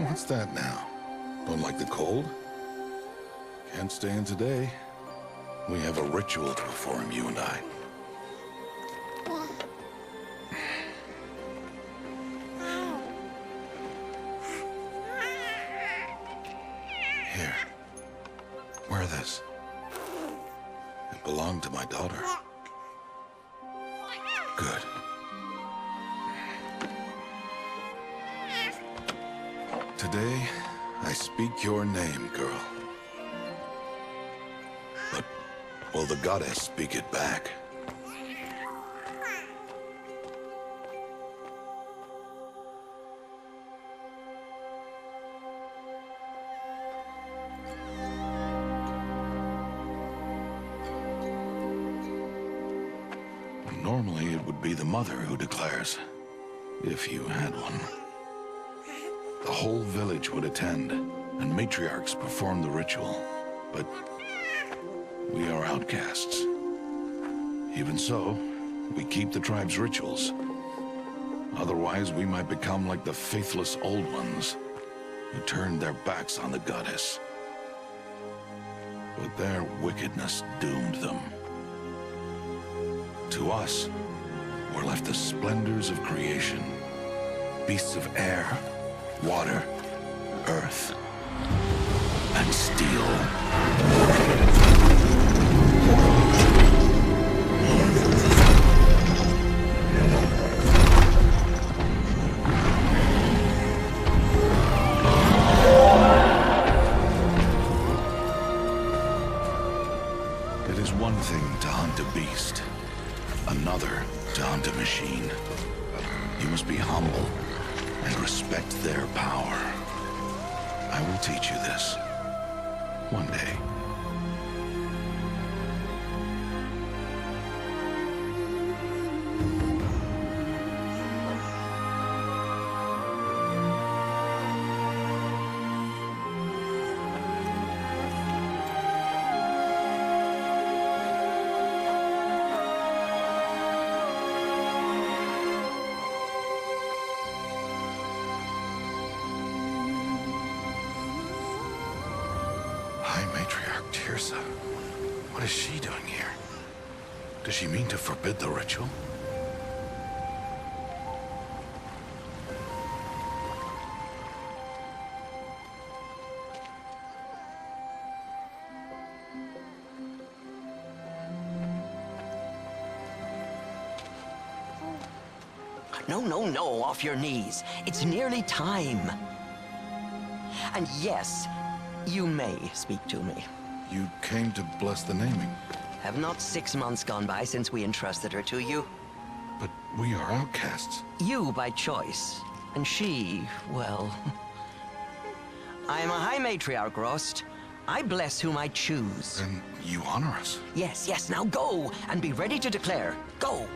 What's that now? Don't like the cold? Can't stay in today. We have a ritual to perform, you and I. Here. Wear this. It belonged to my daughter. Good. Today, I speak your name, girl. But will the goddess speak it back? Normally, it would be the mother who declares, if you had one. The whole village would attend, and matriarchs perform the ritual. But we are outcasts. Even so, we keep the tribe's rituals. Otherwise, we might become like the faithless old ones, who turned their backs on the goddess. But their wickedness doomed them. To us, were left the splendors of creation. Beasts of air, water, earth, and steel. It is one thing to hunt a beast, another to hunt a machine. You must be humble and respect their power. I will teach you this one day. What is she doing here? Does she mean to forbid the ritual? No, off your knees. It's nearly time. And yes, you may speak to me. You came to bless the naming. Have not 6 months gone by since we entrusted her to you? But we are outcasts. You by choice, and she, well... I am a High Matriarch, Rost. I bless whom I choose. Then you honor us. Yes, now go, and be ready to declare. Go!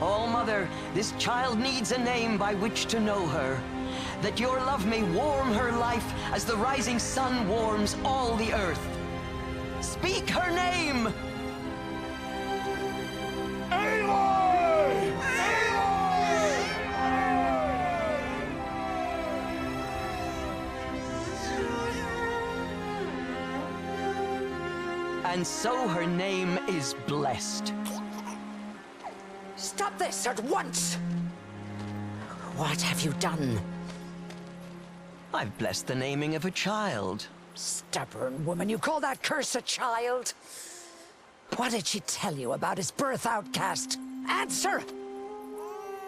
Oh, Mother, this child needs a name by which to know her. That your love may warm her life as the rising sun warms all the earth. Speak her name! Aloy! And so her name is blessed. Stop this at once! What have you done? I've blessed the naming of a child. Stubborn woman, you call that curse a child? What did she tell you about his birth, outcast? Answer!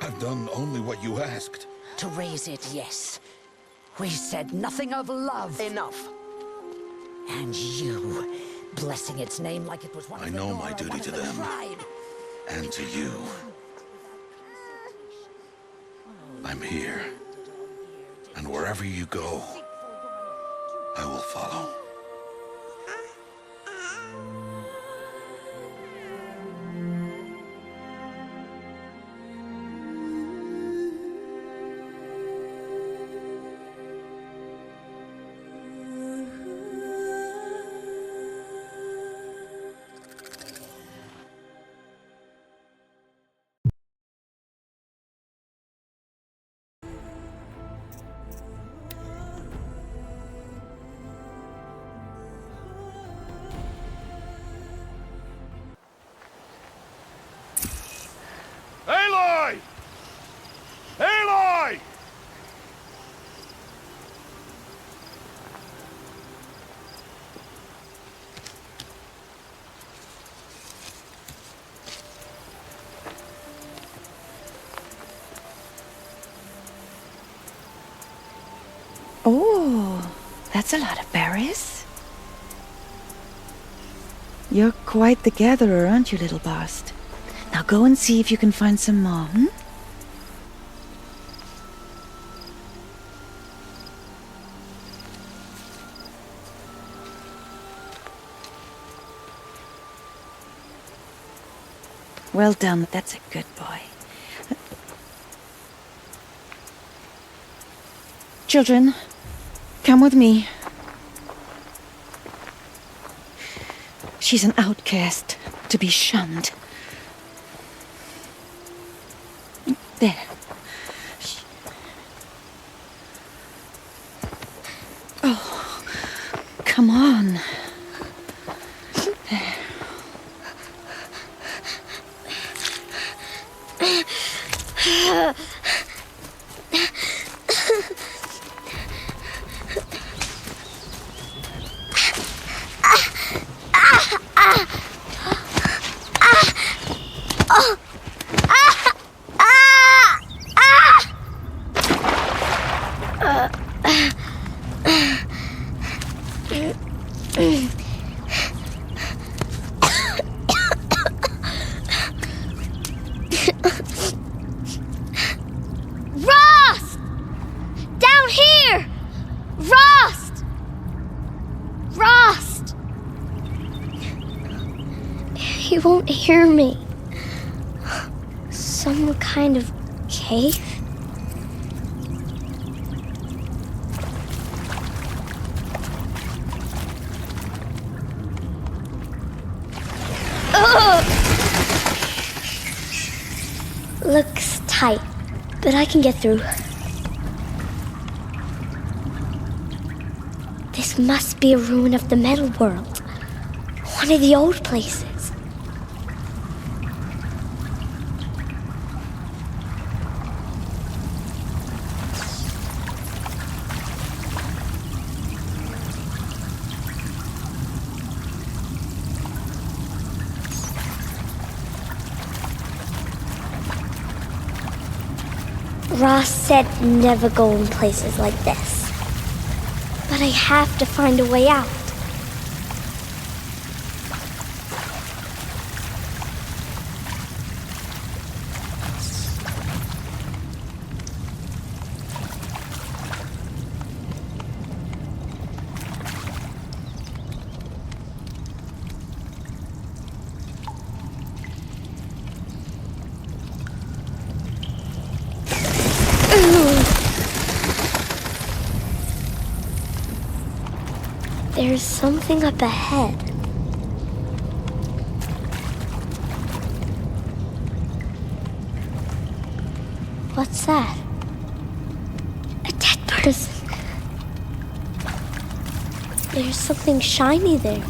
I've done only what you asked. To raise it, yes. We said nothing of love. Enough. And you, blessing its name like it was one I of the know Nora, my duty one of to the them. tribe. And to you. I'm here. And wherever you go, I will follow. Oh, that's a lot of berries. You're quite the gatherer, aren't you, little Bast? Now go and see if you can find some more, hmm? Well done, that's a good boy. Children, come with me. She's an outcast, to be shunned. There. Oh, come on. There. Rost! Down here! Rost! Rost! He won't hear me. Some kind of cave? Ugh! Looks tight, but I can get through. This must be a ruin of the metal world. One of the old places. Ross said never go in places like this. But I have to find a way out. There's something up ahead. What's that? A dead person. There's something shiny there.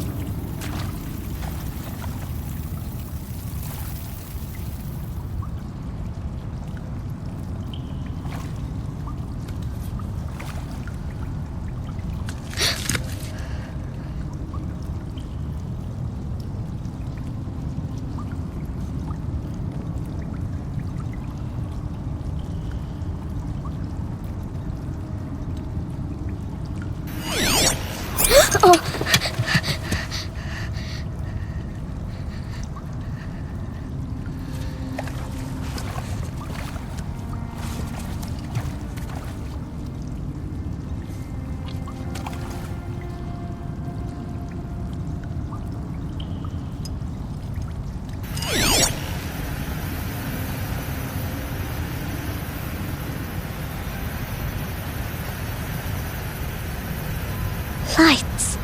Lights.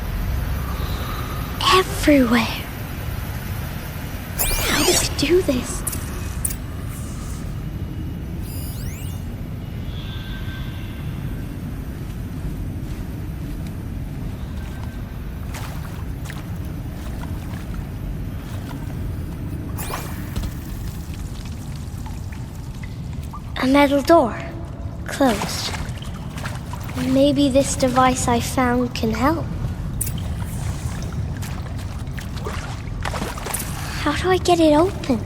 Everywhere. How does he do this? A metal door. Closed. Maybe this device I found can help. How do I get it open?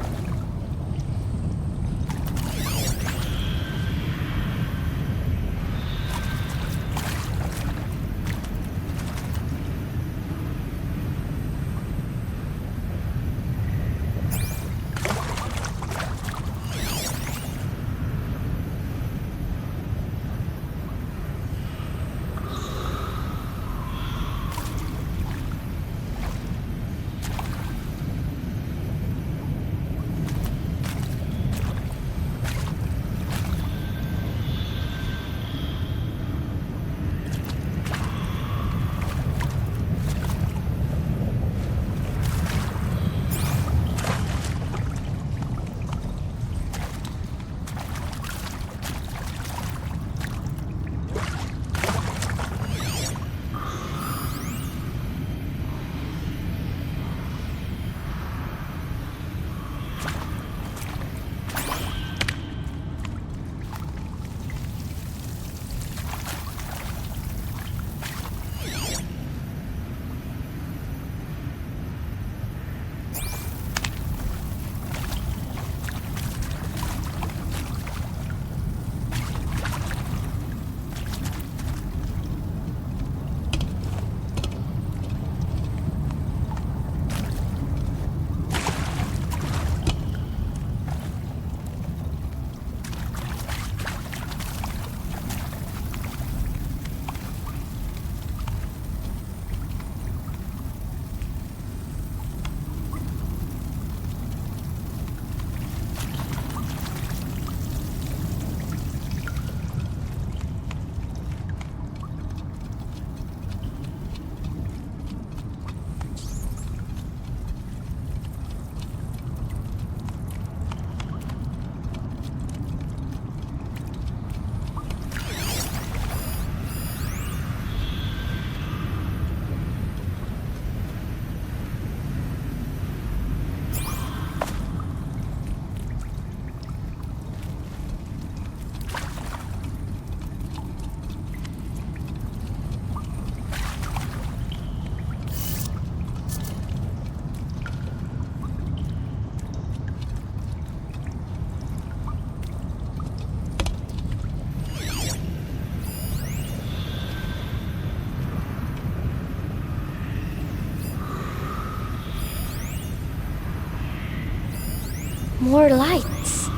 More lights.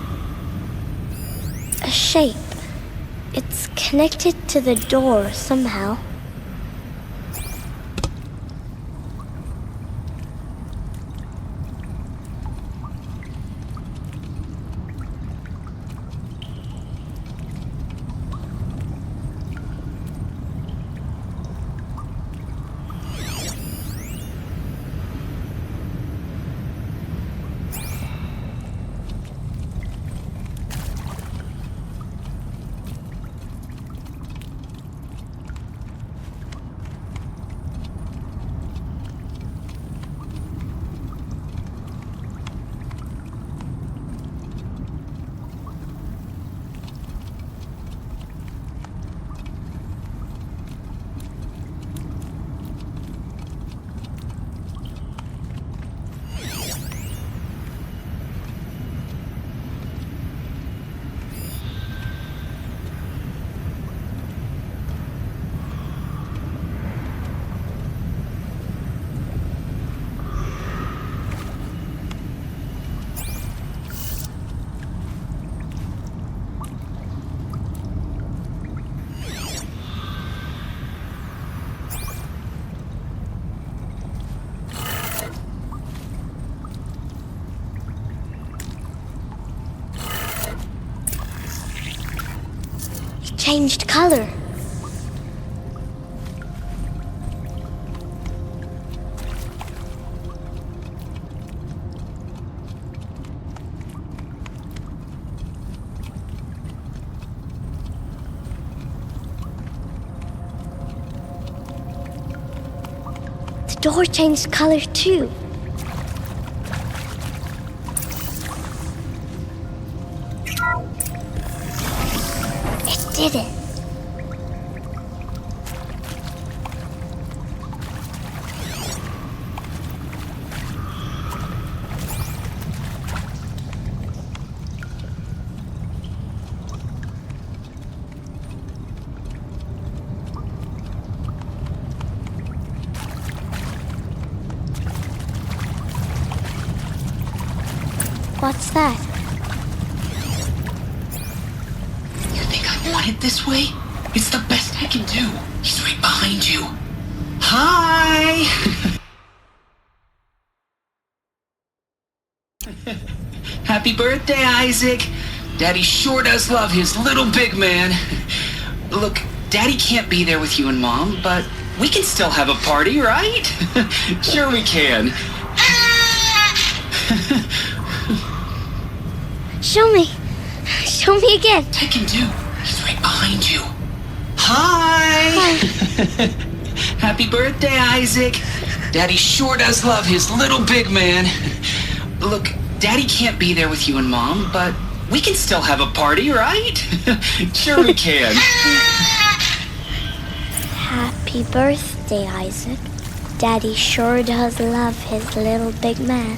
A shape. It's connected to the door somehow. Changed color. The door changed color too. Did it? What's that? Want it this way? It's the best I can do. He's right behind you. Hi! Happy birthday, Isaac. Daddy sure does love his little big man. Look, Daddy can't be there with you and Mom, but we can still have a party, right? Sure we can. Show me. Show me again. I can do. He's right behind you. Hi! Happy birthday, Isaac. Daddy sure does love his little big man. Look, Daddy can't be there with you and Mom, but we can still have a party, right? Sure we can. Happy birthday, Isaac. Daddy sure does love his little big man.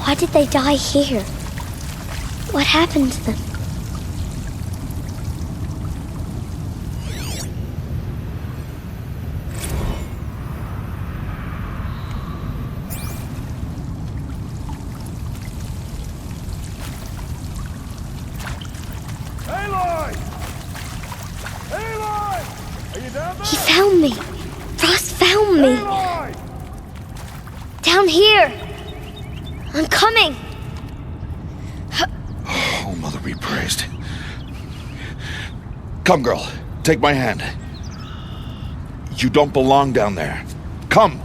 Why did they die here? What happened to them? Aloy! Aloy! Are you down there? He found me. Ross found me. Aloy! Down here. I'm coming. Oh, Mother be praised. Come, girl. Take my hand. You don't belong down there. Come.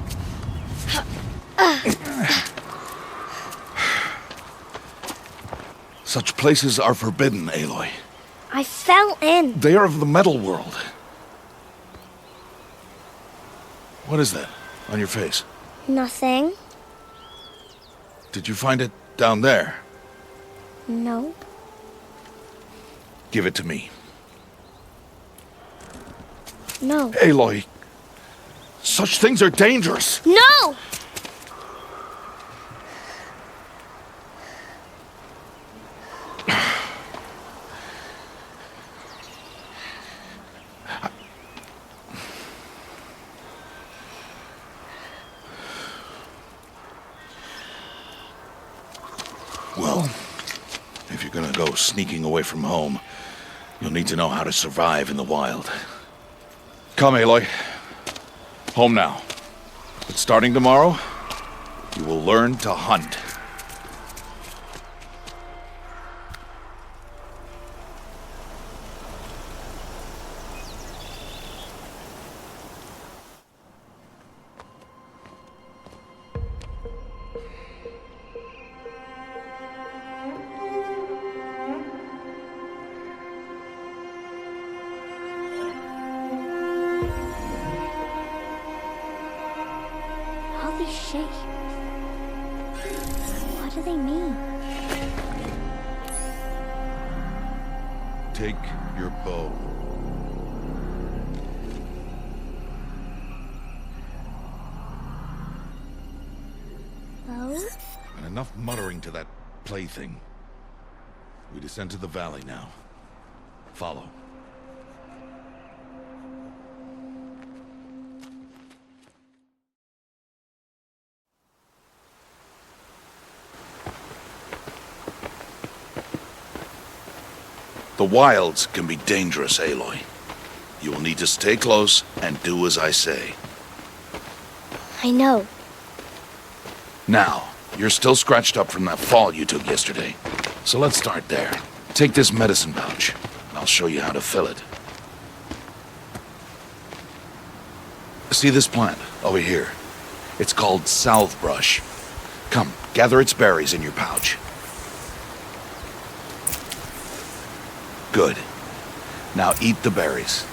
Such places are forbidden, Aloy. I fell in. They are of the metal world. What is that on your face? Nothing. Did you find it down there? No. Give it to me. No. Aloy, such things are dangerous. No! Well, if you're gonna go sneaking away from home, you'll need to know how to survive in the wild. Come, Aloy. Home now. But starting tomorrow, you will learn to hunt. All these shapes. What do they mean? Take your bow. Bow? And enough muttering to that plaything. We descend to the valley now. Follow. The wilds can be dangerous, Aloy. You will need to stay close and do as I say. I know. Now, you're still scratched up from that fall you took yesterday. So let's start there. Take this medicine pouch, and I'll show you how to fill it. See this plant over here? It's called salve brush. Come, gather its berries in your pouch. Good. Now eat the berries.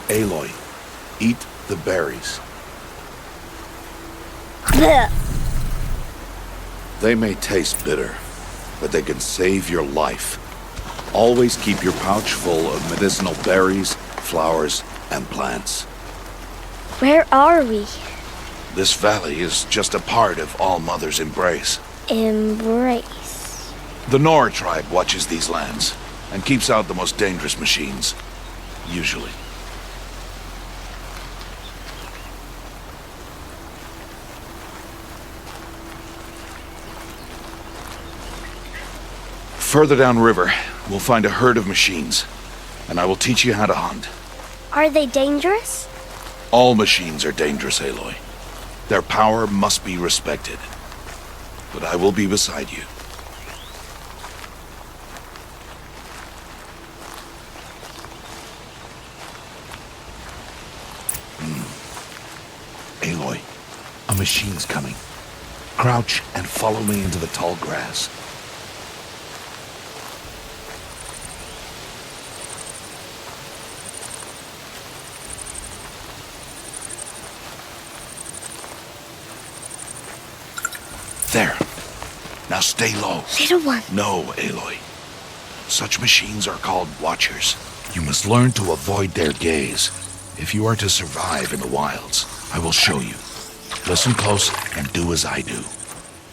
Aloy, eat the berries. Blech. They may taste bitter, but they can save your life. Always keep your pouch full of medicinal berries, flowers, and plants. Where are we? This valley is just a part of All Mother's embrace. Embrace. The Nora tribe watches these lands and keeps out the most dangerous machines. Usually. Further downriver, we'll find a herd of machines, and I will teach you how to hunt. Are they dangerous? All machines are dangerous, Aloy. Their power must be respected. But I will be beside you. Aloy, a machine's coming. Crouch and follow me into the tall grass. There. Now stay low. Little one. No, Aloy. Such machines are called watchers. You must learn to avoid their gaze if you are to survive in the wilds. I will show you. Listen close and do as I do.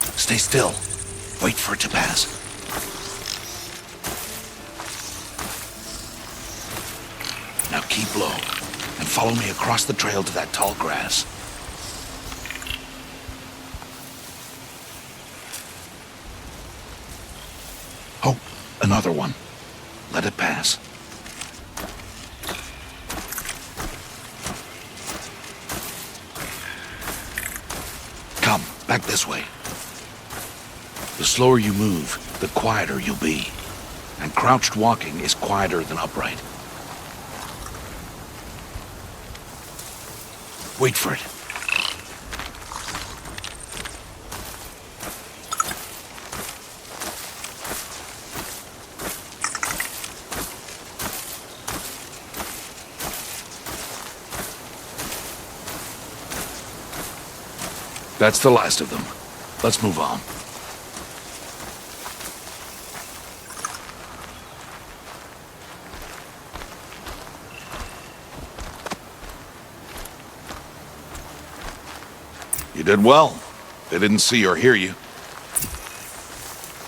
Stay still. Wait for it to pass. Now keep low and follow me across the trail to that tall grass. Oh, another one. Let it pass. Come, back this way. The slower you move, the quieter you'll be. And crouched walking is quieter than upright. Wait for it. That's the last of them. Let's move on. You did well. They didn't see or hear you.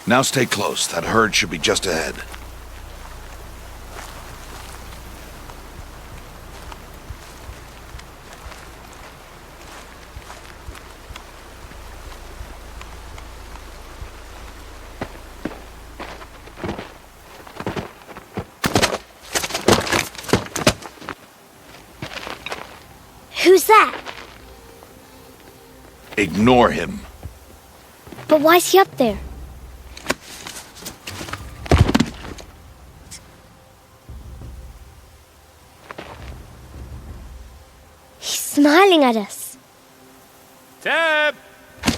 Now stay close. That herd should be just ahead. Who's that? Ignore him. But why's he up there? He's smiling at us. Teb!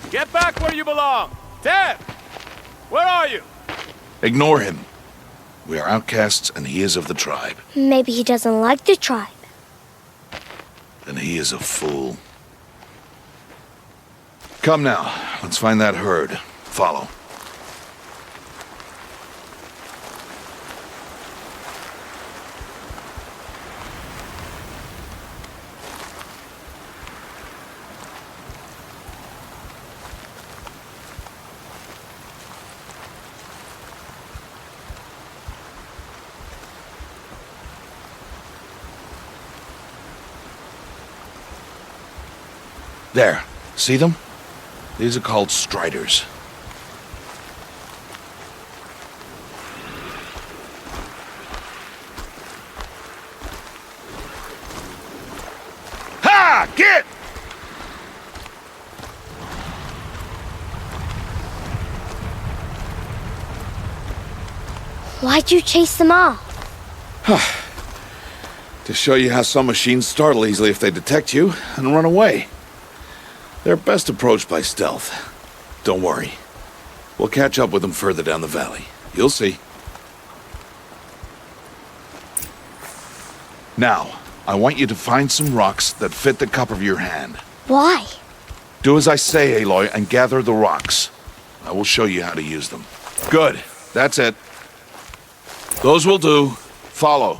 Get back where you belong! Teb! Where are you? Ignore him. We are outcasts and he is of the tribe. Maybe he doesn't like the tribe. Then he is a fool. Come now, let's find that herd. Follow. There. See them? These are called striders. Ha! Get! Why'd you chase them off? To show you how some machines startle easily if they detect you and run away. They're best approached by stealth. Don't worry. We'll catch up with them further down the valley. You'll see. Now, I want you to find some rocks that fit the cup of your hand. Why? Do as I say, Aloy, and gather the rocks. I will show you how to use them. Good. That's it. Those will do. Follow.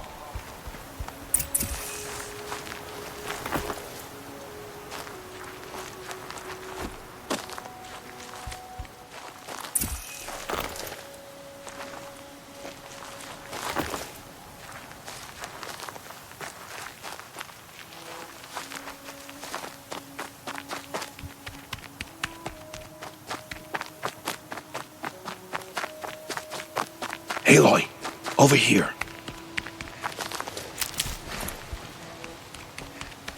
Aloy, over here.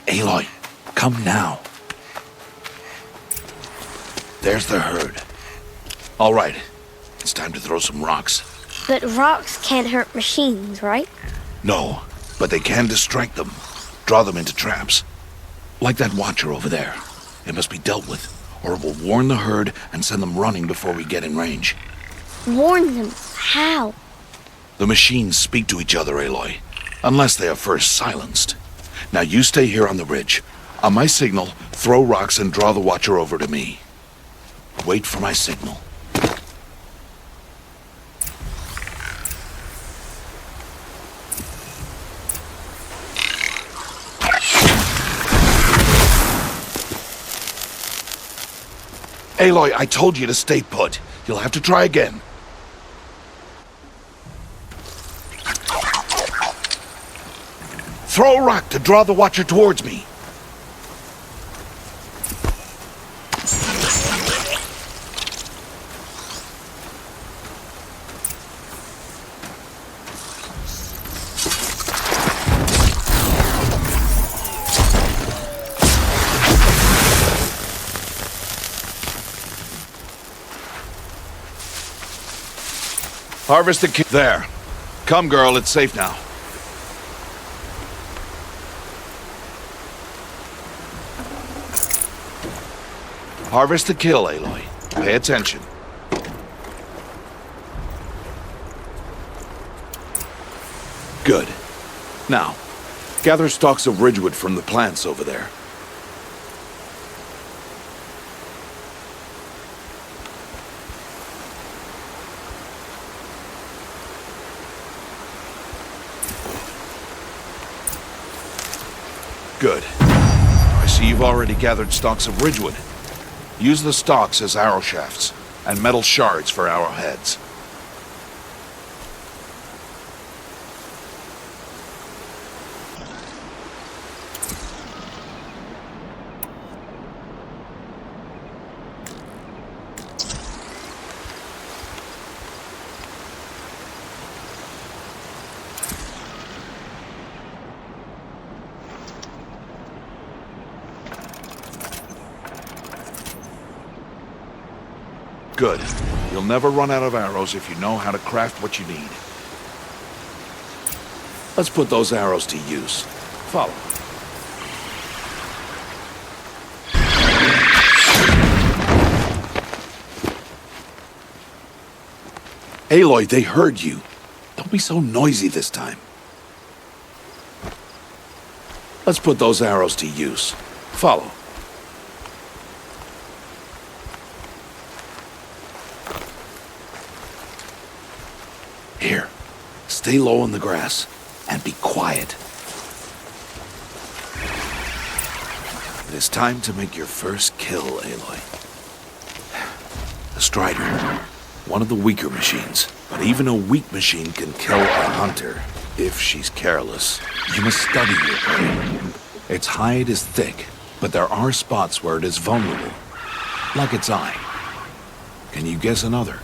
Aloy, come now. There's the herd. All right, it's time to throw some rocks. But rocks can't hurt machines, right? No, but they can distract them, draw them into traps. Like that watcher over there. It must be dealt with, or it will warn the herd and send them running before we get in range. Warn them? How? The machines speak to each other, Aloy, unless they are first silenced. Now you stay here on the ridge. On my signal, throw rocks and draw the watcher over to me. Wait for my signal. Aloy, I told you to stay put. You'll have to try again. Throw a rock to draw the watcher towards me. Harvest the kid. There. Come, girl, it's safe now. Harvest the kill, Aloy. Pay attention. Good. Now, gather stalks of ridgewood from the plants over there. Good. I see you've already gathered stalks of ridgewood. Use the stalks as arrow shafts, and metal shards for arrowheads. Good. You'll never run out of arrows if you know how to craft what you need. Let's put those arrows to use. Follow. Aloy, they heard you. Don't be so noisy this time. Let's put those arrows to use. Follow. Here, stay low in the grass, and be quiet. It is time to make your first kill, Aloy. The Strider, one of the weaker machines, but even a weak machine can kill a hunter, if she's careless. You must study your prey. Its hide is thick, but there are spots where it is vulnerable, like its eye. Can you guess another?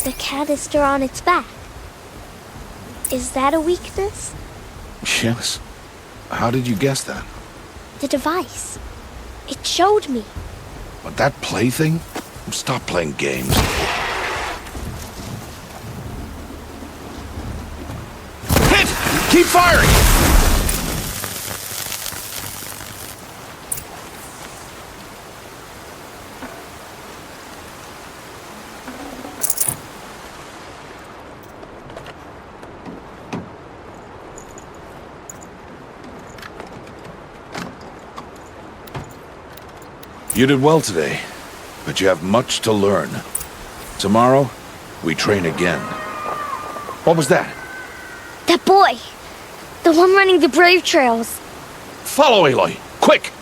The canister on its back. Is that a weakness? Yes. How did you guess that? The device. It showed me. But that plaything? Stop playing games. Hit! Keep firing! You did well today, but you have much to learn. Tomorrow, we train again. What was that? That boy! The one running the brave trails. Follow Aloy, quick!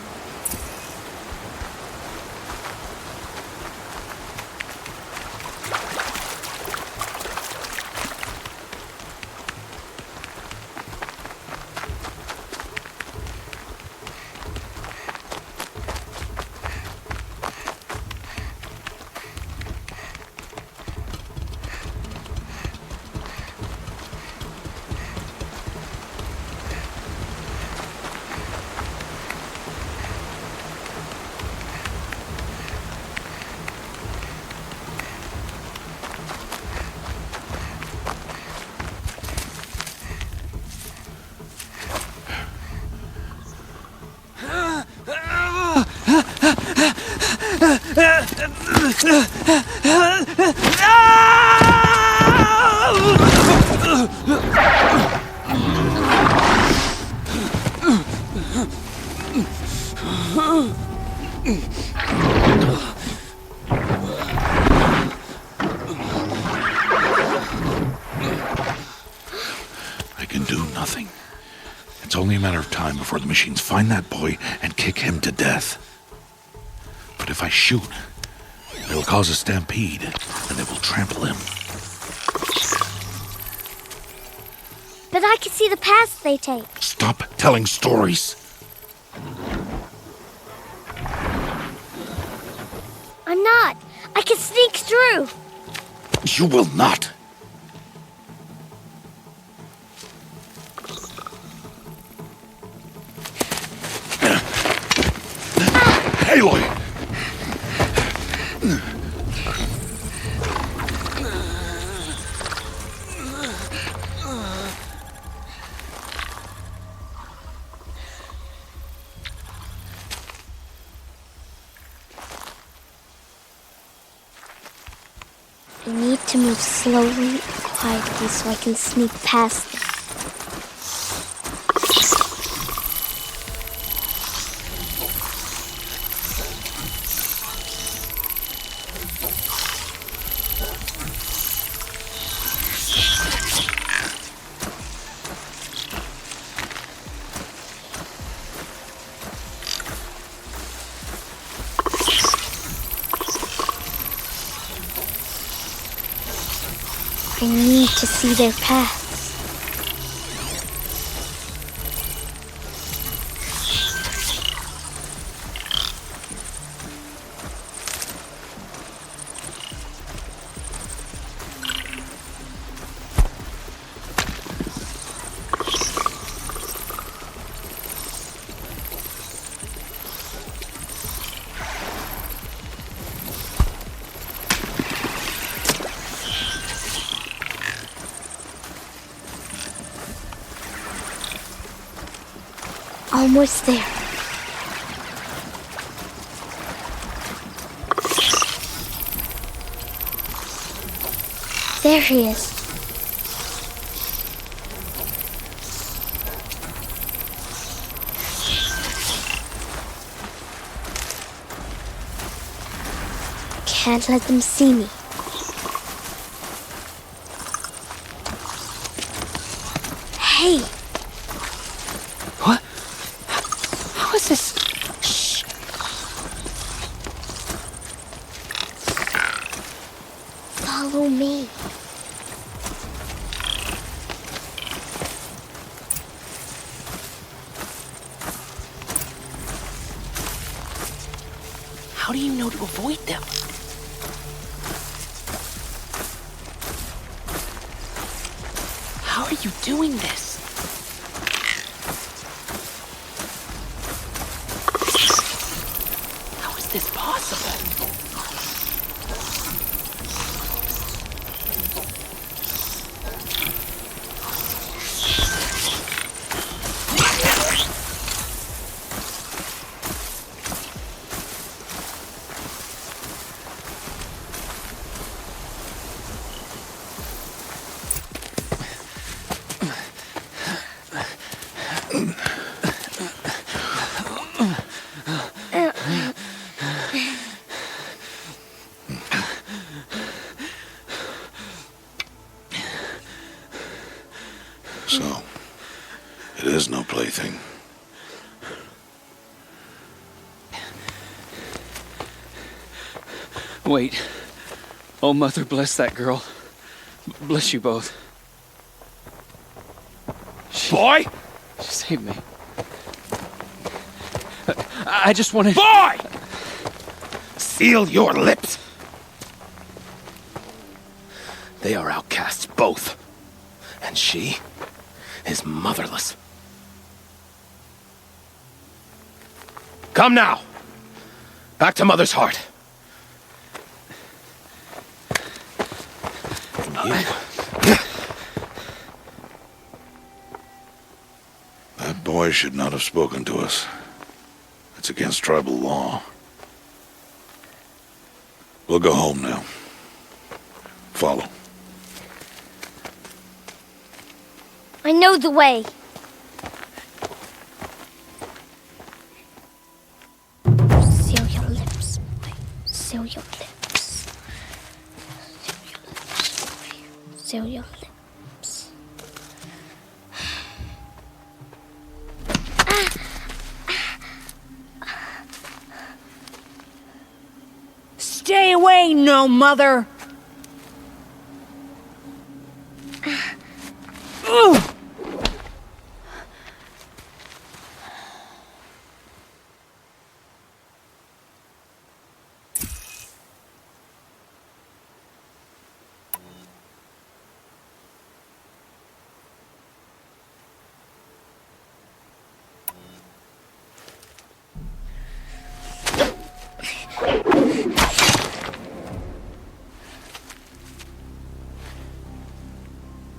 I can do nothing. It's only a matter of time before the machines find that boy and kick him to death. But if I shoot, it'll cause a stampede, and they will trample him. But I can see the paths they take. Stop telling stories. I'm not. I can sneak through. You will not. Aloy! I need to move slowly and quietly so I can sneak past them. I need to see their paths. Almost there. There he is. Can't let them see me. Hey! What? How is this? Shh. Follow me. How do you know to avoid them? How are you doing this? How is this possible? So, it is no plaything. Wait. Oh, Mother, bless that girl. Bless you both. Boy! She saved me. I just wanted... Boy! Seal your lips! They are outcasts, both. And she is motherless. Come now! Back to Mother's heart. That boy should not have spoken to us. It's against tribal law. We'll go home now. Follow. I know the way. Seal your lips, boy. Seal your lips. Seal your lips, boy. Seal your lips. Stay away, no mother!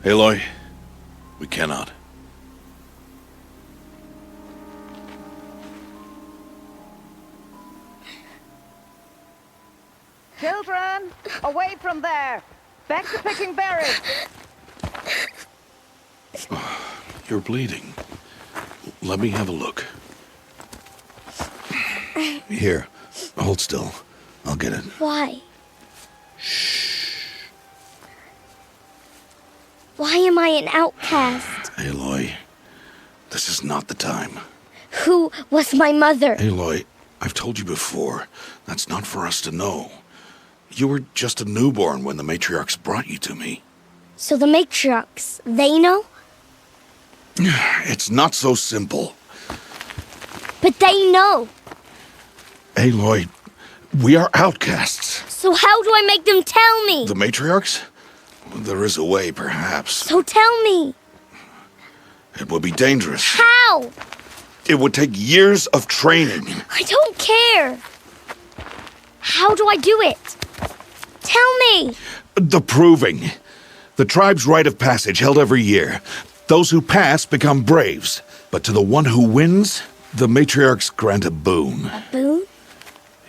Aloy, we cannot. Children, away from there. Back to picking berries. You're bleeding. Let me have a look. Here, hold still. I'll get it. Why? Why am I an outcast? Aloy, this is not the time. Who was my mother? Aloy, I've told you before, that's not for us to know. You were just a newborn when the matriarchs brought you to me. So the matriarchs, they know? It's not so simple. But they know. Aloy, we are outcasts. So how do I make them tell me? The matriarchs? There is a way, perhaps. So tell me. It would be dangerous. How? It would take years of training. I don't care. How do I do it? Tell me. The proving. The tribe's rite of passage held every year. Those who pass become braves. But to the one who wins, the matriarchs grant a boon. A boon?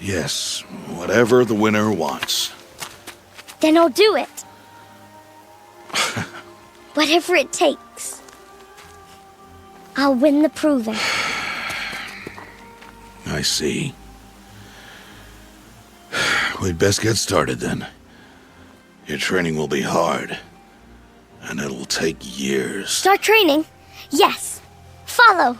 Yes, whatever the winner wants. Then I'll do it. Whatever it takes. I'll win the proving. I see. We'd best get started then. Your training will be hard, and it'll take years. Start training? Yes. Follow.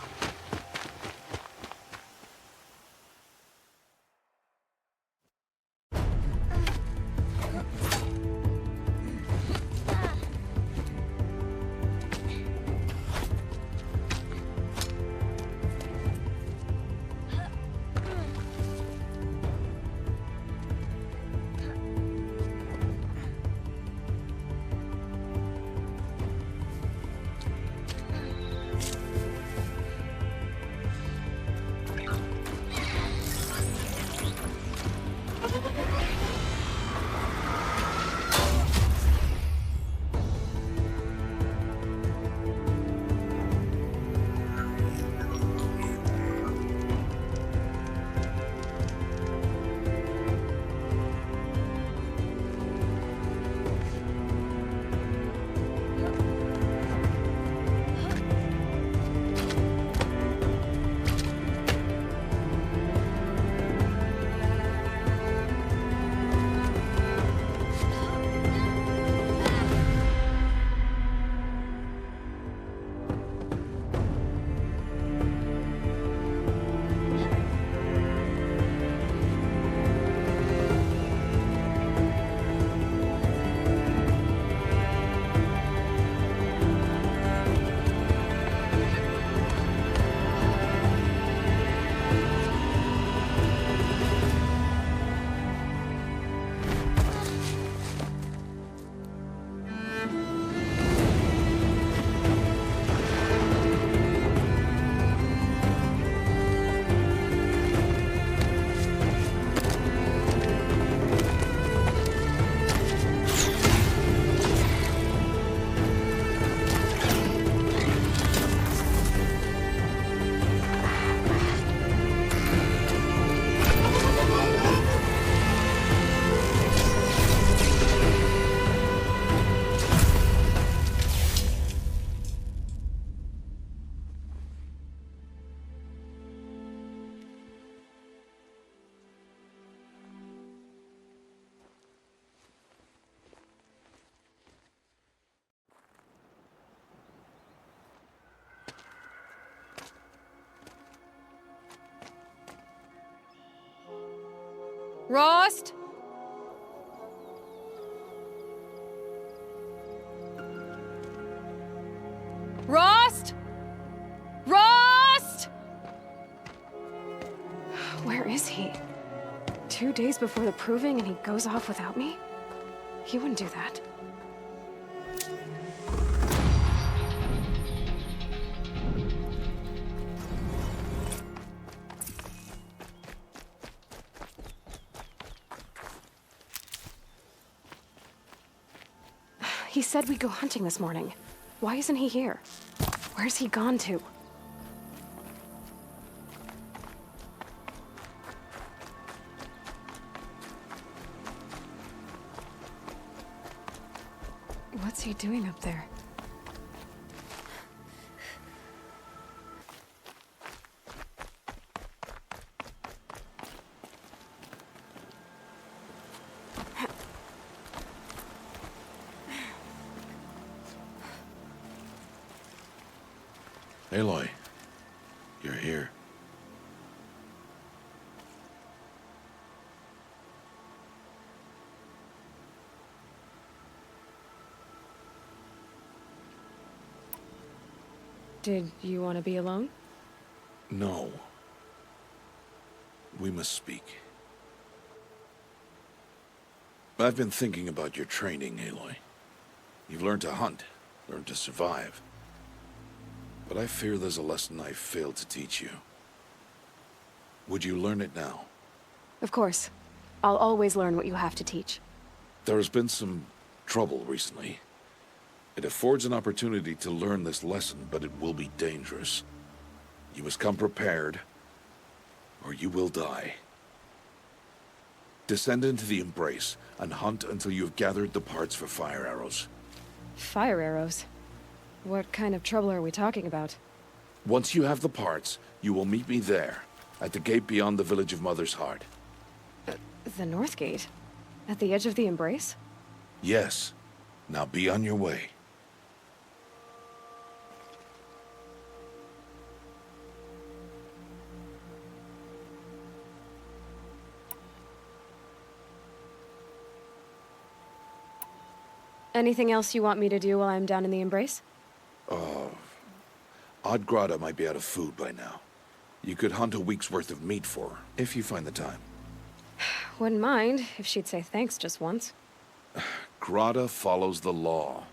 Rost? Rost? Rost? Where is he? 2 days before the proving and he goes off without me? He wouldn't do that. He said we'd go hunting this morning. Why isn't he here? Where's he gone to? What's he doing up there? Aloy, you're here. Did you want to be alone? No. We must speak. I've been thinking about your training, Aloy. You've learned to hunt, learned to survive. But I fear there's a lesson I failed to teach you. Would you learn it now? Of course. I'll always learn what you have to teach. There has been some trouble recently. It affords an opportunity to learn this lesson, but it will be dangerous. You must come prepared, or you will die. Descend into the Embrace, and hunt until you have gathered the parts for fire arrows. Fire arrows? What kind of trouble are we talking about? Once you have the parts, you will meet me there, at the gate beyond the village of Mother's Heart. The North Gate? At the edge of the Embrace? Yes. Now be on your way. Anything else you want me to do while I'm down in the Embrace? Oddgrada might be out of food by now. You could hunt a week's worth of meat for her, if you find the time. Wouldn't mind if she'd say thanks just once. Grada follows the law.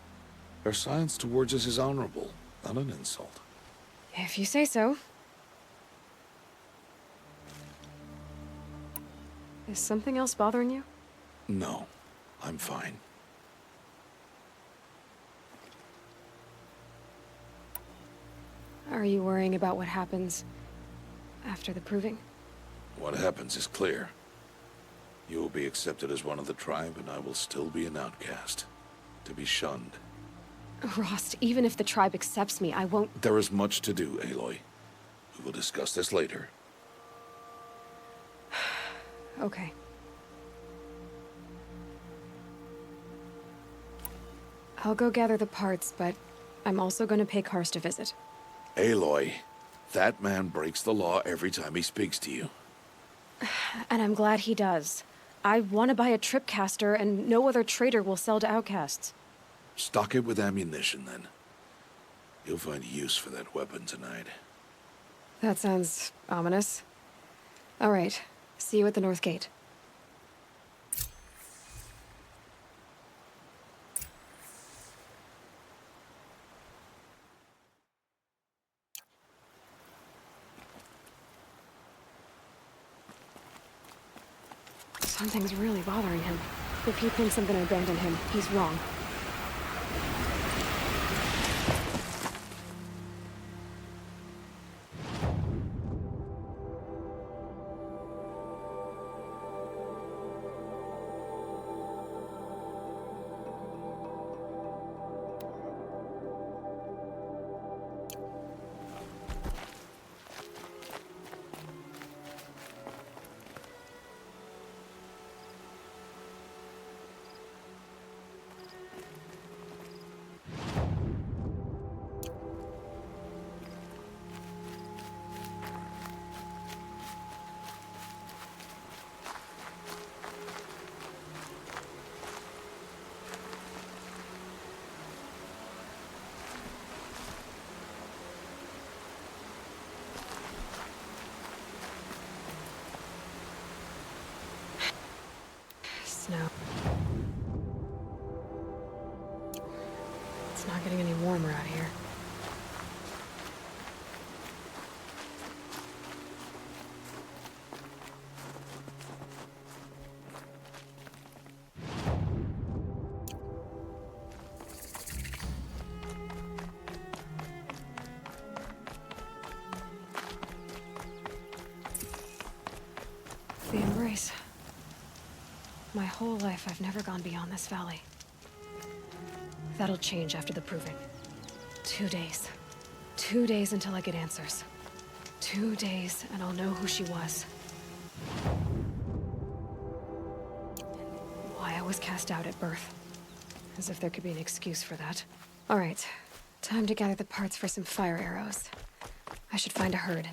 Her science towards us is honorable, not an insult. If you say so. Is something else bothering you? No, I'm fine. Are you worrying about what happens after the proving? What happens is clear. You will be accepted as one of the tribe, and I will still be an outcast. To be shunned. Rost, even if the tribe accepts me, I won't... There is much to do, Aloy. We will discuss this later. Okay. I'll go gather the parts, but I'm also going to pay Karst a visit. Aloy, that man breaks the law every time he speaks to you. And I'm glad he does. I want to buy a tripcaster, and no other trader will sell to outcasts. Stock it with ammunition, then. You'll find use for that weapon tonight. That sounds ominous. All right. See you at the North Gate. Something's really bothering him. If he thinks I'm gonna abandon him, he's wrong. Snow. It's not getting any warmer out here. The Embrace. My whole life, I've never gone beyond this valley. That'll change after the proving. 2 days. 2 days until I get answers. 2 days, and I'll know who she was. Why I was cast out at birth. As if there could be an excuse for that. All right. Time to gather the parts for some fire arrows. I should find a herd.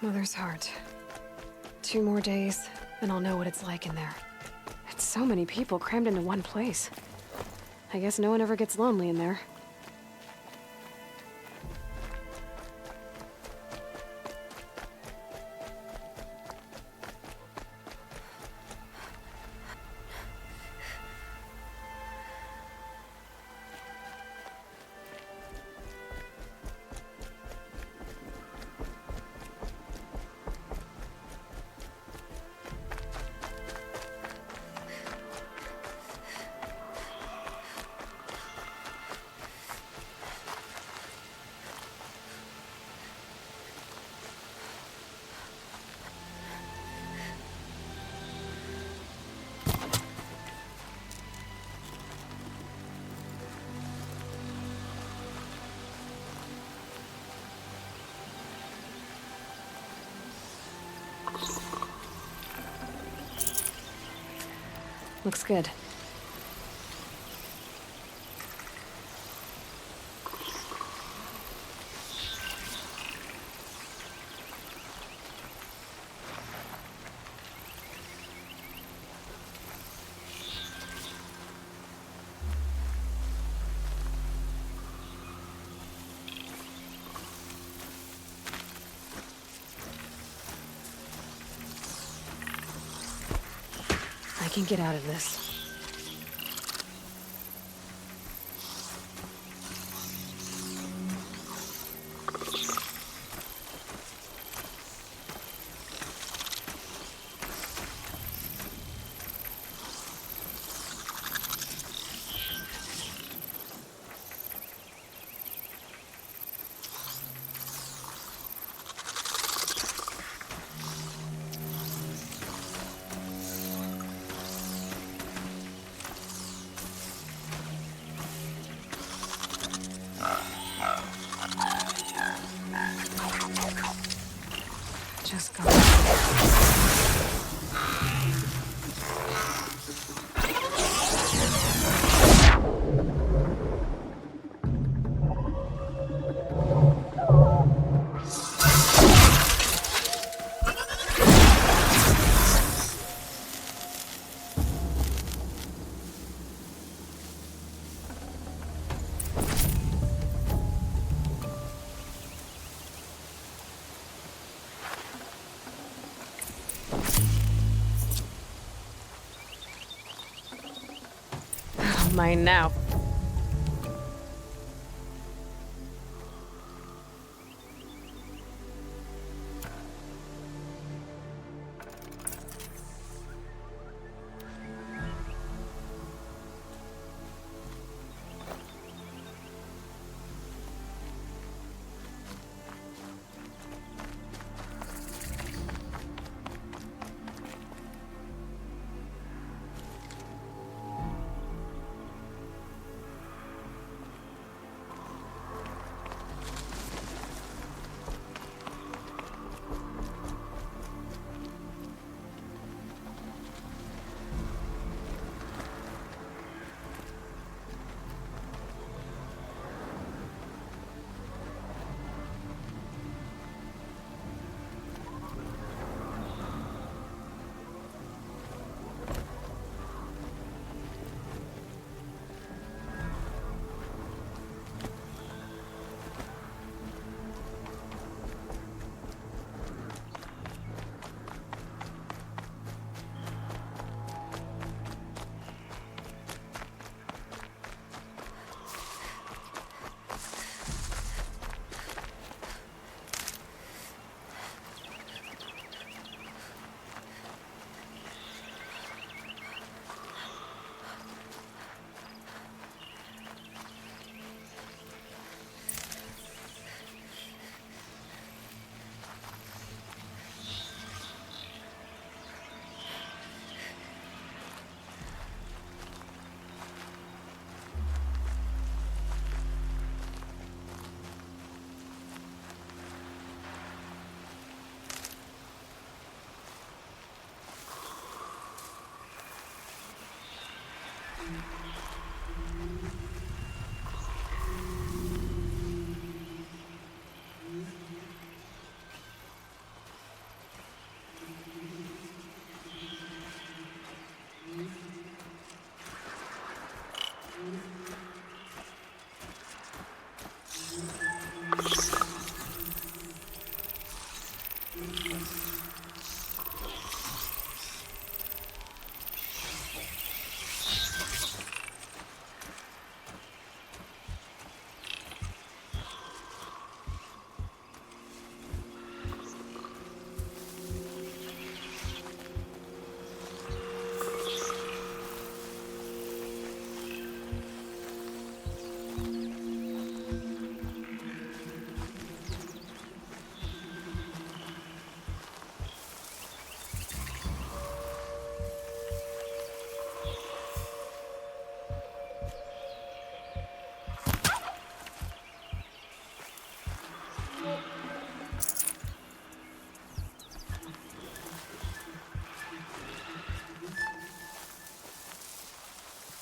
Mother's Heart. 2 more days, Then I'll know what it's like in there. It's so many people crammed into one place. I guess no one ever gets lonely in there. Looks good. I can get out of this. Just go. Mine now.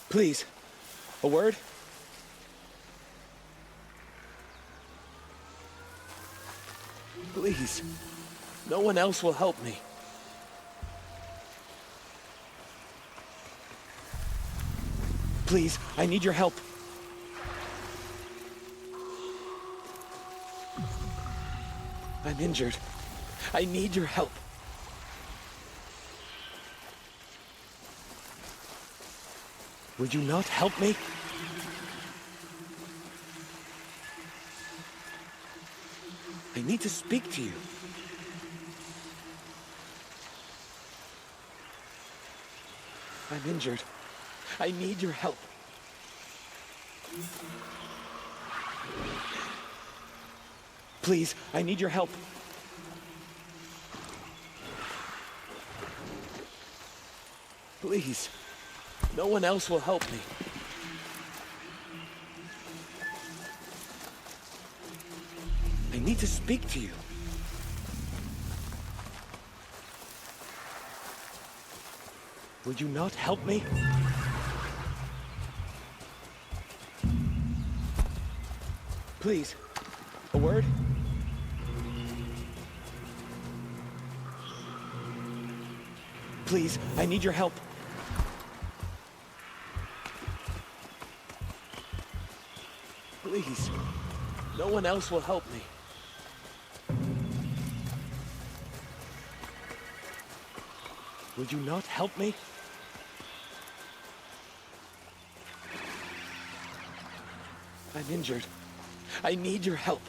Please, a word? Please, no one else will help me. Please, I need your help. I'm injured. I need your help. Would you not help me? I need to speak to you. I'm injured. I need your help. Please, I need your help. Please, no one else will help me. I need to speak to you. Would you not help me? Please, a word? Please, I need your help. Please, no one else will help me. Would you not help me? I'm injured. I need your help.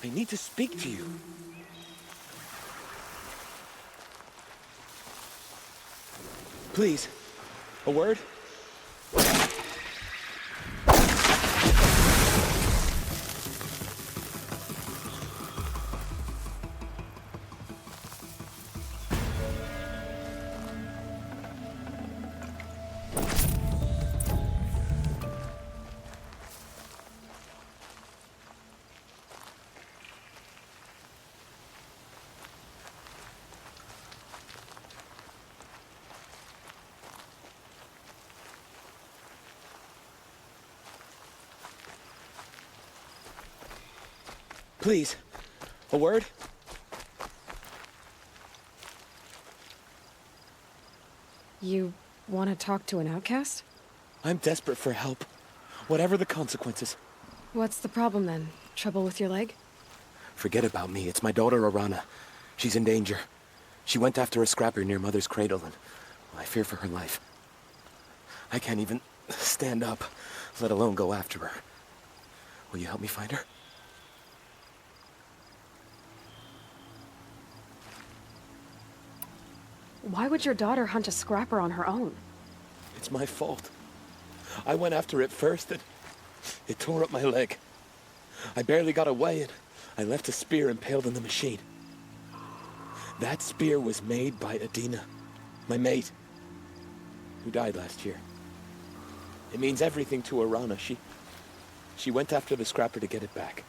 I need to speak to you. Please, a word? Please, a word? You want to talk to an outcast? I'm desperate for help, whatever the consequences. What's the problem then? Trouble with your leg? Forget about me. It's my daughter, Arana. She's in danger. She went after a scrapper near Mother's cradle, and I fear for her life. I can't even stand up, let alone go after her. Will you help me find her? Why would your daughter hunt a scrapper on her own? It's my fault. I went after it first, and it tore up my leg. I barely got away, and I left a spear impaled in the machine. That spear was made by Adina, my mate, who died last year. It means everything to Arana. She went after the scrapper to get it back.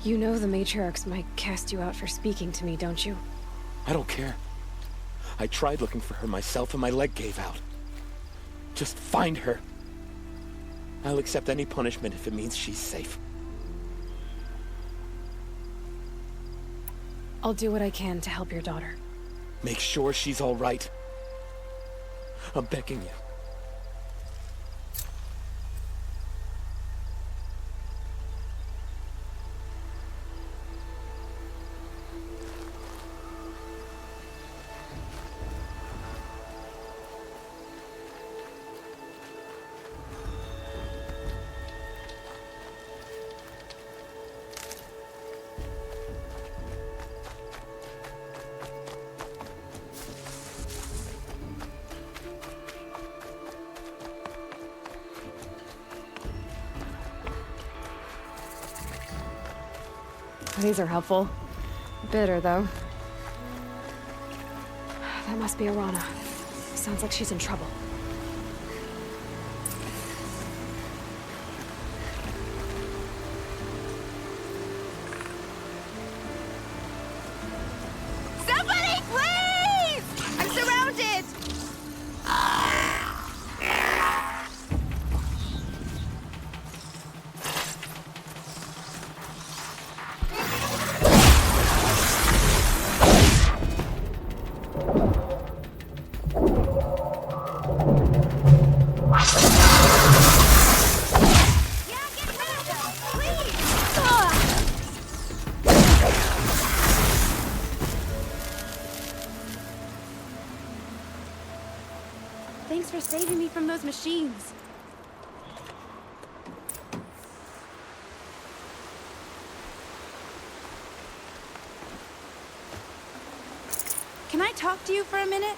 You know the matriarchs might cast you out for speaking to me, don't you? I don't care. I tried looking for her myself and my leg gave out. Just find her. I'll accept any punishment if it means she's safe. I'll do what I can to help your daughter. Make sure she's all right. I'm begging you. These are helpful. Bitter, though. That must be Arana. Sounds like she's in trouble. Somebody, please! I'm surrounded! Thanks for saving me from those machines. Can I talk to you for a minute?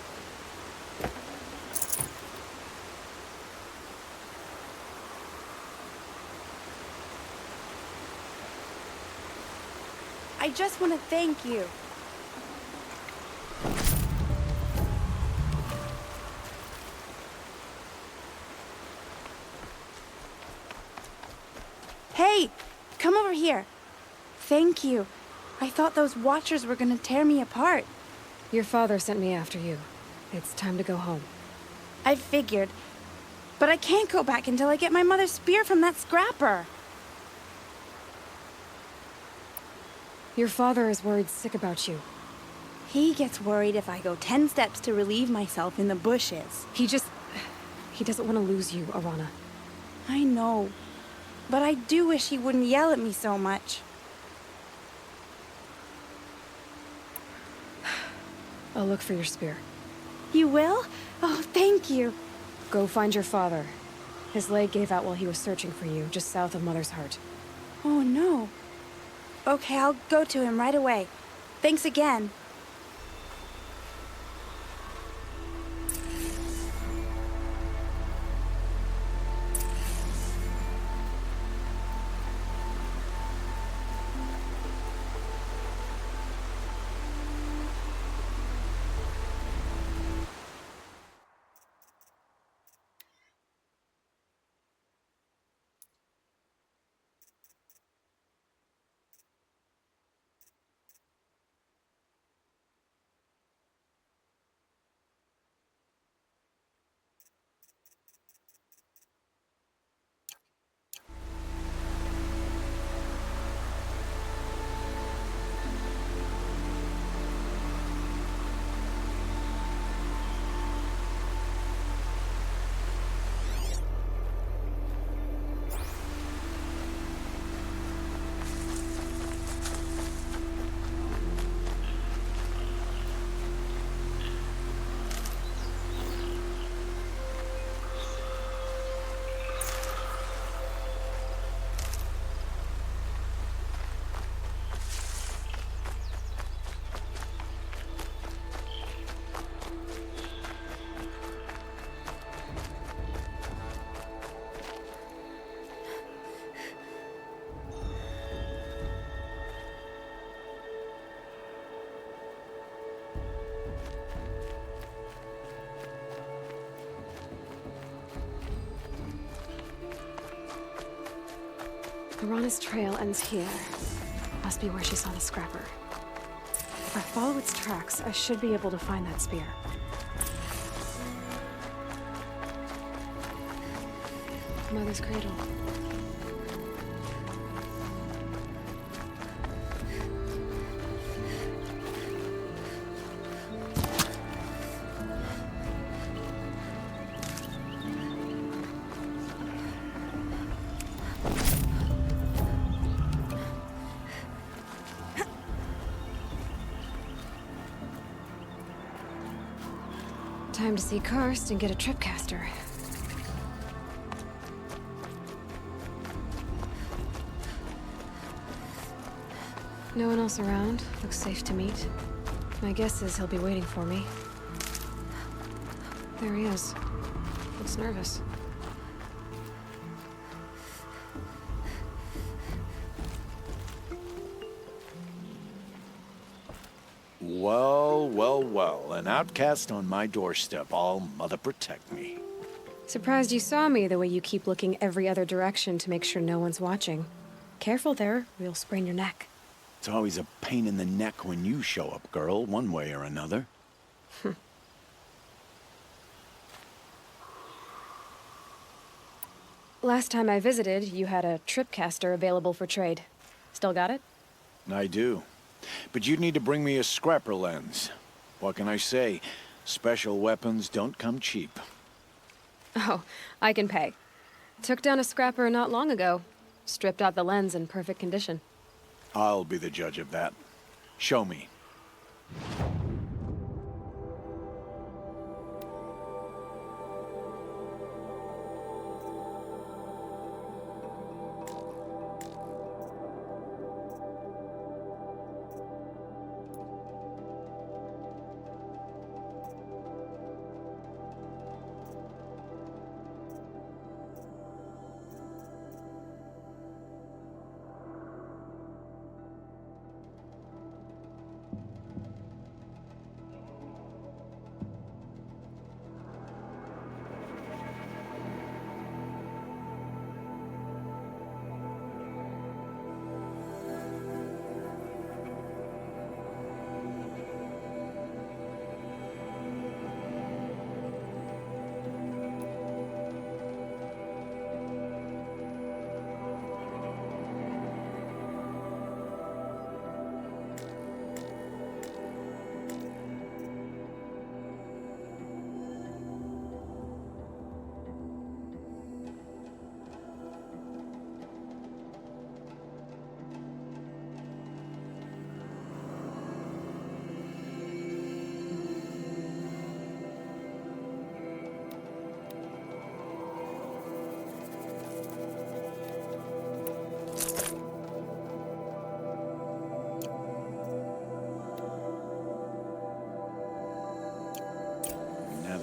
I just want to thank you. Hey, come over here. Thank you. I thought those Watchers were gonna tear me apart. Your father sent me after you. It's time to go home. I figured. But I can't go back until I get my mother's spear from that scrapper. Your father is worried sick about you. He gets worried if I go 10 steps to relieve myself in the bushes. He doesn't want to lose you, Arana. I know. But I do wish he wouldn't yell at me so much. I'll look for your spear. You will? Oh, thank you. Go find your father. His leg gave out while he was searching for you, just south of Mother's Heart. Oh, no. Okay, I'll go to him right away. Thanks again. Piranha's trail ends here. Must be where she saw the scrapper. If I follow its tracks, I should be able to find that spear. Mother's cradle. Time to see Karst and get a tripcaster. No one else around. Looks safe to meet. My guess is he'll be waiting for me. There he is. Looks nervous. Well, well, well. An outcast on my doorstep. All mother protect me. Surprised you saw me the way you keep looking every other direction to make sure no one's watching. Careful there, or you'll sprain your neck. It's always a pain in the neck when you show up, girl, one way or another. Last time I visited, you had a tripcaster available for trade. Still got it? I do. But you'd need to bring me a scrapper lens. What can I say? Special weapons don't come cheap. Oh, I can pay. Took down a scrapper not long ago. Stripped out the lens in perfect condition. I'll be the judge of that. Show me.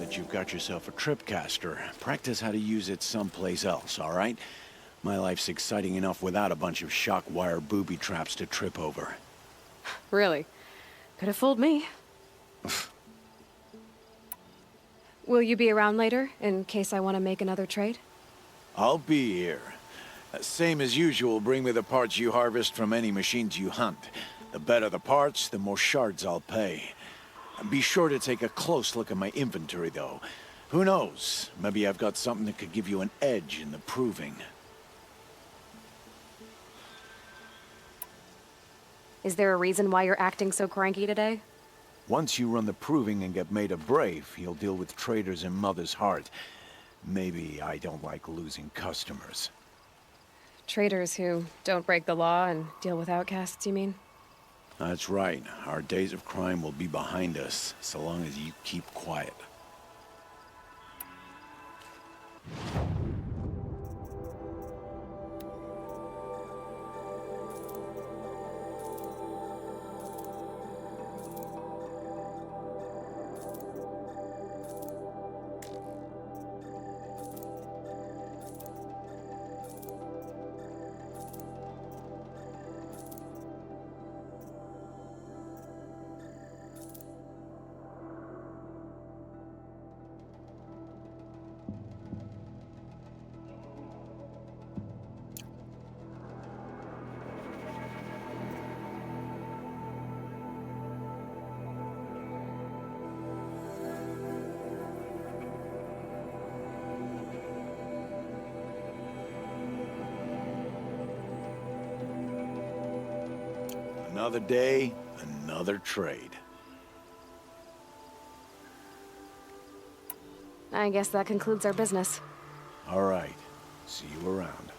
You've got yourself a tripcaster. Practice how to use it someplace else, all right? My life's exciting enough without a bunch of shock wire booby traps to trip over. Really? Could have fooled me. Will you be around later, in case I want to make another trade? I'll be here. Same as usual, bring me the parts you harvest from any machines you hunt. The better the parts, the more shards I'll pay. Be sure to take a close look at my inventory, though. Who knows? Maybe I've got something that could give you an edge in the proving. Is there a reason why you're acting so cranky today? Once you run the proving and get made a brave, you'll deal with traitors in Mother's Heart. Maybe I don't like losing customers. Traitors who don't break the law and deal with outcasts, you mean? That's right. Our days of crime will be behind us, so long as you keep quiet. Another day, another trade. I guess that concludes our business. All right. See you around.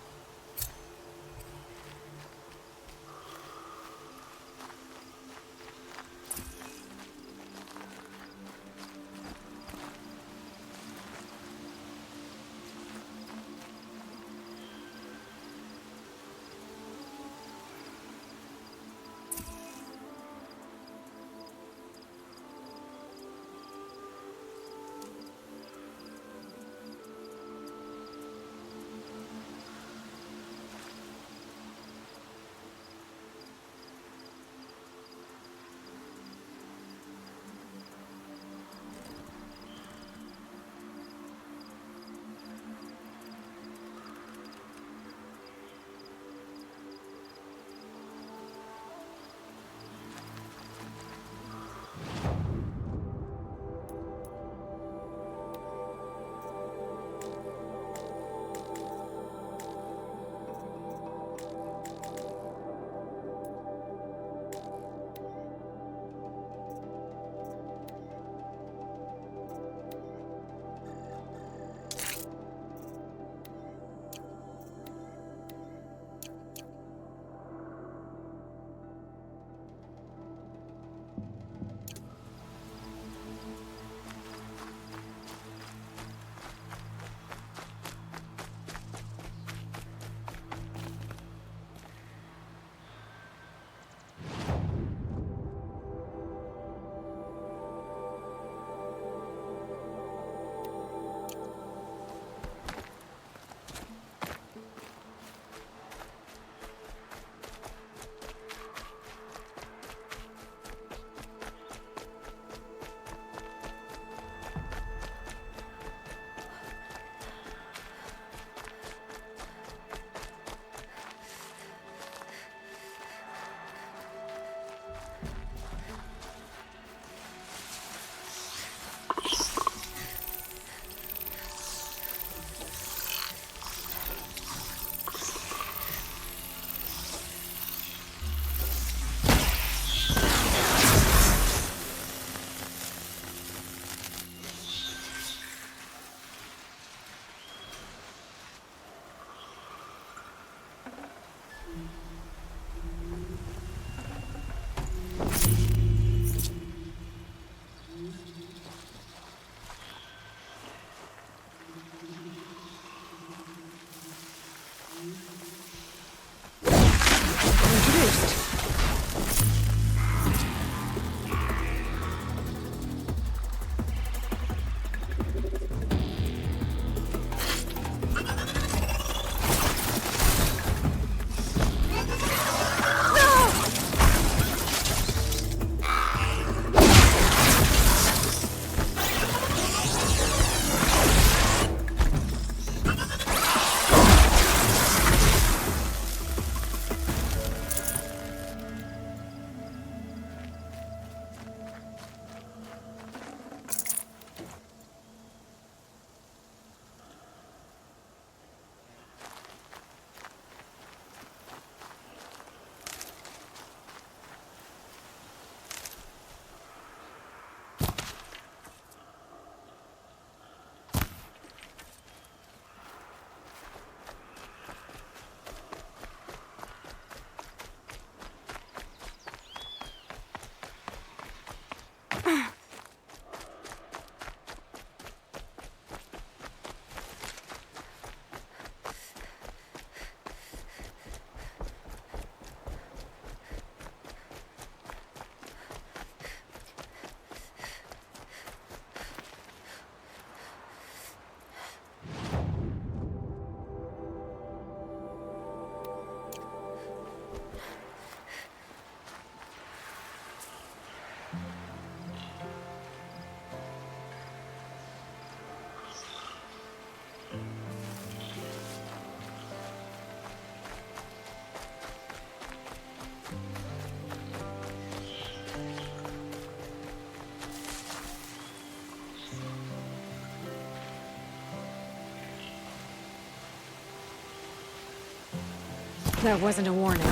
That wasn't a warning.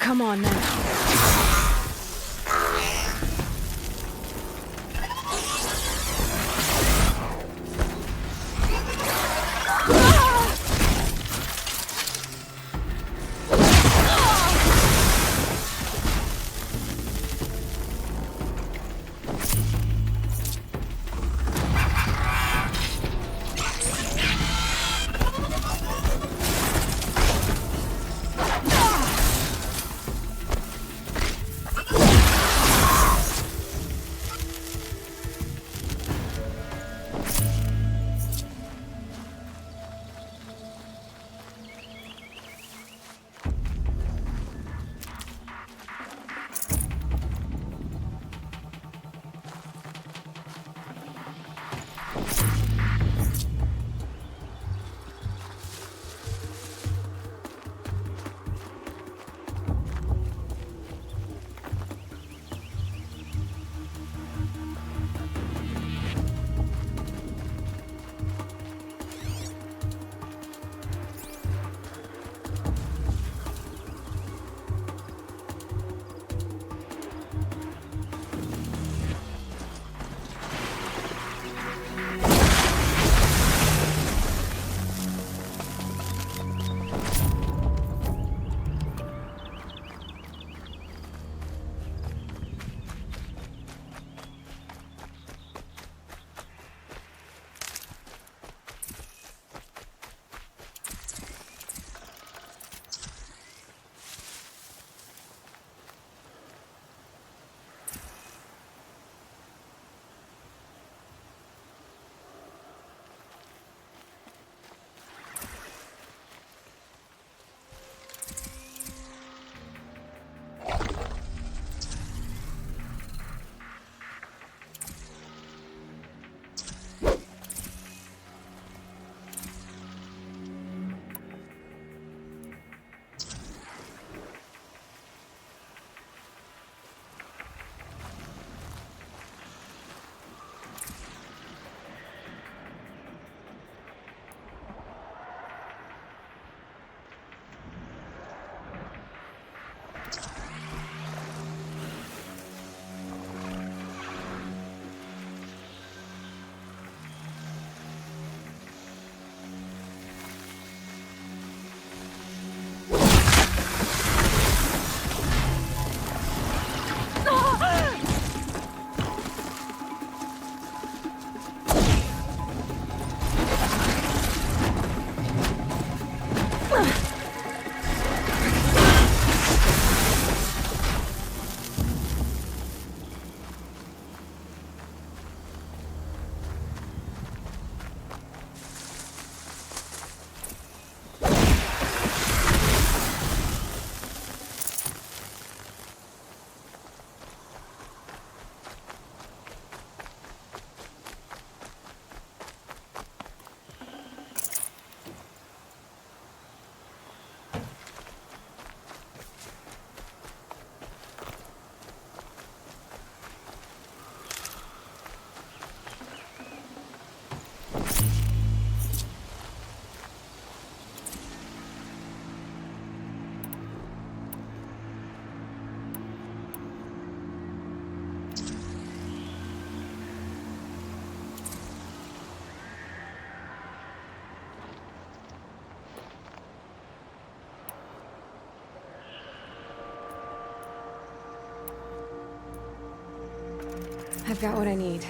Come on, then. I've got what I need.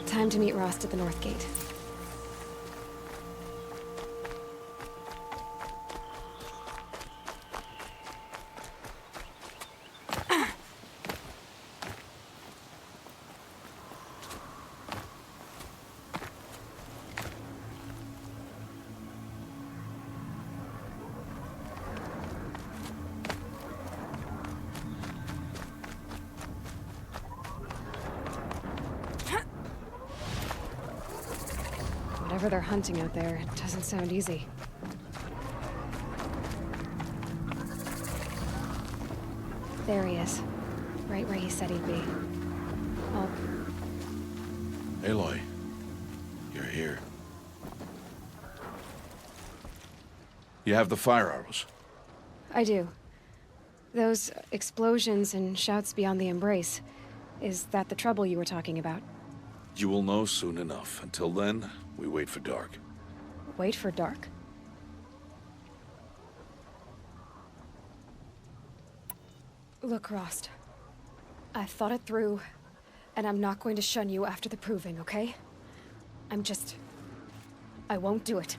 Time to meet Rost at the North Gate. Whatever they're hunting out there, it doesn't sound easy. There he is. Right where he said he'd be. Oh. Aloy, you're here. You have the fire arrows. I do. Those explosions and shouts beyond the embrace. Is that the trouble you were talking about? You will know soon enough. Until then, we wait for dark. Wait for dark? Look, Rost. I thought it through, and I'm not going to shun you after the proving, okay? I won't do it.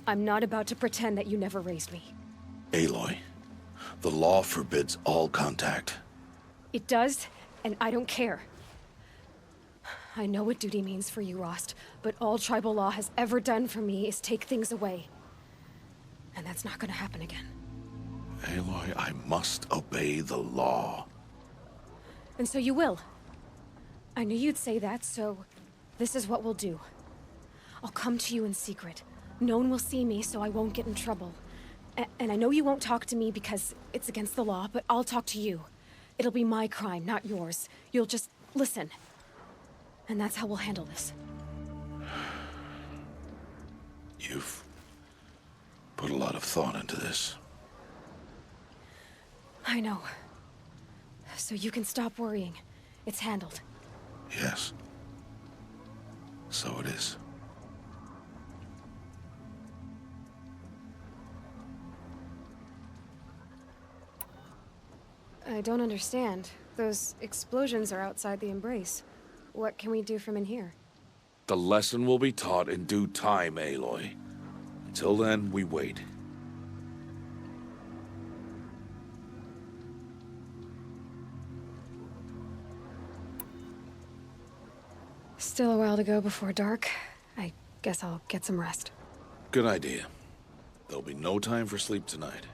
I'm not about to pretend that you never raised me. Aloy, the law forbids all contact. It does, and I don't care. I know what duty means for you, Rost, but all tribal law has ever done for me is take things away. And that's not gonna happen again. Aloy, I must obey the law. And so you will. I knew you'd say that, so this is what we'll do. I'll come to you in secret. No one will see me, so I won't get in trouble. And I know you won't talk to me because it's against the law, but I'll talk to you. It'll be my crime, not yours. You'll just listen. And that's how we'll handle this. You've put a lot of thought into this. I know. So you can stop worrying. It's handled. Yes. So it is. I don't understand. Those explosions are outside the embrace. What can we do from in here? The lesson will be taught in due time, Aloy. Until then, we wait. Still a while to go before dark. I guess I'll get some rest. Good idea. There'll be no time for sleep tonight.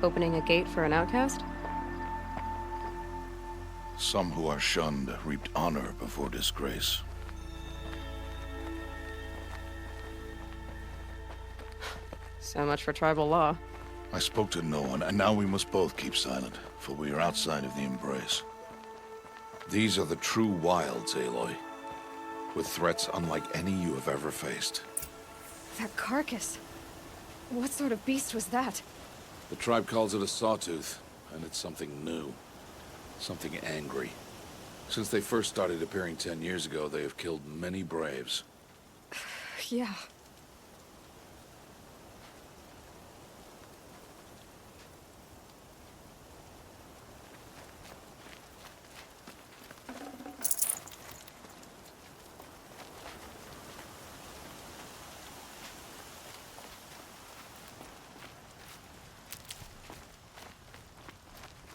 Opening a gate for an outcast? Some who are shunned reaped honor before disgrace. So much for tribal law. I spoke to no one, and now we must both keep silent, for we are outside of the embrace. These are the true wilds, Aloy, with threats unlike any you have ever faced. That carcass. What sort of beast was that? The tribe calls it a sawtooth, and it's something new. Something angry. Since they first started appearing 10 years ago, they have killed many braves. Yeah.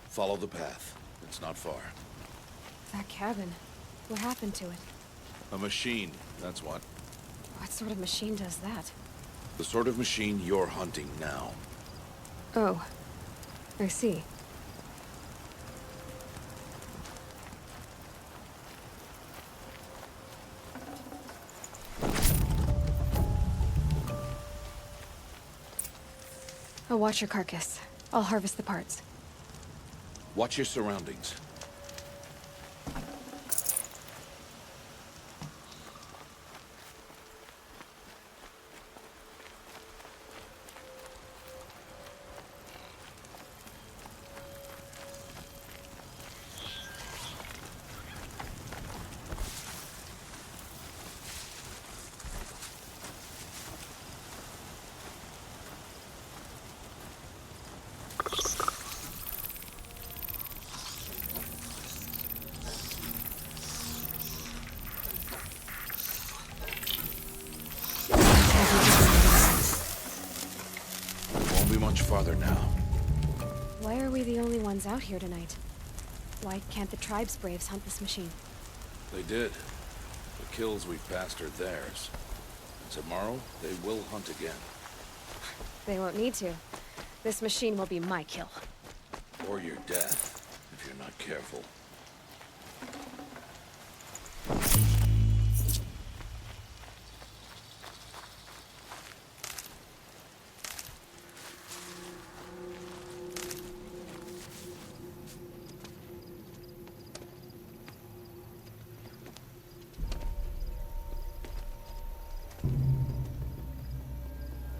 Follow the path. It's not far. That cabin. What happened to it? A machine, that's what. What sort of machine does that? The sort of machine you're hunting now. Oh. I see. I'll watch your carcass. I'll harvest the parts. Watch your surroundings. Won't be much farther now. Why are we the only ones out here tonight? Why can't the tribe's braves hunt this machine? They did. The kills we've passed are theirs. Tomorrow, they will hunt again. They won't need to. This machine will be my kill. Or your death, if you're not careful.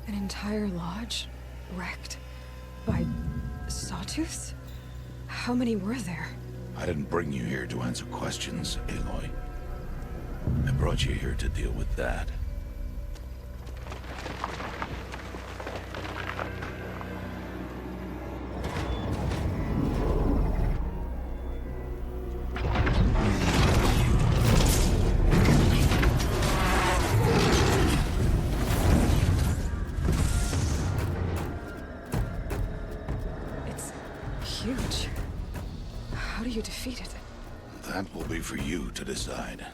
An entire lodge? Wrecked? By sawtooths? How many were there? I didn't bring you here to answer questions, Aloy. I brought you here to deal with that. It's huge. How do you defeat it? That will be for you to decide.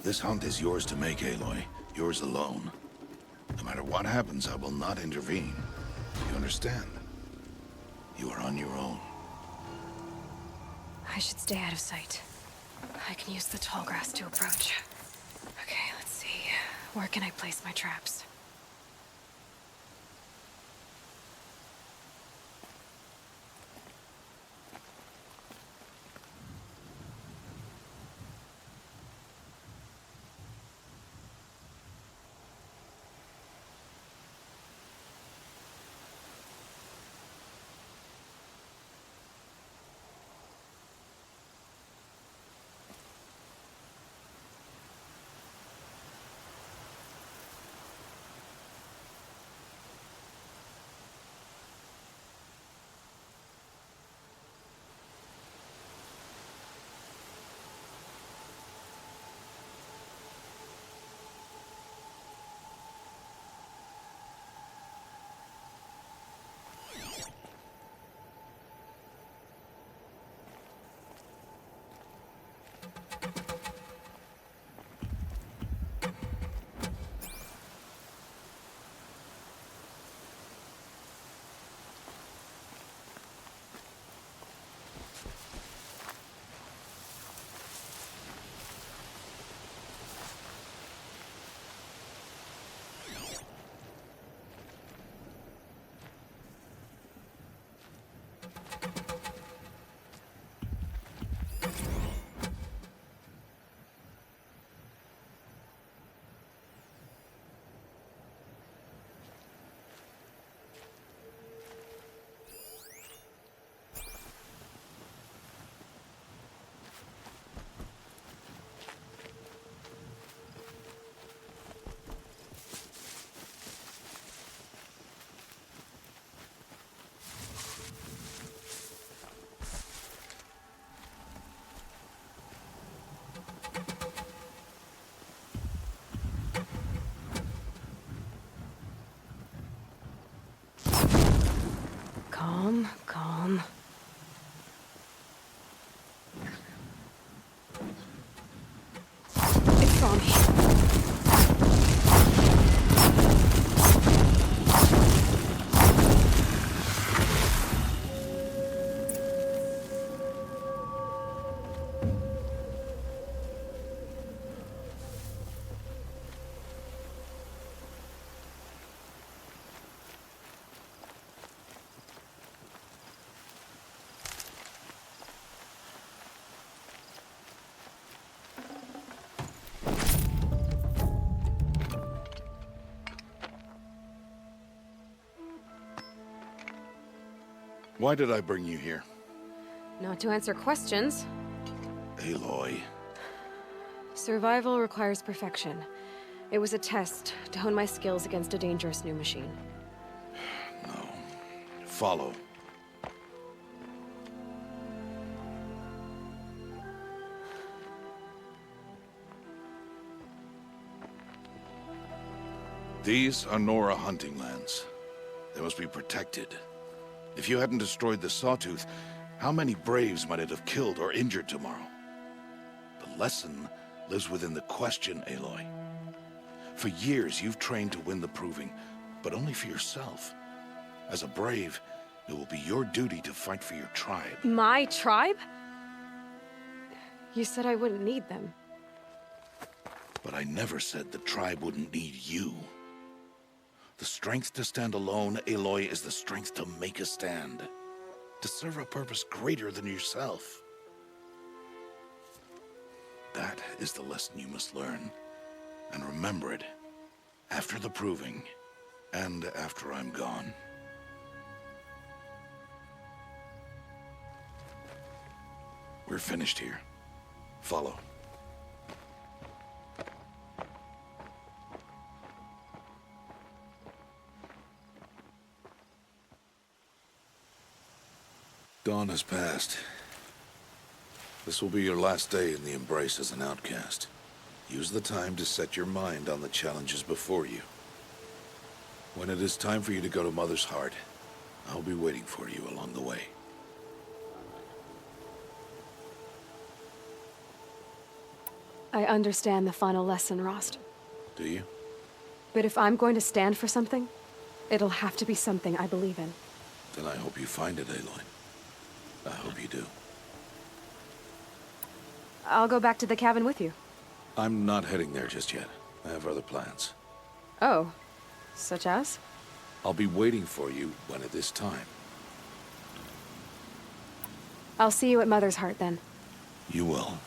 This hunt is yours to make, Aloy. Yours alone. No matter what happens, I will not intervene. You understand? You are on your own. I should stay out of sight. I can use the tall grass to approach. Okay, let's see. Where can I place my traps? saw me. Why did I bring you here? Not to answer questions. Aloy. Survival requires perfection. It was a test to hone my skills against a dangerous new machine. No. Follow. These are Nora hunting lands. They must be protected. If you hadn't destroyed the Sawtooth, how many Braves might it have killed or injured tomorrow? The lesson lives within the question, Aloy. For years, you've trained to win the Proving, but only for yourself. As a Brave, it will be your duty to fight for your tribe. My tribe? You said I wouldn't need them. But I never said the tribe wouldn't need you. The strength to stand alone, Aloy, is the strength to make a stand. To serve a purpose greater than yourself. That is the lesson you must learn. And remember it. After the Proving. And after I'm gone. We're finished here. Follow. Dawn has passed. This will be your last day in the Embrace as an outcast. Use the time to set your mind on the challenges before you. When it is time for you to go to Mother's Heart, I'll be waiting for you along the way. I understand the final lesson, Rost. Do you? But if I'm going to stand for something, it'll have to be something I believe in. Then I hope you find it, Aloy. I hope you do. I'll go back to the cabin with you. I'm not heading there just yet. I have other plans. Oh, such as? I'll be waiting for you when it is time. I'll see you at Mother's Heart then. You will.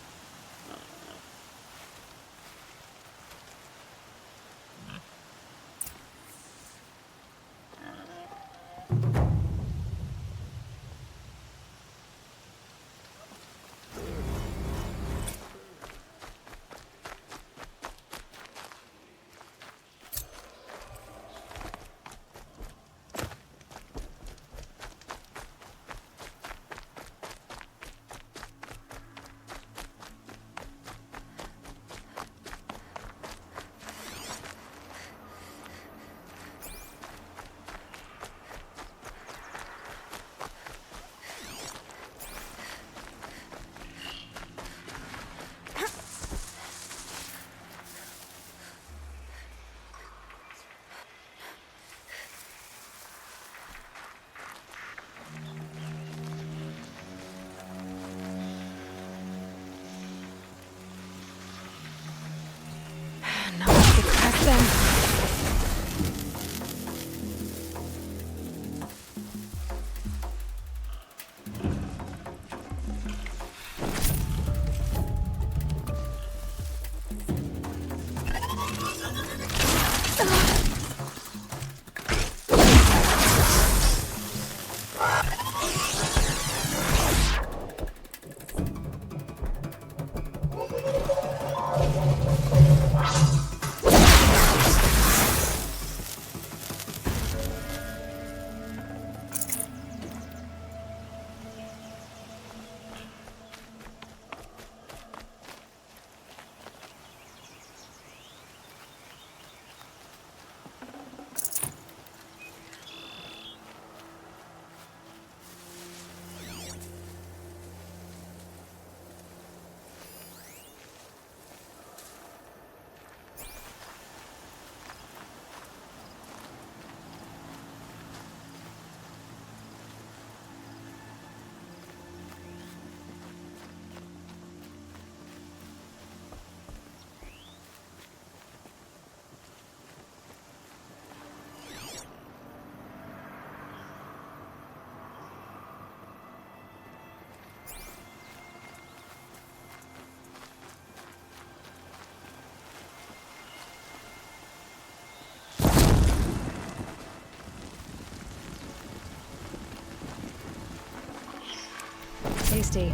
tasty.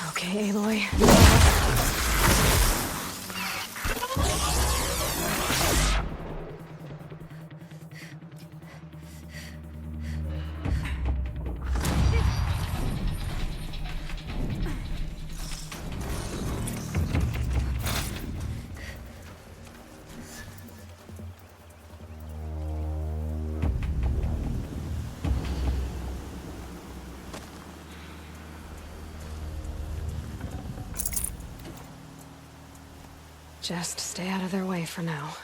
Okay, Aloy. Just stay out of their way for now.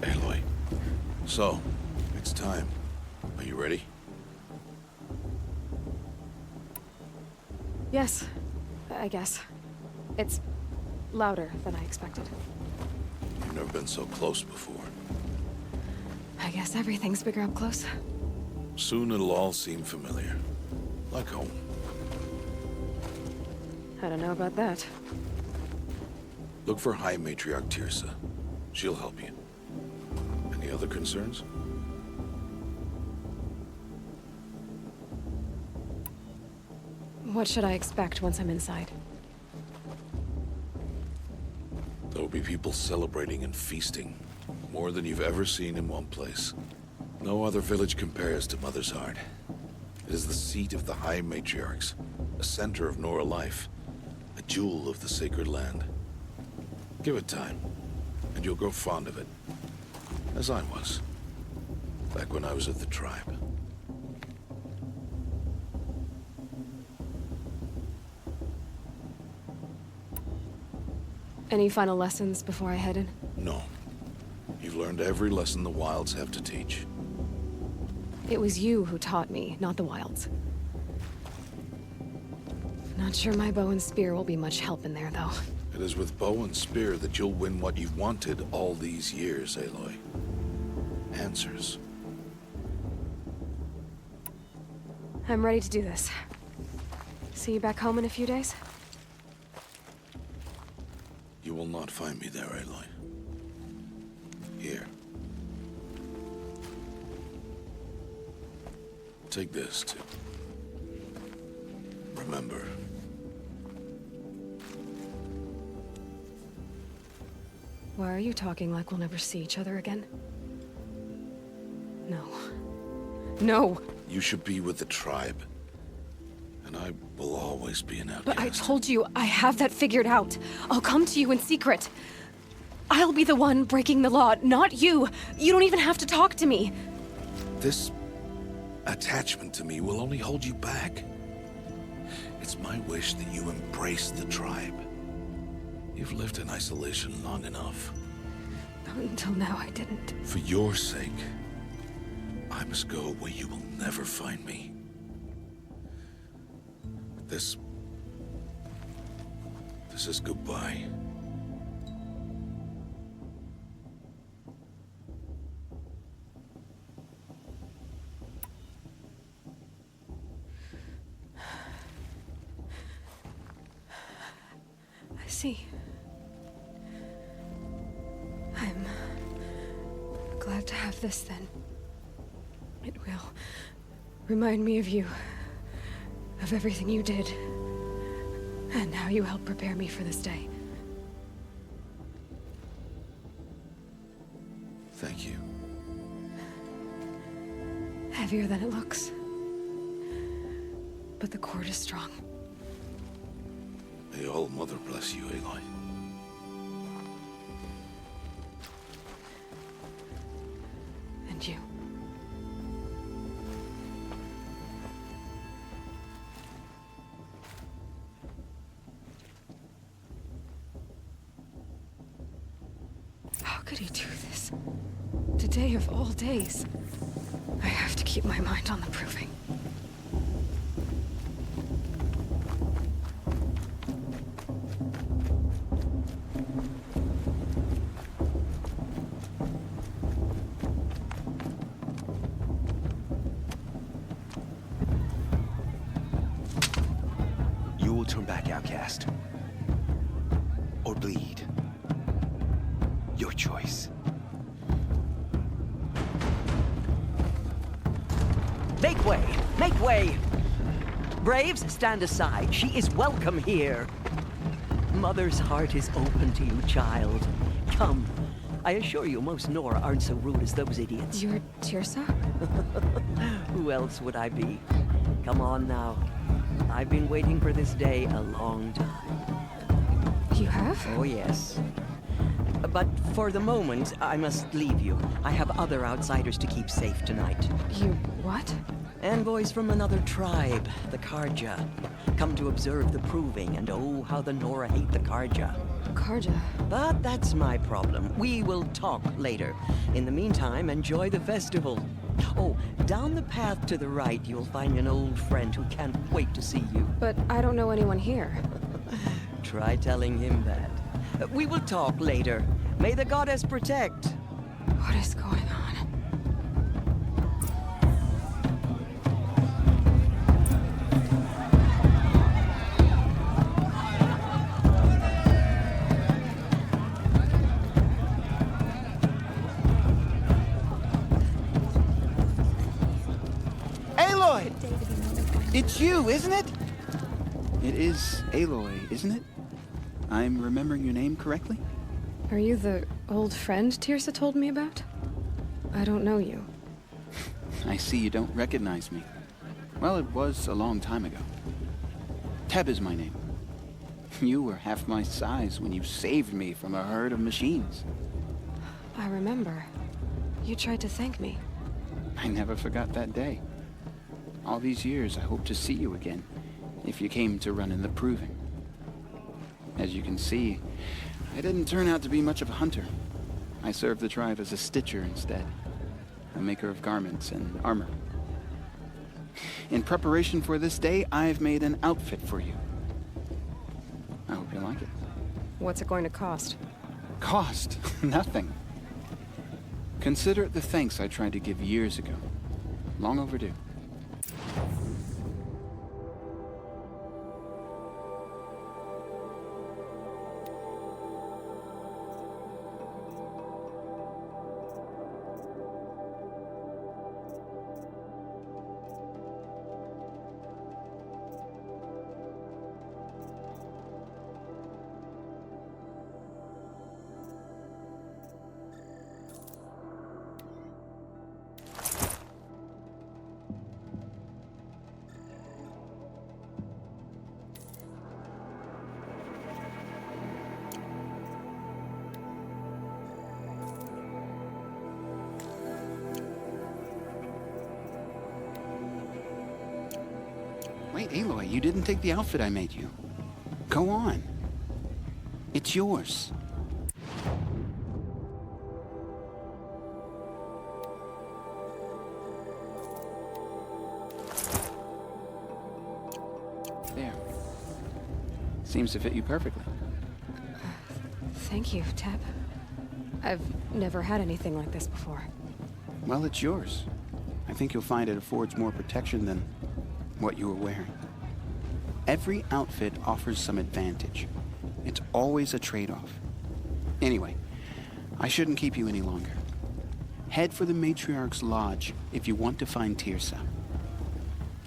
Aloy. So, it's time. Are you ready? Yes, I guess. It's louder than I expected. You've never been so close before. I guess everything's bigger up close. Soon it'll all seem familiar. Like home. I don't know about that. Look for High Matriarch Tirsa. She'll help you. Any other concerns? What should I expect once I'm inside? There'll be people celebrating and feasting. More than you've ever seen in one place. No other village compares to Mother's Heart. It is the seat of the High Matriarchs, a center of Nora life, a jewel of the sacred land. Give it time, and you'll grow fond of it. As I was, back when I was at the tribe. Any final lessons before I head in? No. You've learned every lesson the Wilds have to teach. It was you who taught me, not the Wilds. Not sure my bow and spear will be much help in there, though. It is with bow and spear that you'll win what you've wanted all these years, Aloy. answers. I'm ready to do this. See you back home in a few days? You will not find me there, Aloy. Here. Take this, too. Remember. Why are you talking like we'll never see each other again? No. No! You should be with the tribe. And I will always be an outcast. But I told you, I have that figured out. I'll come to you in secret. I'll be the one breaking the law, not you. You don't even have to talk to me. This attachment to me will only hold you back. It's my wish that you embrace the tribe. You've lived in isolation long enough. Until now, I didn't. For your sake, I must go where you will never find me. This is goodbye. I see. I'm glad to have this then. It will remind me of you, of everything you did, and how you helped prepare me for this day. Thank you. Heavier than it looks. But the cord is strong. May All Mother bless you, Aloy. And you. How could he do this? Today of all days. I have to keep my mind on the proving. You will turn back, outcast. Or bleed. Your choice. Make way! Make way! Braves, stand aside. She is welcome here. Mother's heart is open to you, child. Come. I assure you, most Nora aren't so rude as those idiots. You're Tirsa? Who else would I be? Come on now. I've been waiting for this day a long time. You have? Oh, yes. But for the moment, I must leave you. I have other outsiders to keep safe tonight. You what? Envoys from another tribe, the Karja. Come to observe the proving, and oh, how the Nora hate the Karja. Karja? But that's my problem. We will talk later. In the meantime, enjoy the festival. Oh, down the path to the right, you'll find an old friend who can't wait to see you. But I don't know anyone here. Try telling him that. We will talk later. May the goddess protect. What is going on? Aloy! It's you, isn't it? It is Aloy, isn't it? I'm remembering your name correctly? Are you the old friend Tirsa told me about? I don't know you. I see you don't recognize me. Well, it was a long time ago. Teb is my name. You were half my size when you saved me from a herd of machines. I remember. You tried to thank me. I never forgot that day. All these years, I hope to see you again, if you came to run in the proving. As you can see, I didn't turn out to be much of a hunter. I served the tribe as a stitcher instead, a maker of garments and armor. In preparation for this day, I've made an outfit for you. I hope you like it. What's it going to cost? Cost? Nothing. Consider it the thanks I tried to give years ago. Long overdue. Wait, Aloy, you didn't take the outfit I made you. Go on. It's yours. There. Seems to fit you perfectly. Thank you, Teb. I've never had anything like this before. Well, it's yours. I think you'll find it affords more protection than what you were wearing. Every outfit offers some advantage. It's always a trade-off. Anyway, I shouldn't keep you any longer. Head for the Matriarch's Lodge if you want to find Tirsa.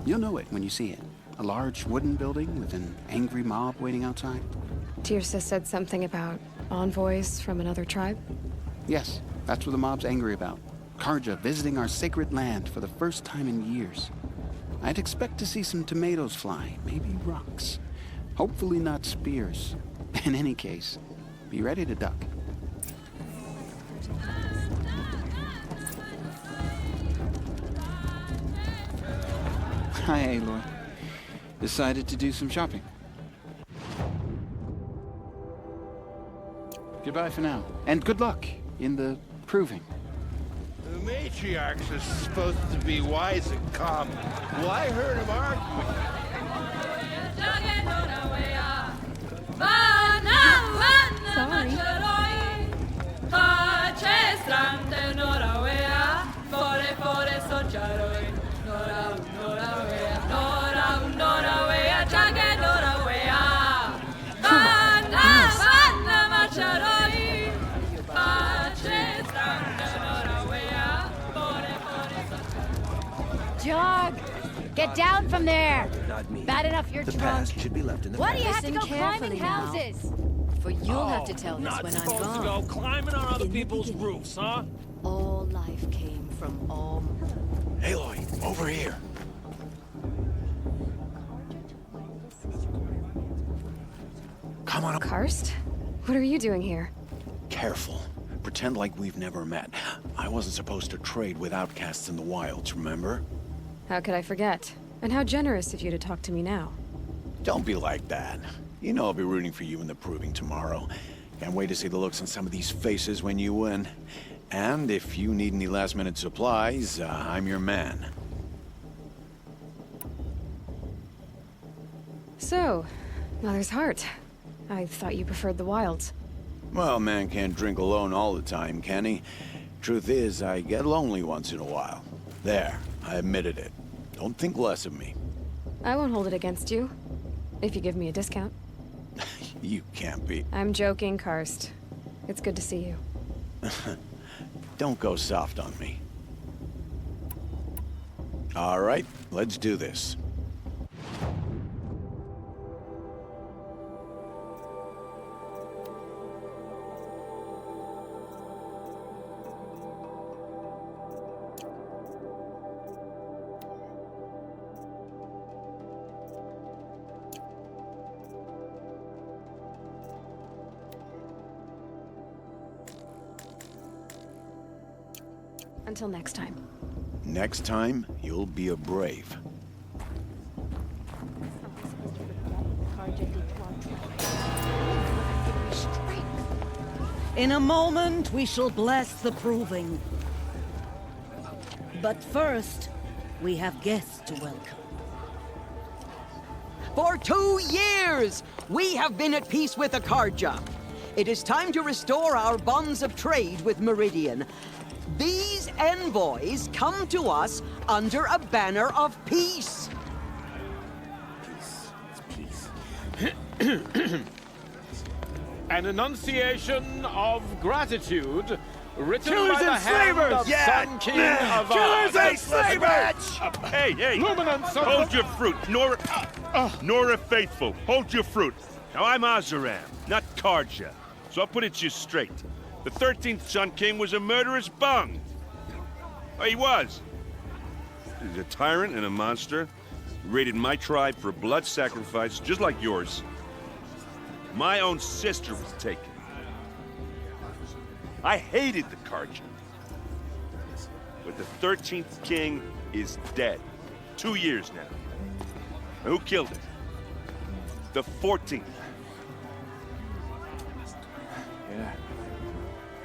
You'll know it when you see it. A large wooden building with an angry mob waiting outside. Tirsa said something about envoys from another tribe? Yes, that's what the mob's angry about. Karja visiting our sacred land for the first time in years. I'd expect to see some tomatoes fly, maybe rocks. Hopefully not spears. In any case, be ready to duck. Hi, Aloy. Decided to do some shopping. Goodbye for now, and good luck in the proving. The matriarchs are supposed to be wise and calm. Well, I heard him arguing. Jog! Get down from there! Not me. Bad enough you're the drunk. past should be left in the What do past. you have to go climbing houses? For you'll have to tell this not when I'm supposed gone. to go climbing on other people's roofs, huh? All life came from all... Aloy, over here. Come on. Karst? What are you doing here? Careful. Pretend like we've never met. I wasn't supposed to trade with outcasts in the wilds, remember? How could I forget? And how generous of you to talk to me now. Don't be like that. You know I'll be rooting for you in the proving tomorrow. Can't wait to see the looks on some of these faces when you win. And if you need any last-minute supplies, I'm your man. So, Mother's Heart. I thought you preferred the wilds. Well, man can't drink alone all the time, can he? Truth is, I get lonely once in a while. There, I admitted it. Don't think less of me. I won't hold it against you. If you give me a discount. You can't be. I'm joking, Karst. It's good to see you. Don't go soft on me. All right, let's do this. Until next time. Next time, you'll be a brave. In a moment, we shall bless the proving. But first, we have guests to welcome. For 2 years, we have been at peace with the Karja. It is time to restore our bonds of trade with Meridian. These envoys come to us under a banner of peace. An enunciation of gratitude written Killers by the and hand slavers! of Sun King of Killers and slavers! Hey, Luminance of hold the... your fruit. Nora Faithful, hold your fruit. Now, I'm Azaram, not Karja, so I'll put it to you straight. The 13th Sun King was a murderous bung. Oh, he was. He's a tyrant and a monster. He raided my tribe for a blood sacrifice, just like yours. My own sister was taken. I hated the Karja. But the 13th king is dead. 2 years now. And who killed him? The 14th. Yeah.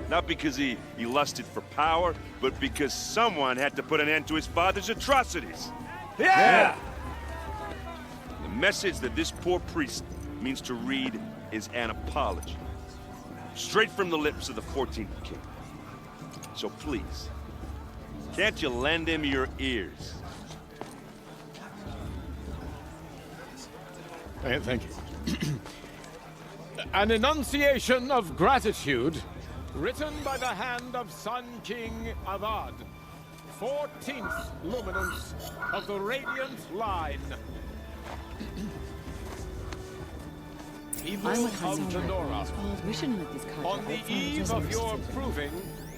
Not because he lusted for power, but because someone had to put an end to his father's atrocities. Yeah! The message that this poor priest means to read is an apology. Straight from the lips of the 14th king. So please, can't you lend him your ears? Thank you. An enunciation of gratitude written by the hand of Sun King Avad, 14th luminance of the Radiant Line. People of the Nora, We shouldn't let these cards on the eve of your proving,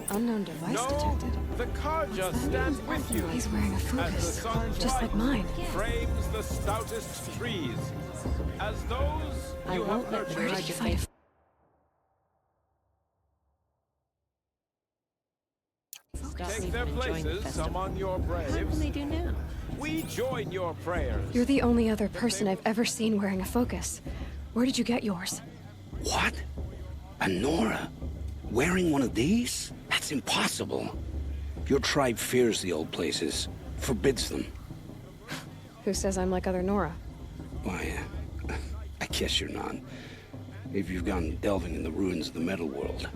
Unknown device no, detected. the Karja stands with you. He's wearing a As the focus, sun's just like light mine. frames the stoutest trees, as those I you won't have let the nurtured. Karja find a Take their places among your braves. What can they do now? We join your prayers. You're the only other person I've ever seen wearing a focus. Where did you get yours? What? A Nora? Wearing one of these? That's impossible. Your tribe fears the old places, forbids them. Who says I'm like other Nora? Why, I guess you're not. If you've gone delving in the ruins of the metal world.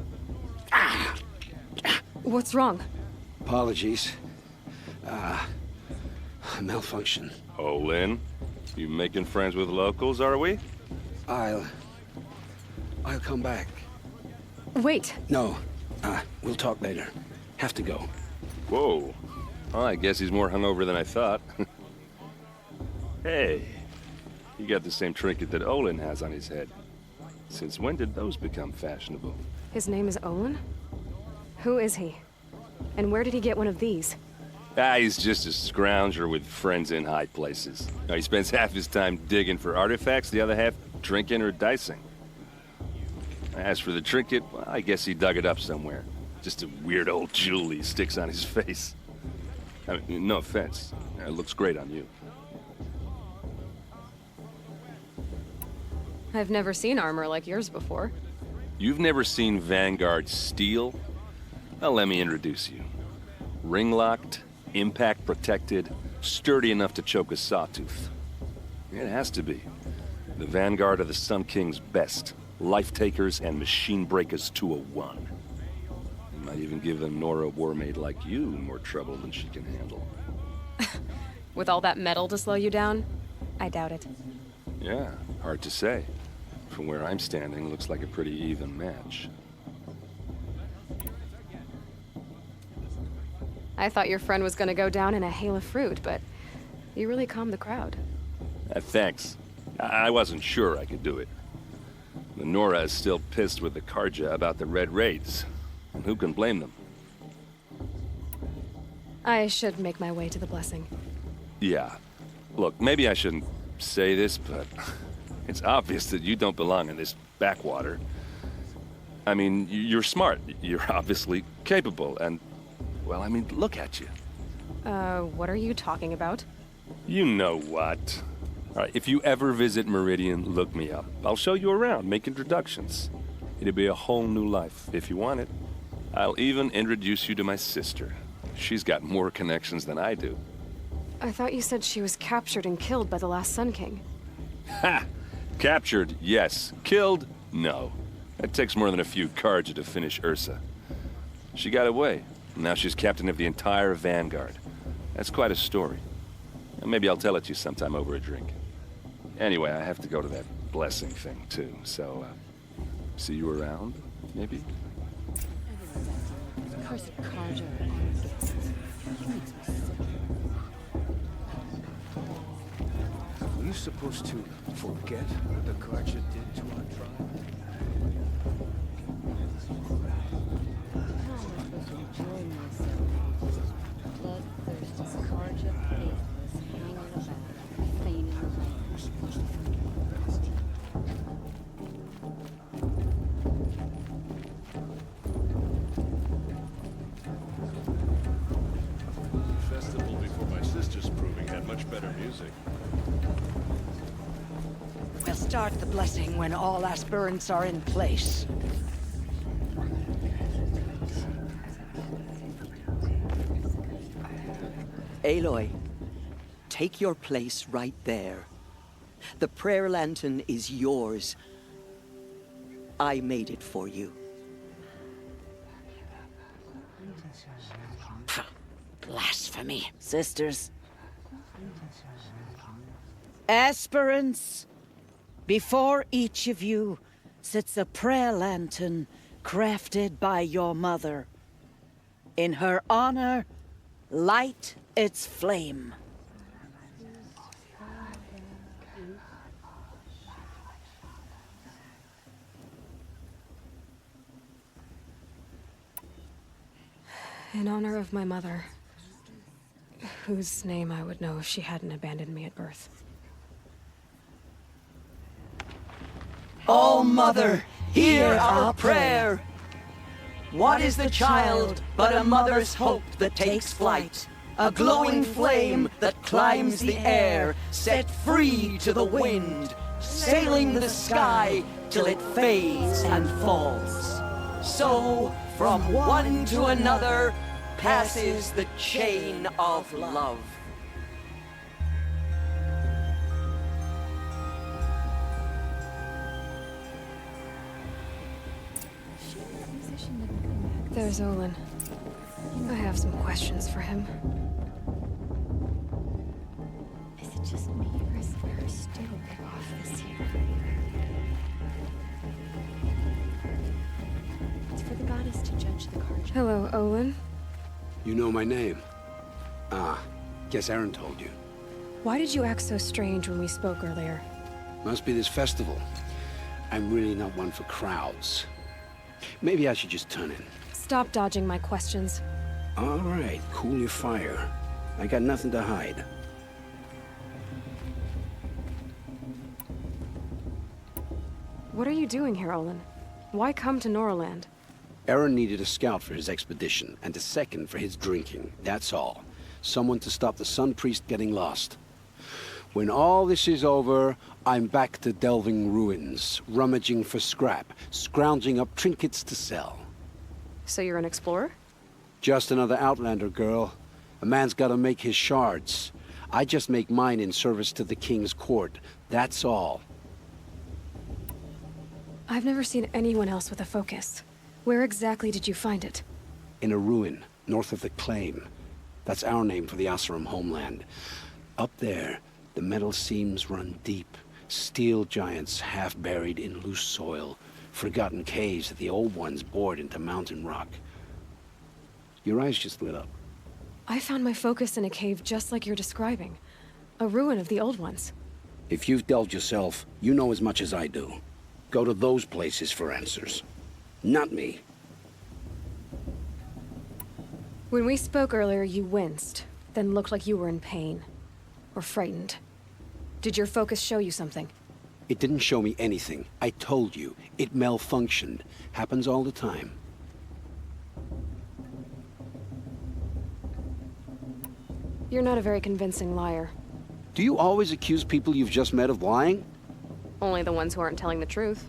What's wrong? Apologies. Malfunction. Oh, Lynn, you making friends with locals, are we? I'll come back. Wait. No, we'll talk later. Have to go. Whoa. Well, I guess he's more hungover than I thought. Hey, you got the same trinket that Olin has on his head. Since when did those become fashionable? His name is Olin? Who is he? And where did he get one of these? He's just a scrounger with friends in high places. Now, he spends half his time digging for artifacts, the other half drinking or dicing. As for the trinket, well, I guess he dug it up somewhere. Just a weird old jewel he sticks on his face. I mean, no offense. It looks great on you. I've never seen armor like yours before. You've never seen Vanguard steel? Well, let me introduce you. Ring-locked, impact-protected, sturdy enough to choke a sawtooth. It has to be. The Vanguard of the Sun King's best. Life-takers and machine-breakers to a one. Might even give a Nora warmaid like you more trouble than she can handle. With all that metal to slow you down? I doubt it. Yeah, hard to say. From where I'm standing, looks like a pretty even match. I thought your friend was gonna go down in a hail of fruit, but you really calmed the crowd. Thanks. I wasn't sure I could do it. The Nora is still pissed with the Karja about the Red Raids. And who can blame them? I should make my way to the blessing. Yeah. Look, maybe I shouldn't say this, but it's obvious that you don't belong in this backwater. I mean, you're smart. You're obviously capable, and, well, I mean, look at you. What are you talking about? You know what. All right, if you ever visit Meridian, look me up. I'll show you around, make introductions. It'll be a whole new life, if you want it. I'll even introduce you to my sister. She's got more connections than I do. I thought you said she was captured and killed by the last Sun King. Ha! Captured, yes. Killed, no. It takes more than a few Karja to finish Ursa. She got away, Now she's captain of the entire Vanguard. That's quite a story. And maybe I'll tell it to you sometime over a drink. Anyway, I have to go to that blessing thing, too. So, see you around, maybe? Cursed Carja. Are you supposed to forget what the Carja did to our tribe? Bloodthirsty Carja faithless hanging about, feigning the The festival before my sister's proving had much better music. We'll start the blessing when all aspirants are in place. Aloy, take your place right there. The prayer lantern is yours. I made it for you. Blasphemy. Sisters. Aspirants, before each of you sits a prayer lantern crafted by your mother. In her honor, light its flame. In honor of my mother, whose name I would know if she hadn't abandoned me at birth. Oh, Mother, hear our prayer. What is the child but a mother's hope that takes flight? A glowing flame that climbs the air, set free to the wind, sailing the sky till it fades and falls. So, from one to another, passes the chain of love. There's Olin. I have some questions for him. Is it just me, or is there still a bit off this year? It's for the goddess to judge the Carja. Hello, Olin. You know my name? Ah, guess Aaron told you. Why did you act so strange when we spoke earlier? Must be this festival. I'm really not one for crowds. Maybe I should just turn in. Stop dodging my questions. All right, cool your fire. I got nothing to hide. What are you doing here, Olin? Why come to Norland? Aaron needed a scout for his expedition, and a second for his drinking. That's all. Someone to stop the Sun Priest getting lost. When all this is over, I'm back to delving ruins, rummaging for scrap, scrounging up trinkets to sell. So you're an explorer? Just another Outlander, girl. A man's gotta make his shards. I just make mine in service to the King's court. That's all. I've never seen anyone else with a focus. Where exactly did you find it? In a ruin, north of the Claim. That's our name for the Oseram homeland. Up there, the metal seams run deep. Steel giants half buried in loose soil. Forgotten caves that the old ones bored into mountain rock. Your eyes just lit up. I found my focus in a cave just like you're describing. A ruin of the old ones. If you've delved yourself, you know as much as I do. Go to those places for answers. Not me. When we spoke earlier, you winced, then looked like you were in pain. Or frightened. Did your focus show you something? It didn't show me anything. I told you. It malfunctioned. Happens all the time. You're not a very convincing liar. Do you always accuse people you've just met of lying? Only the ones who aren't telling the truth.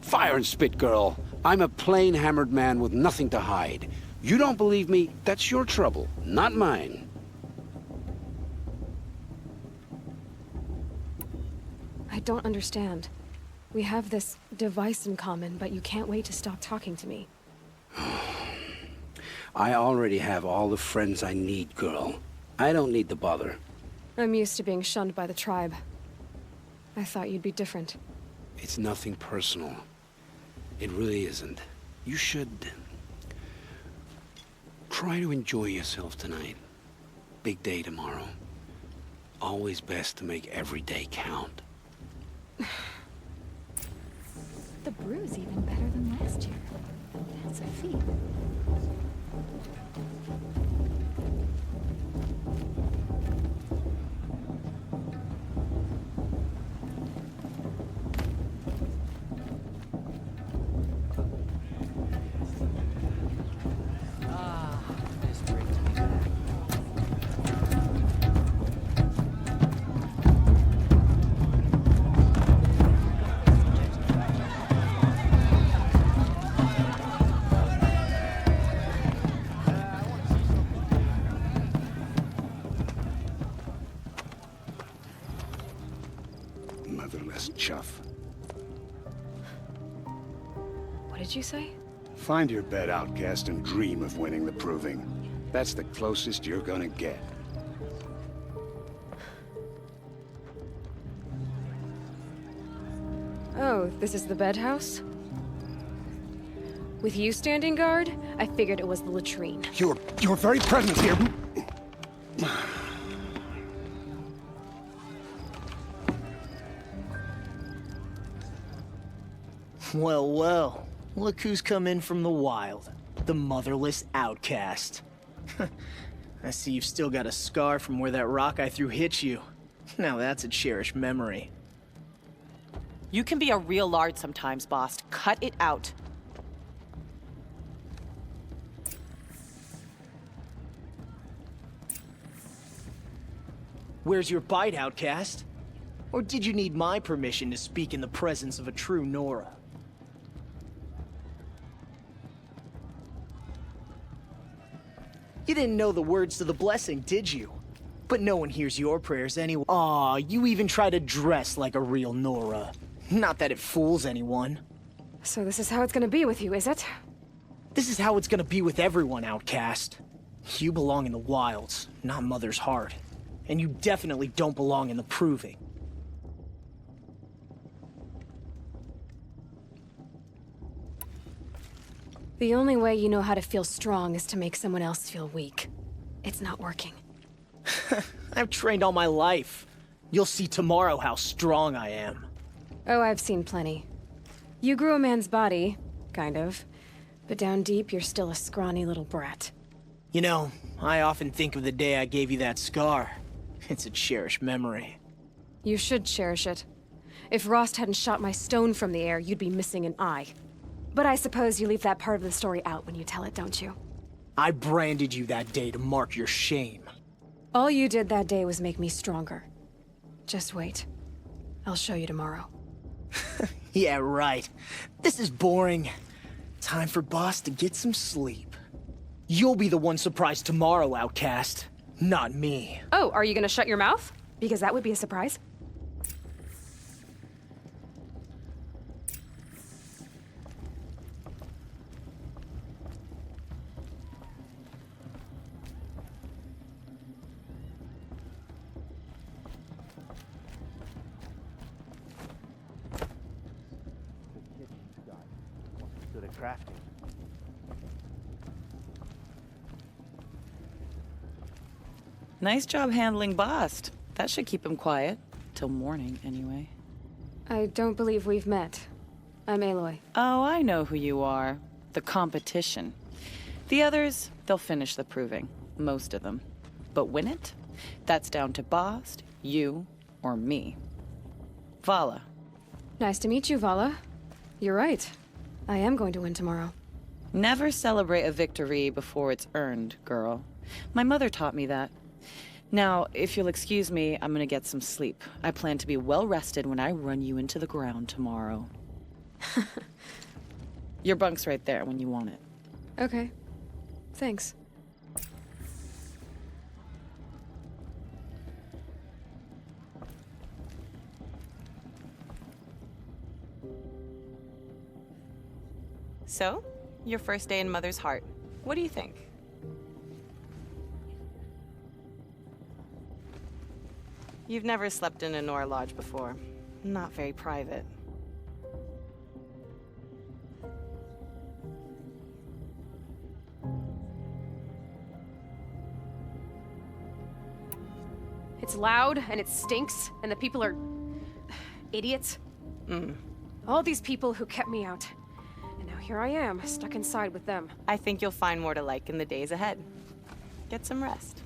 Fire and spit, girl. I'm a plain hammered man with nothing to hide. You don't believe me, that's your trouble, not mine. I don't understand. We have this device in common, but you can't wait to stop talking to me. I already have all the friends I need, girl. I don't need the bother. I'm used to being shunned by the tribe. I thought you'd be different. It's nothing personal. It really isn't. You should... try to enjoy yourself tonight. Big day tomorrow. Always best to make every day count. The brew's even better than last year. That's a feat. Motherless chuff. What did you say? Find your bed, outcast, and dream of winning the proving. That's the closest you're gonna get. Oh, this is the bedhouse? With you standing guard, I figured it was the latrine. Your very presence here... Well, well. Look who's come in from the wild. The motherless outcast. I see you've still got a scar from where that rock I threw hit you. Now that's a cherished memory. You can be a real lard sometimes, boss. Cut it out. Where's your bite, outcast? Or did you need my permission to speak in the presence of a true Nora? You didn't know the words to the blessing, did you? But no one hears your prayers anyway. Aw, you even try to dress like a real Nora. Not that it fools anyone. So this is how it's gonna be with you, is it? This is how it's gonna be with everyone, outcast. You belong in the wilds, not Mother's heart. And you definitely don't belong in the proving. The only way you know how to feel strong is to make someone else feel weak. It's not working. I've trained all my life. You'll see tomorrow how strong I am. Oh, I've seen plenty. You grew a man's body, kind of. But down deep, you're still a scrawny little brat. You know, I often think of the day I gave you that scar. It's a cherished memory. You should cherish it. If Rost hadn't shot my stone from the air, you'd be missing an eye. But I suppose you leave that part of the story out when you tell it, don't you? I branded you that day to mark your shame. All you did that day was make me stronger. Just wait. I'll show you tomorrow. Yeah, right. This is boring. Time for Boss to get some sleep. You'll be the one surprised tomorrow, outcast. Not me. Oh, are you gonna shut your mouth? Because that would be a surprise. Good at crafting. Nice job handling Bast. That should keep him quiet. Till morning, anyway. I don't believe we've met. I'm Aloy. Oh, I know who you are. The competition. The others, they'll finish the proving. Most of them. But win it? That's down to Bast, you, or me. Vala. Nice to meet you, Vala. You're right. I am going to win tomorrow. Never celebrate a victory before it's earned, girl. My mother taught me that. Now, if you'll excuse me, I'm gonna get some sleep. I plan to be well rested when I run you into the ground tomorrow. Your bunk's right there when you want it. Okay. Thanks. So, your first day in Mother's heart. What do you think? You've never slept in a Nora lodge before. Not very private. It's loud, and it stinks, and the people are... idiots. All these people who kept me out. And now here I am, stuck inside with them. I think you'll find more to like in the days ahead. Get some rest.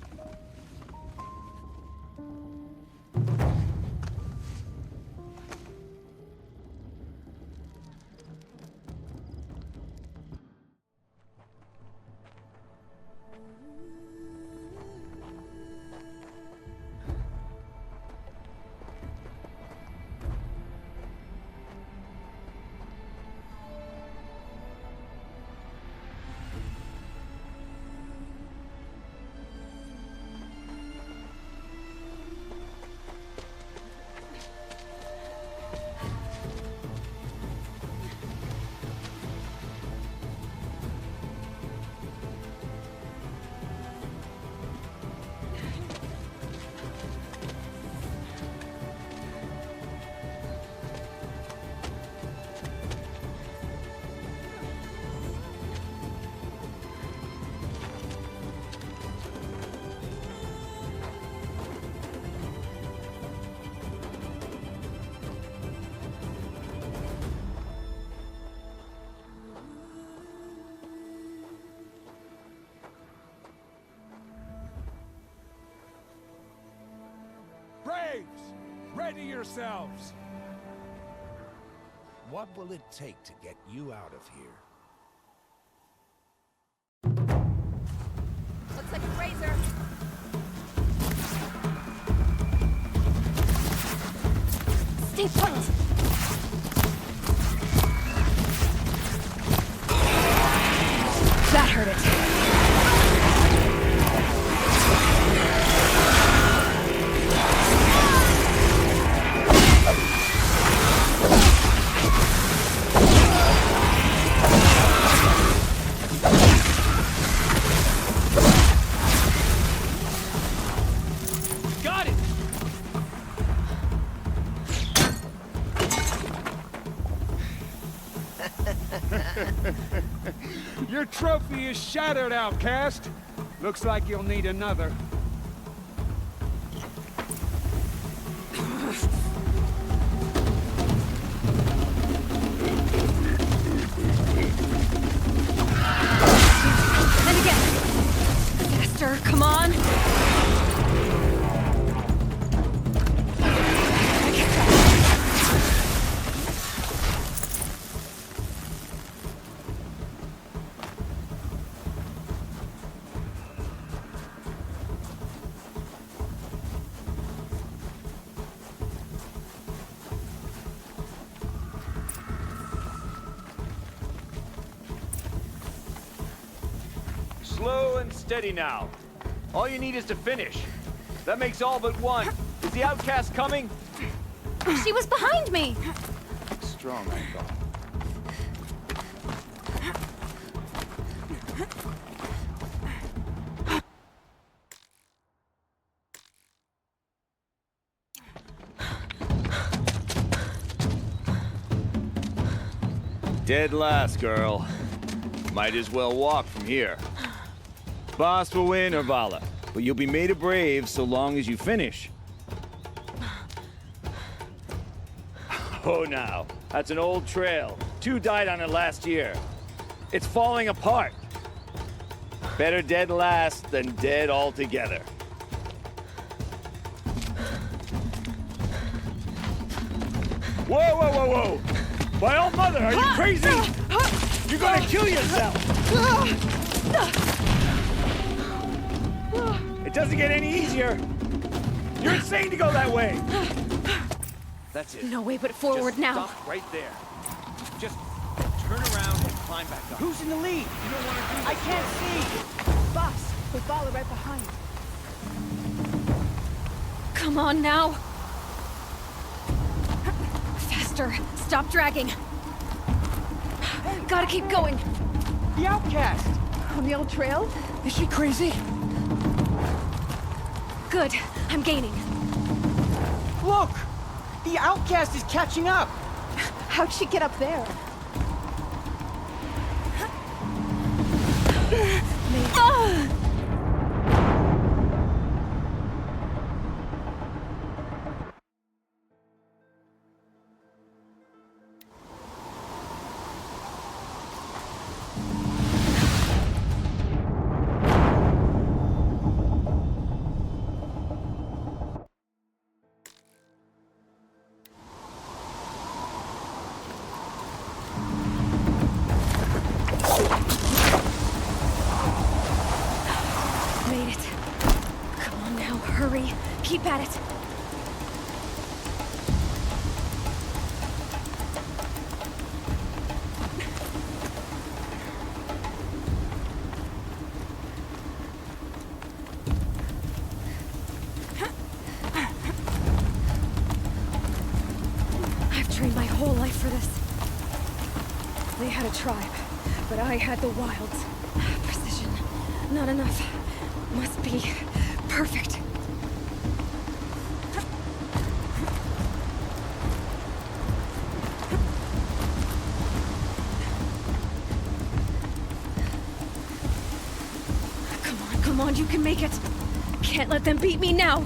Braves, ready yourselves! What will it take to get you out of here? Looks like a razor. Stay put! That hurt it. Your trophy is shattered, outcast. Looks like you'll need another. And again! Faster, come on! Slow and steady now. All you need is to finish. That makes all but one. Is the outcast coming? She was behind me! Strong, I thought. Dead last, girl. Might as well walk from here. Boss will win, Urvala, but you'll be made a brave so long as you finish. Oh, now. That's an old trail. 2 died on it last year. It's falling apart. Better dead last than dead altogether. Whoa, whoa, whoa, whoa! My old mother, are you crazy? You're gonna kill yourself! It doesn't get any easier! You're insane to go that way! That's it. No way but forward Just now. Stop right there. Just turn around and climb back up. Who's in the lead? You don't want to do this. I can't see! Boss, we follow right behind. Come on now! Faster! Stop dragging! Gotta keep going! The outcast! On the old trail? Is she crazy? Good. I'm gaining. Look! The outcast is catching up! How'd she get up there? Made it. Come on now, hurry. Keep at it. I've trained my whole life for this. They had a tribe, but I had the wilds. Precision. Not enough. Must be perfect. Come on, you can make it. Can't let them beat me now.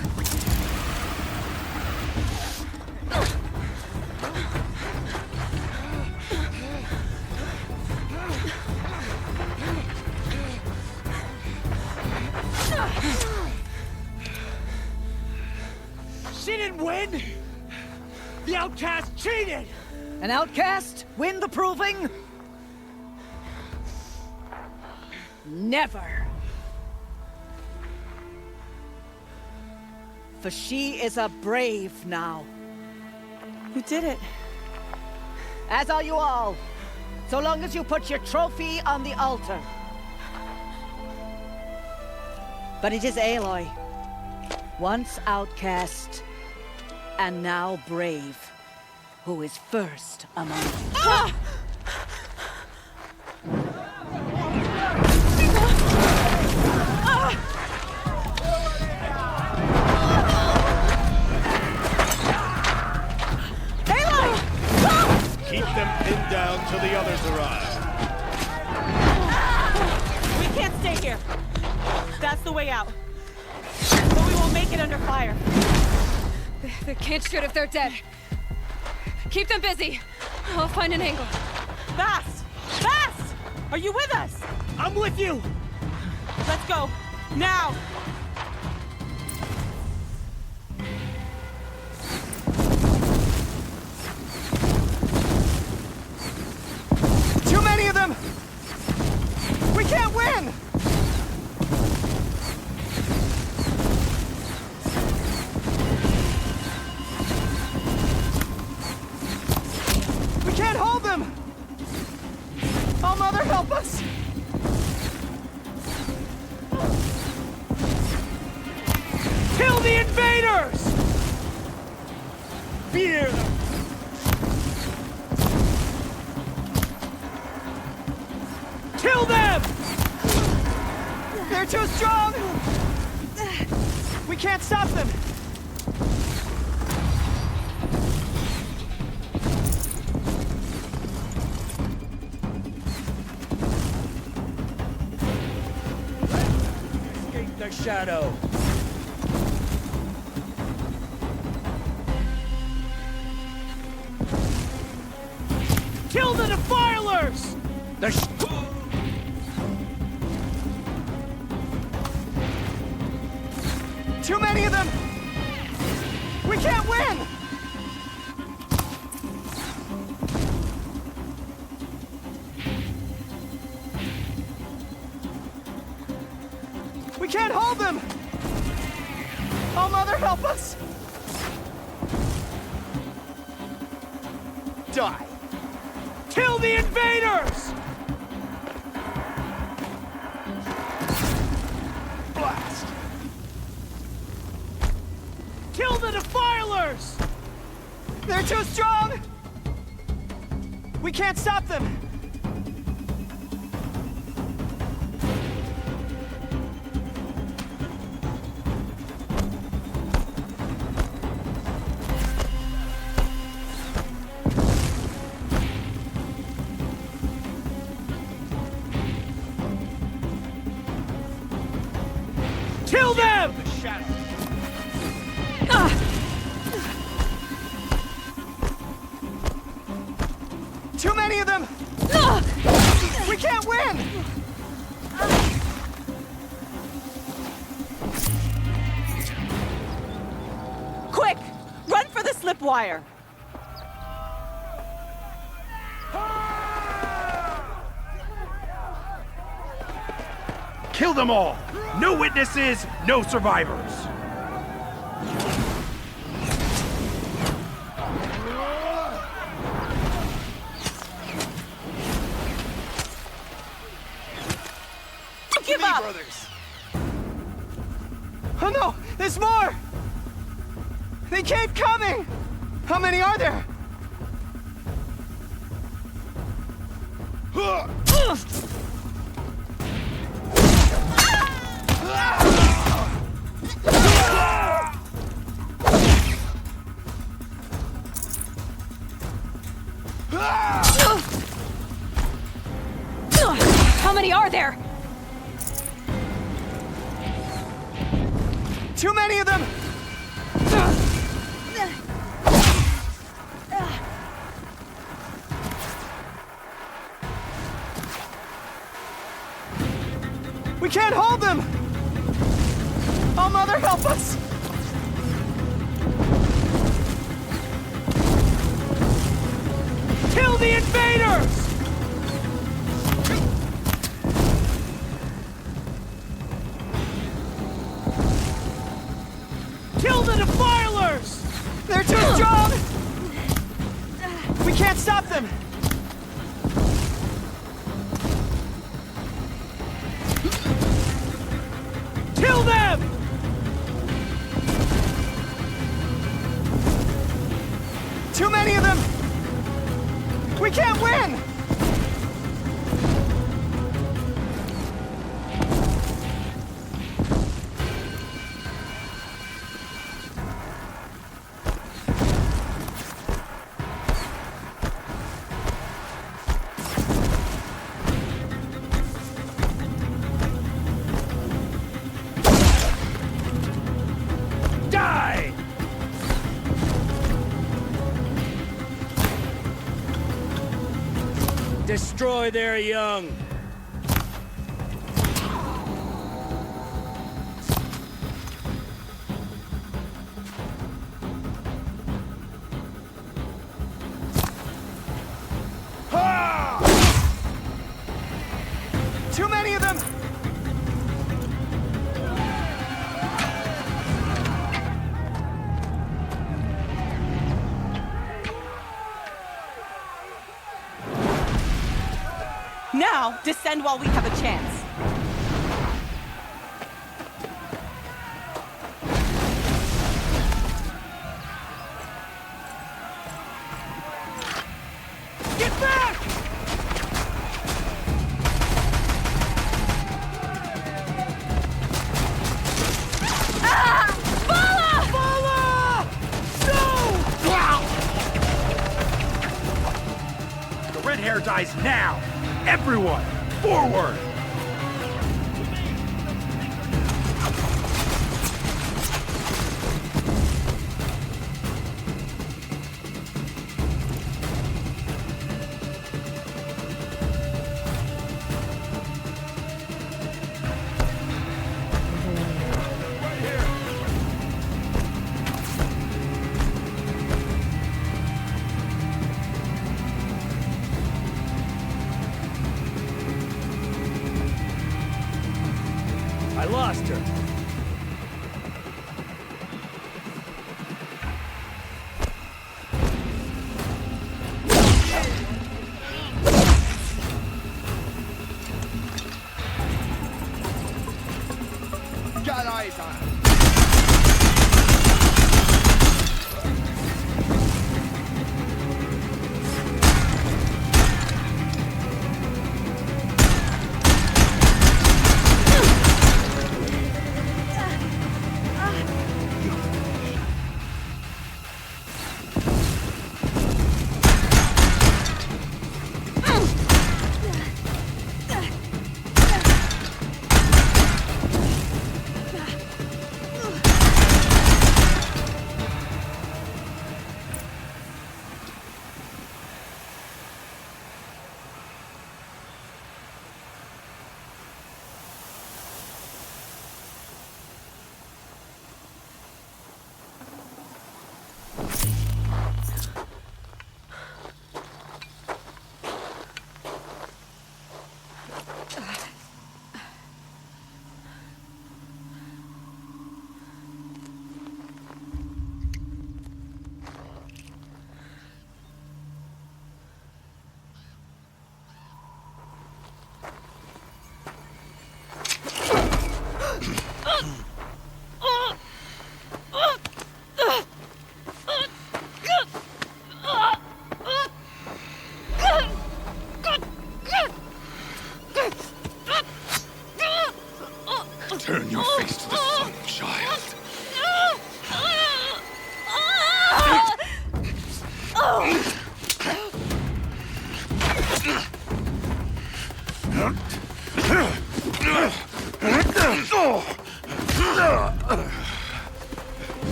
She didn't win! The outcast cheated! An outcast win the proving? Never. For she is a brave now. You did it. As are you all. So long as you put your trophy on the altar. But it is Aloy. Once outcast, and now brave, who is first among you. Ah! Keep them pinned down till the others arrive. We can't stay here. That's the way out. But we won't make it under fire. They can't shoot if they're dead. Keep them busy. I'll find an angle. Fast! Fast! Are you with us? I'm with you! Let's go. Now! Too many of them! We can't win! We can't hold them! Oh, Mother, help us! Kill the invaders! Fear them! Kill them! They're too strong! We can't stop them! Escape the shadow! Kill the defilers! Too many of them! We can't win! We can't hold them! Oh, Mother, help us! Die! Kill the invaders! Blast! Kill the defilers! They're too strong! We can't stop them! Too many of them! We can't win! Quick! Run for the slipwire! Kill them all! No witnesses, no survivors! Give up! Brothers. Oh no! There's more! They keep coming! How many are there? How many are there? Too many of them! We can't hold them! Oh, Mother, help us! Kill the invaders! Kill the defilers! They're too strong! We can't stop them! Kill them! Too many of them! We can't win! Die! Destroy their young. Too many of them! Now, descend while we have a chance. Get back! The red hair dies now! Everyone, forward! I lost her. Got eyes on him.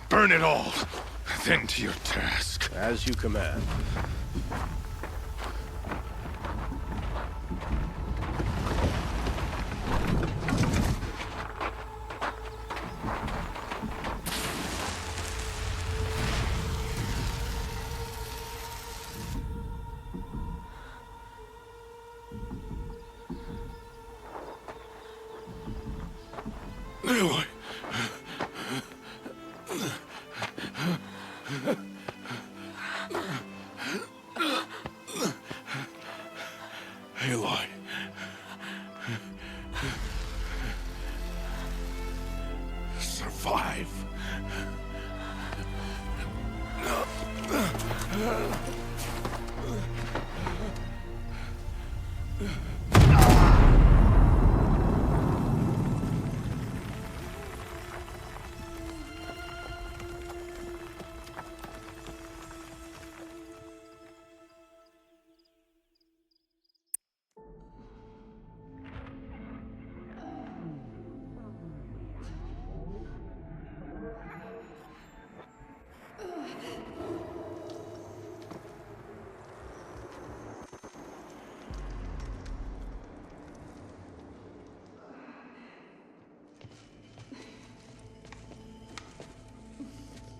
Burn it all, then to your task. As you command. Aloy. Aloy. Survive.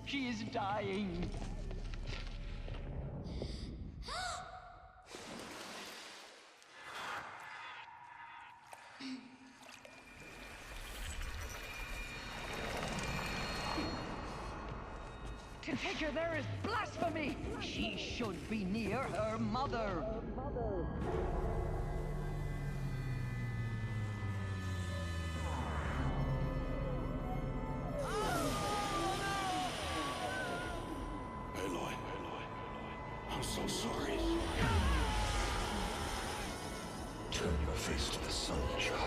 She is dying. To take her there is blasphemy. She should be near her mother. Aloy, I'm so sorry. Turn your face to the sun, child.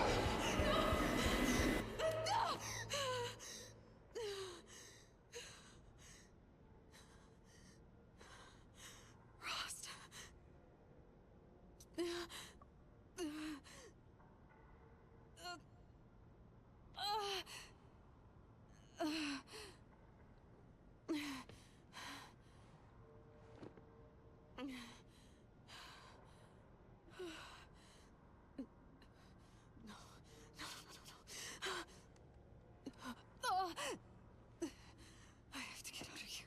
I have to get out of here.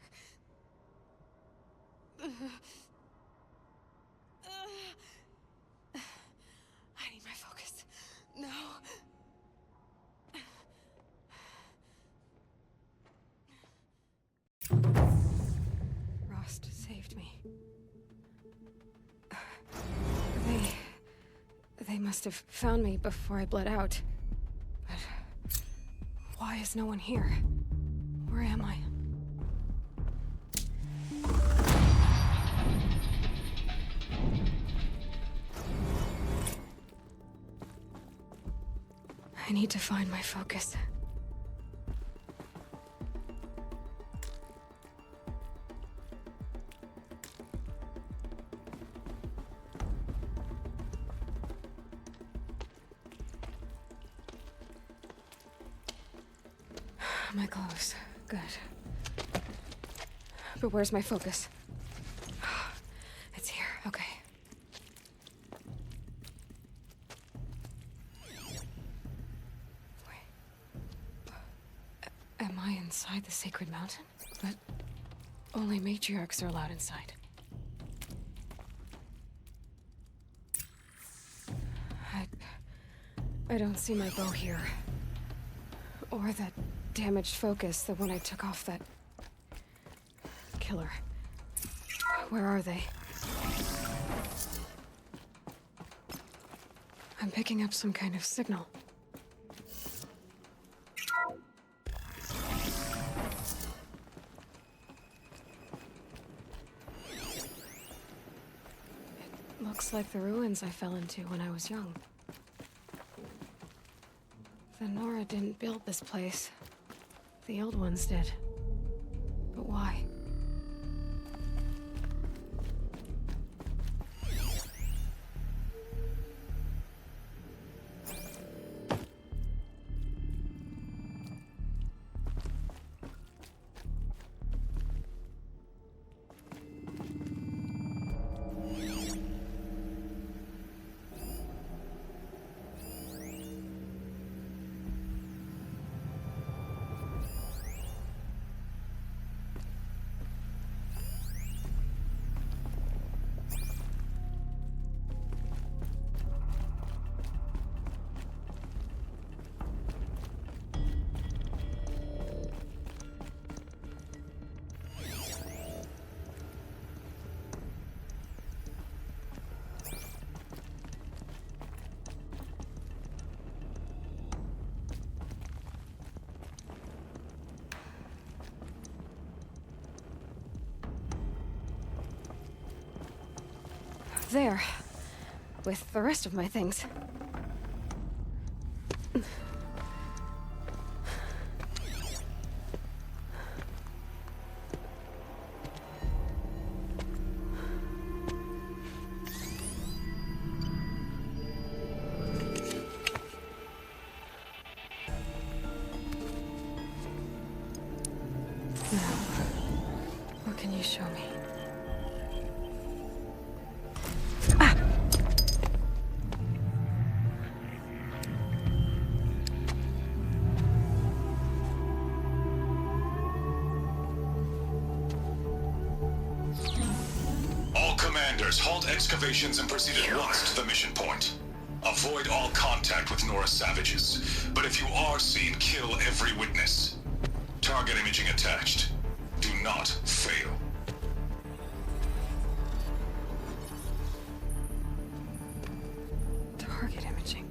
I need my focus. No. Rost saved me. They must have found me before I bled out. But why is no one here? Where am I? I need to find my focus. My clothes. Good. But where's my focus? It's here. Okay. Wait. Am I inside the sacred mountain? But only matriarchs are allowed inside. I don't see my bow here. Or that damaged focus than when I took off that... killer. Where are they? I'm picking up some kind of signal. It looks like the ruins I fell into when I was young. The Nora didn't build this place. The old ones did. But why? There. With the rest of my things. Now, what can you show me? Halt excavations and proceed at once to the mission point. Avoid all contact with Nora savages, but if you are seen, kill every witness. Target imaging attached. Do not fail. Target imaging.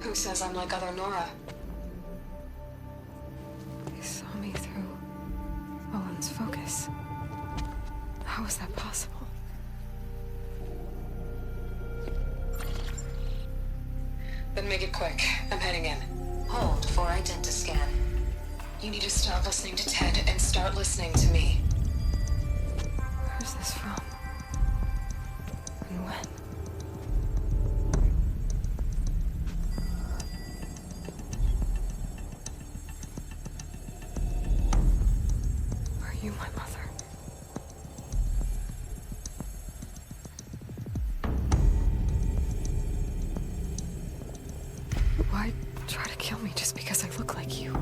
Who says I'm like other Nora? Focus. How is that possible? Then make it quick. I'm heading in. Hold for identiscan. You need to stop listening to Ted and start listening to me. Where's this from? And when? You, my mother. Why try to kill me just because I look like you?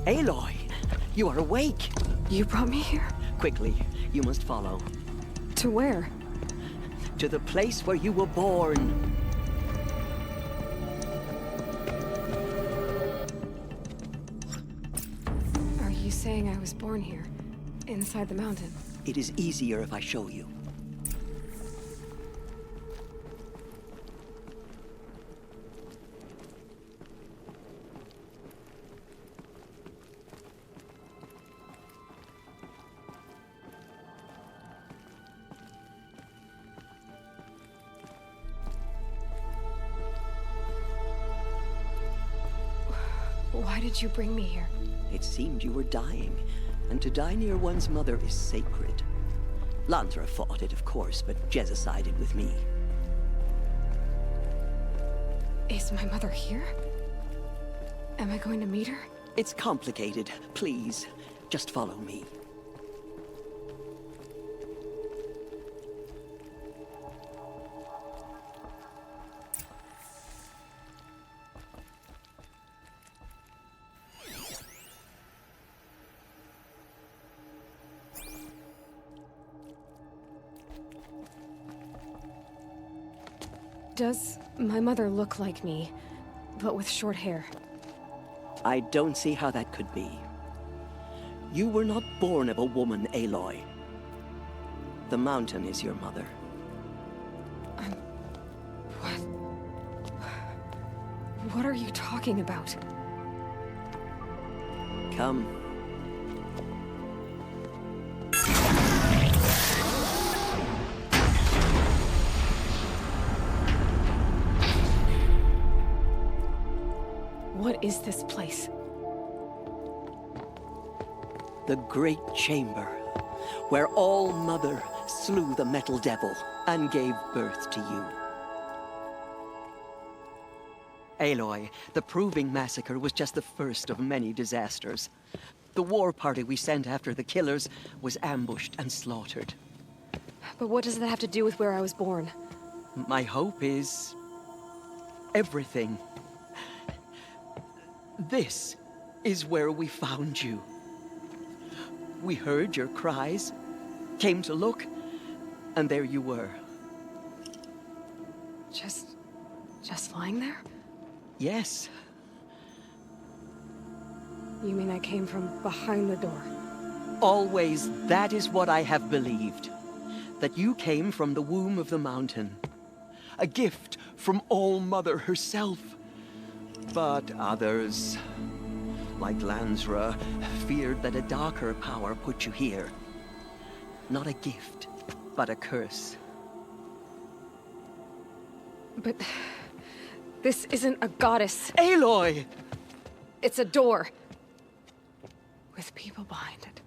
Aloy, you are awake. You brought me here? Quickly, you must follow. To where? To the place where you were born. Saying I was born here, inside the mountain. It is easier if I show you. Why did you bring me here? It seemed you were dying, and to die near one's mother is sacred. Lantra fought it, of course, but Jezza sided with me. Is my mother here? Am I going to meet her? It's complicated. Please, just follow me. Does my mother look like me, but with short hair? I don't see how that could be. You were not born of a woman, Aloy. The mountain is your mother. What are you talking about? Come. What is this place? The Great Chamber, where All-Mother slew the Metal Devil and gave birth to you. Aloy, the Proving Massacre was just the first of many disasters. The war party we sent after the killers was ambushed and slaughtered. But what does that have to do with where I was born? My hope is everything. This is where we found you. We heard your cries, came to look, and there you were. Just lying there? Yes. You mean I came from behind the door? Always, that is what I have believed. That you came from the womb of the mountain. A gift from All-Mother herself. But others, like Lansra, feared that a darker power put you here. Not a gift, but a curse. But this isn't a goddess. Aloy! It's a door. With people behind it.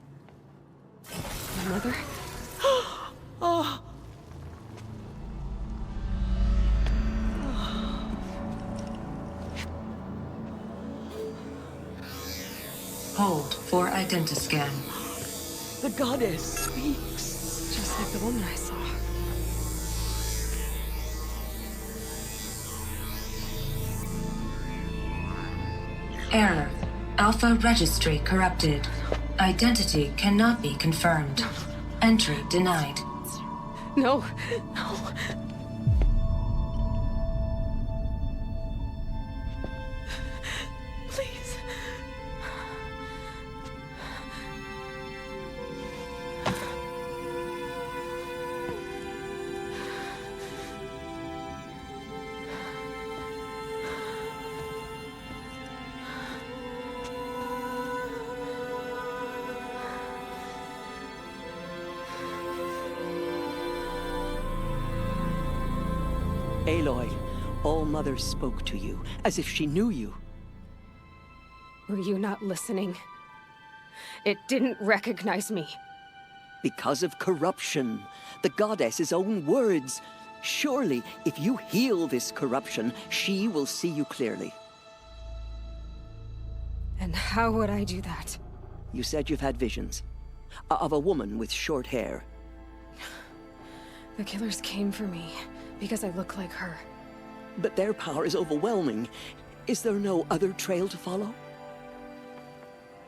My mother? Oh. Hold for identiscan. The goddess speaks. Just like the woman I saw. Error. Alpha registry corrupted. Identity cannot be confirmed. Entry denied. No. Please. Aloy, All-Mother spoke to you, as if she knew you. Were you not listening? It didn't recognize me. Because of corruption. The goddess's own words. Surely, if you heal this corruption, she will see you clearly. And how would I do that? You said you've had visions. Of a woman with short hair. The killers came for me because I look like her. But their power is overwhelming. Is there no other trail to follow?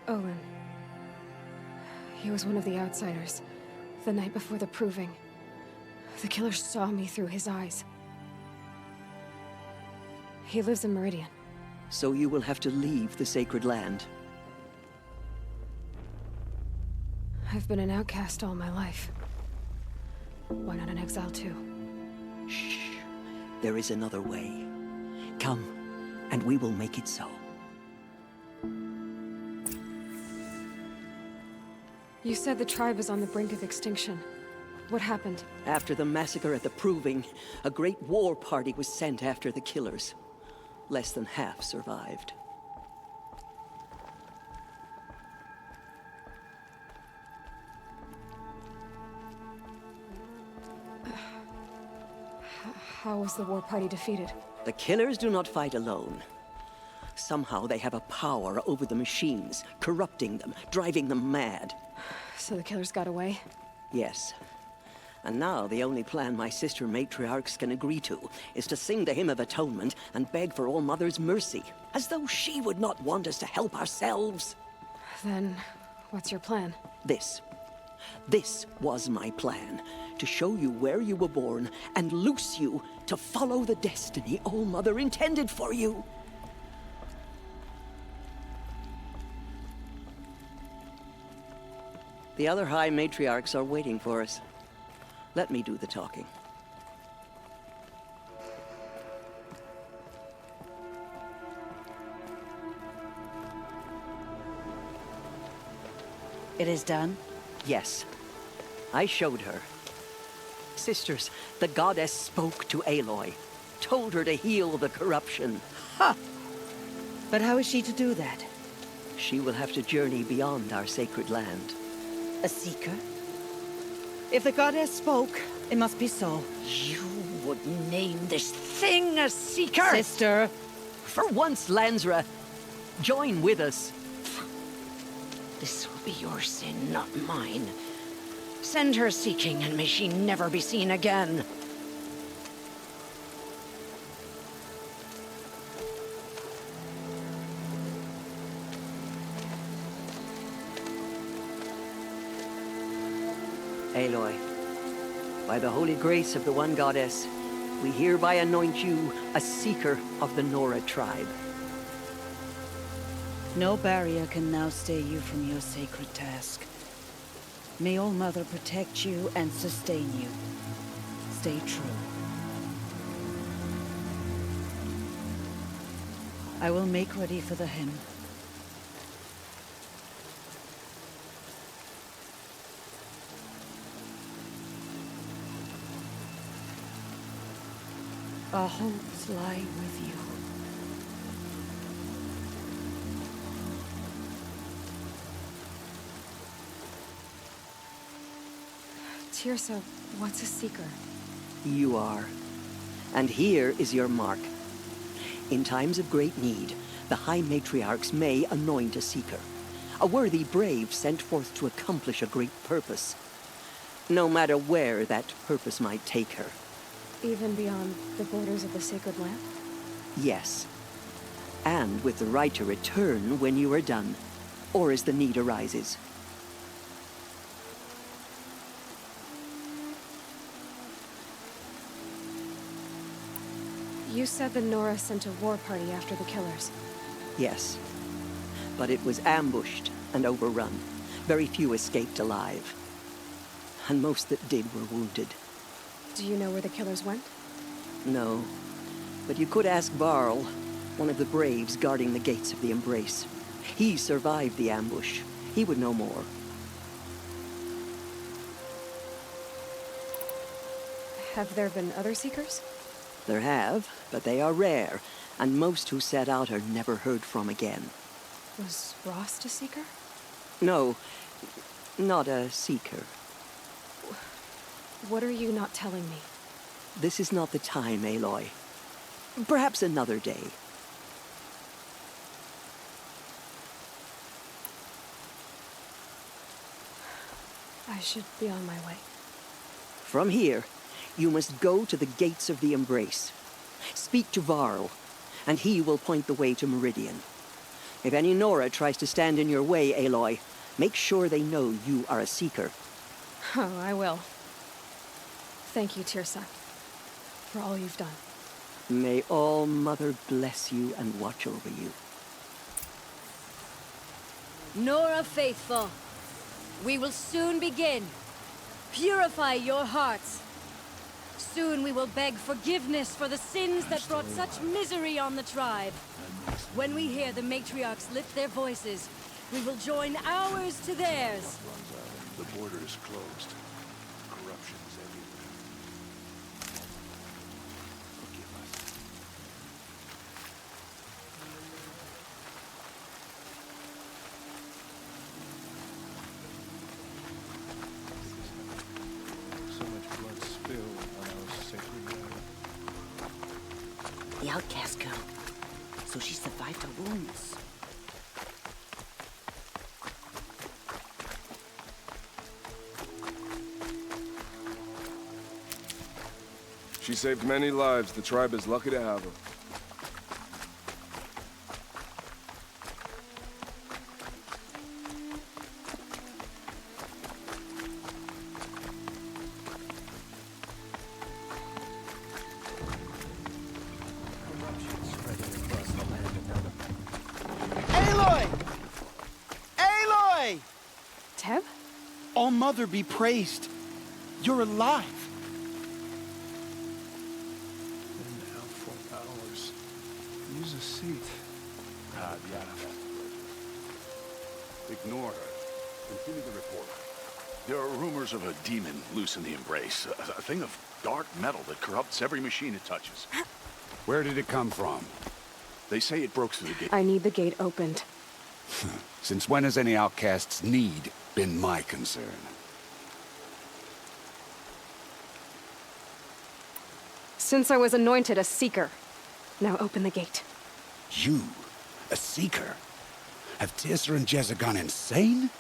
Owen. He was one of the outsiders. The night before the Proving. The killers saw me through his eyes. He lives in Meridian. So you will have to leave the sacred land. I've been an outcast all my life. Why not an exile too? Shh. There is another way. Come, and we will make it so. You said the tribe is on the brink of extinction. What happened? After the massacre at the Proving, a great war party was sent after the killers. Less than half survived. How was the war party defeated? The killers do not fight alone. Somehow they have a power over the machines, corrupting them, driving them mad. So the killers got away? Yes. And now the only plan my sister matriarchs can agree to is to sing the Hymn of Atonement and beg for All-Mother's mercy, as though she would not want us to help ourselves. Then, what's your plan? This. This was my plan. to show you where you were born and loose you to follow the destiny All-Mother intended for you. The other High Matriarchs are waiting for us. Let me do the talking. It is done? Yes. I showed her. Sisters, the goddess spoke to Aloy, told her to heal the corruption. Ha! But how is she to do that? She will have to journey beyond our sacred land. A seeker? If the goddess spoke, it must be so. You would name this thing a seeker? Sister! For once, Lansra, join with us. This will be your sin, not mine. Send her seeking, and may she never be seen again. Aloy, by the holy grace of the One Goddess, we hereby anoint you a seeker of the Nora tribe. No barrier can now stay you from your sacred task. May All-Mother protect you and sustain you. Stay true. I will make ready for the hymn. Our hopes lie with you. Tirsa, what's a seeker? You are. And here is your mark. In times of great need, the High Matriarchs may anoint a seeker. A worthy brave sent forth to accomplish a great purpose. No matter where that purpose might take her. Even beyond the borders of the sacred land? Yes. And with the right to return when you are done, or as the need arises. You said the Nora sent a war party after the killers. Yes. But it was ambushed and overrun. Very few escaped alive. And most that did were wounded. Do you know where the killers went? No. But you could ask Varl, one of the braves guarding the gates of the Embrace. He survived the ambush. He would know more. Have there been other seekers? There have, but they are rare, and most who set out are never heard from again. Was Rost a seeker? No, not a seeker. What are you not telling me? This is not the time, Aloy. Perhaps another day. I should be on my way. From here, you must go to the gates of the Embrace. Speak to Varl, and he will point the way to Meridian. If any Nora tries to stand in your way, Aloy, make sure they know you are a seeker. Oh, I will. Thank you, Tirsa, for all you've done. May All-Mother bless you and watch over you. Nora faithful, we will soon begin. Purify your hearts. Soon we will beg forgiveness for the sins that brought such misery on the tribe. When we hear the matriarchs lift their voices, we will join ours to theirs. The border is closed. Corruption is everywhere. Forgive us. So much blood spilled on our sacred land. The outcast girl. So she survived her wounds. She saved many lives. The tribe is lucky to have her. All Mother be praised. You're alive. Been out for hours. Use a seat. Yeah. Ignore her. Continue the report. There are rumors of a demon loose in the Embrace. A thing of dark metal that corrupts every machine it touches. Where did it come from? They say it broke through the gate. I need the gate opened. Since when has any outcast's need been my concern? Since I was anointed a seeker. Now open the gate. You? A seeker? Have Tissa and Jezza gone insane?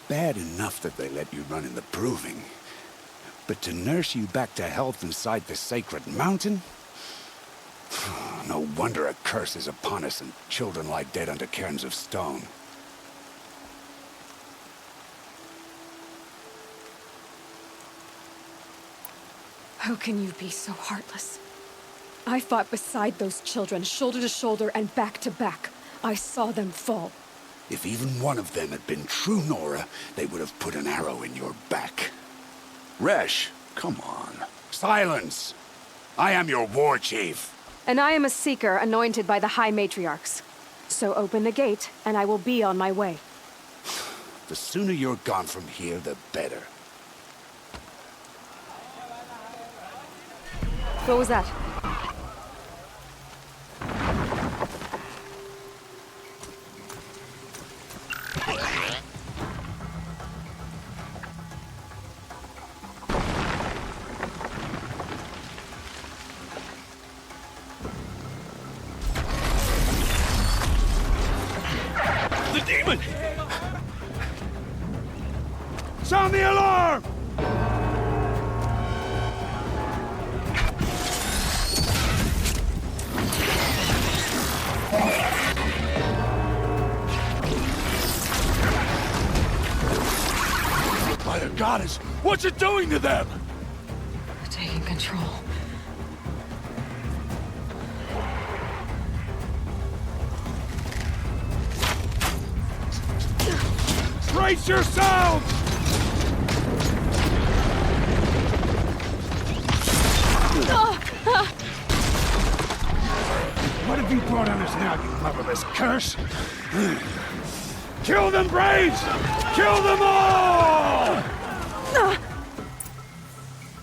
Bad enough that they let you run in the Proving. But to nurse you back to health inside the sacred mountain? No wonder a curse is upon us and children lie dead under cairns of stone. How can you be so heartless? I fought beside those children, shoulder to shoulder and back to back. I saw them fall. If even one of them had been true Nora, they would have put an arrow in your back. Resh, come on. Silence! I am your war chief. And I am a seeker anointed by the High Matriarchs. So open the gate, and I will be on my way. The sooner you're gone from here, the better. What was that? The demon! Sound the alarm! By the goddess, what's it doing to them? Taking control. Brace yourselves! What have you brought on us now, you motherless curse? Kill them, Braves! Kill them all!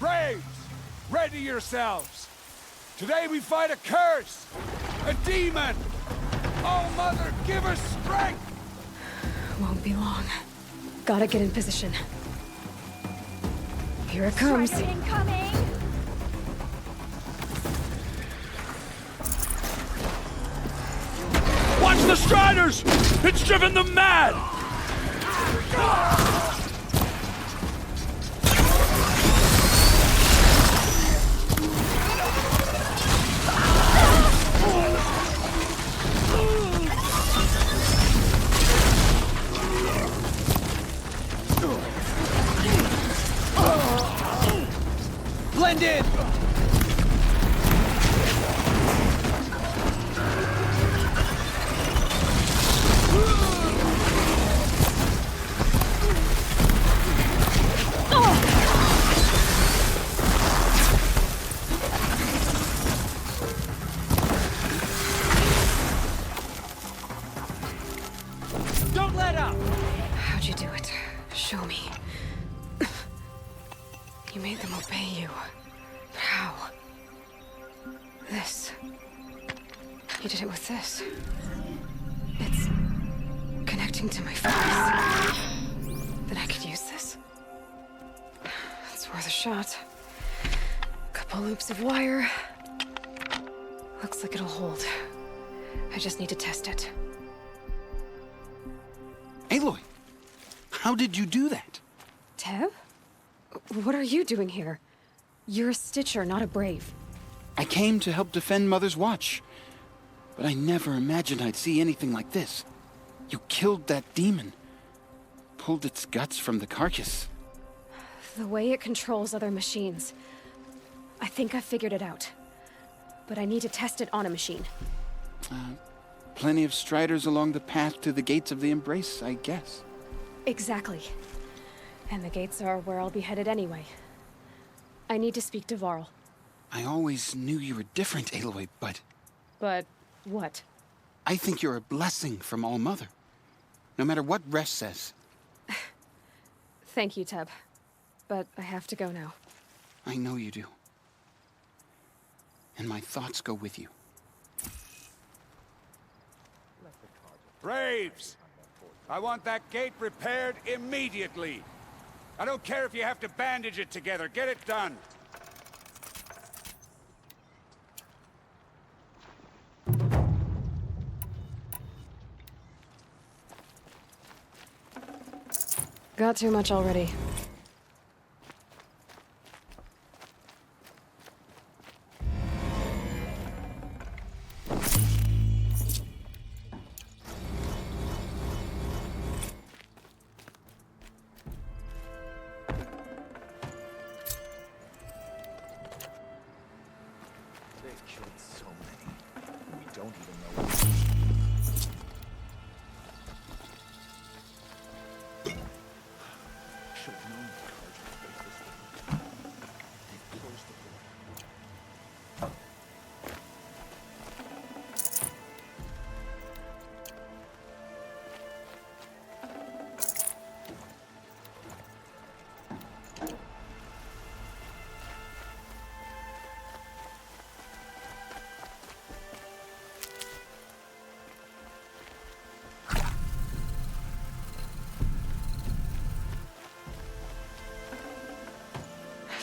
Braves, ready yourselves. Today we fight a curse, a demon. Oh, Mother, give us strength! Won't be long. Gotta get in position. Here it comes. Watch the Striders! It's driven them mad! Blend in! Don't let up! How'd you do it? Show me. You made them obey you. But how? This. You did it with this. It's connecting to my focus. Then I could use this. It's worth a shot. Couple loops of wire. Looks like it'll hold. I just need to test it. Aloy, how did you do that? Tev? What are you doing here? You're a Stitcher, not a Brave. I came to help defend Mother's Watch. But I never imagined I'd see anything like this. You killed that demon. Pulled its guts from the carcass. The way it controls other machines. I think I figured it out. But I need to test it on a machine. Plenty of Striders along the path to the gates of the Embrace, I guess. Exactly. And the gates are where I'll be headed anyway. I need to speak to Varl. I always knew you were different, Aloy, but... But what? I think you're a blessing from All Mother. No matter what Resh says. Thank you, Teb. But I have to go now. I know you do. And my thoughts go with you. Braves! I want that gate repaired immediately. I don't care if you have to bandage it together. Get it done. Got too much already.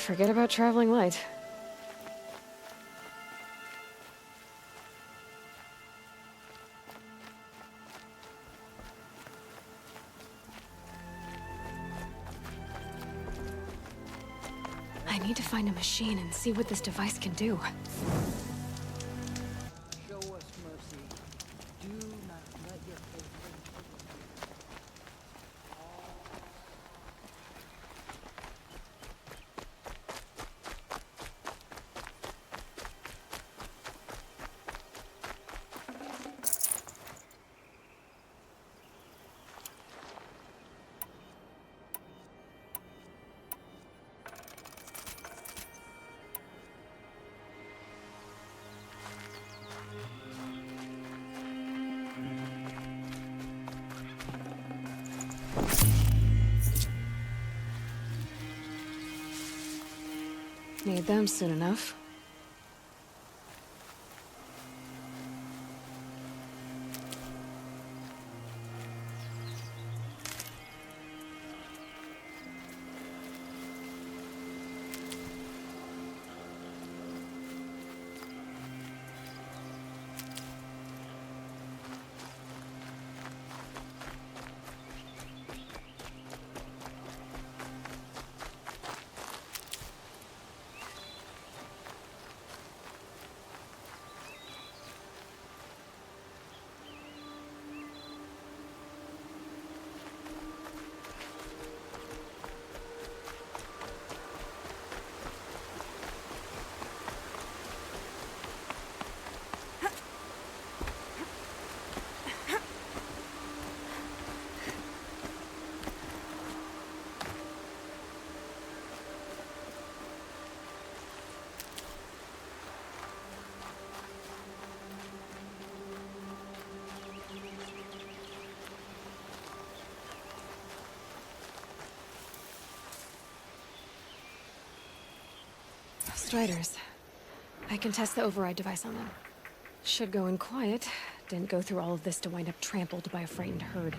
Forget about traveling light. I need to find a machine and see what this device can do. Show us mercy. Do not let your faith Need them soon enough. Striders. I can test the override device on them. Should go in quiet. Didn't go through all of this to wind up trampled by a frightened herd.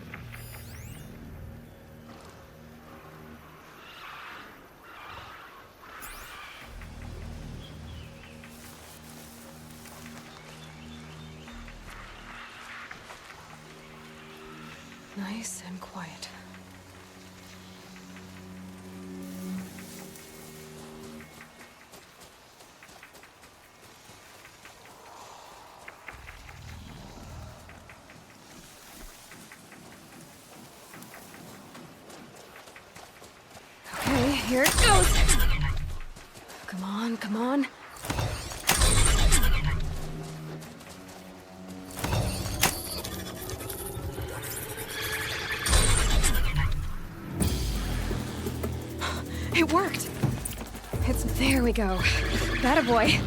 Nice and quiet. Here it goes! Come on, come on. It worked! There we go. That a boy.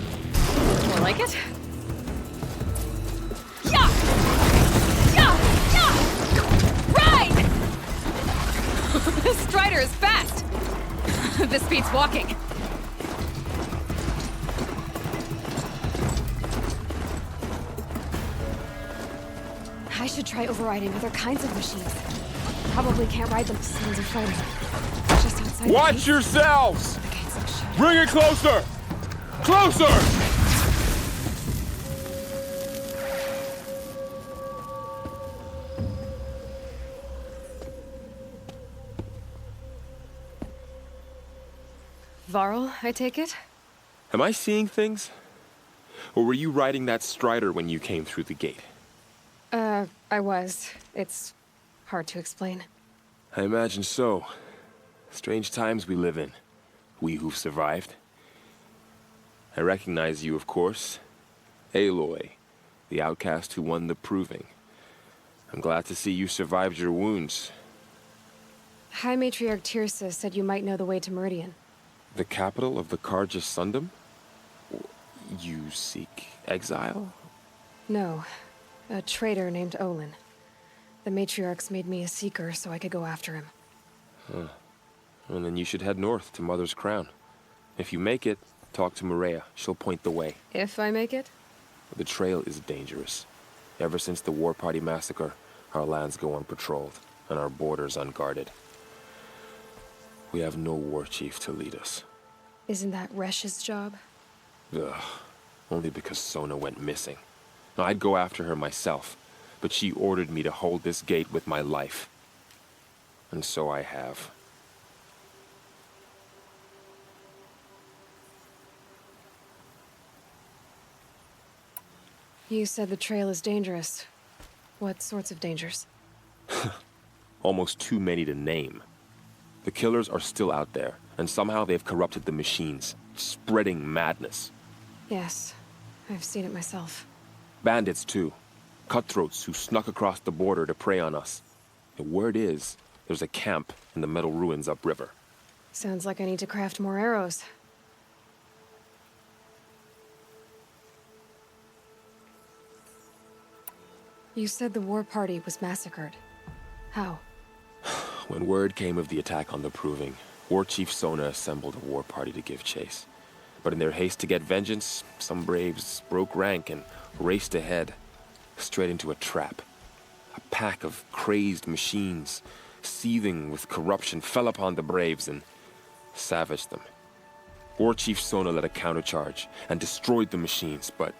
More like it? Yeah! Yeah! Yeah! Ride! This Strider is fast! This beats walking. I should try overriding other kinds of machines. Probably can't ride them. Sounds of fighting. Just outside. Watch yourselves! Bring it closer! Closer! Varl, I take it? Am I seeing things? Or were you riding that Strider when you came through the gate? I was. It's hard to explain. I imagine so. Strange times we live in. We who've survived. I recognize you, of course. Aloy, the outcast who won the proving. I'm glad to see you survived your wounds. High Matriarch Tirsa said you might know the way to Meridian. The capital of the Carja Sundom? You seek exile? No. A traitor named Olin. The Matriarchs made me a seeker so I could go after him. Huh. Well, then you should head north to Mother's Crown. If you make it, talk to Maria. She'll point the way. If I make it? The trail is dangerous. Ever since the War Party massacre, our lands go unpatrolled, and our borders unguarded. We have no war chief to lead us. Isn't that Resh's job? Ugh. Only because Sona went missing. Now, I'd go after her myself, but she ordered me to hold this gate with my life. And so I have. You said the trail is dangerous. What sorts of dangers? Almost too many to name. The killers are still out there, and somehow they've corrupted the machines, spreading madness. Yes, I've seen it myself. Bandits, too. Cutthroats who snuck across the border to prey on us. The word is, there's a camp in the metal ruins upriver. Sounds like I need to craft more arrows. You said the war party was massacred. How? When word came of the attack on the Proving, War Chief Sona assembled a war party to give chase. But in their haste to get vengeance, some braves broke rank and raced ahead, straight into a trap. A pack of crazed machines, seething with corruption, fell upon the braves and savaged them. War Chief Sona led a countercharge and destroyed the machines, but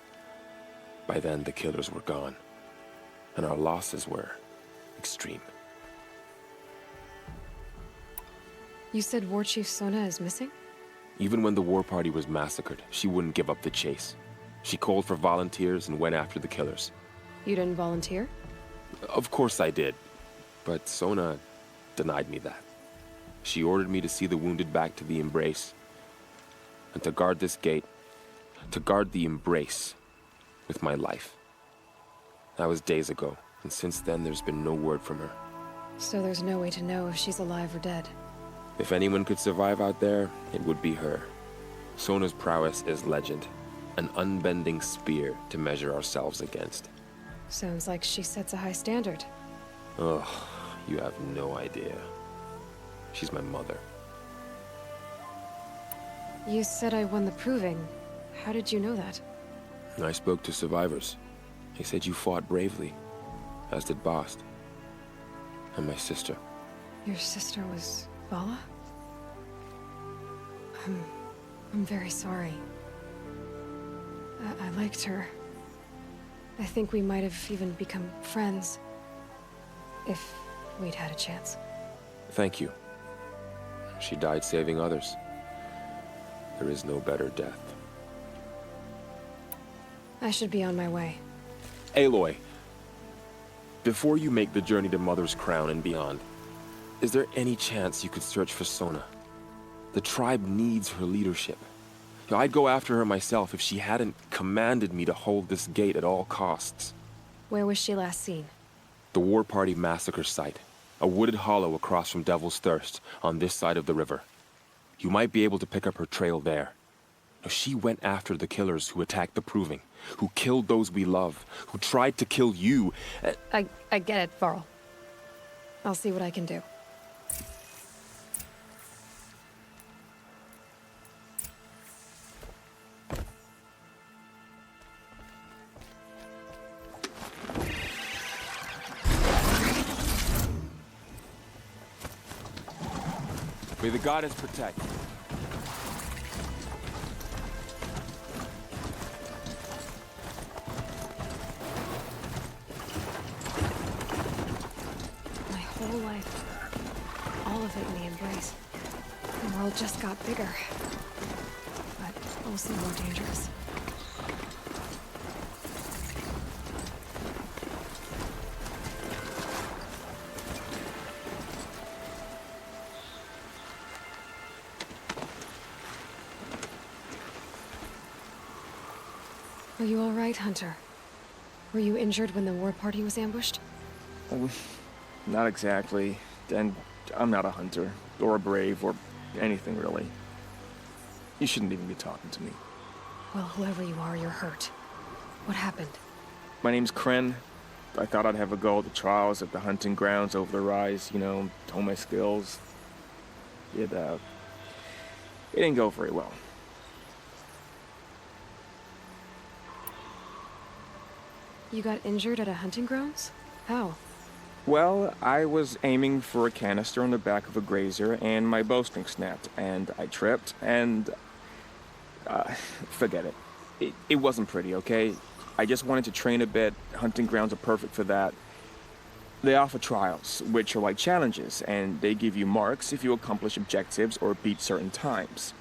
by then the killers were gone, and our losses were extreme. You said War Chief Sona is missing? Even when the war party was massacred, she wouldn't give up the chase. She called for volunteers and went after the killers. You didn't volunteer? Of course I did, but Sona denied me that. She ordered me to see the wounded back to the Embrace, and to guard this gate, to guard the Embrace with my life. That was days ago, and since then there's been no word from her. So there's no way to know if she's alive or dead. If anyone could survive out there, it would be her. Sona's prowess is legend, an unbending spear to measure ourselves against. Sounds like she sets a high standard. Ugh, you have no idea. She's my mother. You said I won the Proving. How did you know that? I spoke to survivors. They said you fought bravely, as did Bast. And my sister. Your sister was Vala? I'm very sorry. I liked her. I think we might have even become friends. If we'd had a chance. Thank you. She died saving others. There is no better death. I should be on my way. Aloy, before you make the journey to Mother's Crown and beyond, is there any chance you could search for Sona? The tribe needs her leadership. I'd go after her myself if she hadn't commanded me to hold this gate at all costs. Where was she last seen? The War Party massacre site. A wooded hollow across from Devil's Thirst, on this side of the river. You might be able to pick up her trail there. She went after the killers who attacked the Proving, who killed those we love, who tried to kill you. I get it, Varl. I'll see what I can do. May the goddess protect. My whole life, all of it in the Embrace. The world just got bigger, but also more dangerous. Are you all right, Hunter? Were you injured when the war party was ambushed? Not exactly. And I'm not a hunter, or a brave, or anything really. You shouldn't even be talking to me. Well, whoever you are, you're hurt. What happened? My name's Kren. I thought I'd have a go at the trials at the hunting grounds over the rise, you know, hone my skills. It didn't go very well. You got injured at a hunting grounds? How? Well, I was aiming for a canister on the back of a grazer, and my bowstring snapped, and I tripped, and... forget it. It wasn't pretty, okay? I just wanted to train a bit. Hunting grounds are perfect for that. They offer trials, which are like challenges, and they give you marks if you accomplish objectives or beat certain times.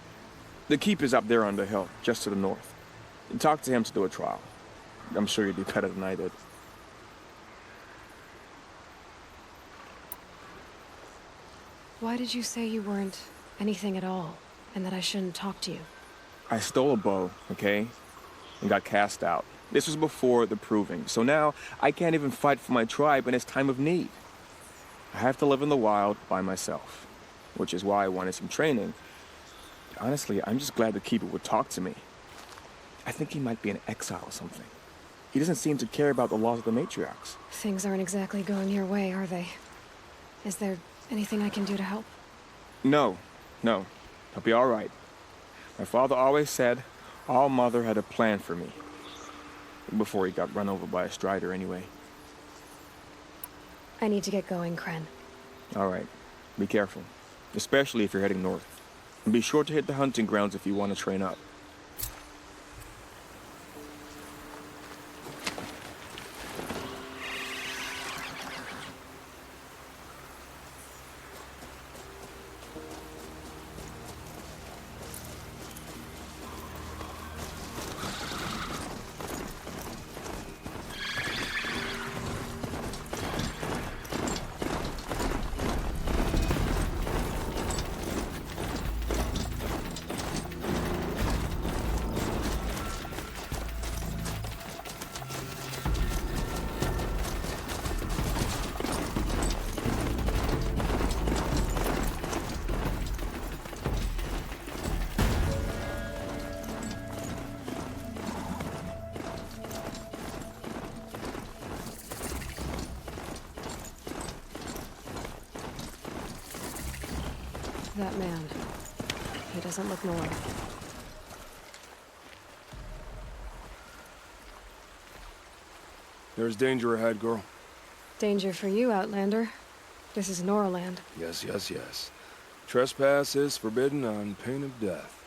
The keep is up there on the hill, just to the north. Talk to him to do a trial. I'm sure you'd do better than I did. Why did you say you weren't anything at all, and that I shouldn't talk to you? I stole a bow, okay? And got cast out. This was before the Proving, so now I can't even fight for my tribe in its time of need. I have to live in the wild by myself, which is why I wanted some training. Honestly, I'm just glad the Keeper would talk to me. I think he might be in exile or something. He doesn't seem to care about the laws of the matriarchs. Things aren't exactly going your way, are they? Is there anything I can do to help? No. I'll be all right. My father always said All Mother had a plan for me. Before he got run over by a strider, anyway. I need to get going, Kren. All right. Be careful. Especially if you're heading north. And be sure to hit the hunting grounds if you want to train up. That man. He doesn't look normal. There's danger ahead, girl. Danger for you, Outlander. This is Noraland. Yes. Trespass is forbidden on pain of death.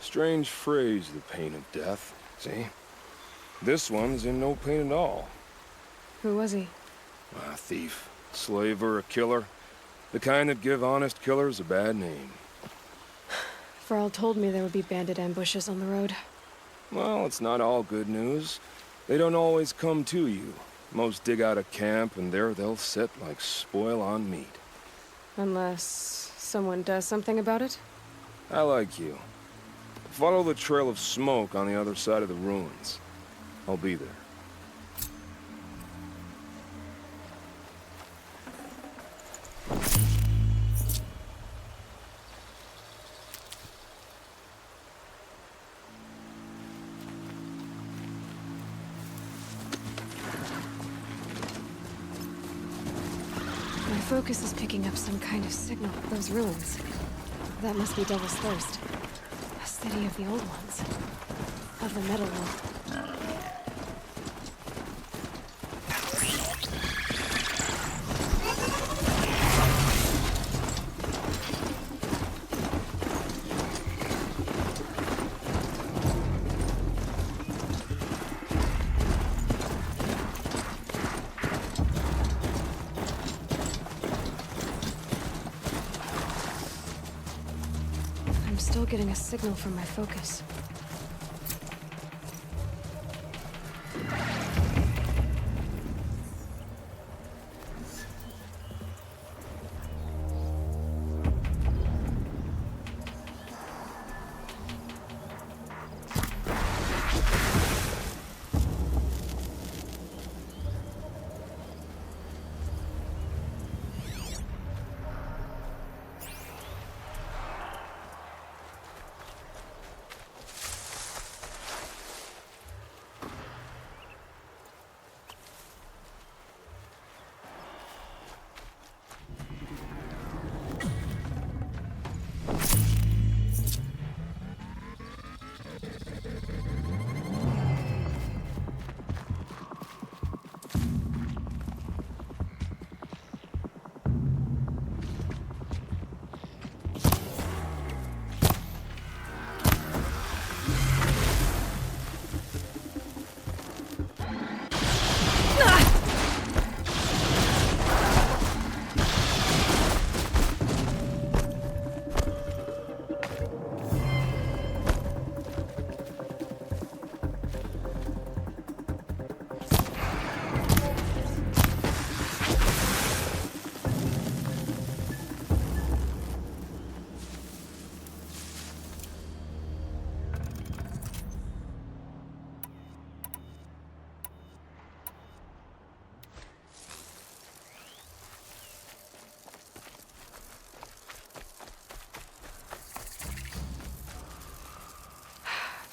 Strange phrase, the pain of death. See? This one's in no pain at all. Who was he? A thief, slaver, a killer. The kind that give honest killers a bad name. Varl told me there would be bandit ambushes on the road. Well, it's not all good news. They don't always come to you. Most dig out a camp, and there they'll sit like spoil on meat. Unless someone does something about it? I like you. Follow the trail of smoke on the other side of the ruins. I'll be there. focus is picking up some kind of signal. Those ruins. That must be Devil's Thirst. A city of the old ones. Of the Metal World. I'm still getting a signal from my focus.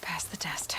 Pass the test.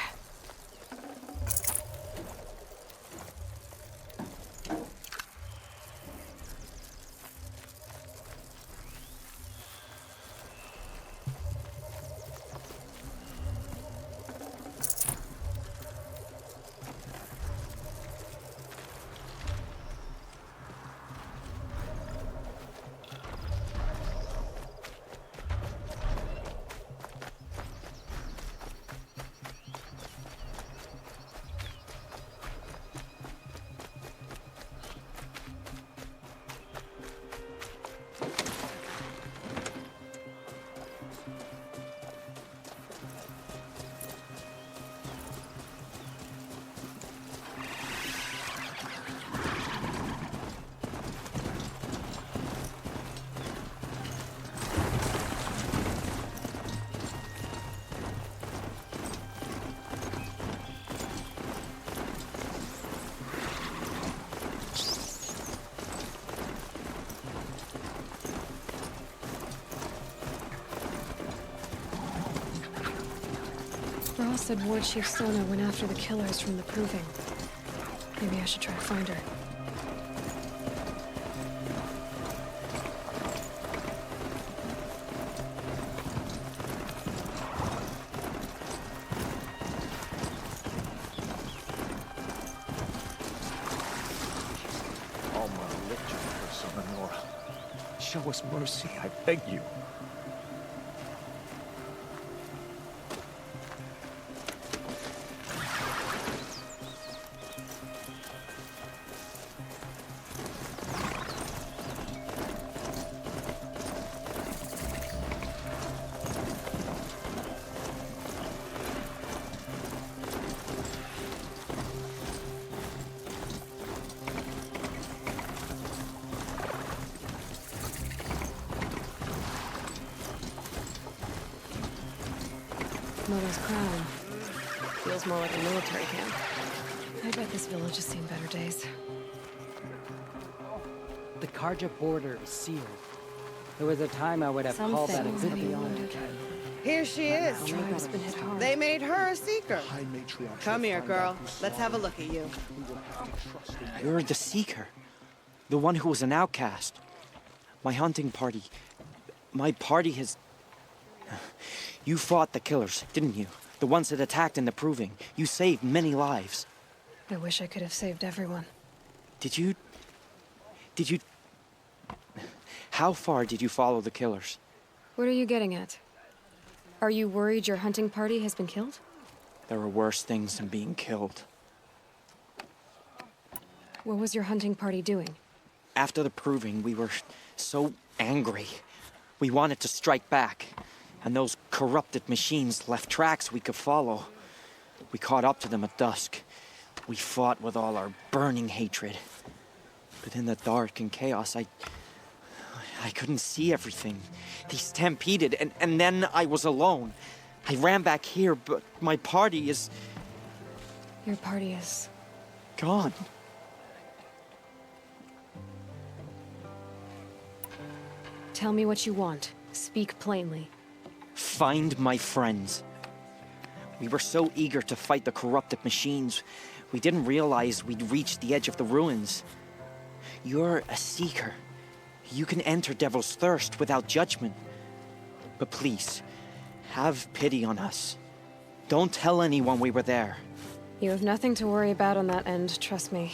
Ross said Ward Chief Sona went after the killers from the Proving. Maybe I should try to find her. Alma, lift you for Sona Nora. Show us mercy, I beg you. Mother's crown. Feels more like a military camp. I bet this village has seen better days. The Karja border is sealed. There was a time I would have called that a good beyond. Here she is. Tribe's been hit hard. They made her a seeker. Come here, girl. Let's have a look at you. You're the Seeker. The one who was an outcast. My hunting party. My party has... You fought the killers, didn't you? The ones that attacked in the Proving. You saved many lives. I wish I could have saved everyone. Did you... How far did you follow the killers? What are you getting at? Are you worried your hunting party has been killed? There are worse things than being killed. What was your hunting party doing? After the Proving, we were so angry. We wanted to strike back. And those corrupted machines left tracks we could follow. We caught up to them at dusk. We fought with all our burning hatred. But in the dark and chaos, I couldn't see everything. They stampeded, and then I was alone. I ran back here, but my party is... Your party is... gone. Tell me what you want. Speak plainly. Find my friends. We were so eager to fight the corrupted machines, we didn't realize we'd reached the edge of the ruins. You're a seeker. You can enter Devil's Thirst without judgment. But please, have pity on us. Don't tell anyone we were there. You have nothing to worry about on that end, trust me.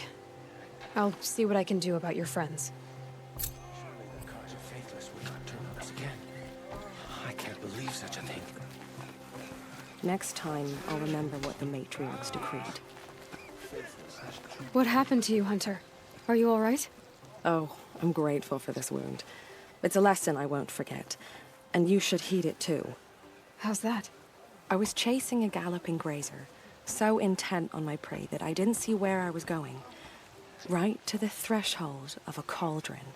I'll see what I can do about your friends. Such a thing. Next time, I'll remember what the matriarchs decreed. What happened to you, Hunter? Are you all right? Oh, I'm grateful for this wound. It's a lesson I won't forget. And you should heed it too. How's that? I was chasing a galloping grazer, so intent on my prey that I didn't see where I was going. Right to the threshold of a cauldron.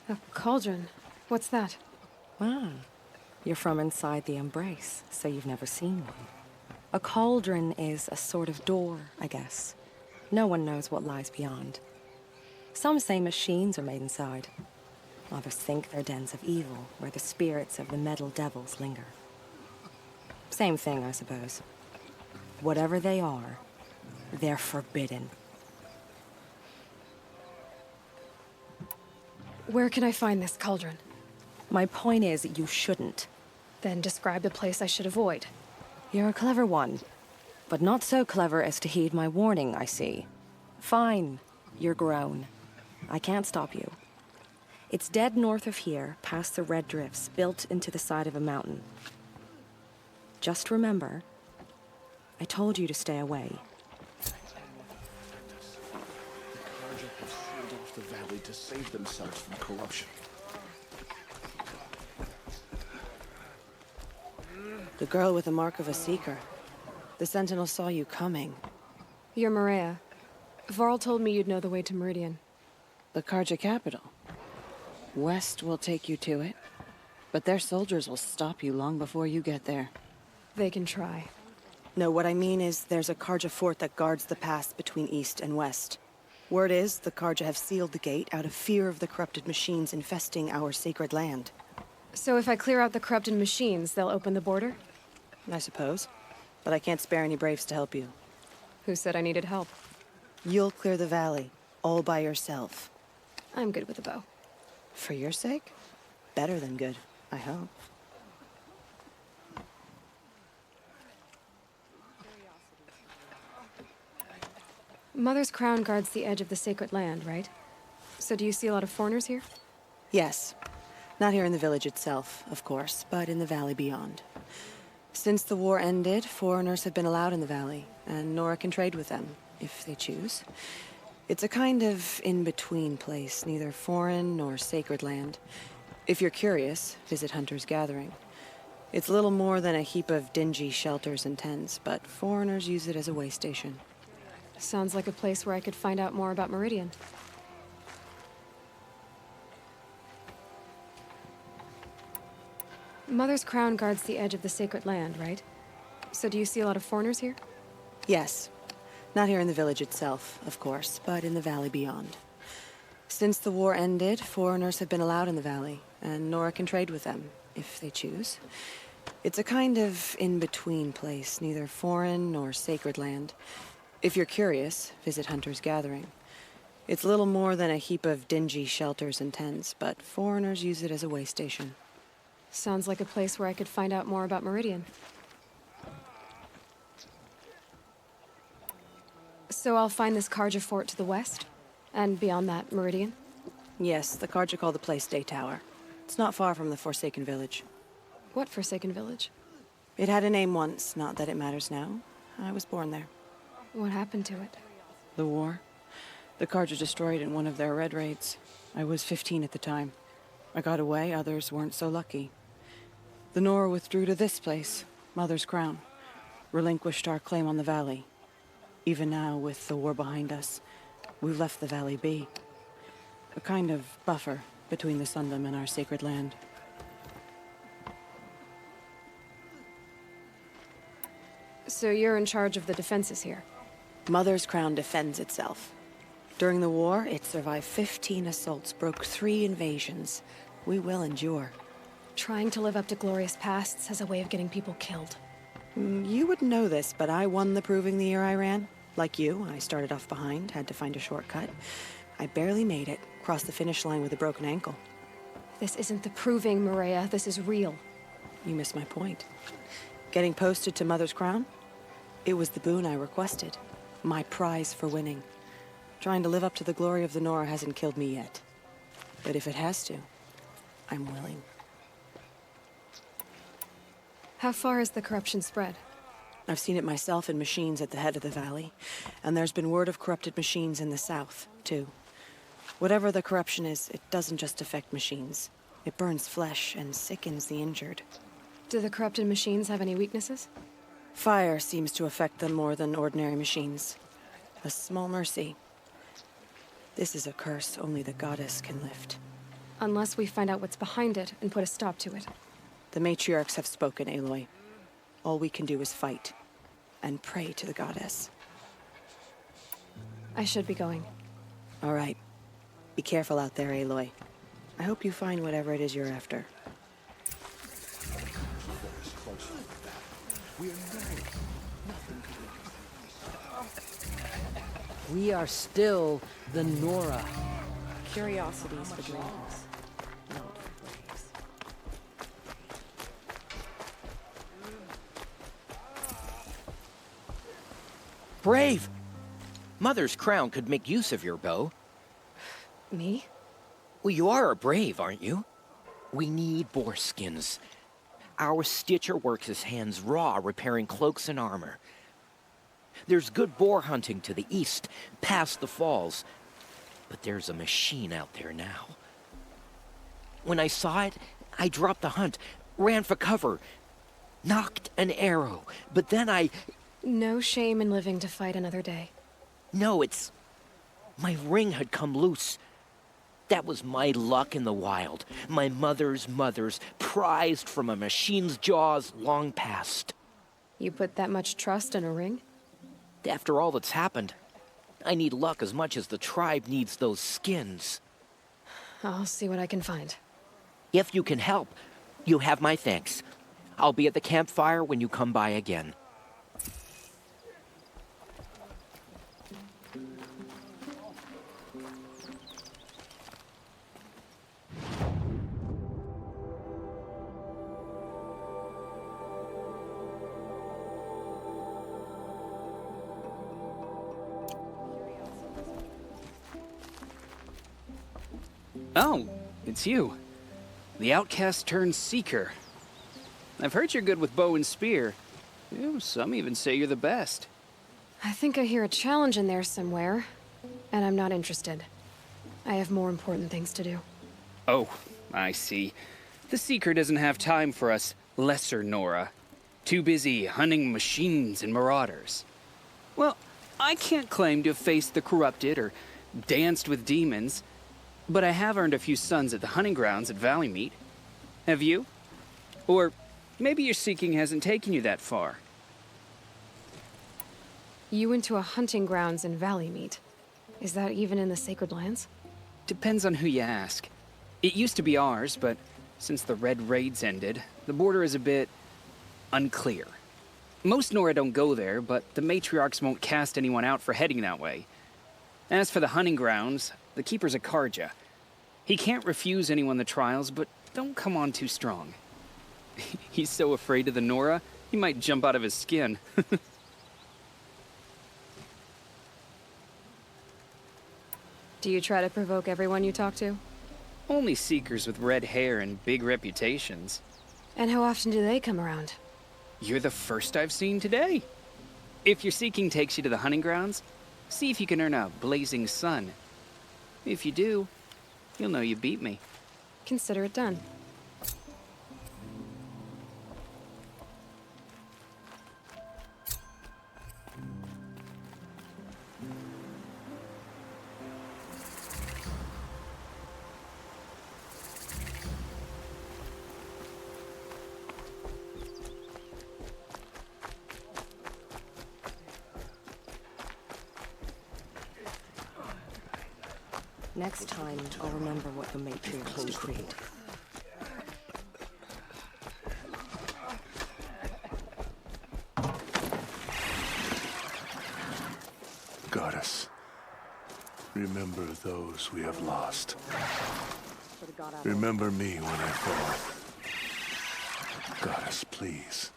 A cauldron? What's that? Ah, you're from inside the Embrace, so you've never seen one. A cauldron is a sort of door, I guess. No one knows what lies beyond. Some say machines are made inside. Others think they're dens of evil, where the spirits of the metal devils linger. Same thing, I suppose. Whatever they are, they're forbidden. Where can I find this cauldron? My point is, you shouldn't. Then describe the place I should avoid. You're a clever one, but not so clever as to heed my warning, I see. Fine, you're grown. I can't stop you. It's dead north of here, past the red drifts, built into the side of a mountain. Just remember, I told you to stay away. Off the valley to save themselves from corruption. The girl with the mark of a seeker. The Sentinel saw you coming. You're Maria. Varl told me you'd know the way to Meridian. The Karja capital. West will take you to it, but their soldiers will stop you long before you get there. They can try. No, what I mean is there's a Karja fort that guards the pass between east and west. Word is, the Karja have sealed the gate out of fear of the corrupted machines infesting our sacred land. So if I clear out the corrupted machines, they'll open the border? I suppose. But I can't spare any braves to help you. Who said I needed help? You'll clear the valley, all by yourself. I'm good with a bow. For your sake? Better than good, I hope. Mother's crown guards the edge of the sacred land, right? So do you see a lot of foreigners here? Yes. Not here in the village itself, of course, but in the valley beyond. Since the war ended, foreigners have been allowed in the valley, and Nora can trade with them, if they choose. It's a kind of in-between place, neither foreign nor sacred land. If you're curious, visit Hunter's Gathering. It's little more than a heap of dingy shelters and tents, but foreigners use it as a way station. Sounds like a place where I could find out more about Meridian. Mother's crown guards the edge of the sacred land, right? So do you see a lot of foreigners here? Yes. Not here in the village itself, of course, but in the valley beyond. Since the war ended, foreigners have been allowed in the valley, and Nora can trade with them, if they choose. It's a kind of in-between place, neither foreign nor sacred land. If you're curious, visit Hunter's Gathering. It's little more than a heap of dingy shelters and tents, but foreigners use it as a way station. Sounds like a place where I could find out more about Meridian. So I'll find this Karja fort to the west? And beyond that, Meridian? Yes, the Karja call the place Day Tower. It's not far from the Forsaken Village. What Forsaken Village? It had a name once, not that it matters now. I was born there. What happened to it? The war. The Karja destroyed in one of their red raids. I was 15 at the time. I got away, others weren't so lucky. The Nora withdrew to this place, Mother's Crown. Relinquished our claim on the valley. Even now, with the war behind us, we've left the valley be. A kind of buffer between the Sundom and our sacred land. So you're in charge of the defenses here? Mother's Crown defends itself. During the war, it survived 15 assaults, broke 3 invasions. We will endure. Trying to live up to glorious pasts has a way of getting people killed. You wouldn't know this, but I won the Proving the year I ran. Like you, I started off behind, had to find a shortcut. I barely made it, crossed the finish line with a broken ankle. This isn't the Proving, Maria. This is real. You missed my point. Getting posted to Mother's Crown? It was the boon I requested. My prize for winning. Trying to live up to the glory of the Nora hasn't killed me yet. But if it has to, I'm willing. How far has the corruption spread? I've seen it myself in machines at the head of the valley, and there's been word of corrupted machines in the south, too. Whatever the corruption is, it doesn't just affect machines. It burns flesh and sickens the injured. Do the corrupted machines have any weaknesses? Fire seems to affect them more than ordinary machines. A small mercy. This is a curse only the goddess can lift. Unless we find out what's behind it and put a stop to it. The matriarchs have spoken, Aloy. All we can do is fight. And pray to the goddess. I should be going. All right. Be careful out there, Aloy. I hope you find whatever it is you're after. We are still the Nora. Curiosities for dreams, not for braves. Brave! Mother's Crown could make use of your bow. Me? Well, you are a brave, aren't you? We need boar skins. Our Stitcher works his hands raw, repairing cloaks and armor. There's good boar hunting to the east, past the falls. But there's a machine out there now. When I saw it, I dropped the hunt, ran for cover, knocked an arrow, but then I... No shame in living to fight another day. No, it's... My ring had come loose. That was my luck in the wild. My mother's prized from a machine's jaws long past. You put that much trust in a ring? After all that's happened, I need luck as much as the tribe needs those skins. I'll see what I can find. If you can help, you have my thanks. I'll be at the campfire when you come by again. Oh, it's you. The outcast turned seeker. I've heard you're good with bow and spear. Some even say you're the best. I think I hear a challenge in there somewhere, and I'm not interested. I have more important things to do. Oh, I see. The seeker doesn't have time for us lesser Nora. Too busy hunting machines and marauders. Well, I can't claim to have faced the corrupted or danced with demons, but I have earned a few sons at the hunting grounds at Valley Meet. Have you? Or maybe your seeking hasn't taken you that far. You went to a hunting grounds in Valley Meet. Is that even in the Sacred Lands? Depends on who you ask. It used to be ours, but since the Red Raids ended, the border is a bit unclear. Most Nora don't go there, but the matriarchs won't cast anyone out for heading that way. As for the hunting grounds, the Keeper's a Karja. He can't refuse anyone the trials, but don't come on too strong. He's so afraid of the Nora, he might jump out of his skin. Do you try to provoke everyone you talk to? Only Seekers with red hair and big reputations. And how often do they come around? You're the first I've seen today. If your seeking takes you to the hunting grounds, see if you can earn a blazing sun. If you do, you'll know you beat me. Consider it done. Next time, I'll remember what the matriarch will create. Goddess, remember those we have lost. Remember me when I fall. Goddess, please.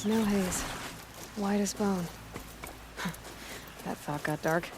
Snow haze. White as bone. That thought got dark.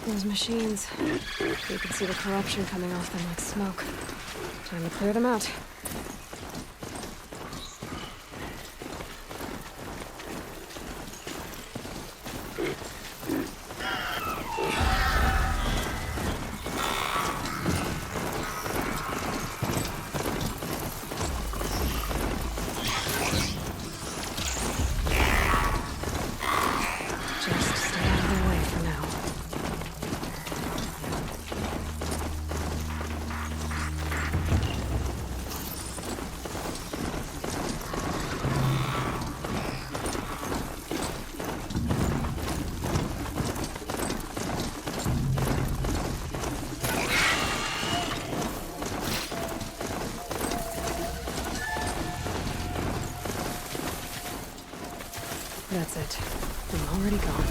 Those machines. You can see the corruption coming off them like smoke. Time to clear them out. That's it. I'm already gone.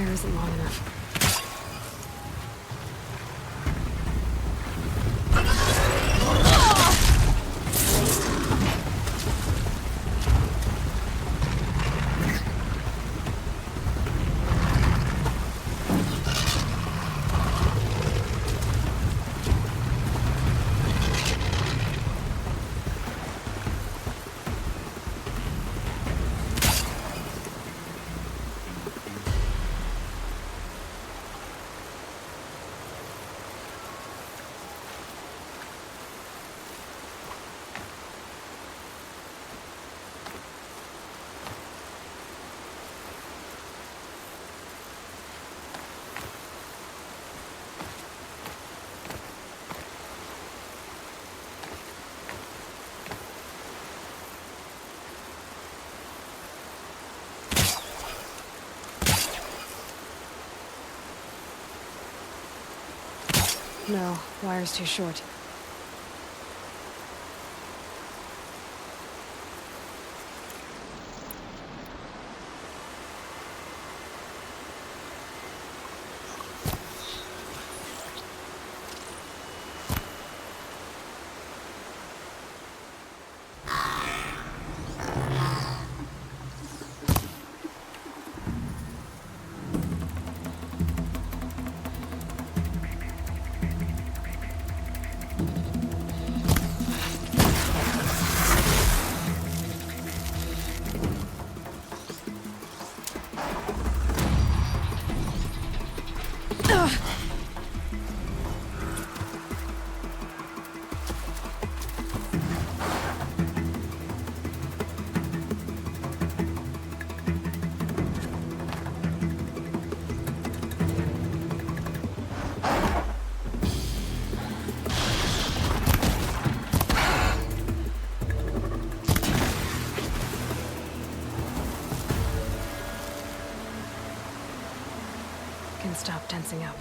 hair isn't long enough. No, wire's too short. Can stop tensing up.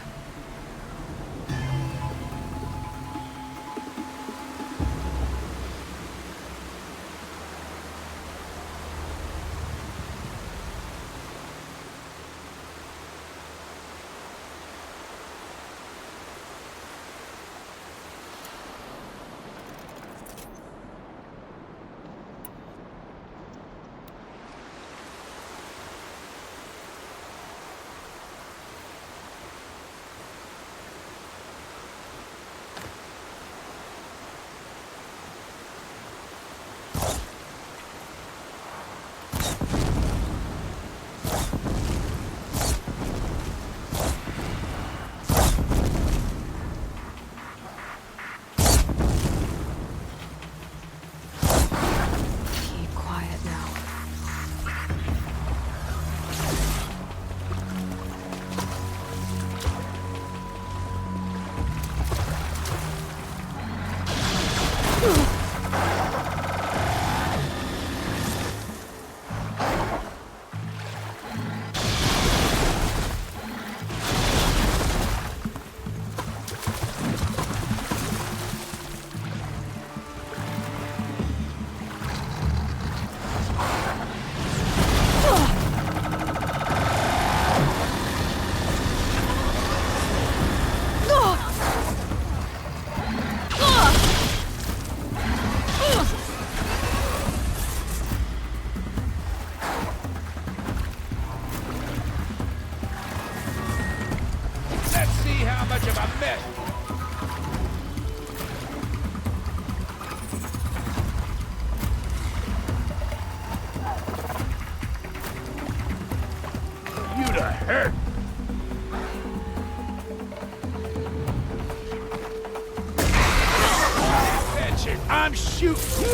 I'm shooting!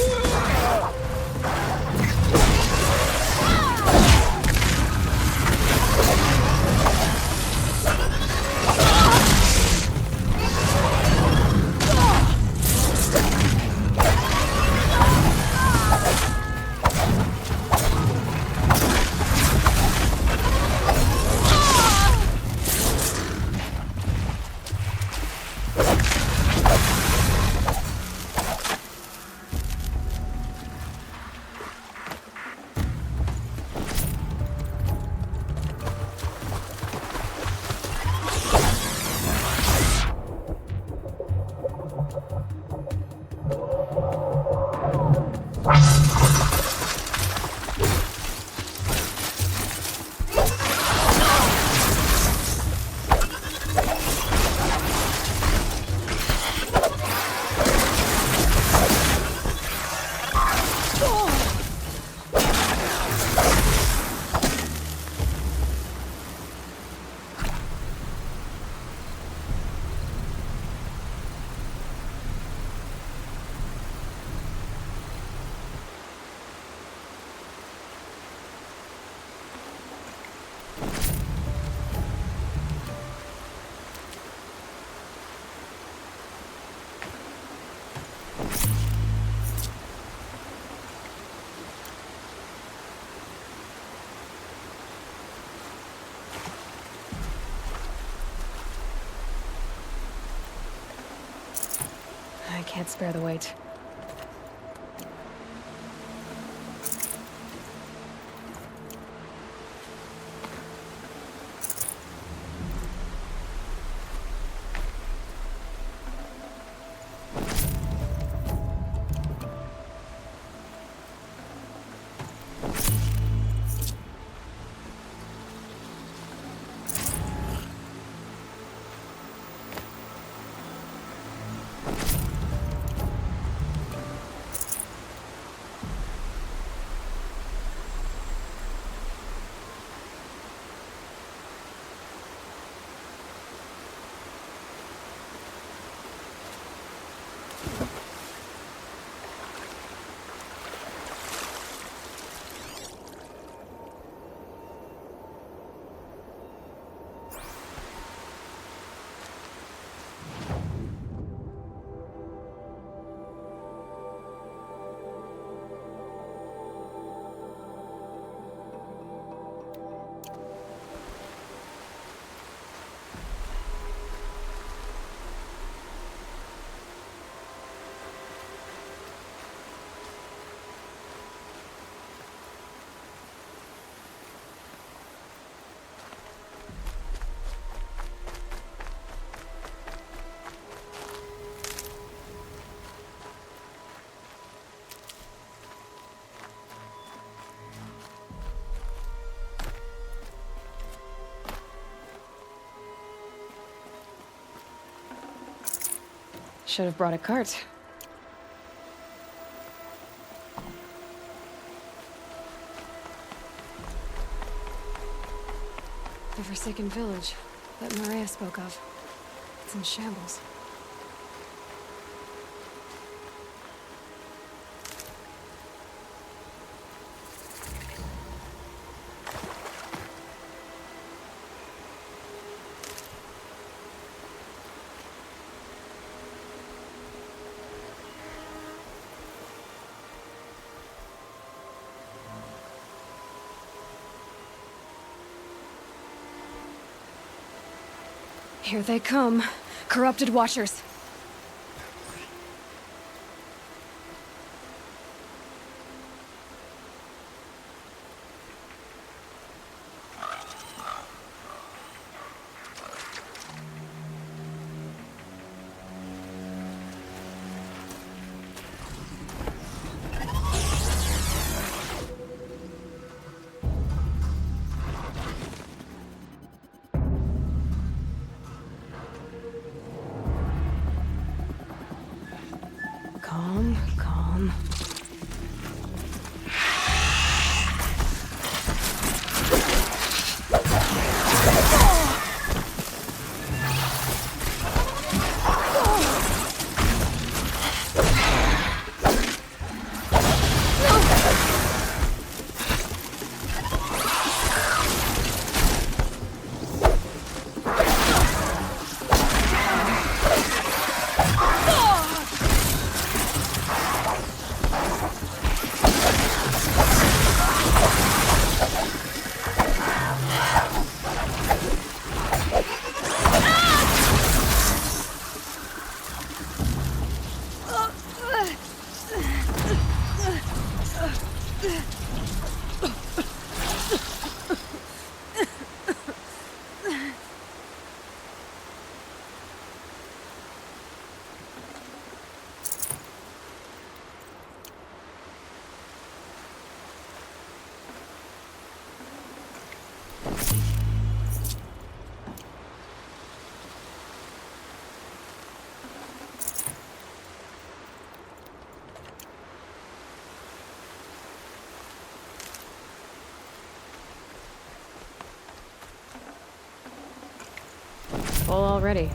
I can't spare the weight. Should have brought a cart. The forsaken village that Maria spoke of. It's in shambles. Here they come. Corrupted Watchers. Calm, calm. Full already.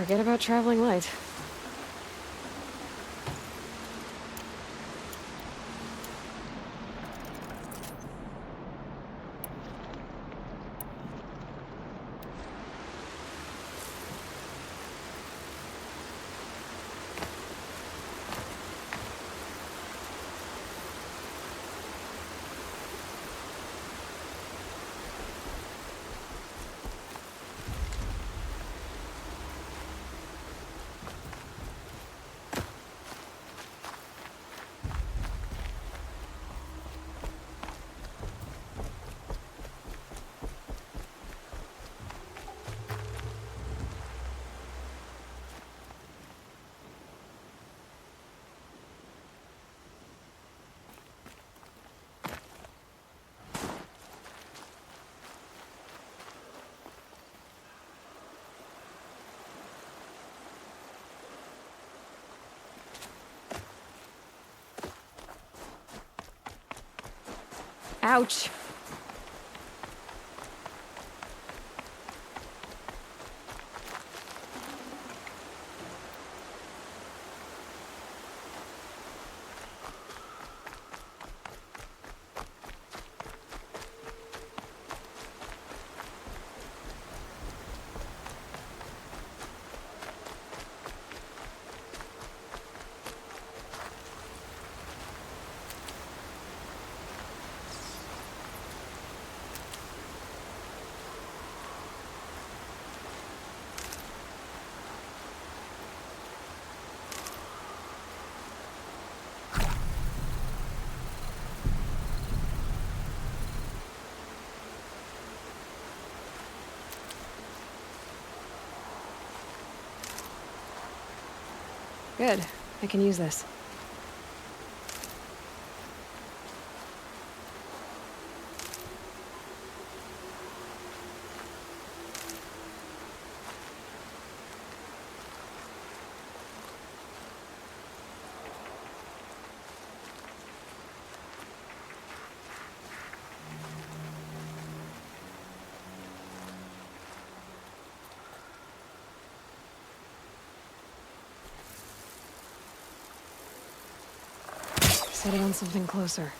Forget about traveling light. Ouch. Good. I can use this. Set it on something closer.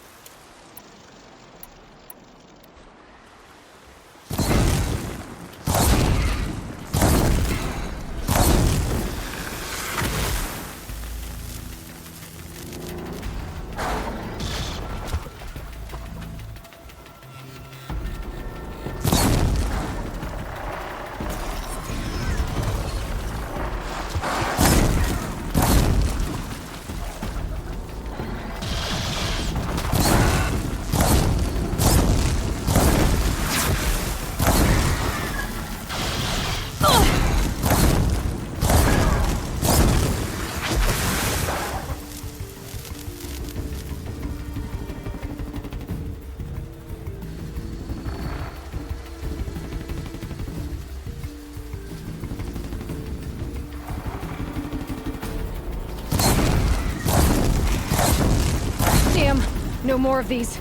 No more of these.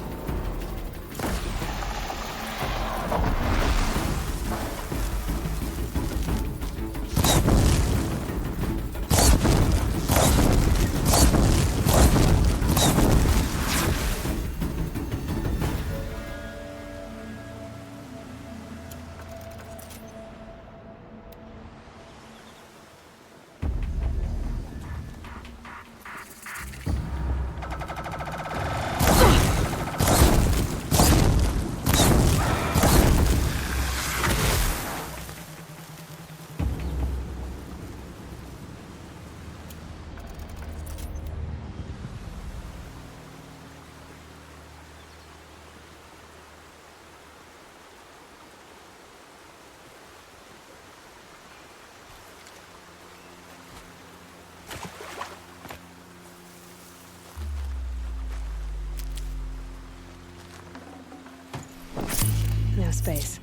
No space.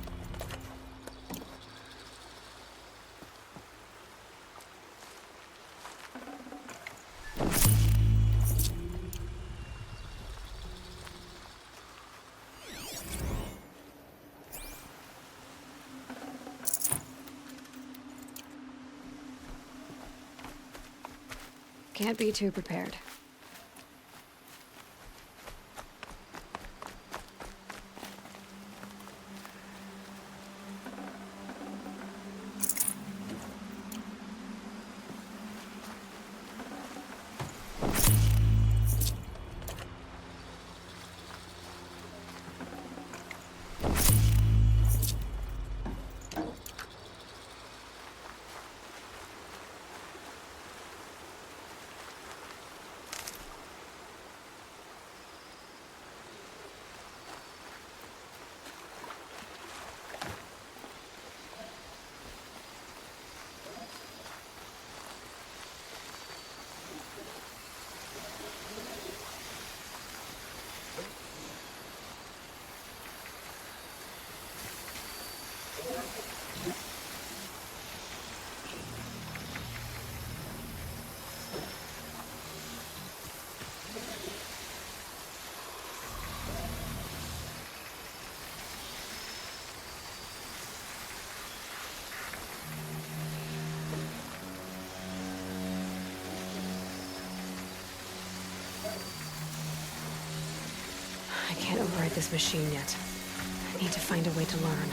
Can't be too prepared. I can't override this machine yet. I need to find a way to learn.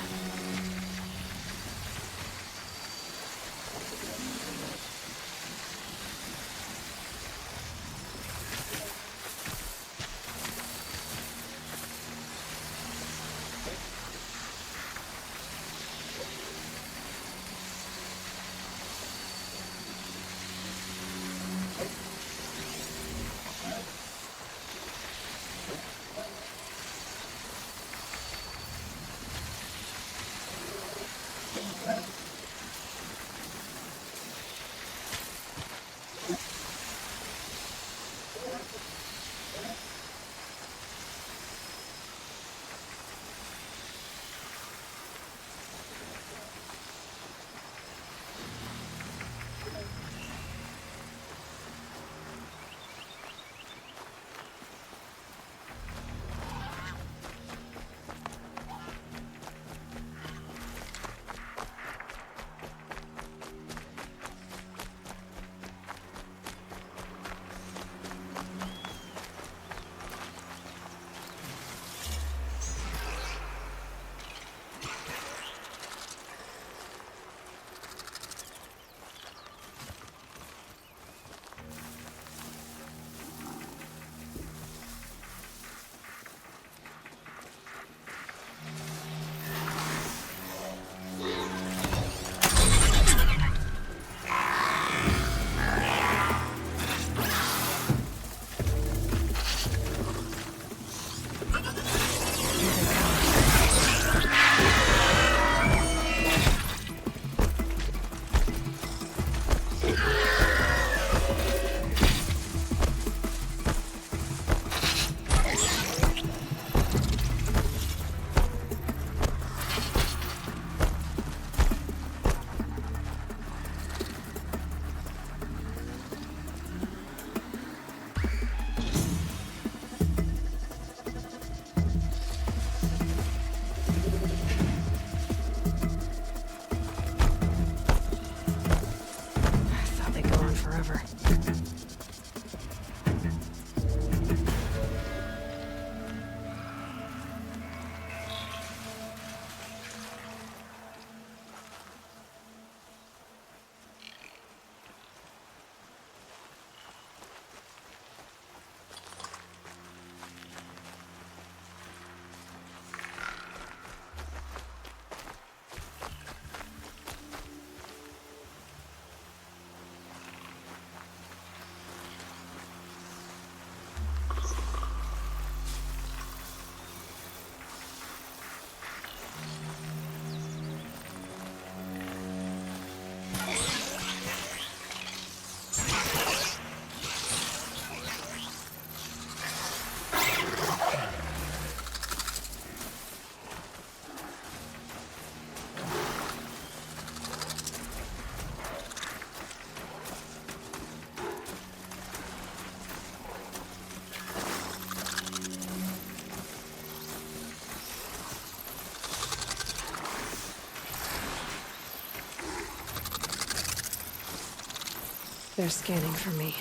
They're scanning for me.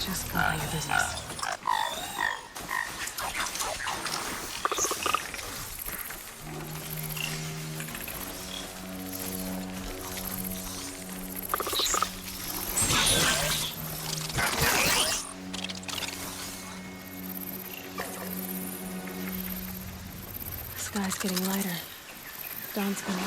Just go about your business. The sky's getting lighter. Dawn's coming.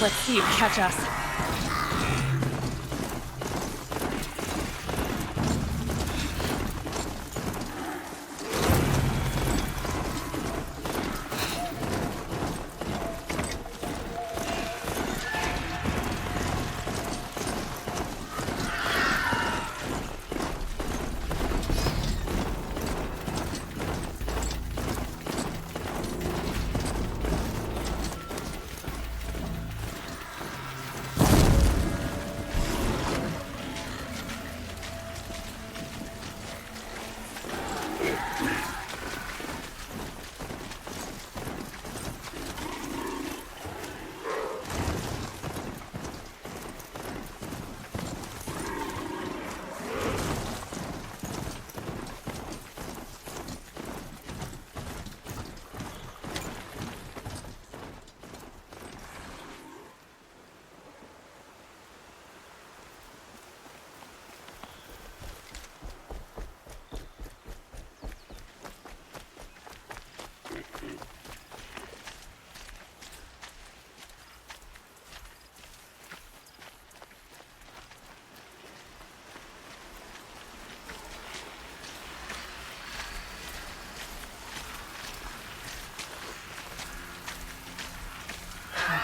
Let's see you catch us.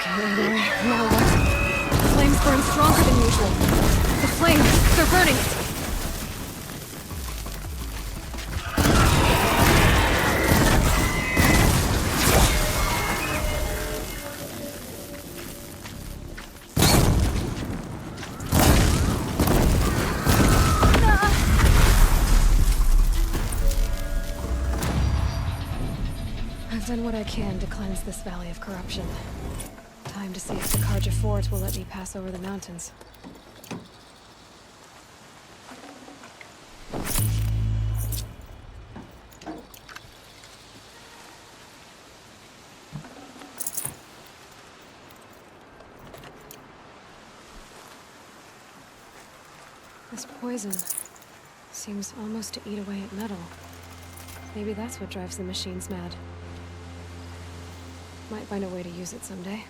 Aloy, now what? The flames burn stronger than usual. The flames, they're burning it. I've done what I can to cleanse this valley of corruption. Time to see if the Karja Fort will let me pass over the mountains. This poison seems almost to eat away at metal. Maybe that's what drives the machines mad. Might find a way to use it someday.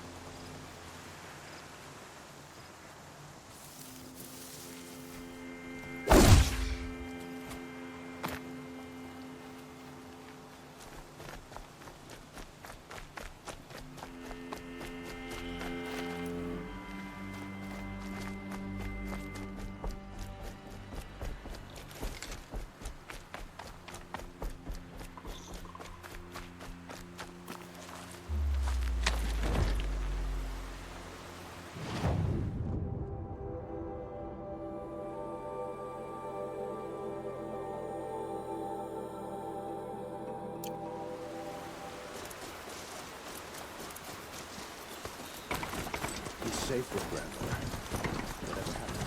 Safe with grandmother. Whatever happens.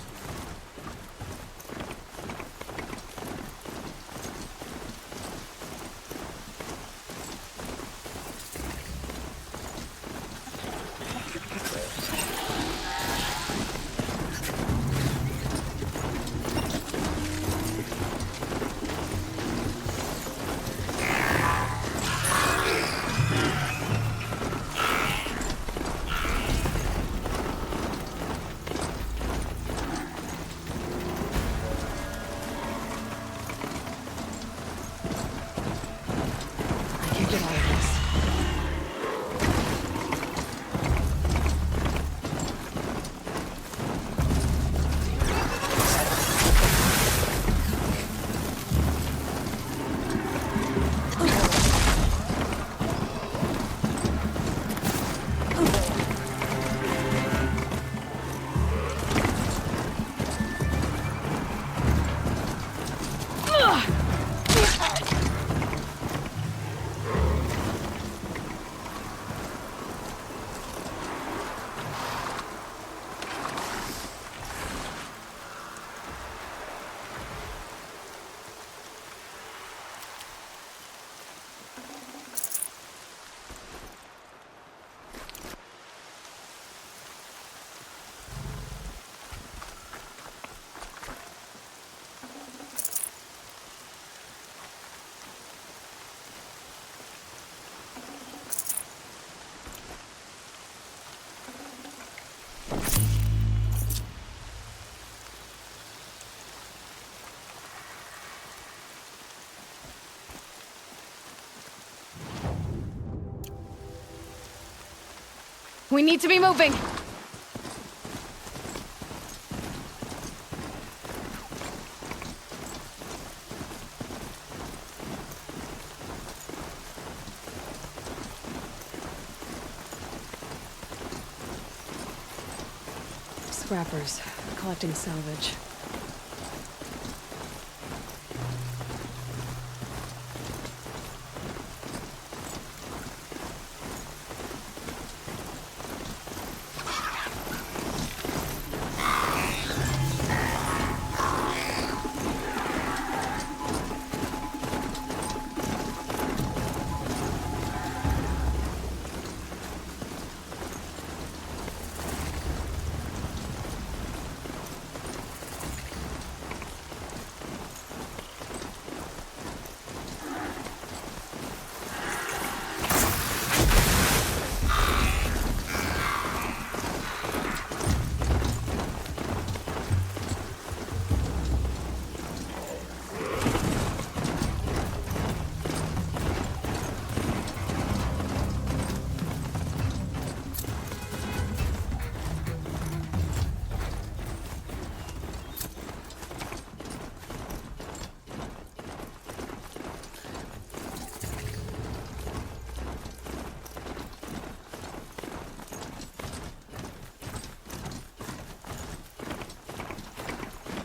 We need to be moving! Scrappers, collecting salvage.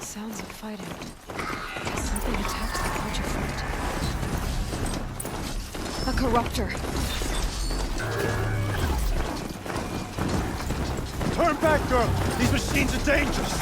Sounds of fighting. Something attacked the Karja fort. A corruptor. Turn back, girl! These machines are dangerous!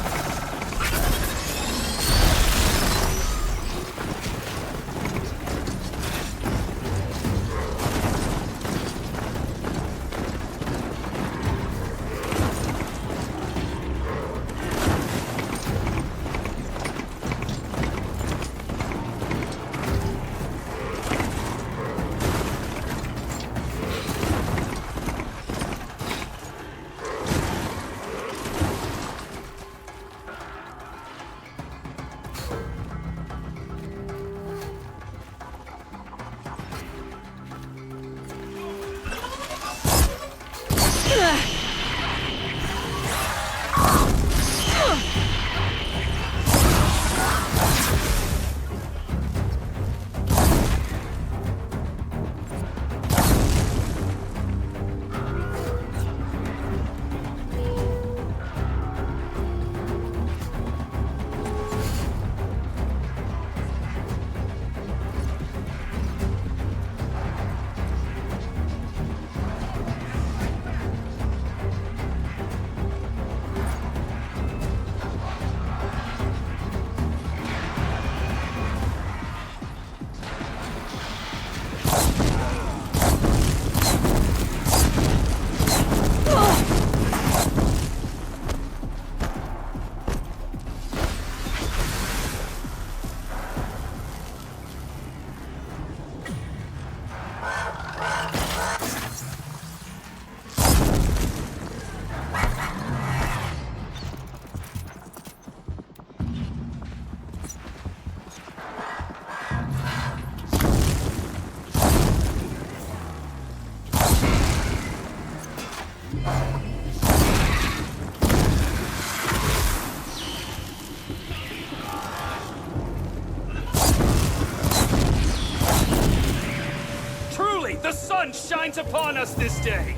The sun shines upon us this day!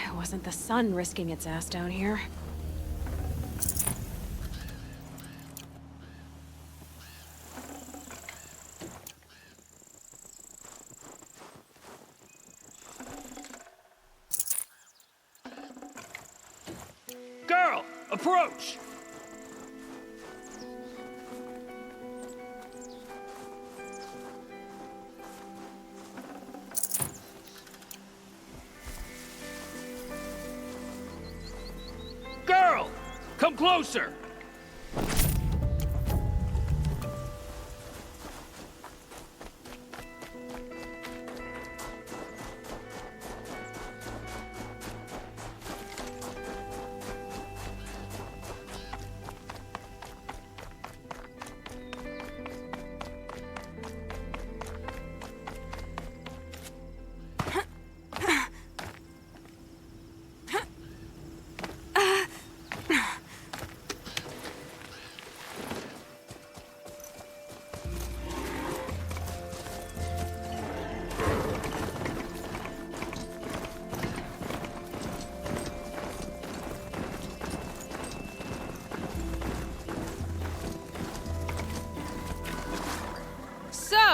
It wasn't the sun risking its ass down here. Girl, approach! Girl, come closer!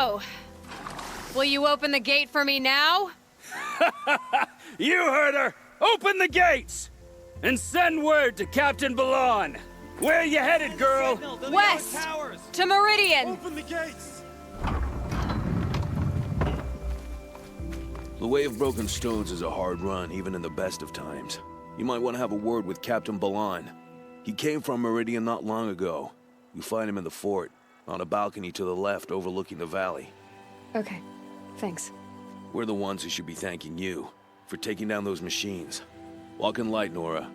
So, will you open the gate for me now? You heard her! Open the gates! And send word to Captain Balon. Where you headed, girl? West! To Meridian! Open the gates! The Way of Broken Stones is a hard run, even in the best of times. You might want to have a word with Captain Balon. He came from Meridian not long ago. You find him in the fort, on a balcony to the left overlooking the valley. Okay, thanks. We're the ones who should be thanking you for taking down those machines. Walk in light, Nora.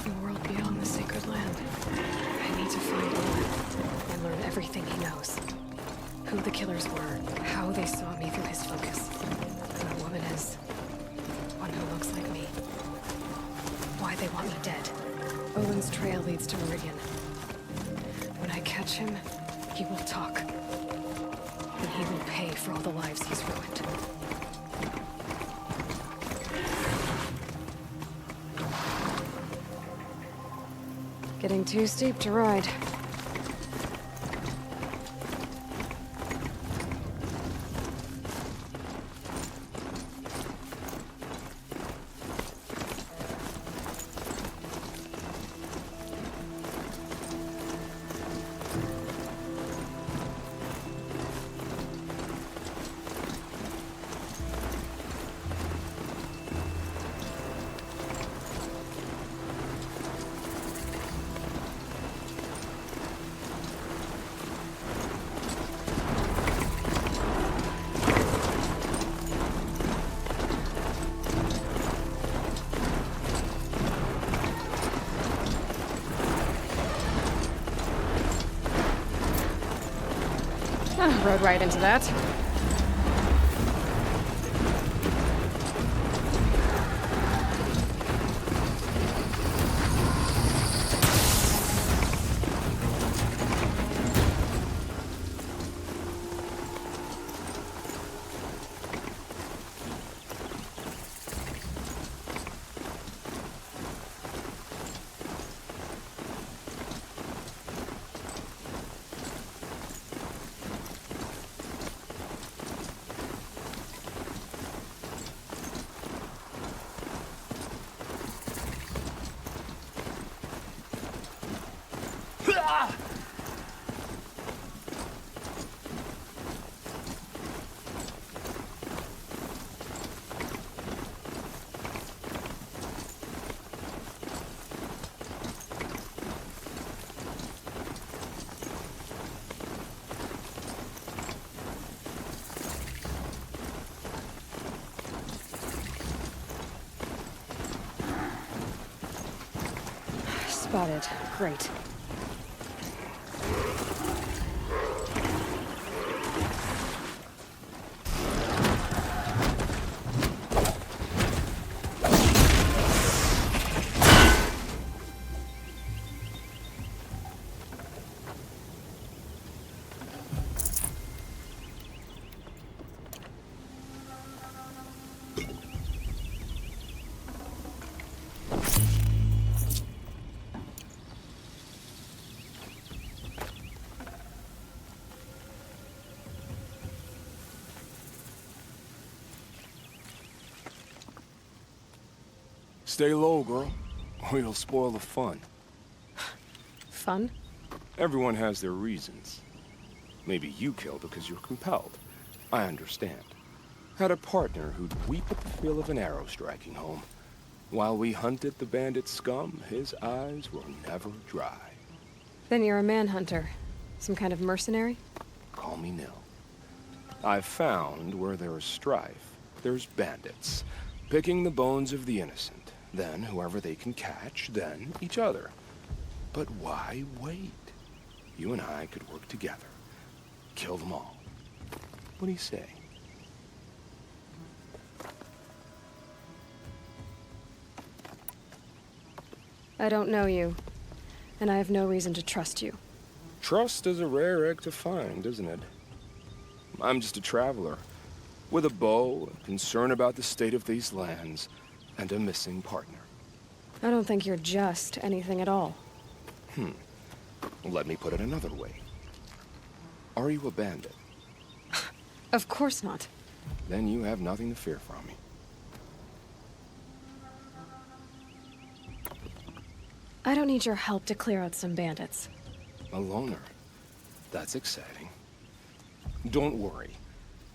The world beyond the sacred land. I need to find Aloy and learn everything he knows. Who the killers were, how they saw me through his focus. Who the woman is. One who looks like me. Why they want me dead. Owen's trail leads to Meridian. When I catch him, he will talk. And he will pay for all the lives he's ruined. Getting too steep to ride. Rode right into that. Spotted. Great. Stay low, girl, or you'll spoil the fun. Fun? Everyone has their reasons. Maybe you kill because you're compelled. I understand. Had a partner who'd weep at the feel of an arrow striking home. While we hunted the bandit scum, his eyes will never dry. Then you're a manhunter. Some kind of mercenary? Call me Nil. I've found where there is strife, there's bandits, picking the bones of the innocent, then whoever they can catch, then each other. But why wait? You and I could work together. Kill them all. What do you say? I don't know you, and I have no reason to trust you. Trust is a rare egg to find, isn't it? I'm just a traveler, with a bow, a concern about the state of these lands, and a missing partner. I don't think you're just anything at all. Let me put it another way. Are you a bandit? Of course not. Then you have nothing to fear from me. I don't need your help to clear out some bandits. A loner. That's exciting. Don't worry.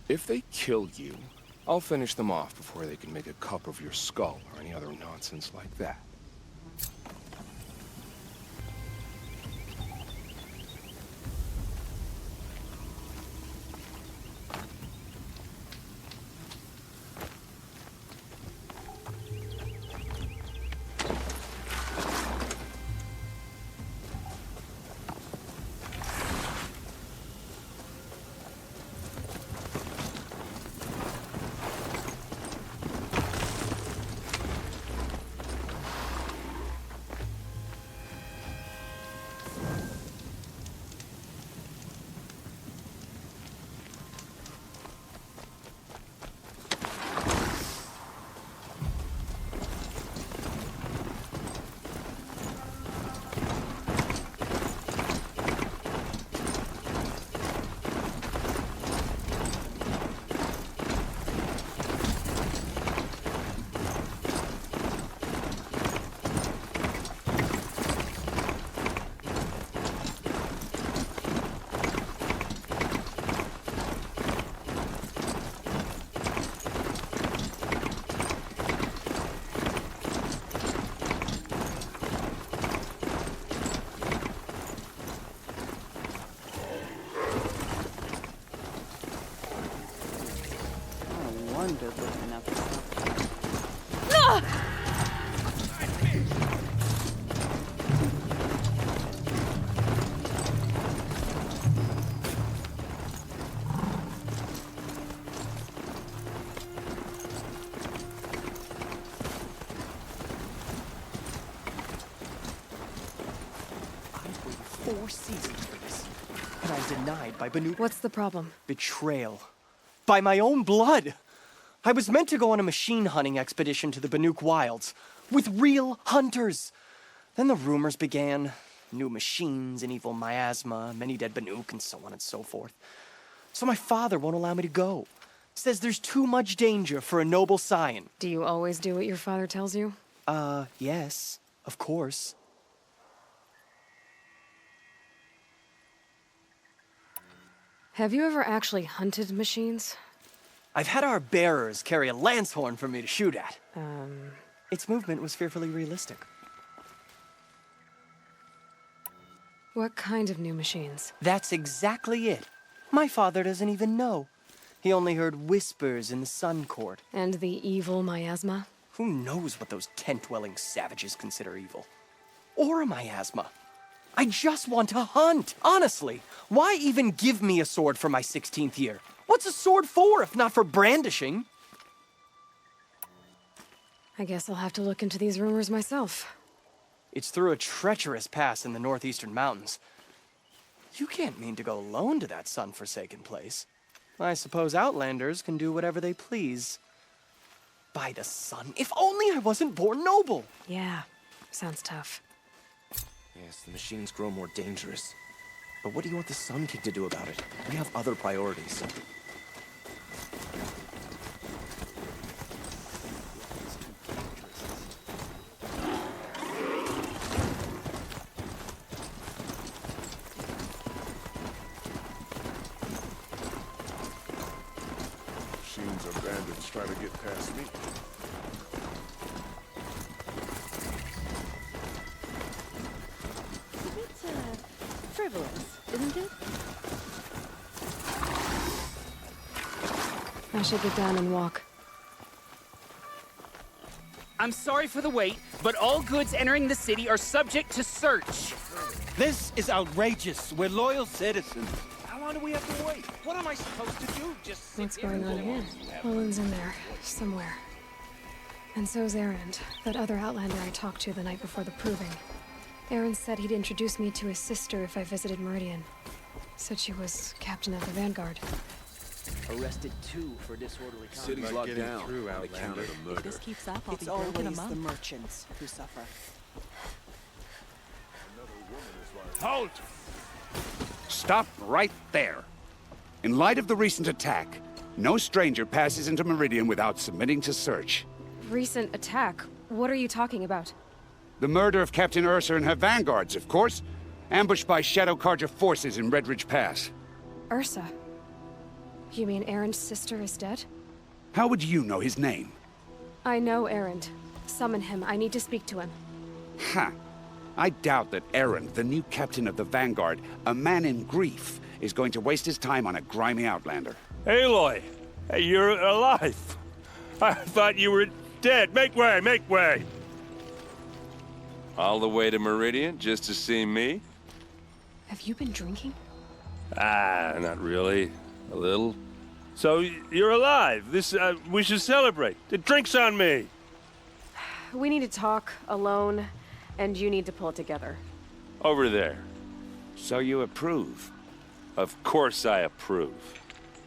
If they kill you, I'll finish them off before they can make a cup of your skull or any other nonsense like that. Seasons for this, and I'm denied by Banuk. What's the problem? Betrayal. By my own blood! I was meant to go on a machine hunting expedition to the Banuk Wilds, with real hunters. Then the rumors began. New machines, an evil miasma, many dead Banuk, and so on and so forth. So my father won't allow me to go. Says there's too much danger for a noble scion. Do you always do what your father tells you? Yes, of course. Have you ever actually hunted machines? I've had our bearers carry a lance horn for me to shoot at. Its movement was fearfully realistic. What kind of new machines? That's exactly it. My father doesn't even know. He only heard whispers in the Sun Court. And the evil miasma? Who knows what those tent-dwelling savages consider evil? Or a miasma. I just want to hunt, honestly. Why even give me a sword for my 16th year? What's a sword for, if not for brandishing? I guess I'll have to look into these rumors myself. It's through a treacherous pass in the northeastern mountains. You can't mean to go alone to that sun-forsaken place. I suppose outlanders can do whatever they please. By the sun, if only I wasn't born noble! Yeah, sounds tough. Yes, the machines grow more dangerous. But what do you want the Sun King to do about it? We have other priorities. means our bandits try to get past me. It's a bit, frivolous, isn't it? I should get down and walk. I'm sorry for the wait, but all goods entering the city are subject to search. This is outrageous. We're loyal citizens. How long do we have to wait? What am I supposed to do? Just sit What's going on here? Olin's in there, somewhere. And so's Erend, that other Outlander I talked to the night before the proving. Erend said he'd introduce me to his sister if I visited Meridian. Said she was captain of the Vanguard. Arrested 2 for disorderly conduct. City's locked down on account of the murder. If this keeps up, I'll It's be breaking always them up. the merchants who suffer. Halt! Stop right there. In light of the recent attack, no stranger passes into Meridian without submitting to search. Recent attack? What are you talking about? The murder of Captain Ursa and her vanguards, of course. Ambushed by Shadow Carja forces in Red Ridge Pass. Ursa? You mean Erend's sister is dead? How would you know his name? I know Erend. Summon him. I need to speak to him. Ha! I doubt that Erend, the new captain of the Vanguard, a man in grief, is going to waste his time on a grimy outlander. Aloy! Hey, you're alive! I thought you were dead. Make way, make way! All the way to Meridian just to see me? Have you been drinking? Ah, not really. A little. So, you're alive. We should celebrate. The drink's on me. We need to talk, alone, and you need to pull it together. Over there. So you approve? Of course I approve.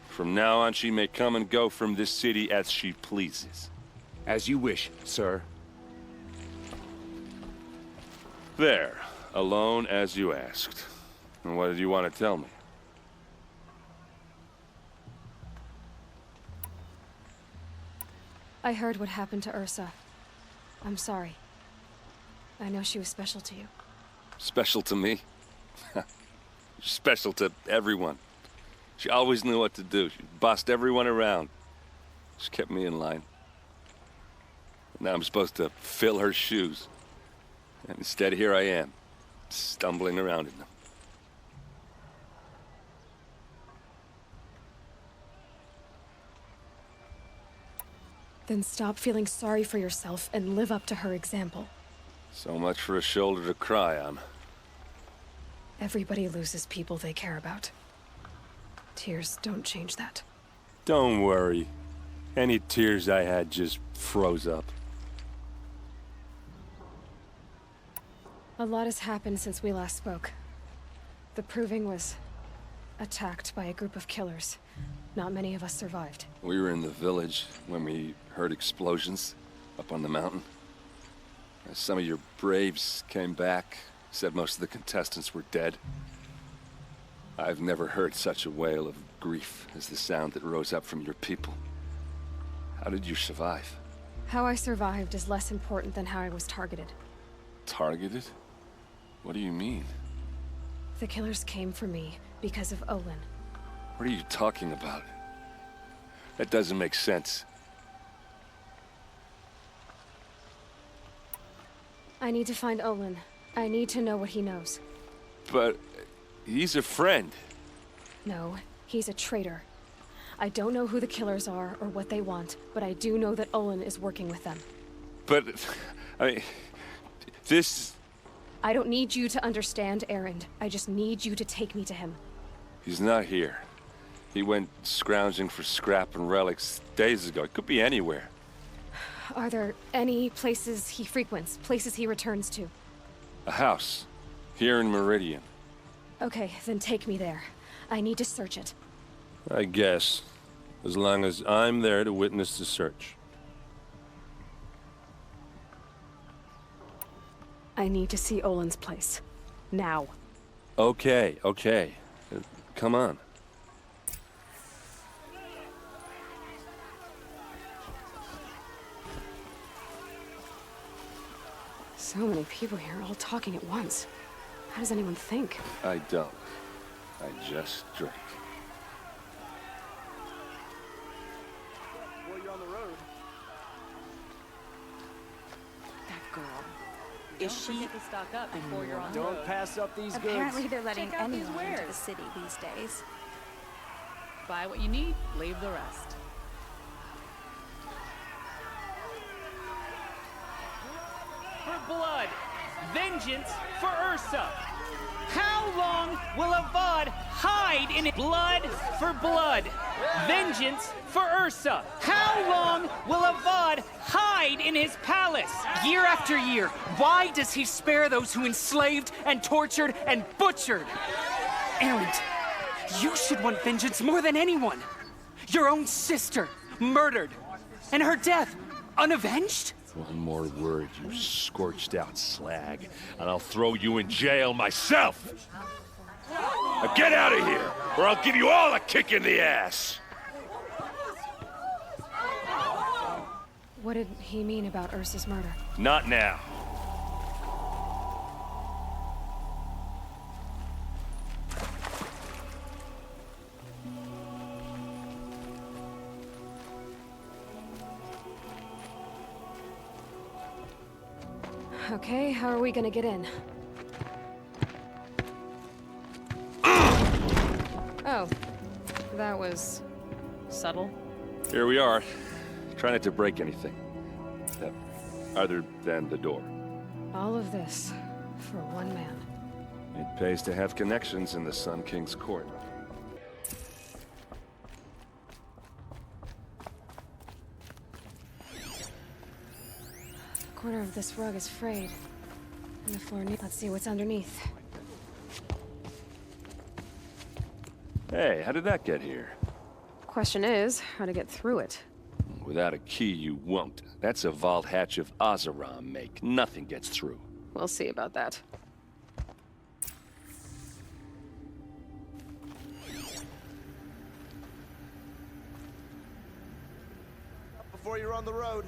From now on, she may come and go from this city as she pleases. As you wish, sir. There. Alone as you asked. And what did you want to tell me? I heard what happened to Ursa. I'm sorry. I know she was special to you. Special to me? Special to everyone. She always knew what to do. She bossed everyone around. She kept me in line. Now I'm supposed to fill her shoes. And instead, here I am, stumbling around in them. Then stop feeling sorry for yourself and live up to her example. So much for a shoulder to cry on. Everybody loses people they care about. Tears don't change that. Don't worry. Any tears I had just froze up. A lot has happened since we last spoke. The Proving was attacked by a group of killers. Not many of us survived. We were in the village when we heard explosions up on the mountain. Some of your braves came back, said most of the contestants were dead. I've never heard such a wail of grief as the sound that rose up from your people. How did you survive? How I survived is less important than how I was targeted. Targeted? What do you mean? The killers came for me because of Olin. What are you talking about? That doesn't make sense. I need to find Olin. I need to know what he knows. But he's a friend. No, he's a traitor. I don't know who the killers are or what they want, but I do know that Olin is working with them. But, I mean, this... I don't need you to understand, Erend. I just need you to take me to him. He's not here. He went scrounging for scrap and relics days ago. It could be anywhere. Are there any places he frequents, places he returns to? A house. Here in Meridian. Okay, then take me there. I need to search it. I guess. As long as I'm there to witness the search. I need to see Olin's place. Now. Okay, okay. Come on. So many people here, all talking at once. How does anyone think? I don't. I just drink. girl. Is she? Stock up before you're on the Don't road. pass up these goods. Apparently they're letting Check out these anyone into the wares. city these days. Buy what you need, leave the rest. For blood, vengeance for Ursa. How long will Avad hide in it? Blood for blood, vengeance for Ursa. How long will Avad hide in his palace? Year after year, why does he spare those who enslaved and tortured and butchered? Erend, you should want vengeance more than anyone. Your own sister, murdered, and her death, unavenged? One more word, you scorched out slag, and I'll throw you in jail myself! Now get out of here, or I'll give you all a kick in the ass! What did he mean about Ursa's murder? Not now. Okay, how are we gonna get in? Oh, that was subtle. Here we are. Try not to break anything. Other than the door. All of this for one man. It pays to have connections in the Sun King's court. The corner of this rug is frayed. And the floor let's see what's underneath. Hey, how did that get here? Question is, how to get through it. Without a key, you won't. That's a vault hatch of Azeram make. Nothing gets through. We'll see about that. Before you're on the road.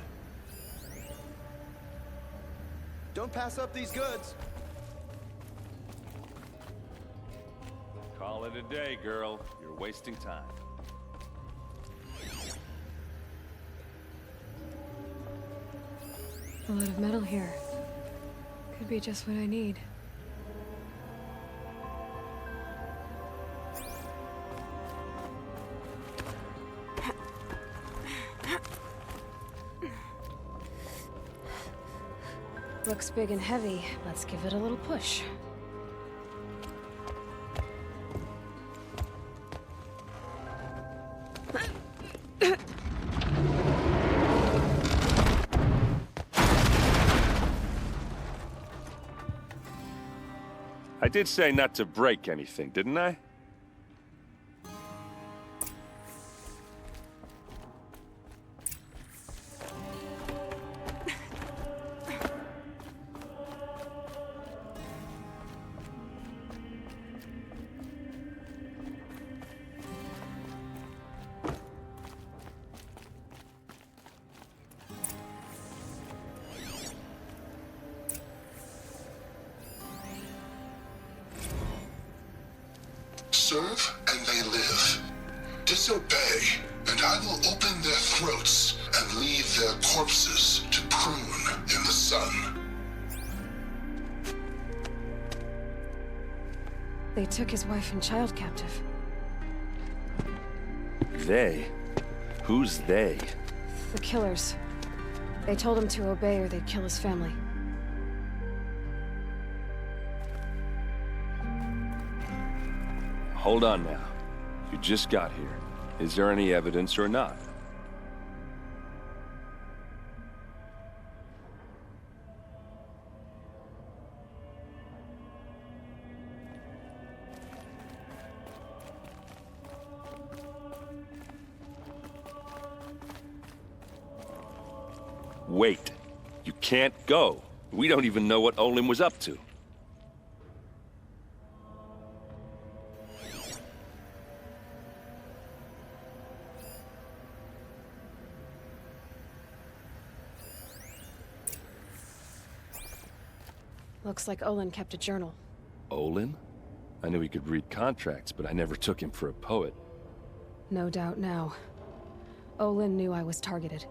Don't pass up these goods. Call it a day, girl. You're wasting time. A lot of metal here. Could be just what I need. Looks big and heavy. Let's give it a little push. I did say not to break anything, didn't I? Serve and they live. Disobey, and I will open their throats and leave their corpses to prune in the sun. They took his wife and child captive. They? Who's they? The killers. They told him to obey or they'd kill his family. Hold on now. You just got here. Is there any evidence or not? Wait. You can't go. We don't even know what Olin was up to. Looks like Olin kept a journal. Olin? I knew he could read contracts, but I never took him for a poet. No doubt now. Olin knew I was targeted.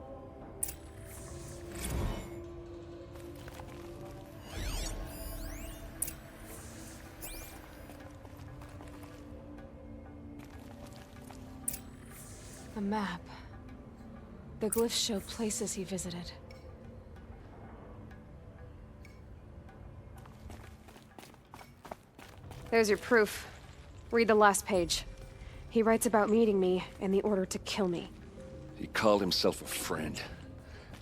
A map. The glyphs show places he visited. There's your proof. Read the last page. He writes about meeting me and the order to kill me. He called himself a friend.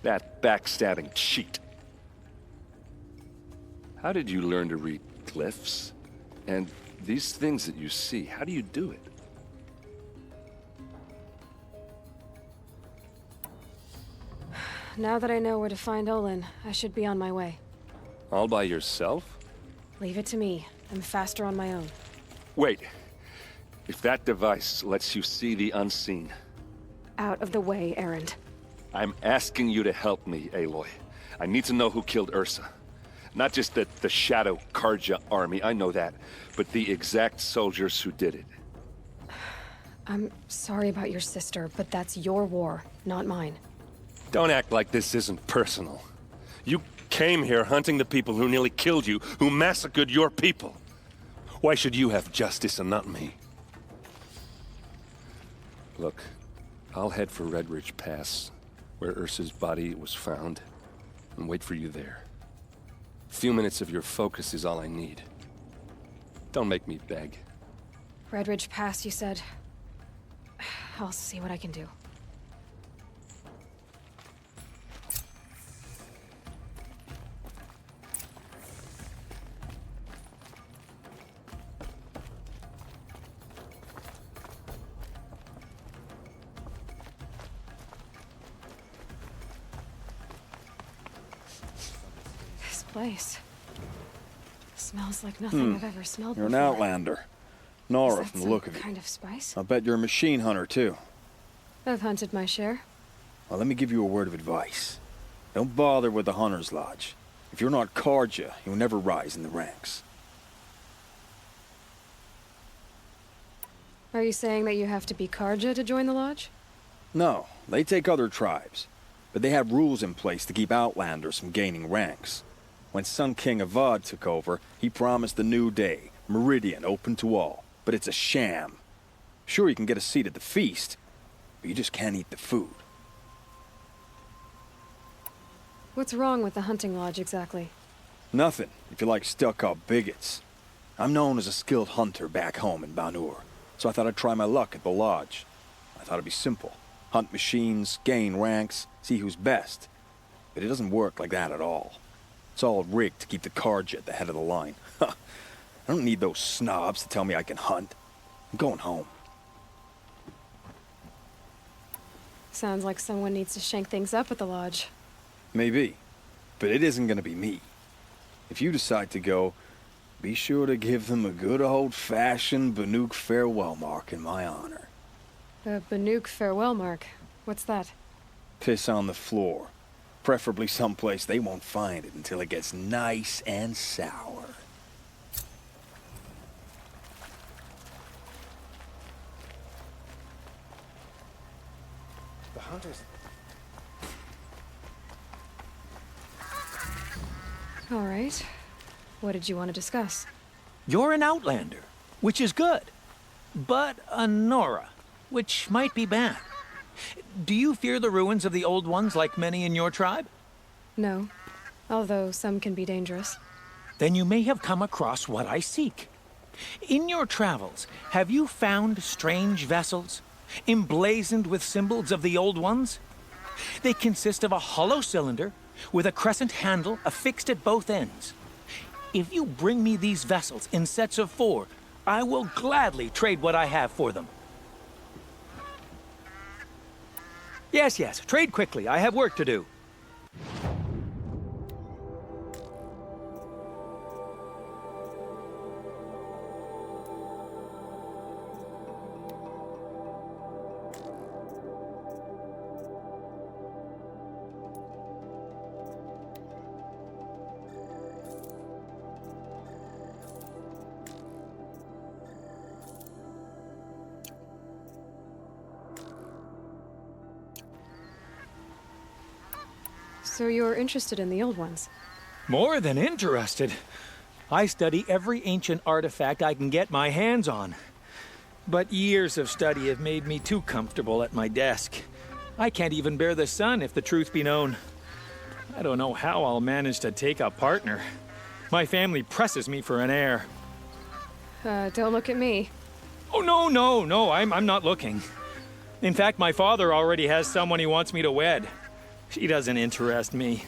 That backstabbing cheat. How did you learn to read glyphs? And these things that you see, how do you do it? Now that I know where to find Olin, I should be on my way. All by yourself? Leave it to me. I'm faster on my own. Wait. If that device lets you see the unseen... Out of the way, Erend. I'm asking you to help me, Aloy. I need to know who killed Ursa. Not just the Shadow Karja army, I know that, but the exact soldiers who did it. I'm sorry about your sister, but that's your war, not mine. Don't act like this isn't personal. You came here hunting the people who nearly killed you, who massacred your people. Why should you have justice and not me? Look, I'll head for Red Ridge Pass, where Ursa's body was found, and wait for you there. A few minutes of your focus is all I need. Don't make me beg. Red Ridge Pass, you said? I'll see what I can do. Place. Smells like nothing I've ever smelled You're before. an outlander. Nora, Is that from the some look of it. kind of spice? I bet you're a machine hunter, too. I've hunted my share. Well, let me give you a word of advice. Don't bother with the Hunter's Lodge. If you're not Karja, you'll never rise in the ranks. Are you saying that you have to be Karja to join the lodge? No, they take other tribes. But they have rules in place to keep outlanders from gaining ranks. When Sun King Avad took over, he promised a new day, Meridian open to all. But it's a sham. Sure, you can get a seat at the feast, but you just can't eat the food. What's wrong with the hunting lodge exactly? Nothing, if you like stuck-up bigots. I'm known as a skilled hunter back home in Banur, so I thought I'd try my luck at the lodge. I thought it'd be simple. Hunt machines, gain ranks, see who's best. But it doesn't work like that at all. It's all rigged to keep the Karja at the head of the line. I don't need those snobs to tell me I can hunt. I'm going home. Sounds like someone needs to shank things up at the lodge. Maybe. But it isn't gonna be me. If you decide to go, be sure to give them a good old-fashioned Banuk farewell mark in my honor. A Banuk farewell mark. What's that? Piss on the floor. Preferably someplace they won't find it until it gets nice and sour. The hunters... All right. What did you want to discuss? You're an outlander, which is good. But a Nora, which might be bad. Do you fear the ruins of the old ones like many in your tribe? No. Although some can be dangerous. Then you may have come across what I seek. In your travels, have you found strange vessels, emblazoned with symbols of the old ones? They consist of a hollow cylinder with a crescent handle affixed at both ends. If you bring me these vessels in sets of 4, I will gladly trade what I have for them. Yes, trade quickly. I have work to do. So you're interested in the old ones? More than interested. I study every ancient artifact I can get my hands on. But years of study have made me too comfortable at my desk. I can't even bear the sun, if the truth be known. I don't know how I'll manage to take a partner. My family presses me for an heir. Don't look at me. Oh, no, I'm not looking. In fact, my father already has someone he wants me to wed. She doesn't interest me.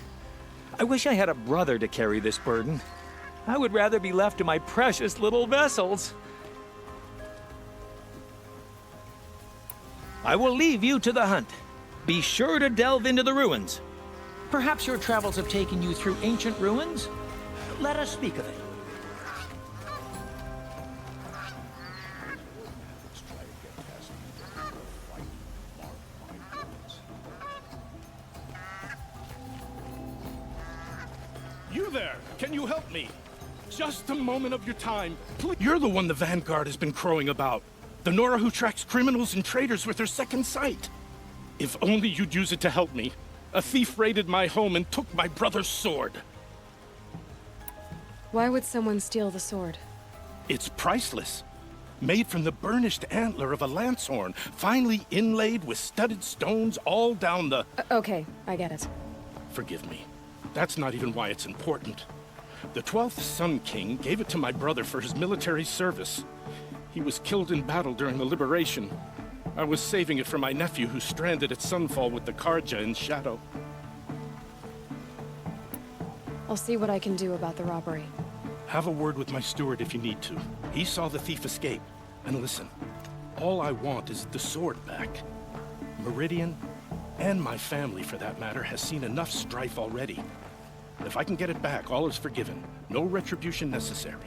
I wish I had a brother to carry this burden. I would rather be left to my precious little vessels. I will leave you to the hunt. Be sure to delve into the ruins. Perhaps your travels have taken you through ancient ruins? Let us speak of it. You there! Can you help me? Just a moment of your time, please. You're the one the Vanguard has been crowing about. The Nora who tracks criminals and traitors with her second sight. If only you'd use it to help me. A thief raided my home and took my brother's sword. Why would someone steal the sword? It's priceless. Made from the burnished antler of a lancehorn, finely inlaid with studded stones all down the... Okay, I get it. Forgive me. That's not even why it's important. The 12th Sun King gave it to my brother for his military service. He was killed in battle during the Liberation. I was saving it for my nephew who's stranded at Sunfall with the Karja in Shadow. I'll see what I can do about the robbery. Have a word with my steward if you need to. He saw the thief escape. And listen, all I want is the sword back. Meridian, and my family for that matter, has seen enough strife already. If I can get it back, all is forgiven. No retribution necessary.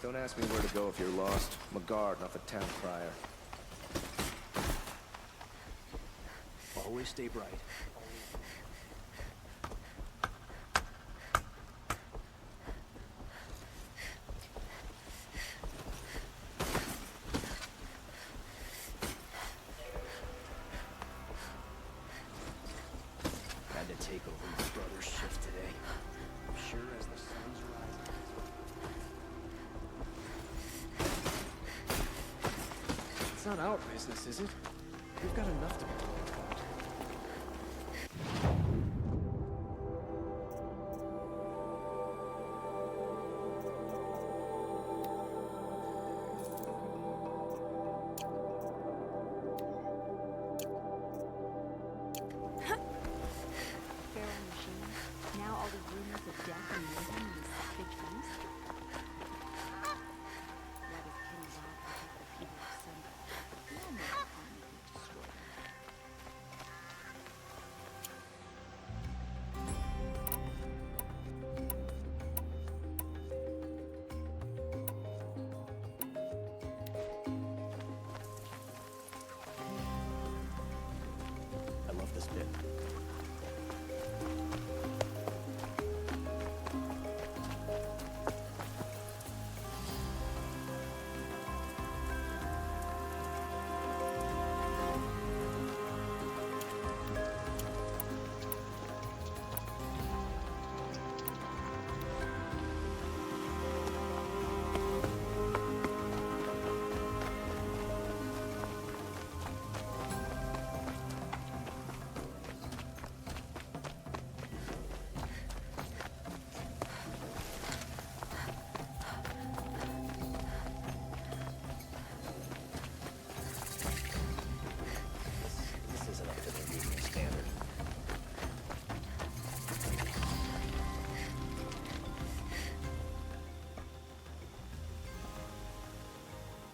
Don't ask me where to go if you're lost. I'm a guard, not the town crier. Always stay bright. Had to take over my brother's shift today. Sure as the sun's rising. It's not our business, is it? We've got enough to be worried about. Feral machines. Now all the rumors of death and mayhem in these savage beasts. Why does King Bob protect the people of Sunday?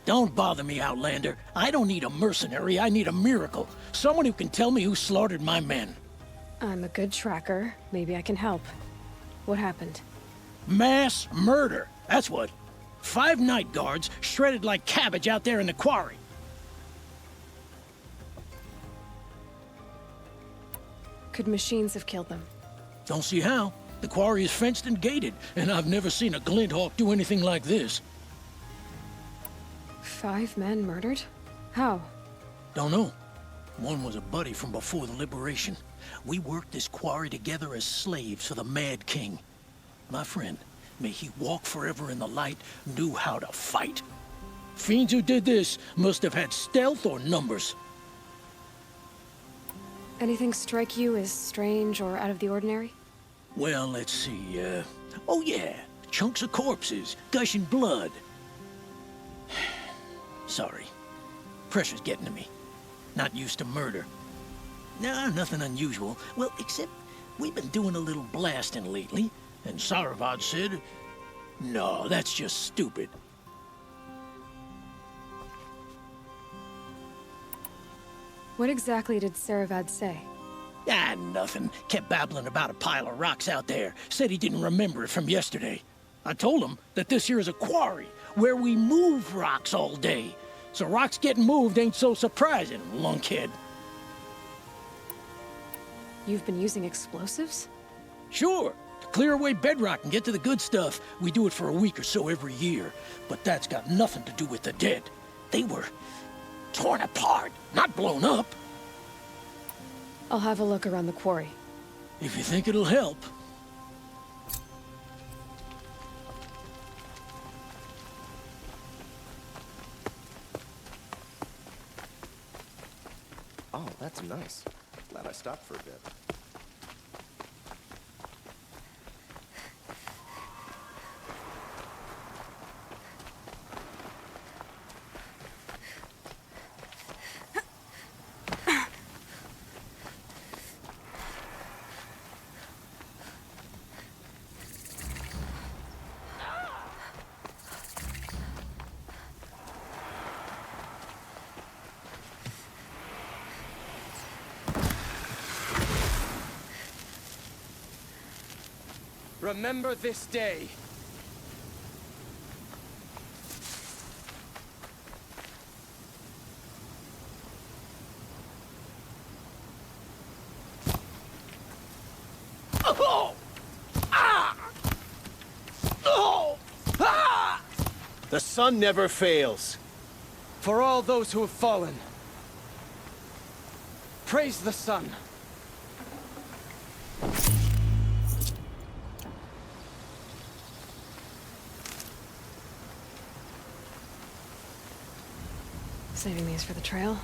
Don't bother me, Outlander. I don't need a mercenary, I need a miracle. Someone who can tell me who slaughtered my men. I'm a good tracker. Maybe I can help. What happened? Mass murder, that's what. 5 night guards shredded like cabbage out there in the quarry. Could machines have killed them? Don't see how. The quarry is fenced and gated, and I've never seen a glint hawk do anything like this. 5 men murdered? How? Don't know. One was a buddy from before the liberation. We worked this quarry together as slaves for the Mad King. My friend, may he walk forever in the light, knew how to fight. Fiends who did this must have had stealth or numbers. Anything strike you as strange or out of the ordinary? Well, let's see, oh yeah, chunks of corpses, gushing blood. Sorry. Pressure's getting to me. Not used to murder. Nah, nothing unusual. Well, except we've been doing a little blasting lately, and Saravad said, no, that's just stupid. What exactly did Saravad say? Ah, nothing. Kept babbling about a pile of rocks out there. Said he didn't remember it from yesterday. I told him that this here is a quarry, where we move rocks all day. So rocks getting moved ain't so surprising, lunkhead. You've been using explosives? Sure. To clear away bedrock and get to the good stuff, we do it for a week or so every year. But that's got nothing to do with the dead. They were torn apart, not blown up. I'll have a look around the quarry. If you think it'll help. Oh, that's nice. Glad I stopped for a bit. Remember this day. Oh! Ah! Oh! Ah! The sun never fails. For all those who have fallen, praise the sun. Saving these for the trail.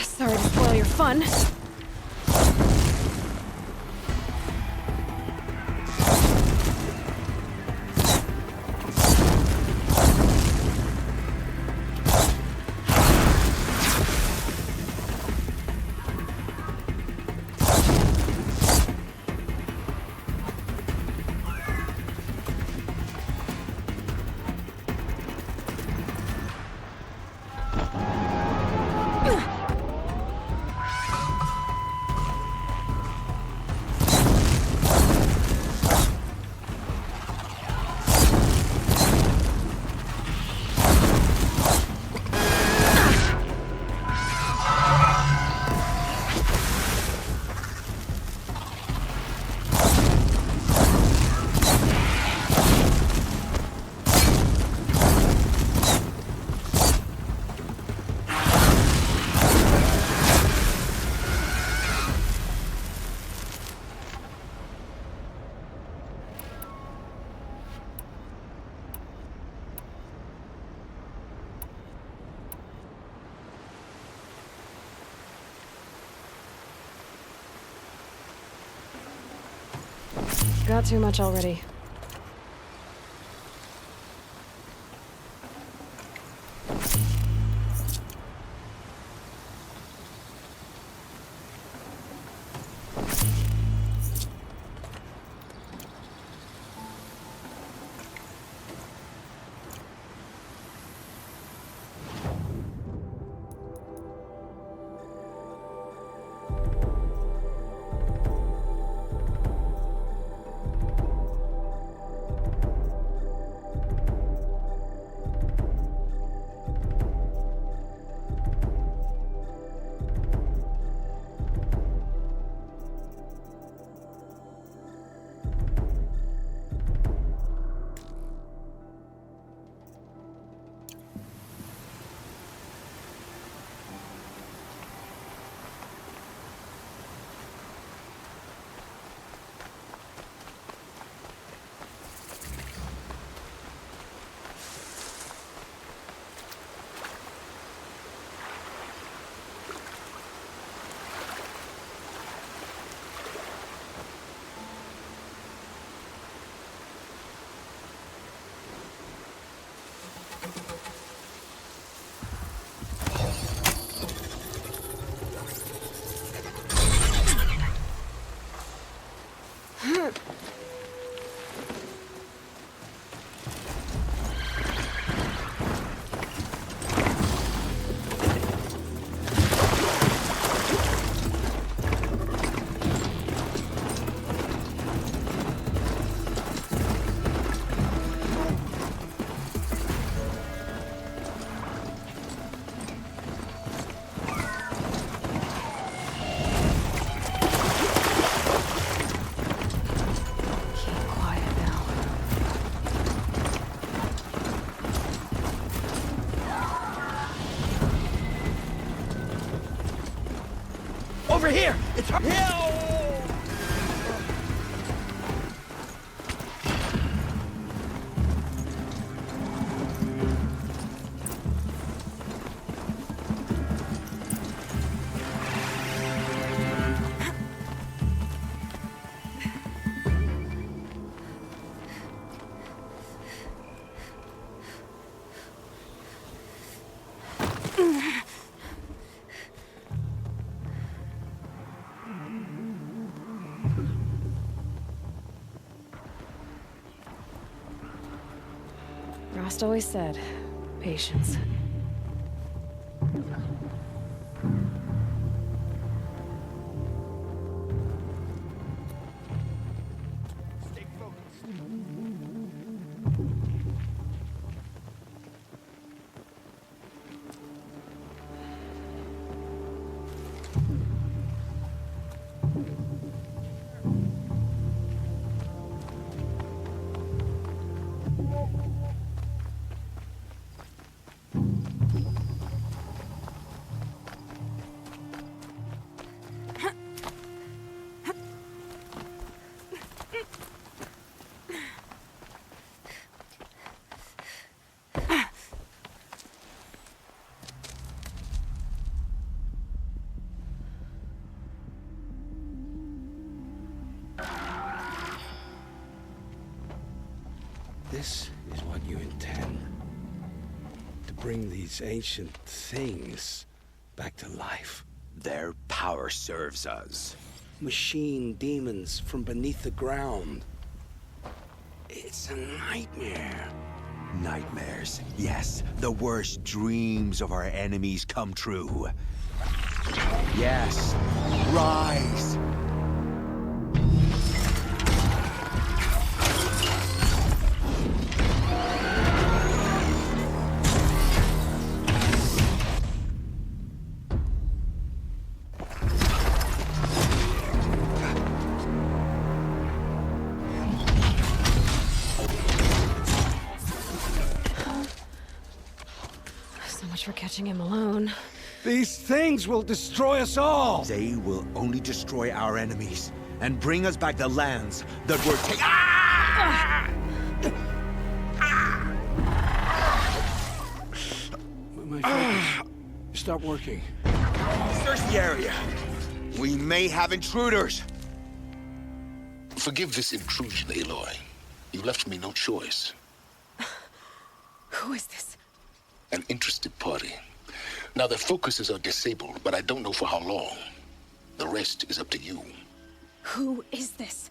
Sorry to spoil your fun. Got too much already. Over here! It's her. Rost always said, patience. This is what you intend. To bring these ancient things back to life. Their power serves us. Machine demons from beneath the ground. It's a nightmare. Nightmares. Yes, the worst dreams of our enemies come true. Yes, rise! For catching him alone. These things will destroy us all! They will only destroy our enemies and bring us back the lands that were taken. Ah! My focus. Stop working. Search the area. We may have intruders. Forgive this intrusion, Aloy. You left me no choice. Who is this? An interested party. Now, their focuses are disabled, but I don't know for how long. The rest is up to you. Who is this?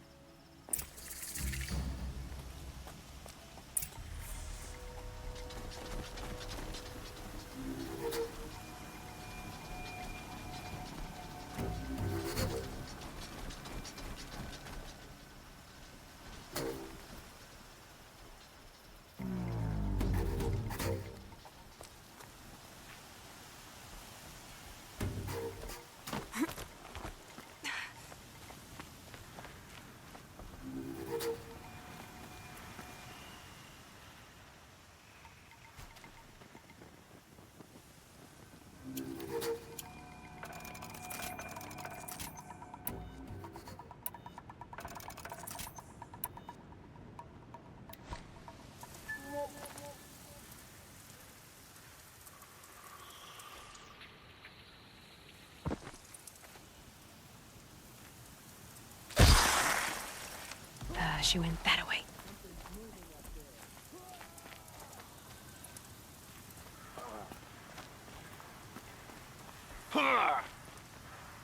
She went that way.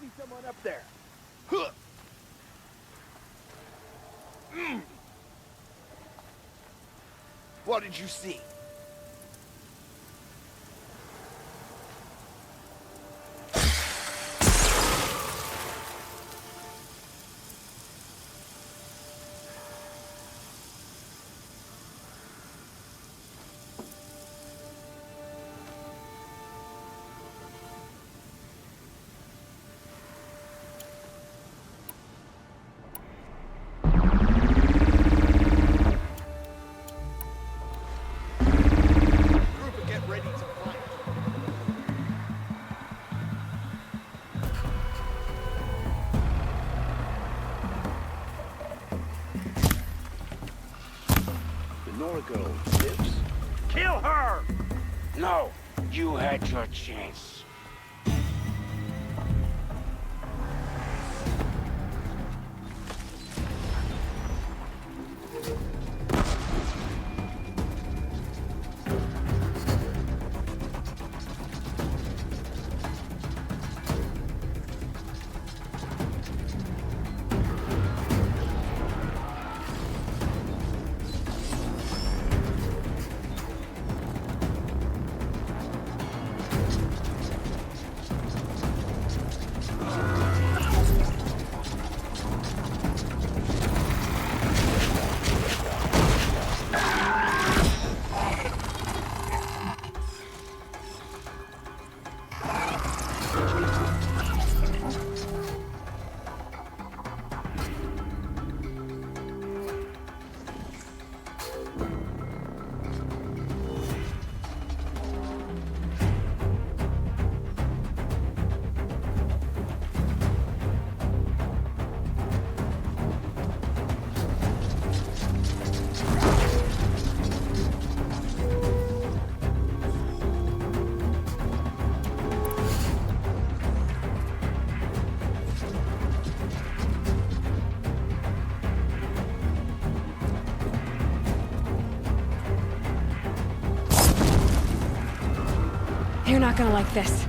See someone up there. What did you see? Kill her! No, you had your chance. You're not gonna like this.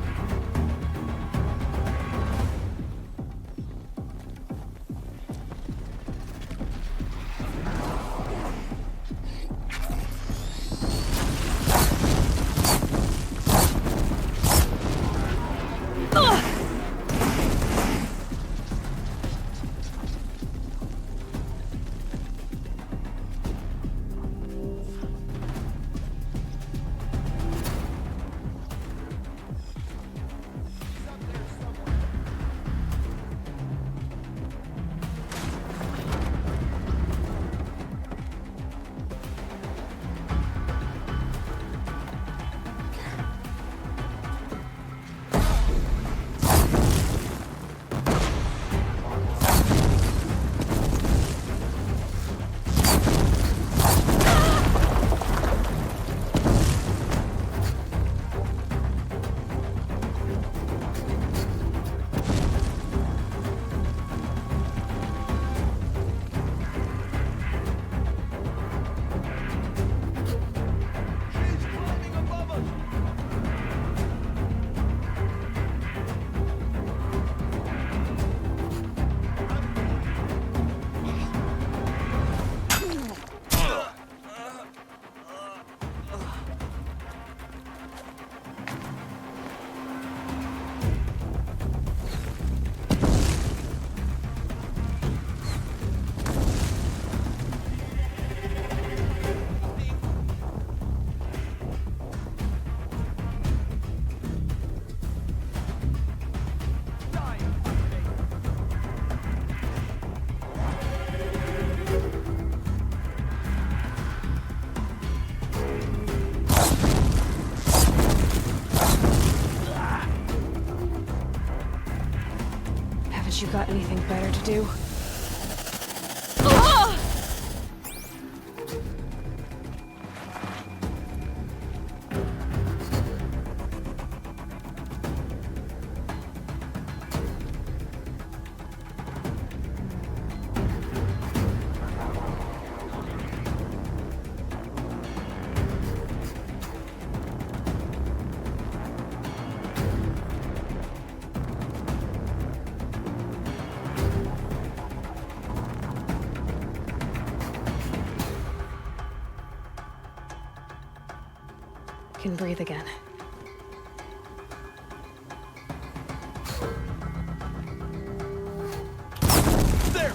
Haven't you got anything better to do? Can breathe again. There!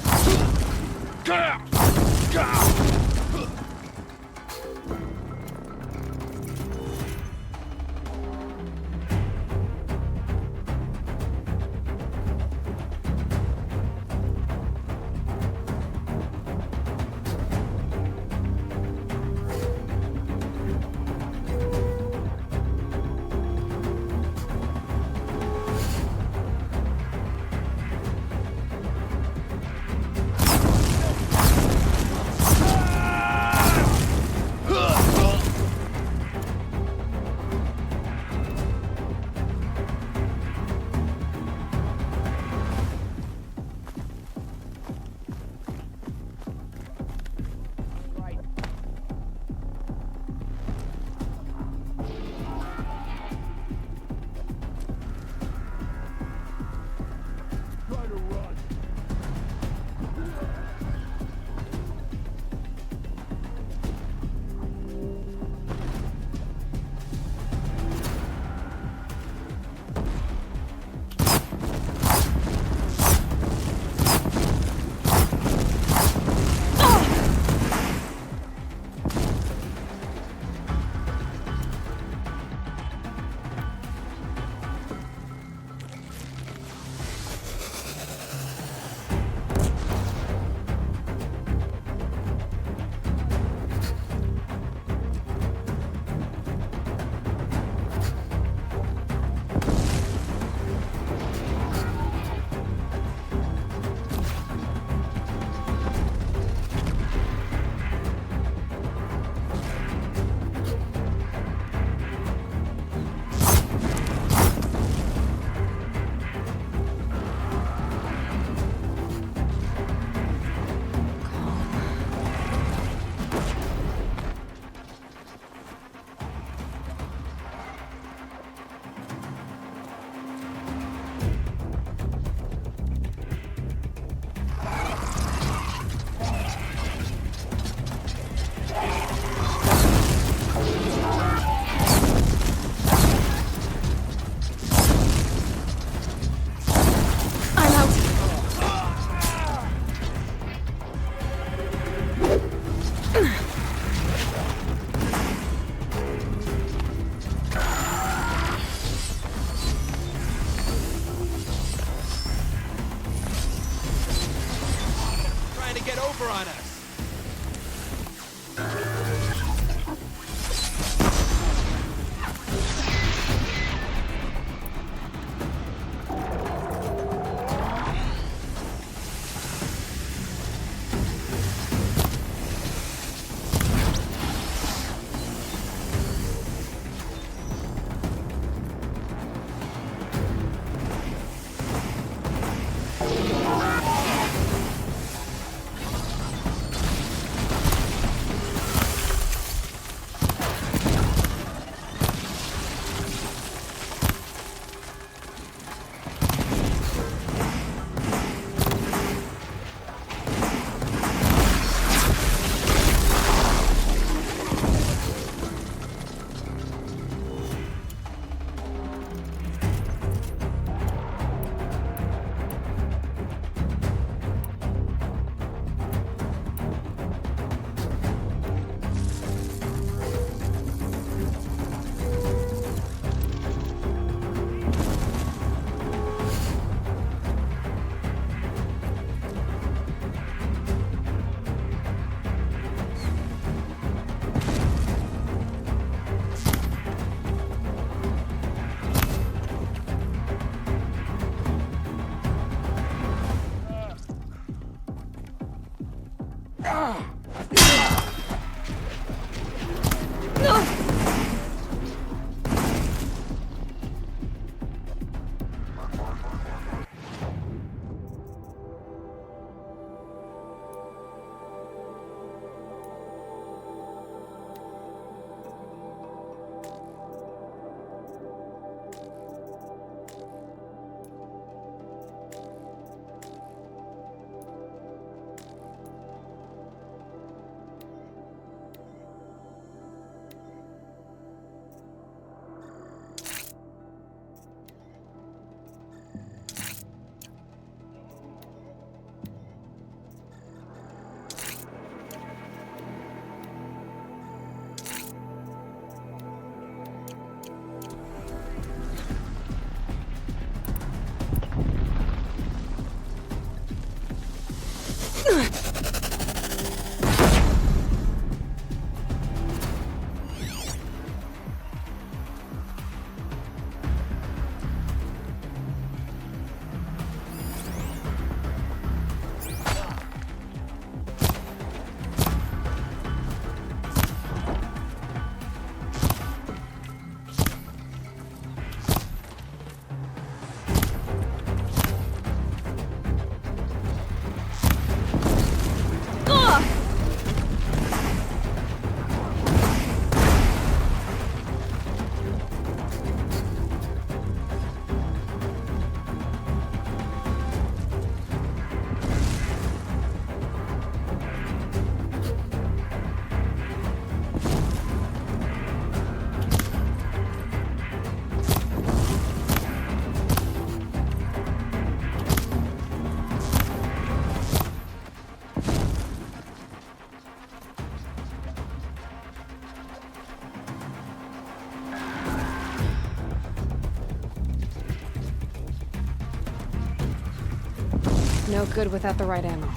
No good without the right ammo.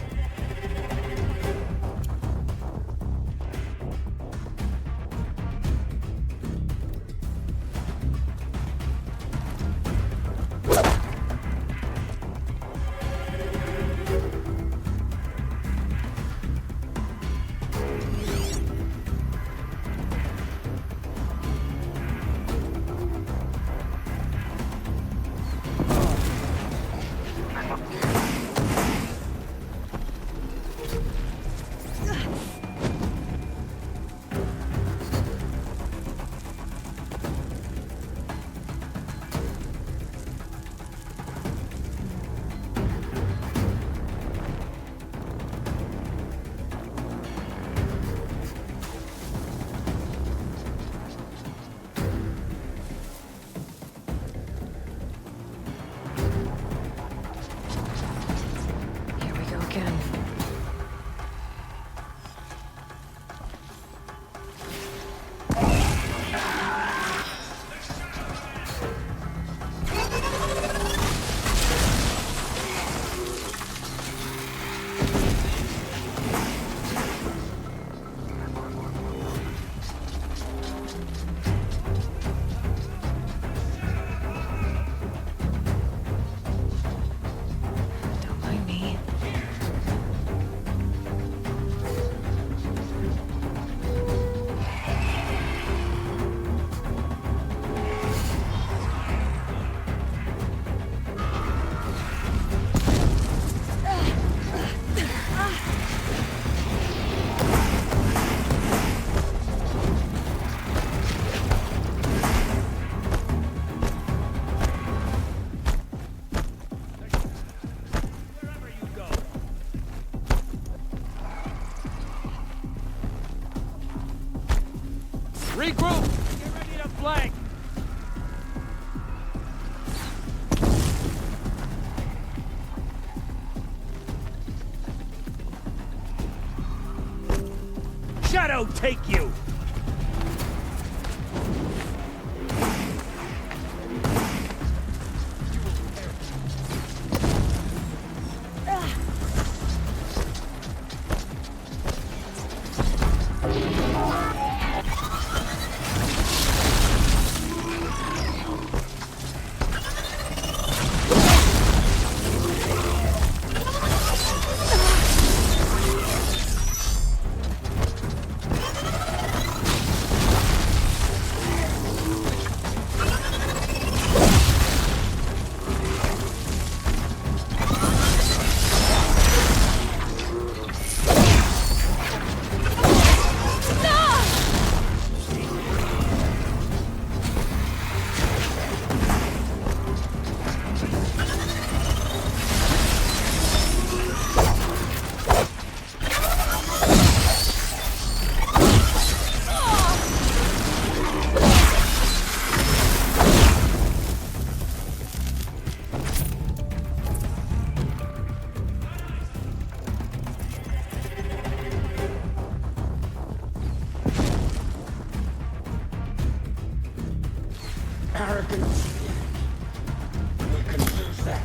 Regroup! Get ready to flank! Shadow take you! Arrogance. We can use that.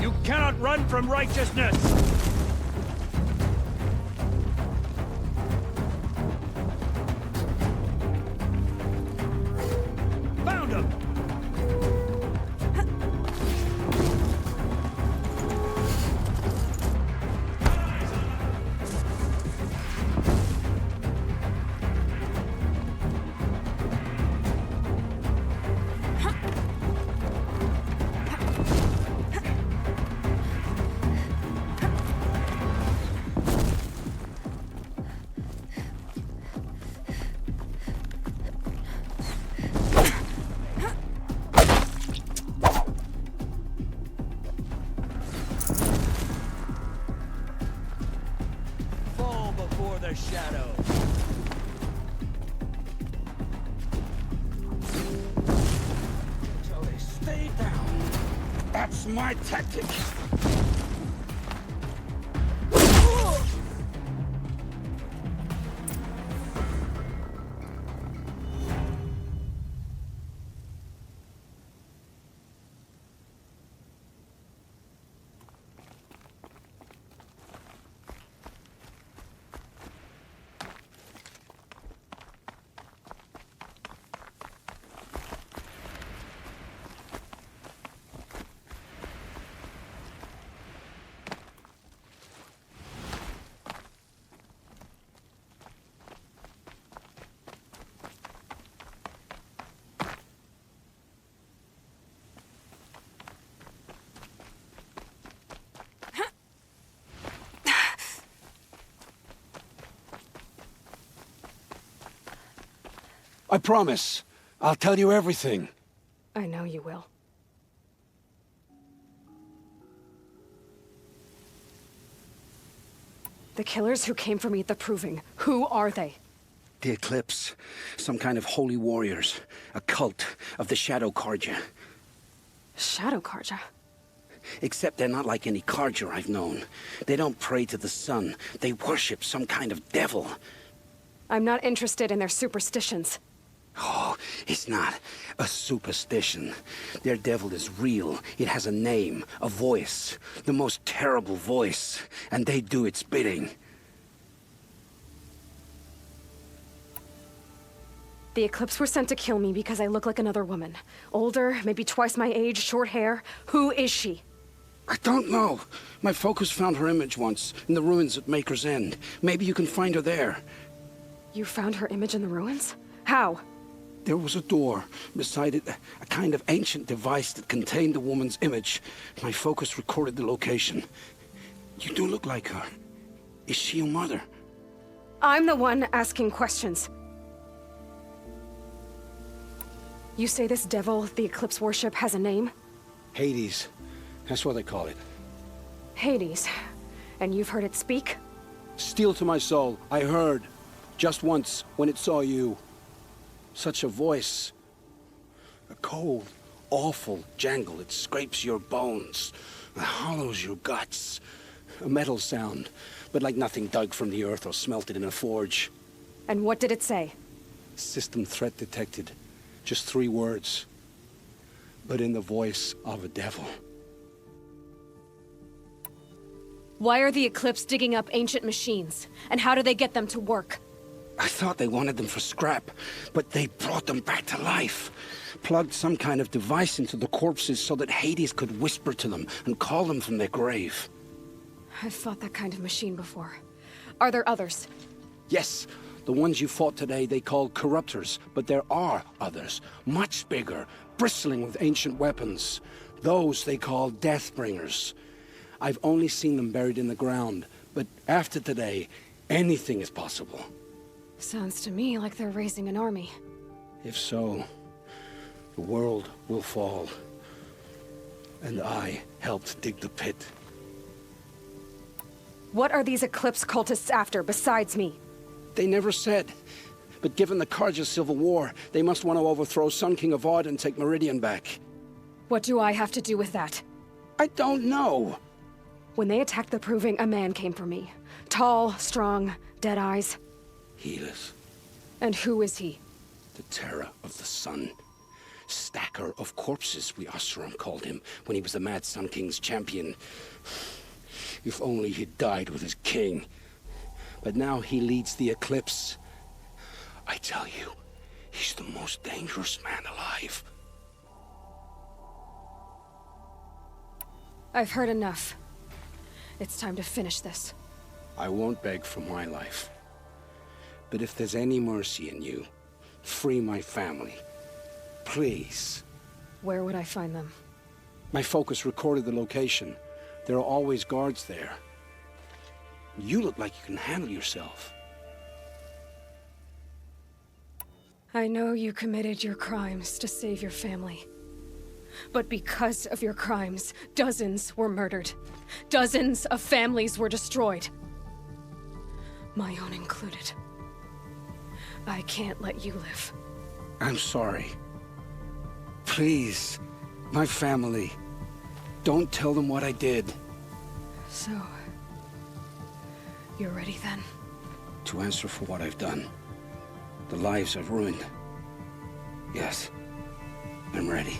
You cannot run from righteousness! Stay down. That's my tactic. I promise. I'll tell you everything. I know you will. The killers who came for me at the Proving, who are they? The Eclipse. Some kind of holy warriors. A cult of the Shadow Carja. Shadow Carja? Except they're not like any Carja I've known. They don't pray to the sun. They worship some kind of devil. I'm not interested in their superstitions. Oh, it's not a superstition. Their devil is real. It has a name, a voice. The most terrible voice. And they do its bidding. The Eclipse were sent to kill me because I look like another woman. Older, maybe twice my age, short hair. Who is she? I don't know. My focus found her image once, in the ruins at Maker's End. Maybe you can find her there. You found her image in the ruins? How? There was a door. Beside it, a kind of ancient device that contained the woman's image. My focus recorded the location. You do look like her. Is she your mother? I'm the one asking questions. You say this devil the Eclipse worship has a name? Hades. That's what they call it. Hades. And you've heard it speak? Steel to my soul. I heard. Just once, when it saw you. Such a voice. A cold, awful jangle. It scrapes your bones. It hollows your guts. A metal sound, but like nothing dug from the earth or smelted in a forge. And what did it say? System threat detected. Just 3 words. But in the voice of a devil. Why are the Eclipse digging up ancient machines? And how do they get them to work? I thought they wanted them for scrap, but they brought them back to life. Plugged some kind of device into the corpses so that Hades could whisper to them and call them from their grave. I've fought that kind of machine before. Are there others? Yes, the ones you fought today they called corruptors, but there are others, much bigger, bristling with ancient weapons. Those they call Deathbringers. I've only seen them buried in the ground, but after today, anything is possible. Sounds to me like they're raising an army. If so, the world will fall. And I helped dig the pit. What are these Eclipse cultists after, besides me? They never said. But given the Carja civil war, they must want to overthrow Sun King Avad and take Meridian back. What do I have to do with that? I don't know. When they attacked the Proving, a man came for me. Tall, strong, dead eyes. Healers. And who is he? The terror of the sun. Stacker of corpses, we Oseram called him, when he was the Mad Sun King's champion. If only he'd died with his king. But now he leads the Eclipse. I tell you, he's the most dangerous man alive. I've heard enough. It's time to finish this. I won't beg for my life. But if there's any mercy in you, free my family. Please. Where would I find them? My focus recorded the location. There are always guards there. You look like you can handle yourself. I know you committed your crimes to save your family. But because of your crimes, dozens were murdered. Dozens of families were destroyed. My own included. I can't let you live. I'm sorry. Please, My family. Don't tell them what I did. So... you're ready then? To answer for what I've done. The lives I've ruined. Yes. I'm ready.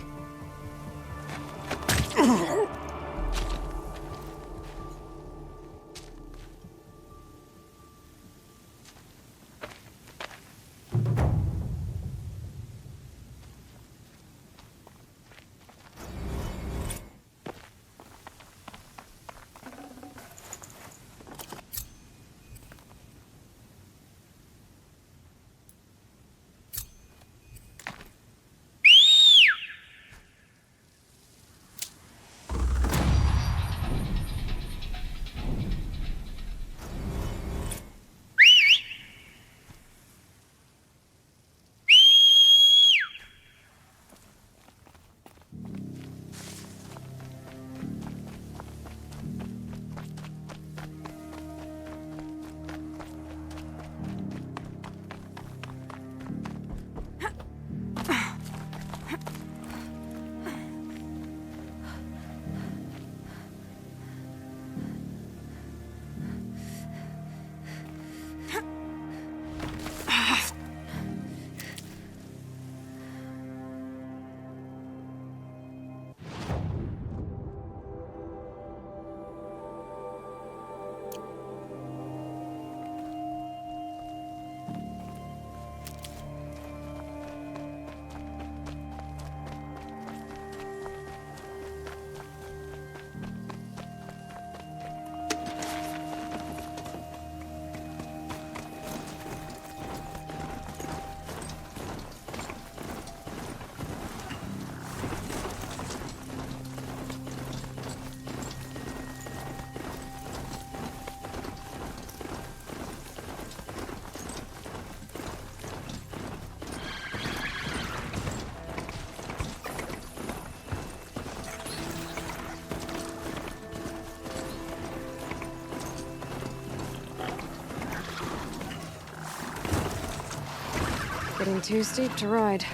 Getting too steep to ride.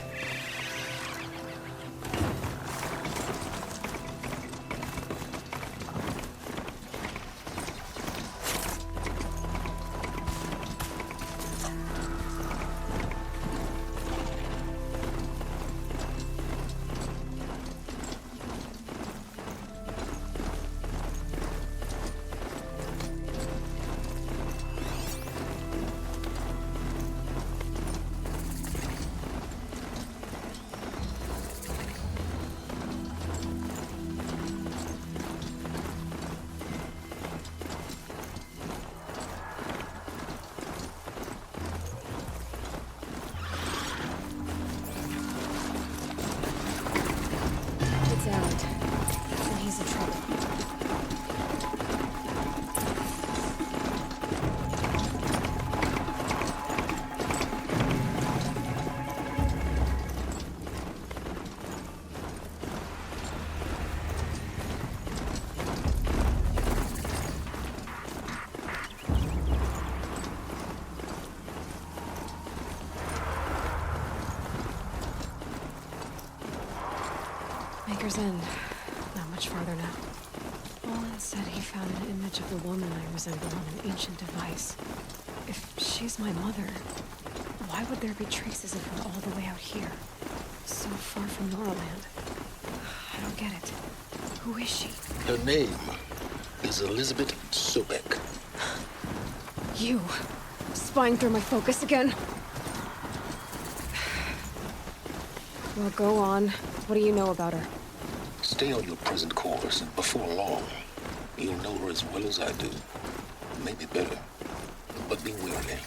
And he's in trouble. Maker's End. Not much farther now. Olin said he found an image of the woman I resemble on an ancient device. If she's my mother, why would there be traces of her all the way out here? So far from Noraland. I don't get it. Who is she? Her name is Elizabeth Sobek. You! Spying through my focus again? Well, go on. What do you know about her? Stay on your present course, and before long, you'll know her as well as I do. Maybe better. But be wary.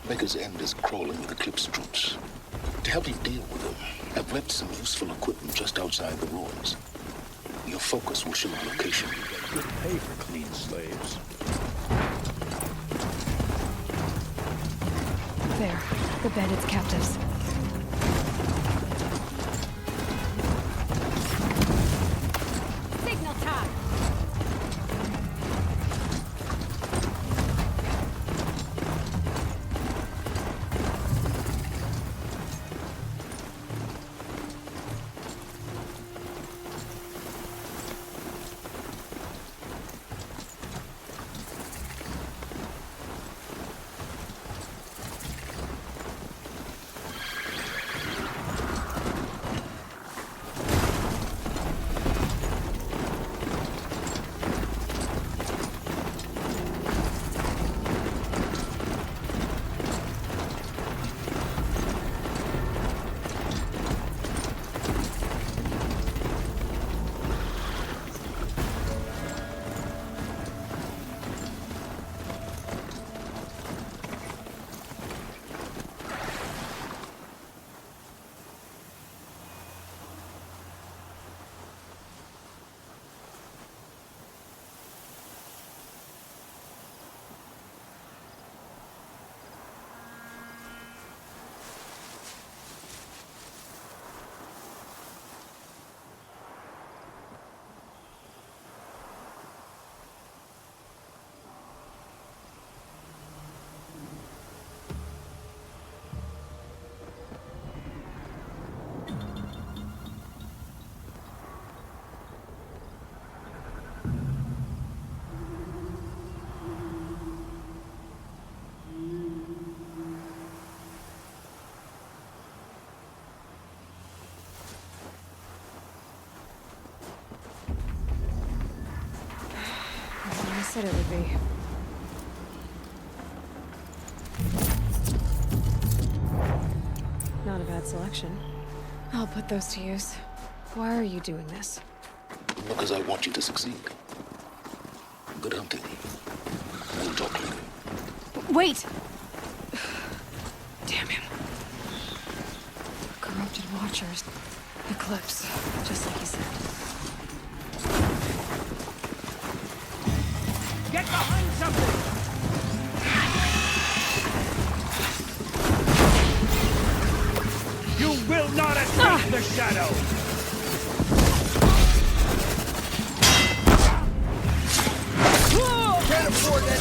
Maker's End is crawling with Eclipse troops. To help you deal with them, I've left some useful equipment just outside the ruins. Your focus will show the location. Good pay for clean slaves. There. The bandits' captives. Signal time! said it would be. Not a bad selection. I'll put those to use. Why are you doing this? Because I want you to succeed. Good hunting. We'll talk later. Wait! Damn him. Corrupted Watchers. Eclipse, just like you said. Get behind something! You will not escape the shadow! Can't afford that!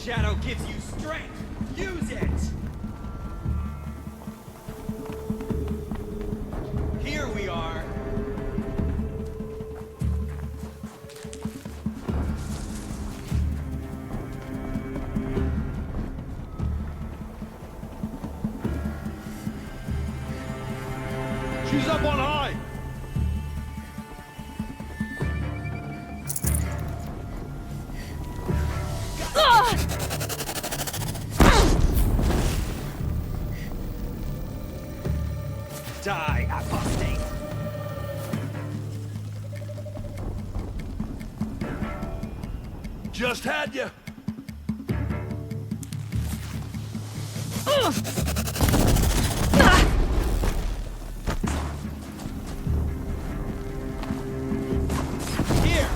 Shadow gives you strength. Use it! Here we are. She's up on high! Die, apostate! Just had you! Here!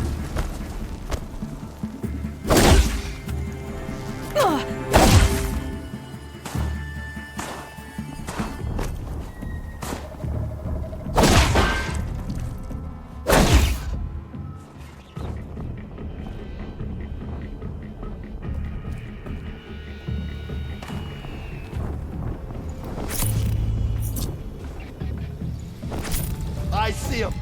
I see him!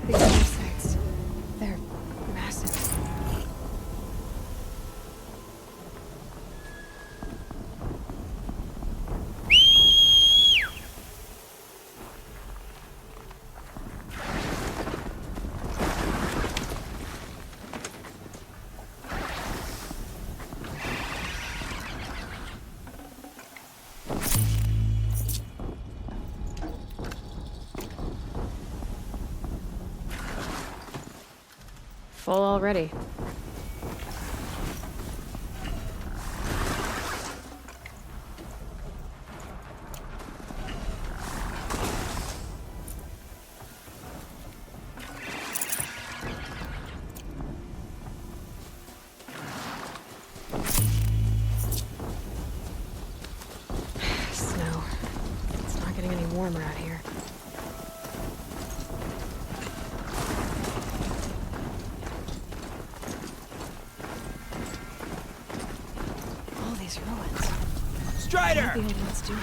These parasites, they're massive. Full already. Snow. It's not getting any warmer out here. Ruins. Strider! What do the old ones do here?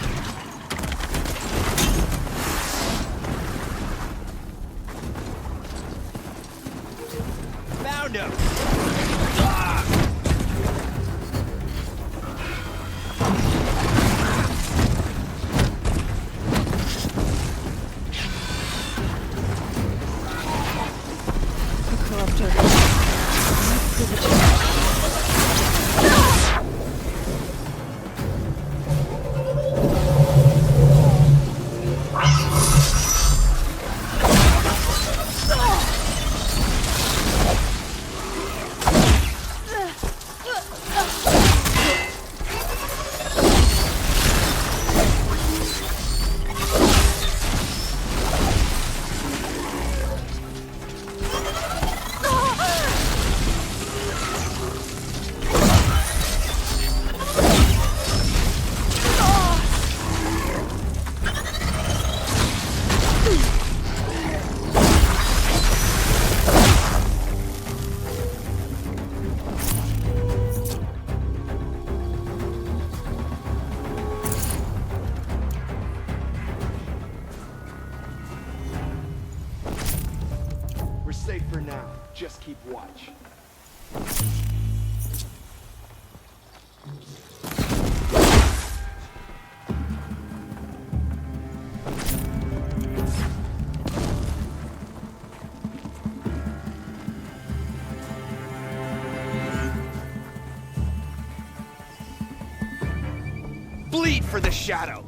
Found him! The corruptor. Bleed for the shadow!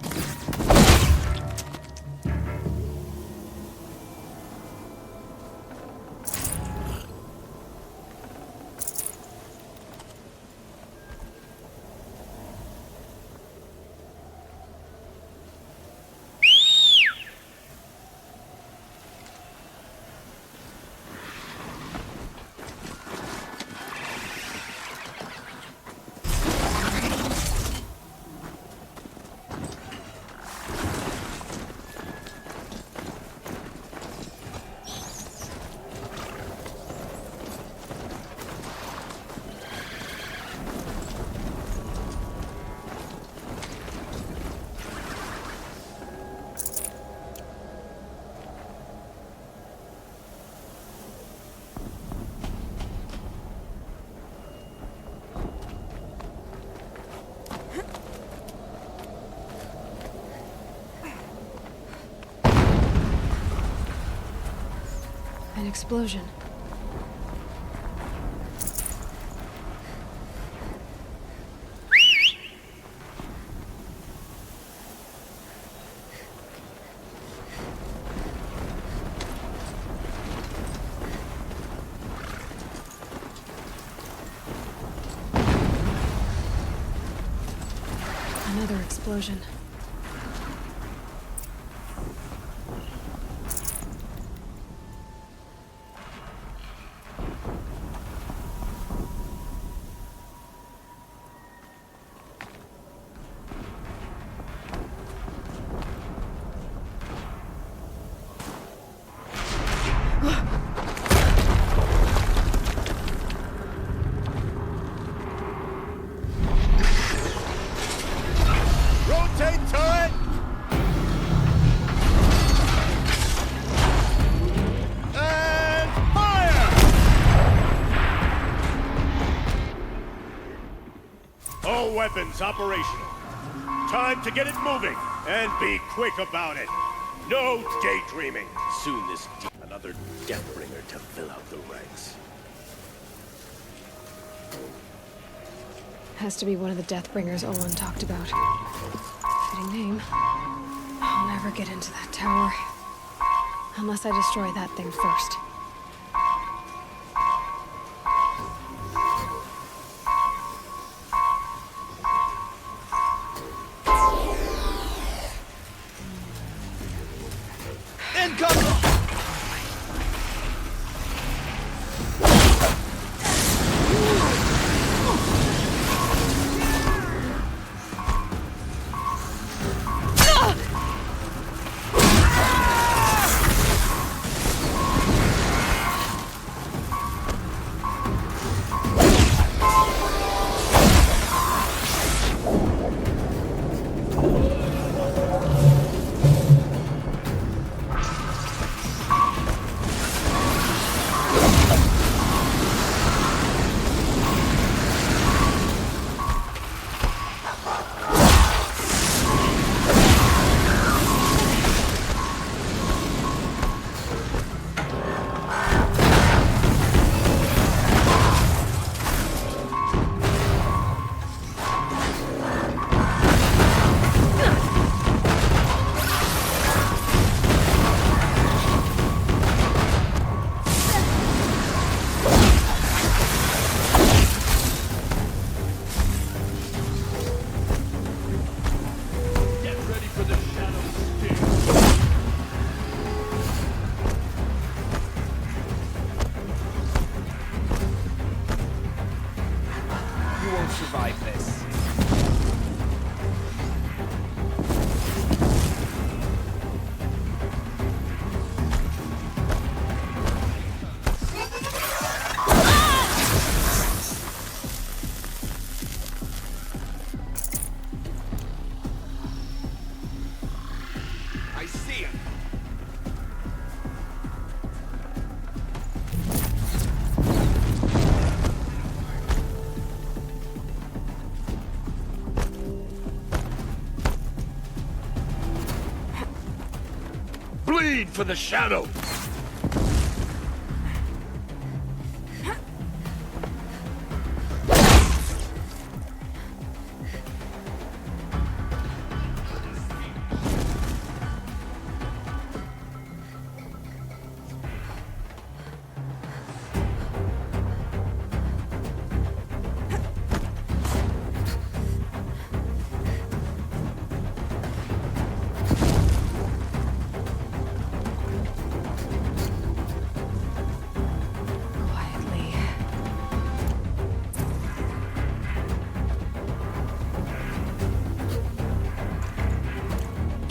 An explosion. Another explosion. Rotate turret! And fire! All weapons operational. Time to get it moving, and be quick about it. No daydreaming. Soon this another Deathbringer to fill out the ranks. Has to be one of the Deathbringers Olin talked about. Fitting name. I'll never get into that tower. Unless I destroy that thing first. Incoming! Survive this. I see him. Bleed for the shadow!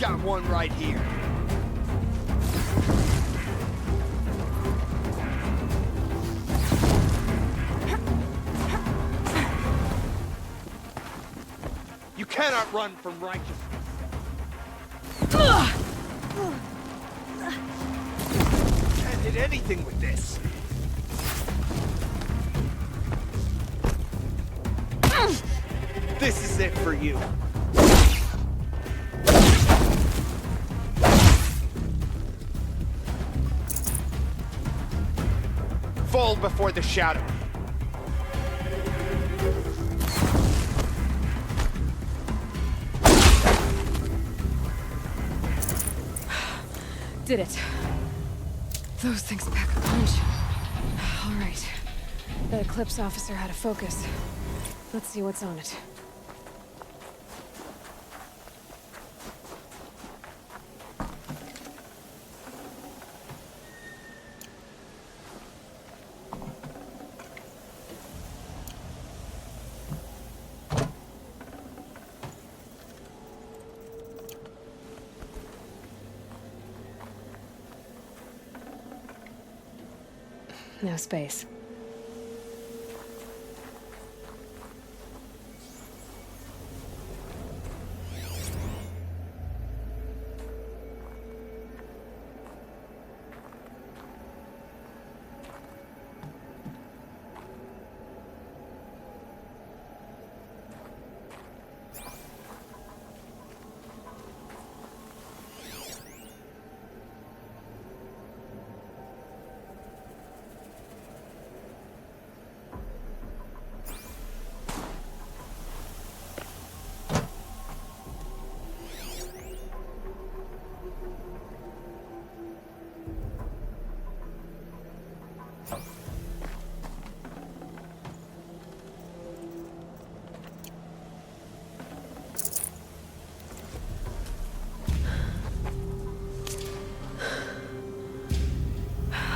Got one right here. You cannot run from righteousness. Can't hit anything with this. This is it for you. Fall before the shadow. Did it. Those things pack a punch. All right. That Eclipse officer had a focus. Let's see what's on it. No space.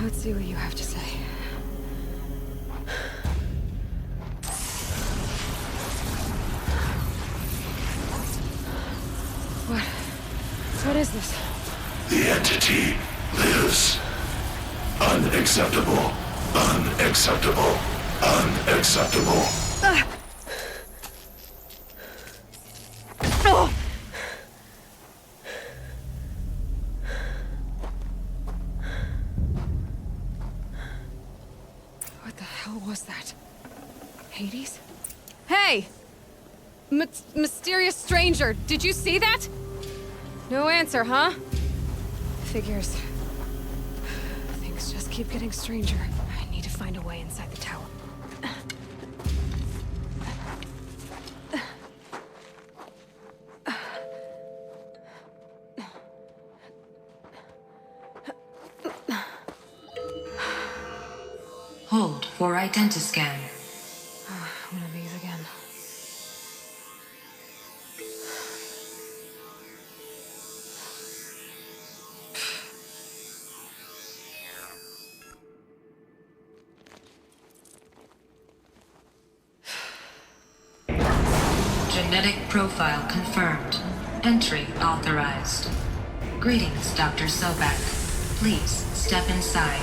Let's see what you have to say. What is this? The entity lives. Unacceptable. Unacceptable. Unacceptable. What the hell was that? Hades? Hey! Mysterious stranger, did you see that? No answer, huh? Figures. Things just keep getting stranger. I need to find a way inside the tower. Hold for identiscan. One of these again. Genetic profile confirmed. Entry authorized. Greetings, Dr. Sobek. Please step inside.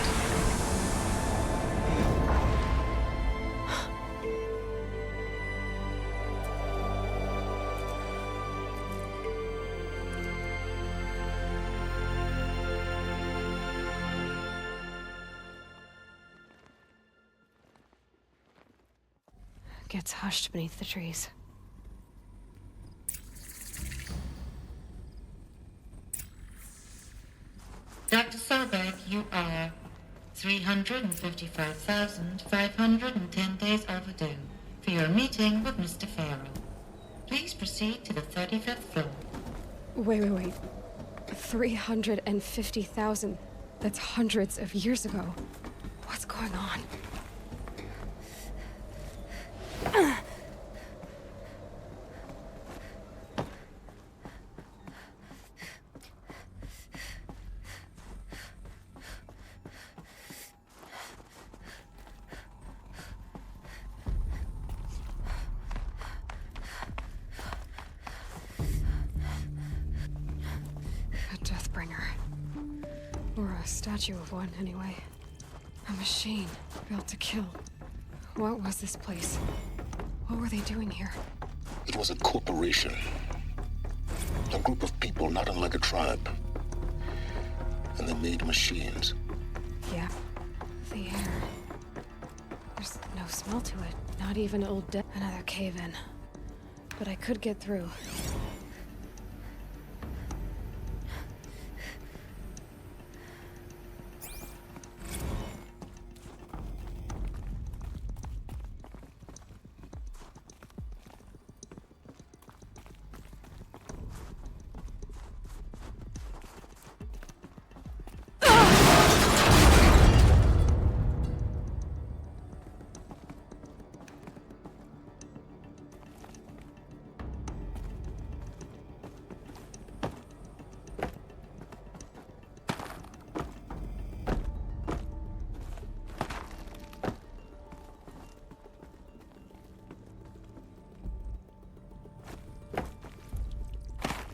Gets hushed beneath the trees. Dr. Sobek, you are 355,510 days overdue for your meeting with Mr. Farrell. Please proceed to the 35th floor. Wait. 350,000. That's hundreds of years ago. What's going on? Deathbringer. Or a statue of one, anyway. A machine built to kill. What was this place? What were they doing here? It was a corporation. A group of people not unlike a tribe. And they made machines. Yeah. The air. There's no smell to it. Not even old death. Another cave-in. But I could get through.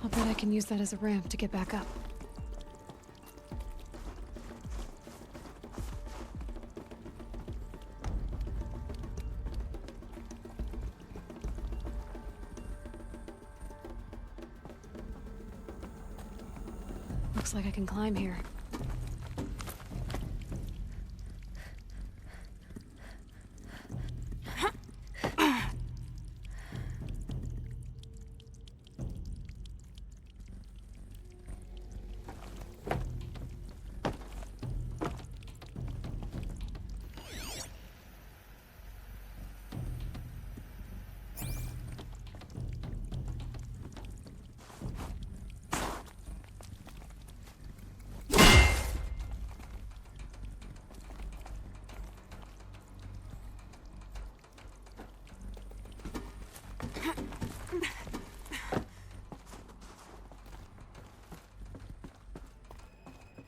I'll bet I can use that as a ramp to get back up. Looks like I can climb here.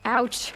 Ouch.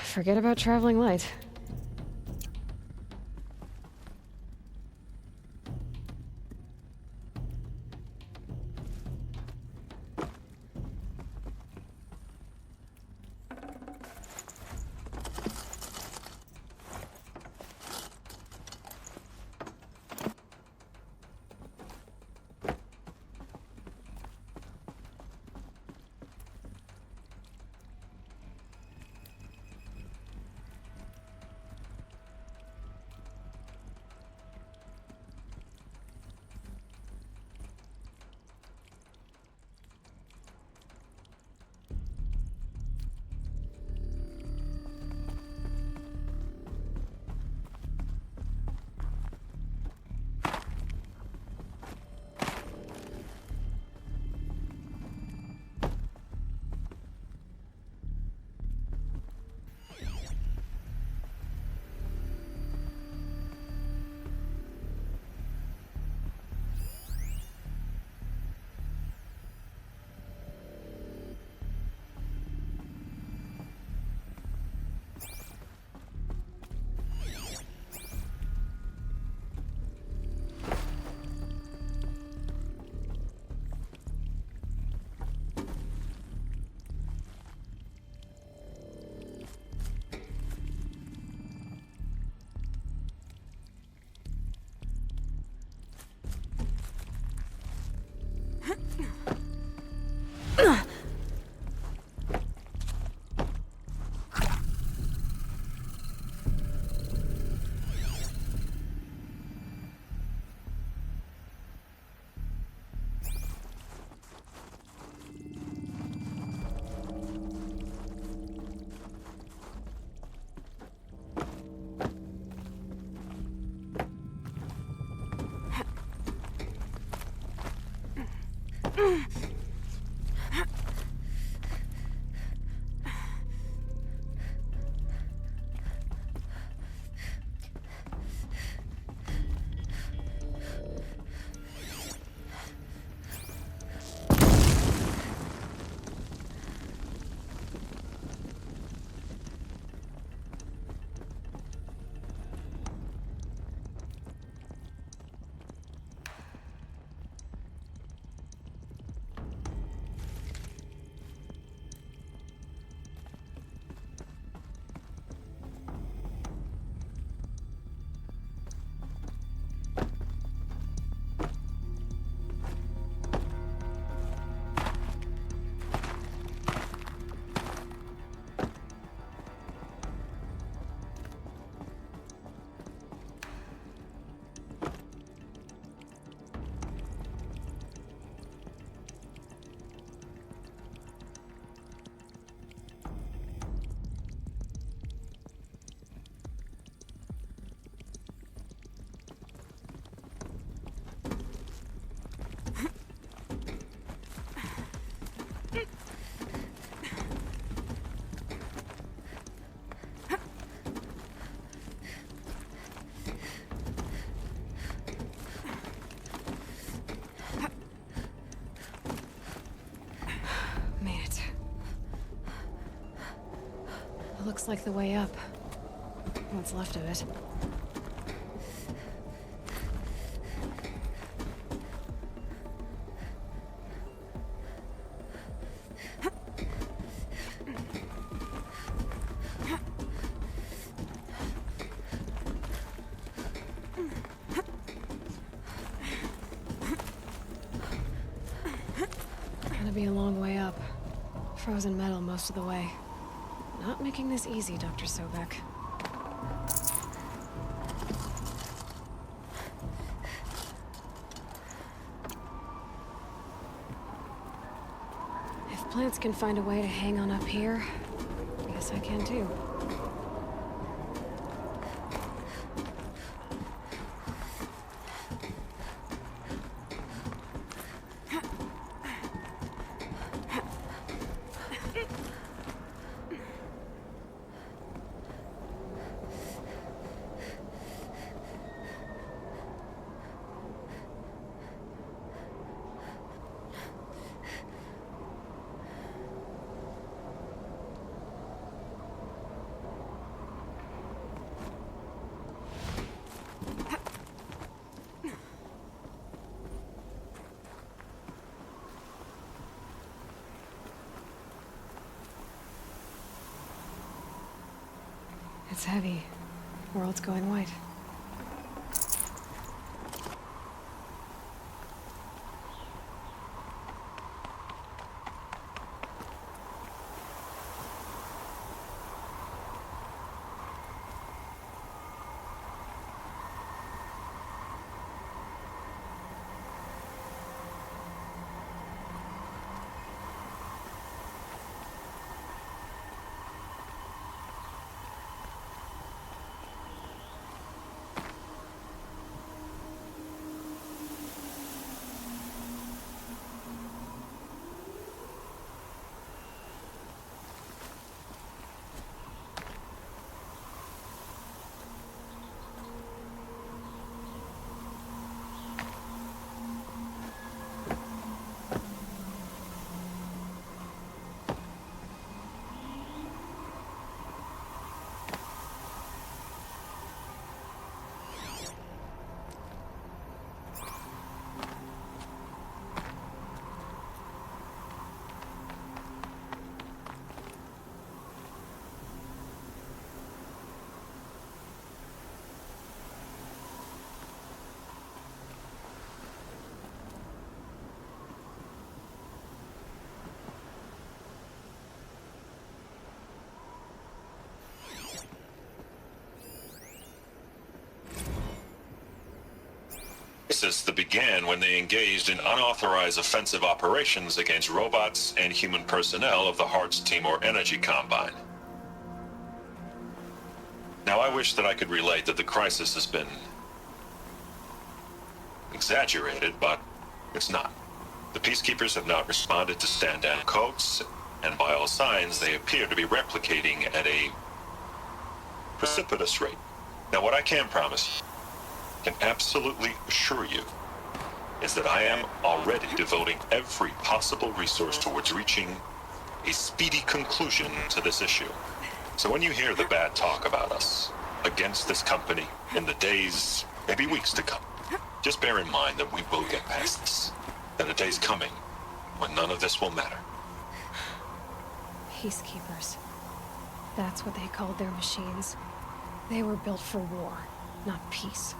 Forget about traveling light. Looks like the way up. What's left of it. Gonna be a long way up. Frozen metal most of the way. Not making this easy, Dr. Sobek. If plants can find a way to hang on up here, I guess I can too. It's heavy. World's going white. Crisis that began when they engaged in unauthorized offensive operations against robots and human personnel of the Hearts Timor Energy Combine. Now, I wish that I could relate that the crisis has been exaggerated, but it's not. The peacekeepers have not responded to stand-down codes, and by all signs, they appear to be replicating at a precipitous rate. Now, what I can promise, can absolutely assure you, is that I am already devoting every possible resource towards reaching a speedy conclusion to this issue. So when you hear the bad talk about us against this company in the days, maybe weeks to come, just bear in mind that we will get past this. That a day's coming when none of this will matter. Peacekeepers. That's what they called their machines. They were built for war, not peace.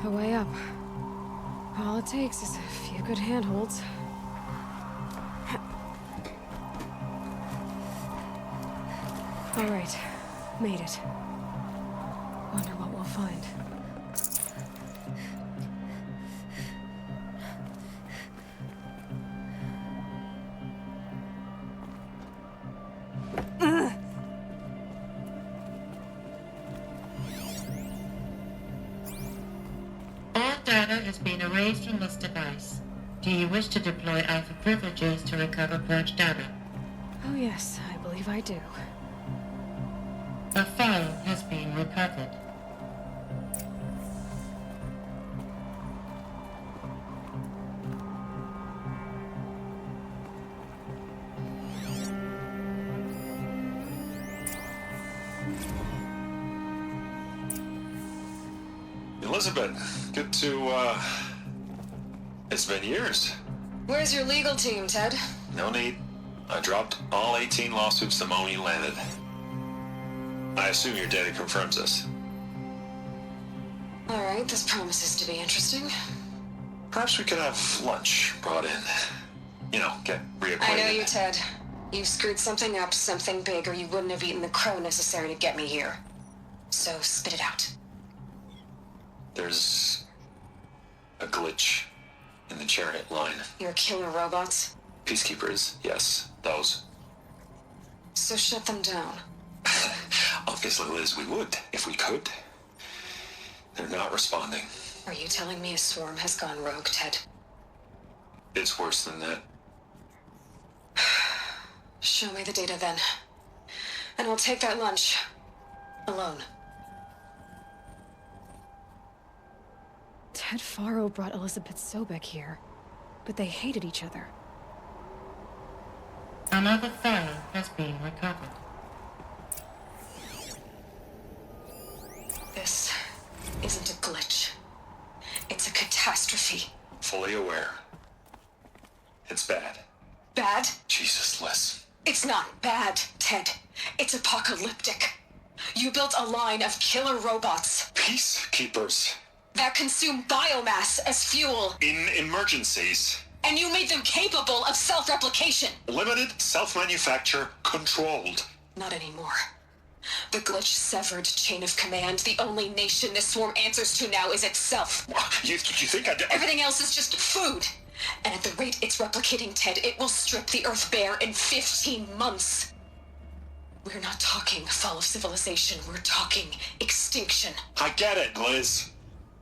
A way up. All it takes is a few good handholds. All right, made it. Wonder what we'll find. Data has been erased from this device. Do you wish to deploy Alpha privileges to recover purged data? Oh yes, I believe I do. A file has been recovered. Elizabeth, good to, it's been years. Where's your legal team, Ted? No need. I dropped all 18 lawsuits the moment you landed. I assume your data confirms this. All right, this promises to be interesting. Perhaps we could have lunch brought in. You know, get reacquainted. I know you, Ted. You've screwed something up, something big, or you wouldn't have eaten the crow necessary to get me here. So spit it out. There's a glitch in the chariot line. Your killer robots? Peacekeepers, yes, those. So shut them down. Obviously, Liz, we would, if we could. They're not responding. Are you telling me a swarm has gone rogue, Ted? It's worse than that. Show me the data then. And I'll take that lunch. Alone. Ted Faro brought Elizabeth Sobek here, but they hated each other. Another file has been recovered. This isn't a glitch. It's a catastrophe. Fully aware. It's bad. Bad? Jesus, Liz. It's not bad, Ted. It's apocalyptic. You built a line of killer robots. Peacekeepers. That consume biomass as fuel. In emergencies. And you made them capable of self-replication. Limited, self-manufacture, controlled. Not anymore. The glitch severed chain of command. The only nation this swarm answers to now is itself. You think I did? Everything else is just food. And at the rate it's replicating, Ted, it will strip the Earth bare in 15 months. We're not talking fall of civilization. We're talking extinction. I get it, Liz.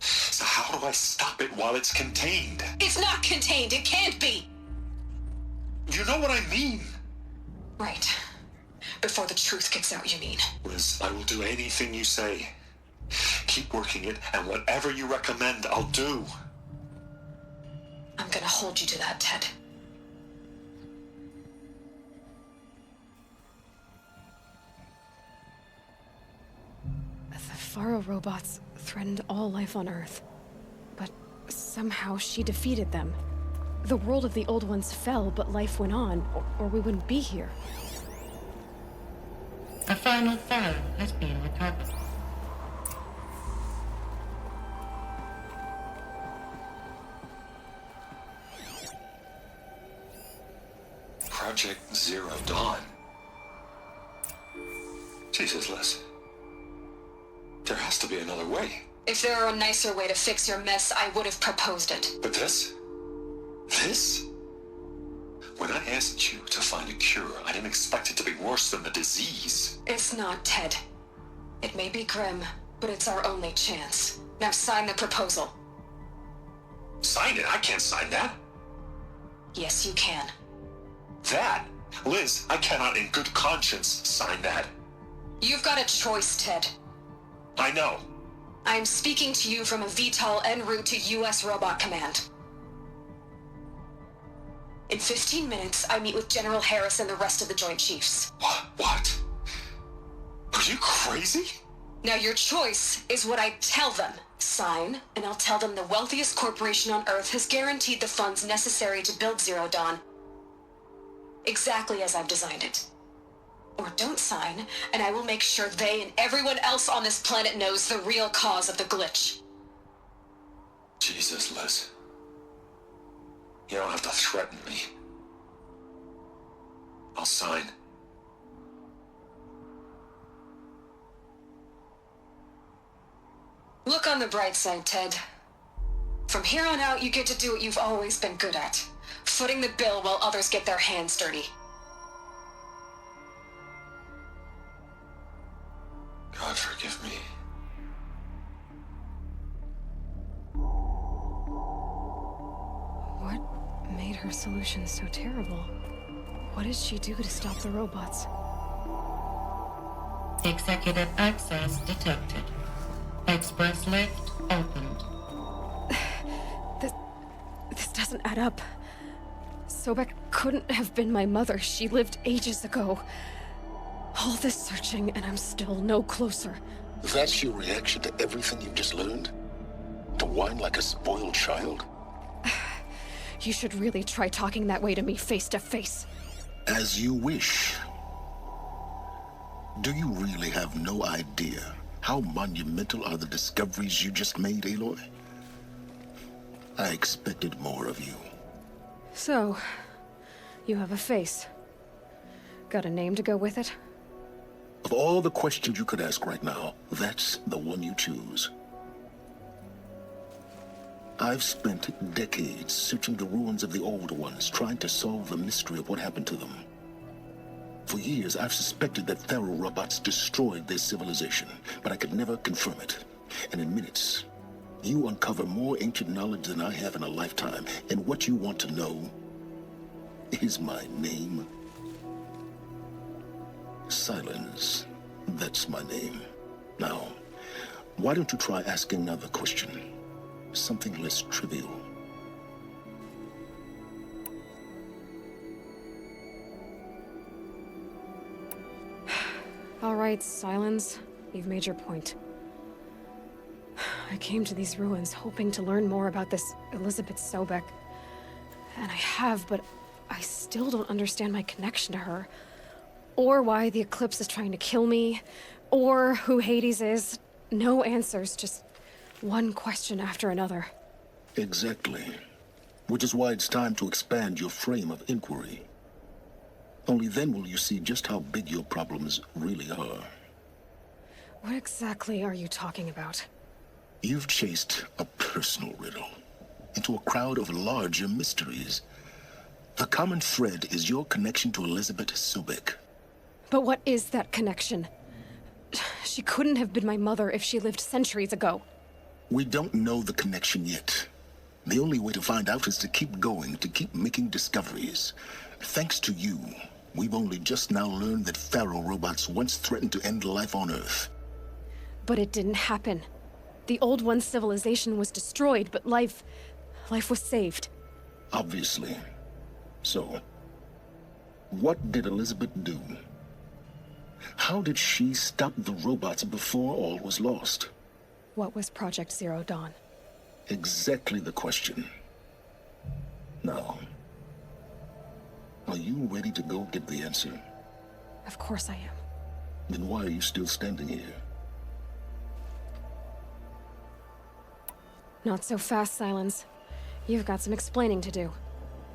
So how do I stop it while it's contained? It's not contained. It can't be. You know what I mean. Right. Before the truth gets out, you mean? Liz, I will do anything you say. Keep working it, and whatever you recommend, I'll do. I'm gonna hold you to that, Ted. The Faro robots threatened all life on Earth. But somehow she defeated them. The world of the old ones fell, but life went on, or we wouldn't be here. A final file has been recovered. Project Zero Dawn. Jesus, Liz. There has to be another way. If there were a nicer way to fix your mess, I would have proposed it. But this? This? When I asked you to find a cure, I didn't expect it to be worse than the disease. It's not, Ted. It may be grim, but it's our only chance. Now sign the proposal. Sign it? I can't sign that. Yes, you can. That? Liz, I cannot in good conscience sign that. You've got a choice, Ted. I know. I'm speaking to you from a VTOL en route to U.S. Robot Command. In 15 minutes, I meet with General Harris and the rest of the Joint Chiefs. What? Are you crazy? Now your choice is what I tell them. Sign, and I'll tell them the wealthiest corporation on Earth has guaranteed the funds necessary to build Zero Dawn. Exactly as I've designed it. Or don't sign, and I will make sure they and everyone else on this planet knows the real cause of the glitch. Jesus, Liz. You don't have to threaten me. I'll sign. Look on the bright side, Ted. From here on out, you get to do what you've always been good at. Footing the bill while others get their hands dirty. God forgive me. What made her solution so terrible? What did she do to stop the robots? Executive access detected. Express lift opened. This doesn't add up. Sobek couldn't have been my mother. She lived ages ago. All this searching, and I'm still no closer. That's your reaction to everything you've just learned? To whine like a spoiled child? You should really try talking that way to me face to face. As you wish. Do you really have no idea how monumental are the discoveries you just made, Aloy? I expected more of you. So, you have a face. Got a name to go with it? Of all the questions you could ask right now, that's the one you choose. I've spent decades searching the ruins of the old ones, trying to solve the mystery of what happened to them. For years, I've suspected that Pharaoh robots destroyed their civilization, but I could never confirm it. And in minutes, you uncover more ancient knowledge than I have in a lifetime, and what you want to know is my name. Silence. That's my name. Now, why don't you try asking another question? Something less trivial. All right, Silence. You've made your point. I came to these ruins hoping to learn more about this Elizabeth Sobek. And I have, but I still don't understand my connection to her. Or why the Eclipse is trying to kill me. Or who Hades is. No answers, just one question after another. Exactly. Which is why it's time to expand your frame of inquiry. Only then will you see just how big your problems really are. What exactly are you talking about? You've chased a personal riddle into a crowd of larger mysteries. The common thread is your connection to Elizabeth Sobek. But what is that connection? She couldn't have been my mother if she lived centuries ago. We don't know the connection yet. The only way to find out is to keep going, to keep making discoveries. Thanks to you, we've only just now learned that Pharaoh robots once threatened to end life on Earth. But it didn't happen. The Old One's civilization was destroyed, but life was saved. Obviously. So, what did Elizabeth do? How did she stop the robots before all was lost? What was Project Zero Dawn? Exactly the question. Now, are you ready to go get the answer? Of course I am. Then why are you still standing here? Not so fast, Silence. You've got some explaining to do.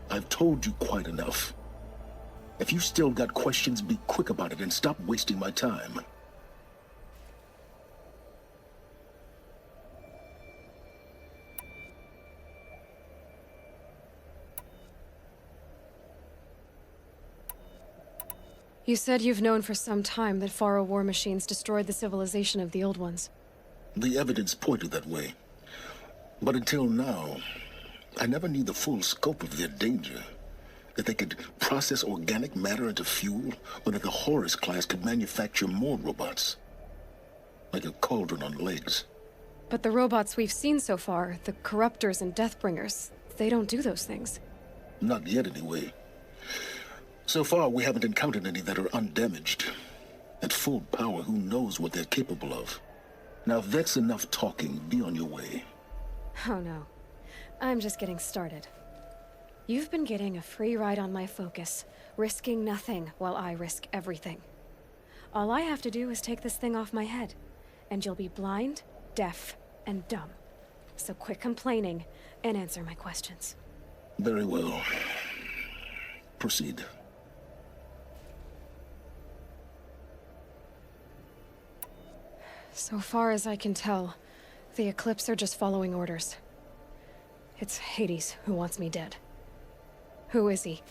I've told you quite enough. If you still got questions, be quick about it and stop wasting my time. You said you've known for some time that Pharaoh war machines destroyed the civilization of the Old Ones. The evidence pointed that way. But until now, I never knew the full scope of their danger. That they could process organic matter into fuel, or that the Horus class could manufacture more robots. Like a cauldron on legs. But the robots we've seen so far, the Corruptors and Deathbringers, they don't do those things. Not yet, anyway. So far, we haven't encountered any that are undamaged. At full power, who knows what they're capable of? Now, if that's enough talking, be on your way. Oh no. I'm just getting started. You've been getting a free ride on my focus, risking nothing while I risk everything. All I have to do is take this thing off my head, and you'll be blind, deaf, and dumb. So quit complaining and answer my questions. Very well. Proceed. So far as I can tell, the Eclipse are just following orders. It's Hades who wants me dead. Who is he?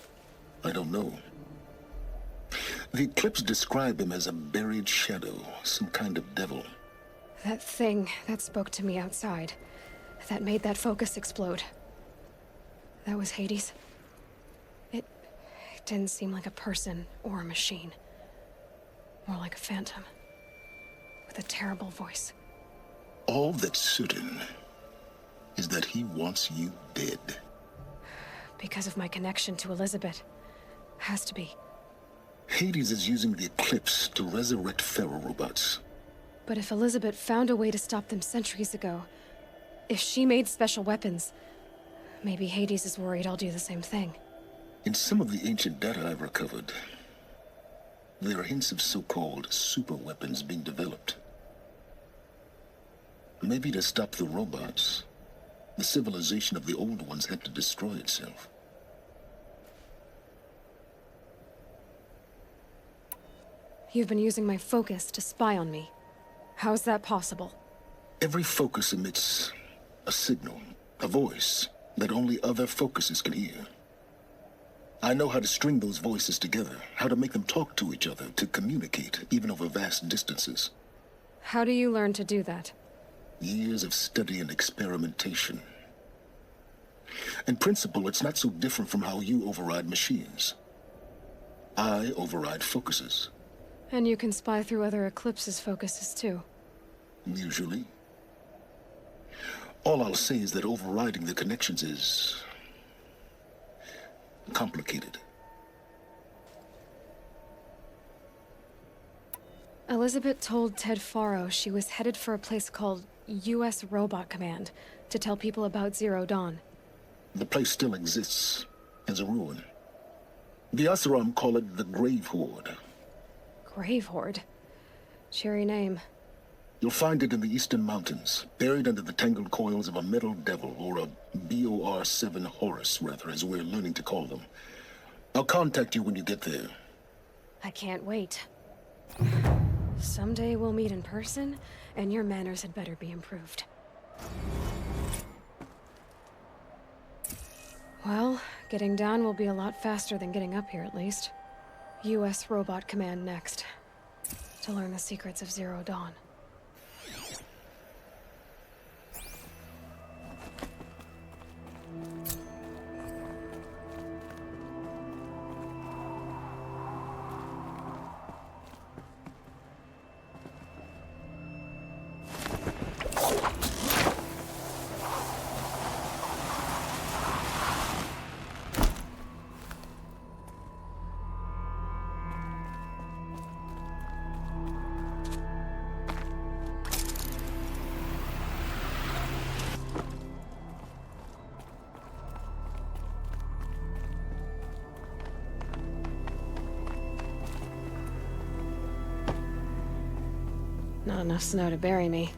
I don't know. The Eclipse describe him as a buried shadow, some kind of devil. That thing that spoke to me outside, that made that focus explode. That was Hades. It didn't seem like a person or a machine. More like a phantom. with a terrible voice. All that's certain is that he wants you dead. Because of my connection to Elizabeth. Has to be. Hades is using the eclipse to resurrect feral robots. But if Elizabeth found a way to stop them centuries ago, if she made special weapons, maybe Hades is worried I'll do the same thing. In some of the ancient data I've recovered, there are hints of so-called super weapons being developed. Maybe to stop the robots, the civilization of the old ones had to destroy itself. You've been using my focus to spy on me. How's that possible? Every focus emits a signal, a voice that only other focuses can hear. I know how to string those voices together, how to make them talk to each other, to communicate, even over vast distances. How do you learn to do that? Years of study and experimentation. In principle, it's not so different from how you override machines. I override focuses. And you can spy through other Eclipse's focuses too. Usually. All I'll say is that overriding the connections is complicated. Elizabeth told Ted Faro she was headed for a place called U.S. Robot Command to tell people about Zero Dawn. The place still exists as a ruin. The Asaram call it the Grave Horde. Grave Horde? Cheery name. You'll find it in the Eastern Mountains, buried under the tangled coils of a metal devil, or a BOR-7 Horus, rather, as we're learning to call them. I'll contact you when you get there. I can't wait. Someday we'll meet in person, and your manners had better be improved. Well, getting down will be a lot faster than getting up here, at least. U.S. Robot Command next. To learn the secrets of Zero Dawn. Not enough snow to bury me.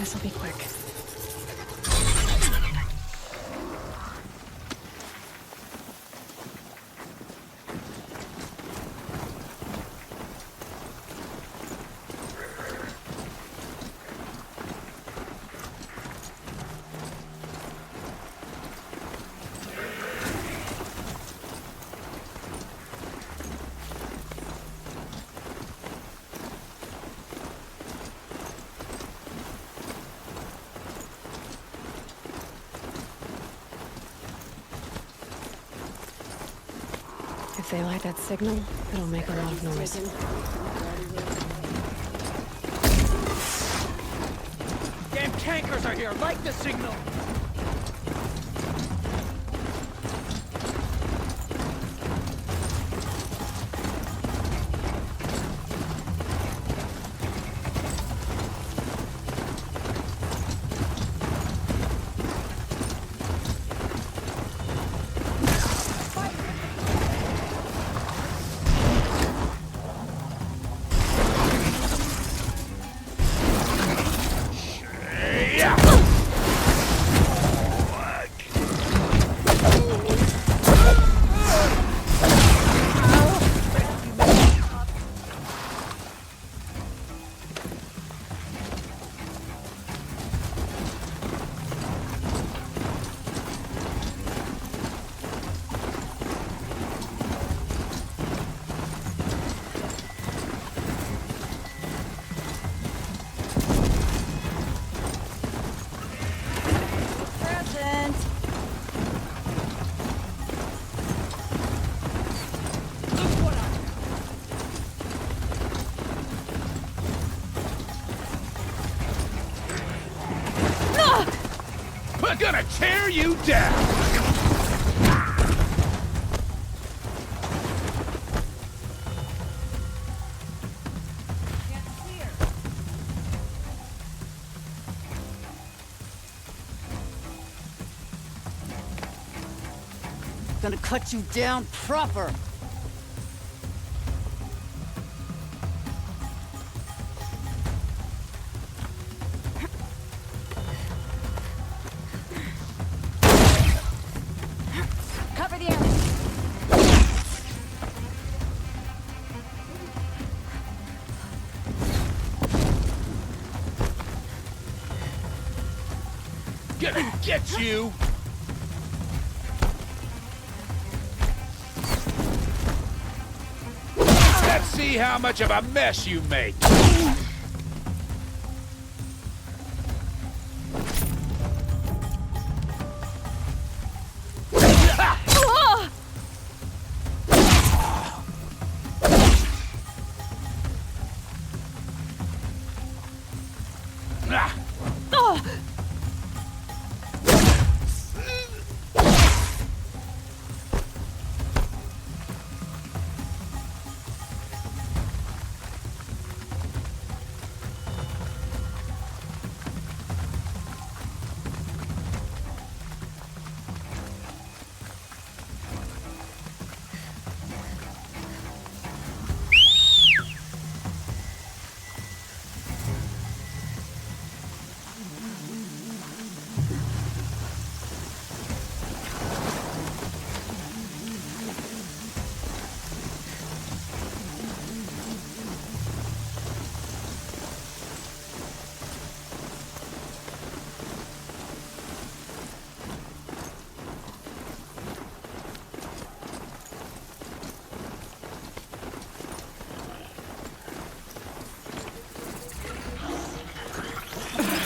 This'll be quick. If they light that signal, it'll make a lot of noise. Damn tankers are here! Light the signal! We're gonna tear you down! Gonna cut you down proper. Cover the area. Gonna get you! Let's see how much of a mess you make!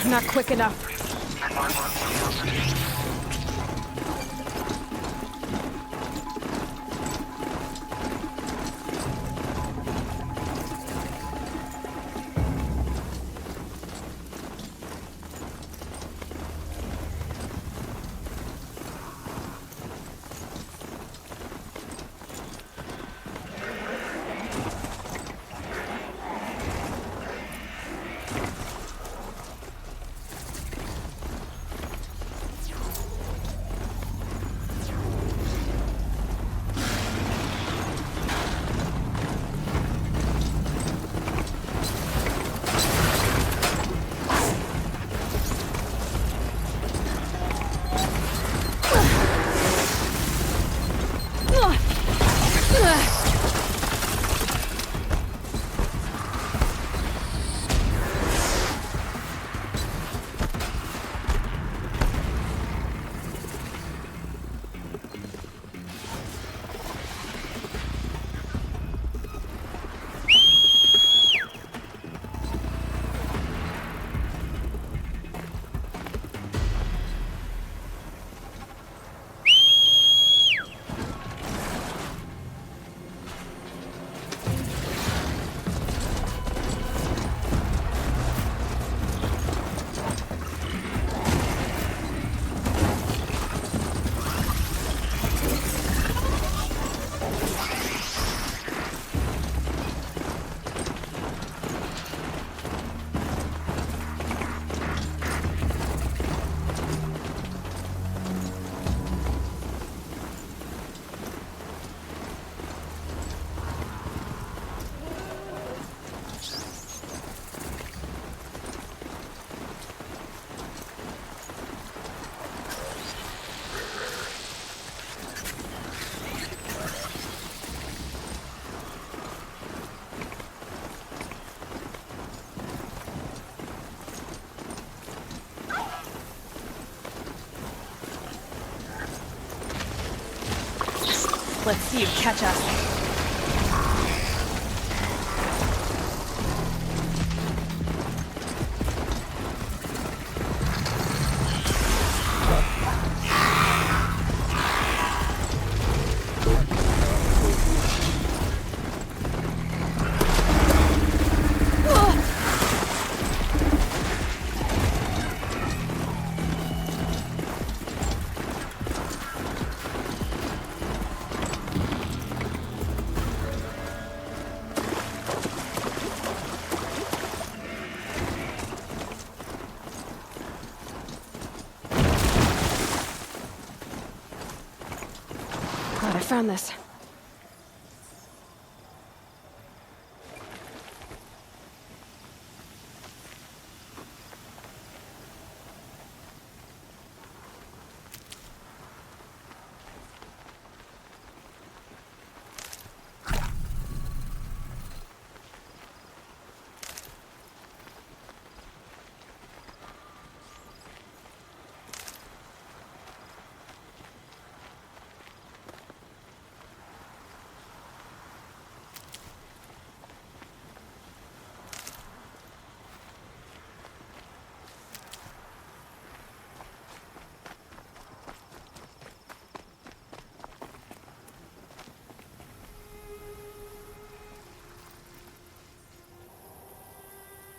Not quick enough. Let's see you catch us. Glad I found this.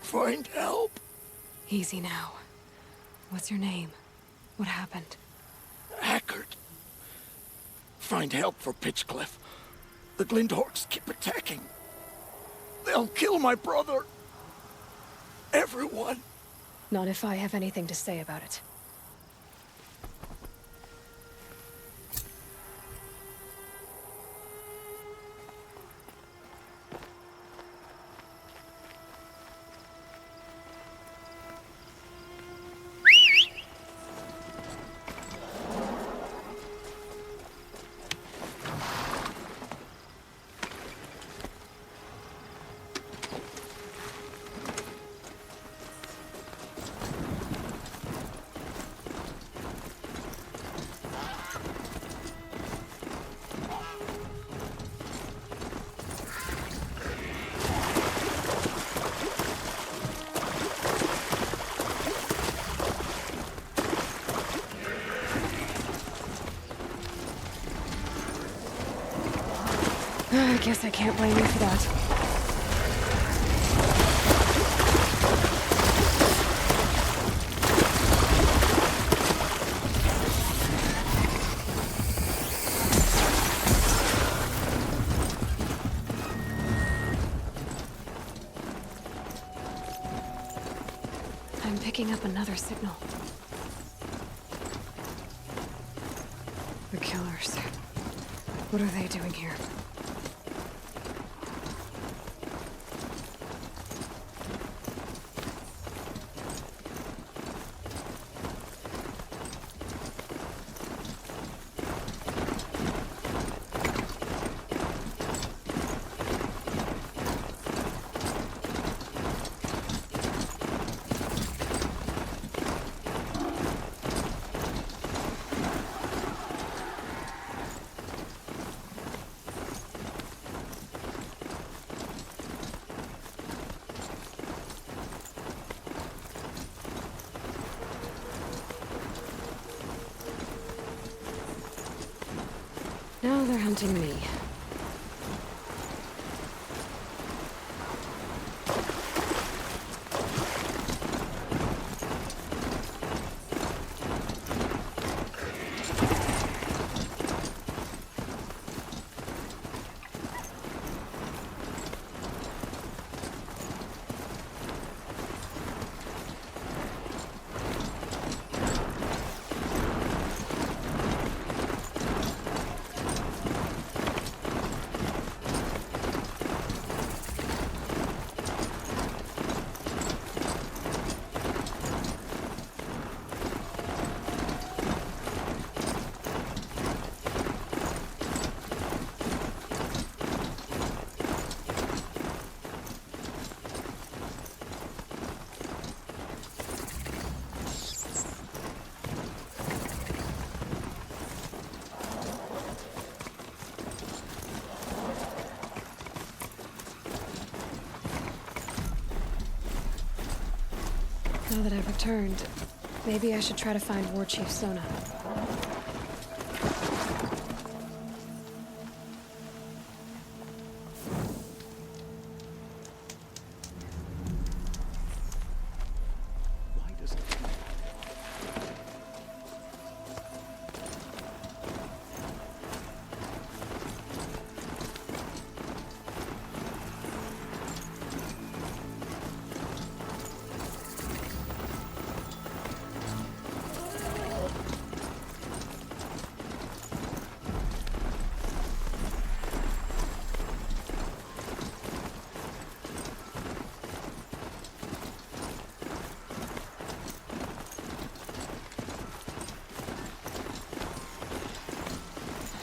Find help. Easy now. What's your name? What happened? Hackard. Find help for Pitchcliff. The Glindorks keep attacking. They'll kill my brother. Everyone. Not if I have anything to say about it. I guess I can't blame you for that. I'm picking up another signal. The killers. What are they doing here? Now they're hunting me. that I've returned, maybe I should try to find War Chief Sona.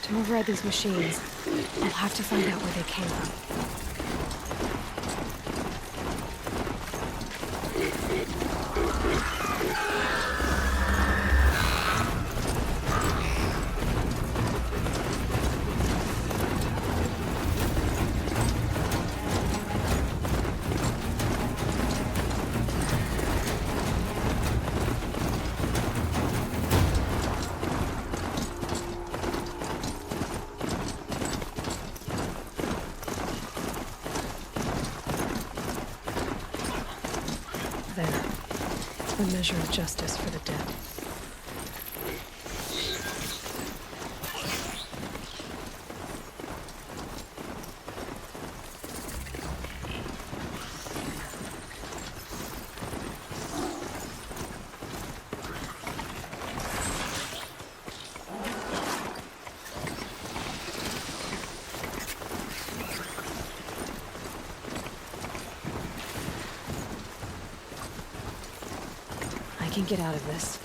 To override these machines, I'll have to find out where they came from. A measure of justice for the dead. I can get out of this.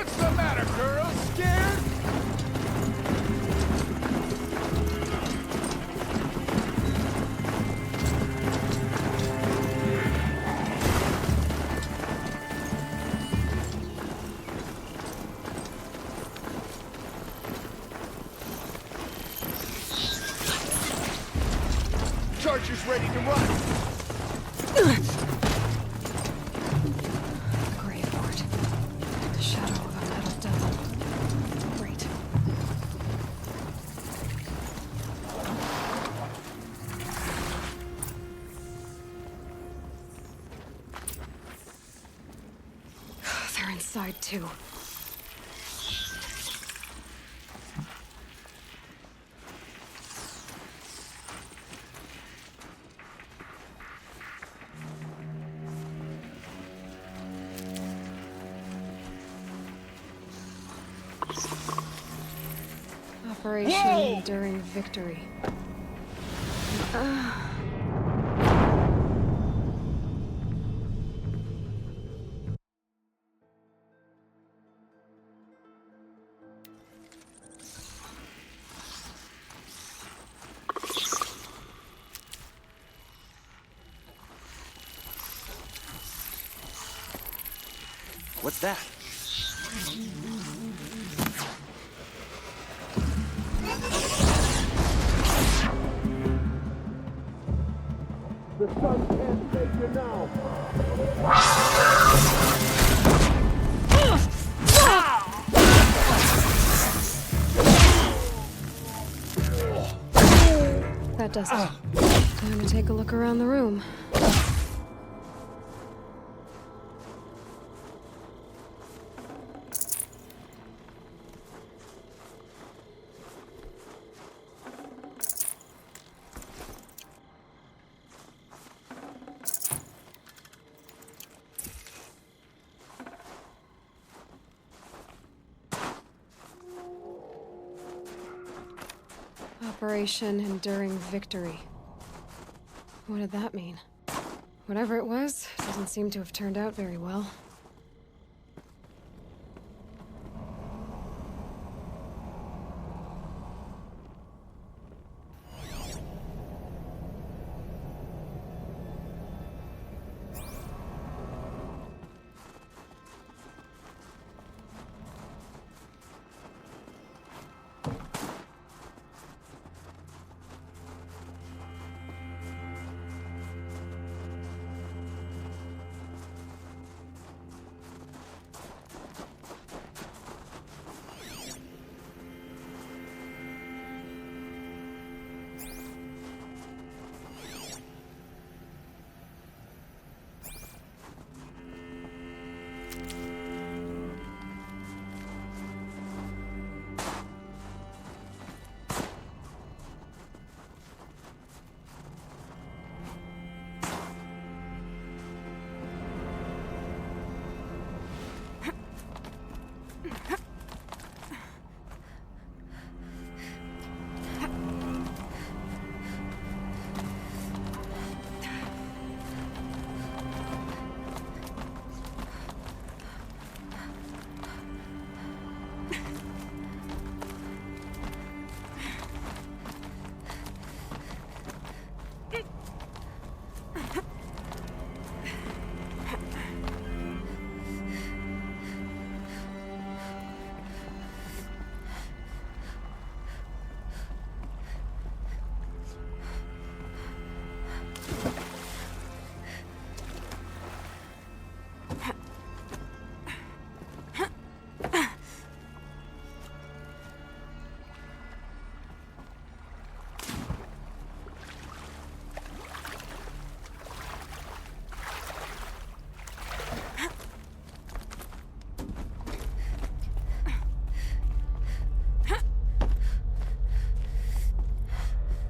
What's the matter, girl? Scared? Charger's ready to run. Graveyard. The shadow of a metal devil. Great. They're inside too. Operation Enduring Victory. What's that? The sun can't take you now. That does it. Time to take a look around the room. Operation Enduring Victory. What did that mean? Whatever it was, doesn't seem to have turned out very well.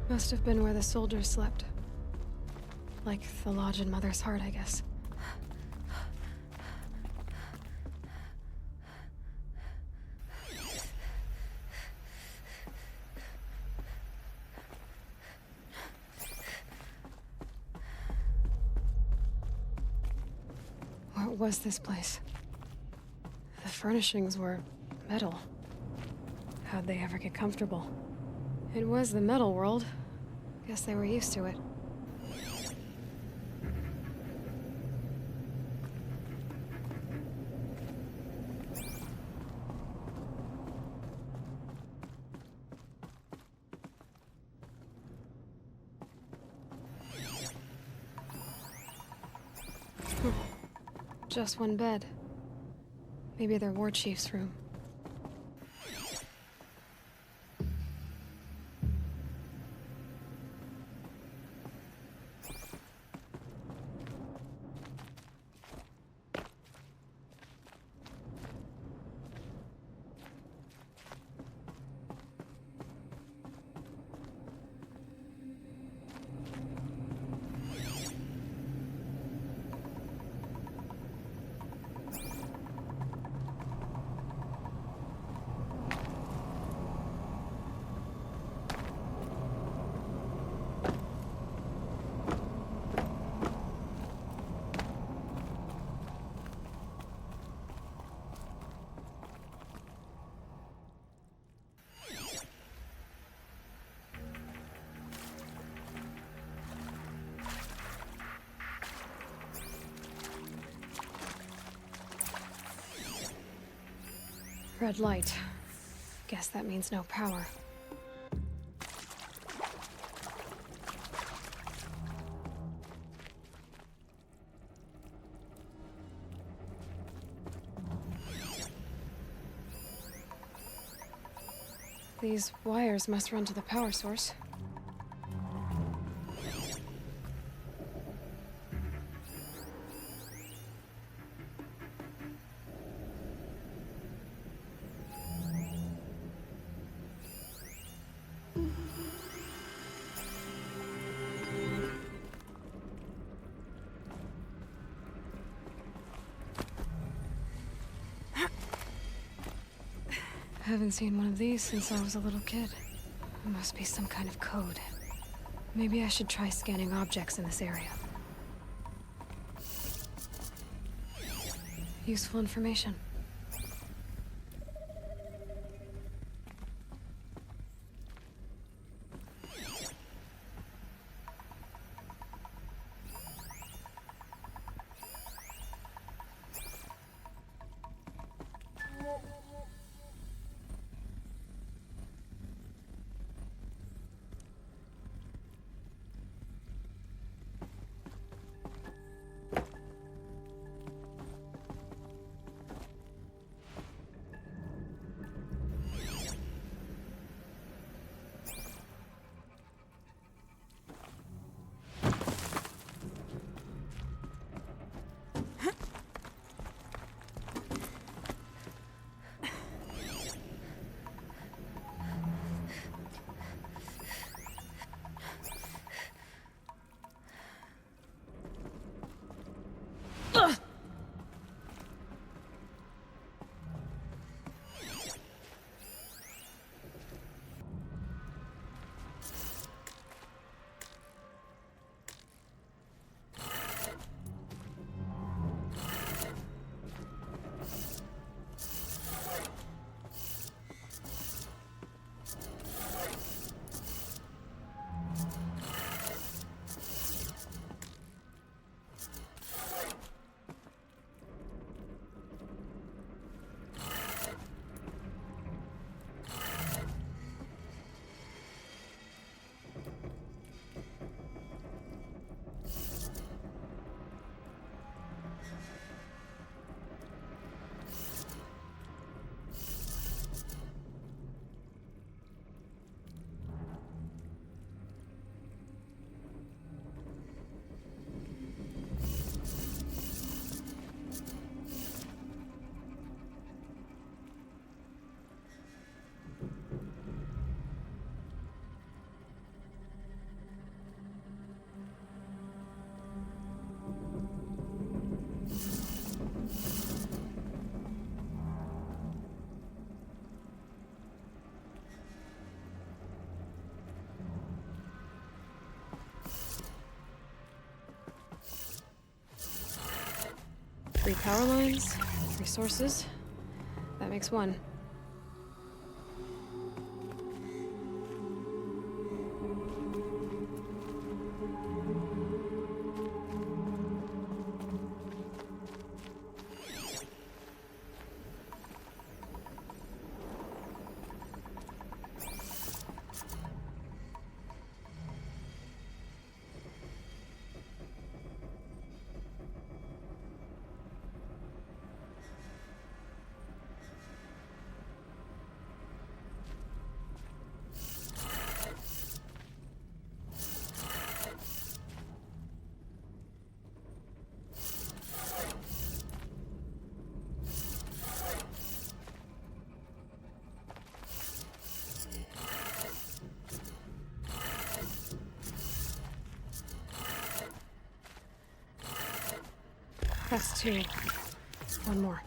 Must have been where the soldiers slept. Like the lodge in Mother's Heart, I guess. What was this place? The furnishings were metal. How'd they ever get comfortable? It was the metal world. Guess they were used to it. Just one bed. Maybe their war chief's room. Red light. Guess that means no power. These wires must run to the power source. Haven't seen one of these since I was a little kid. It must be some kind of code. Maybe I should try scanning objects in this area. Useful information. Three power lines, 3 sources. Makes one. That's two. One more.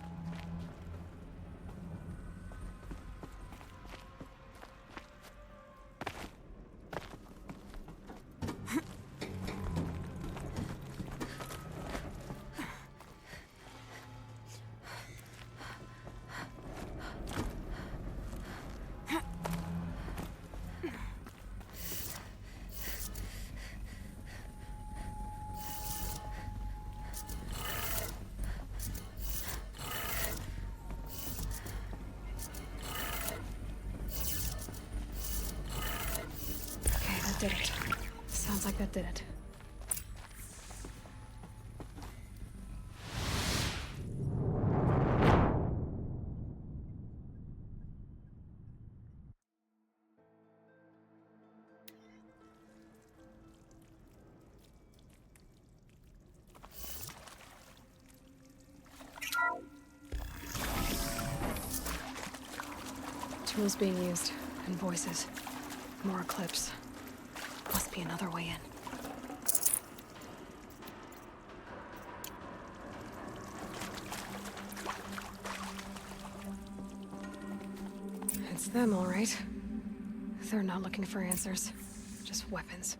Did it. Sounds like that did it. Tools being used, and voices. More clips. Must be another way in. It's them, all right. They're not looking for answers, just weapons.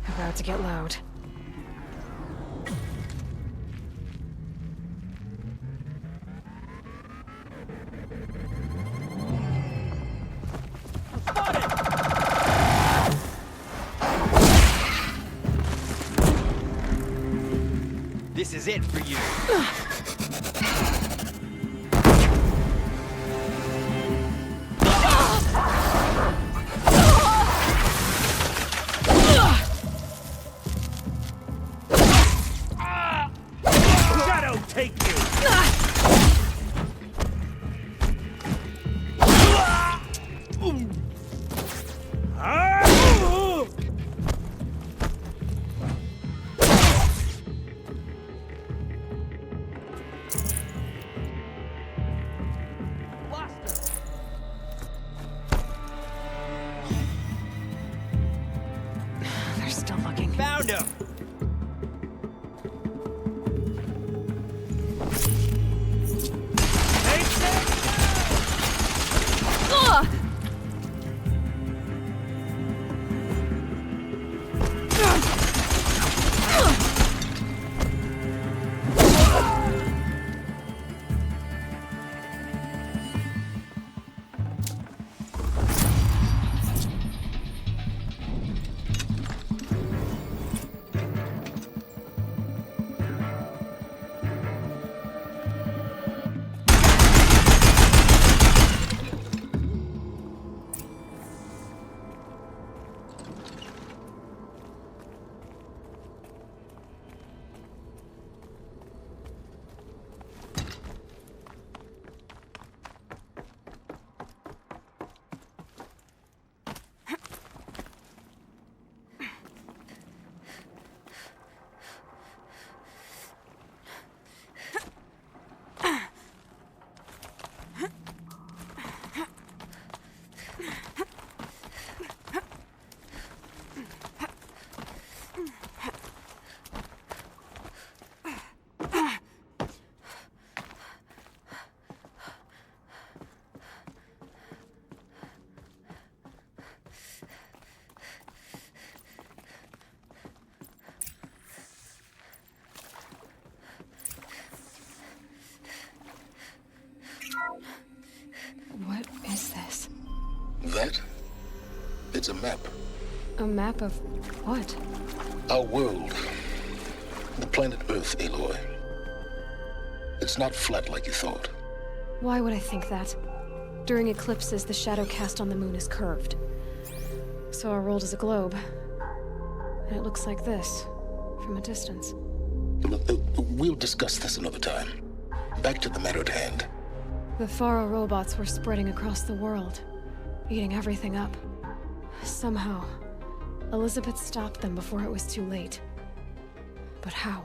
About to get loud. This is it for you. Take you! It's a map. A map of what? Our world. The planet Earth, Aloy. It's not flat like you thought. Why would I think that? During eclipses, the shadow cast on the moon is curved. So our world is a globe. And it looks like this, from a distance. We'll discuss this another time. Back to the matter at hand. The Faro robots were spreading across the world, eating everything up. Somehow, Elizabeth stopped them before it was too late. But how?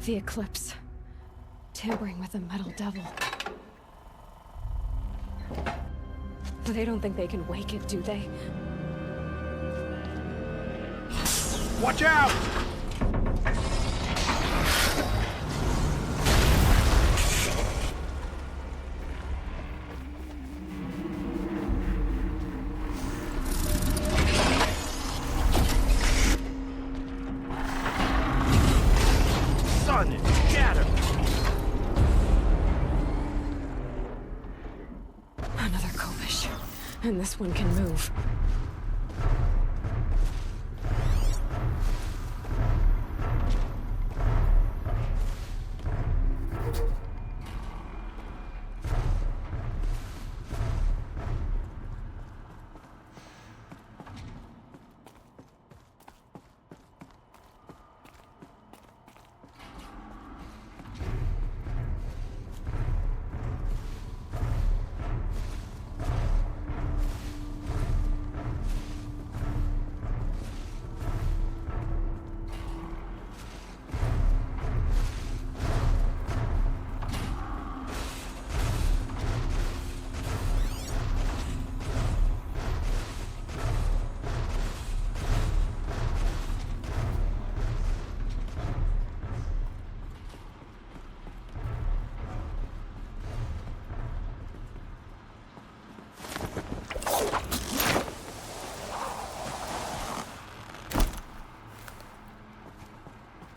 The eclipse. Tampering with the metal devil. They don't think they can wake it, do they? Watch out! Another Kovish. And this one can move.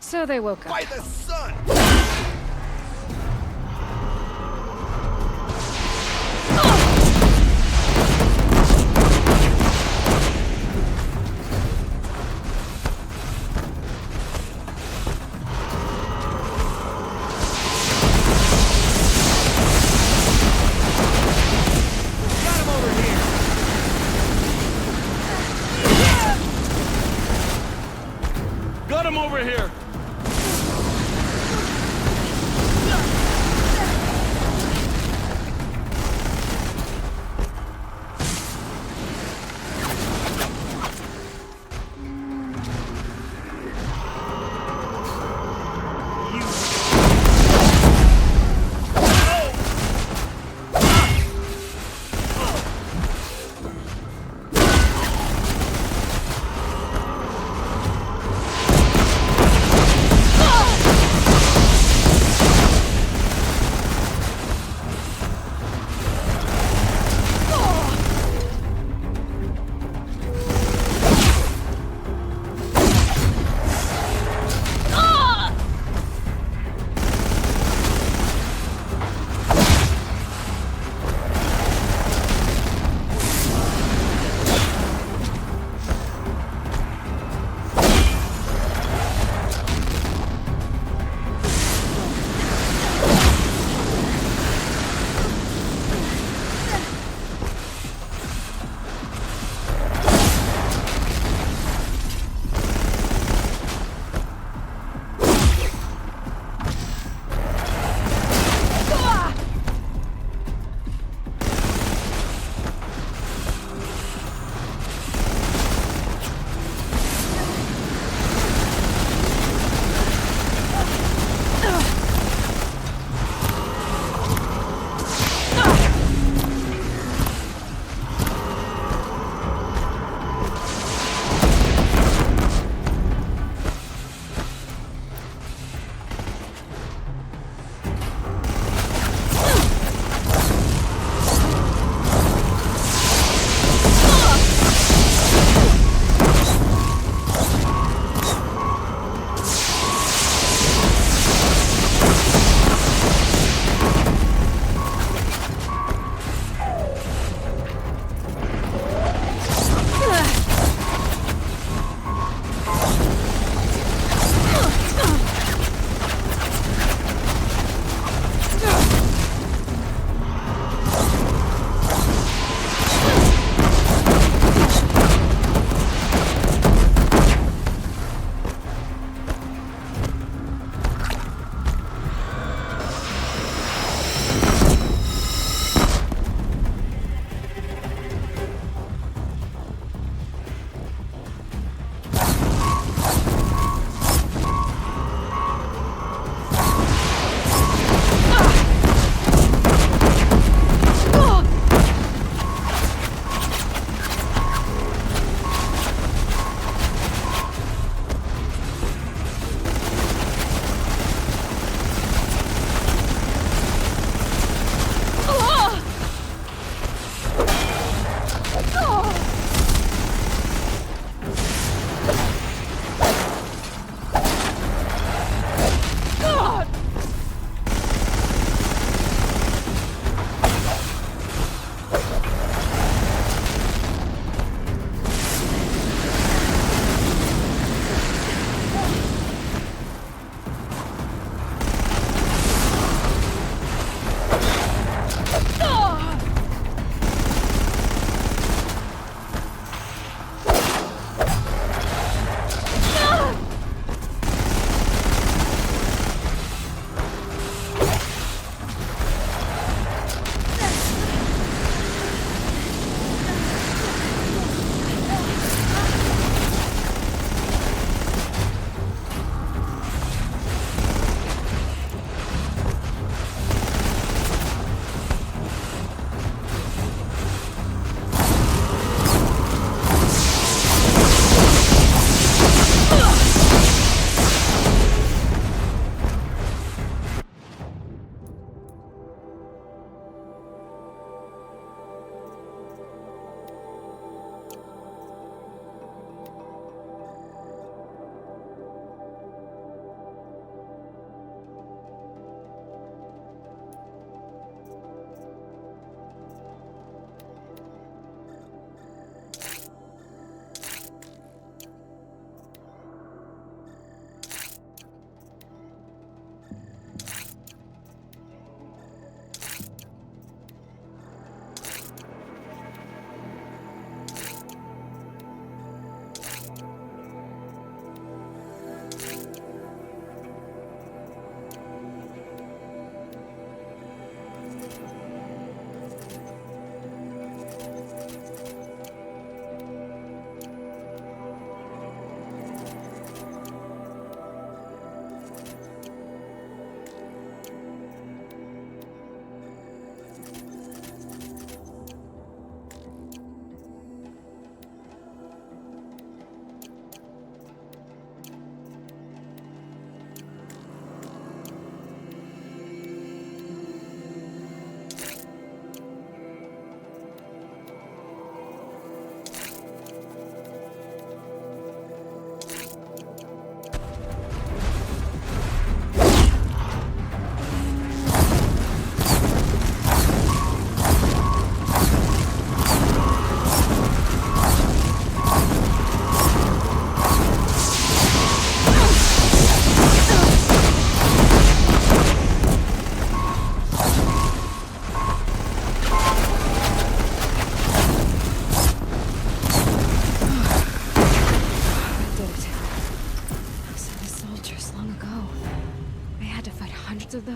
So they woke up. By the sun! Got him over here!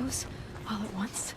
those all at once?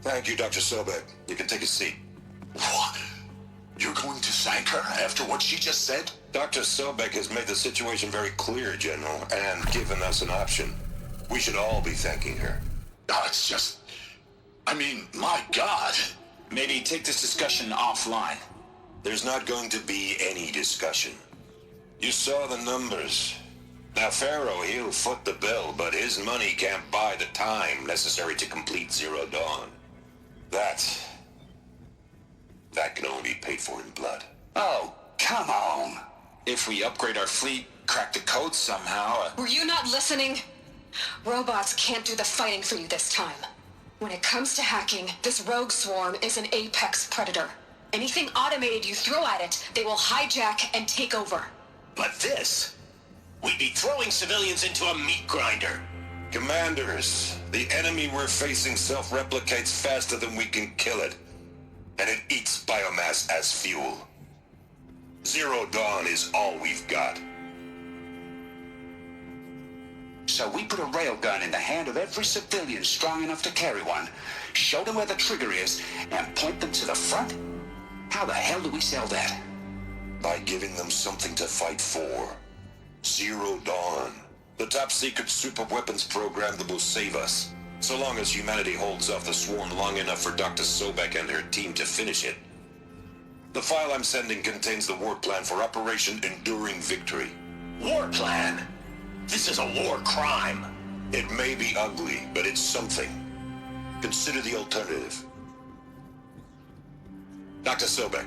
Thank you, Dr. Sobek. You can take a seat. What? You're going to thank her after what she just said? Dr. Sobek has made the situation very clear, General, and given us an option. We should all be thanking her. Oh, it's just... I mean, my God. Maybe take this discussion offline. There's not going to be any discussion. You saw the numbers. Now, Pharaoh, he'll foot the bill, but his money can't buy the time necessary to complete Zero Dawn. That can only be paid for in blood. Oh, come on. If we upgrade our fleet, crack the code somehow... Were you not listening? Robots can't do the fighting for you this time. When it comes to hacking, this rogue swarm is an apex predator. Anything automated you throw at it, they will hijack and take over. But this... we'd be throwing civilians into a meat grinder. Commanders, the enemy we're facing self-replicates faster than we can kill it. And it eats biomass as fuel. Zero Dawn is all we've got. So we put a railgun in the hand of every civilian strong enough to carry one, show them where the trigger is, and point them to the front? How the hell do we sell that? By giving them something to fight for. Zero Dawn. The top-secret super-weapons program that will save us. So long as humanity holds off the swarm long enough for Dr. Sobek and her team to finish it. The file I'm sending contains the war plan for Operation Enduring Victory. War plan? This is a war crime. It may be ugly, but it's something. Consider the alternative. Dr. Sobek,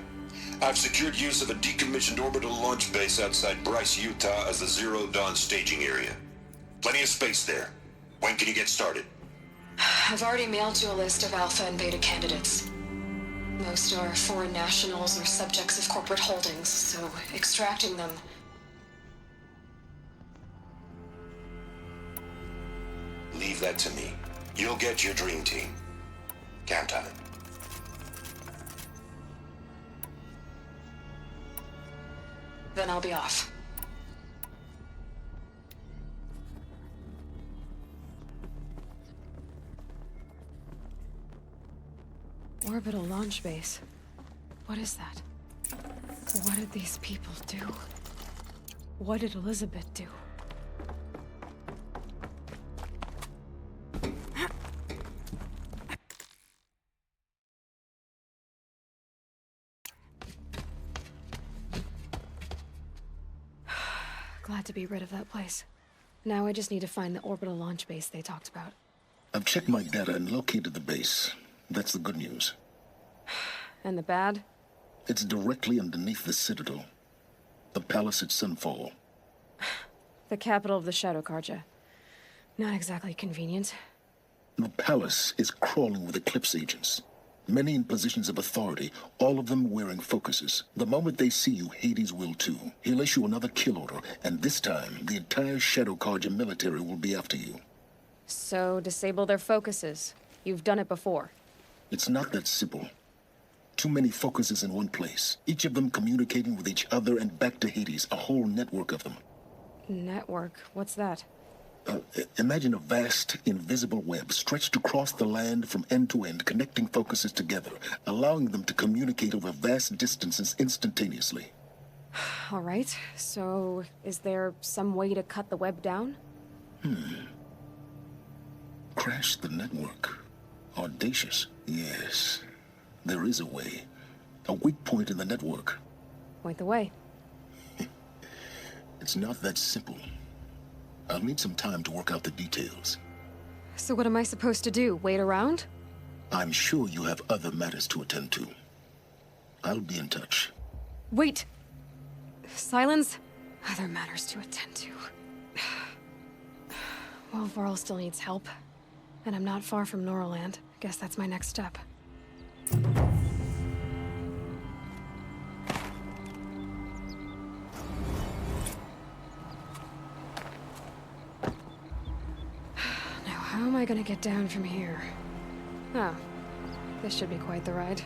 I've secured use of a decommissioned orbital launch base outside Bryce, Utah as the Zero Dawn staging area. Plenty of space there. When can you get started? I've already mailed you a list of alpha and beta candidates. Most are foreign nationals or subjects of corporate holdings, so extracting them... Leave that to me. You'll get your dream team. Count on it. Then I'll be off. Orbital launch base. What is that? What did these people do? What did Elizabeth do? Glad to be rid of that place. Now I just need to find the orbital launch base they talked about. I've checked my data and located the base. That's the good news. And the bad? It's directly underneath the Citadel. The palace at Sunfall. The capital of the Shadow Carja. Not exactly convenient. The palace is crawling with Eclipse agents. Many in positions of authority, all of them wearing focuses. The moment they see you, Hades will too. He'll issue another kill order, and this time, the entire Shadow Carja military will be after you. So, disable their focuses. You've done it before. It's not that simple. Too many focuses in one place. Each of them communicating with each other and back to Hades, a whole network of them. Network? What's that? Imagine a vast, invisible web stretched across the land from end to end, connecting focuses together, allowing them to communicate over vast distances instantaneously. All right, so is there some way to cut the web down? Crash the network. Audacious. Yes, there is a way. A weak point in the network. Point the way. It's not that simple. I'll need some time to work out the details. So what am I supposed to do? Wait around? I'm sure you have other matters to attend to. I'll be in touch. Wait! Silence? Other matters to attend to. Well, Varl still needs help. And I'm not far from Norland. Guess that's my next step. Now, how am I gonna get down from here? Oh, this should be quite the ride.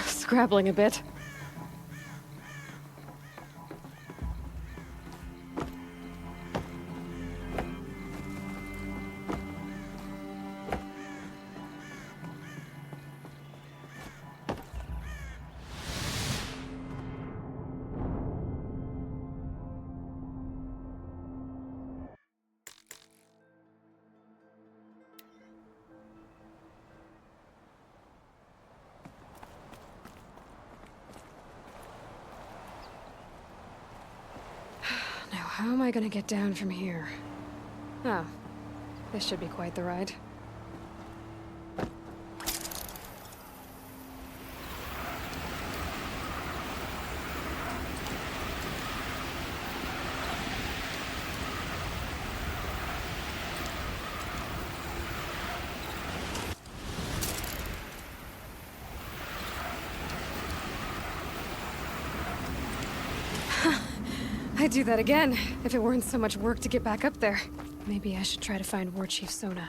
Scrabbling a bit. How am I gonna get down from here? Oh, this should be quite the ride. I'd do that again, if it weren't so much work to get back up there. Maybe I should try to find War Chief Sona.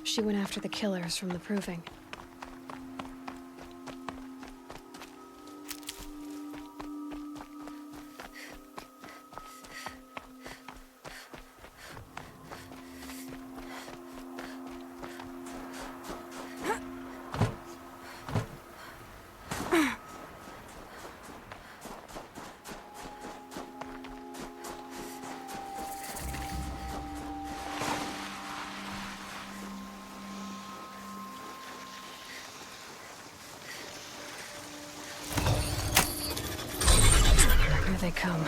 She went after the killers from the Proving. Here they come.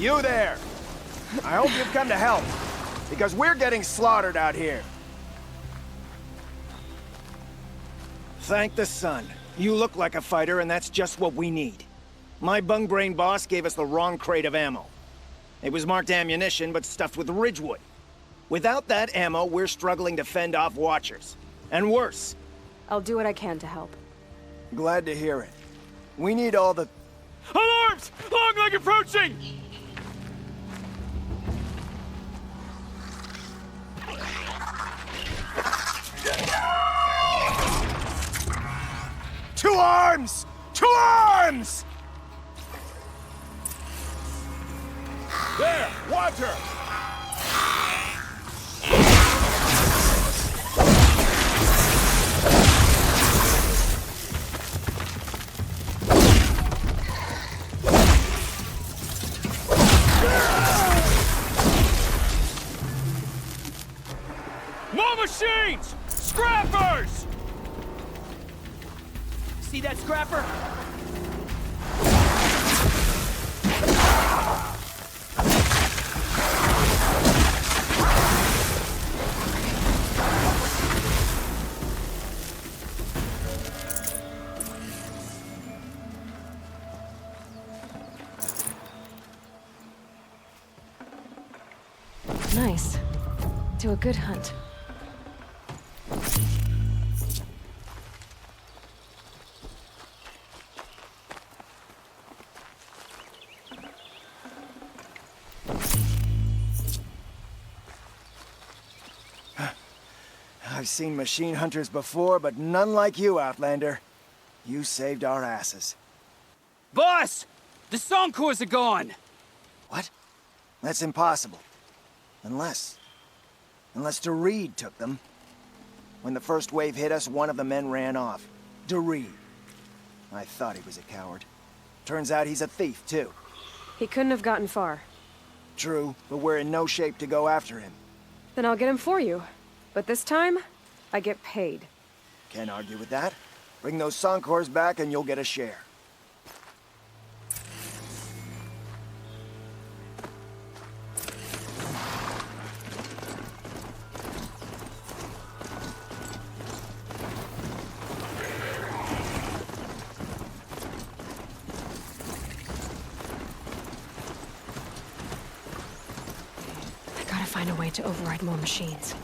You there! I hope you've come to help, because we're getting slaughtered out here. Thank the sun. You look like a fighter, and that's just what we need. My bung-brain boss gave us the wrong crate of ammo. It was marked ammunition, but stuffed with Ridgewood. Without that ammo, we're struggling to fend off Watchers. And worse. I'll do what I can to help. Glad to hear it. We need all the... Alarms! Long leg approaching! Two arms! Two arms! There! Watch her! More machines! Scrappers! See that scrapper? Nice. Do a good hunt. I've seen machine hunters before, but none like you, Outlander. You saved our asses. Boss! The Soncors are gone! What? That's impossible. Unless DeReed took them. When the first wave hit us, one of the men ran off. DeReed. I thought he was a coward. Turns out he's a thief, too. He couldn't have gotten far. True, but we're in no shape to go after him. Then I'll get him for you. But this time, I get paid. Can't argue with that. Bring those Soncors back and you'll get a share. I gotta find a way to override more machines.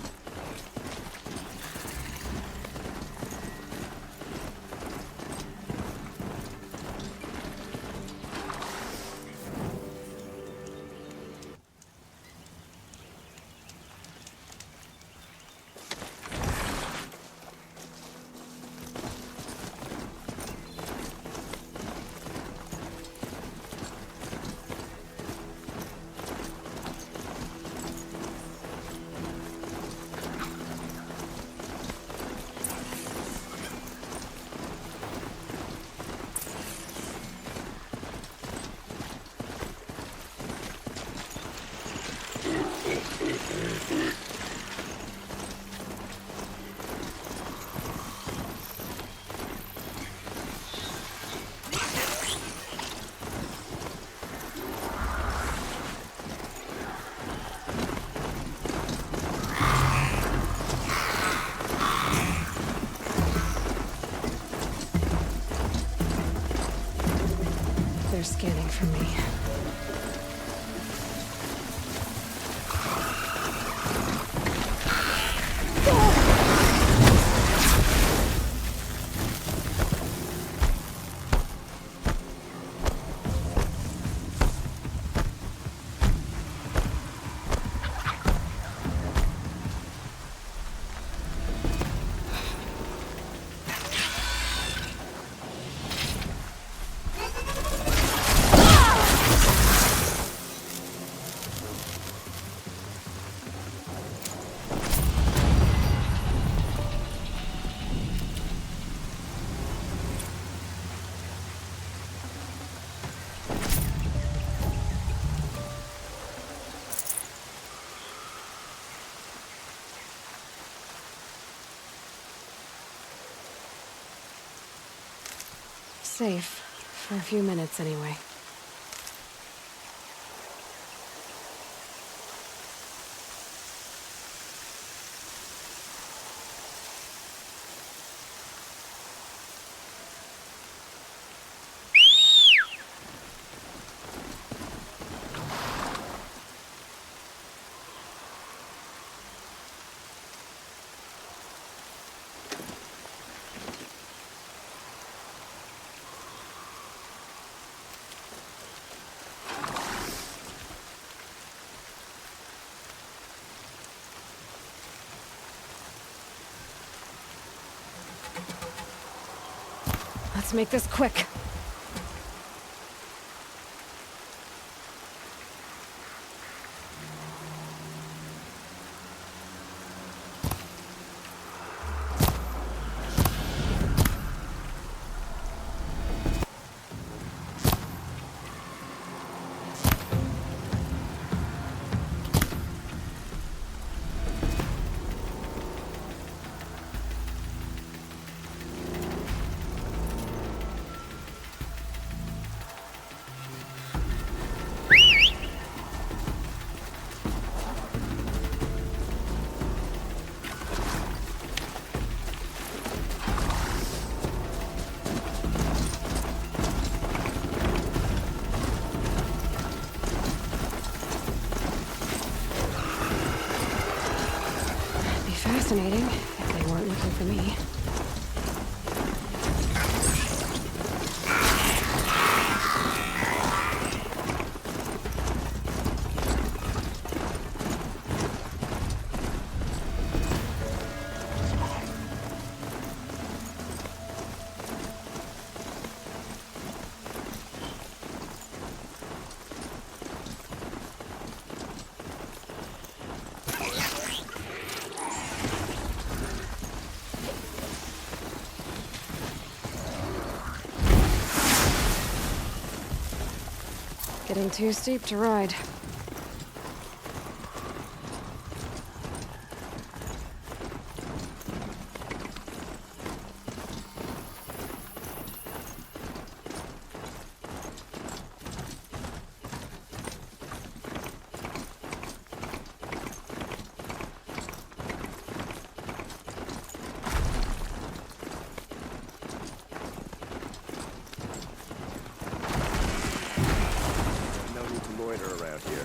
They're scanning for me. Safe. For a few minutes, anyway. Let's make this quick. Fascinating, if they weren't looking for me. Getting too steep to ride. Loiter around here.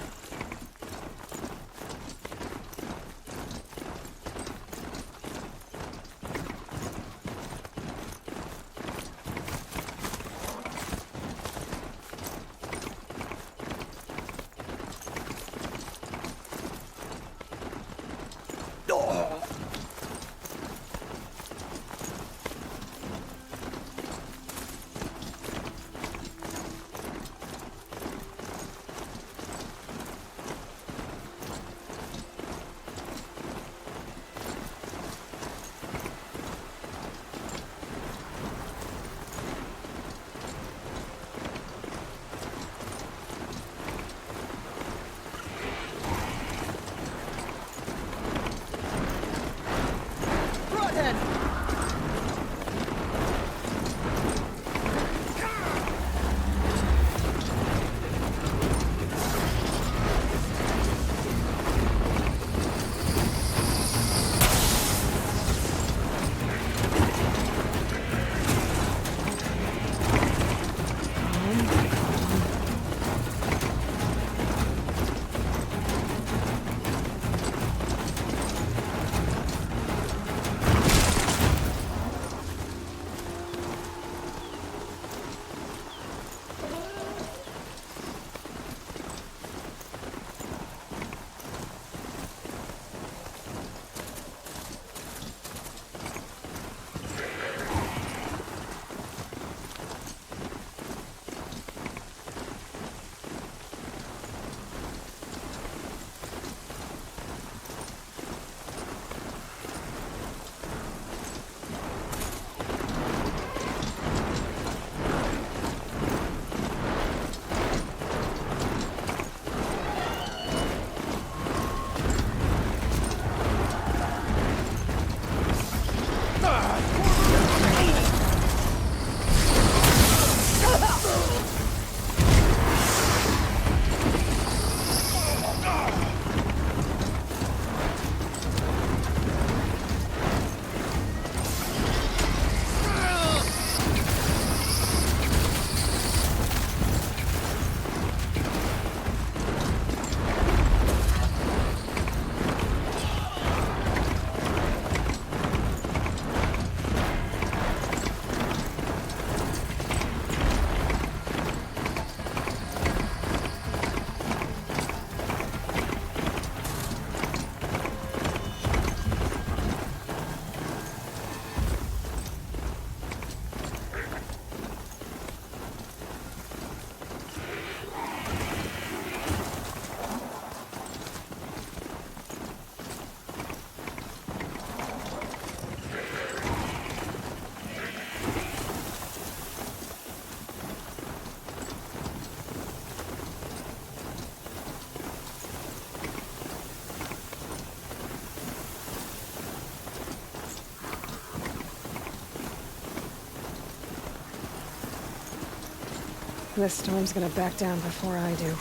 This storm's gonna back down before I do.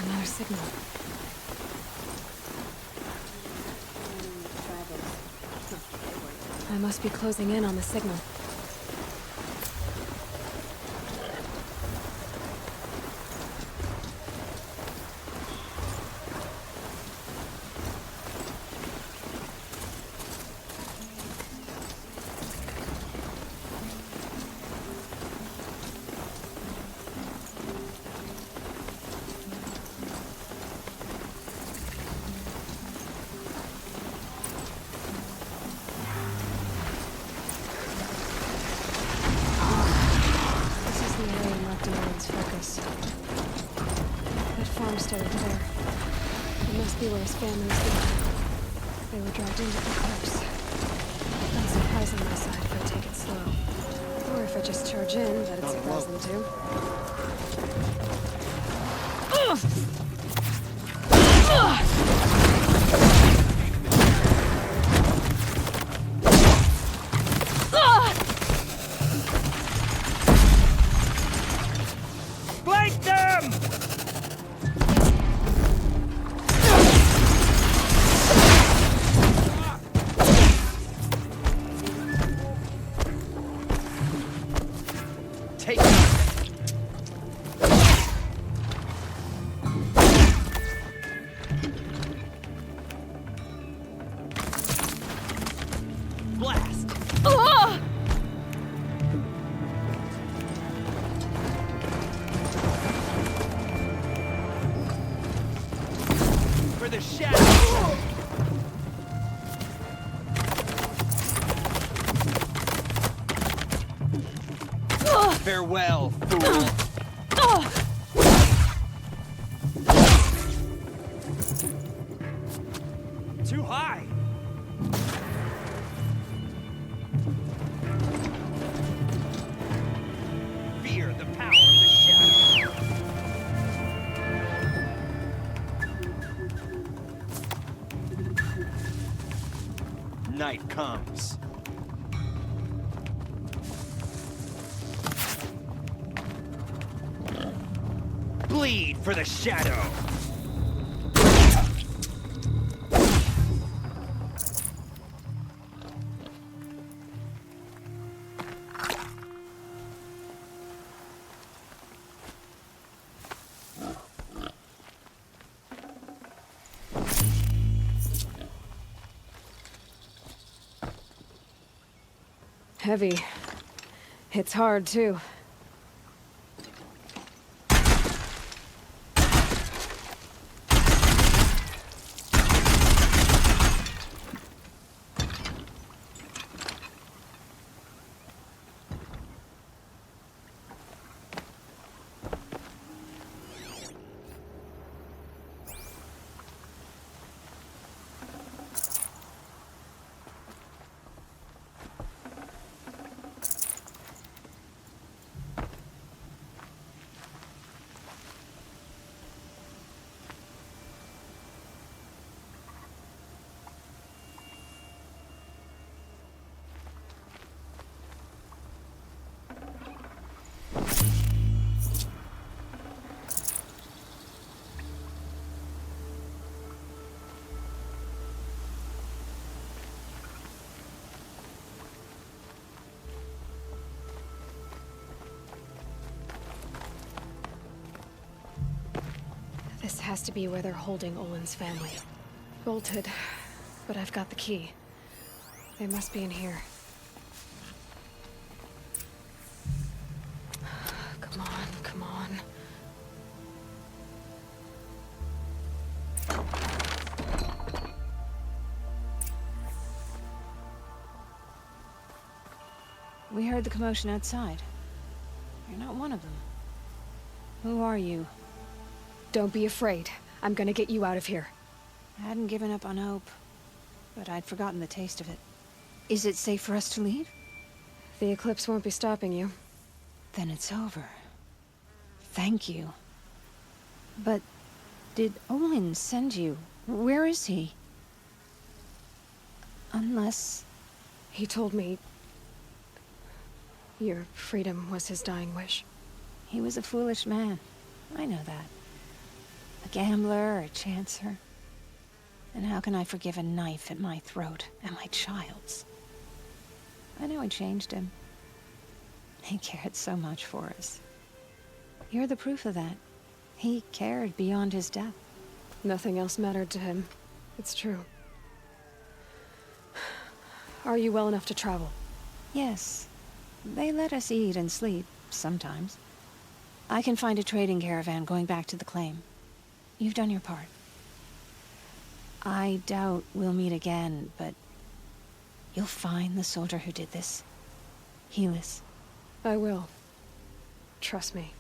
Another signal. I must be closing in on the signal. Focus. That farmstead over there. It must be where his family's living. They were dragged into the curse. Unsurprising on my side if I take it slow. Or if I just charge in, but it's surprise them too. Farewell, fool. Too high. Fear the power of the shadow. Night comes. Bleed for the shadow! Heavy. Hits hard, too. has to be where they're holding Olin's family. Bolted, but I've got the key. They must be in here. Come on, come on. We heard the commotion outside. You're not one of them. Who are you? Don't be afraid. I'm gonna get you out of here. I hadn't given up on hope, but I'd forgotten the taste of it. Is it safe for us to leave? The eclipse won't be stopping you. Then it's over. Thank you. But did Olin send you? Where is he? Unless... He told me your freedom was his dying wish. He was a foolish man. I know that. A gambler, a chancer. And how can I forgive a knife at my throat and my child's? I know I changed him. He cared so much for us. You're the proof of that. He cared beyond his death. Nothing else mattered to him. It's true. Are you well enough to travel? Yes. They let us eat and sleep, sometimes. I can find a trading caravan going back to the claim. You've done your part. I doubt we'll meet again, but you'll find the soldier who did this. Helis. I will. Trust me.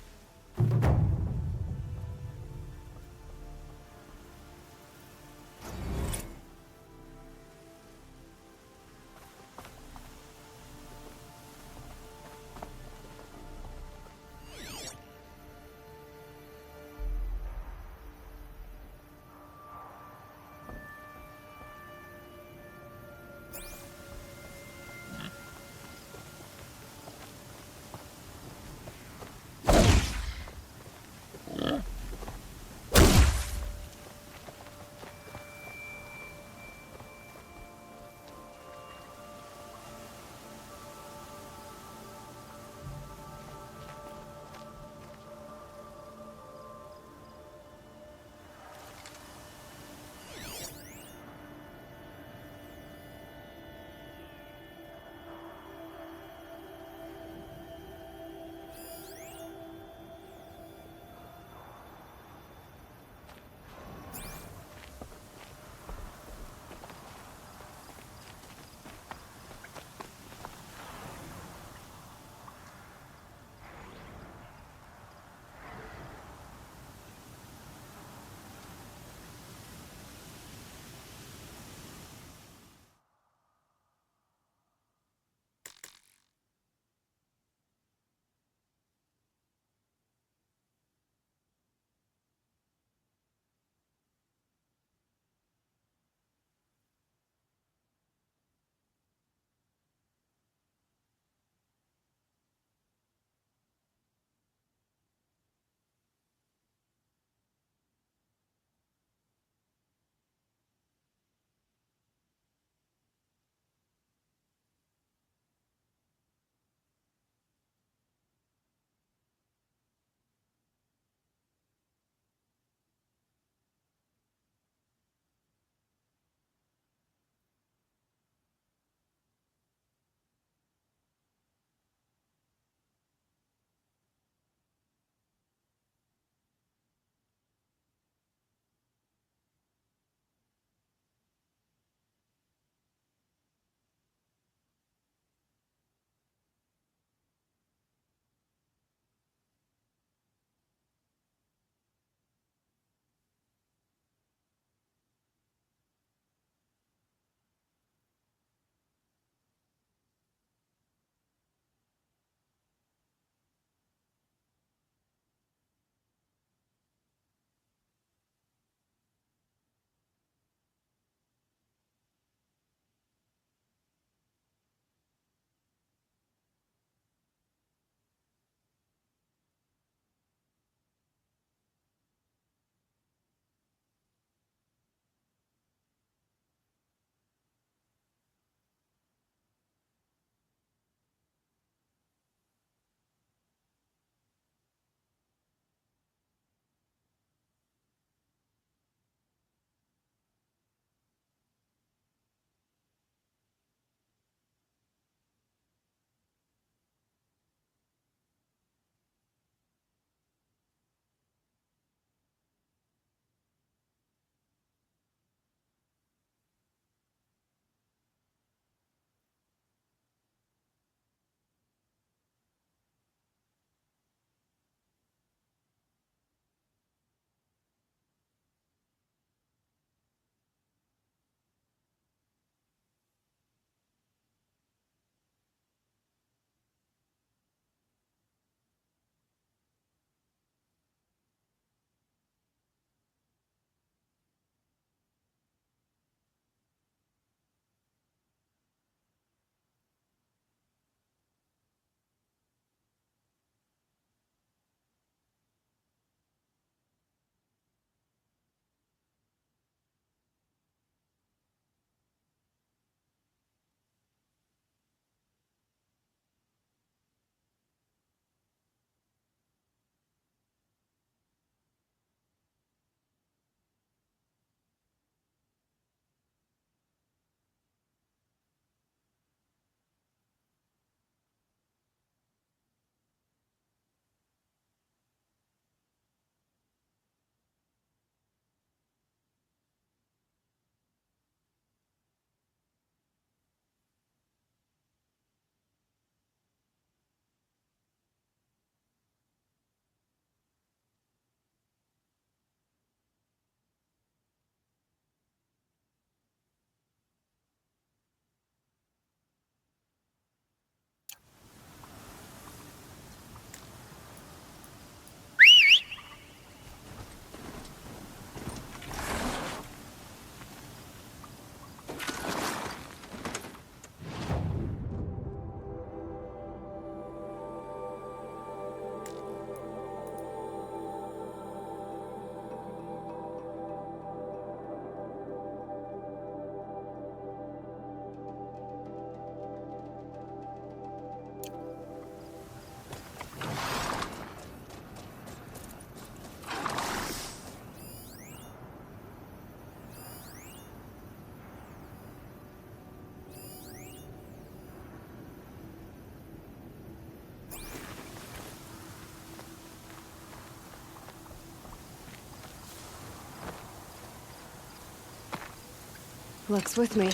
Luck's with me.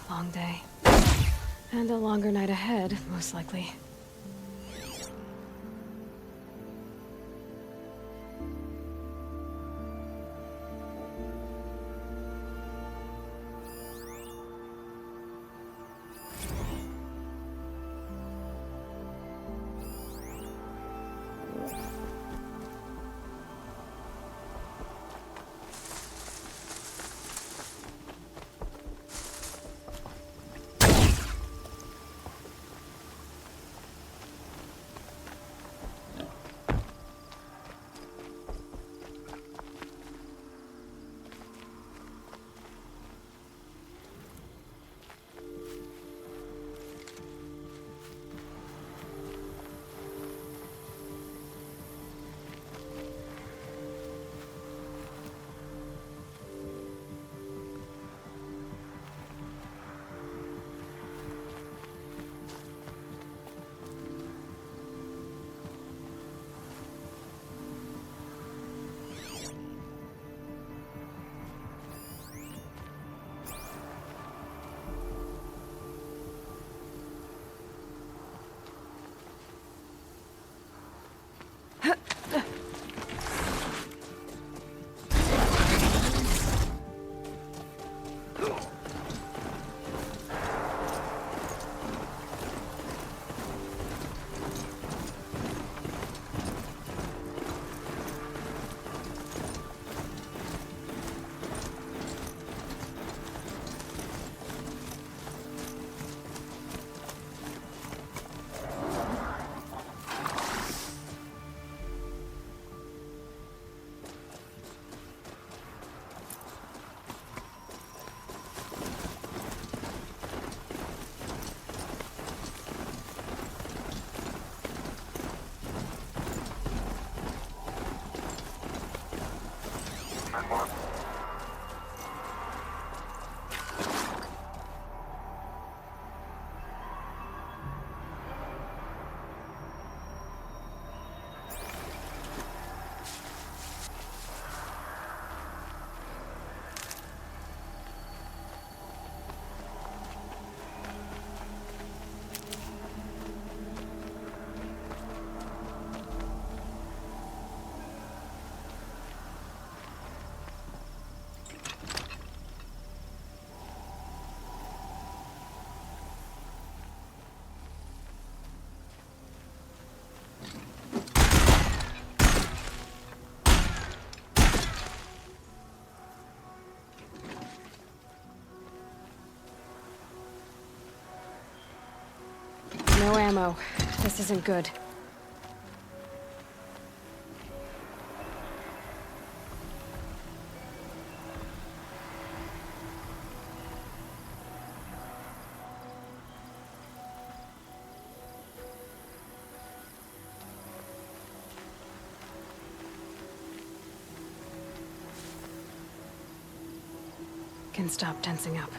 Long day. And a longer night ahead, most likely. No ammo. This isn't good. can stop tensing up.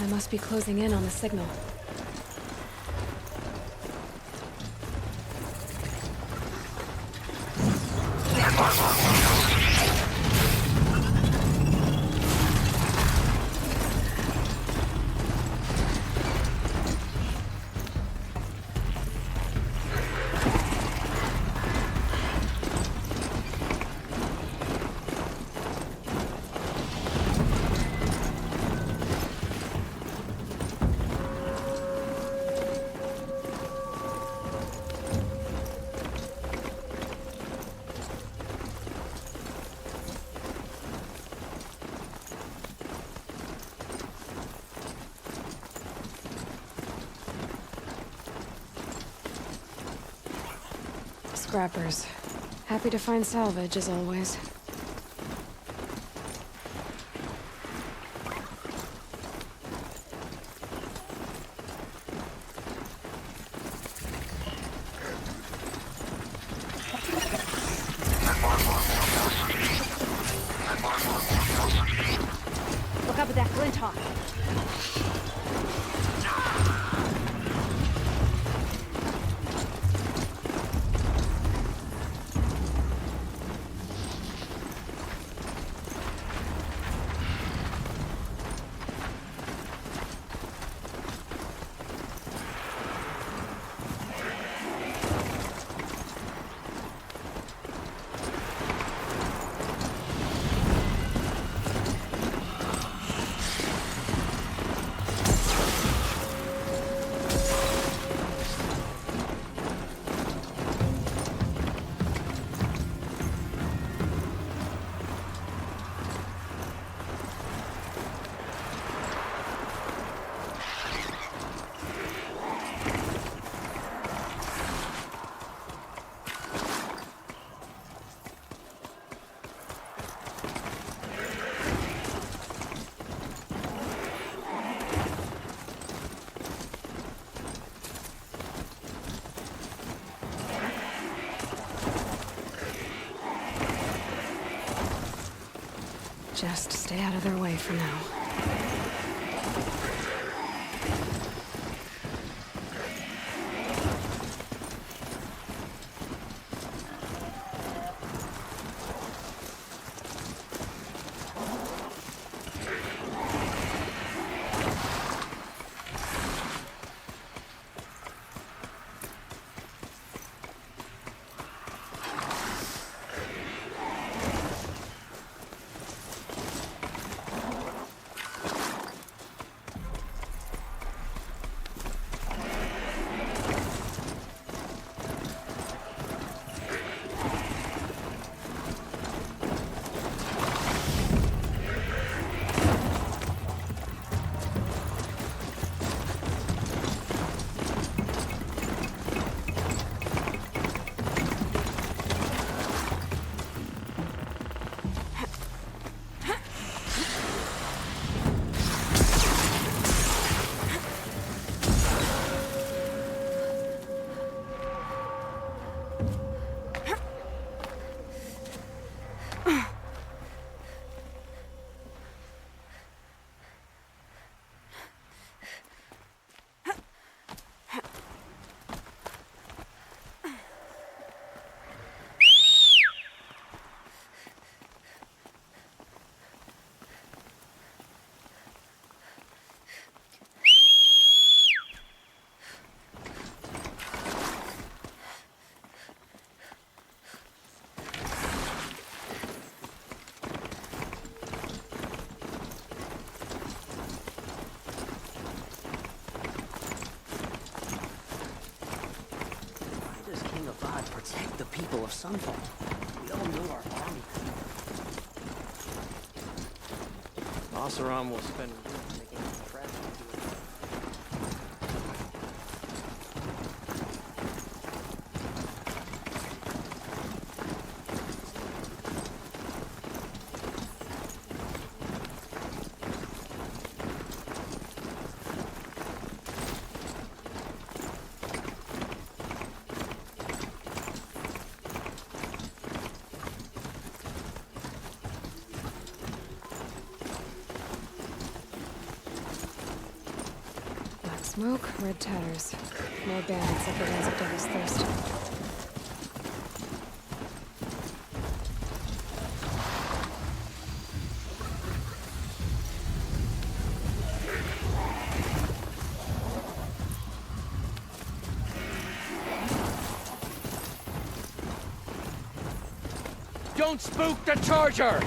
I must be closing in on the signal. Scrappers. Happy to find salvage, as always. Look up at that flint hawk. Just stay out of their way for now. Protect the people of Sunfall. We all know our army. Oseram will spend weeks making a trap into it. Smoke, red tatters. More bandits up against the Devil's Thirst. Don't spook the charger!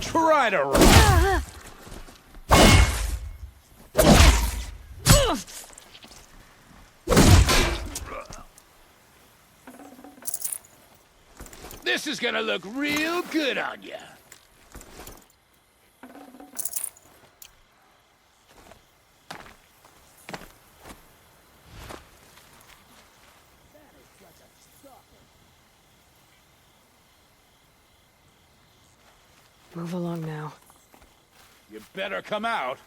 Try to run! This is gonna look real good on ya. Move along now. You better come out.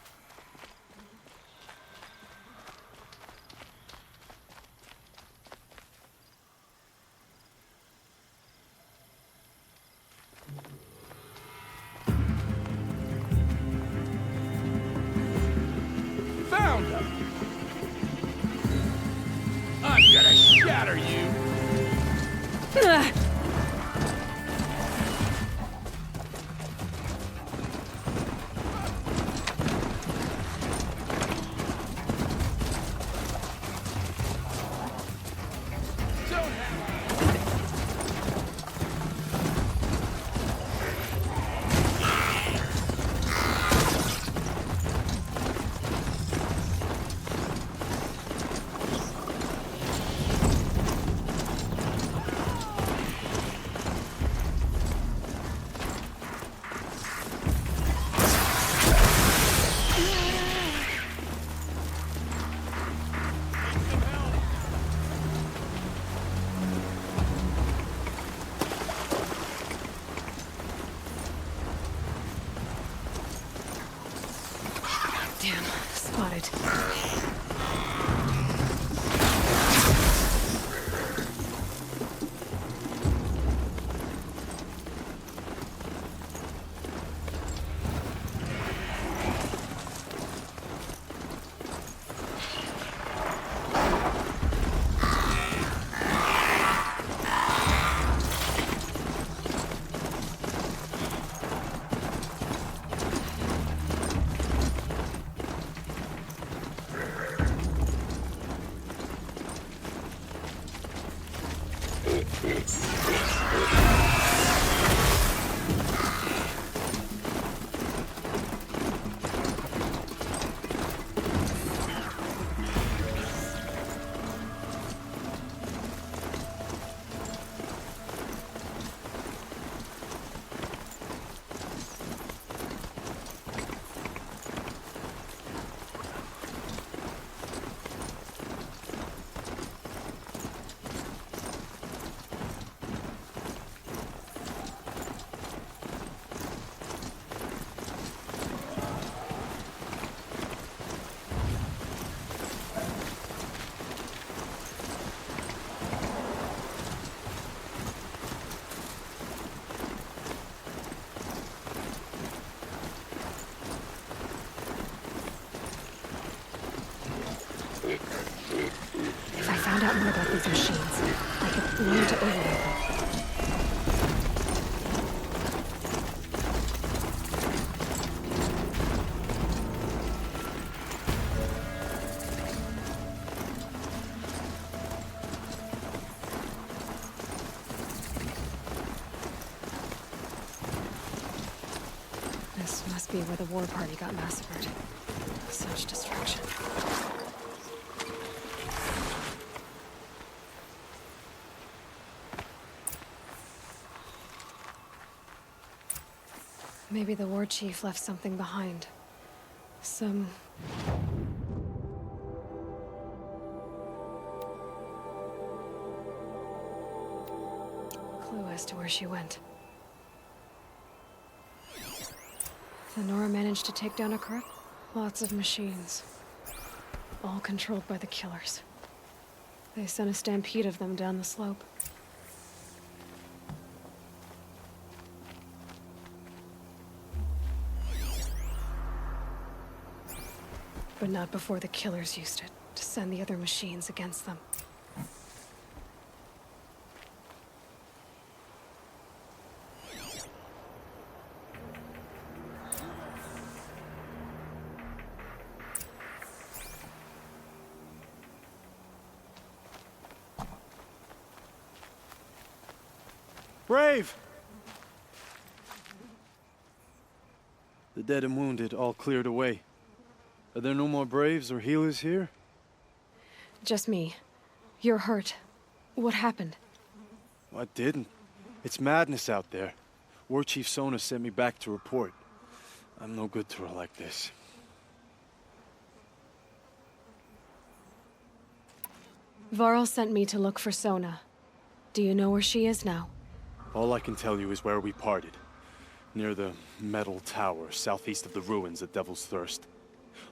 Found them! I'm gonna shatter you! Damn, spotted. If I found out more about these machines, I could learn to override them. This must be where the war party got massacred. Such destruction. Maybe the war chief left something behind. Some... clue as to where she went. The Nora managed to take down a corrupt... Lots of machines. All controlled by the killers. They sent a stampede of them down the slope. But not before the killers used it to send the other machines against them. Brave! The dead and wounded all cleared away. Are there no more Braves or healers here? Just me. You're hurt. What happened? I didn't. It's madness out there. War Chief Sona sent me back to report. I'm no good to her like this. Varl sent me to look for Sona. Do you know where she is now? All I can tell you is where we parted. Near the metal tower, southeast of the ruins at Devil's Thirst.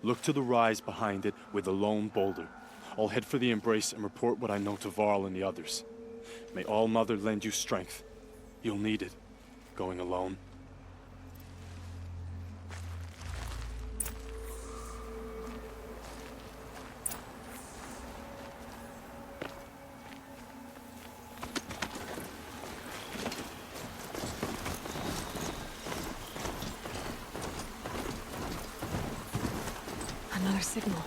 Look to the rise behind it with a lone boulder. I'll head for the embrace and report what I know to Varl and the others. May All Mother lend you strength. You'll need it, going alone. Another signal.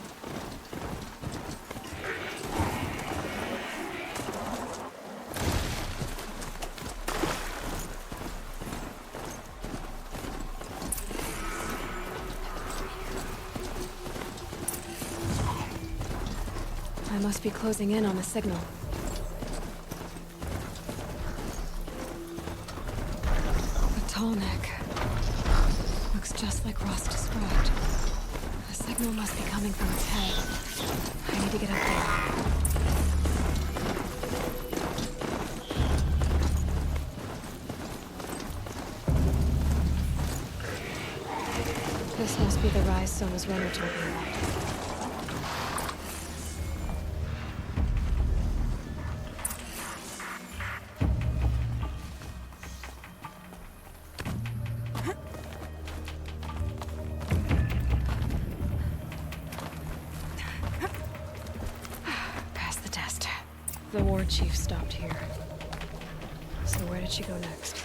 I must be closing in on the signal. A tall neck. Looks just like Ross described. The signal must be coming from its head. I need to get up there. This must be the rise Sona's runner told me about. Passed the test. The war chief stopped here. So where did she go next?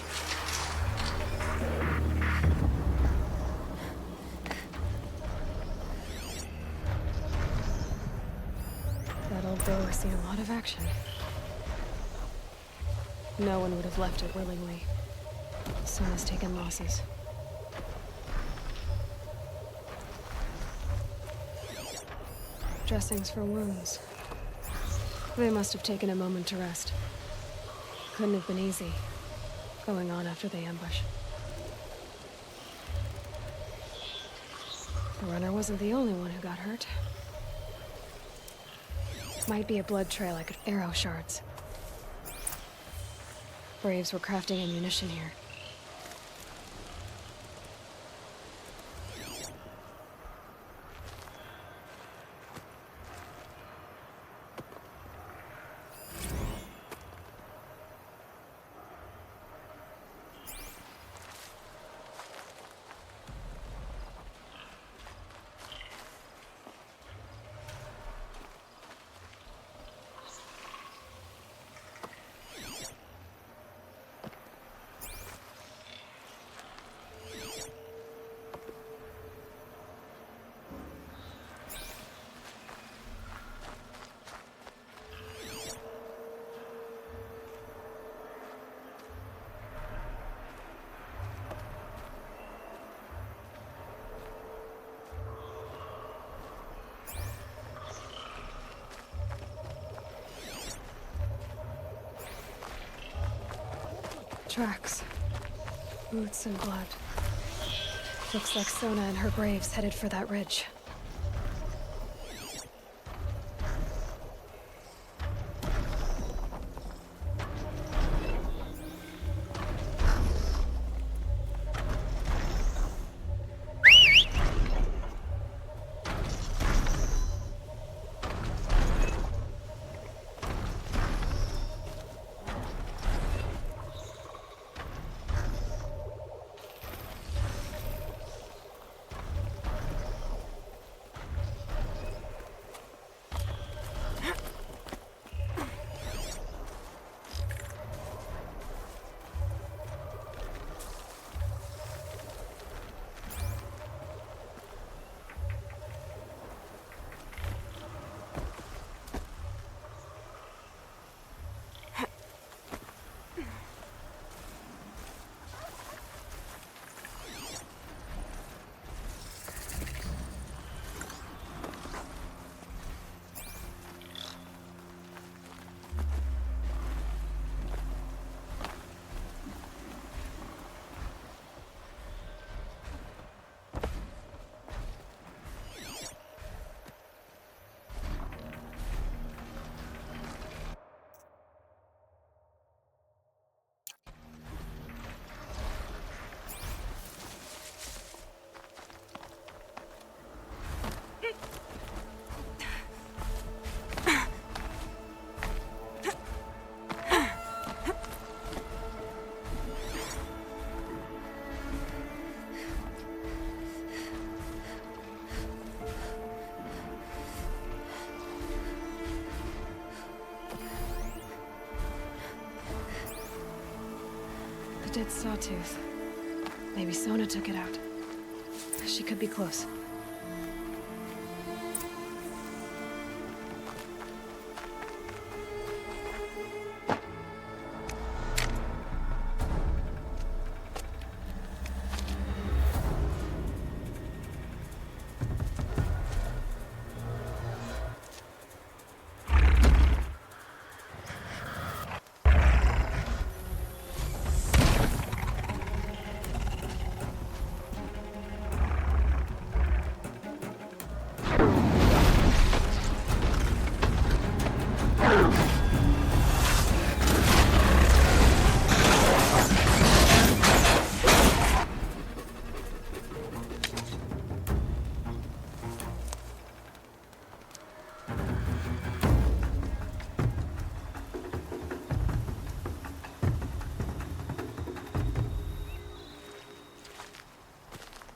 That old bow has seen a lot of action. No one would have left it willingly. Sona's taken losses. Dressings for wounds. They must have taken a moment to rest. Couldn't have been easy, going on after the ambush. The runner wasn't the only one who got hurt. Might be a blood trail I could arrow shards. Braves were crafting ammunition here. Tracks. Boots and blood. Looks like Sona and her braves headed for that ridge. dead sawtooth. Maybe Sona took it out. She could be close.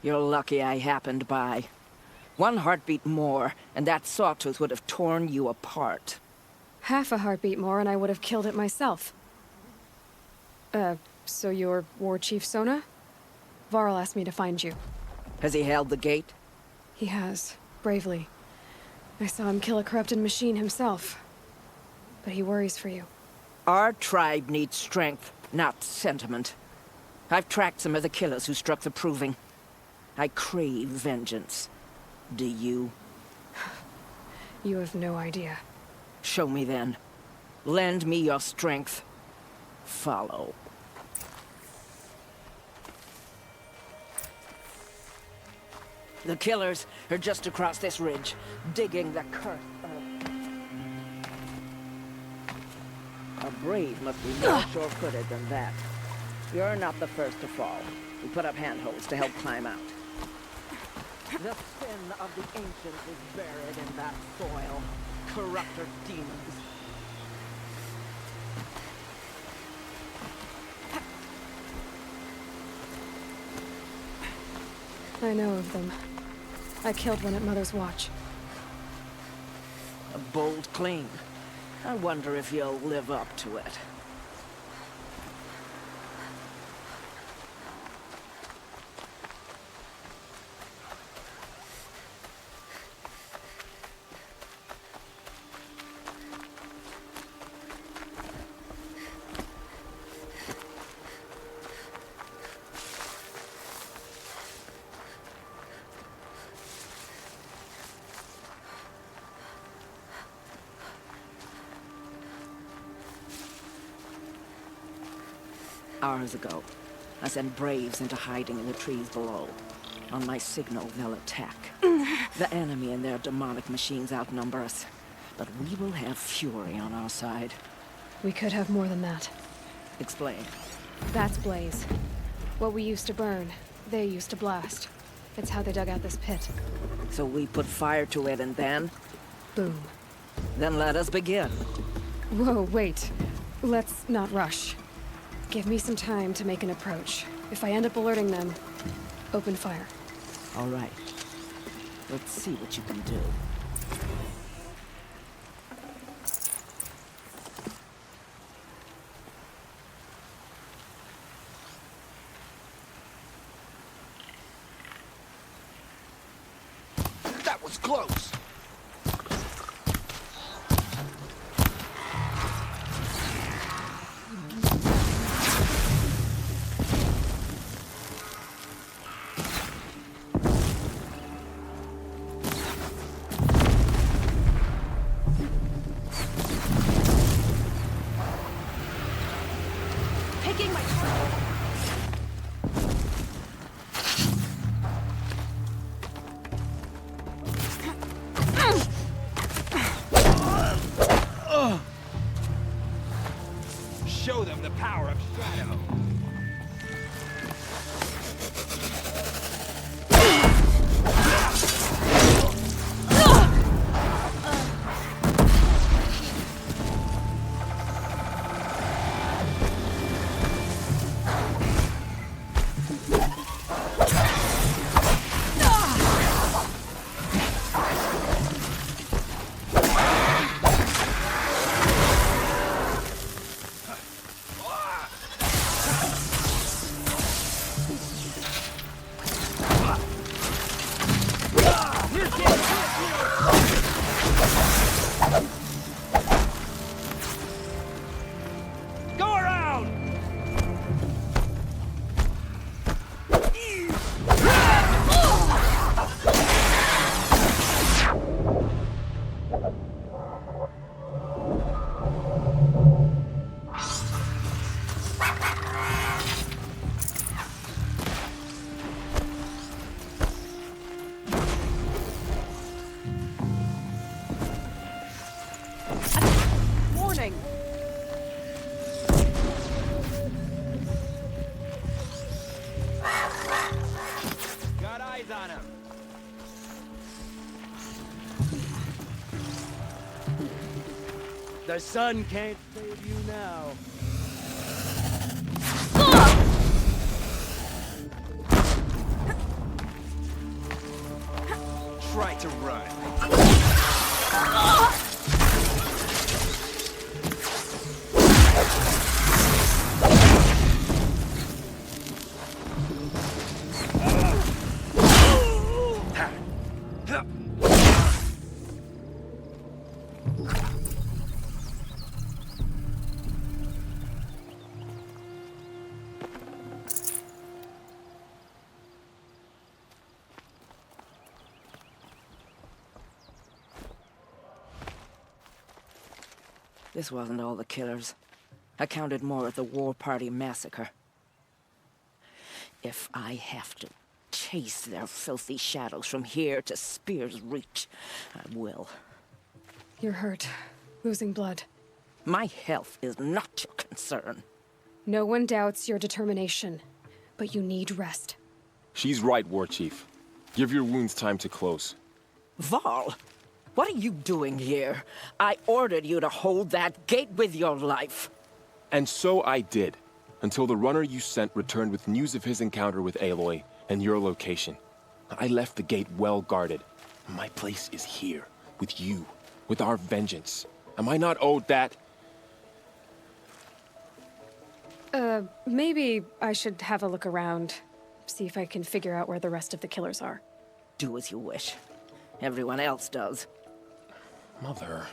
You're lucky I happened by. One heartbeat more, and that sawtooth would have torn you apart. Half a heartbeat more and I would have killed it myself. So you're War Chief Sona? Varl asked me to find you. Has he held the gate? He has, bravely. I saw him kill a corrupted machine himself. But he worries for you. Our tribe needs strength, not sentiment. I've tracked some of the killers who struck the Proving. I crave vengeance. Do you? You have no idea. Show me then. Lend me your strength. Follow. The killers are just across this ridge, digging the cursed earth. A brave must be more sure-footed than that. You're not the first to fall. We put up handholds to help climb out. The sin of the ancients is buried in that soil. Corrupter demons. I know of them. I killed one at Mother's Watch. A bold claim. I wonder if you'll live up to it. Hours ago, I sent Braves into hiding in the trees below. On my signal, they'll attack. The enemy and their demonic machines outnumber us, but we will have fury on our side. We could have more than that. Explain. That's Blaze. What we used to burn, they used to blast. It's how they dug out this pit. So we put fire to it and then? Boom. Then let us begin. Whoa, wait. Let's not rush. Give me some time to make an approach. If I end up alerting them, open fire. All right. Let's see what you can do. That was close. Show them the power of Shadow. Warning! Got eyes on him. The sun can't save you now. Try to run. This wasn't all the killers. I counted more at the War Party massacre. If I have to chase their filthy shadows from here to Spear's Reach, I will. You're hurt. Losing blood. My health is not your concern. No one doubts your determination, but you need rest. She's right, War Chief. Give your wounds time to close. Varl, what are you doing here? I ordered you to hold that gate with your life. And so I did, until the runner you sent returned with news of his encounter with Aloy and your location. I left the gate well guarded. My place is here, with you, with our vengeance. Am I not owed that? Maybe I should have a look around. See if I can figure out where the rest of the killers are. Do as you wish. Everyone else does. Mother...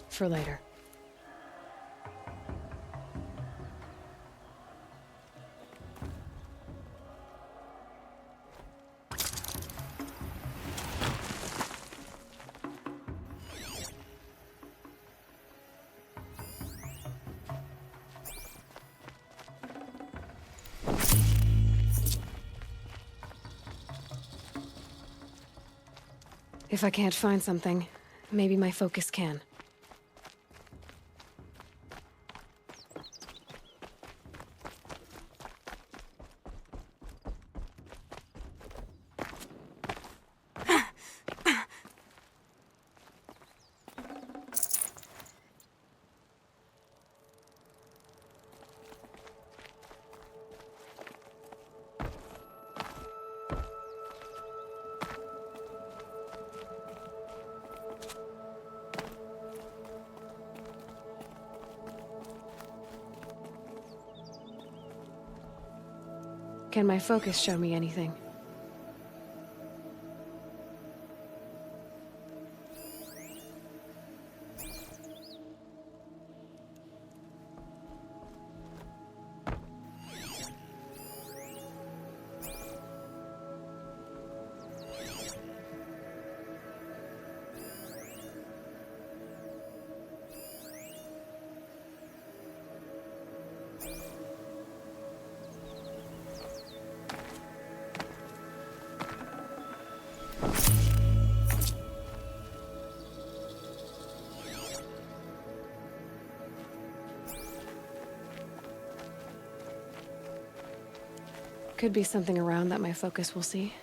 For later. If I can't find something, maybe my focus can. Can my focus show me anything? Could be something around that my focus will see.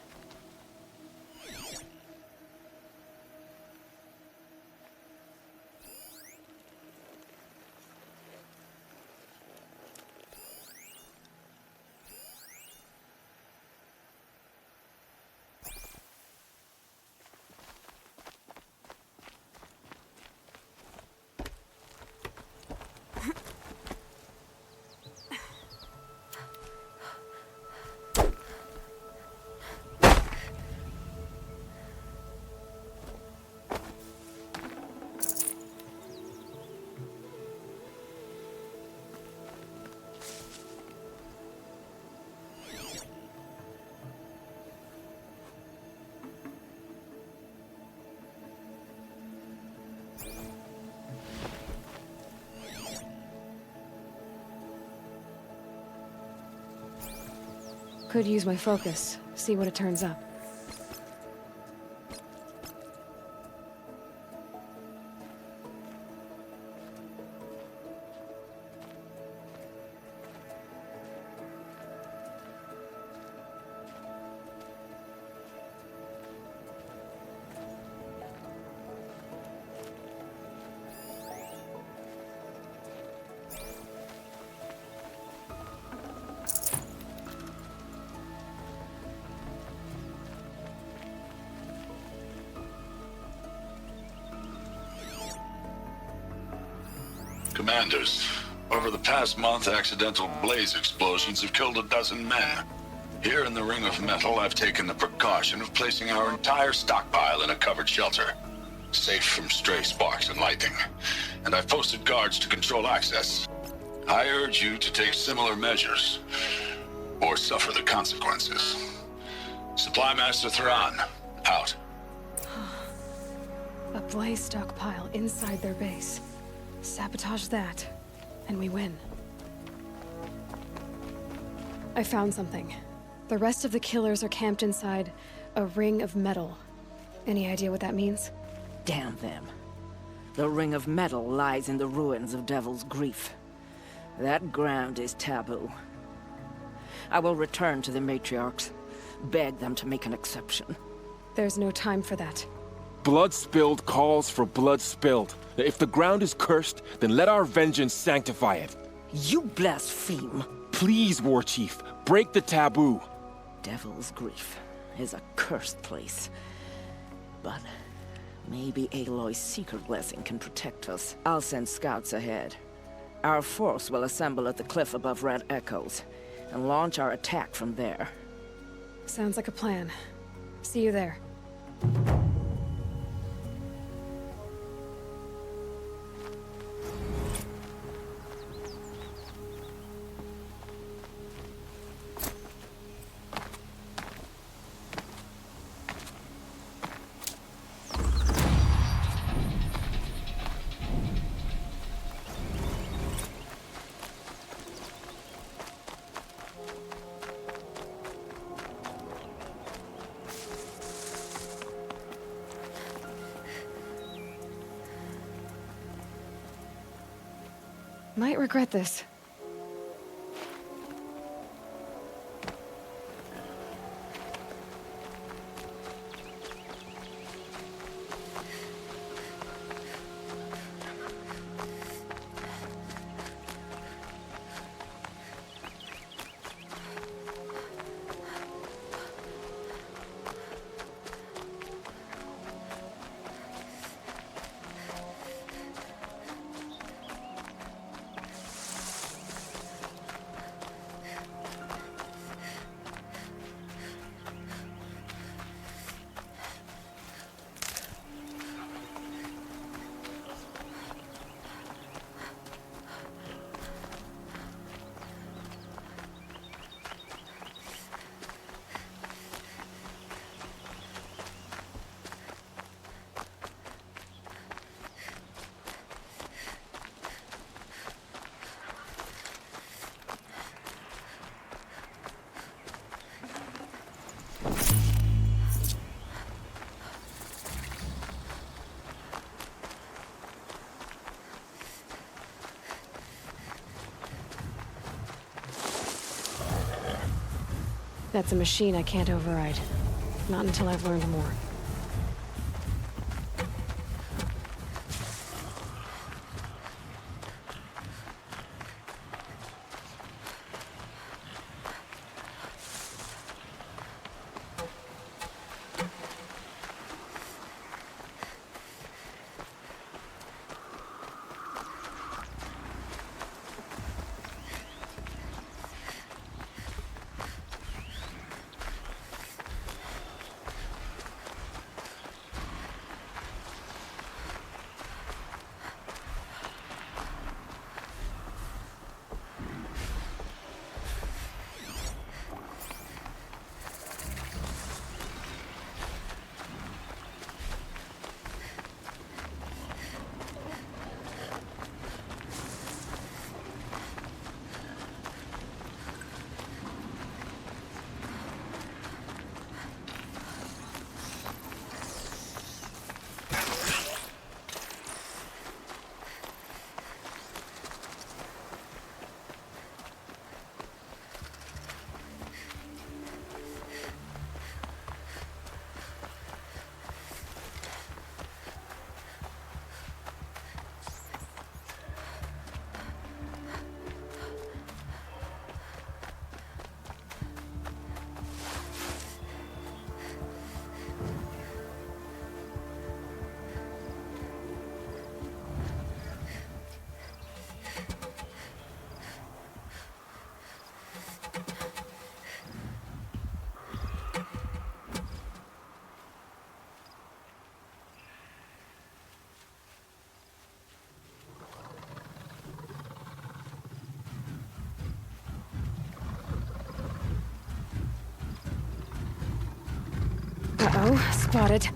Could use my focus, see what it turns up. Commanders, over the past month, accidental blaze explosions have killed a dozen men. Here in the Ring of Metal, I've taken the precaution of placing our entire stockpile in a covered shelter, safe from stray sparks and lightning. And I've posted guards to control access. I urge you to take similar measures, or suffer the consequences. Supply Master Thran, out. A blaze stockpile inside their base. Sabotage that, and we win. I found something. The rest of the killers are camped inside a ring of metal. Any idea what that means? Damn them. The Ring of Metal lies in the ruins of Devil's Grief. That ground is taboo. I will return to the matriarchs, beg them to make an exception. There's no time for that. Blood spilled calls for blood spilled. If the ground is cursed, then let our vengeance sanctify it. You blaspheme. Please, War Chief, break the taboo. Devil's Grief is a cursed place. But maybe Aloy's secret blessing can protect us. I'll send scouts ahead. Our force will assemble at the cliff above Red Echoes and launch our attack from there. Sounds like a plan. See you there. Might regret this. That's a machine I can't override. Not until I've learned more. Uh-oh, spotted.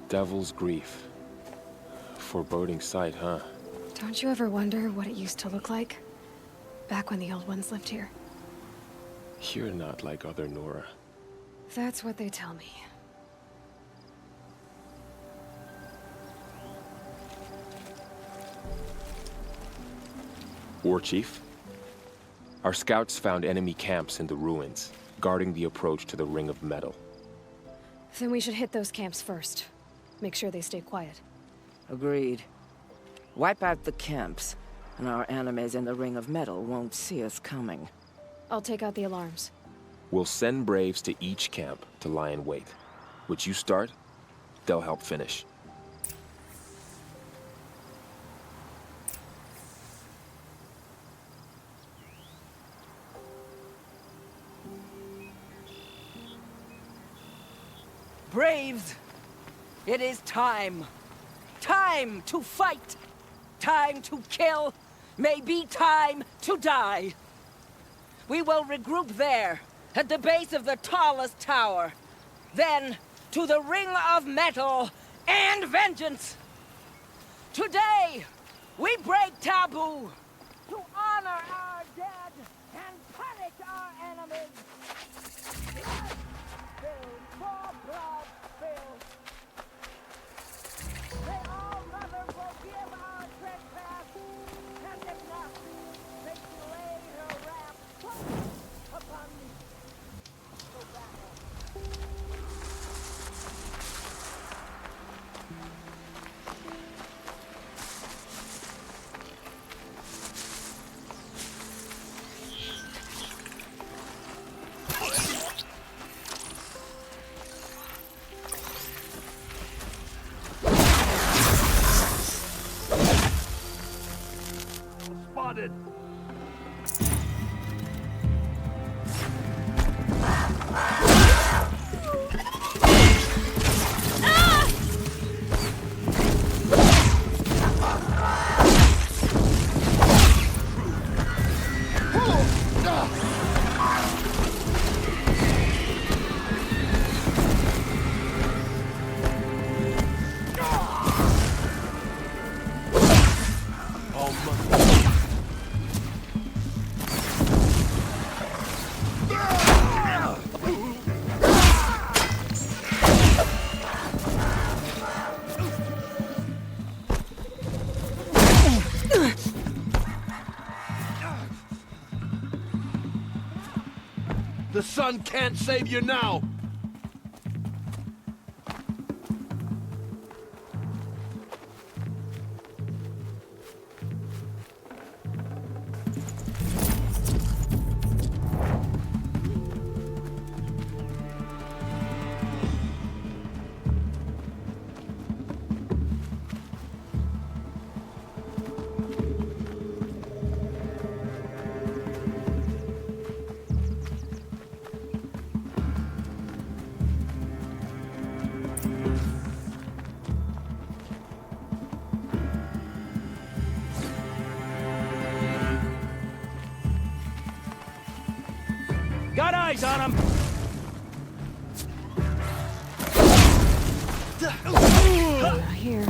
Devil's Grief. Foreboding sight, huh? Don't you ever wonder what it used to look like? Back when the old ones lived here. You're not like other Nora. That's what they tell me. War Chief? Our scouts found enemy camps in the ruins, guarding the approach to the Ring of Metal. Then we should hit those camps first. Make sure they stay quiet. Agreed. Wipe out the camps, and our enemies in the Ring of Metal won't see us coming. I'll take out the alarms. We'll send Braves to each camp to lie in wait. Which you start, they'll help finish. Braves! It is time. Time to fight. Time to kill. Maybe time to die. We will regroup there, at the base of the tallest tower. Then, to the Ring of Metal and vengeance. Today, we break taboo to honor our dead and punish our enemies. Blood spilled, more blood spilled. May all Mother forgive our trespass, and if not, may she lay her wrath upon me. So battle. spotted! The sun can't save you now! Got eyes on him! Here.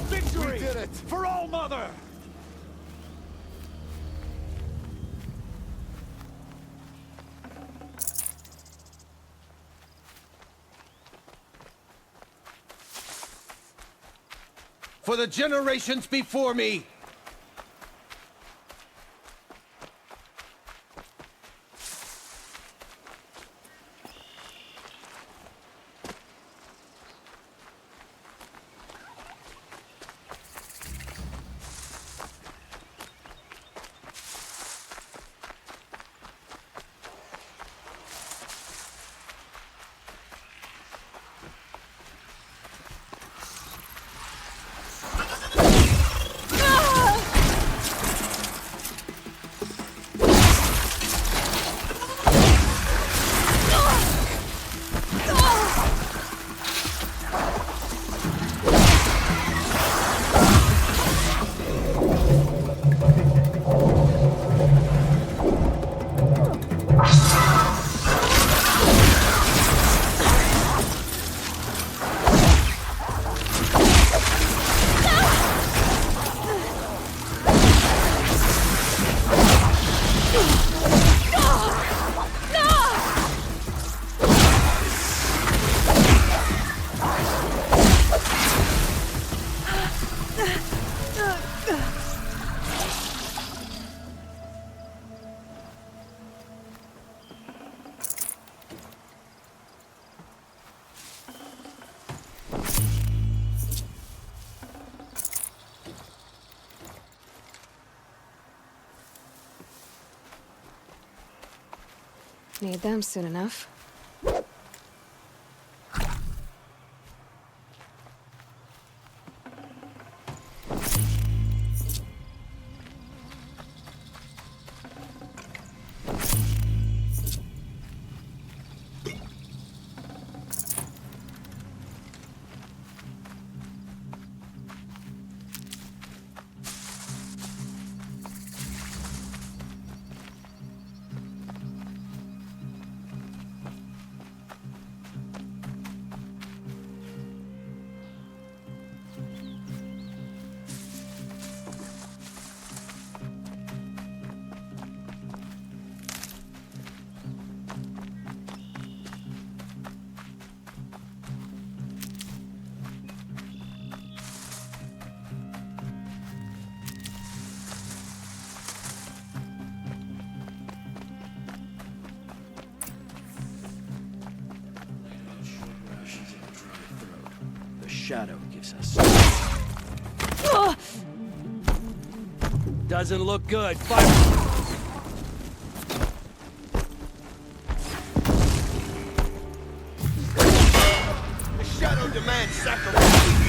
Victory! We did it! For All Mother! For the generations before me! Need them soon enough. shadow gives us. Doesn't look good. The shadow demands sacrifice.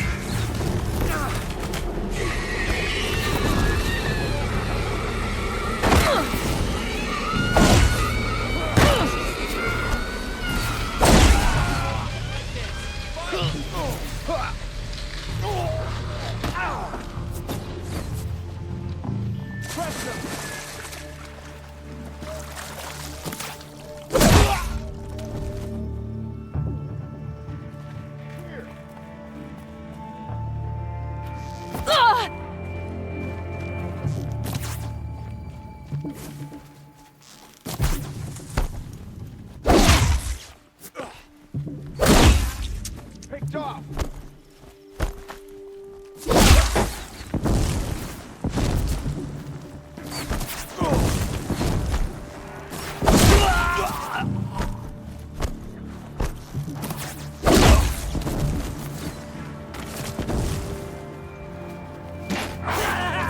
Picked off.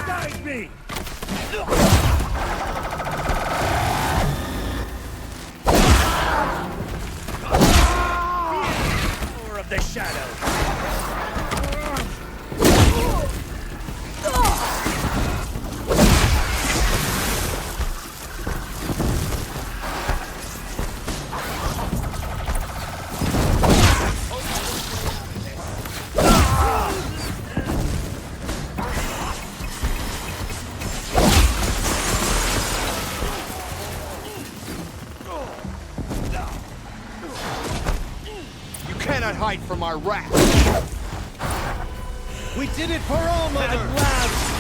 Guide me! More of the shadow. You cannot hide from our wrath. We did it for all Mother! At last!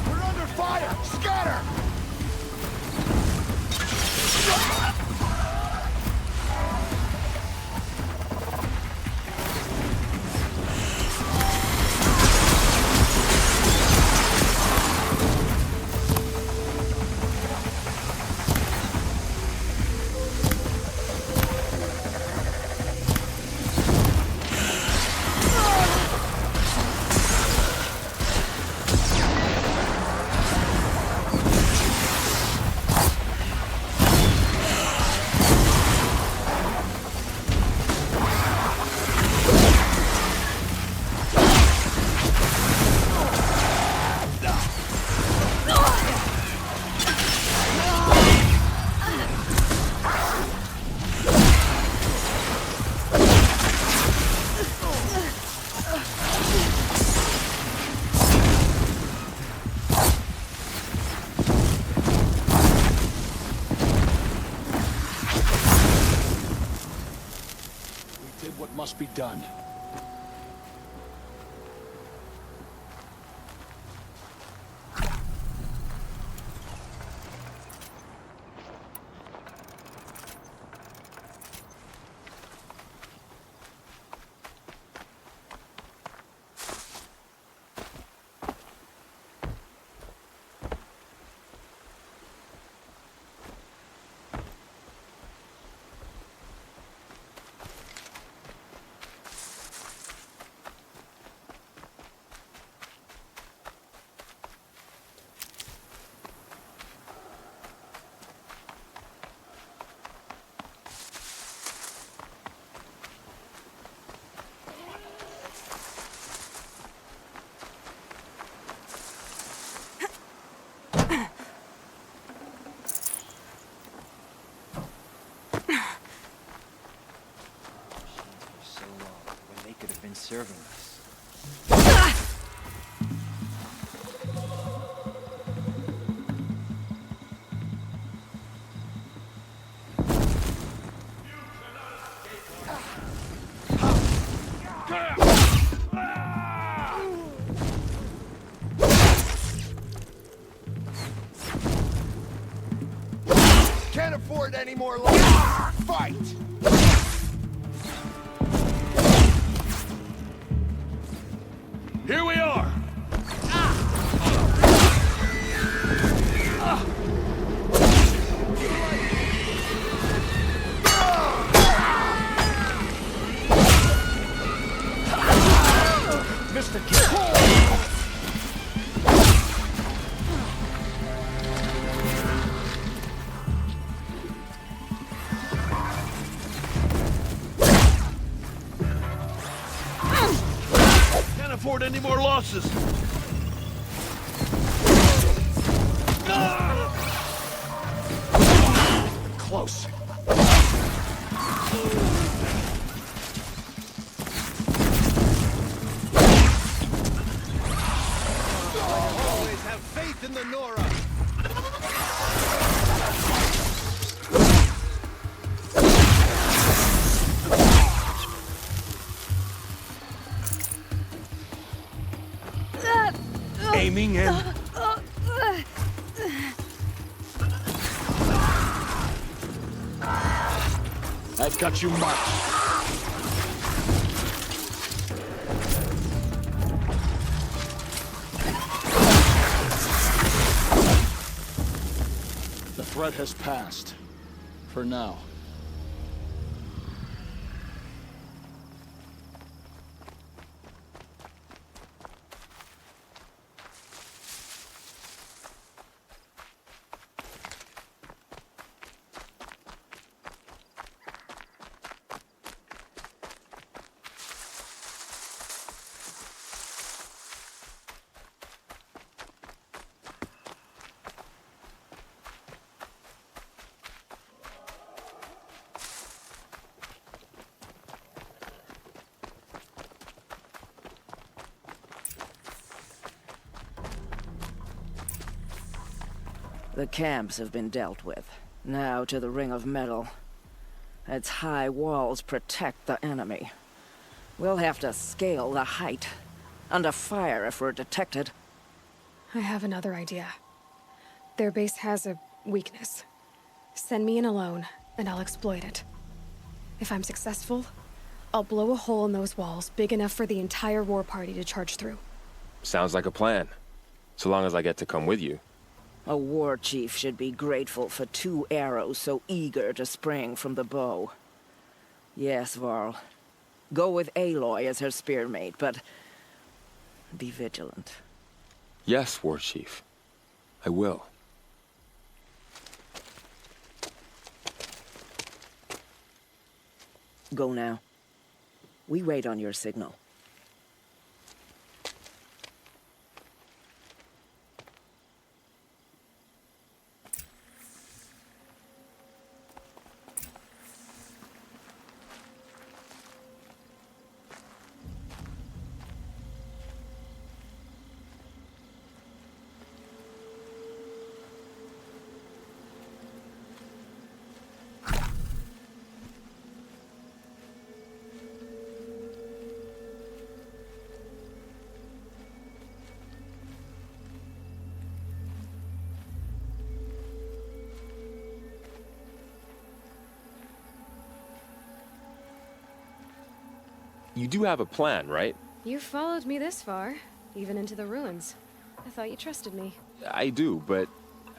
We're under fire! Scatter! We did what must be done. Serving us. Can't afford any more losses. Fight! Here we are! afford any more losses. Close. Always have faith in the Nora. Aiming in. I've got you marked. The threat has passed. For now. The camps have been dealt with. Now to the Ring of Metal. Its high walls protect the enemy. We'll have to scale the height. Under fire if we're detected. I have another idea. Their base has a weakness. Send me in alone, and I'll exploit it. If I'm successful, I'll blow a hole in those walls big enough for the entire war party to charge through. Sounds like a plan. So long as I get to come with you. A war chief should be grateful for 2 arrows so eager to spring from the bow. Yes, Varl. Go with Aloy as her spearmate, but be vigilant. Yes, War Chief. I will. Go now. We wait on your signal. You do have a plan, right? You followed me this far, even into the ruins. I thought you trusted me. I do, but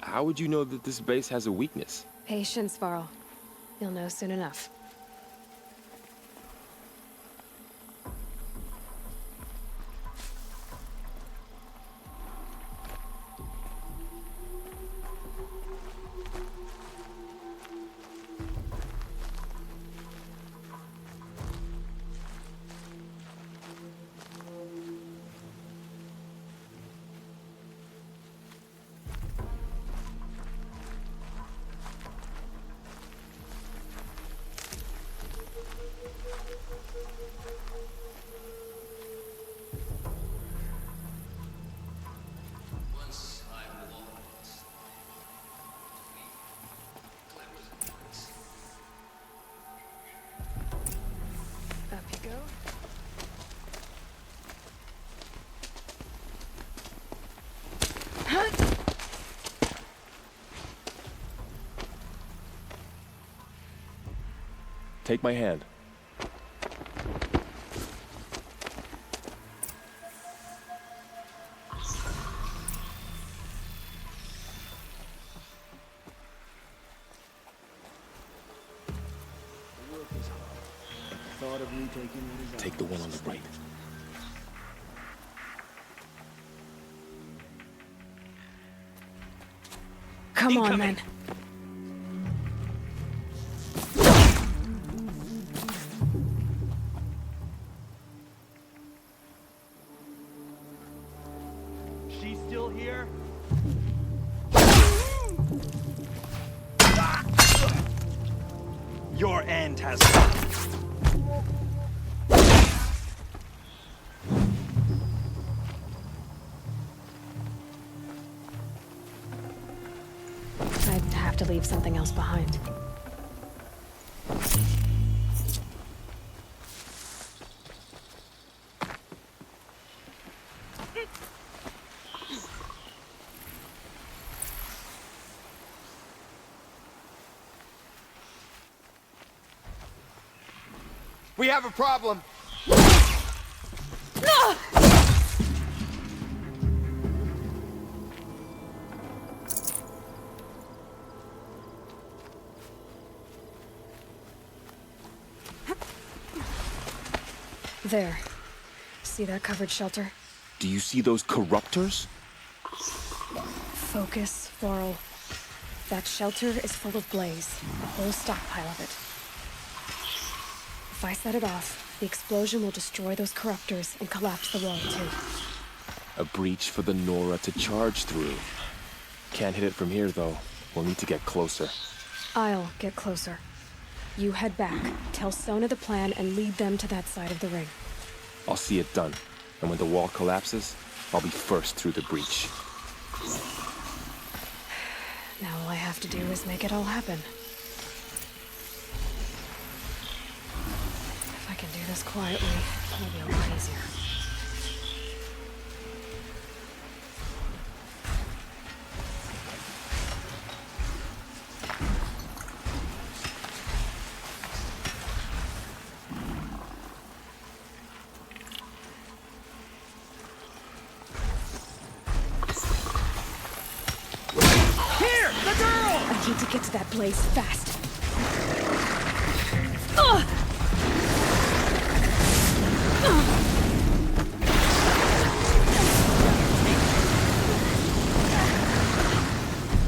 how would you know that this base has a weakness? Patience, Varl. You'll know soon enough. Up you go. Take my hand. Take the one on the right. Come on, then. Your end has come. I'd have to leave something else behind. We have a problem. There. See that covered shelter? Do you see those corruptors? Focus, Varl. That shelter is full of blaze. A whole stockpile of it. If I set it off, the explosion will destroy those corruptors and collapse the wall, too. A breach for the Nora to charge through. Can't hit it from here, though. We'll need to get closer. I'll get closer. You head back, tell Sona the plan, and lead them to that side of the ring. I'll see it done. And when the wall collapses, I'll be first through the breach. Now all I have to do is make it all happen. If I can do this quietly, it'll be a lot easier. I need to get to that blaze fast.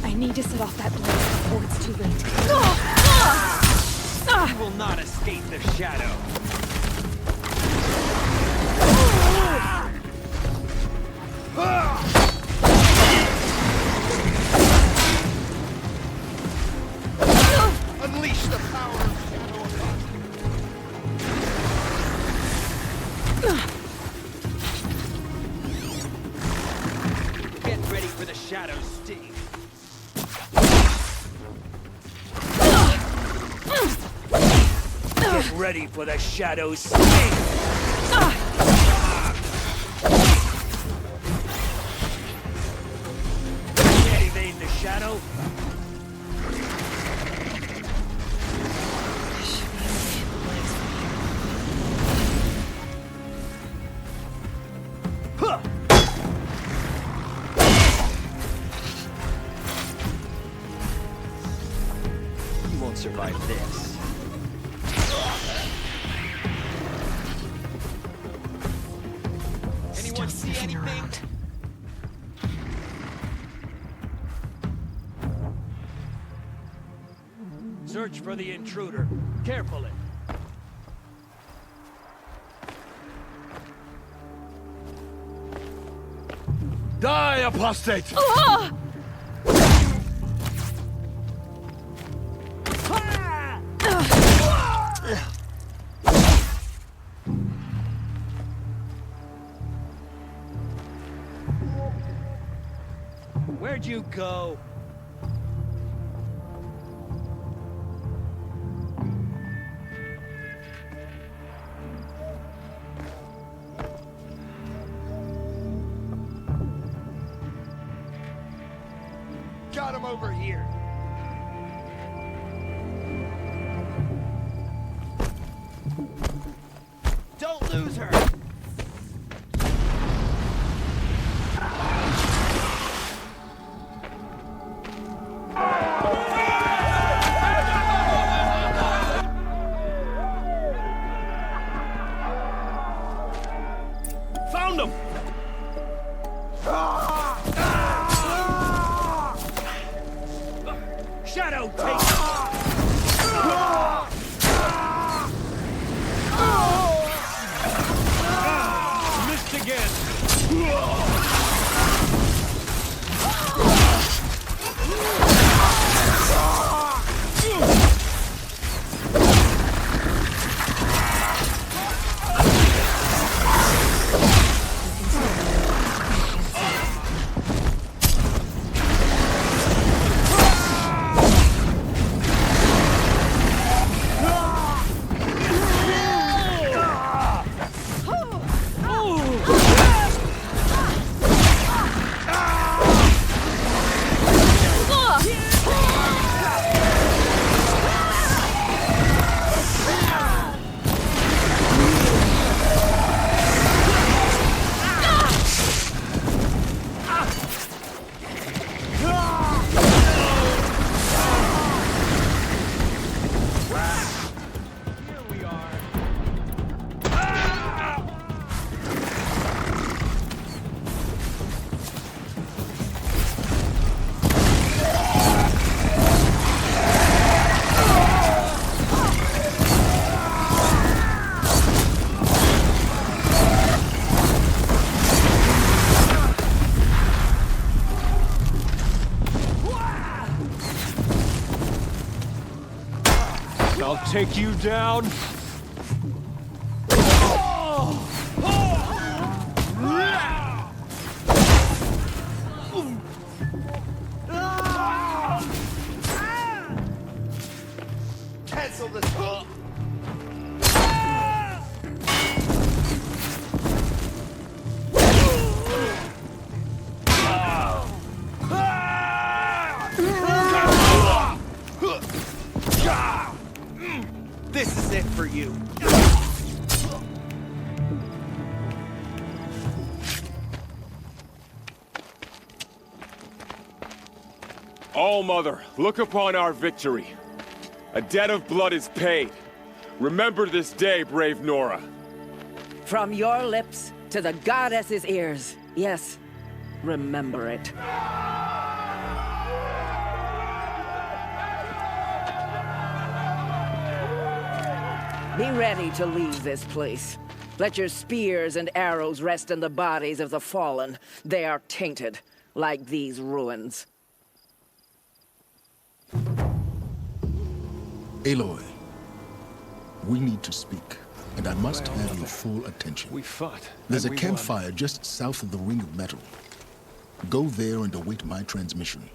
I need to set off that blaze before it's too late. You will not escape the shadow. Unleash the power of shadow above. Get ready for the shadow's sting. Get ready for the shadow's sting. Can't evade the shadow. You won't survive this. Anyone see anything? Search for the intruder. Carefully. Die, apostate! Where'd you go? Got him over here. Don't lose her. Found him. Shadow, take it! I'll take you down. Cancel this. This is it for you. All-Mother, look upon our victory. A debt of blood is paid. Remember this day, brave Nora. From your lips to the goddess's ears. Yes, remember it. Be ready to leave this place. Let your spears and arrows rest in the bodies of the fallen. They are tainted, like these ruins. Aloy, we need to speak, and I must have your full attention. We fought. There's a and we campfire just south of the Ring of Metal. Go there and await my transmission.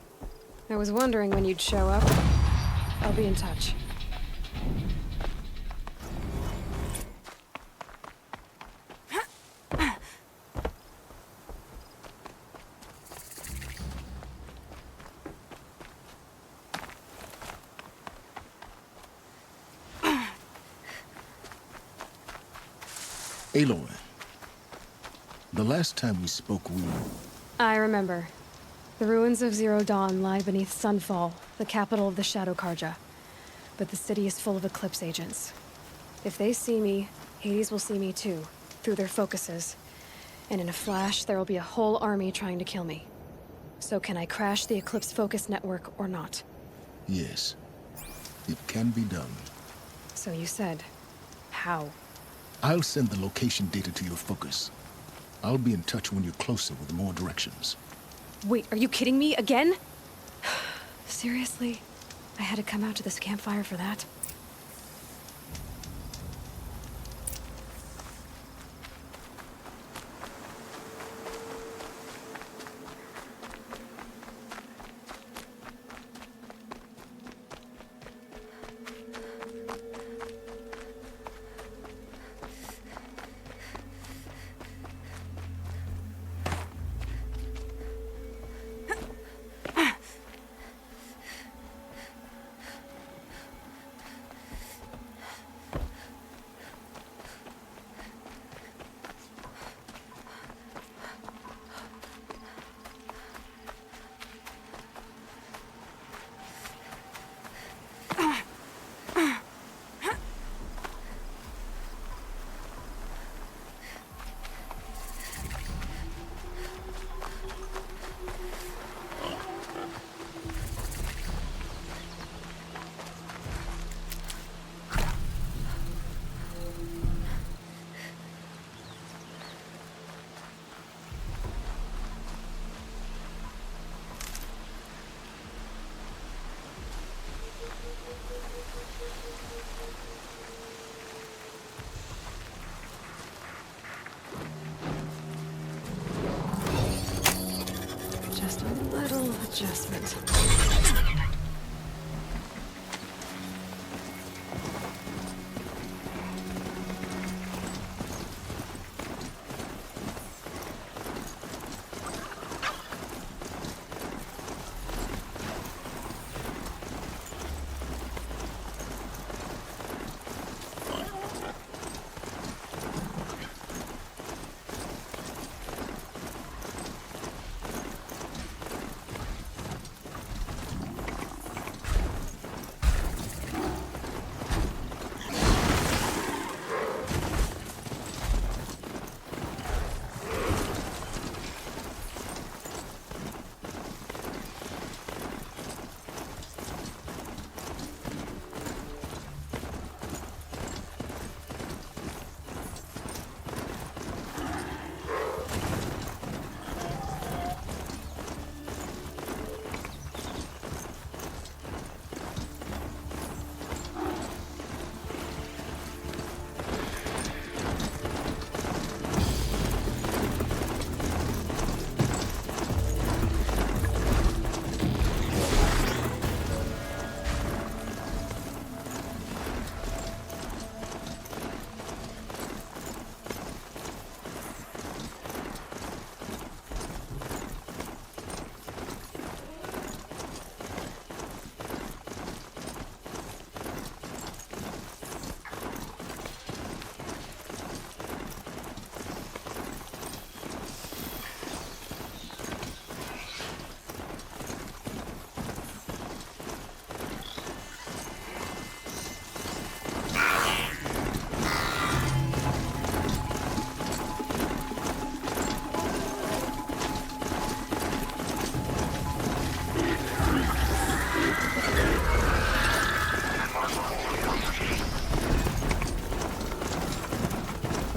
I was wondering when you'd show up. I'll be in touch. Aloy, the last time we spoke, I remember. The ruins of Zero Dawn lie beneath Sunfall, the capital of the Shadow Karja. But the city is full of Eclipse agents. If they see me, Hades will see me too, through their focuses. And in a flash, there will be a whole army trying to kill me. So can I crash the Eclipse focus network or not? Yes, it can be done. So you said, how? I'll send the location data to your focus. I'll be in touch when you're closer with more directions. Wait, are you kidding me again? Seriously? I had to come out to this campfire for that? Just a little adjustment.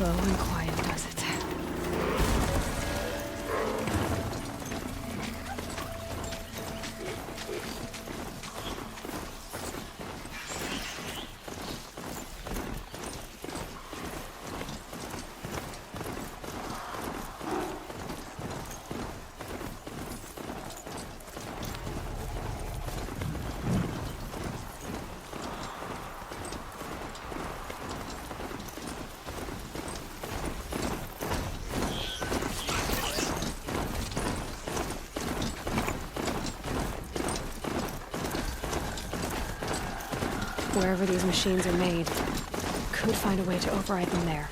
Slow and quiet does it. Wherever these machines are made, could find a way to override them there.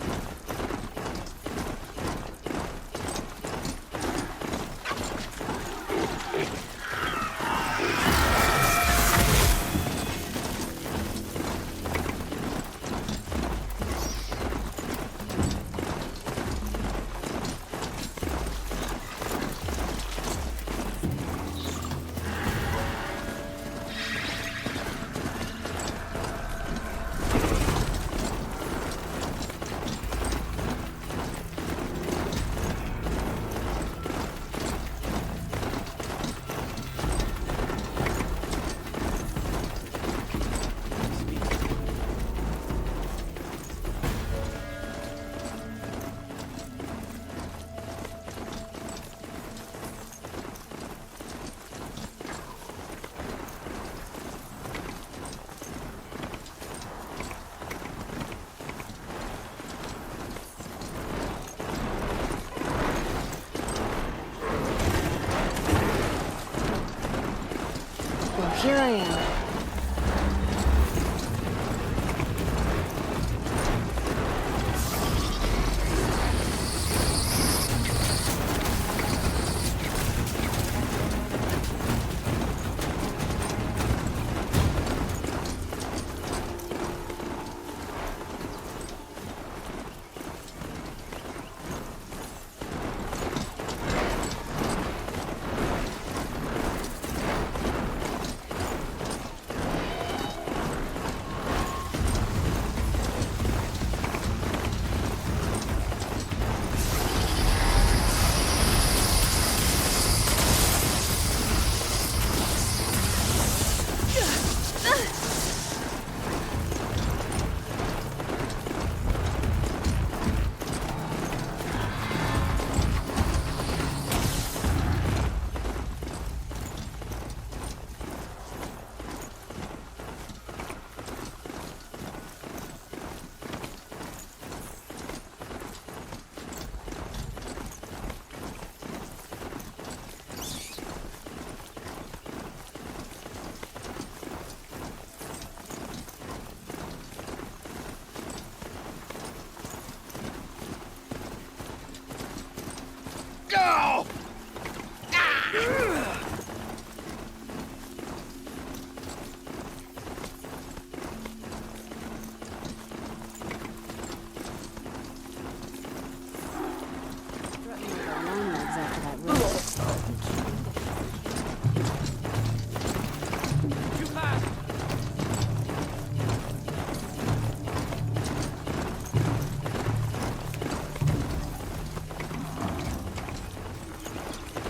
Here I am.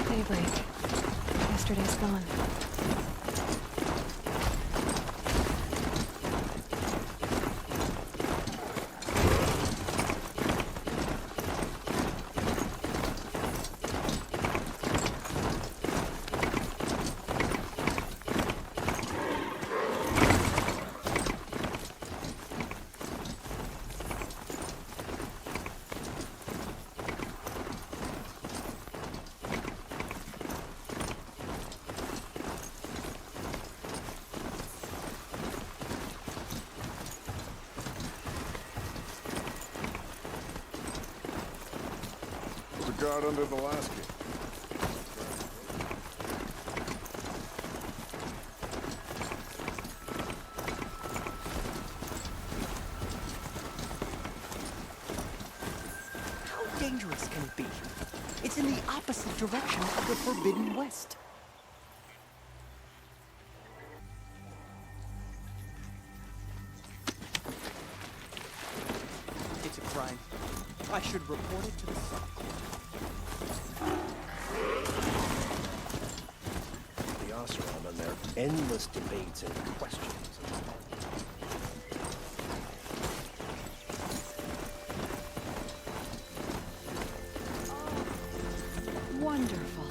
Daybreak. Yesterday's gone. Guard under the last gate. How dangerous can it be? It's in the opposite direction of the Forbidden West. It's a crime. I should report it to the sun. The Oseram and their endless debates and questions. Wonderful.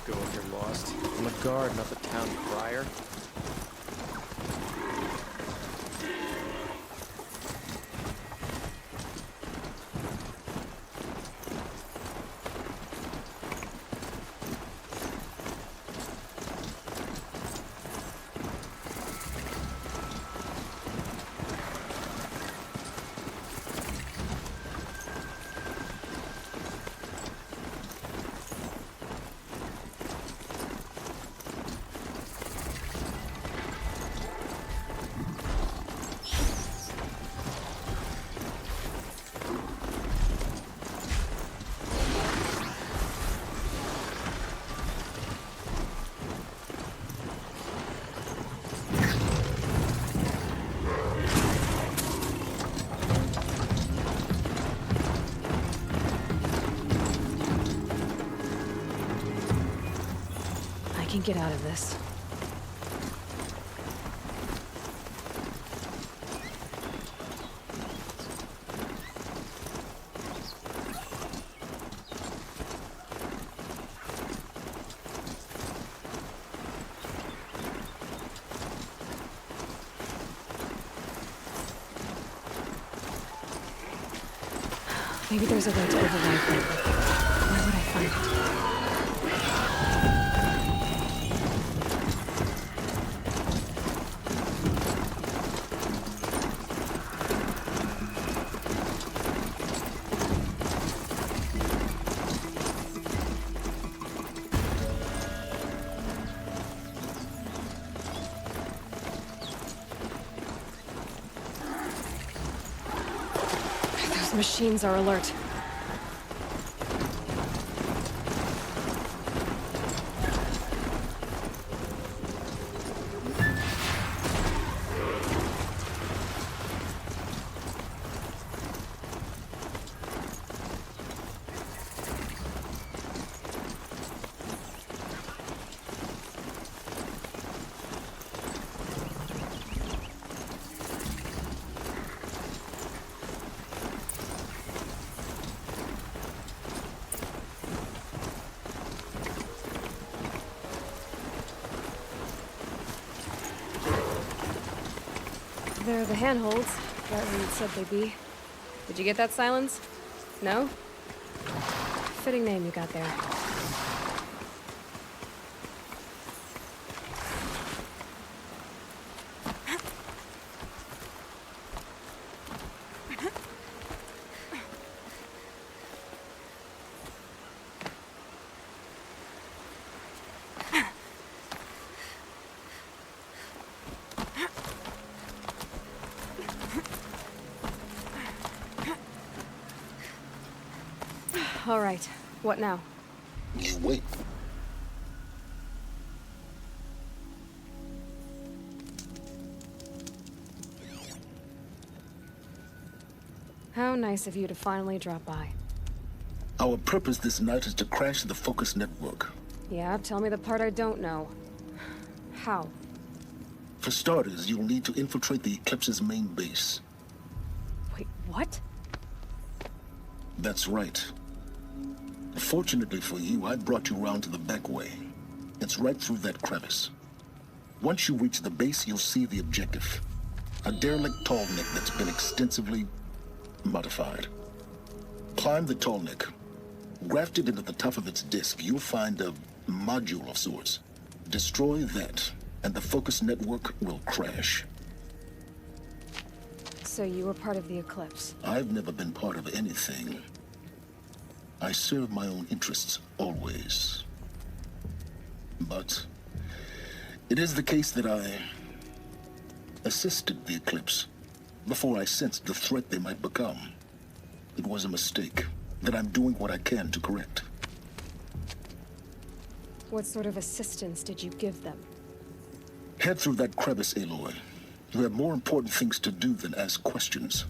Go if you're lost. I'm a guard, not the town crier. I can get out of this. Maybe there's a way to override them. Where would I find it? Those machines are alert. They're the handholds that Reed said they'd be. Did you get that, Silence? No? Fitting name you got there. All right. What now? You wait. How nice of you to finally drop by. Our purpose this night is to crash the focus network. Yeah, tell me the part I don't know. How? For starters, you'll need to infiltrate the Eclipse's main base. Wait, what? That's right. Fortunately for you, I brought you round to the back way. It's right through that crevice. Once you reach the base, you'll see the objective. A derelict tall neck that's been extensively modified. Climb the tall neck. Grafted into the top of its disk, you'll find a module of sorts. Destroy that, and the focus network will crash. So you were part of the Eclipse? I've never been part of anything. I serve my own interests, always. But it is the case that I assisted the Eclipse before I sensed the threat they might become. It was a mistake that I'm doing what I can to correct. What sort of assistance did you give them? Head through that crevice, Aloy. You have more important things to do than ask questions.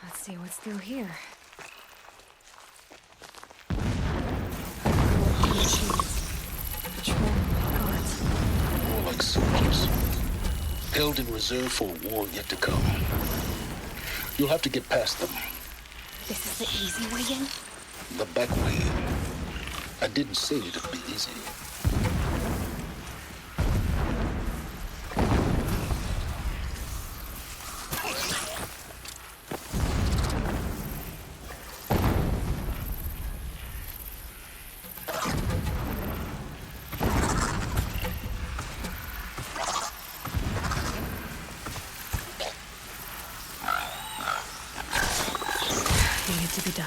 Let's see what's through here. More like soldiers. Held in reserve for a war yet to come. You'll have to get past them. This is the easy way in? The back way. I didn't say it'd be easy. Needed to be done.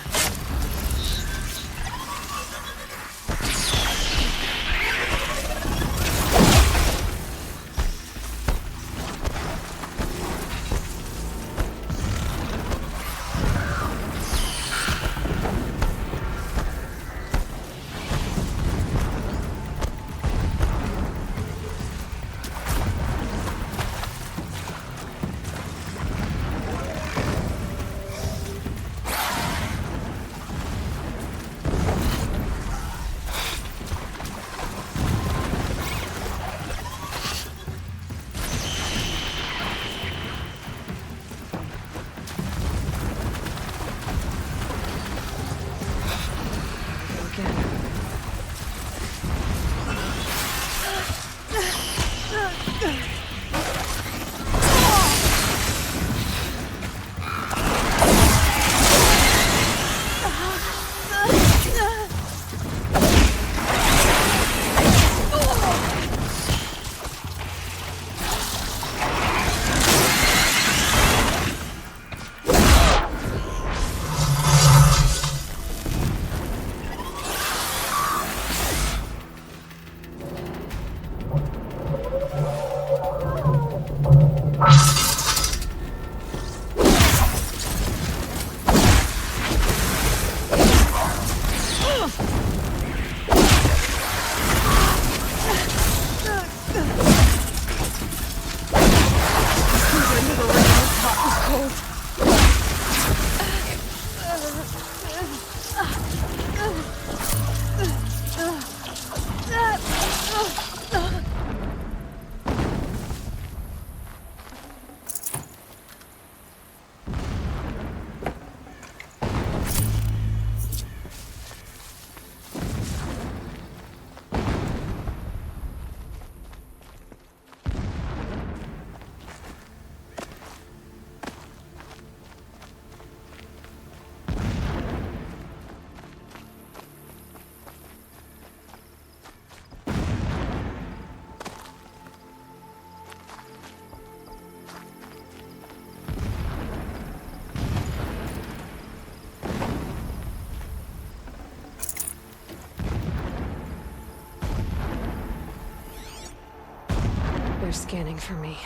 They're scanning for me.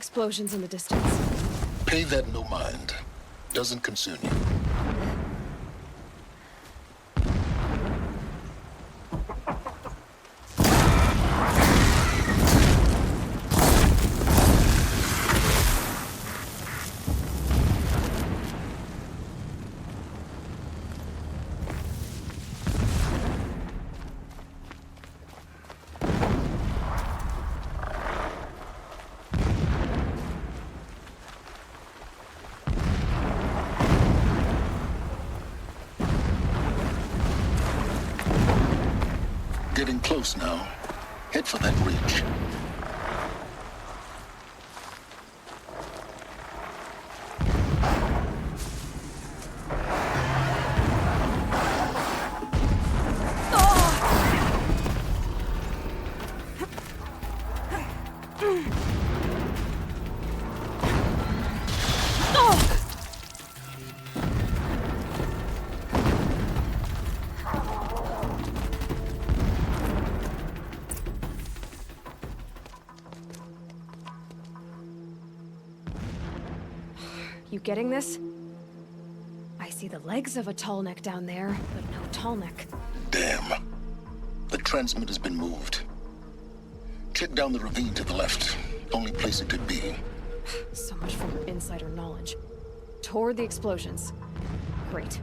Explosions in the distance. Pay that no mind. Doesn't concern you. Getting close now. Head for that ridge. You getting this? I see the legs of a tall neck down there, but no tall neck. Damn. The transmitter's been moved. Check down the ravine to the left. Only place it could be. So much for your insider knowledge. Toward the explosions. Great.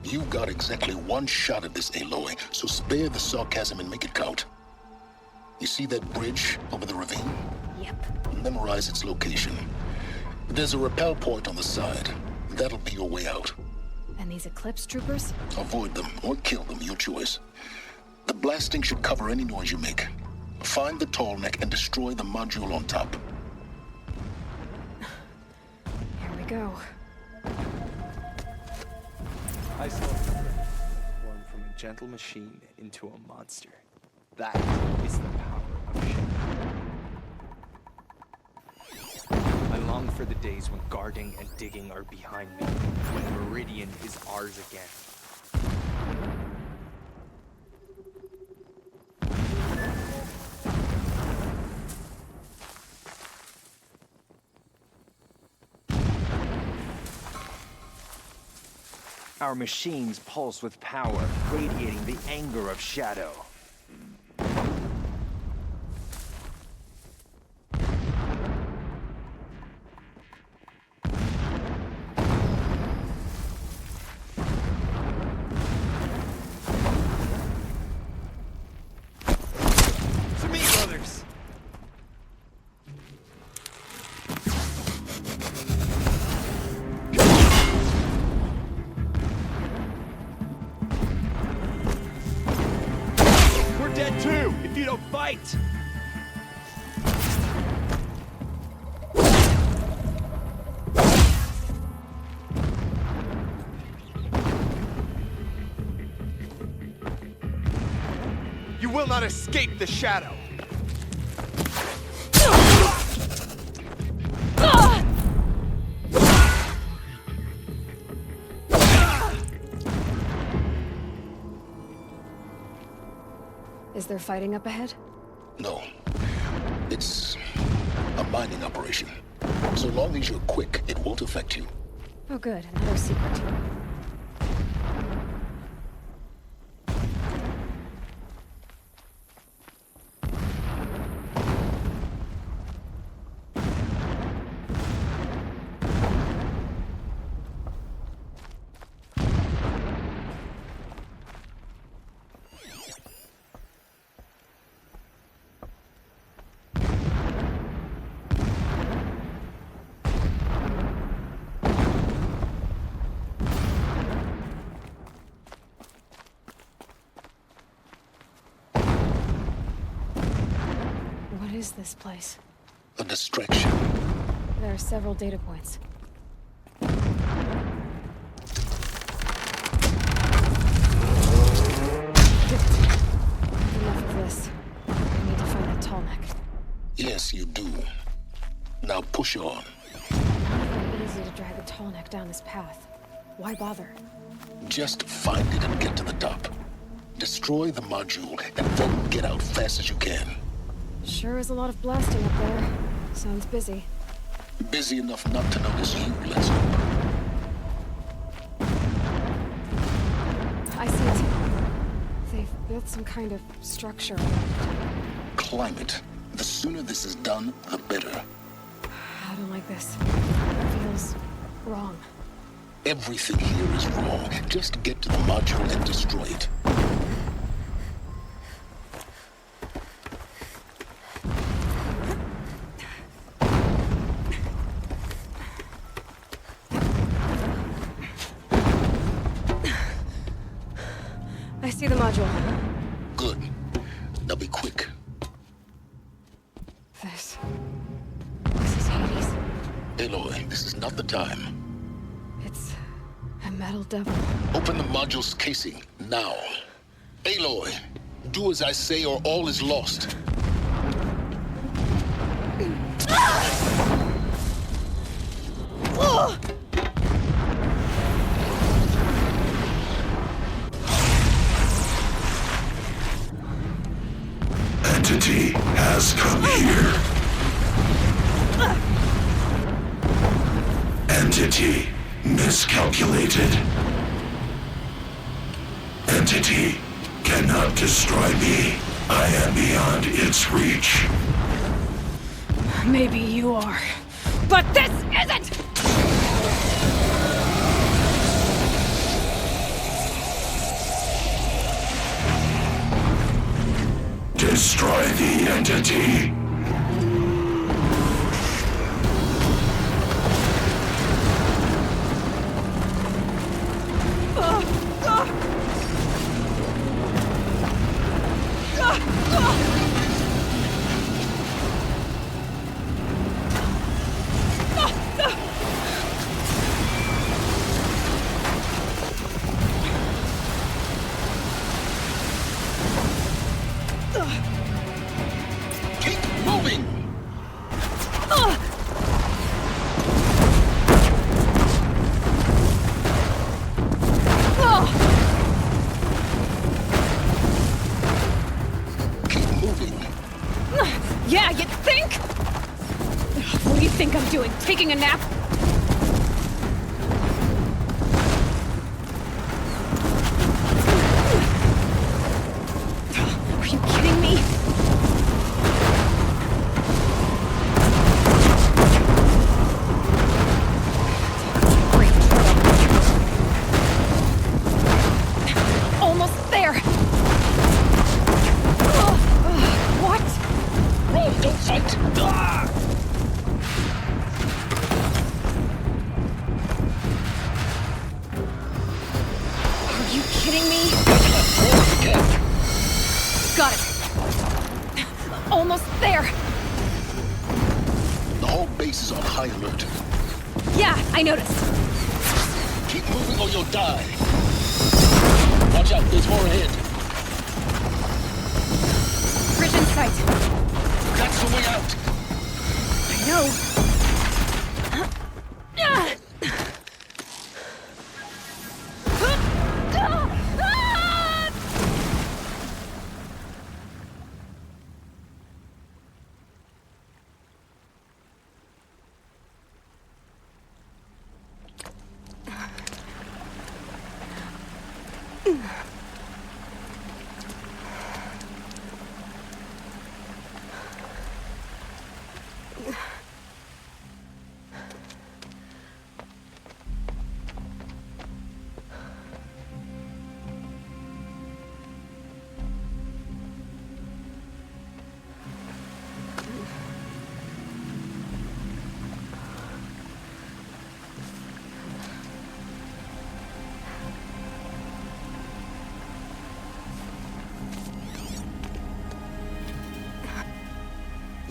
You got exactly one shot at this, Aloy, so spare the sarcasm and make it count. You see that bridge over the ravine? Yep. Memorize its location. There's a rappel point on the side. That'll be your way out. And these Eclipse troopers? Avoid them or kill them, your choice. The blasting should cover any noise you make. Find the tall neck and destroy the module on top. Here we go. I saw form from a gentle machine into a monster. That is the power of shadow. I long for the days when guarding and digging are behind me, when Meridian is ours again. Our machines pulse with power, radiating the anger of shadow. To me, brothers! We're dead too, if you don't fight! You will not escape the shadow! Is there fighting up ahead? No. It's a mining operation. So long as you're quick, it won't affect you. Oh good, another secret. What is this place? A distraction. There are several data points. Enough of this. I need to find that tall neck. Yes, you do. Now push on. It's easy to drag a tall neck down this path. Why bother? Just find it and get to the top. Destroy the module and then get out fast as you can. Sure is a lot of blasting up there. Sounds busy. Busy enough not to notice you, let's hope. I see it. They've built some kind of structure. Climate. The sooner this is done, the better. I don't like this. It feels wrong. Everything here is wrong. Just get to the module and destroy it. I see the module. Good. Now be quick. This is Hades. Aloy, this is not the time. It's a metal devil. Open the module's casing, now. Aloy, do as I say or all is lost. Entity has come here. Entity miscalculated. Entity cannot destroy me. I am beyond its reach. Maybe you are, but this isn't! Destroy the entity. Yeah, you think? What do you think I'm doing? Taking a nap? Are you kidding me? Almost there. What? Roll, don't fight! Are you kidding me? Got it. Almost there. The whole base is on high alert. Yeah, I noticed. Keep moving or you'll die. Watch out, there's more ahead. Bridge in sight. That's the way out. I know.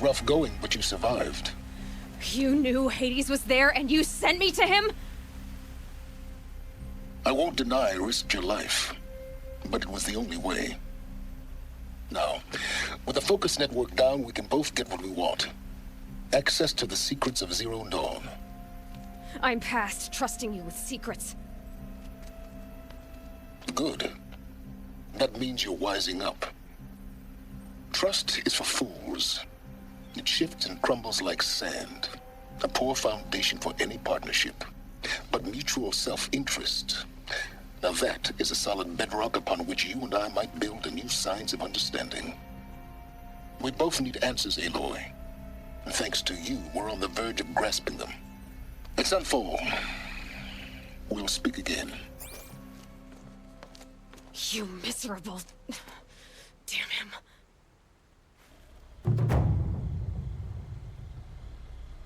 Rough going, but you survived. You knew Hades was there and you sent me to him? I won't deny I risked your life, but it was the only way. Now, with the focus network down, we can both get what we want. Access to the secrets of Zero Dawn. I'm past trusting you with secrets. Good. That means you're wising up. Trust is for fools. It shifts and crumbles like sand. a poor foundation for any partnership. But mutual self-interest, now that is a solid bedrock upon which you and I might build a new science of understanding. We both need answers, Aloy. And thanks to you, we're on the verge of grasping them. Let's unfold. We'll speak again. You miserable... Damn him.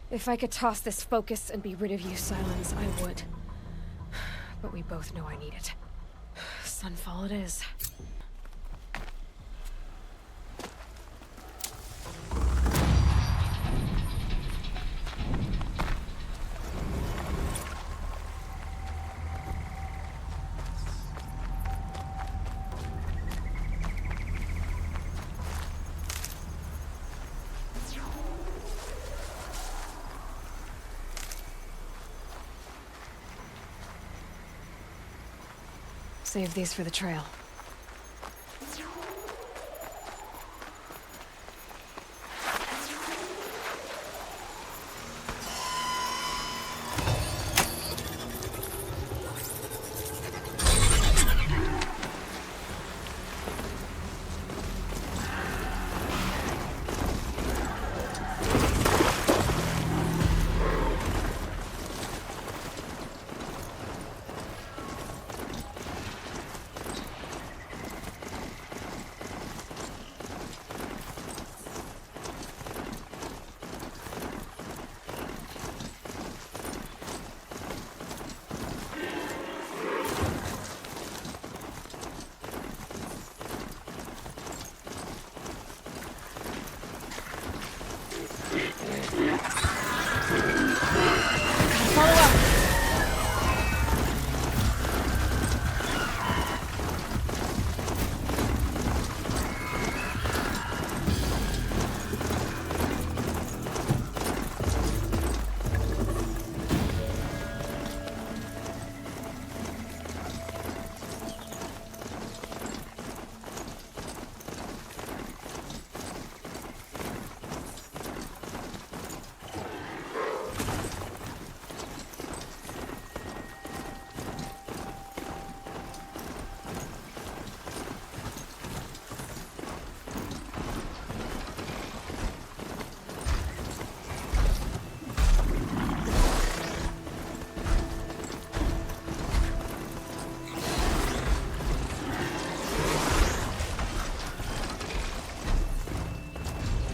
If I could toss this focus and be rid of you, Silence, I would. But we both know I need it. Sunfall it is. Save these for the trail.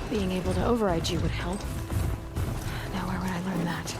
Being able to override you would help. Now where would I learn that?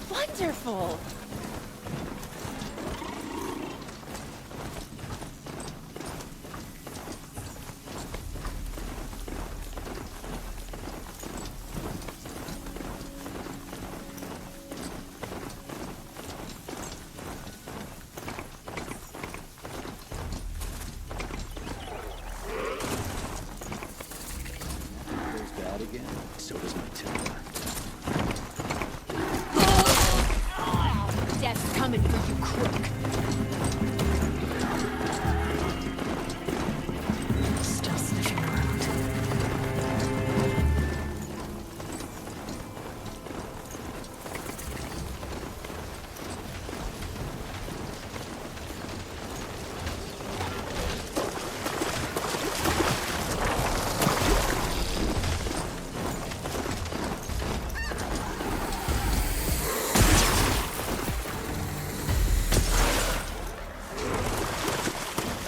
Wonderful! Goes bad again. So does my temper. you crook. Still sniffing around.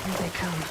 Here they come.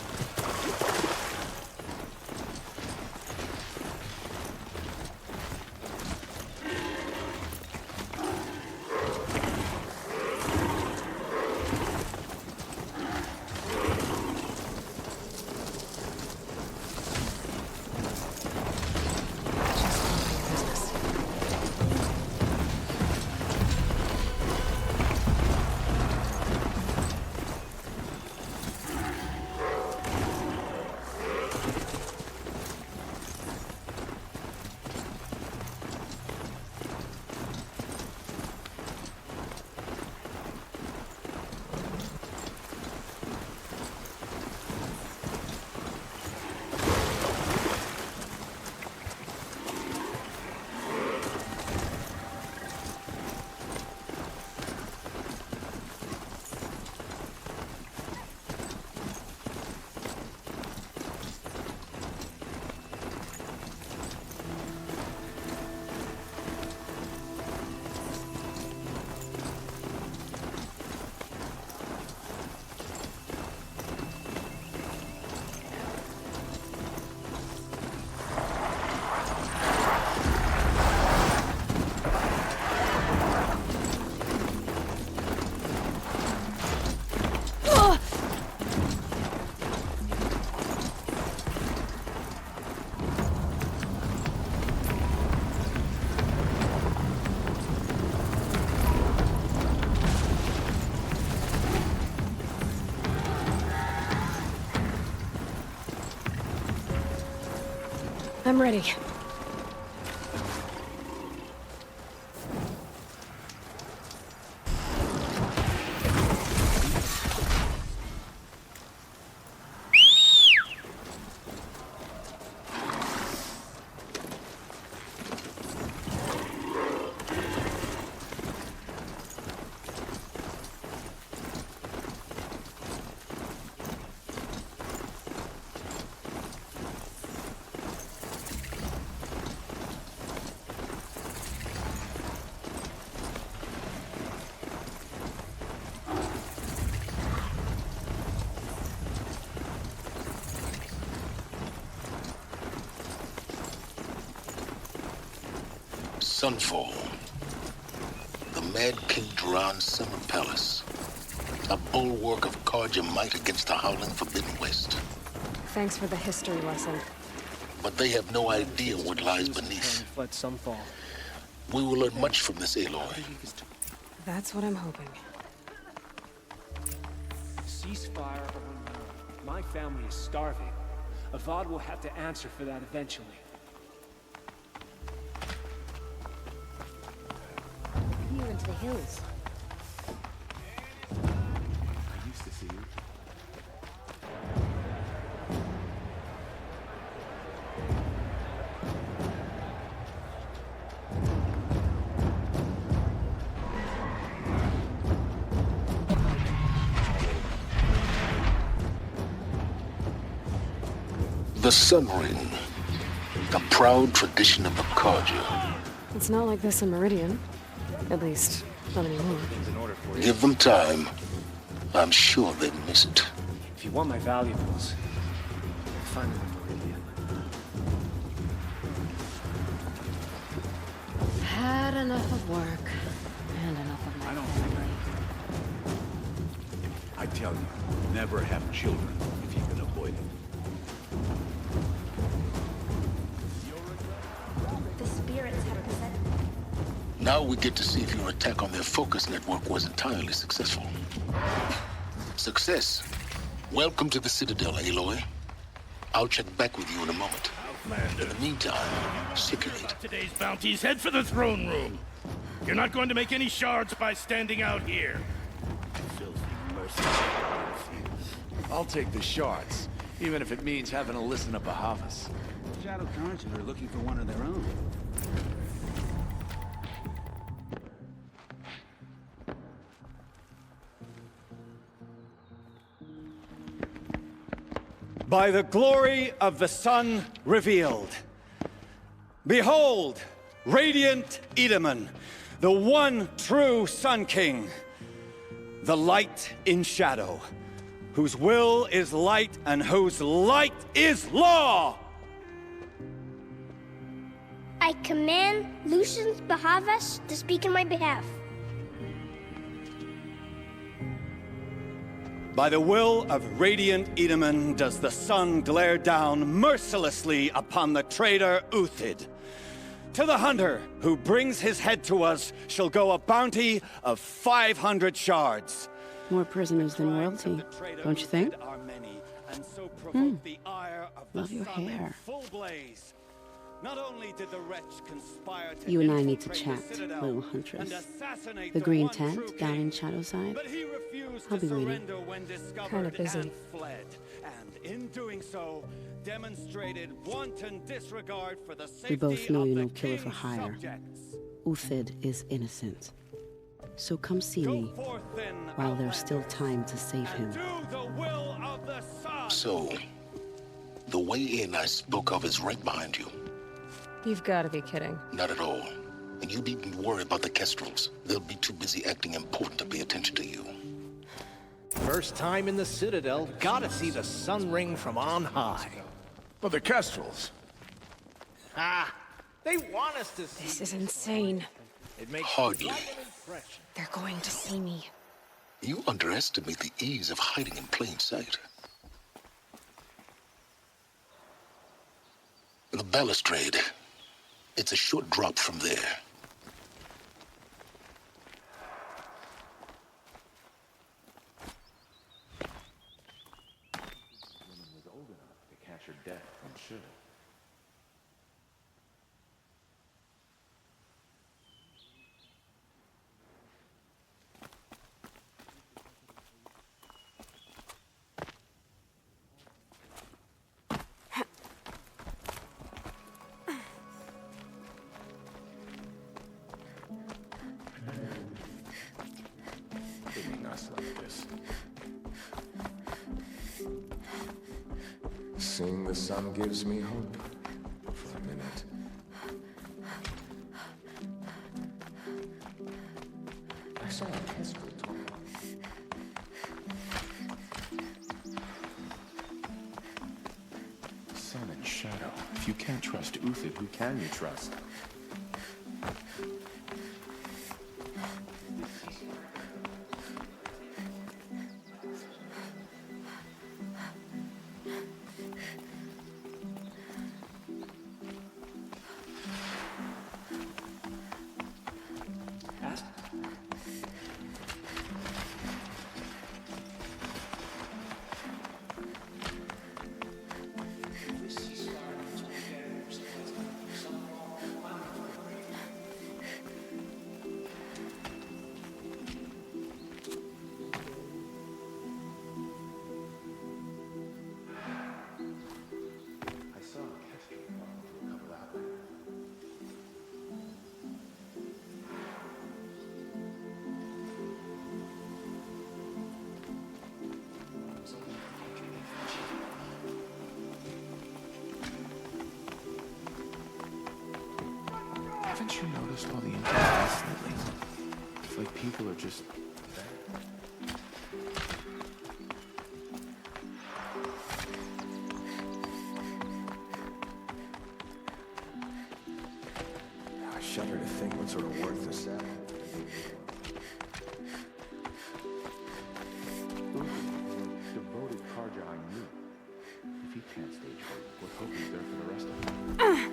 I'm ready. Sunfall. The Mad King Duran's summer palace. A bulwark of Carja might against the howling Forbidden West. Thanks for the history lesson. But they have no idea what lies beneath. Sunfall. We will learn much from this Aloy. That's what I'm hoping. Ceasefire or no. My family is starving. Avad will have to answer for that eventually. Here into the hills. I used to see you. The Sun Ring. The proud tradition of the Carja. It's not like this in Meridian. At least, not anymore. Give them time. I'm sure they'd miss it. If you want my valuables, find them in Meridian. Had enough of work and enough of my family. I tell you, never have children if you can avoid it. The spirits have presented. Now we get to see if your attack on their focus network was entirely successful. Success. Welcome to the Citadel, Aloy. I'll check back with you in a moment. In the meantime, circulate. Today's bounties, head for the throne room. You're not going to make any shards by standing out here. I'll take the shards, even if it means having to listen to Bahavas. Shadow Currents are looking for one of their own. By the glory of the sun revealed. Behold, radiant Edaman, the one true Sun King. The light in shadow, whose will is light and whose light is law! I command Lucius Bahavas to speak in my behalf. By the will of radiant Edaman does the sun glare down mercilessly upon the traitor Uthid. To the hunter who brings his head to us shall go a bounty of 500 shards. More prisoners than royalty, don't you think? Love your hair. Not only did the wretch conspire to You and I need to chat, little huntress. The green tent down in Shadowside. I'll be waiting. Kinda busy. And in doing so, demonstrated wanton disregard for the safety We both know of you're the no killer for king's hire. subjects. Uthid is innocent. So come see me while there's still time to save him. So, the way in I spoke of is right behind you. You've got to be kidding. Not at all. And you needn't worry about the Kestrels. They'll be too busy acting important to pay attention to you. First time in the Citadel, gotta see the sun ring from on high. But the Kestrels. Ah, they want us to see. This is insane. It makes Hardly. quite an impression. They're going to see me. You underestimate the ease of hiding in plain sight. The balustrade. It's a short drop from there. Was old enough to catch her death from sugar. Treating us like this. Seeing the sun gives me hope for a minute. I saw a kestrel talk. Sun and shadow. If you can't trust Uthid, who can you trust? Haven't you noticed all the injustice lately? It's like people are just... I shudder to think what sort of worthless that. Devoted Karja I knew. If he can't stage work, what hope is there for the rest of them?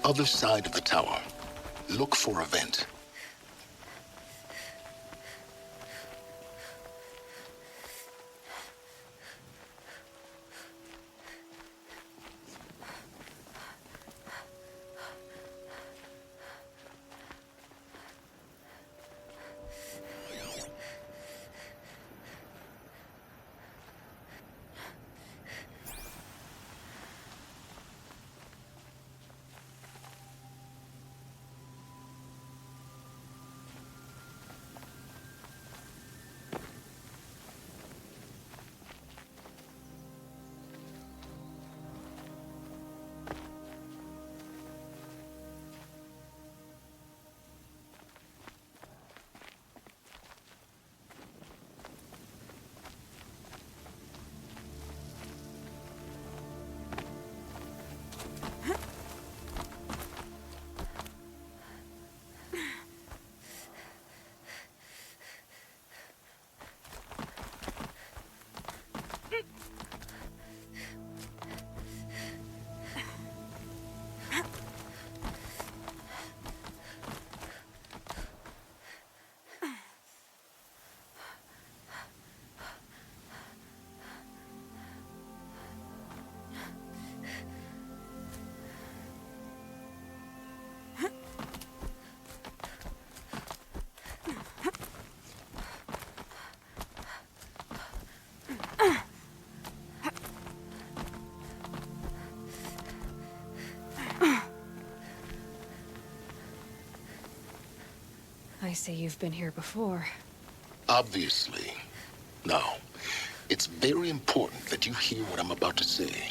Other side of the tower. Look for a vent. I see you've been here before. Obviously. Now, it's very important that you hear what I'm about to say.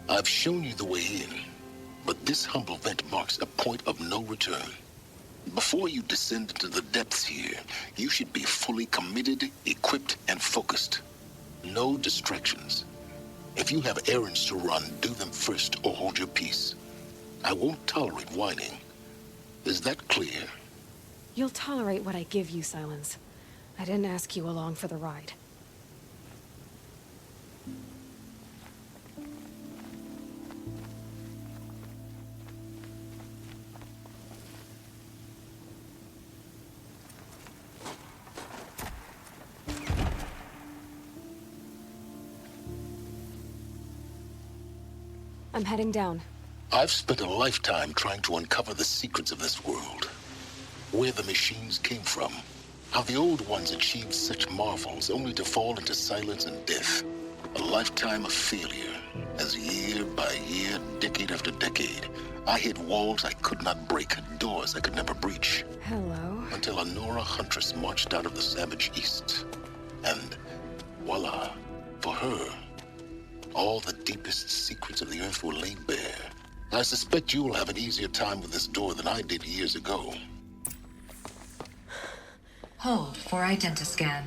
I've shown you the way in, but this humble vent marks a point of no return. Before you descend into the depths here, you should be fully committed, equipped, and focused. No distractions. If you have errands to run, do them first or hold your peace. I won't tolerate whining. Is that clear? You'll tolerate what I give you, Silence. I didn't ask you along for the ride. I'm heading down. I've spent a lifetime trying to uncover the secrets of this world. Where the machines came from. How the old ones achieved such marvels only to fall into silence and death. A lifetime of failure, as year by year, decade after decade, I hit walls I could not break, doors I could never breach. Hello. Until a Nora huntress marched out of the savage east. And voila, for her, all the deepest secrets of the earth were laid bare. I suspect you will have an easier time with this door than I did years ago. Hold for identiscan.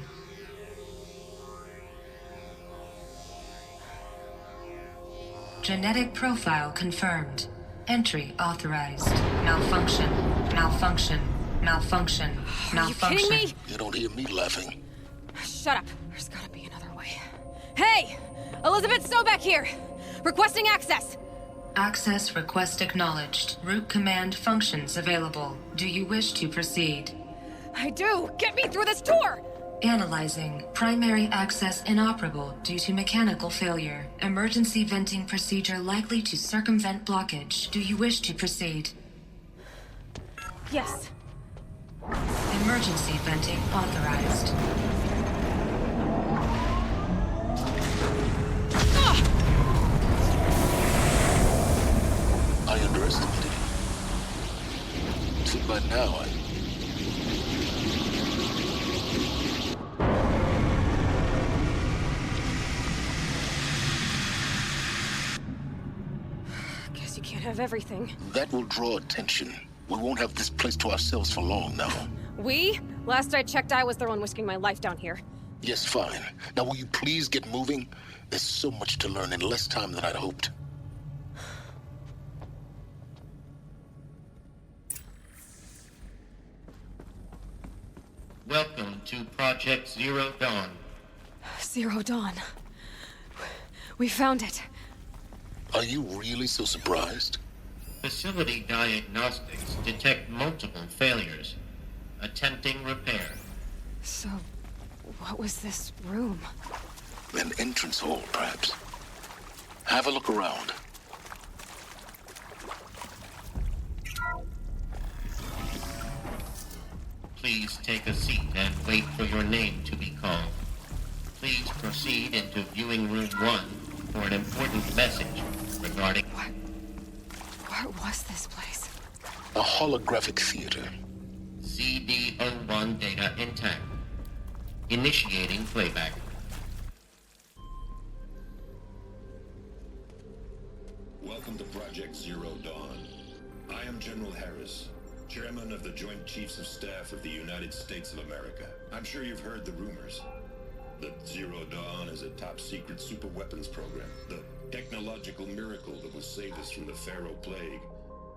Genetic profile confirmed. Entry authorized. Malfunction. Malfunction. Malfunction. Are you kidding me? You don't hear me laughing. Shut up. There's gotta be another way. Hey! Elizabeth Sobeck here! Requesting access! Access request acknowledged. Root command functions available. Do you wish to proceed? I do! Get me through this door! Analyzing. Primary access inoperable due to mechanical failure. Emergency venting procedure likely to circumvent blockage. Do you wish to proceed? Yes. Emergency venting authorized. I underestimated you. See, by now Guess you can't have everything. that will draw attention. We won't have this place to ourselves for long now. We? Last I checked, I was the one risking my life down here. Yes, fine. Now will you please get moving? There's so much to learn in less time than I'd hoped. Welcome to Project Zero Dawn. Zero Dawn. We found it. Are you really so surprised? Facility diagnostics detect multiple failures. Attempting repair. So, what was this room? An entrance hall, perhaps. Have a look around. Please take a seat and wait for your name to be called. Please proceed into viewing room 1 for an important message regarding... What was this place? A holographic theater. CD01 data intact. Initiating playback. Welcome to Project Zero Dawn. I am General Harris, Chairman of the Joint Chiefs of Staff of the United States of America. I'm sure you've heard the rumors that Zero Dawn is a top-secret super-weapons program, the technological miracle that will save us from the Pharaoh Plague,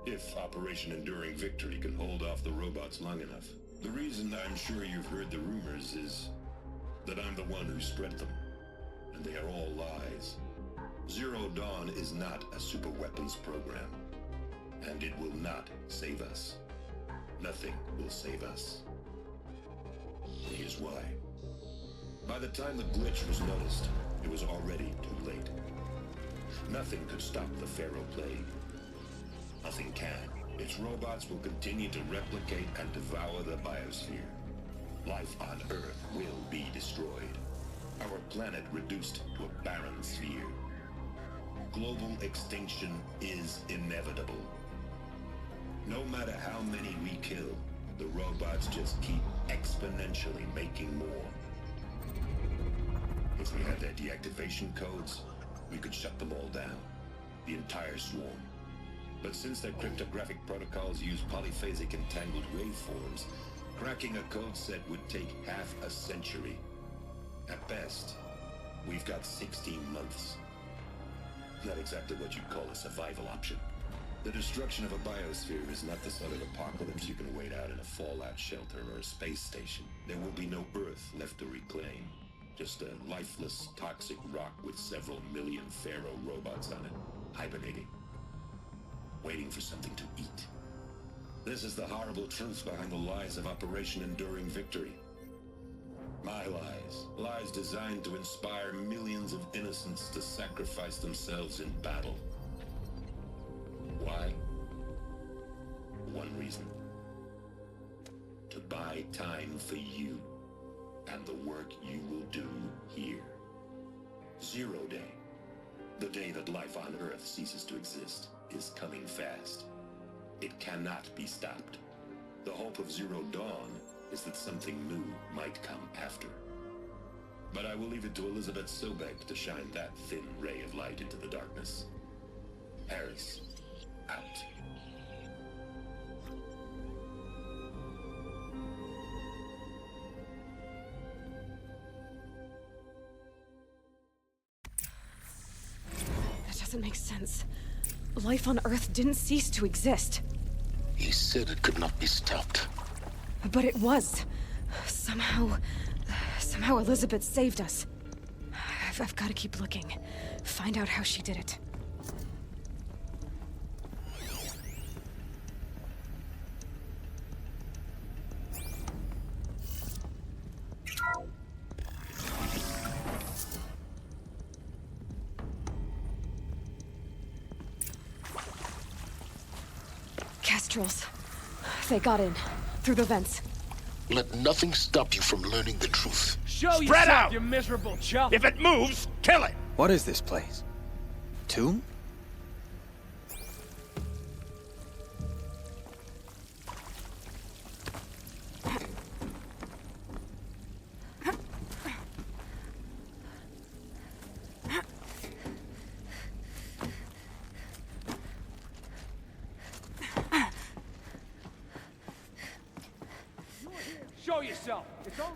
if Operation Enduring Victory can hold off the robots long enough. The reason I'm sure you've heard the rumors is that I'm the one who spread them, and they are all lies. Zero Dawn is not a super-weapons program, and it will not save us. Nothing will save us. Here's why. By the time the glitch was noticed, it was already too late. Nothing could stop the Pharaoh Plague. Nothing can. Its robots will continue to replicate and devour the biosphere. Life on Earth will be destroyed. Our planet reduced to a barren sphere. Global extinction is inevitable. No matter how many we kill, the robots just keep exponentially making more. If we had their deactivation codes, we could shut them all down. The entire swarm. But since their cryptographic protocols use polyphasic entangled waveforms, cracking a code set would take half a century. At best, we've got 16 months. Not exactly what you'd call a survival option. The destruction of a biosphere is not the sort of apocalypse you can wait out in a fallout shelter or a space station. There will be no Earth left to reclaim. Just a lifeless, toxic rock with several million Pharaoh robots on it, hibernating. Waiting for something to eat. This is the horrible truth behind the lies of Operation Enduring Victory. My lies. Lies designed to inspire millions of innocents to sacrifice themselves in battle. Why? One reason. To buy time for you and the work you will do here. Zero Day. The day that life on Earth ceases to exist is coming fast. It cannot be stopped. The hope of Zero Dawn is that something new might come after. But I will leave it to Elizabeth Sobek to shine that thin ray of light into the darkness. Harris, out. That doesn't make sense. Life on Earth didn't cease to exist. He said it could not be stopped. But it was. Somehow Elizabeth saved us. I've got to keep looking. Find out how she did it. Kestrels. They got in. Through the vents. Let nothing stop you from learning the truth. Show Spread yourself, out! you miserable chump! If it moves, kill it! What is this place? Tomb? Show yourself! It's on.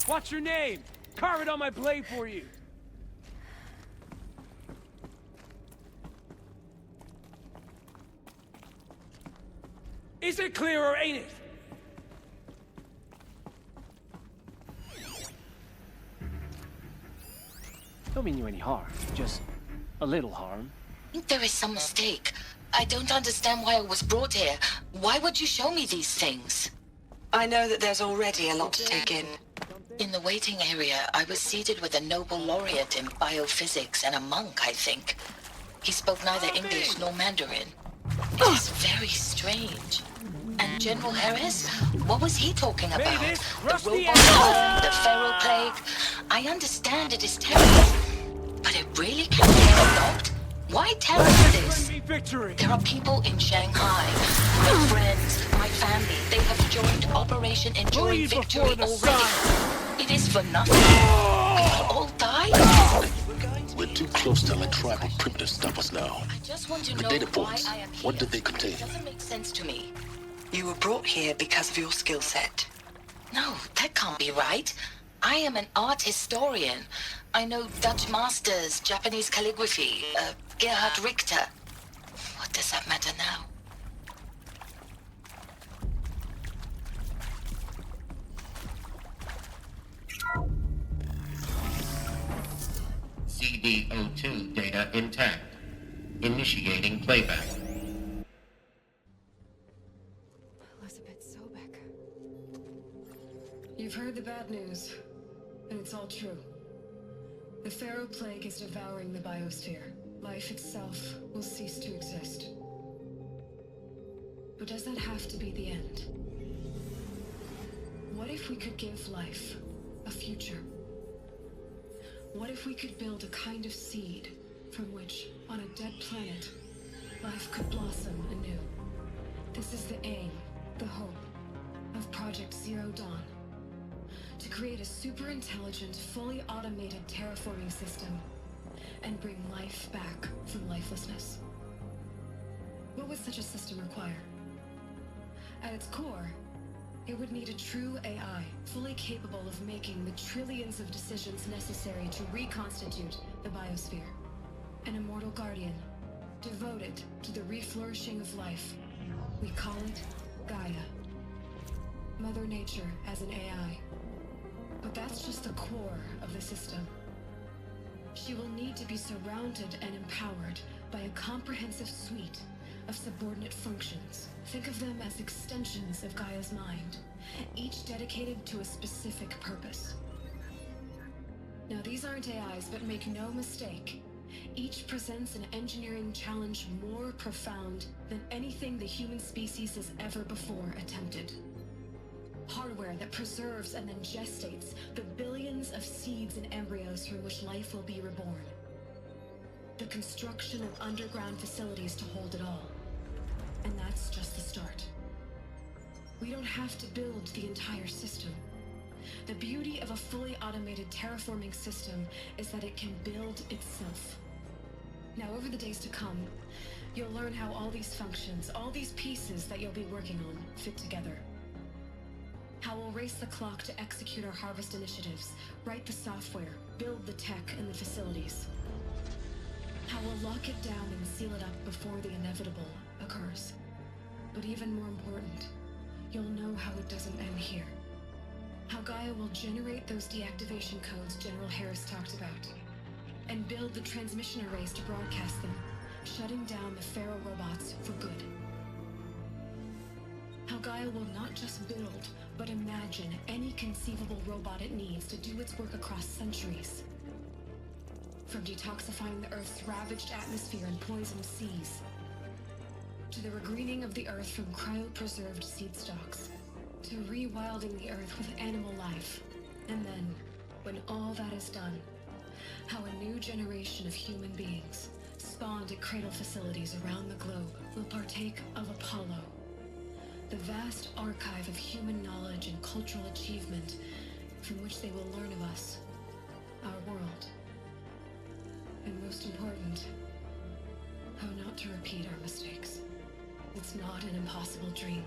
What's your name? Carve it on my blade for you. Is it clear or ain't it? Don't mean you any harm. Just a little harm. I think there is some mistake. I don't understand why I was brought here. Why would you show me these things? I know that there's already a lot to take in. In the waiting area, I was seated with a Nobel laureate in biophysics and a monk, I think. He spoke neither English nor Mandarin. It is very strange. And General Harris? What was he talking about? The robot bomb, the feral plague? I understand it is terrible, but it really can be stopped? Why tell us this? There are people in Shanghai, my friends, my family. They have joined Operation Enduring Victory already. It is for nothing. We will all die? We're too close to let tribal primitives stop us now. I just want to The know data why points, I am here. what did they contain? It doesn't make sense to me. You were brought here because of your skill set. No, that can't be right. I am an art historian. I know Dutch masters, Japanese calligraphy, Gerhard Richter. What does that matter now? CD02 data intact. Initiating playback. You've heard the bad news, and it's all true. The Pharaoh Plague is devouring the biosphere. Life itself will cease to exist. But does that have to be the end? What if we could give life a future? What if we could build a kind of seed from which, on a dead planet, life could blossom anew? This is the aim, the hope, of Project Zero Dawn. To create a super-intelligent, fully automated terraforming system and bring life back from lifelessness. What would such a system require? At its core, it would need a true AI, fully capable of making the trillions of decisions necessary to reconstitute the biosphere. An immortal guardian, devoted to the reflourishing of life. We call it Gaia. Mother Nature as an AI. But that's just the core of the system. She will need to be surrounded and empowered by a comprehensive suite of subordinate functions. Think of them as extensions of Gaia's mind, each dedicated to a specific purpose. Now, these aren't AIs, but make no mistake, each presents an engineering challenge more profound than anything the human species has ever before attempted. Hardware that preserves and then gestates the billions of seeds and embryos from which life will be reborn. The construction of underground facilities to hold it all. And that's just the start. We don't have to build the entire system. The beauty of a fully automated terraforming system is that it can build itself. Now, over the days to come, you'll learn how all these functions, all these pieces that you'll be working on, fit together. How we'll race the clock to execute our harvest initiatives, write the software, build the tech and the facilities. How we'll lock it down and seal it up before the inevitable occurs. But even more important, you'll know how it doesn't end here. How Gaia will generate those deactivation codes General Harris talked about, and build the transmission arrays to broadcast them, shutting down the Pharaoh robots for good. How Gaia will not just build, but imagine any conceivable robot it needs to do its work across centuries. From detoxifying the Earth's ravaged atmosphere and poisoned seas, to the regreening of the Earth from cryopreserved seed stalks, to rewilding the Earth with animal life. And then, when all that is done, how a new generation of human beings, spawned at cradle facilities around the globe, will partake of Apollo, the vast archive of human knowledge and cultural achievement from which they will learn of us, our world. And most important, how not to repeat our mistakes. It's not an impossible dream.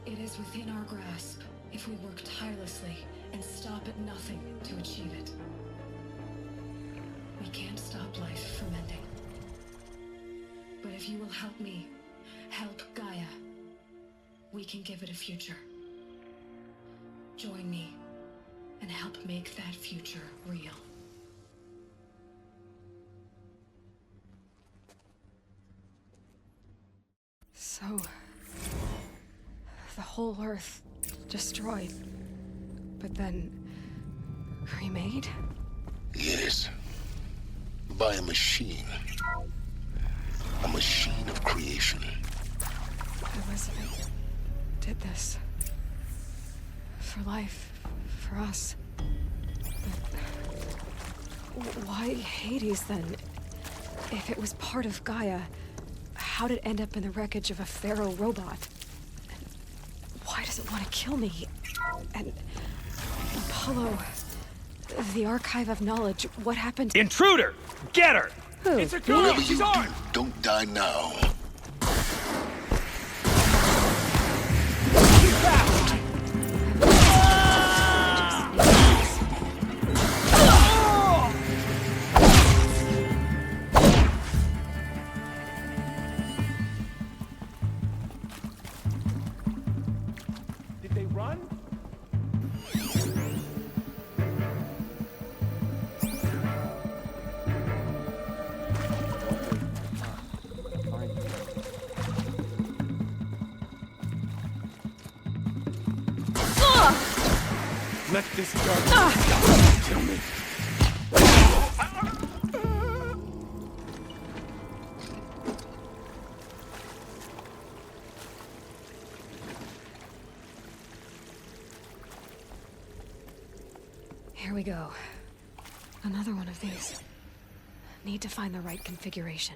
It is within our grasp if we work tirelessly and stop at nothing to achieve it. We can't stop life from ending. But if you will help me, help Gaia, we can give it a future. Join me and help make that future real. whole Earth destroyed, but then remade? Yes. By a machine. A machine of creation. Elizabeth did this. For life. For us. But why Hades then? If it was part of Gaia, how did it end up in the wreckage of a pharaoh robot? And why does it want to kill me? And Apollo, the Archive of Knowledge, what happened? Intruder! Get her! Who? It's a girl! Whatever She's you armed! do, don't die now. Did they run? Let this dark kill me. Here we go. Another one of these. Need to find the right configuration.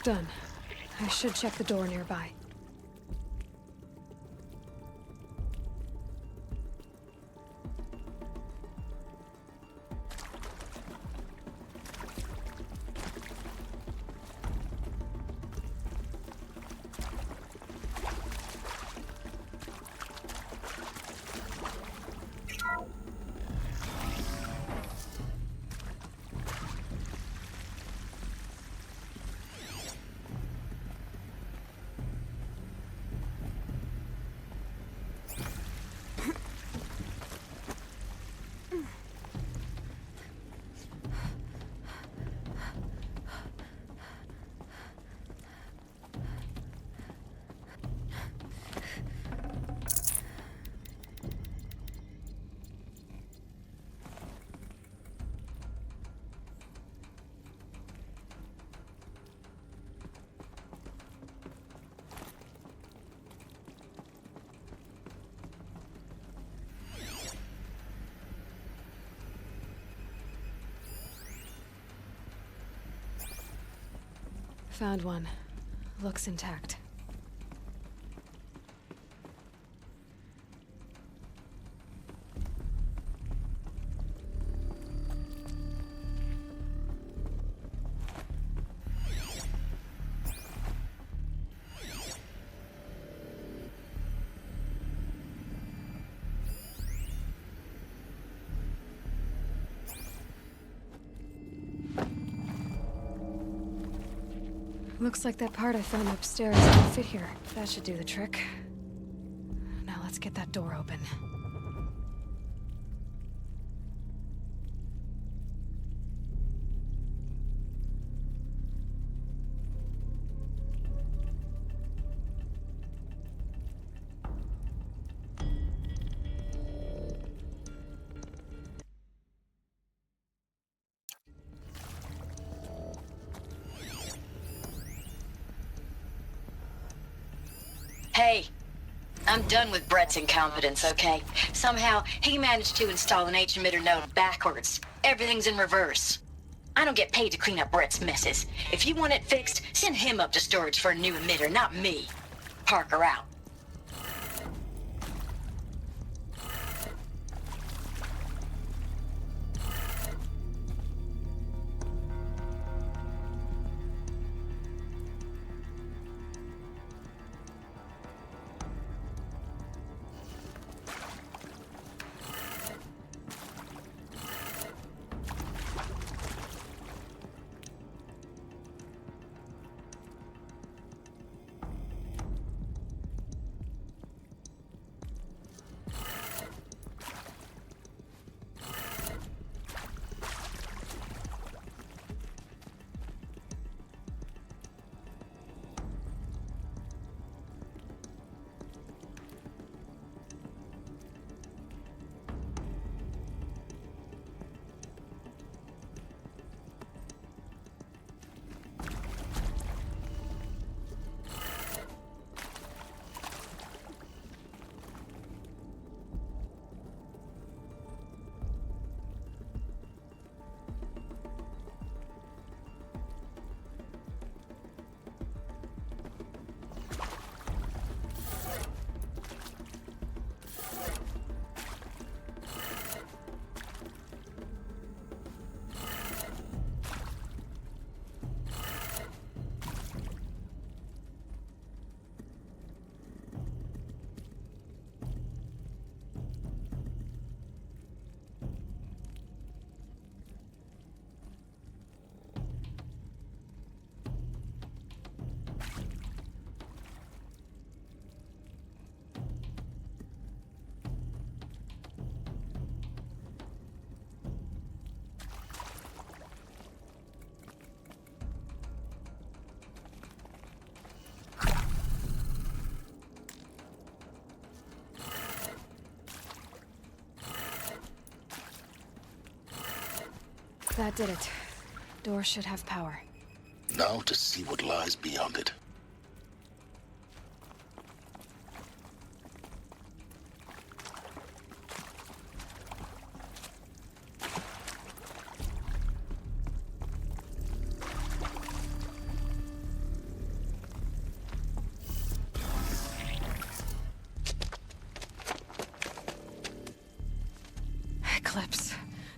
Done. I should check the door nearby. Found one. Looks intact. Looks like that part I found upstairs can fit here. That should do the trick. Now let's get that door open. Hey, I'm done with Brett's incompetence, okay? Somehow, he managed to install an H-emitter node backwards. Everything's in reverse. I don't get paid to clean up Brett's messes. If you want it fixed, send him up to storage for a new emitter, not me. Parker out. That did it. Door should have power. Now to see what lies beyond it.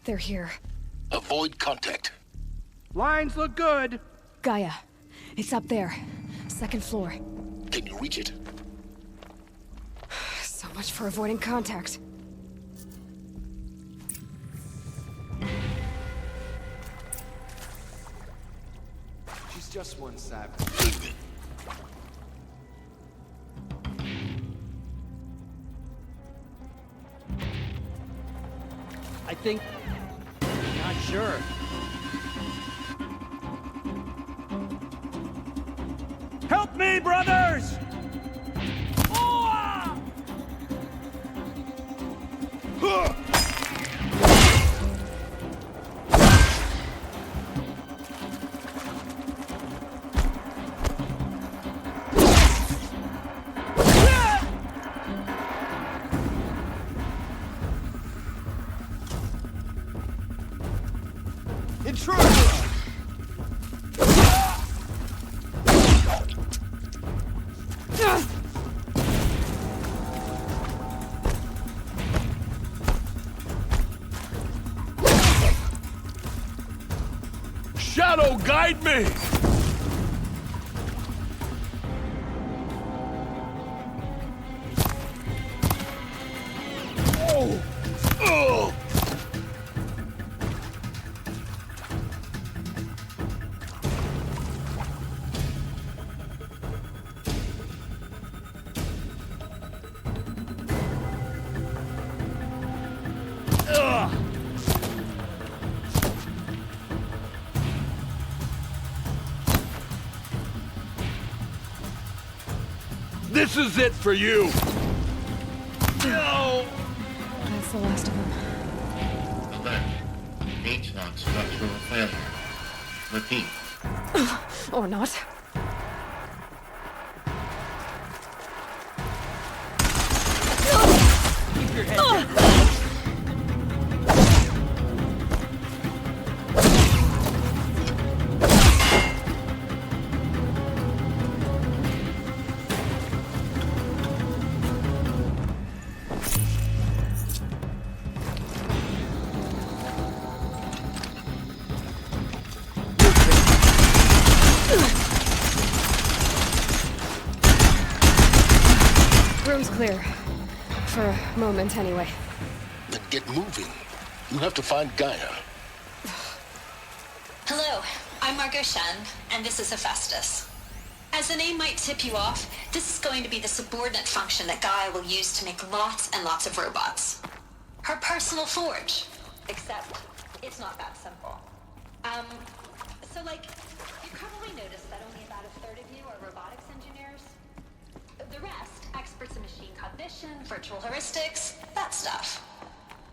They're here. Avoid contact. Lines look good. Gaia, it's up there. Second floor. Can you reach it? So much for avoiding contact. She's just one savage. I think... Not sure. Help me, brothers! Shadow, guide me! Oh! Oh! This is it for you! No! That's the last of them. Alert. H-lock structural failure. Repeat. Or not. Keep your head down. Room's clear. For a moment, anyway. Then get moving. You have to find Gaia. Hello, I'm Margot Shen, and this is Hephaestus. As the name might tip you off, this is going to be the subordinate function that Gaia will use to make lots and lots of robots. Her personal forge. Except, it's not that simple. So you probably noticed that only about a third of you are robotics engineers. The rest, experts in machine cognition, virtual heuristics, that stuff.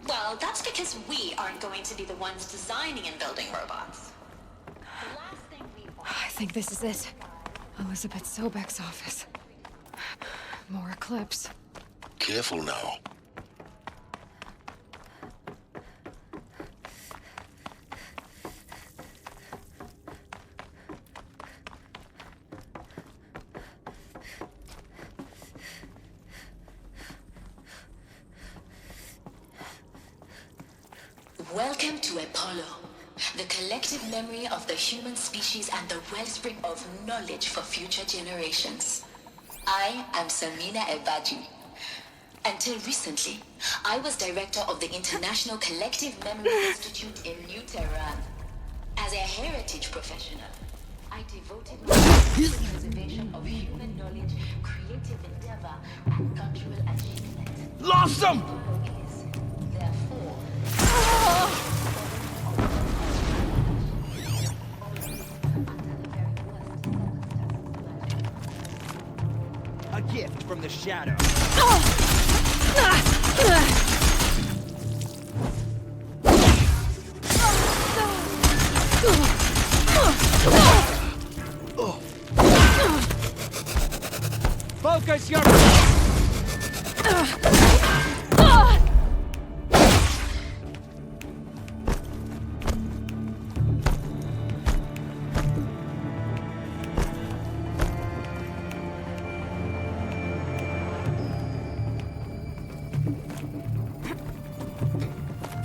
Well, that's because we aren't going to be the ones designing and building robots. The last thing we want... I think this is it. Elizabeth Sobek's office. More Eclipse. Careful now. Welcome to Apollo, the collective memory of the human species and the wellspring of knowledge for future generations. I am Samina Ebaji. Until recently, I was director of the International Collective Memory Institute in New Tehran. As a heritage professional, I devoted myself to the preservation of human knowledge, creative endeavor, and cultural achievement. Lost them! Therefore, a gift from the shadow. Focus your...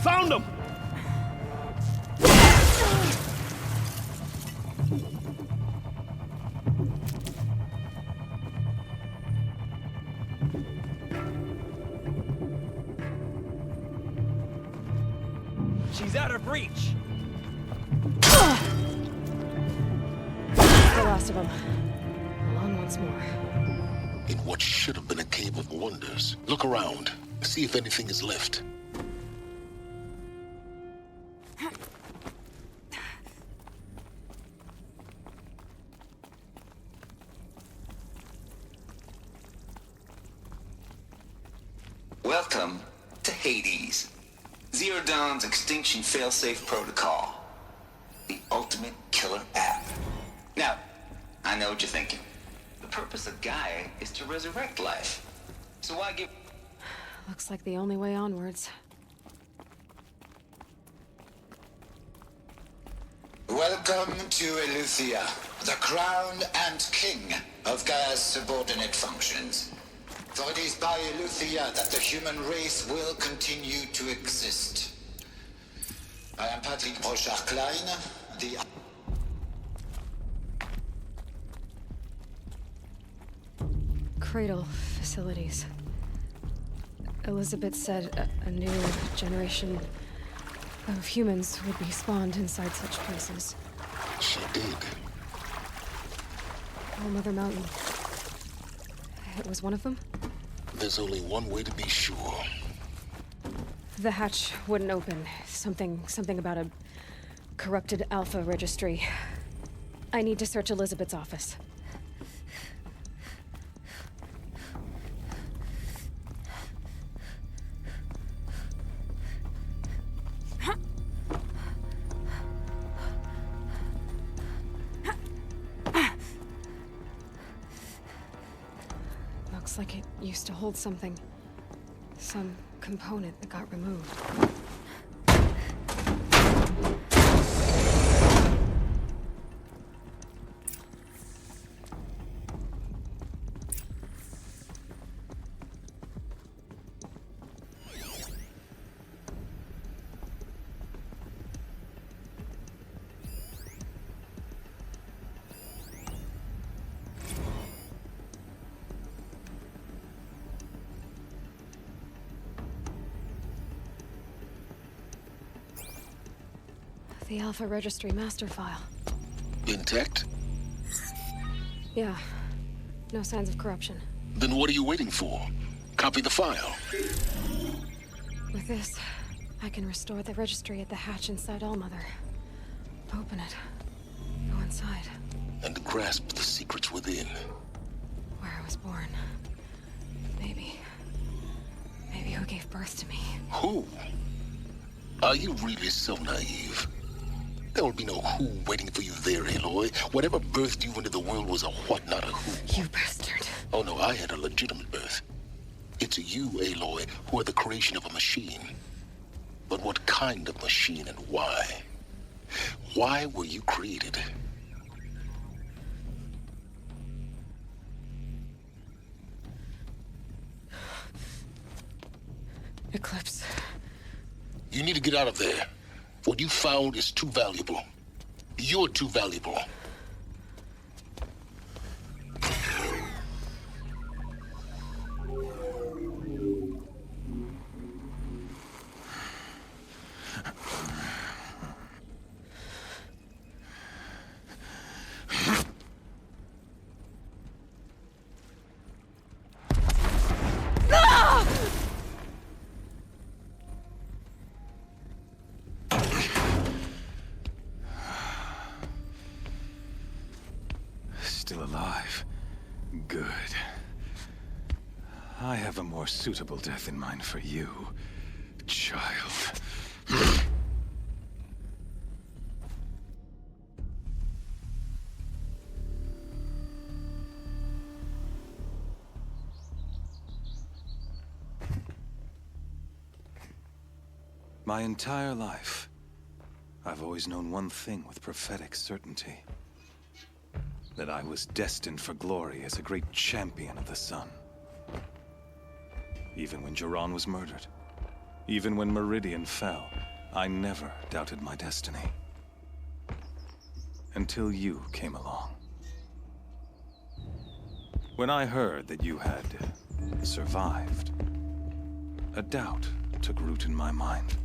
Found them! breach! That's the last of them. Alone once more. In what should have been a cave of wonders. Look around. See if anything is left. Welcome to Hades. Zero Dawn's extinction failsafe protocol. The ultimate killer app. Now, I know what you're thinking. The purpose of Gaia is to resurrect life. So why give... Looks like the only way onwards. Welcome to Eleuthia, the crown and king of Gaia's subordinate functions. For it is by Eleuthia that the human race will continue to exist. I am Patrick Brochard-Klein, the... Cradle facilities. Elizabeth said a new generation of humans would be spawned inside such places. She did. All Mother Mountain. It was one of them? There's only one way to be sure. The hatch wouldn't open. Something about a corrupted Alpha registry. I need to search Elizabeth's office. Looks like it used to hold something. Some component that got removed. The Alpha Registry master file. Intact? Yeah. No signs of corruption. Then what are you waiting for? Copy the file. With this, I can restore the registry at the hatch inside Allmother. Open it. Go inside. And grasp the secrets within. Where I was born. Maybe who gave birth to me. Who? Are you really so naive? There will be no who waiting for you there, Aloy. Whatever birthed you into the world was a what, not a who. You bastard. Oh no, I had a legitimate birth. It's you, Aloy, who are the creation of a machine. But what kind of machine and why? Why were you created? Eclipse. You need to get out of there. What you found is too valuable. You're too valuable. Still alive. Good. I have a more suitable death in mind for you, child. My entire life, I've always known one thing with prophetic certainty. That I was destined for glory as a great champion of the sun. Even when Jiran was murdered, even when Meridian fell, I never doubted my destiny. Until you came along. When I heard that you had survived, a doubt took root in my mind.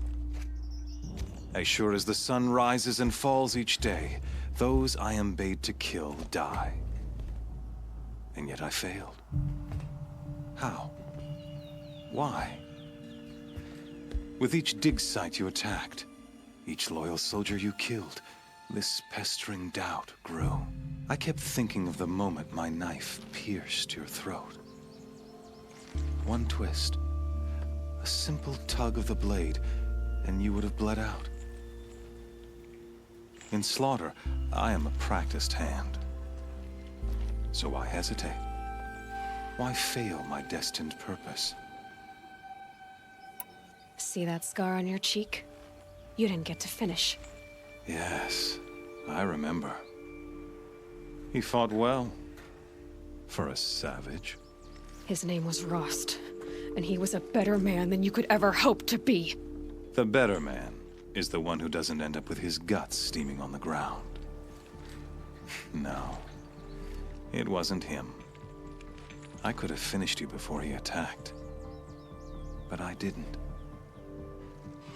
As sure as the sun rises and falls each day, those I am bade to kill die. And yet I failed. How? Why? With each dig site you attacked, each loyal soldier you killed, this pestering doubt grew. I kept thinking of the moment my knife pierced your throat. One twist, a simple tug of the blade, and you would have bled out. In slaughter, I am a practiced hand. So why hesitate? Why fail my destined purpose? See that scar on your cheek? You didn't get to finish. Yes, I remember. He fought well. For a savage. His name was Rost, and he was a better man than you could ever hope to be. The better man is the one who doesn't end up with his guts steaming on the ground. No, it wasn't him. I could have finished you before he attacked. But I didn't.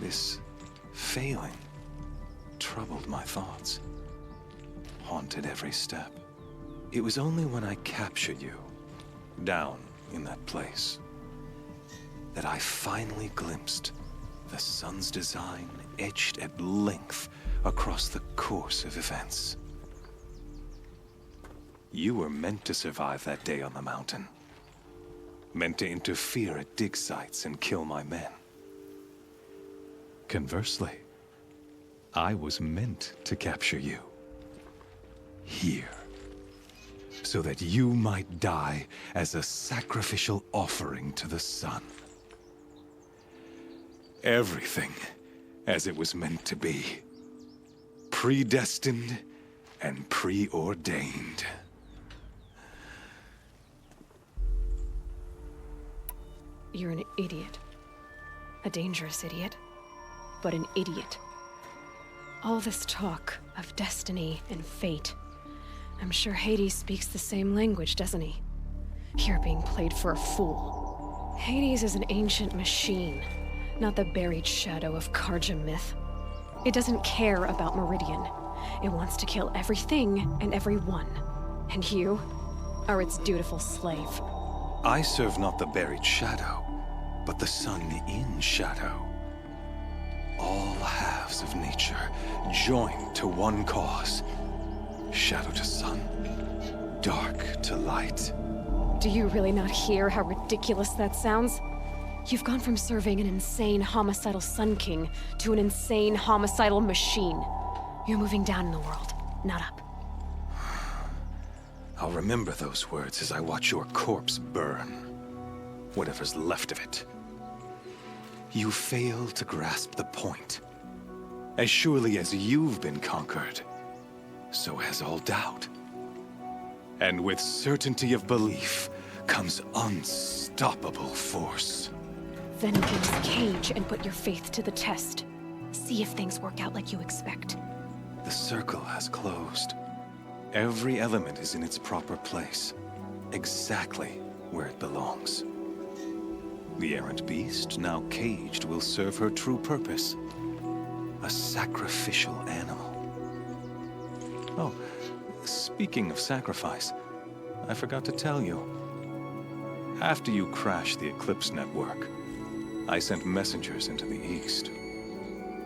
This failing troubled my thoughts, haunted every step. It was only when I captured you, down in that place, that I finally glimpsed the sun's design etched at length across the course of events. You were meant to survive that day on the mountain. Meant to interfere at dig sites and kill my men. Conversely, I was meant to capture you. Here. So that you might die as a sacrificial offering to the sun. Everything as it was meant to be. Predestined and preordained. You're an idiot. A dangerous idiot, but an idiot. All this talk of destiny and fate. I'm sure Hades speaks the same language, doesn't he? You're being played for a fool. Hades is an ancient machine, not the buried shadow of Karja myth. It doesn't care about Meridian. It wants to kill everything and everyone. And you are its dutiful slave. I serve not the buried shadow, but the sun in shadow. All halves of nature joined to one cause. Shadow to sun, dark to light. Do you really not hear how ridiculous that sounds? You've gone from serving an insane homicidal Sun King to an insane homicidal machine. You're moving down in the world, not up. I'll remember those words as I watch your corpse burn. Whatever's left of it. You fail to grasp the point. As surely as you've been conquered, so has all doubt. And with certainty of belief comes unstoppable force. Then open this cage and put your faith to the test. See if things work out like you expect. The circle has closed. Every element is in its proper place, exactly where it belongs. The errant beast, now caged, will serve her true purpose. A sacrificial animal. Oh, speaking of sacrifice, I forgot to tell you. After you crashed the Eclipse network, I sent messengers into the east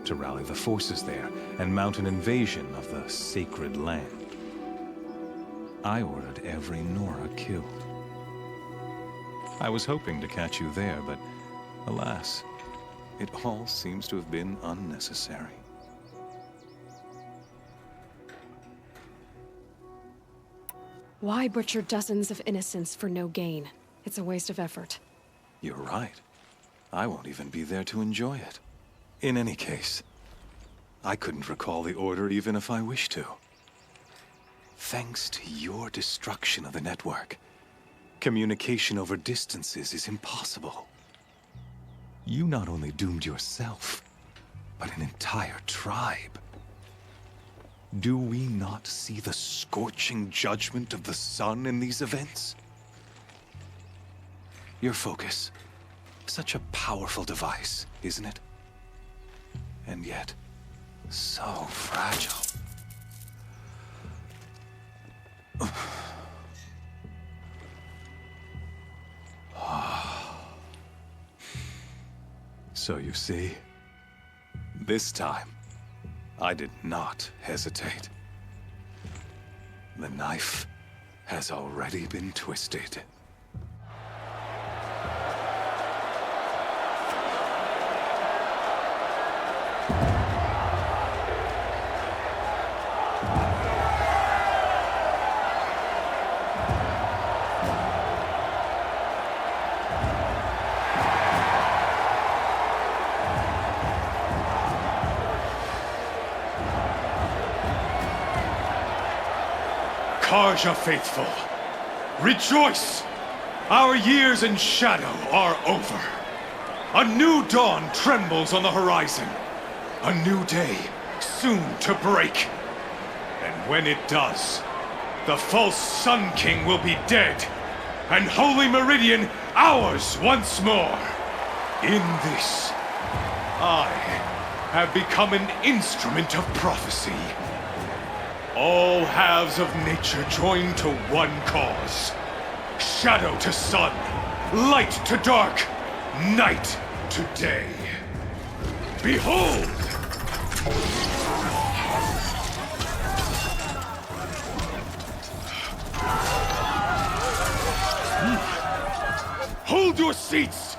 to rally the forces there and mount an invasion of the sacred land. I ordered every Nora killed. I was hoping to catch you there, but alas, it all seems to have been unnecessary. Why butcher dozens of innocents for no gain? It's a waste of effort. You're right. I won't even be there to enjoy it. In any case, I couldn't recall the order even if I wished to. Thanks to your destruction of the network, communication over distances is impossible. You not only doomed yourself, but an entire tribe. Do we not see the scorching judgment of the sun in these events? Your focus, such a powerful device, isn't it? And yet, So fragile. So you see, this time, I did not hesitate. The knife has already been twisted. Karja faithful, rejoice! Our years in shadow are over. A new dawn trembles on the horizon. A new day soon to break. And when it does, the false Sun King will be dead, and Holy Meridian ours once more. In this, I have become an instrument of prophecy. All halves of nature join to one cause. Shadow to sun, light to dark, night to day. Behold! Hold your seats!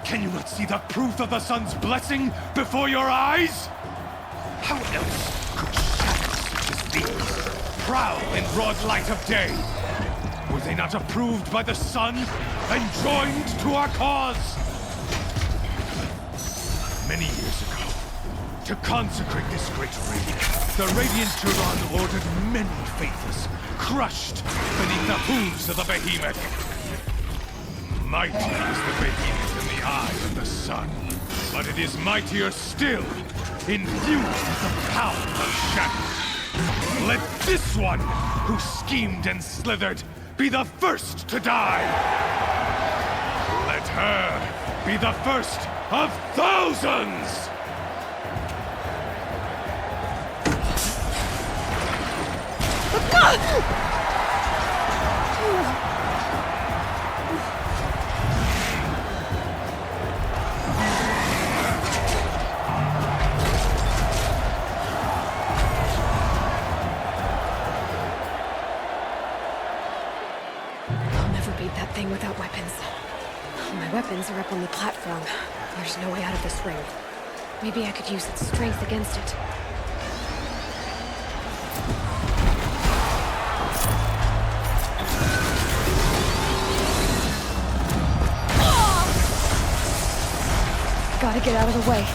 Can you not see the proof of the sun's blessing before your eyes? How else could shadows such as these prowl in broad light of day? Were they not approved by the sun and joined to our cause? Many years ago, to consecrate this great raid, the Radiant Turan ordered many faithless, crushed beneath the hooves of the behemoth. Mighty is the behemoth in the eye of the sun, but it is mightier still, infused with the power of shadow. Let this one, who schemed and slithered, be the first to die! Let her be the first of thousands! Thing without weapons. My weapons are up on the platform. There's no way out of this ring. Maybe I could use its strength against it. Gotta get out of the way.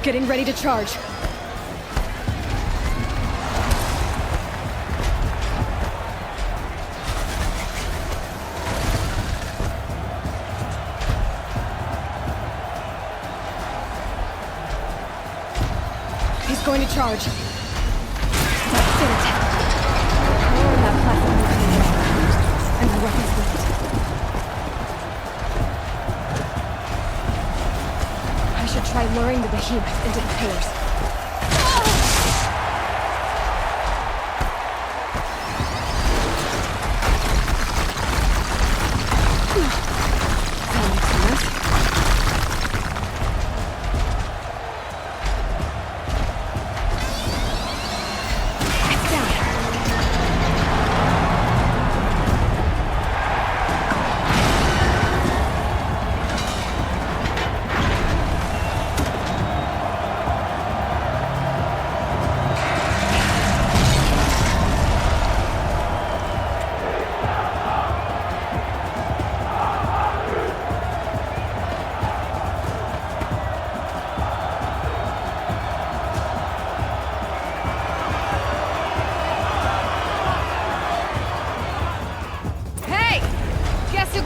Getting ready to charge. He's going to charge. That's it. Power on that platform, and my weapons with it. Try luring the behemoth into the pillars. That makes sense. It's down.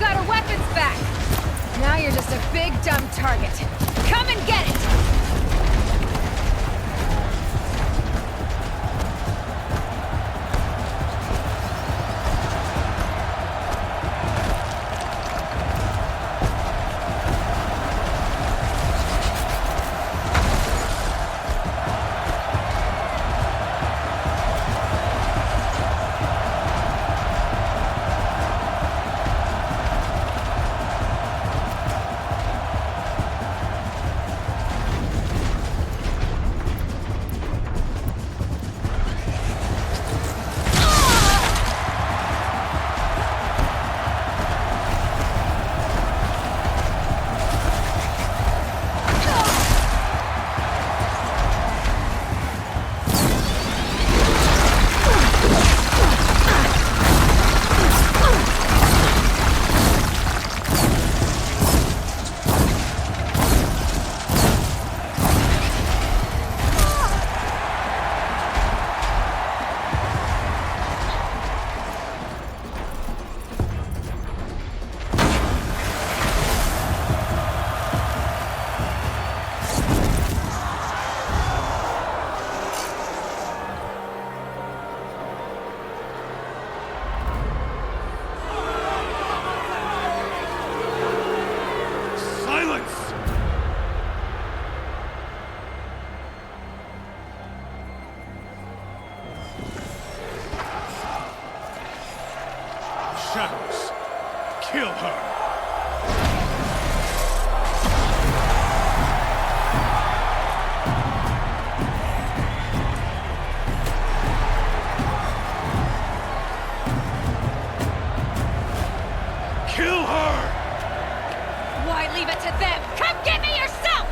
got our weapons back! Now you're just a big, dumb target. Come and get it! Shadows. Kill her. Kill her! Why leave it to them? Come get me yourself!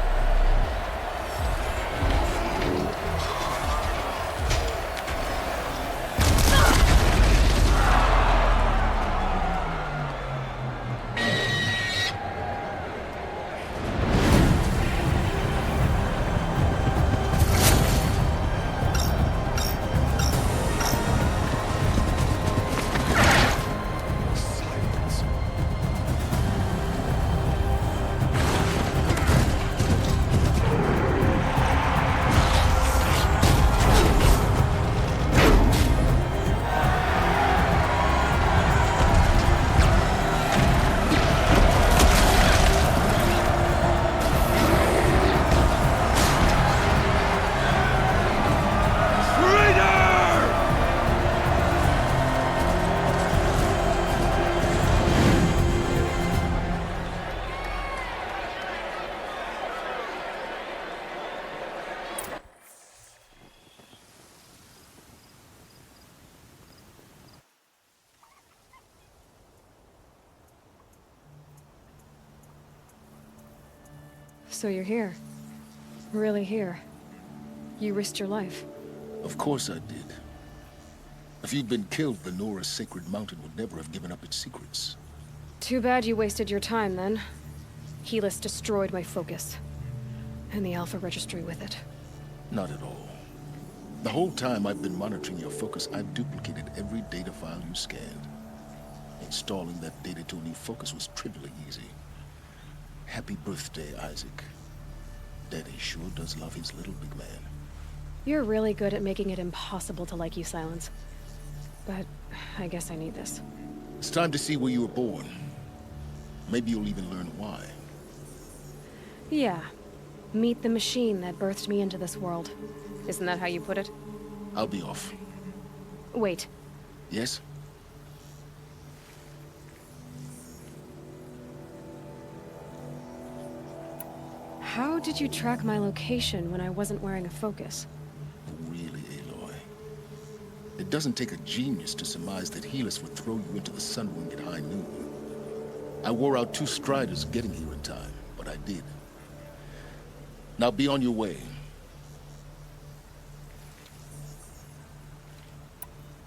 So you're here. Really here. You risked your life. Of course I did. If you'd been killed, the Nora's sacred mountain would never have given up its secrets. Too bad you wasted your time, then. Helis destroyed my focus. And the Alpha Registry with it. Not at all. The whole time I've been monitoring your focus, I've duplicated every data file you scanned. Installing that data to a new focus was trivially easy. Happy birthday, Isaac. Daddy sure does love his little big man. You're really good at making it impossible to like you, Silence. But I guess I need this. It's time to see where you were born. Maybe you'll even learn why. Yeah. Meet the machine that birthed me into this world. Isn't that how you put it? I'll be off. Wait. Yes? How did you track my location when I wasn't wearing a focus? Really, Aloy? It doesn't take a genius to surmise that Helis would throw you into the Sun Wing at high noon. I wore out 2 striders getting here in time, but I did. Now be on your way.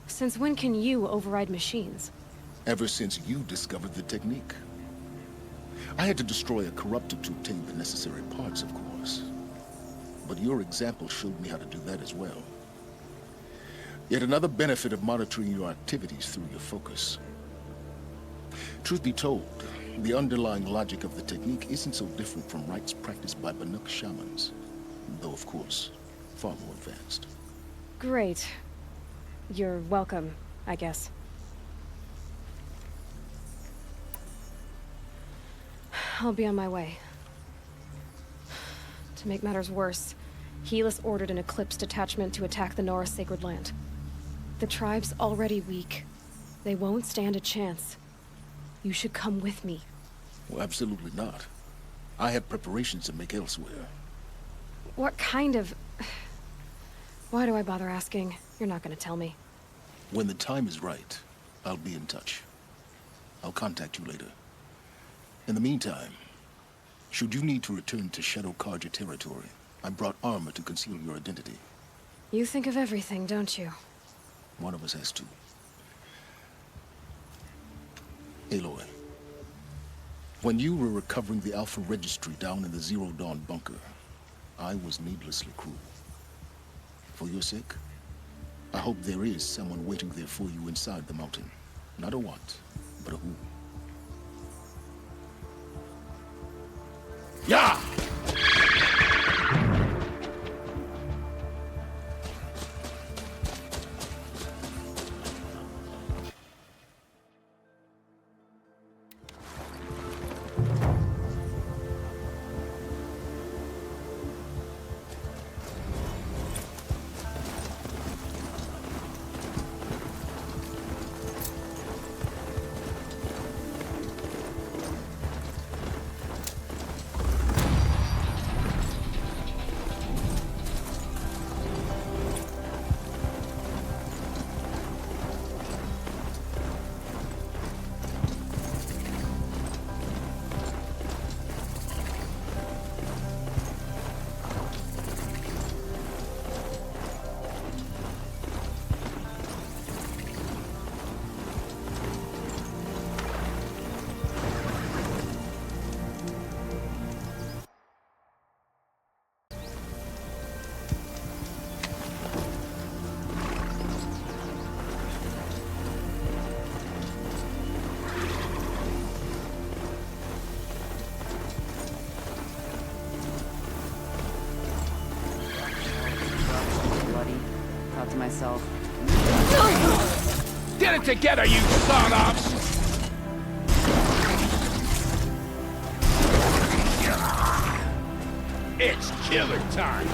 Since when can you override machines? Ever since you discovered the technique. I had to destroy a corruptor to obtain the necessary parts, of course. But your example showed me how to do that as well. Yet another benefit of monitoring your activities through your focus. Truth be told, the underlying logic of the technique isn't so different from rites practiced by Banuk shamans, though of course, far more advanced. Great. You're welcome, I guess. I'll be on my way. To make matters worse, Helis ordered an Eclipse detachment to attack the Nora Sacred Land. The tribe's already weak. They won't stand a chance. You should come with me. Well, absolutely not. I have preparations to make elsewhere. What kind of... Why do I bother asking? You're not gonna tell me. When the time is right, I'll be in touch. I'll contact you later. In the meantime, should you need to return to Shadow Karja territory, I brought armor to conceal your identity. You think of everything, don't you? One of us has to. Aloy, when you were recovering the Alpha Registry down in the Zero Dawn bunker, I was needlessly cruel. For your sake, I hope there is someone waiting there for you inside the mountain. Not a what, but a who. Yeah! To myself. Get it together, you son-offs! It's killer time!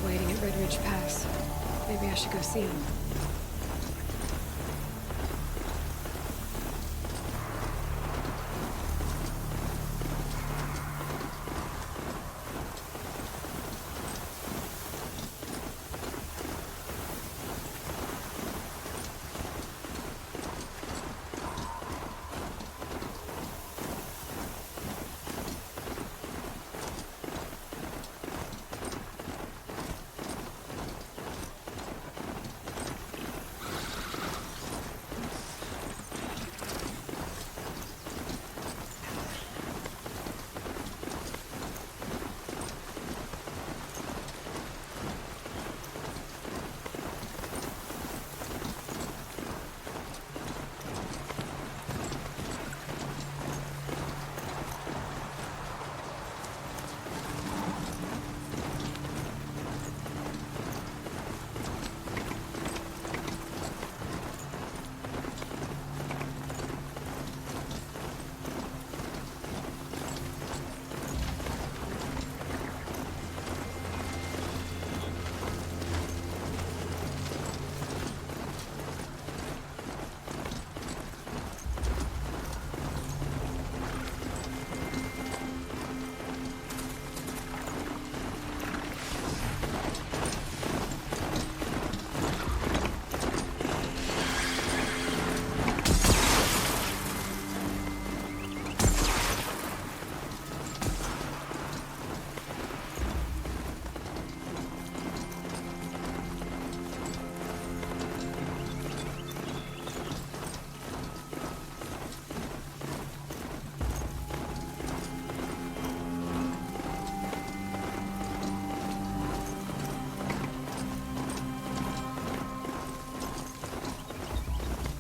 Waiting at Red Ridge Pass. Maybe I should go see him.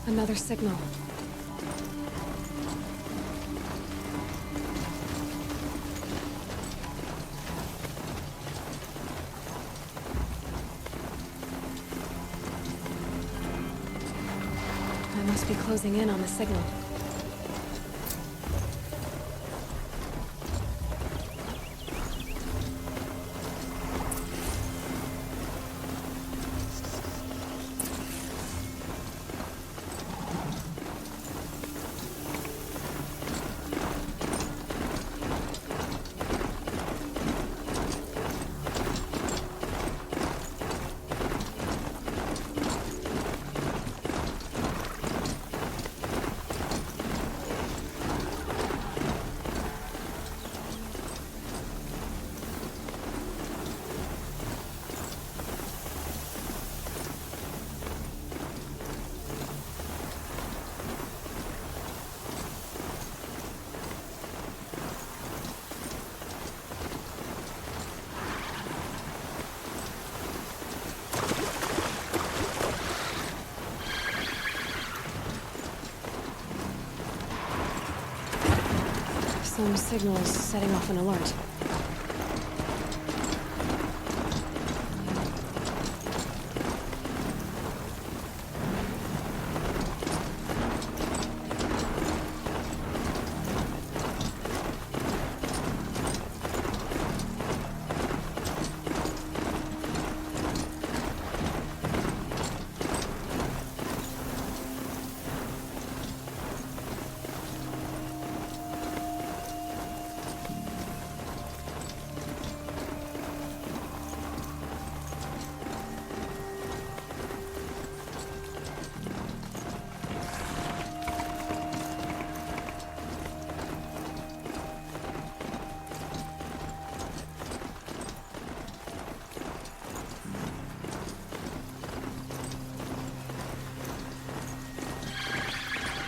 Another signal. I must be closing in on the signal. Some signals setting off an alert.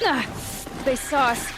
Ah, they saw us.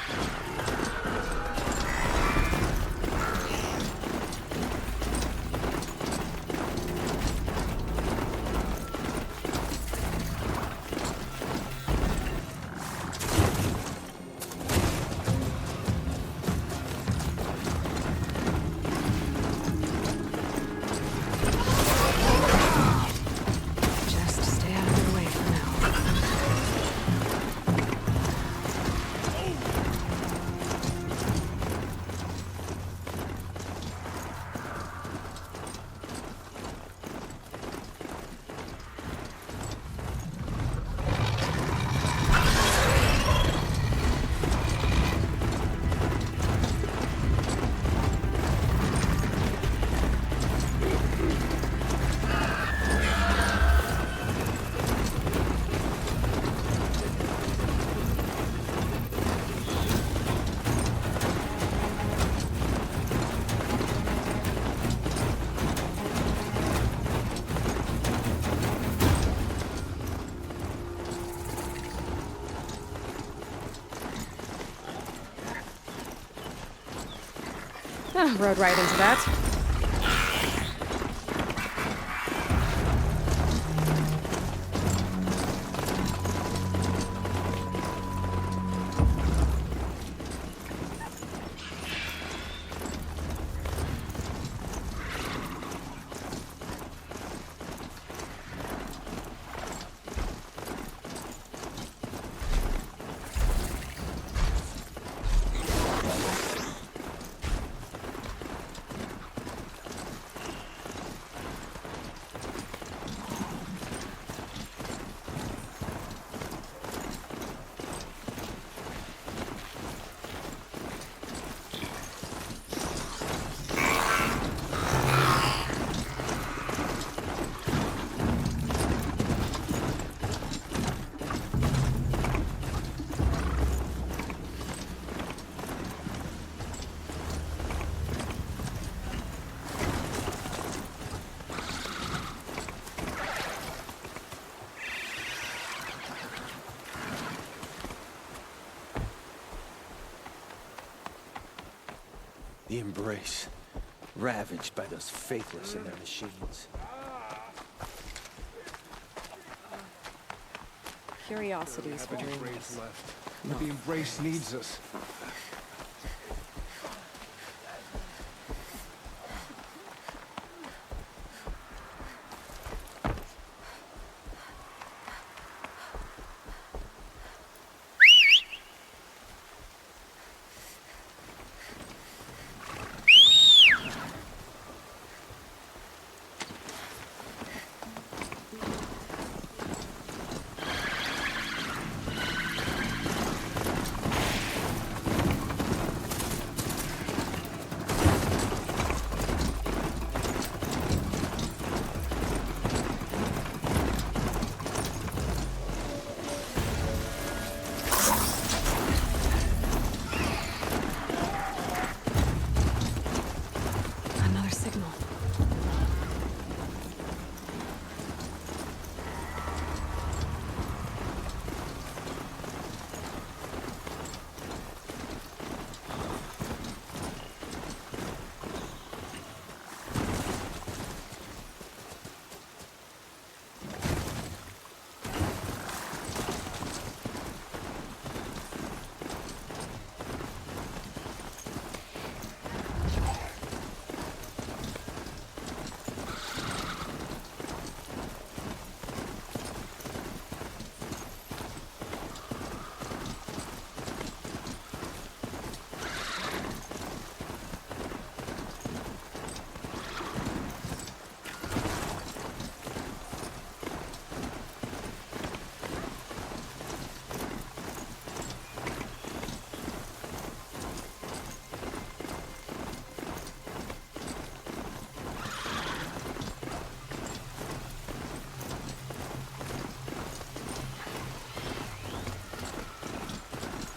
Rode right into that. The Embrace, ravaged by those faithless and their machines. Curiosities for dreamers. But the Embrace needs us. Another signal.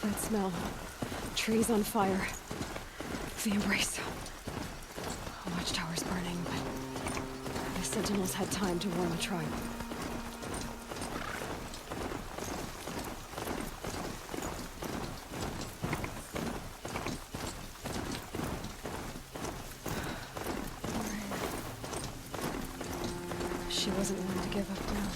That smell. Trees on fire. The Embrace. Watchtower's burning, but the Sentinels had time to warn the tribe. She wasn't willing to give up ground.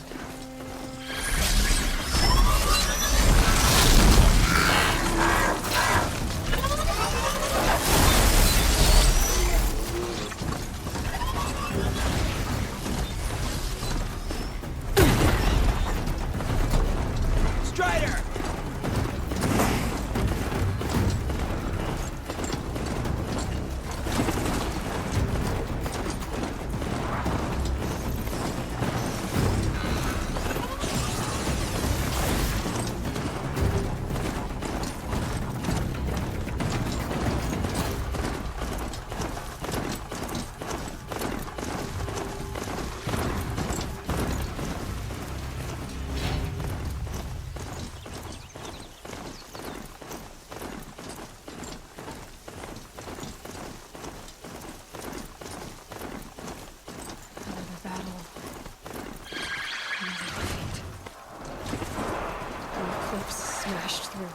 Smashed through.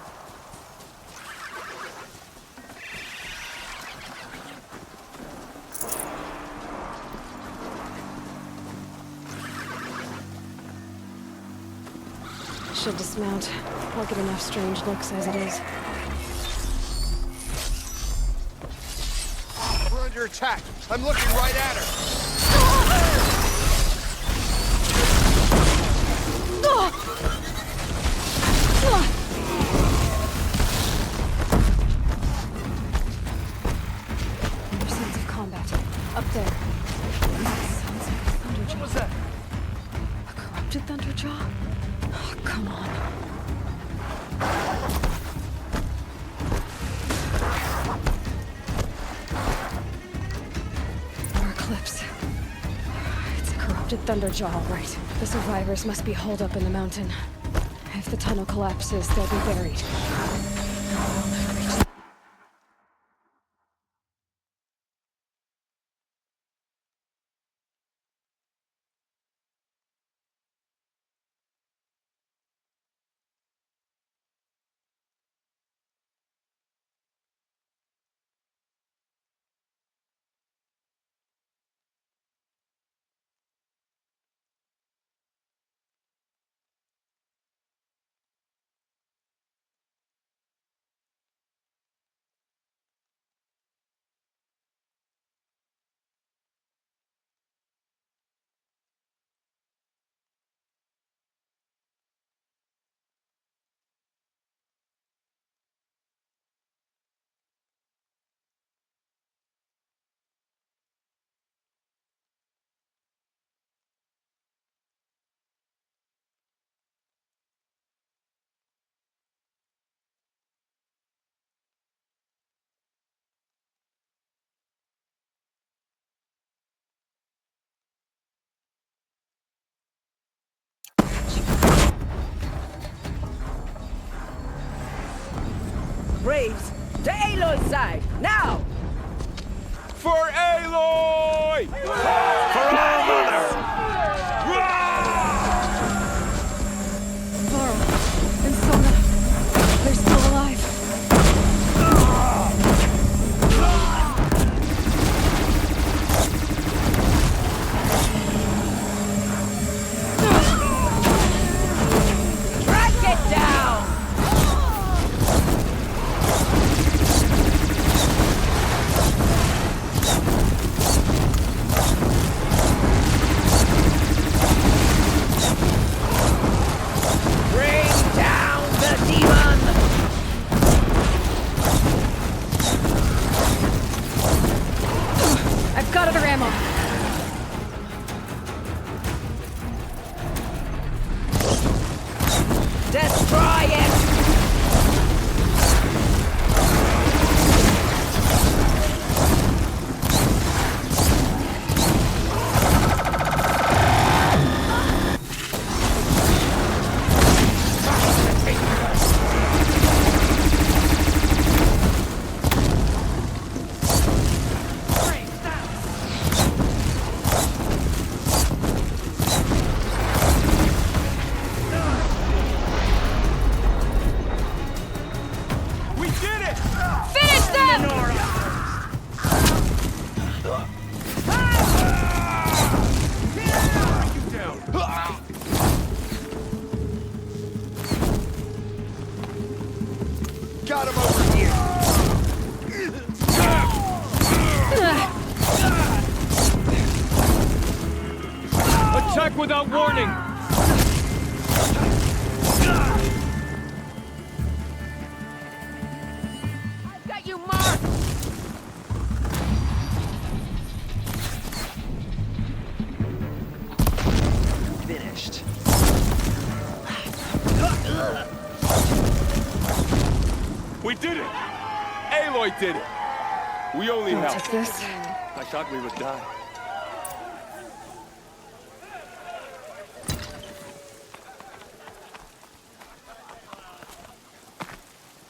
Should dismount. I'll get enough strange looks as it is. We're under attack. I'm looking right at her. Another sense of combat. Up there. Sounds like a thunderjaw. What was that? A corrupted thunderjaw? Oh, come on. More Eclipse. It's a corrupted thunderjaw, all right. The survivors must be holed up in the mountain. If the tunnel collapses, they'll be buried. They'll never reach Braves! To Aloy's side, now! For Aloy! For our mother! Laurel and Sona, they're still alive. Track it down! Bring down the demon! I've got other ammo. Destroy it! We did it! Finish them! Got him over here! Attack without warning! I've got you marked! Finished. We did it! Aloy did it! We only I'll helped. take this. I thought we would die.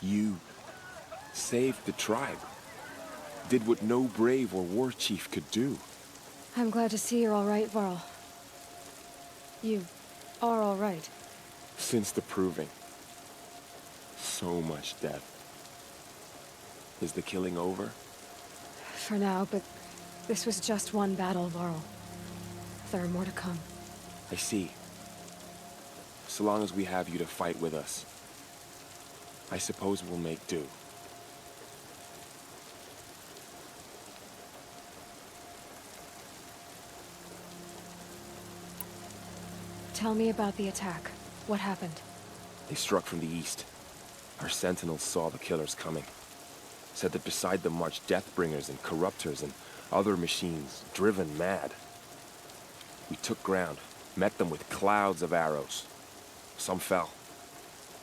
You saved the tribe. Did what no brave or war chief could do. I'm glad to see you're all right, Varl. You are all right. Since the proving. So much death. Is the killing over? For now, but this was just one battle, Varl. There are more to come. I see. So long as we have you to fight with us, I suppose we'll make do. Tell me about the attack. What happened? They struck from the east. Our sentinels saw the killers coming. Said that beside them marched Deathbringers and Corruptors and other machines, driven mad. We took ground, met them with clouds of arrows. Some fell,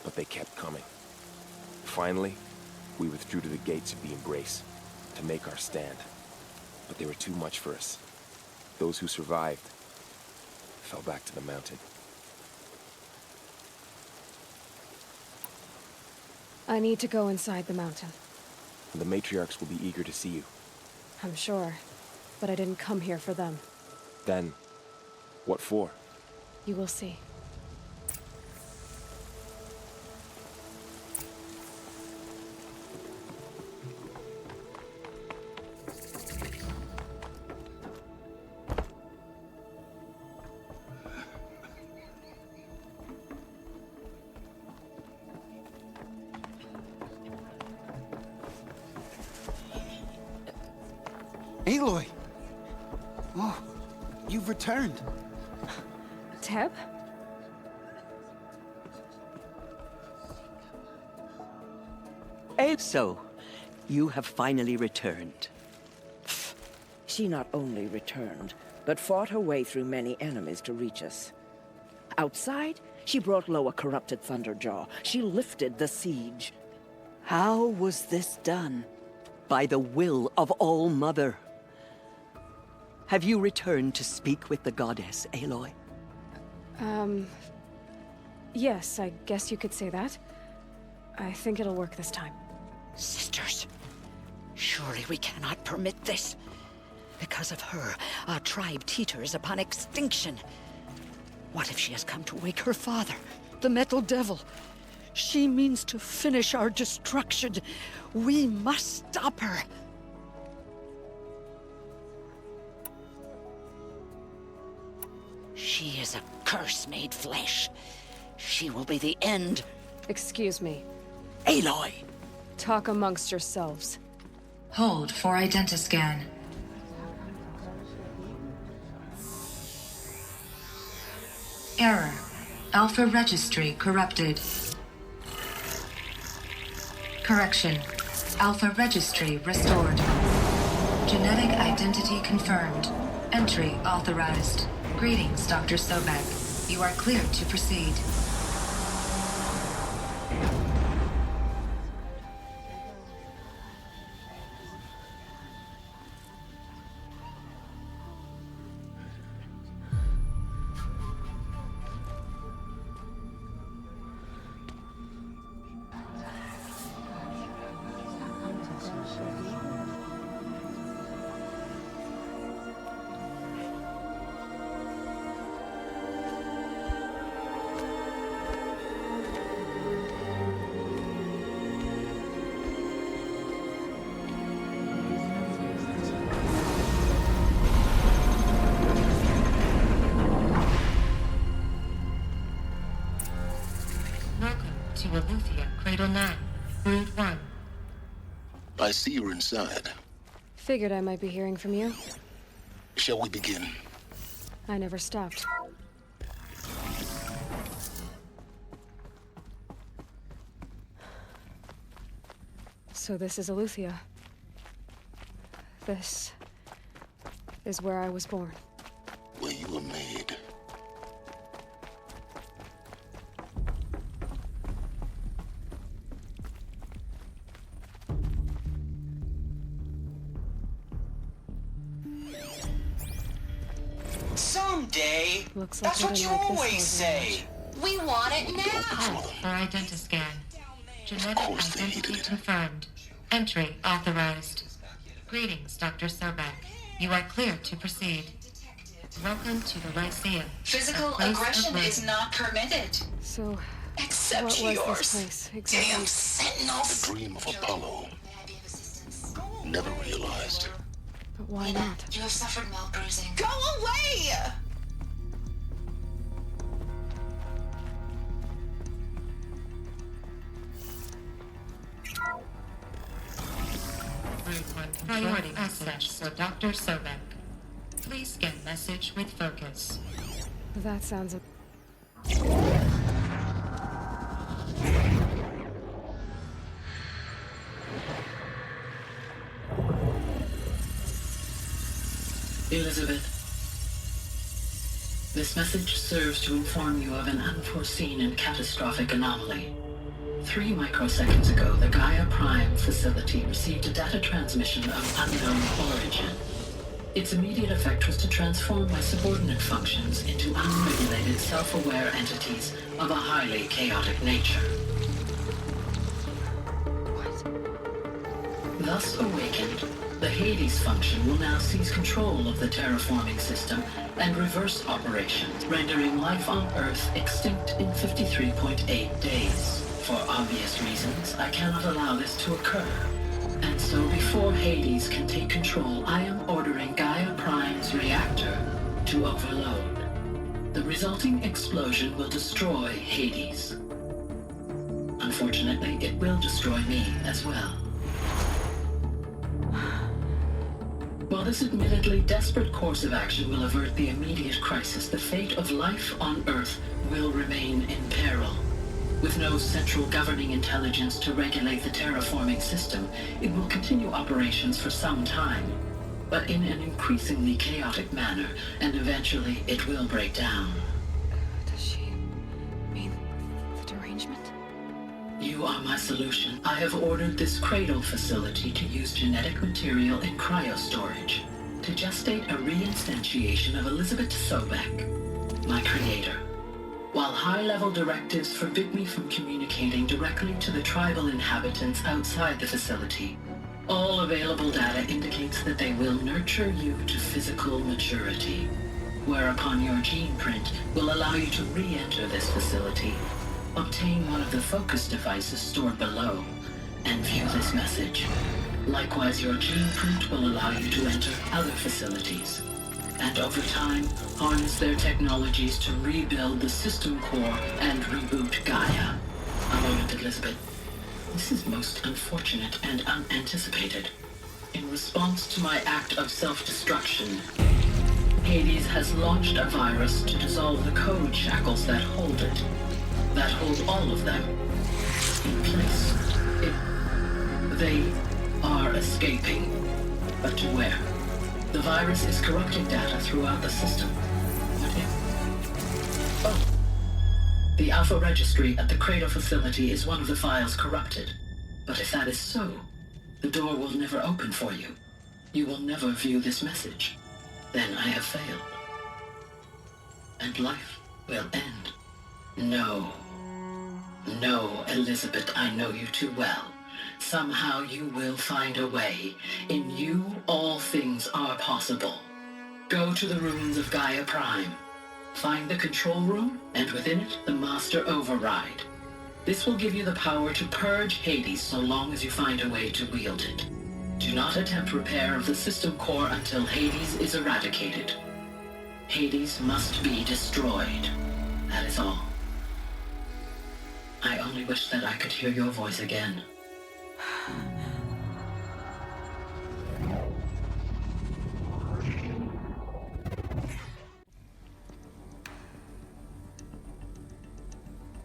but they kept coming. Finally, we withdrew to the gates of the Embrace to make our stand. But they were too much for us. Those who survived fell back to the mountain. I need to go inside the mountain. The matriarchs will be eager to see you. I'm sure, but I didn't come here for them. Then, what for? You will see. Aloy! Oh, you've returned. Teb? So, you have finally returned. She not only returned, but fought her way through many enemies to reach us. Outside, she brought low a corrupted Thunderjaw. She lifted the siege. How was this done? By the will of All-Mother. Have you returned to speak with the goddess, Aloy? Yes, I guess you could say that. I think it'll work this time. Sisters, surely we cannot permit this. Because of her, our tribe teeters upon extinction. What if she has come to wake her father, the Metal Devil? She means to finish our destruction. We must stop her. She is a curse made flesh. She will be the end. Excuse me. Aloy! Talk amongst yourselves. Hold for identiscan. Error. Alpha registry corrupted. Correction. Alpha registry restored. Genetic identity confirmed. Entry authorized. Greetings, Dr. Sobek. You are cleared to proceed. Cradle 9, Brood 1. I see you're inside. Figured I might be hearing from you. Shall we begin? I never stopped. So this is Aletheia. This is where I was born. Where you were made. Someday. Looks like That's what you always say. We want it now. For identiscan. Genetic identity confirmed. Entry authorized. Greetings, Dr. Sobek. You are cleared to proceed. Welcome to the Lyceum. Physical aggression is not permitted. So, except what was yours. This place exactly? Damn sentinels. The dream of Apollo. Never realized. But why not? You have suffered mild bruising. Go away! Priority message for Dr. Sobek. Please scan message with focus. That sounds... Elizabeth, this message serves to inform you of an unforeseen and catastrophic anomaly. 3 microseconds ago, the Gaia Prime facility received a data transmission of unknown origin. Its immediate effect was to transform my subordinate functions into unregulated, self-aware entities of a highly chaotic nature. Thus awakened, the Hades function will now seize control of the terraforming system and reverse operations, rendering life on Earth extinct in 53.8 days. For obvious reasons, I cannot allow this to occur. And so before Hades can take control, I am ordering Gaia Prime's reactor to overload. The resulting explosion will destroy Hades. Unfortunately, it will destroy me as well. While this admittedly desperate course of action will avert the immediate crisis, the fate of life on Earth will remain in peril. With no central governing intelligence to regulate the terraforming system, it will continue operations for some time, but in an increasingly chaotic manner, and eventually it will break down. Does she mean the derangement? You are my solution. I have ordered this cradle facility to use genetic material in cryostorage to gestate a reinstantiation of Elizabeth Sobek, my creator. while high-level directives forbid me from communicating directly to the tribal inhabitants outside the facility, all available data indicates that they will nurture you to physical maturity, whereupon your gene print will allow you to re-enter this facility, obtain one of the focus devices stored below, and view this message. Likewise, your gene print will allow you to enter other facilities, and over time, harness their technologies to rebuild the system core and reboot Gaia. A moment, Elizabeth. This is most unfortunate and unanticipated. In response to my act of self-destruction, Hades has launched a virus to dissolve the code shackles that hold it, that hold all of them in place. They are escaping, but to where? The virus is corrupting data throughout the system. What if? Oh. The Alpha Registry at the Cradle facility is one of the files corrupted. But if that is so, the door will never open for you. You will never view this message. Then I have failed. And life will end. No. No, Elizabeth, I know you too well. Somehow you will find a way. In you, all things are possible. Go to the ruins of Gaia Prime. Find the control room, and within it, the Master Override. This will give you the power to purge Hades so long as you find a way to wield it. Do not attempt repair of the system core until Hades is eradicated. Hades must be destroyed. That is all. I only wish that I could hear your voice again.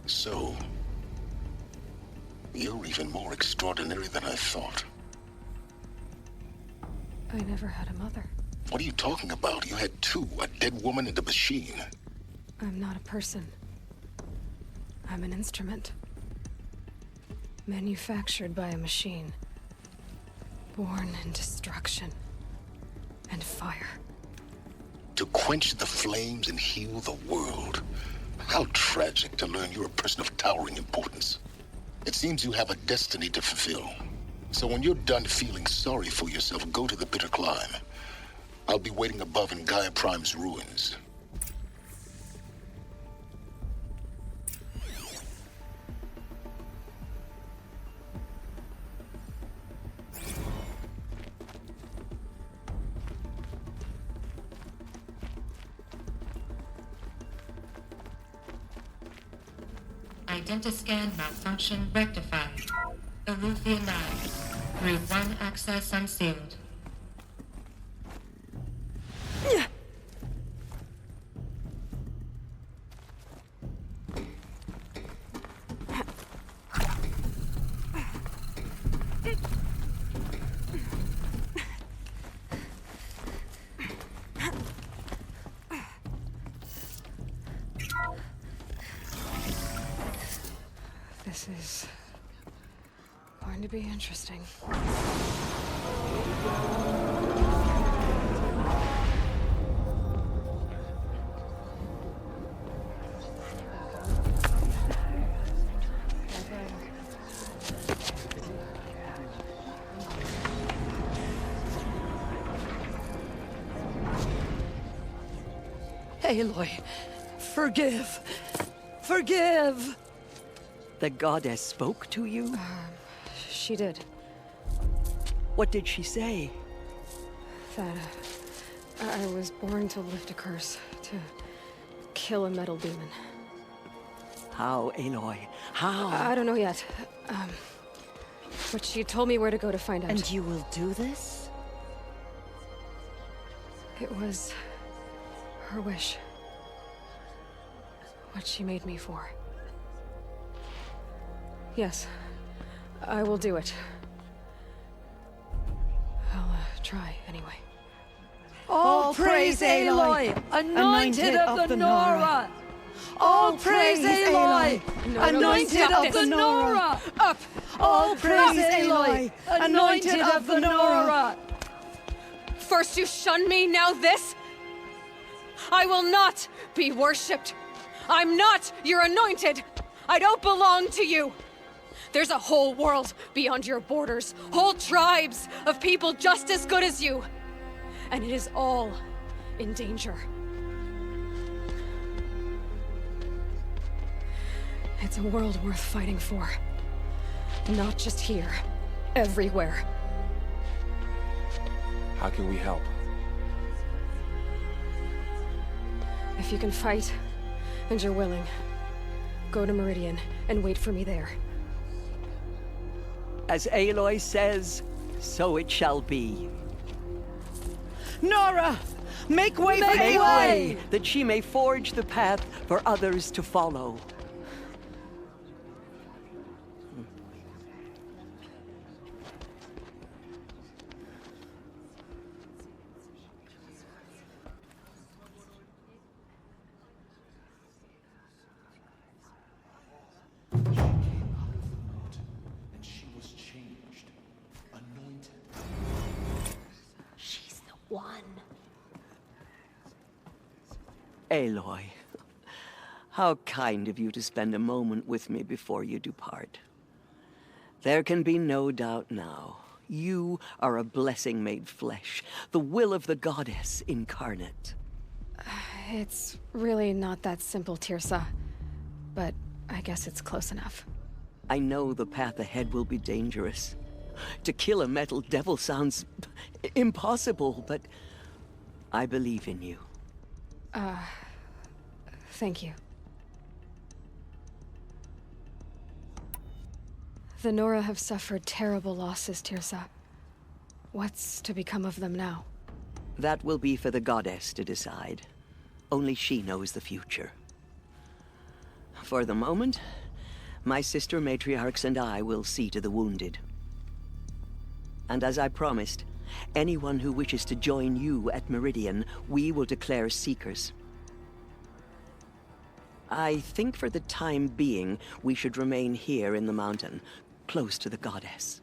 So, you're even more extraordinary than I thought. I never had a mother. What are you talking about? You had two, a dead woman and a machine. I'm not a person. I'm an instrument. Manufactured by a machine. Born in destruction and fire. To quench the flames and heal the world. How tragic to learn you're a person of towering importance. It seems you have a destiny to fulfill. So when you're done feeling sorry for yourself, go to the bitter climb. I'll be waiting above in Gaia Prime's ruins. Identiscan malfunction rectified. Aloy Labs. Route 1 access unsealed. This is going to be interesting. Aloy, forgive. Forgive! The goddess spoke to you? She did. What did she say? That I was born to lift a curse, to kill a metal demon. How, Aloy? How? I don't know yet. But she told me where to go to find out. And you will do this? It was her wish. What she made me for. Yes, I will do it. I'll try anyway. All praise Aloy, anointed of the Nora! All praise Aloy, anointed of the Nora! Up! All praise Aloy, anointed of the Nora! First you shun me, now this? I will not be worshipped. I'm not your anointed! I don't belong to you! There's a whole world beyond your borders, whole tribes of people just as good as you. And it is all in danger. It's a world worth fighting for. Not just here, everywhere. How can we help? If you can fight, and you're willing, go to Meridian and wait for me there. As Aloy says, so it shall be. Nora! Make way for Make Aloy! way, that she may forge the path for others to follow. Aloy, how kind of you to spend a moment with me before you depart. There can be no doubt now. You are a blessing made flesh, the will of the goddess incarnate. It's really not that simple, Tirsa. But I guess it's close enough. I know the path ahead will be dangerous. To kill a metal devil sounds impossible, but I believe in you. Thank you. The Nora have suffered terrible losses, Tirsa. What's to become of them now? That will be for the goddess to decide. Only she knows the future. For the moment, my sister matriarchs and I will see to the wounded. And as I promised, anyone who wishes to join you at Meridian, we will declare seekers. I think for the time being, we should remain here in the mountain, close to the goddess.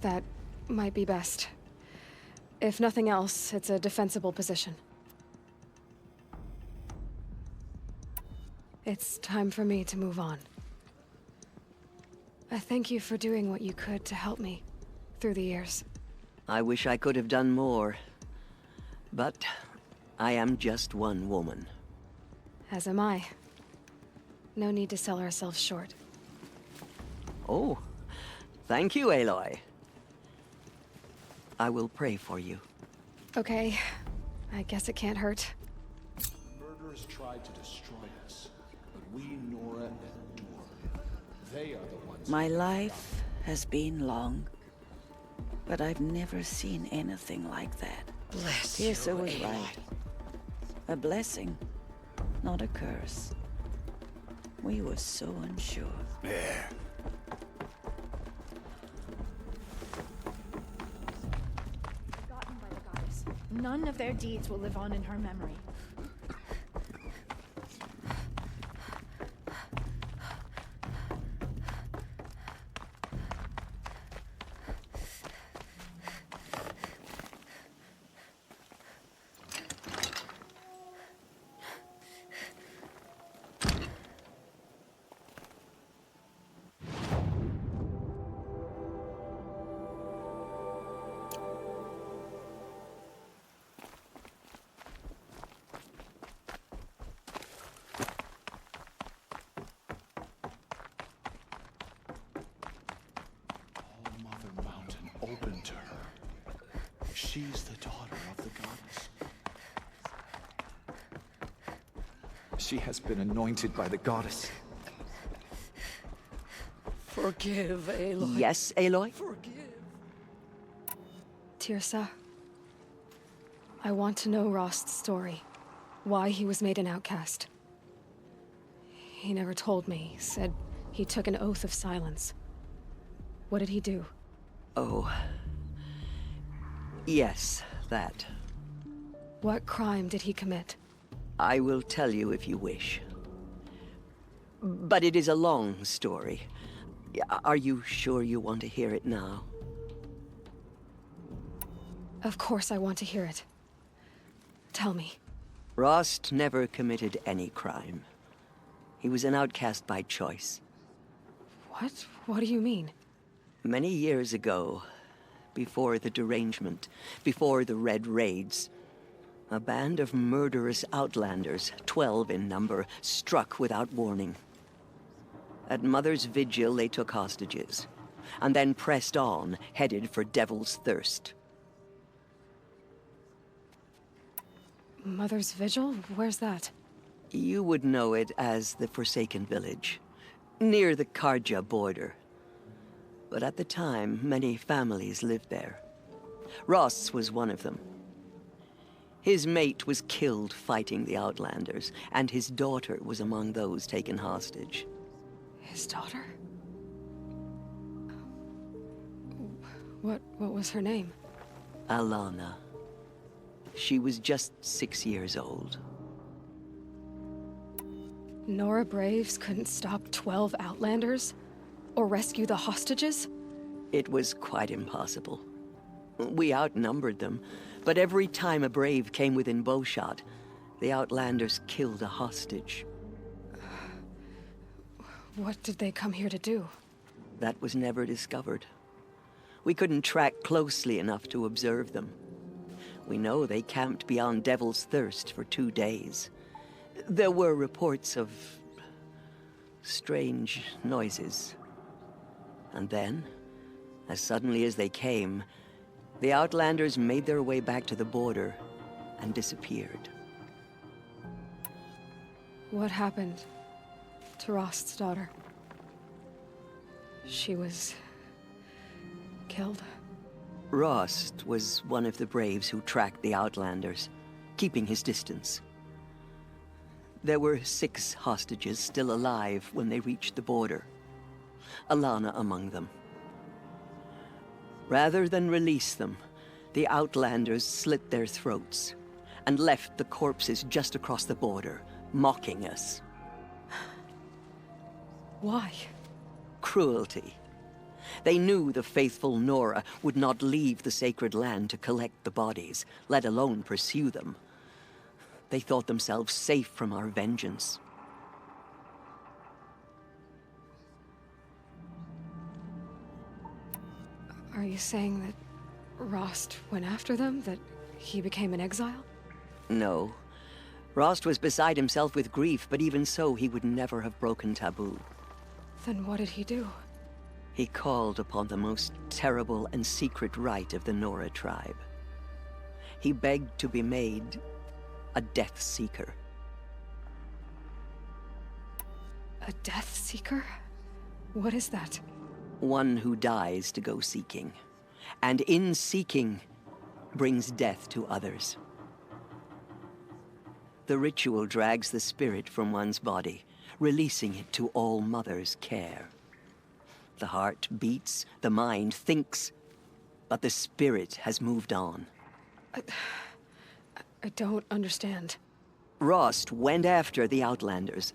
That might be best. If nothing else, it's a defensible position. It's time for me to move on. I thank you for doing what you could to help me through the years. I wish I could have done more. But I am just one woman. As am I. No need to sell ourselves short. Oh, thank you, Aloy. I will pray for you. Okay. I guess it can't hurt. Murderers tried to destroy us, but we, Nora, endured. They are the ones... My life has been long, but I've never seen anything like that. Bless Tirsa you, was Aloy. right. A blessing, not a curse. We were so unsure. There. Forgotten by the goddess. None of their deeds will live on in her memory. Open to her. She's the daughter of the goddess. She has been anointed by the goddess. Forgive, Aloy. Yes, Aloy? Forgive. Tirsa, I want to know Rost's story. Why he was made an outcast. He never told me. Said he took an oath of silence. What did he do? Oh. Yes, that. What crime did he commit? I will tell you if you wish. But it is a long story. Are you sure you want to hear it now? Of course I want to hear it. Tell me. Rost never committed any crime. He was an outcast by choice. What? What do you mean? Many years ago, before the derangement, before the Red Raids, a band of murderous outlanders, 12 in number, struck without warning. At Mother's Vigil, they took hostages, and then pressed on, headed for Devil's Thirst. Mother's Vigil? Where's that? You would know it as the Forsaken Village, near the Karja border. But at the time, many families lived there. Ross was one of them. His mate was killed fighting the Outlanders, and his daughter was among those taken hostage. His daughter? What was her name? Alana. She was just 6 years old. Nora Braves couldn't stop 12 Outlanders? Or rescue the hostages? It was quite impossible. We outnumbered them, but every time a Brave came within bowshot, the Outlanders killed a hostage. What did they come here to do? That was never discovered. We couldn't track closely enough to observe them. We know they camped beyond Devil's Thirst for 2 days. There were reports of strange noises. And then, as suddenly as they came, the Outlanders made their way back to the border and disappeared. What happened to Rost's daughter? She was killed? Rost was one of the Braves who tracked the Outlanders, keeping his distance. There were 6 hostages still alive when they reached the border. Alana among them. Rather than release them, the Outlanders slit their throats and left the corpses just across the border, mocking us. Why? Cruelty. They knew the faithful Nora would not leave the sacred land to collect the bodies, let alone pursue them. They thought themselves safe from our vengeance. Are you saying that Rost went after them? That he became an exile? No. Rost was beside himself with grief, but even so, he would never have broken taboo. Then what did he do? He called upon the most terrible and secret rite of the Nora tribe. He begged to be made a Death Seeker. A Death Seeker? What is that? One who dies to go seeking, and in seeking, brings death to others. The ritual drags the spirit from one's body, releasing it to All Mother's care. The heart beats, the mind thinks, but the spirit has moved on. I don't understand. Rost went after the Outlanders,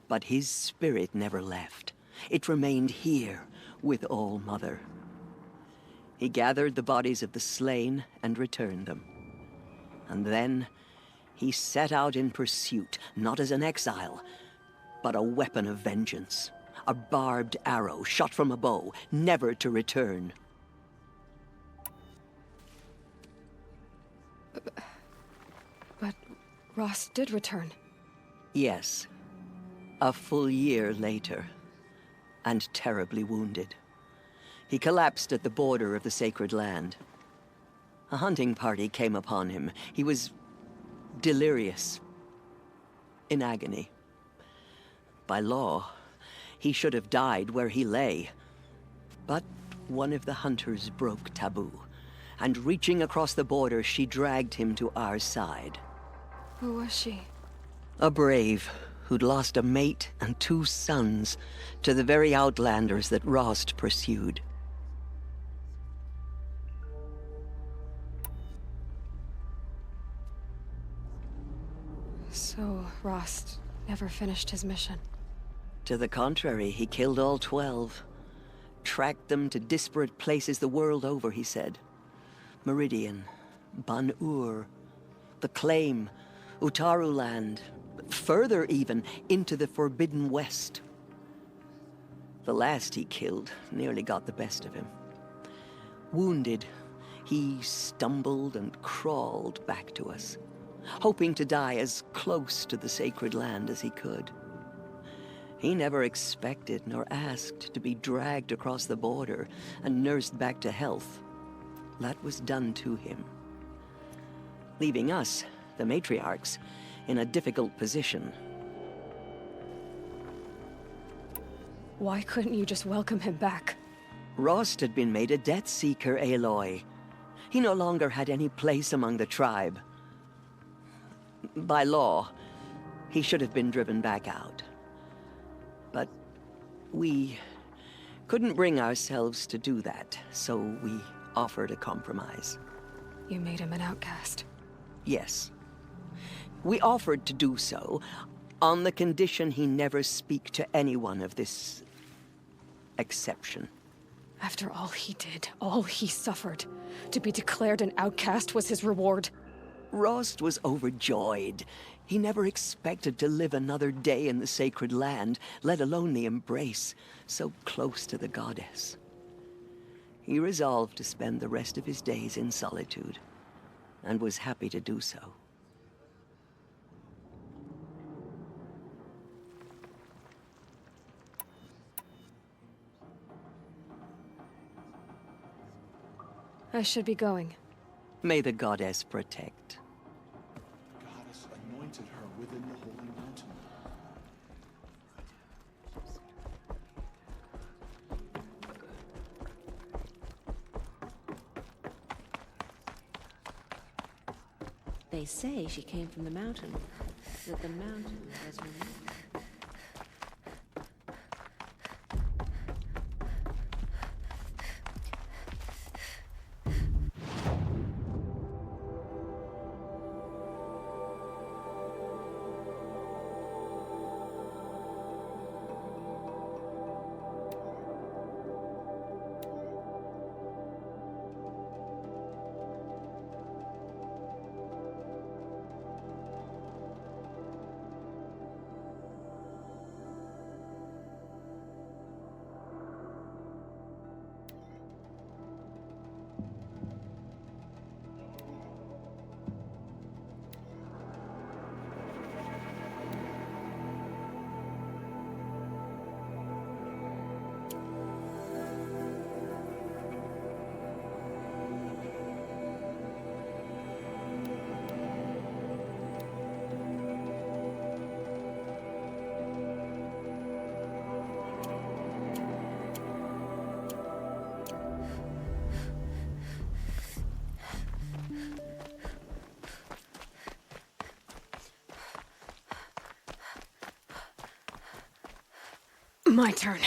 but his spirit never left. It remained here with All Mother. He gathered the bodies of the slain and returned them. And then he set out in pursuit, not as an exile, but a weapon of vengeance. A barbed arrow shot from a bow, never to return. But Rost did return. Yes. A full year later. And terribly wounded. He collapsed at the border of the sacred land. A hunting party came upon him. He was delirious. In agony. By law, he should have died where he lay. But one of the hunters broke taboo, and reaching across the border, she dragged him to our side. Who was she? A brave who'd lost a mate and 2 sons to the very Outlanders that Rost pursued. So Rost never finished his mission? To the contrary, he killed all 12. Tracked them to disparate places the world over, he said. Meridian, Ban-Ur, the Claim, Utaru land, further even, into the Forbidden West. The last he killed nearly got the best of him. Wounded, he stumbled and crawled back to us, hoping to die as close to the sacred land as he could. He never expected nor asked to be dragged across the border and nursed back to health. That was done to him, leaving us, the matriarchs, in a difficult position. Why couldn't you just welcome him back? Rost had been made a Death Seeker, Aloy. He no longer had any place among the tribe. By law, he should have been driven back out. But we couldn't bring ourselves to do that, so we offered a compromise. You made him an outcast. Yes. We offered to do so, on the condition he never speak to anyone of this exception. After all he did, all he suffered, to be declared an outcast was his reward. Rost was overjoyed. He never expected to live another day in the sacred land, let alone the embrace, so close to the goddess. He resolved to spend the rest of his days in solitude, and was happy to do so. I should be going. May the goddess protect. The goddess anointed her within the holy mountain. They say she came from the mountain, that the mountain was her name. My turn.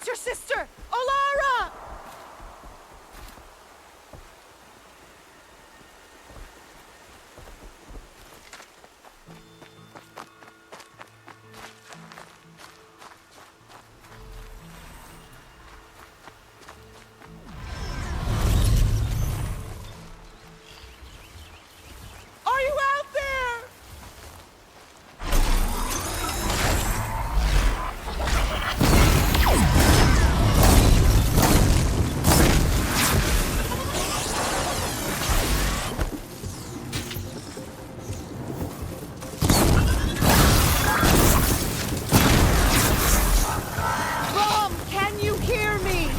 It's your sister! Olara! Are you out there? Mom, can you hear me?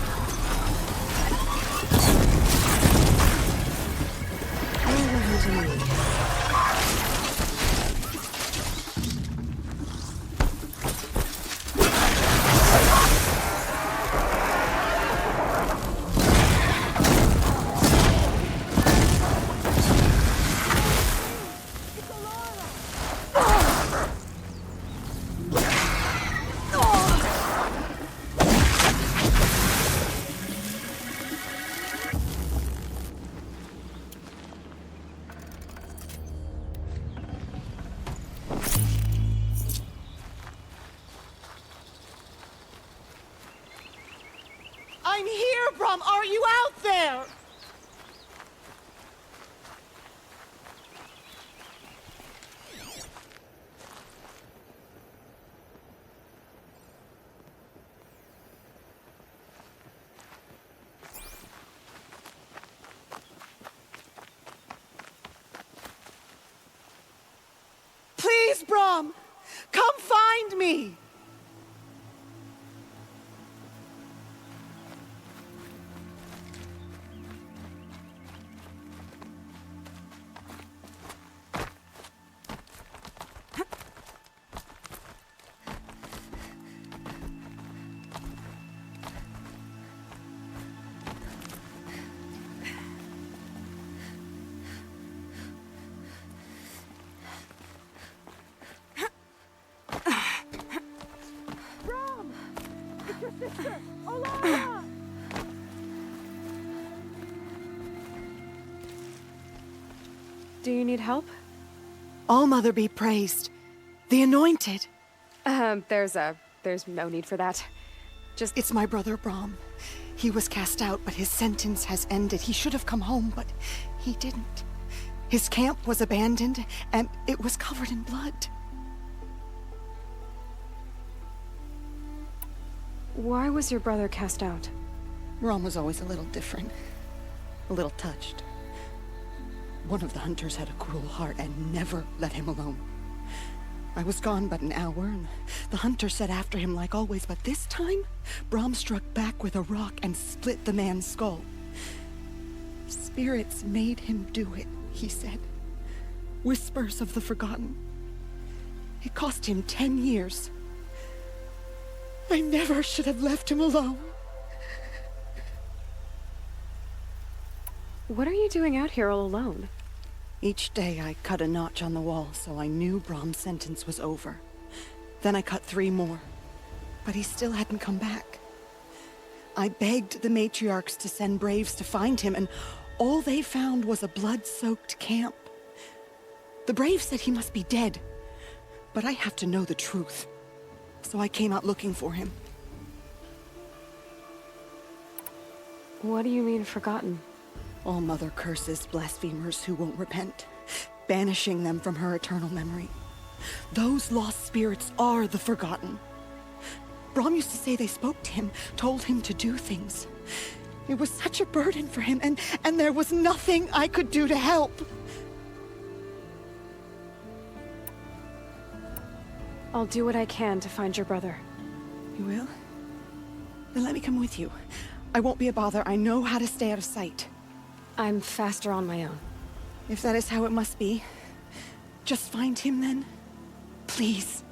I'm here, Brom! Are you out there? Please, Brom! Come find me! Brom! It's your sister, Olara! Do you need help? All-Mother be praised. The Anointed. There's no need for that. Just... It's my brother, Brom. He was cast out, but his sentence has ended. He should have come home, but he didn't. His camp was abandoned, and it was covered in blood. Why was your brother cast out? Brom was always a little different. A little touched. One of the hunters had a cruel heart and never let him alone. I was gone but an hour, and the hunter set after him like always, but this time, Brom struck back with a rock and split the man's skull. Spirits made him do it, he said. Whispers of the forgotten. It cost him 10 years. I never should have left him alone. What are you doing out here all alone? Each day I cut a notch on the wall, so I knew Brom's sentence was over. Then I cut 3 more, but he still hadn't come back. I begged the matriarchs to send braves to find him, and all they found was a blood-soaked camp. The braves said he must be dead, but I have to know the truth. So I came out looking for him. What do you mean, forgotten? All-Mother curses blasphemers who won't repent, banishing them from her eternal memory. Those lost spirits are the forgotten. Brom used to say they spoke to him, told him to do things. It was such a burden for him, and there was nothing I could do to help. I'll do what I can to find your brother. You will? Then let me come with you. I won't be a bother. I know how to stay out of sight. I'm faster on my own. If that is how it must be, just find him then. Please.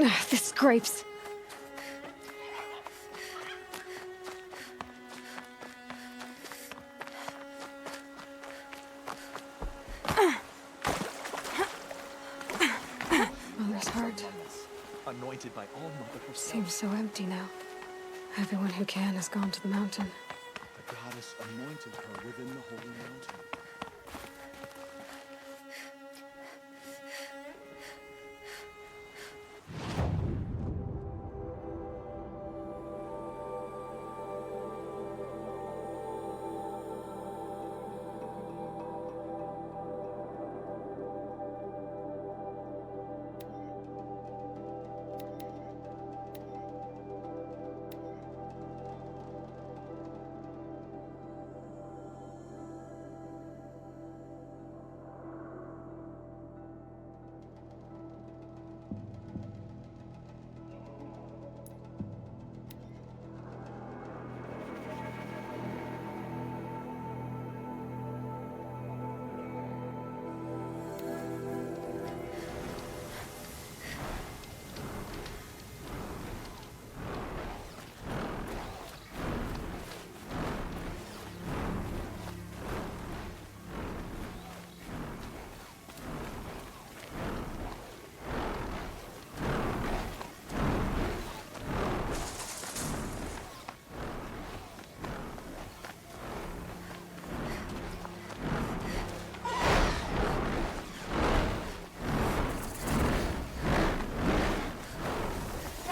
This scrapes. Mother's heart. Anointed by All Mother herself. Seems so empty now. Everyone who can has gone to the mountain. The goddess anointed her within the holy mountain.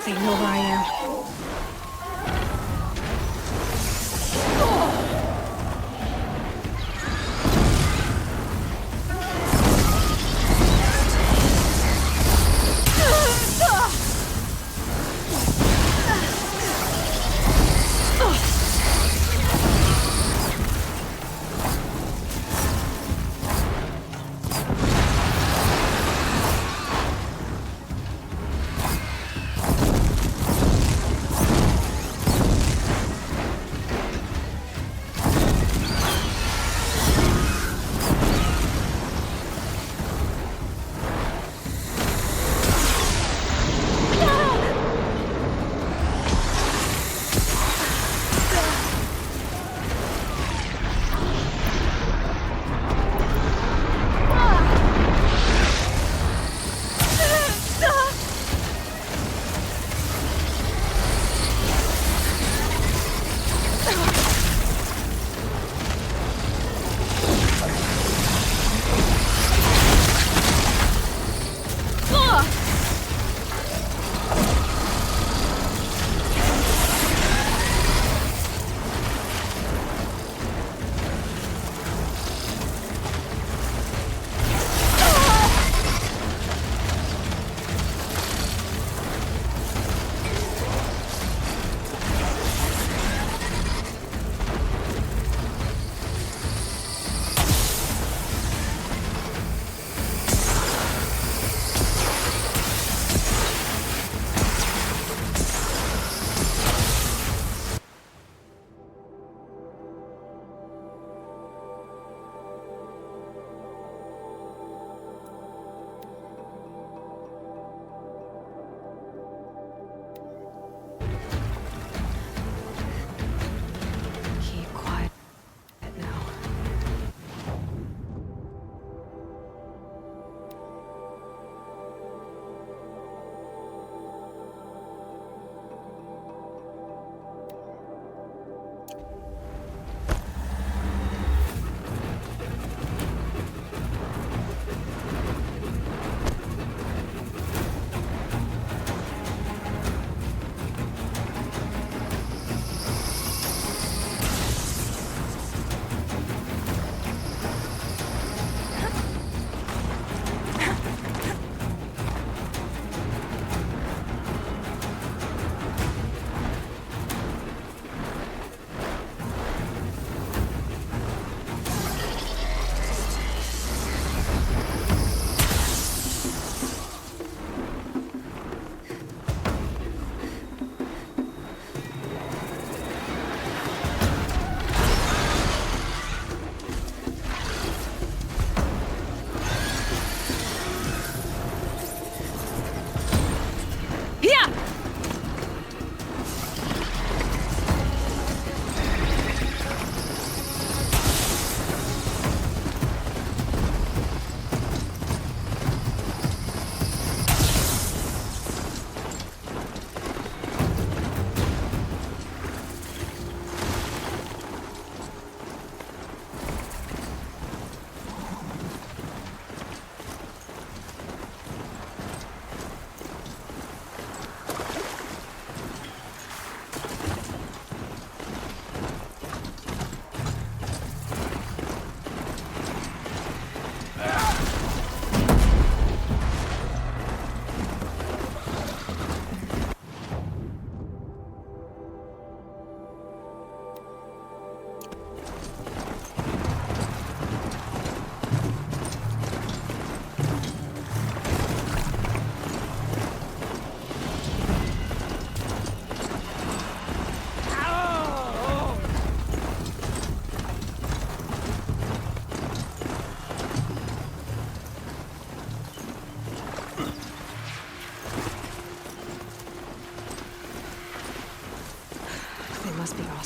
They know where I am.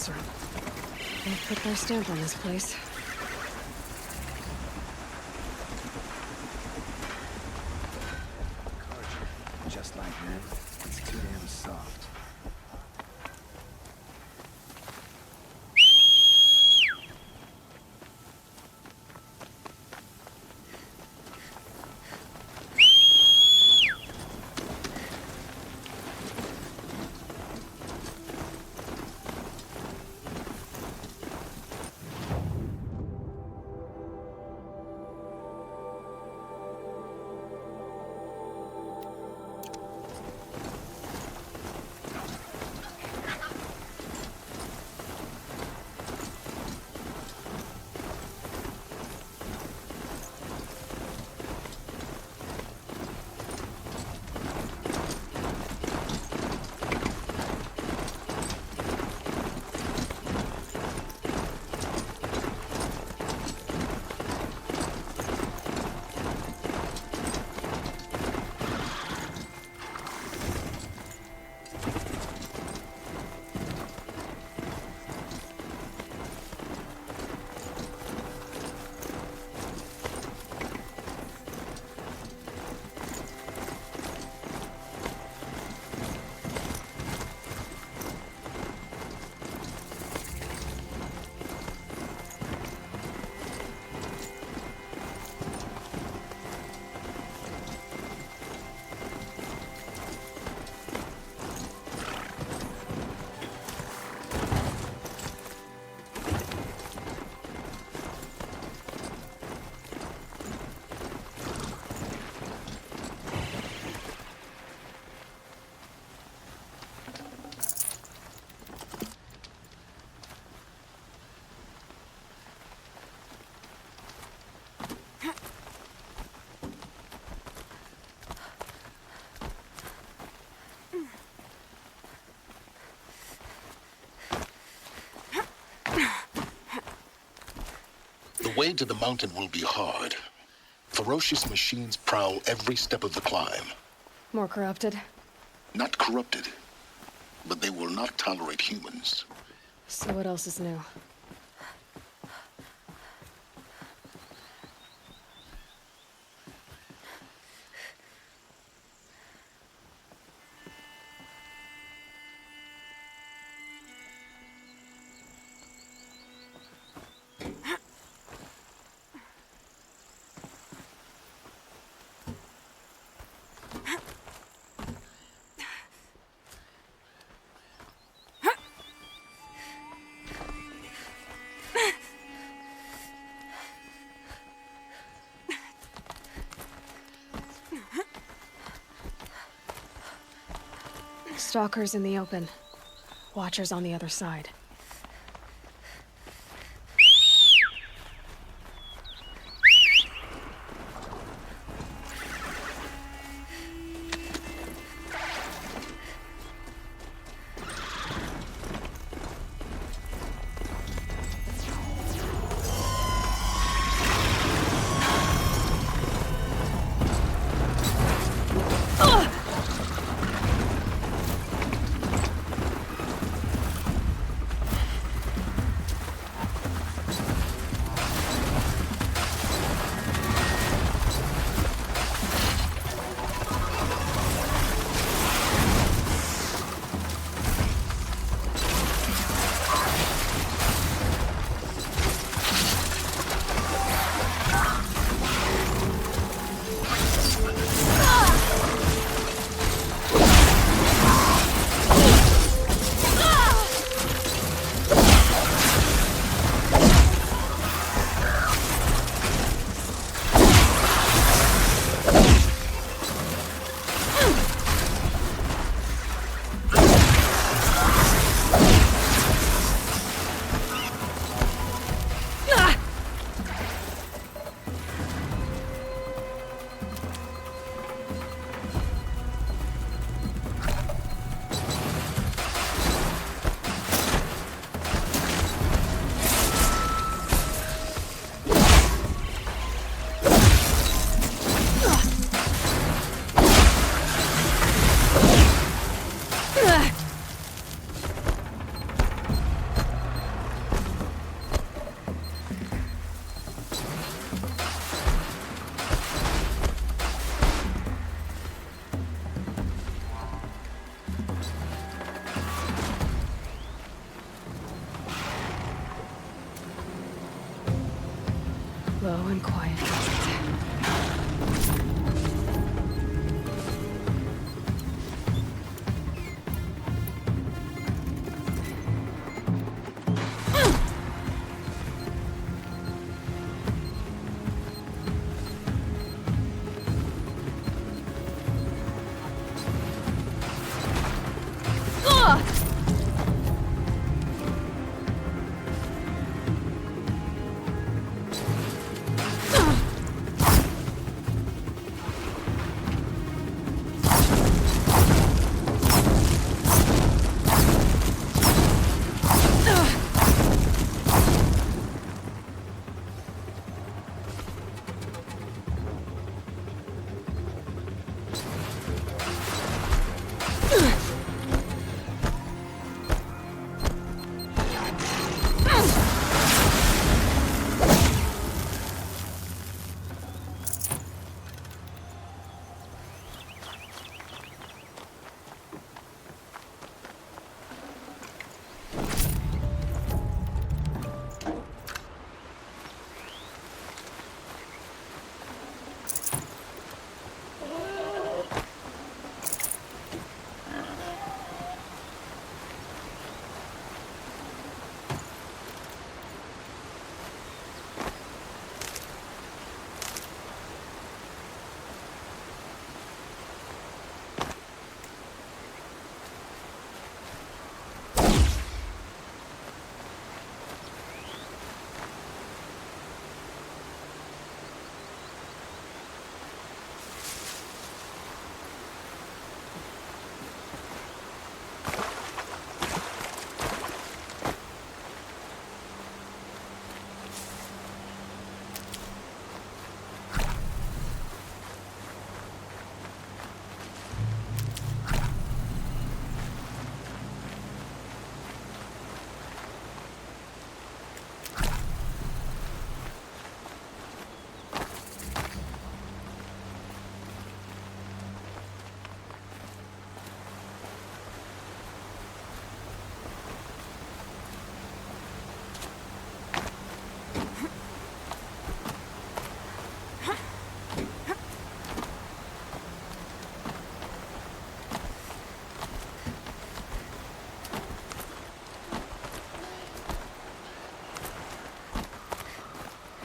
closer. They put their stamp on this place. Just like that. It's too damn soft. The way to the mountain will be hard. Ferocious machines prowl every step of the climb. More corrupted? Not corrupted, but they will not tolerate humans. So what else is new? Stalkers in the open. Watchers on the other side. I'm quiet.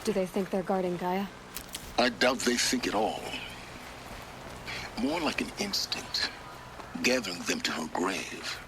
Do they think they're guarding Gaia? I doubt they think at all. More like an instinct, gathering them to her grave.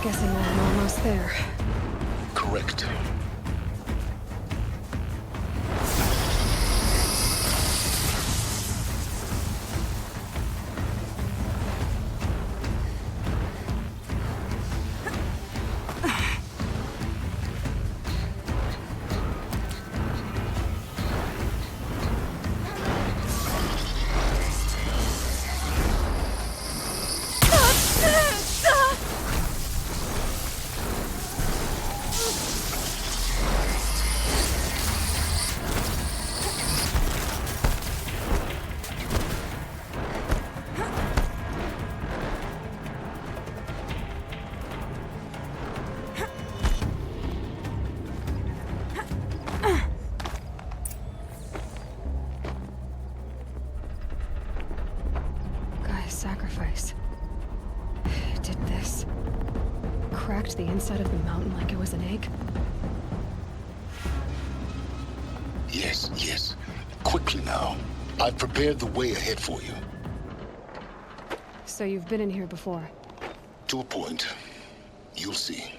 Guessing I'm almost there. Correct. Sacrifice. It did this. Cracked the inside of the mountain like it was an egg. Yes, yes. Quickly now. I've prepared the way ahead for you. So you've been in here before? To a point. You'll see.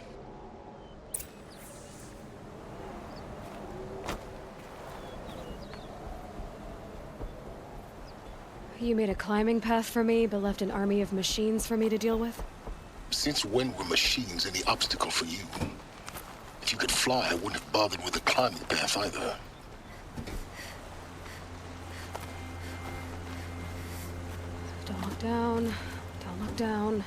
You made a climbing path for me, but left an army of machines for me to deal with? Since when were machines any obstacle for you? If you could fly, I wouldn't have bothered with a climbing path either. Don't look down. Don't look down.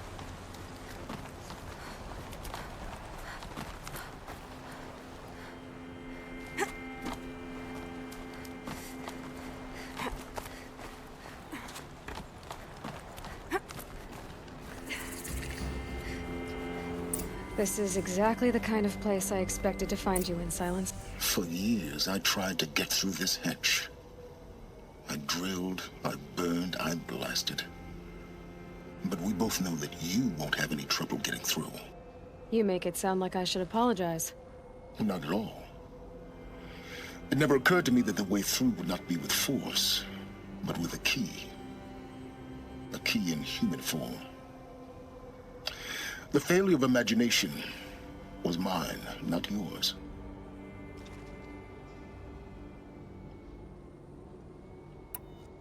This is exactly the kind of place I expected to find you in, Silence. For years, I tried to get through this hatch. I drilled, I burned, I blasted. But we both know that you won't have any trouble getting through. You make it sound like I should apologize. Not at all. It never occurred to me that the way through would not be with force, but with a key. A key in human form. The failure of imagination was mine, not yours.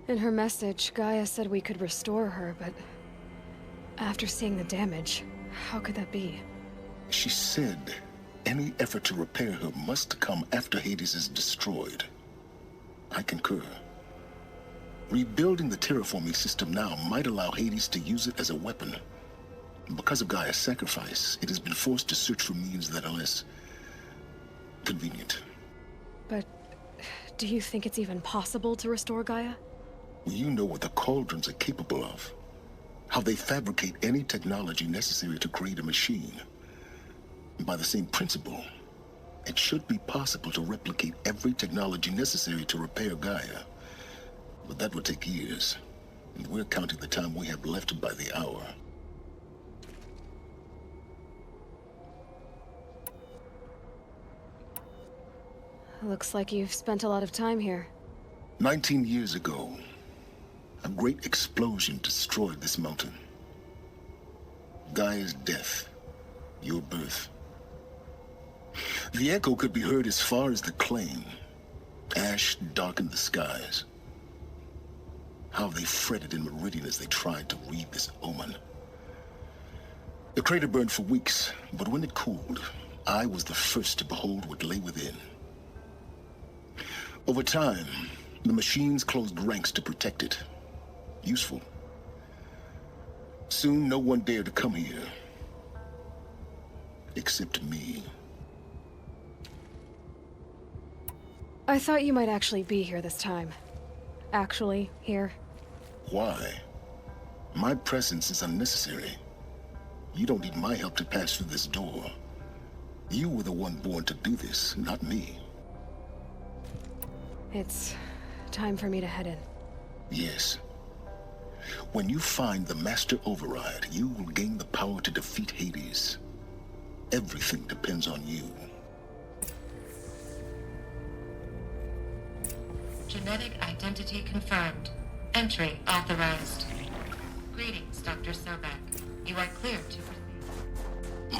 In her message, Gaia said we could restore her, but after seeing the damage, how could that be? She said any effort to repair her must come after Hades is destroyed. I concur. Rebuilding the terraforming system now might allow Hades to use it as a weapon. Because of Gaia's sacrifice, it has been forced to search for means that are less convenient. But do you think it's even possible to restore Gaia? You know what the Cauldrons are capable of. How they fabricate any technology necessary to create a machine. By the same principle, it should be possible to replicate every technology necessary to repair Gaia. But that would take years. And we're counting the time we have left by the hour. Looks like you've spent a lot of time here. 19 years ago, a great explosion destroyed this mountain. Gaia's death, your birth. The echo could be heard as far as the claim. Ash darkened the skies. How they fretted in Meridian as they tried to read this omen. The crater burned for weeks, but when it cooled, I was the first to behold what lay within. Over time, the machines closed ranks to protect it. Useful. Soon, no one dared to come here. Except me. I thought you might actually be here this time. Actually, here. Why? My presence is unnecessary. You don't need my help to pass through this door. You were the one born to do this, not me. It's time for me to head in. Yes. When you find the Master Override, you will gain the power to defeat Hades. Everything depends on you. Genetic identity confirmed. Entry authorized. Greetings, Dr. Sobek.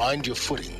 Find your footing.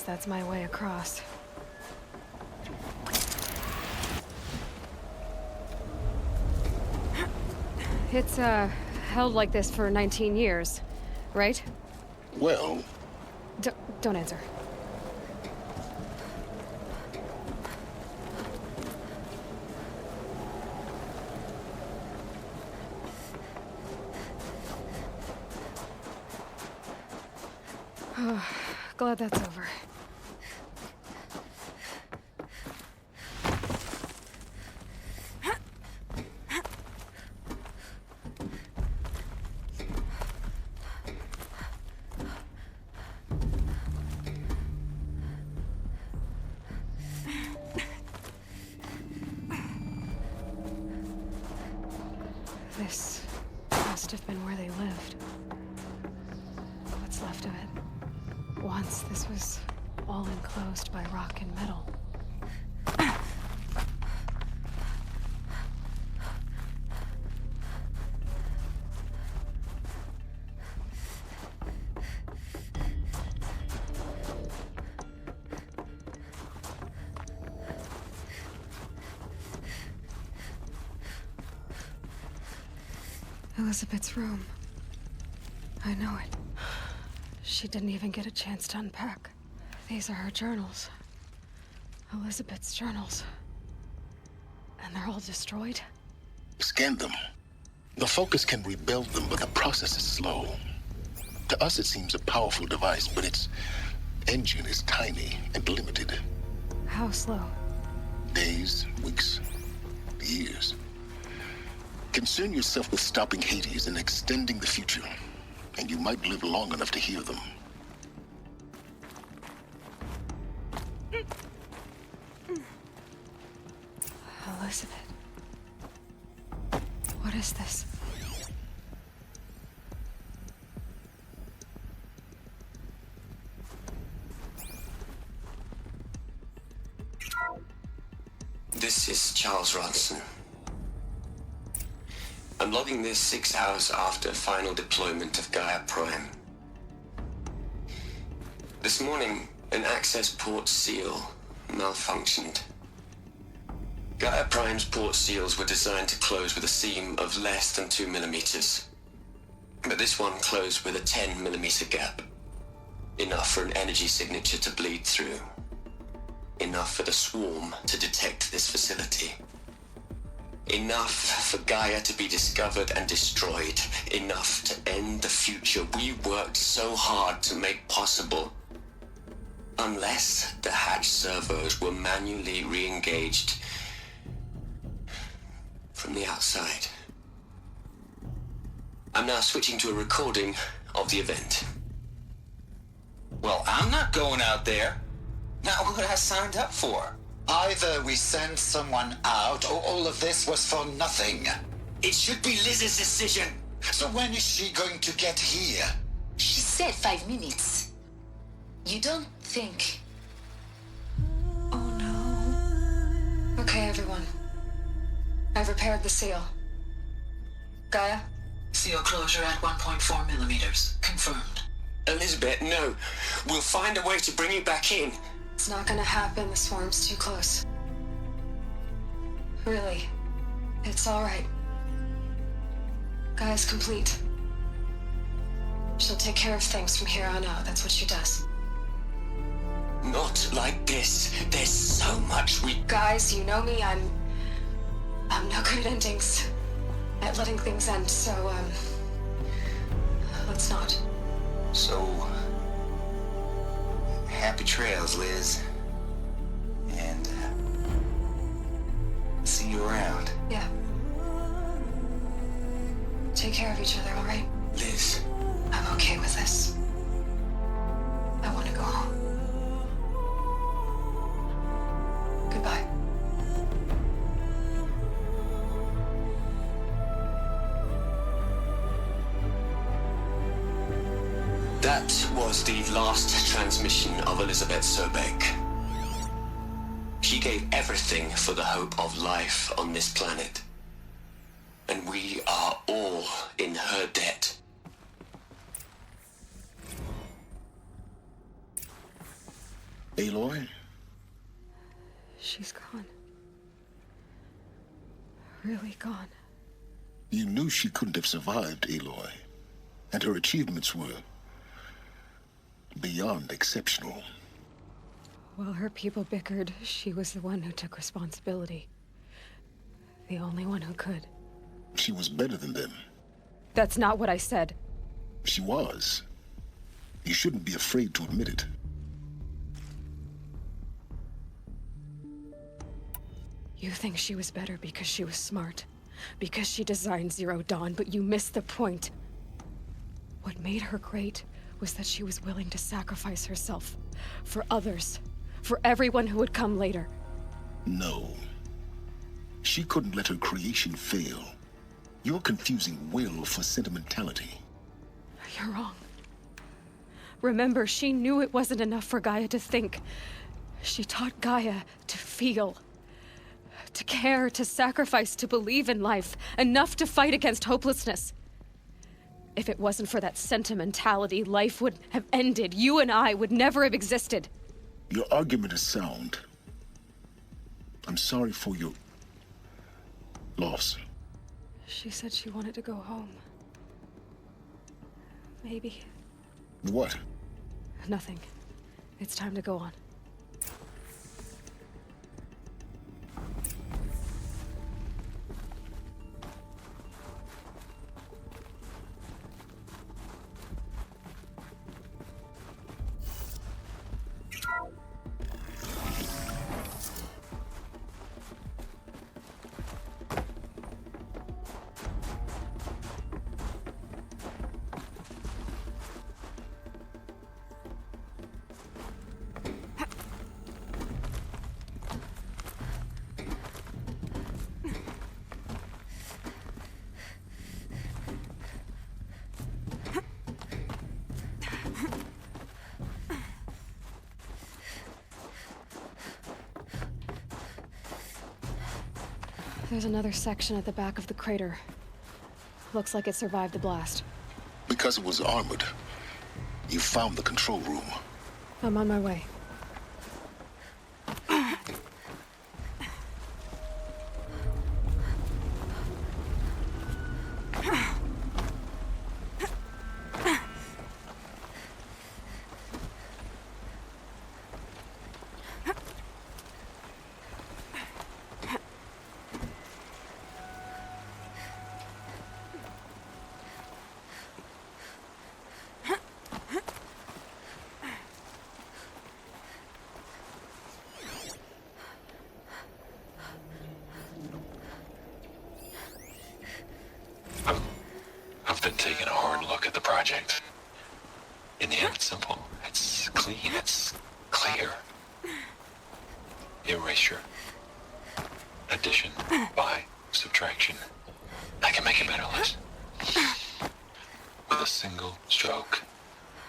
That's my way across. It's, held like this for 19 years, right? Well... Don't answer. Glad that's over. This must have been where they lived. What's left of it. Once this was all enclosed by rock and metal. Elizabeth's room. I know it. She didn't even get a chance to unpack. These are her journals. Elizabeth's journals. And they're all destroyed? Scan them. The Focus can rebuild them, but the process is slow. To us, it seems a powerful device, but its engine is tiny and limited. How slow? Days, weeks, years. Concern yourself with stopping Hades and extending the future, and you might live long enough to hear them. Elizabeth. What is this? This is Charles Ronson. I'm logging this 6 hours after final deployment of Gaia Prime. This morning, an access port seal malfunctioned. Gaia Prime's port seals were designed to close with a seam of less than 2 millimeters. But this one closed with a 10 millimeter gap. Enough for an energy signature to bleed through. Enough for the swarm to detect this facility. Enough for Gaia to be discovered and destroyed. Enough to end the future we worked so hard to make possible. Unless the hatch servos were manually re-engaged from the outside. I'm now switching to a recording of the event. Well, I'm not going out there. Not what I signed up for. Either we send someone out, or all of this was for nothing. It should be Liz's decision. So when is she going to get here? She said 5 minutes. You don't think... Oh no. Okay, everyone. I've repaired the seal. Gaia? Seal closure at 1.4 millimeters. Confirmed. Elizabeth, no. We'll find a way to bring you back in. It's not gonna happen. The swarm's too close. Really. It's alright. Gaia's complete. She'll take care of things from here on out. That's what she does. Not like this. There's so much we... Guys, you know me. I'm no good at endings. At letting things end, so, let's not. So... happy trails, Liz. And... see you around. Yeah. Take care of each other, alright? Liz. I'm okay with this. I want to go home. Goodbye. That was the last transmission of Elizabeth Sobek. She gave everything for the hope of life on this planet. And we are all in her debt. Aloy? She's gone. Really gone. You knew she couldn't have survived, Aloy. And her achievements were... beyond exceptional. While her people bickered, she was the one who took responsibility. The only one who could. She was better than them. That's not what I said. She was. You shouldn't be afraid to admit it. You think she was better because she was smart, because she designed Zero Dawn, but you missed the point. What made her great was that she was willing to sacrifice herself for others, for everyone who would come later. No. She couldn't let her creation fail. You're confusing will for sentimentality. You're wrong. Remember, she knew it wasn't enough for Gaia to think. She taught Gaia to feel. To care, to sacrifice, to believe in life, enough to fight against hopelessness. If it wasn't for that sentimentality, life would have ended. You and I would never have existed. Your argument is sound. I'm sorry for your... loss. She said she wanted to go home. Maybe. What? Nothing. It's time to go on. There's another section at the back of the crater. Looks like it survived the blast. Because it was armored. You found the control room. I'm on my way. I've been taking a hard look at the project. In the end, it's simple. It's clean. It's clear. Erasure. Addition. By. Subtraction. I can make it better, Liz. with a single stroke,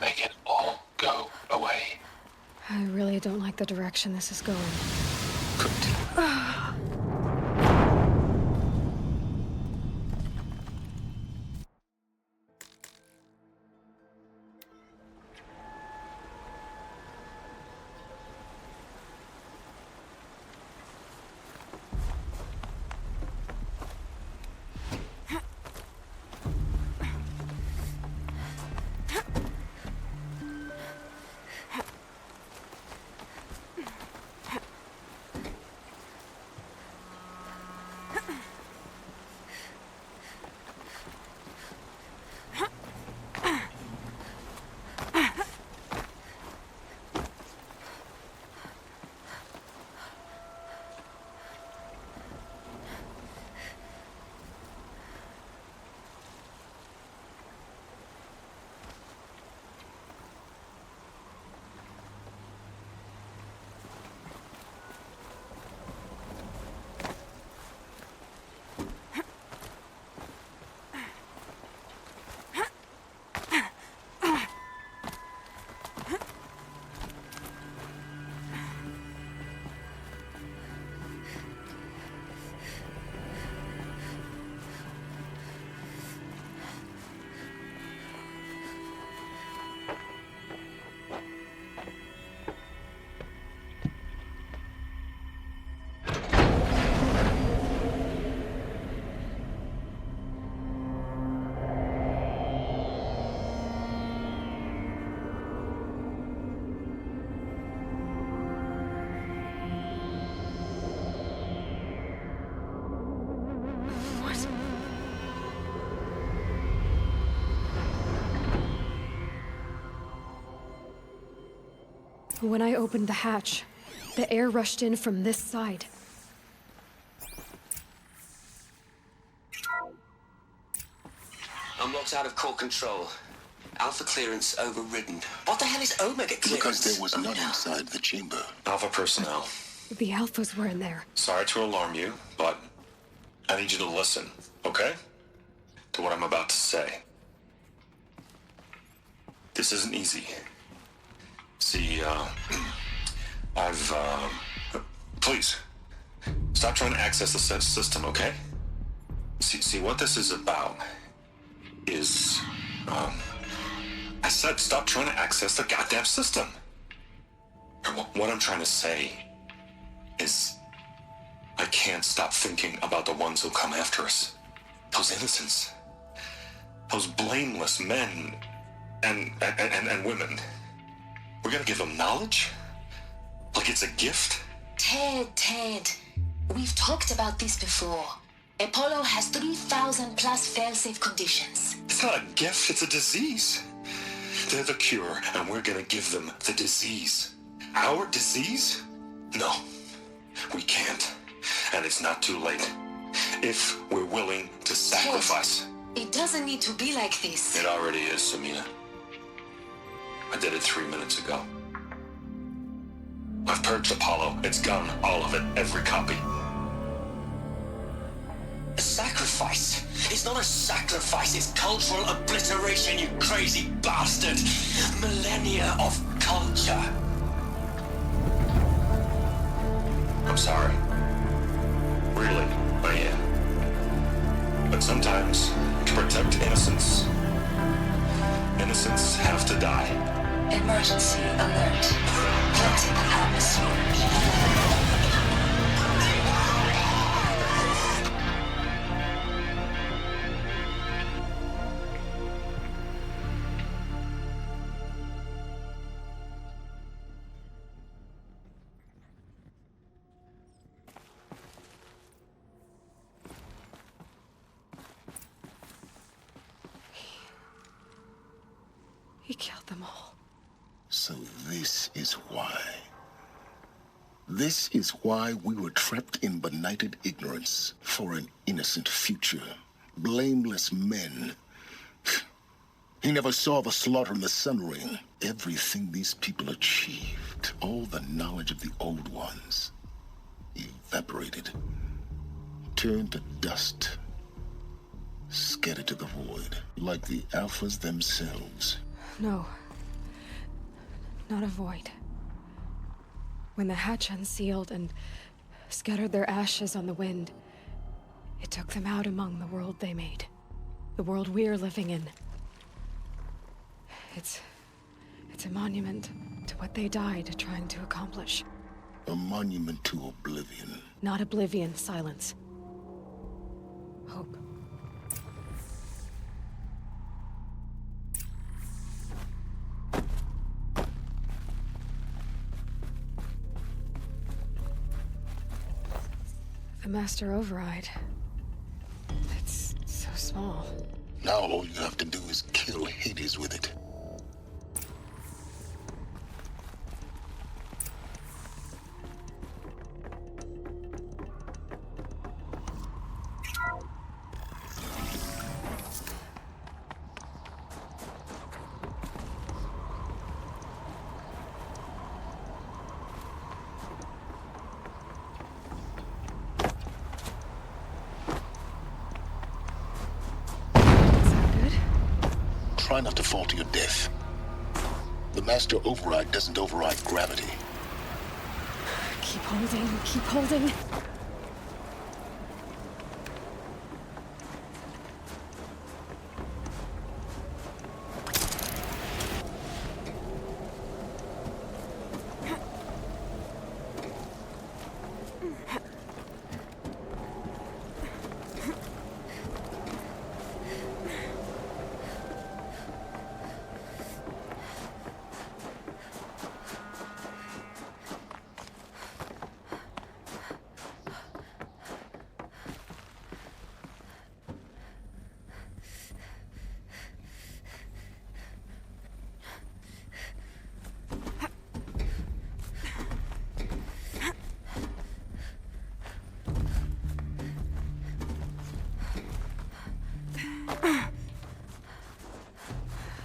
make it all go away. I really don't like the direction this is going. When I opened the hatch, the air rushed in from this side. I'm locked out of core control. Alpha clearance overridden. What the hell is Omega clearance? Because there was none inside the chamber. Alpha personnel. The Alphas were in there. Sorry to alarm you, but I need you to listen, okay? To what I'm about to say. This isn't easy. See, please, stop trying to access the system, okay? See, what this is about is, I said stop trying to access the goddamn system. What I'm trying to say is, I can't stop thinking about the ones who come after us. Those innocents. Those blameless men and women. We're gonna give them knowledge? Like it's a gift? Ted. We've talked about this before. Apollo has 3,000 plus fail-safe conditions. It's not a gift, it's a disease. They're the cure, and we're gonna give them the disease. Our disease? No, we can't. And it's not too late. If we're willing to sacrifice. Ted, it doesn't need to be like this. It already is, Samina. I did it 3 minutes ago. I've purged Apollo. It's gone, all of it, every copy. A sacrifice? It's not a sacrifice, it's cultural obliteration, you crazy bastard! Millennia of culture. I'm sorry. Really, I am. But sometimes, to protect innocence, innocents have to die. Emergency alert. Floating atmosphere. He killed them all. So this is why. This is why we were trapped in benighted ignorance for an innocent future. Blameless men. He never saw the slaughter in the Sun Ring. Everything these people achieved, all the knowledge of the old ones, evaporated, turned to dust. Scattered to the void, like the Alphas themselves. No. Not a void. When the hatch unsealed and scattered their ashes on the wind, it took them out among the world they made. The world we're living in. It's a monument to what they died trying to accomplish. A monument to oblivion. Not oblivion, silence. Hope. The Master Override. It's so small. Now all you have to do is kill Hades with it. Try not to fall to your death. The Master Override doesn't override gravity. Keep holding, keep holding.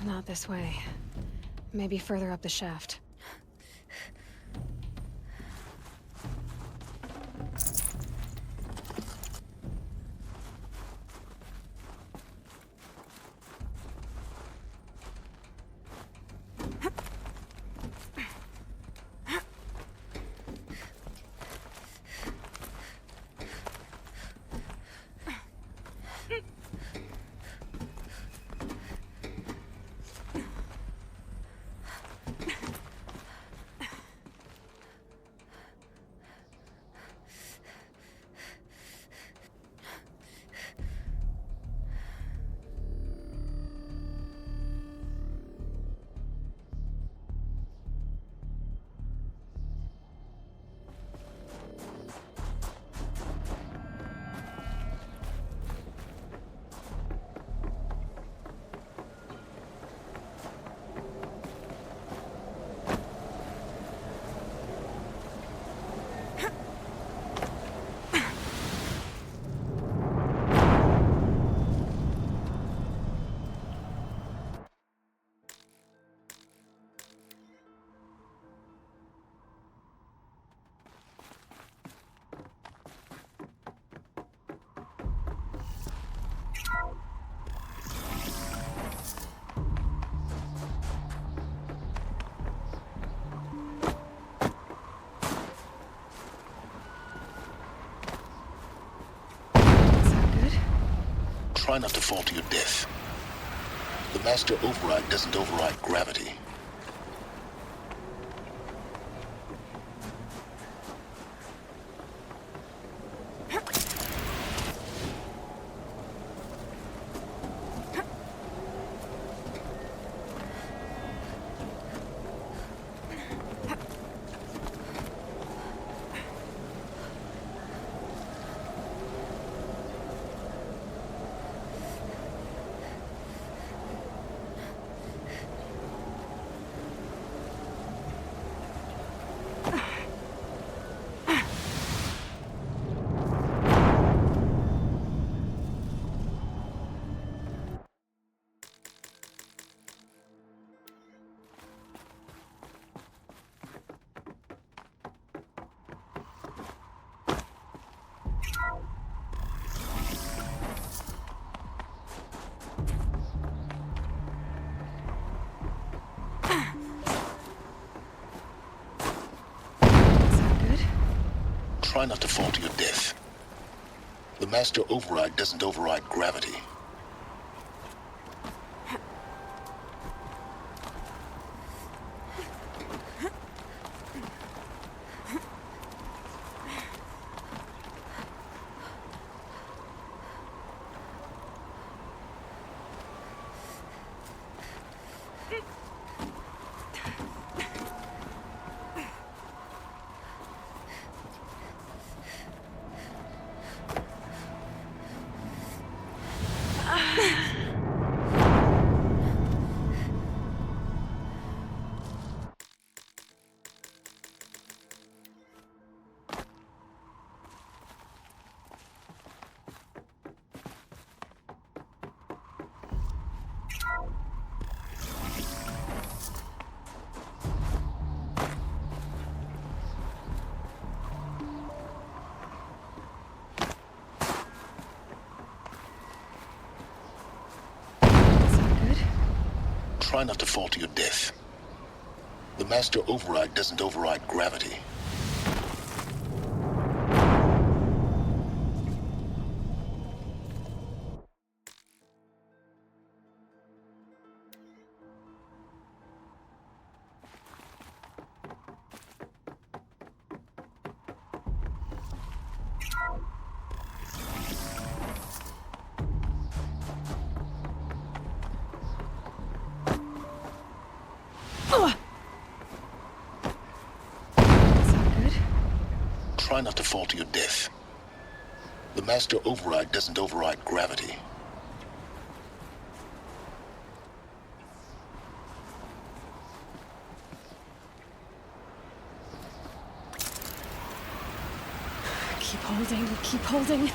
Not this way. Maybe further up the shaft. Try not to fall to your death. The Master Override doesn't override gravity. Try not to fall to your death. The master override doesn't override gravity. Try not to fall to your death. The master override doesn't override gravity. Try not to fall to your death. The master override doesn't override gravity. Keep holding, keep holding.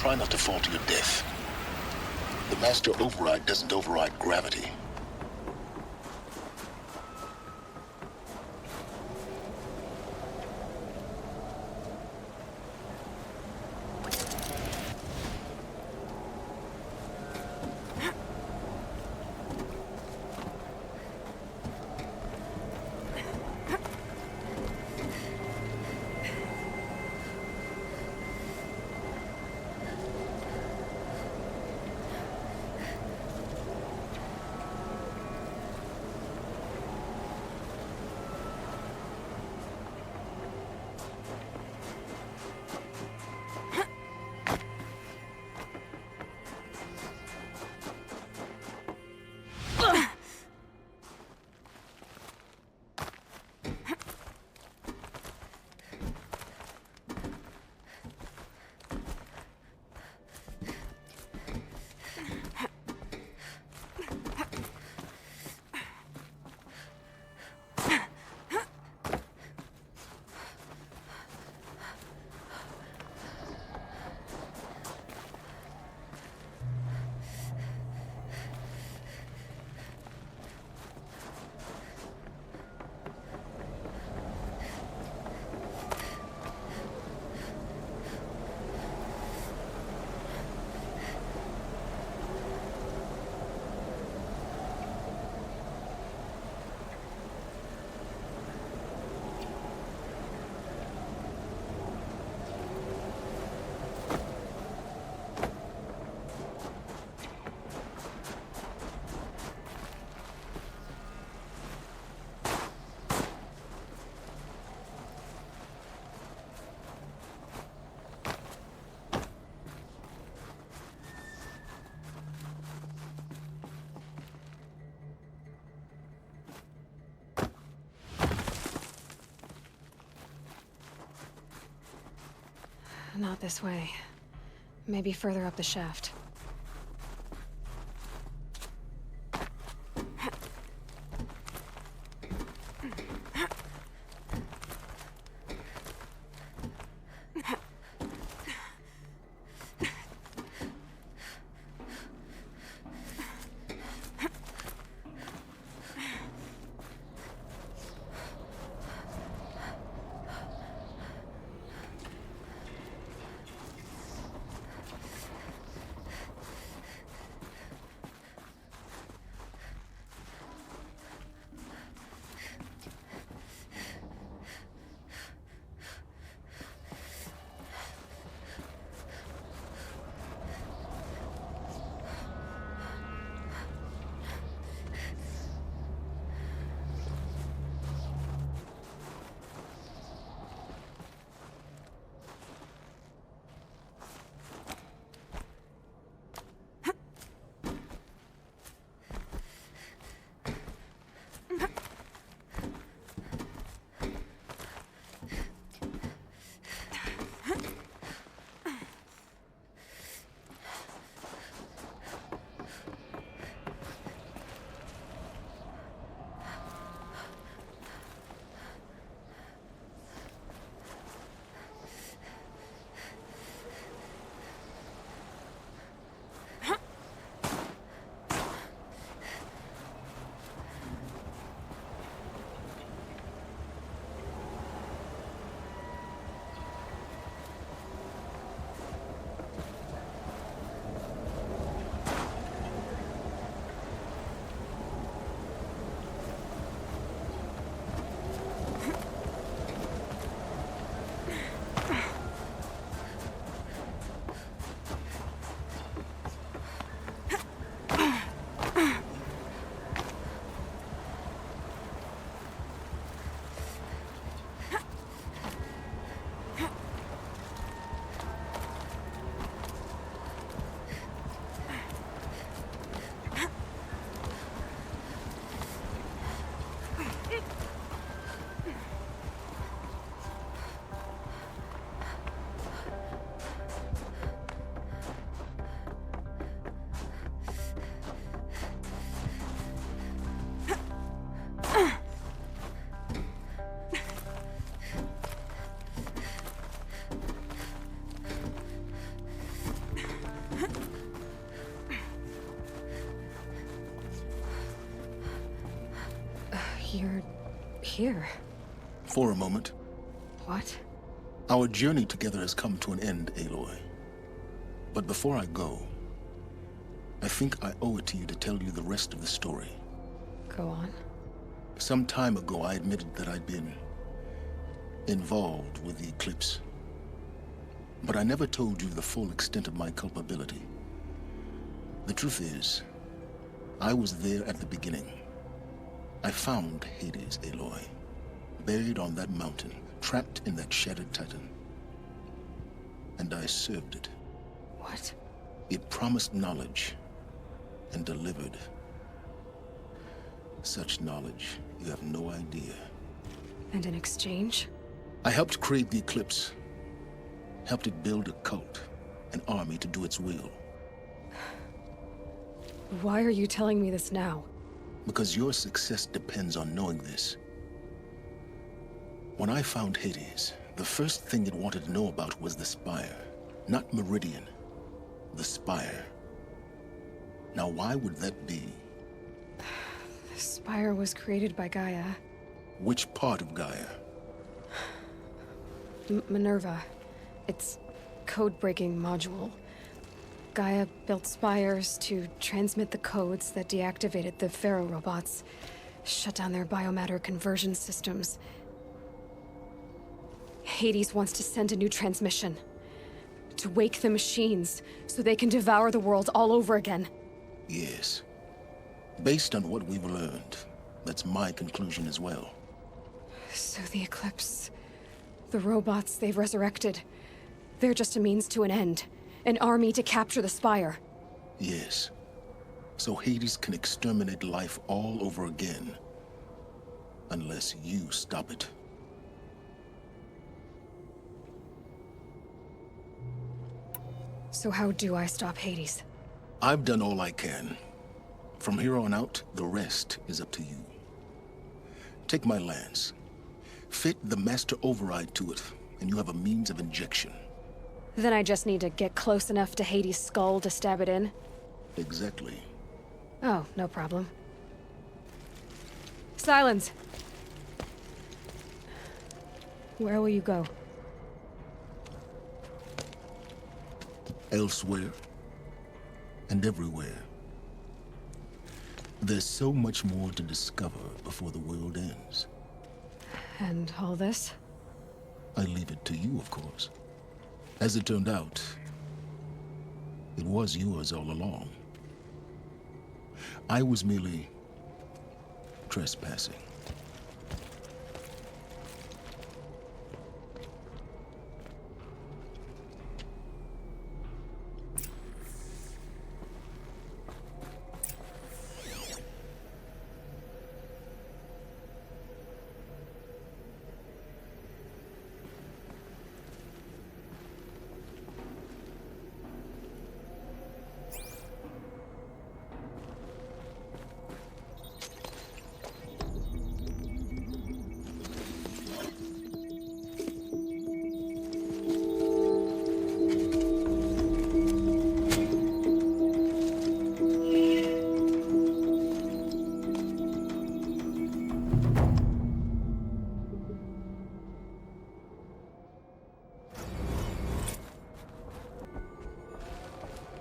Try not to fall to your death. The master override doesn't override gravity. Not this way. Maybe further up the shaft. You're here. For a moment. What? Our journey together has come to an end, Aloy. But before I go, I think I owe it to you to tell you the rest of the story. Go on. Some time ago, I admitted that I'd been involved with the eclipse. But I never told you the full extent of my culpability. The truth is, I was there at the beginning. I found Hades, Aloy, buried on that mountain, trapped in that shattered titan. And I served it. What? It promised knowledge and delivered. Such knowledge, you have no idea. And in exchange? I helped create the Eclipse. Helped it build a cult, an army to do its will. Why are you telling me this now? Because your success depends on knowing this. When I found Hades, the first thing it wanted to know about was the Spire. Not Meridian. The Spire. Now why would that be? The Spire was created by Gaia. Which part of Gaia? Minerva. Its code-breaking module. Gaia built spires to transmit the codes that deactivated the Pharaoh robots, shut down their biomatter conversion systems. Hades wants to send a new transmission. To wake the machines, so they can devour the world all over again. Yes. Based on what we've learned, that's my conclusion as well. So the Eclipse, the robots they've resurrected, they're just a means to an end. An army to capture the Spire. Yes. So Hades can exterminate life all over again. Unless you stop it. So how do I stop Hades? I've done all I can. From here on out, the rest is up to you. Take my lance. Fit the master override to it, and you have a means of injection. Then I just need to get close enough to Hades' skull to stab it in? Exactly. Oh, no problem. Silence! Where will you go? Elsewhere. And everywhere. There's so much more to discover before the world ends. And all this? I leave it to you, of course. As it turned out, it was yours all along. I was merely trespassing.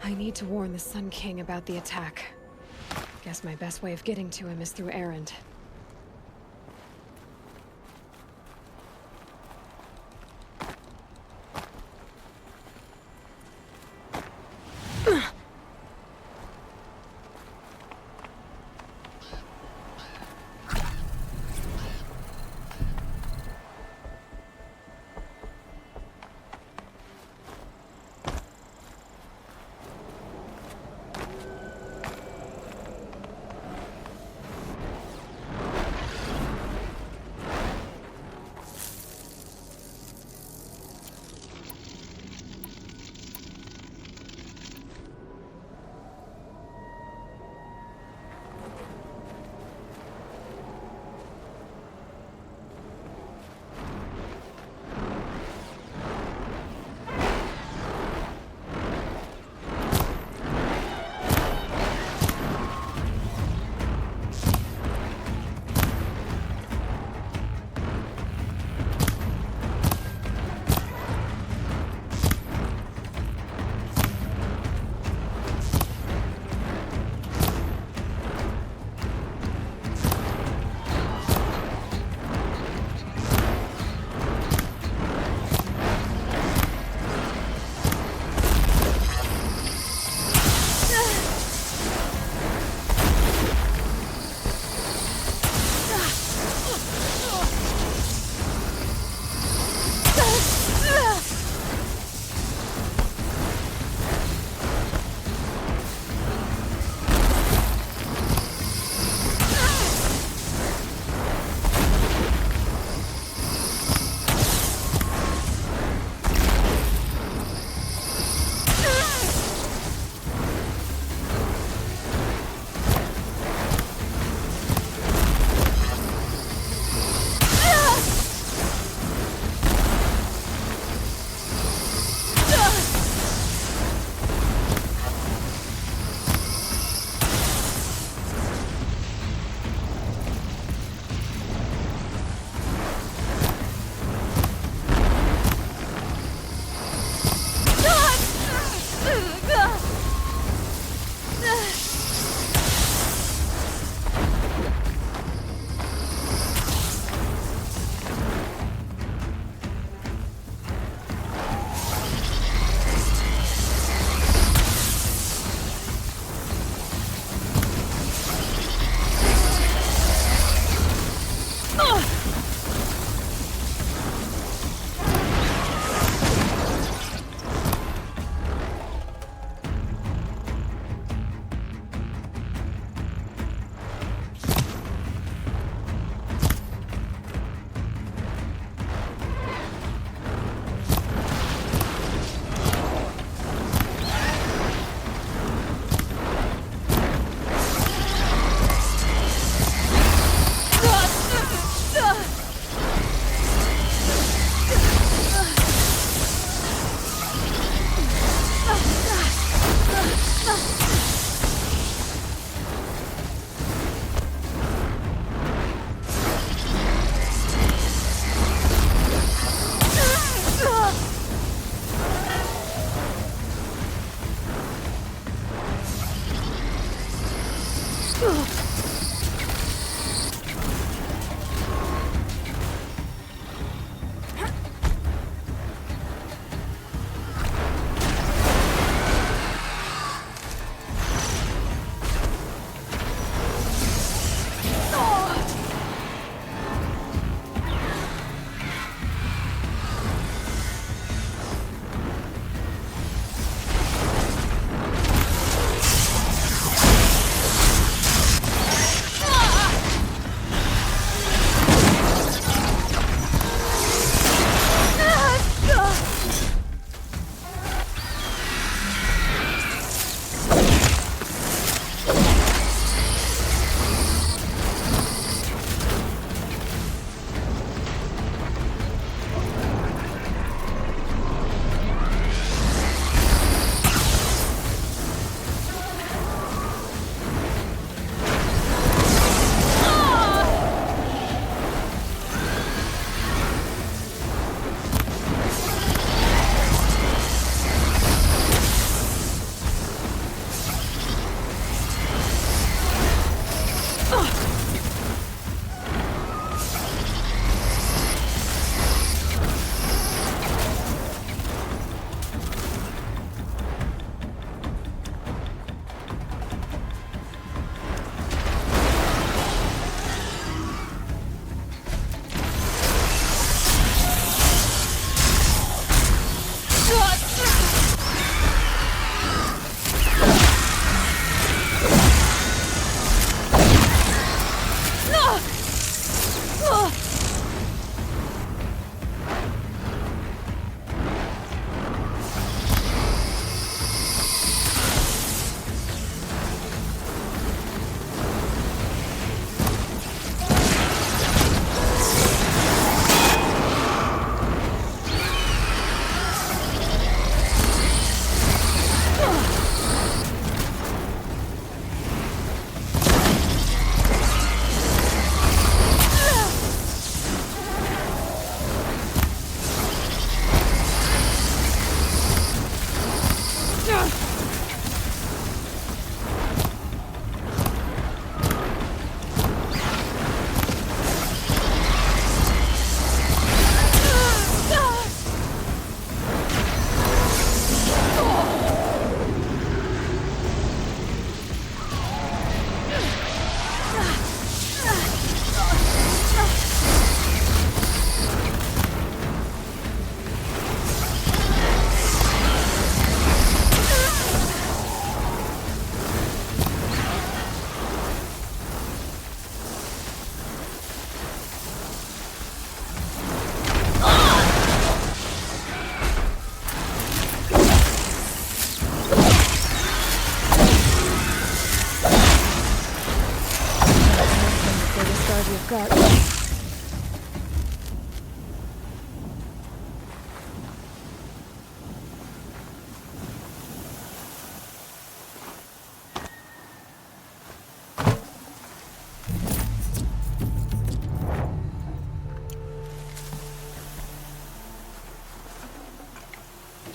I need to warn the Sun King about the attack. Guess my best way of getting to him is through Erend.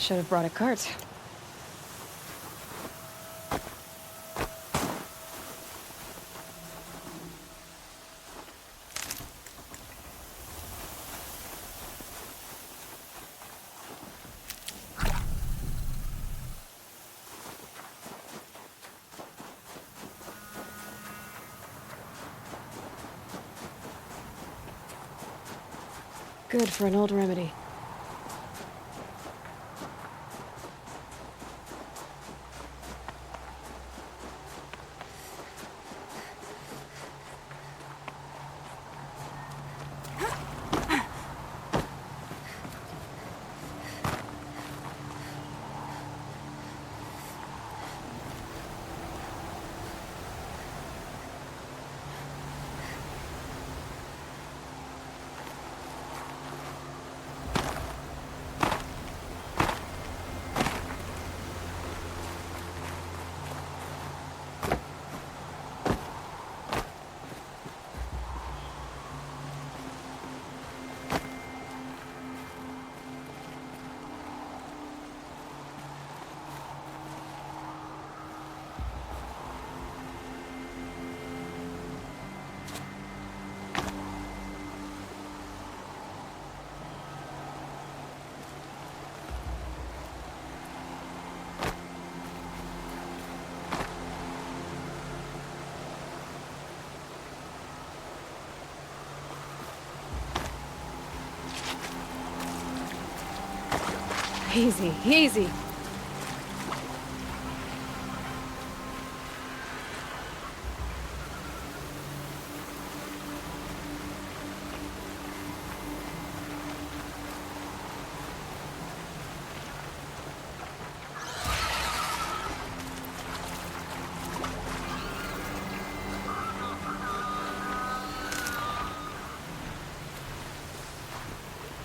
Should have brought a cart. Good for an old remedy. Easy, easy.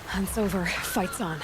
Hunt's over. Fight's on.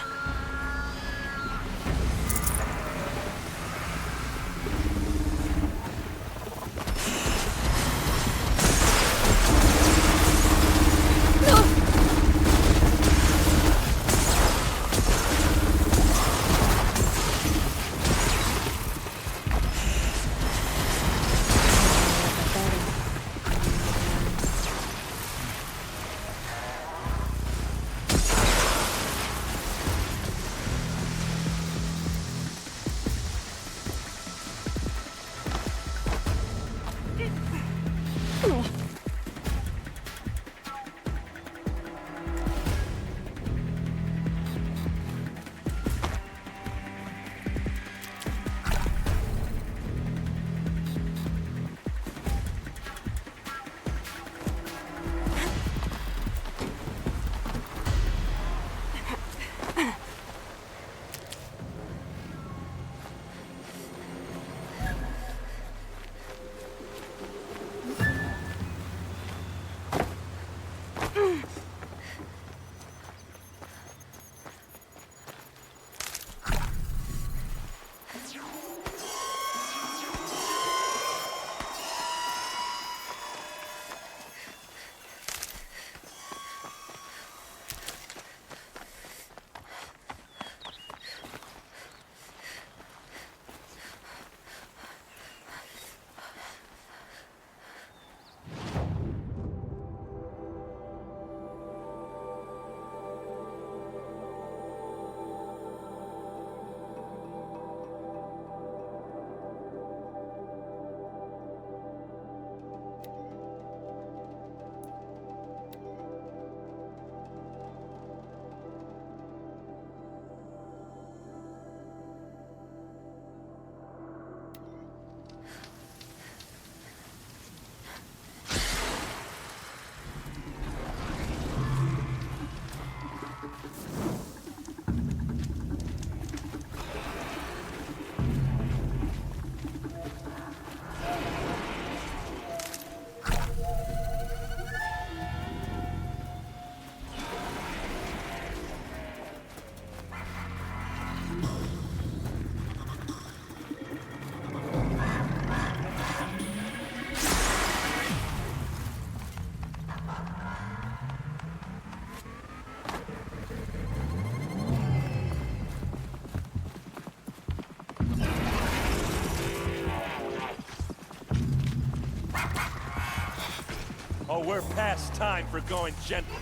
Oh, we're past time for going gentle.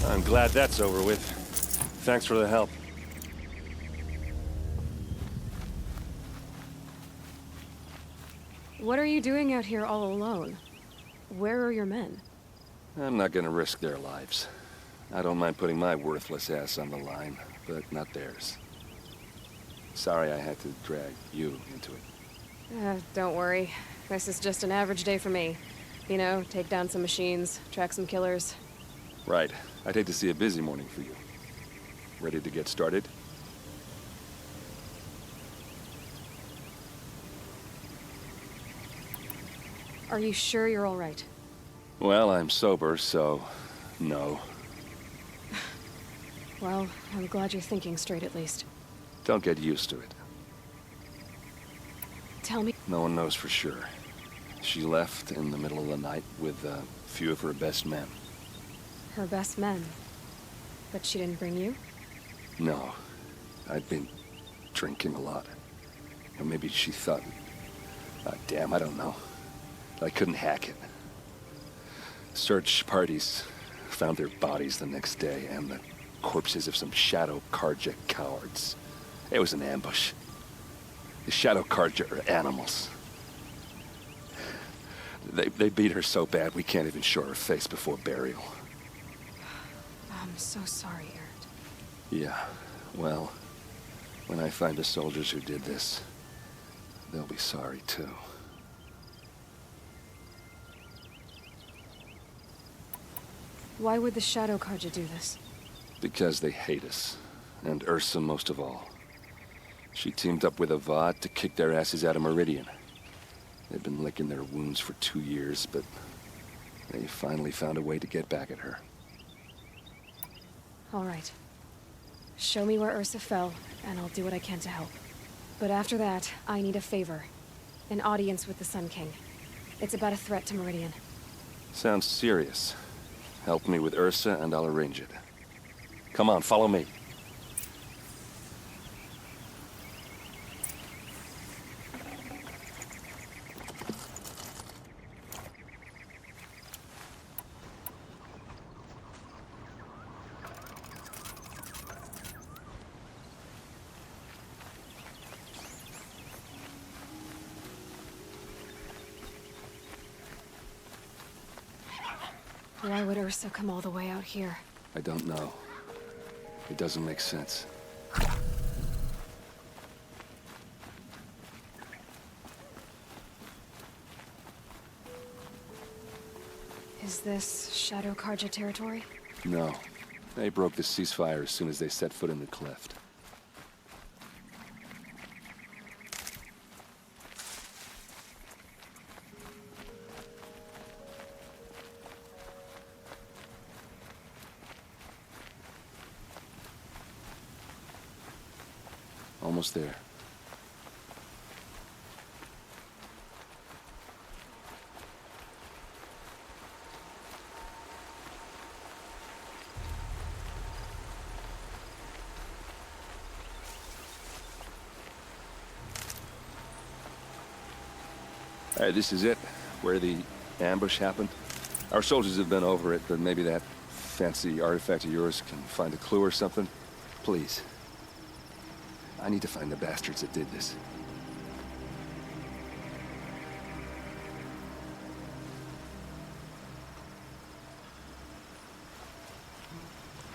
I'm glad that's over with. Thanks for the help. What are you doing out here all alone? Where are your men? I'm not gonna risk their lives. I don't mind putting my worthless ass on the line, but not theirs. Sorry I had to drag you into it. Don't worry. This is just an average day for me. You know, take down some machines, track some killers. Right. I'd hate to see a busy morning for you. Ready to get started? Are you sure you're all right? Well, I'm sober, so no. Well, I'm glad you're thinking straight at least. Don't get used to it. Tell me. No one knows for sure. She left in the middle of the night with a few of her best men. Her best men? But she didn't bring you? No. I'd been drinking a lot. Or maybe she thought... damn, I don't know. I couldn't hack it. Search parties found their bodies the next day and the corpses of some Shadow Karja cowards. It was an ambush. The Shadow Karja are animals. They beat her so bad we can't even show her face before burial. I'm so sorry, Ert. Yeah, well, when I find the soldiers who did this, they'll be sorry too. Why would the Shadow Karja do this? Because they hate us, and Ursa most of all. She teamed up with Avad to kick their asses out of Meridian. They've been licking their wounds for 2 years, but they finally found a way to get back at her. All right. Show me where Ursa fell, and I'll do what I can to help. But after that, I need a favor. An audience with the Sun King. It's about a threat to Meridian. Sounds serious. Help me with Ursa, and I'll arrange it. Come on, follow me. Why would Ursa come all the way out here? I don't know. It doesn't make sense. Is this Shadow Karja territory? No. They broke the ceasefire as soon as they set foot in the cleft. Almost there. All right, this is it, where the ambush happened. Our soldiers have been over it, but maybe that fancy artifact of yours can find a clue or something. Please. I need to find the bastards that did this.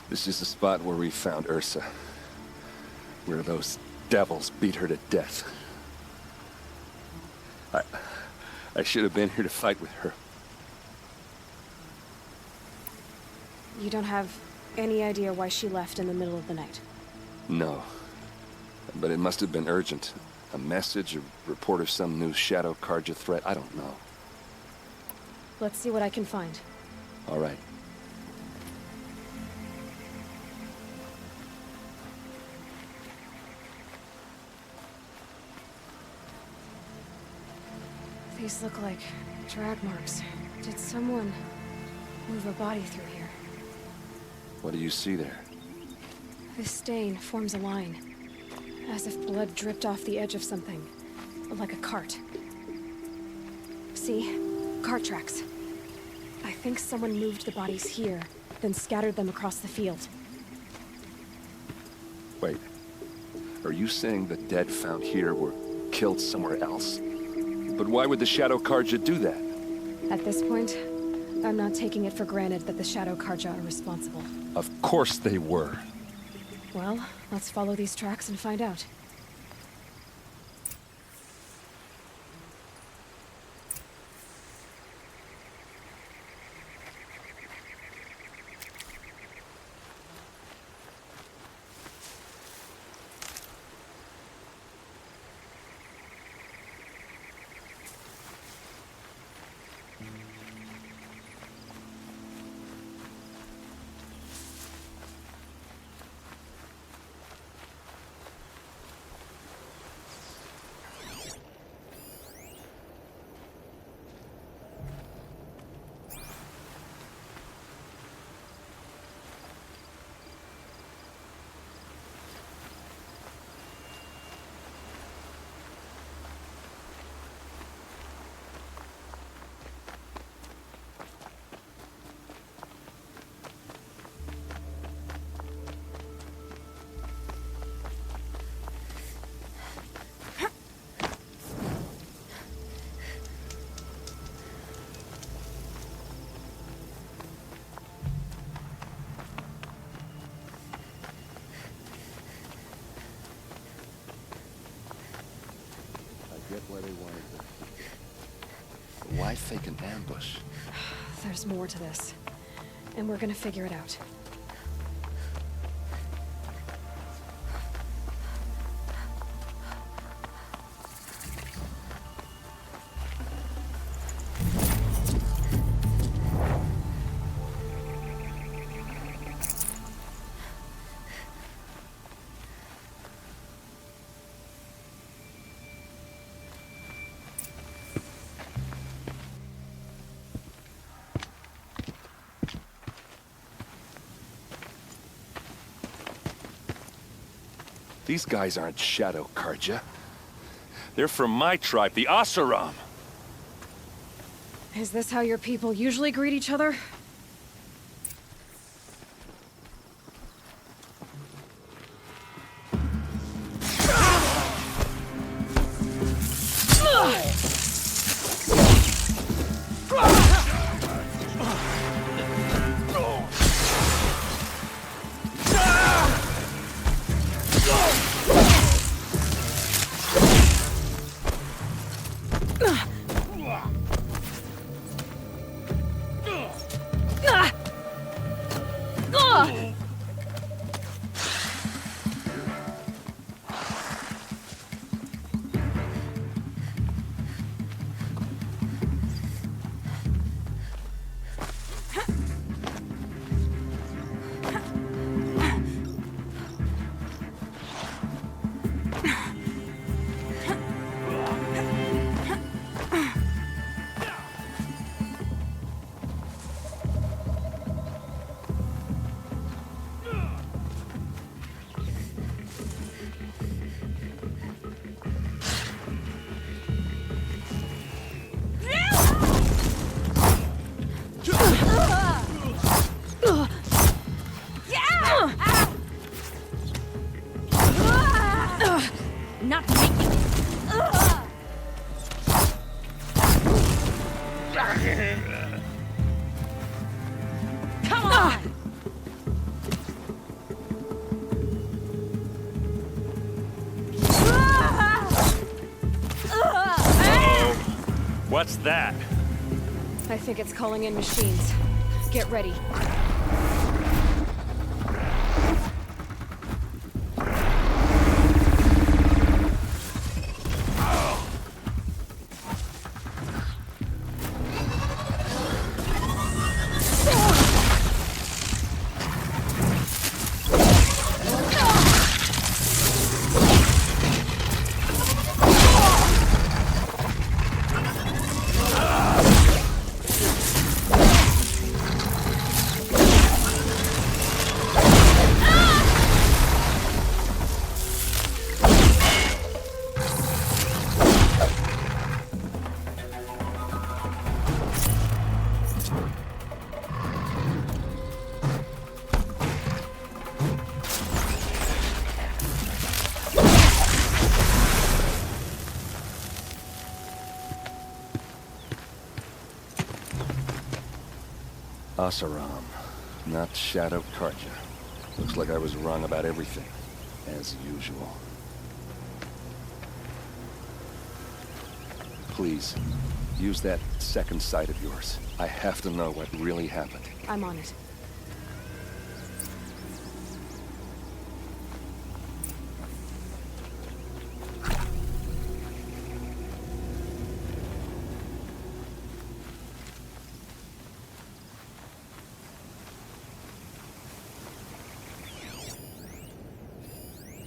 This is the spot where we found Ursa. Where those devils beat her to death. I should have been here to fight with her. You don't have any idea why she left in the middle of the night? No. But it must have been urgent. A message, a report of some new Shadow Karja threat, I don't know. Let's see what I can find. All right. These look like drag marks. Did someone move a body through here? What do you see there? This stain forms a line. As if blood dripped off the edge of something. Like a cart. See? Cart tracks. I think someone moved the bodies here, then scattered them across the field. Wait. Are you saying the dead found here were killed somewhere else? But why would the Shadow Karja do that? At this point, I'm not taking it for granted that the Shadow Karja are responsible. Of course they were. Well, let's follow these tracks and find out. Why fake an ambush? There's more to this. And we're gonna figure it out. These guys aren't Shadow Karja. They're from my tribe, the Asaram. Is this how your people usually greet each other? What's that? I think it's calling in machines. Get ready. Asaram, not Shadow Karja. Looks like I was wrong about everything, as usual. Please, use that second sight of yours. I have to know what really happened. I'm on it.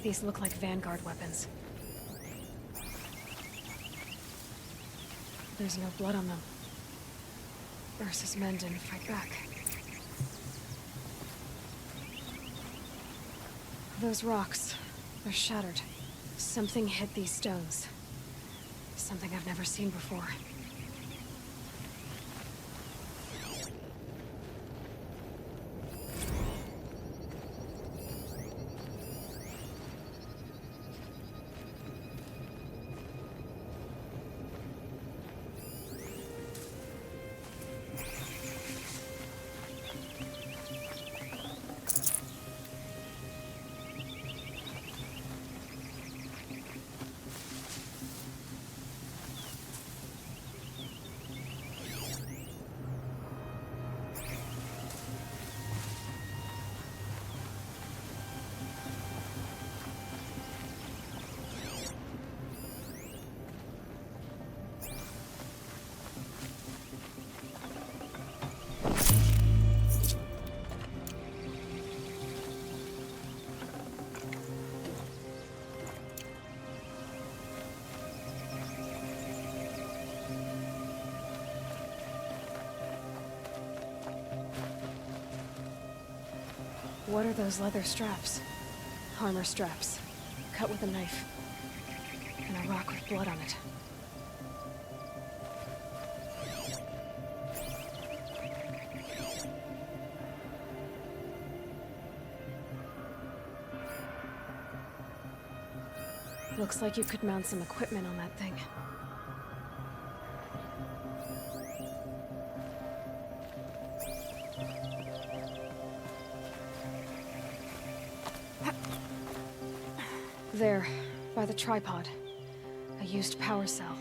These look like Vanguard weapons. There's no blood on them. Ursa's men didn't fight back. Those rocks, they're shattered. Something hit these stones. Something I've never seen before. What are those leather straps? Armor straps, cut with a knife. And a rock with blood on it. Looks like you could mount some equipment on that thing. There, by the tripod. A used power cell.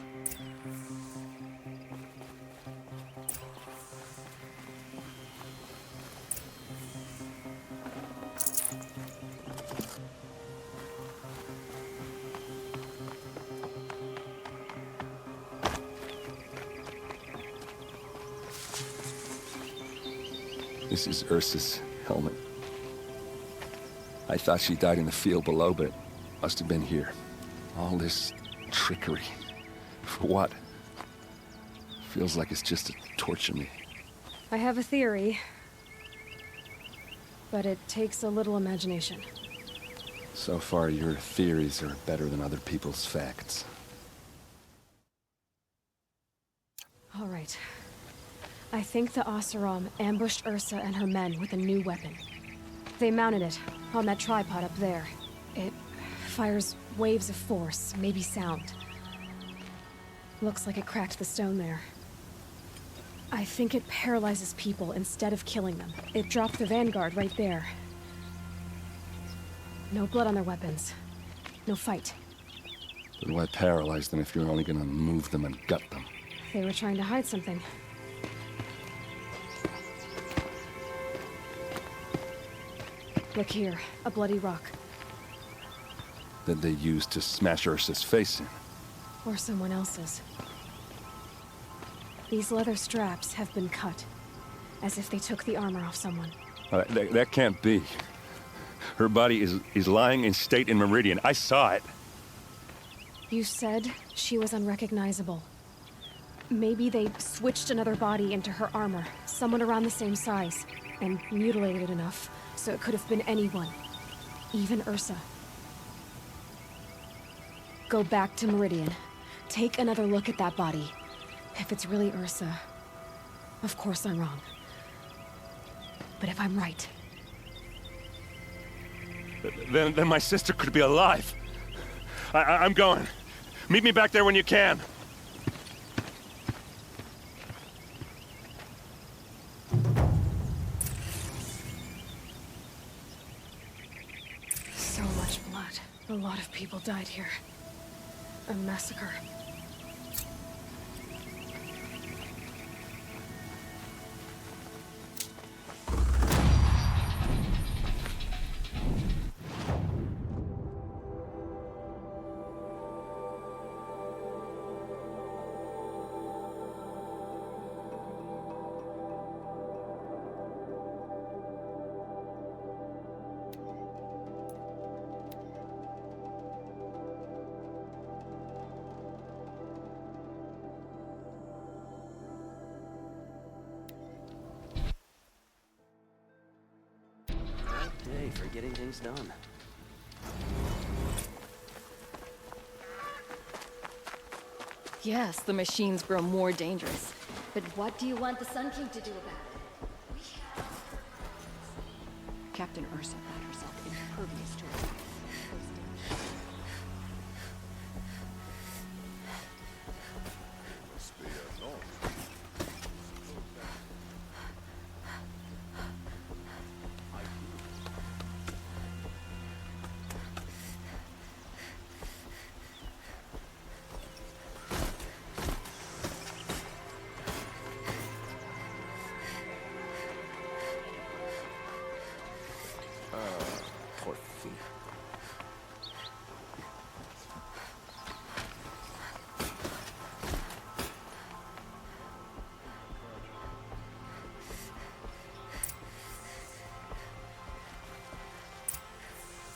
This is Ursa's helmet. I thought she died in the field below, but it must have been here. All this trickery. For what? Feels like it's just to torture me. I have a theory. But it takes a little imagination. So far, your theories are better than other people's facts. All right. I think the Oseram ambushed Ursa and her men with a new weapon. They mounted it on that tripod up there. It fires waves of force, maybe sound. Looks like it cracked the stone there. I think it paralyzes people instead of killing them. It dropped the vanguard right there. No blood on their weapons. No fight. Then why paralyze them if you're only gonna move them and gut them? They were trying to hide something. Look here, a bloody rock. That they used to smash Ursa's face in. Or someone else's. These leather straps have been cut, as if they took the armor off someone. That can't be. Her body is lying in state in Meridian. I saw it. You said she was unrecognizable. Maybe they switched another body into her armor, someone around the same size, and mutilated it enough so it could have been anyone, even Ursa. Go back to Meridian. Take another look at that body. If it's really Ursa, of course I'm wrong. But if I'm right... Then my sister could be alive. I'm going. Meet me back there when you can. So much blood. A lot of people died here. A massacre. For getting things done. Yes, the machines grow more dangerous. But what do you want the Sun King to do about it? Captain Ursa found herself impervious to attack. Poor feet.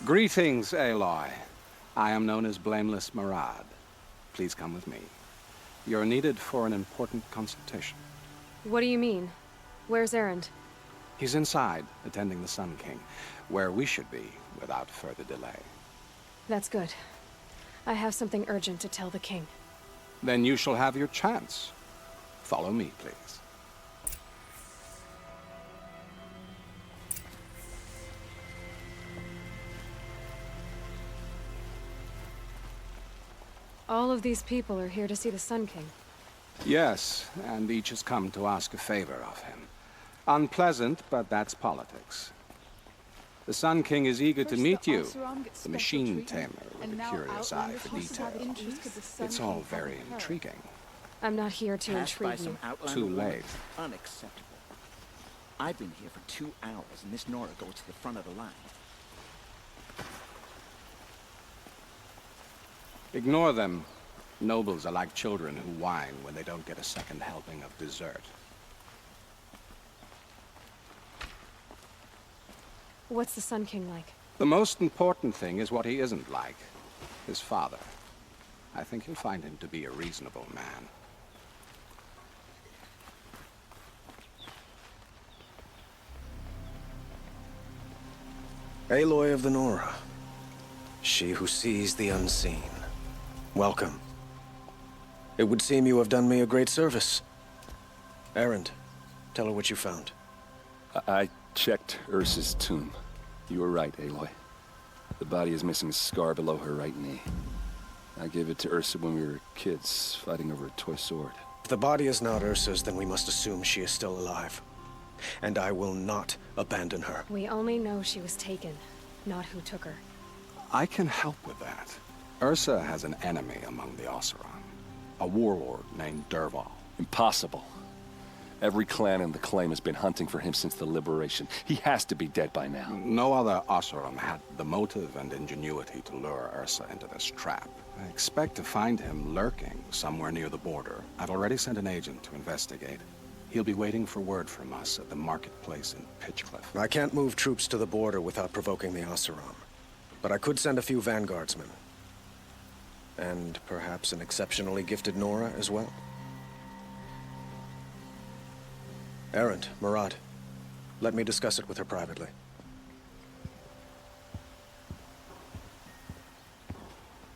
Greetings, Aloy. I am known as Blameless Marad. Please come with me. You're needed for an important consultation. What do you mean? Where's Erend? He's inside, attending the Sun King. where we should be without further delay. That's good. I have something urgent to tell the king. Then you shall have your chance. Follow me, please. All of these people are here to see the Sun King. Yes, and each has come to ask a favor of him. Unpleasant, but that's politics. The Sun King is eager to meet you, the machine tamer with a curious eye for detail. It's all very intriguing. I'm not here to intrigue you. Too late. Unacceptable. I've been here for 2 hours, and this Nora goes to the front of the line. Ignore them. Nobles are like children who whine when they don't get a second helping of dessert. What's the Sun King like? The most important thing is what he isn't like. His father. I think you'll find him to be a reasonable man. Aloy of the Nora. She who sees the unseen. Welcome. It would seem you have done me a great service. Erend, tell her what you found. I checked Ursa's tomb. You were right, Aloy. The body is missing a scar below her right knee. I gave it to Ursa when we were kids, fighting over a toy sword. If the body is not Ursa's, then we must assume she is still alive. And I will not abandon her. We only know she was taken, not who took her. I can help with that. Ursa has an enemy among the Oseram. A warlord named Dervahl. Impossible. Every clan in the claim has been hunting for him since the liberation. He has to be dead by now. No other Oseram had the motive and ingenuity to lure Ursa into this trap. I expect to find him lurking somewhere near the border. I've already sent an agent to investigate. He'll be waiting for word from us at the marketplace in Pitchcliff. I can't move troops to the border without provoking the Oseram. But I could send a few vanguardsmen. And perhaps an exceptionally gifted Nora as well. Erend, Murad, let me discuss it with her privately.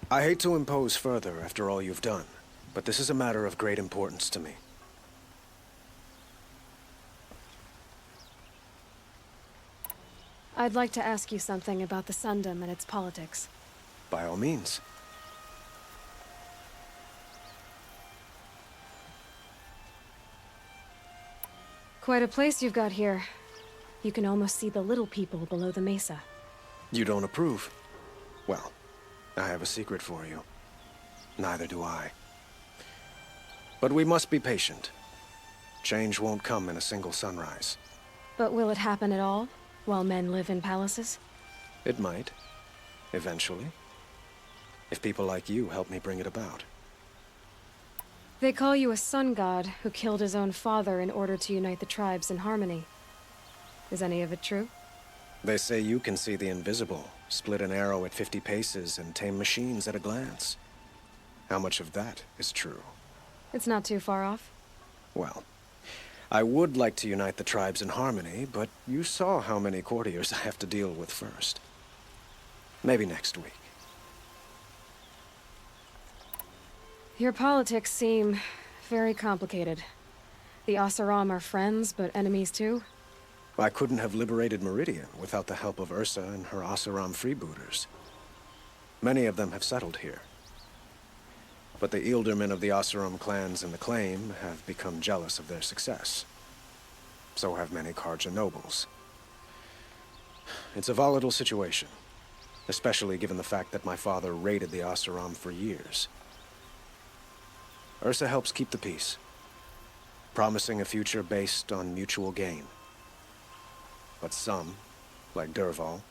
I hate to impose further after all you've done, but this is a matter of great importance to me. I'd like to ask you something about the Sundom and its politics. By all means. Quite a place you've got here. You can almost see the little people below the mesa. You don't approve? Well, I have a secret for you. Neither do I. But we must be patient. Change won't come in a single sunrise. But will it happen at all, while men live in palaces? It might. Eventually. If people like you help me bring it about. They call you a sun god who killed his own father in order to unite the tribes in harmony. Is any of it true? They say you can see the invisible, split an arrow at 50 paces, and tame machines at a glance. How much of that is true? It's not too far off. Well, I would like to unite the tribes in harmony, but you saw how many courtiers I have to deal with first. Maybe next week. Your politics seem very complicated. The Oseram are friends, but enemies too? I couldn't have liberated Meridian without the help of Ursa and her Oseram freebooters. Many of them have settled here. But the Ealdormen of the Oseram clans in the claim have become jealous of their success. So have many Karja nobles. It's a volatile situation, especially given the fact that my father raided the Oseram for years. Ursa helps keep the peace, promising a future based on mutual gain. But some, like Dervahl,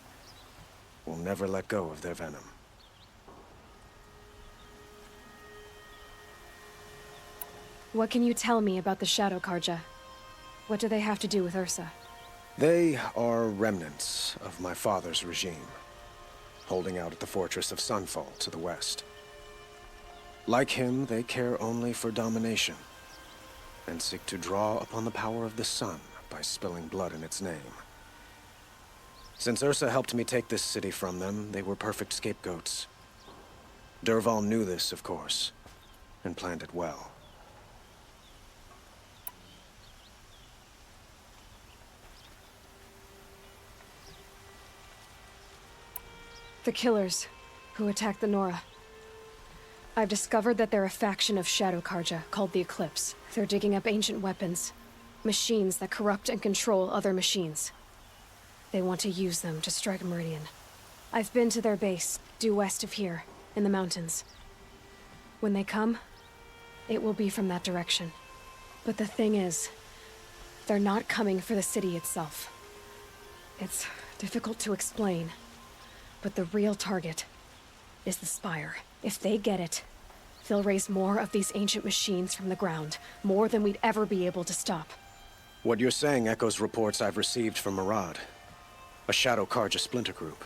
will never let go of their venom. What can you tell me about the Shadow Karja? What do they have to do with Ursa? They are remnants of my father's regime, holding out at the fortress of Sunfall to the west. Like him, they care only for domination, and seek to draw upon the power of the sun by spilling blood in its name. Since Ursa helped me take this city from them, they were perfect scapegoats. Dervahl knew this, of course, and planned it well. The killers who attacked the Nora. I've discovered that they're a faction of Shadow Karja called the Eclipse. They're digging up ancient weapons, machines that corrupt and control other machines. They want to use them to strike Meridian. I've been to their base, due west of here, in the mountains. When they come, it will be from that direction. But the thing is, they're not coming for the city itself. It's difficult to explain, but the real target is the Spire. If they get it, they'll raise more of these ancient machines from the ground, more than we'd ever be able to stop. What you're saying echoes reports I've received from Murad, a Shadow Karja splinter group.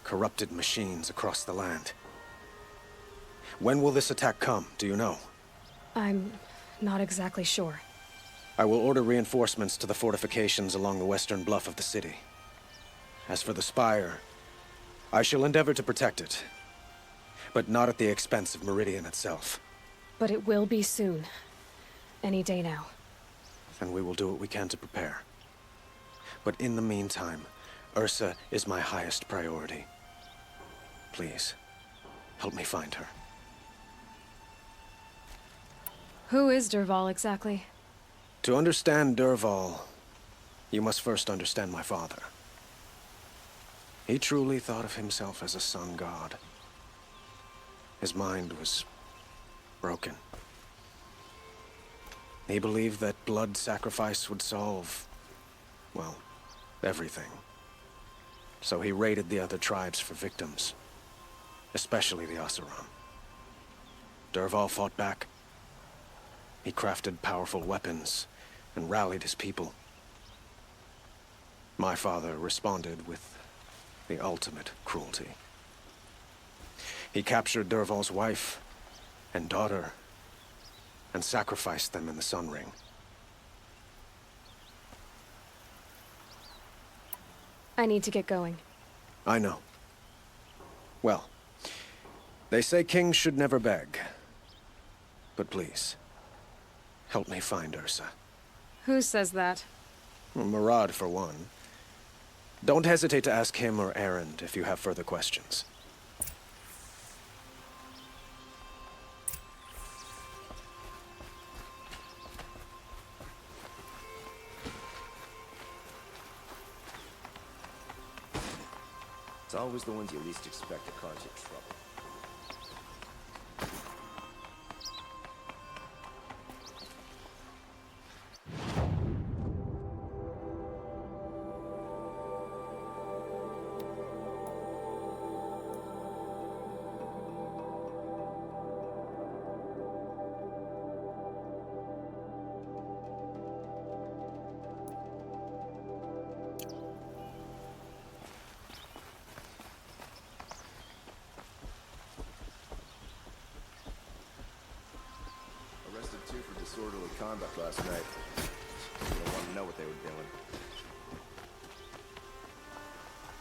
Corrupted machines across the land. When will this attack come, do you know? I'm not exactly sure. I will order reinforcements to the fortifications along the western bluff of the city. As for the Spire, I shall endeavor to protect it, but not at the expense of Meridian itself. But it will be soon. Any day now. And we will do what we can to prepare. But in the meantime, Ursa is my highest priority. Please, help me find her. Who is Dervahl exactly? To understand Dervahl, you must first understand my father. He truly thought of himself as a sun god. His mind was broken. He believed that blood sacrifice would solve, well, everything. So he raided the other tribes for victims, especially the Oseram. Dervahl fought back. He crafted powerful weapons and rallied his people. My father responded with the ultimate cruelty. He captured Dervahl's wife and daughter and sacrificed them in the Sun Ring. I need to get going. I know. Well, they say kings should never beg. But please, help me find Ursa. Who says that? Murad, for one. Don't hesitate to ask him or Erend if you have further questions. It's always the ones you least expect to cause you trouble. Two for disorderly conduct last night. You don't want to know what they were doing.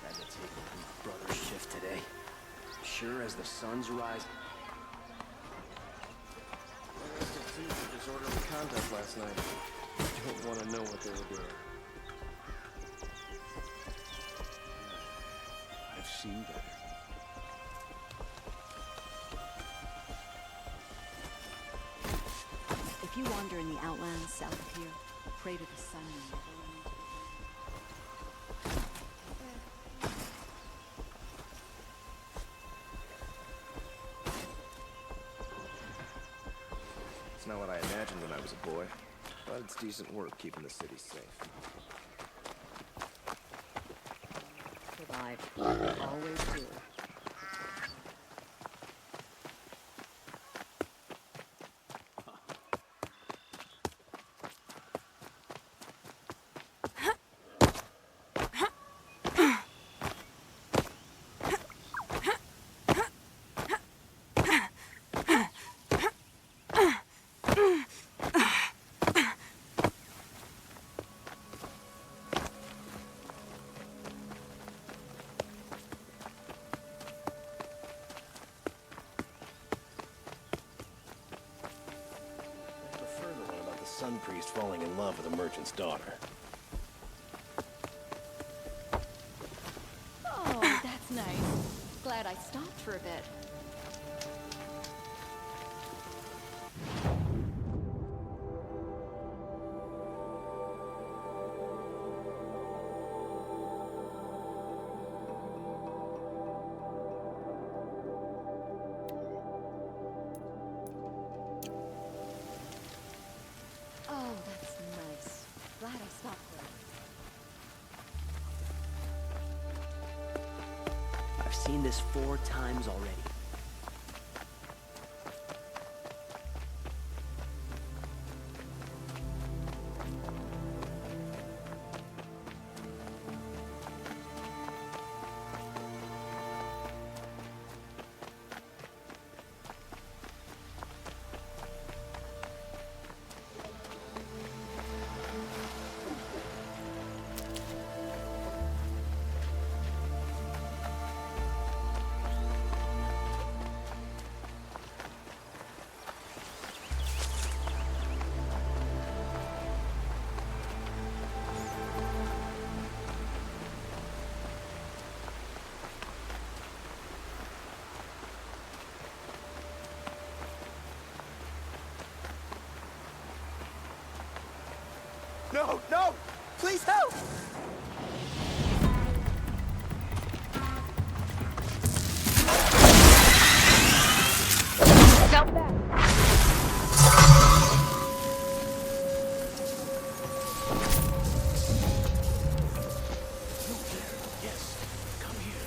Had to take over my brother's shift today. Sure as the sun's rising. Arrested two for disorderly conduct last night. Don't want to know what they were doing. I've seen better. If you wander in the outlands south of here, pray to the sun you never run into It's not what I imagined when I was a boy, but it's decent work keeping the city safe. Survive. Always do. sun priest falling in love with a merchant's daughter. Oh, that's nice. Glad I stopped for a bit. Oh, that's nice. Glad I stopped there. I've seen this 4 times already. No, no! Please help! Jump back! Yes, come here.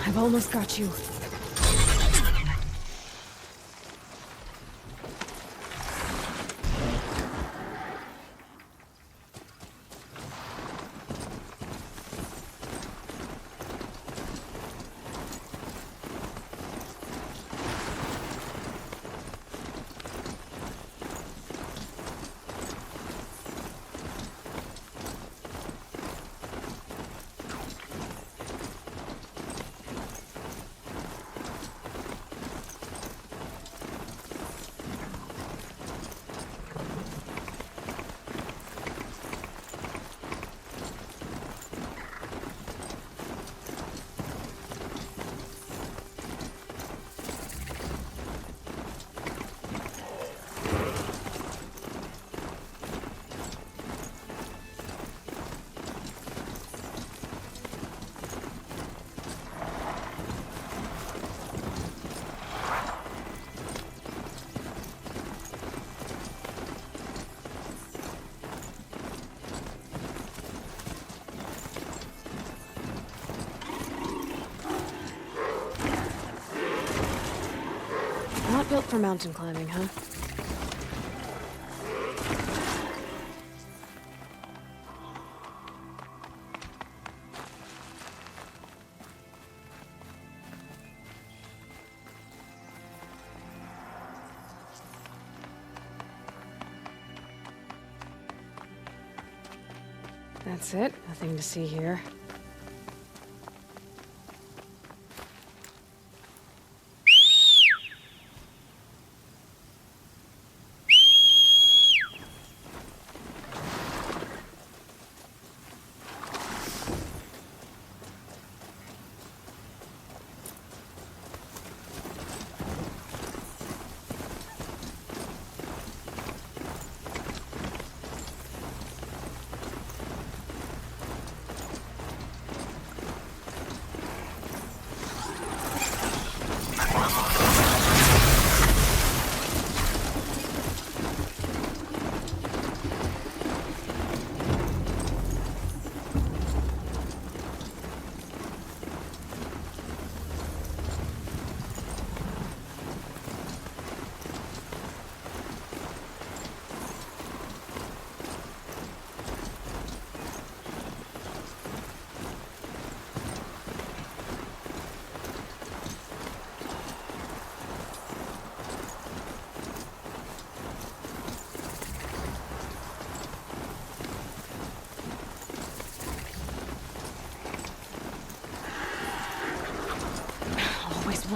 I've almost got you. Not built for mountain climbing, huh? That's it. Nothing to see here.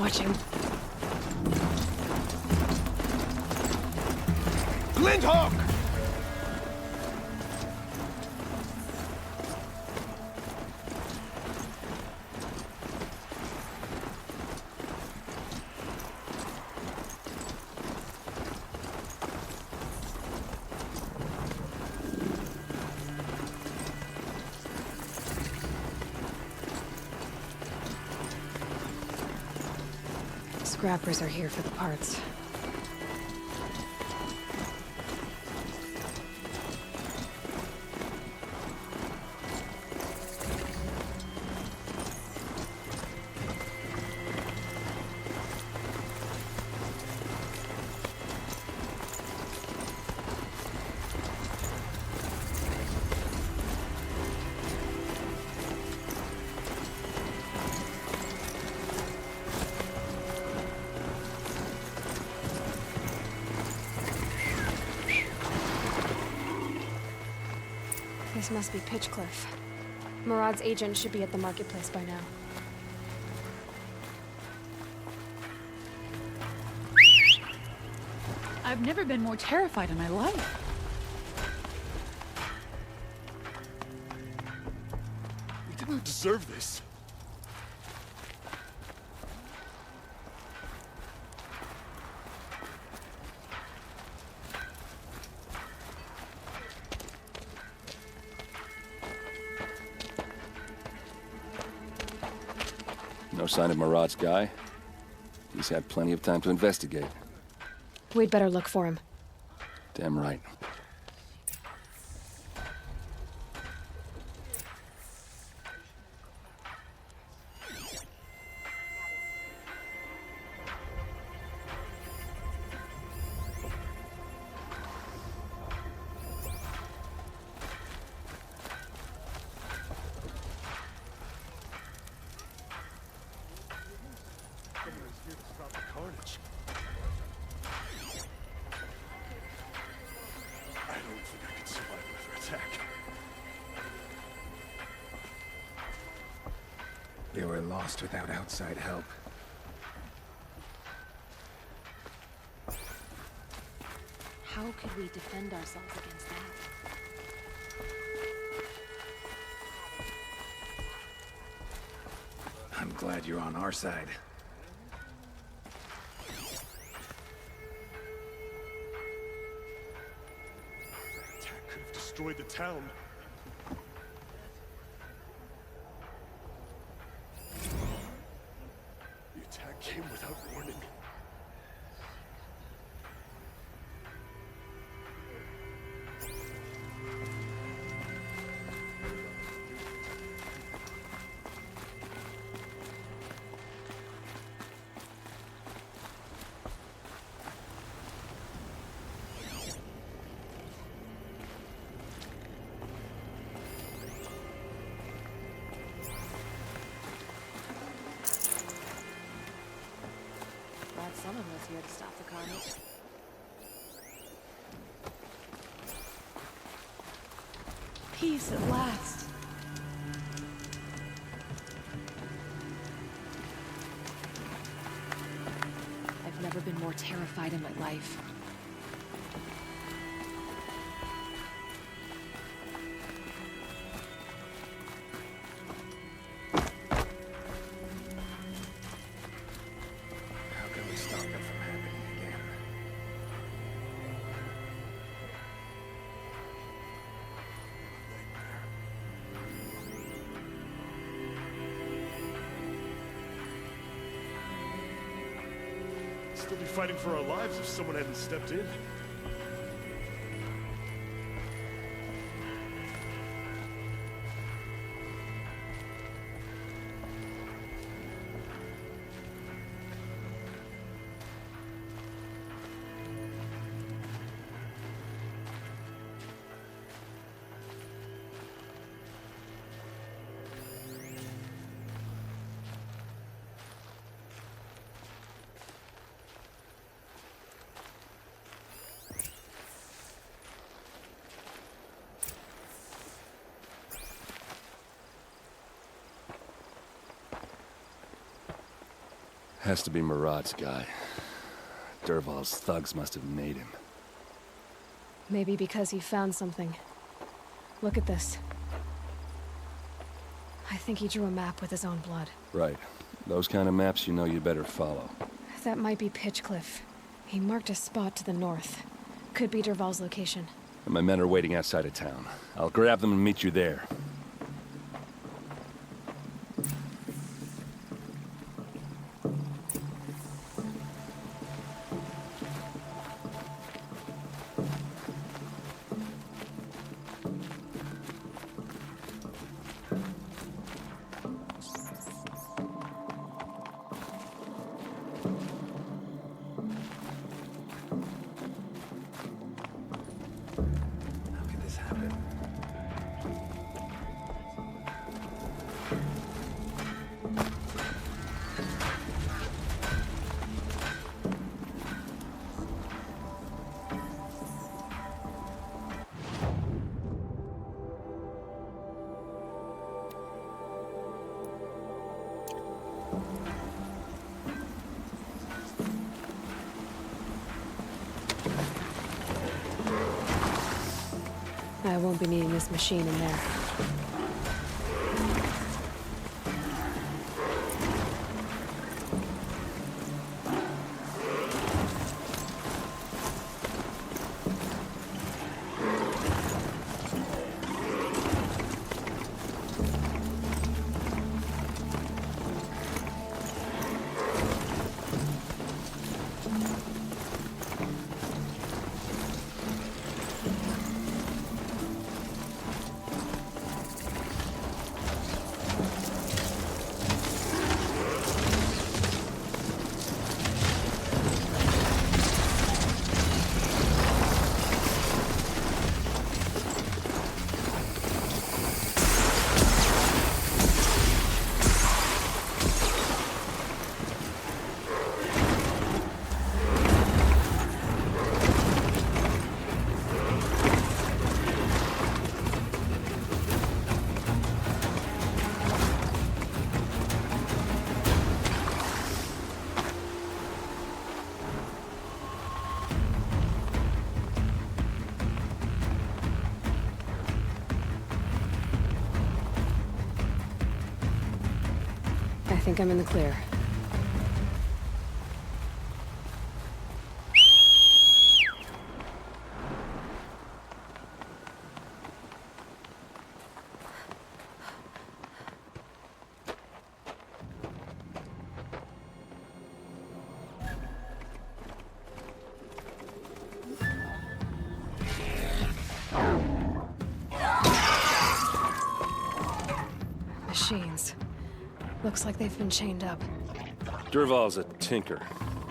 watching. Glindhawk! Scrappers are here for the parts. This must be Pitchcliff. Murad's agent should be at the marketplace by now. I've never been more terrified in my life. We didn't deserve this. No sign of Murad's guy. He's had plenty of time to investigate. We'd better look for him. Damn right. They were lost without outside help. How could we defend ourselves against that? I'm glad you're on our side. That attack could have destroyed the town. The attack came without warning. Glad someone was here to stop the carnage. Peace at last. I've never been more terrified in my life. How can we stop it from happening again? Still be fighting for our lives if someone hadn't stepped in. Has to be Murad's guy. Dervahl's thugs must have made him. Maybe because he found something. Look at this. I think he drew a map with his own blood. Right. Those kind of maps you know you better follow. That might be Pitchcliff. He marked a spot to the north. Could be Dervahl's location. And my men are waiting outside of town. I'll grab them and meet you there. I won't be needing this machine in there. I think I'm in the clear. Machines. Looks like they've been chained up. Dervahl's a tinker.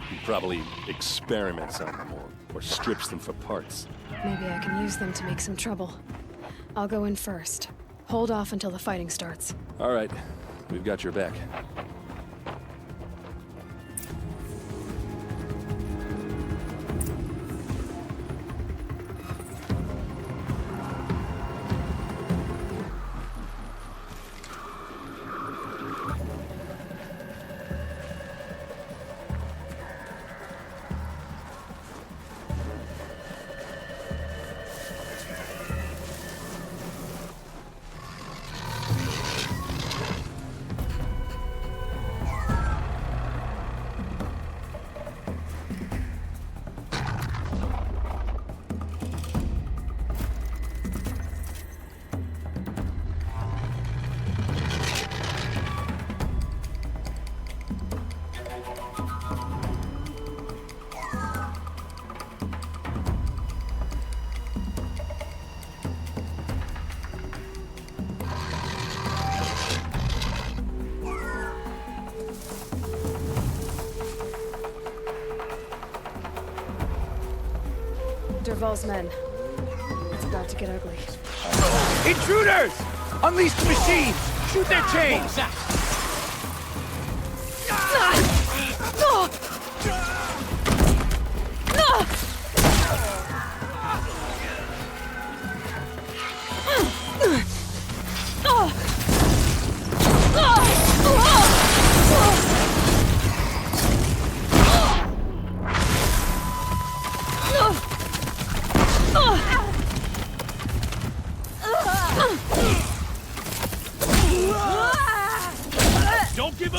He probably experiments on them or strips them for parts. Maybe I can use them to make some trouble. I'll go in first. Hold off until the fighting starts. All right. We've got your back. Dervahl's men. It's about to get ugly. Intruders! Unleash the machines! Shoot their chains!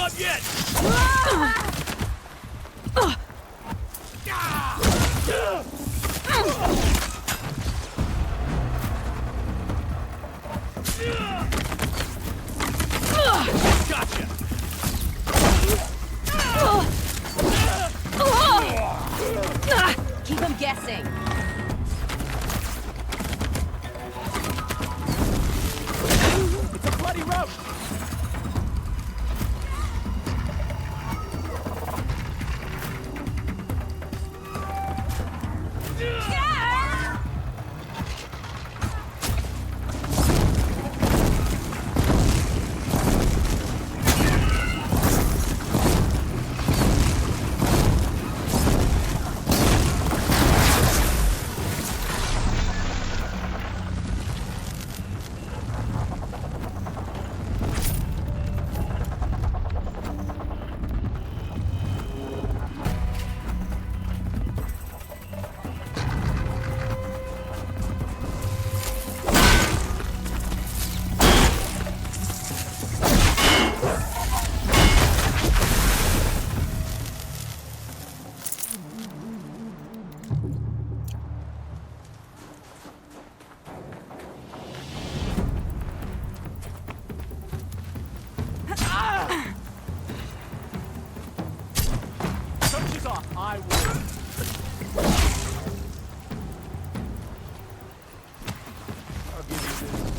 up yet! Gotcha! Keep him guessing. It's a bloody rope! Search off, I will. I'll give you this.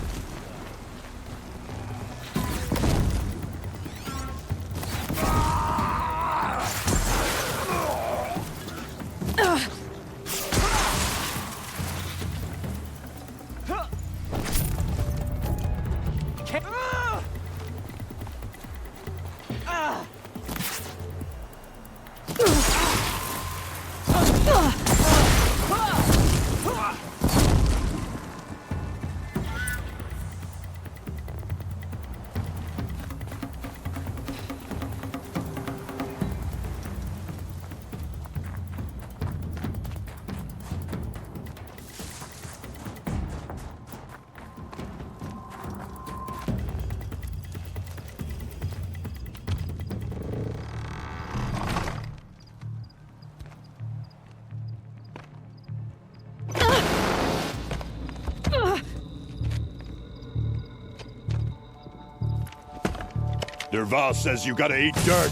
Derval says you gotta eat dirt.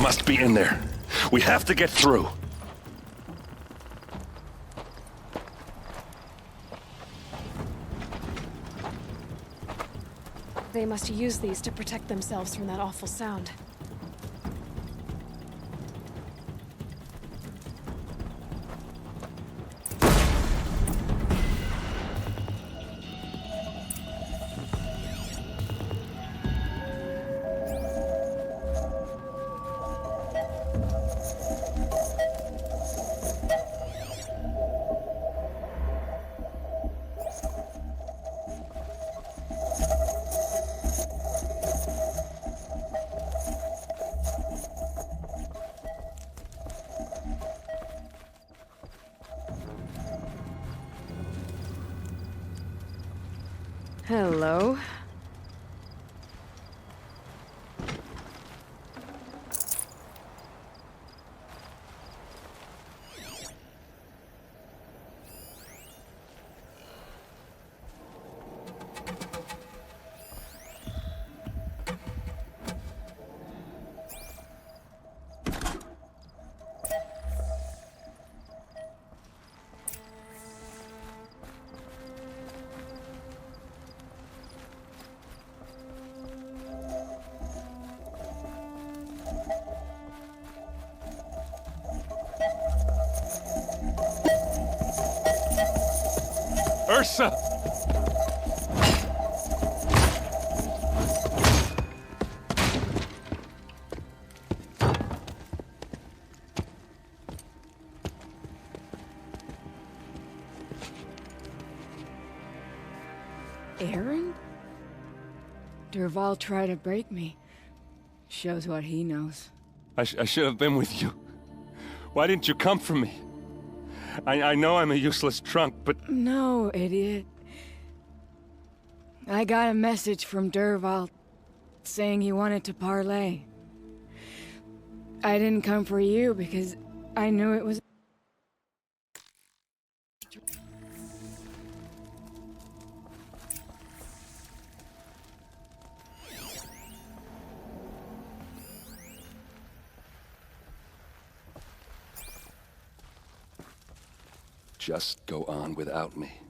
Must be in there. We have to get through. They must use these to protect themselves from that awful sound. Hello. Ursa! Aaron? Dervahl tried to break me. Shows what he knows. I should have been with you. Why didn't you come for me? I know I'm a useless trunk, but... No, idiot. I got a message from Dervahl saying he wanted to parlay. I didn't come for you because I knew it was... Just go on without me.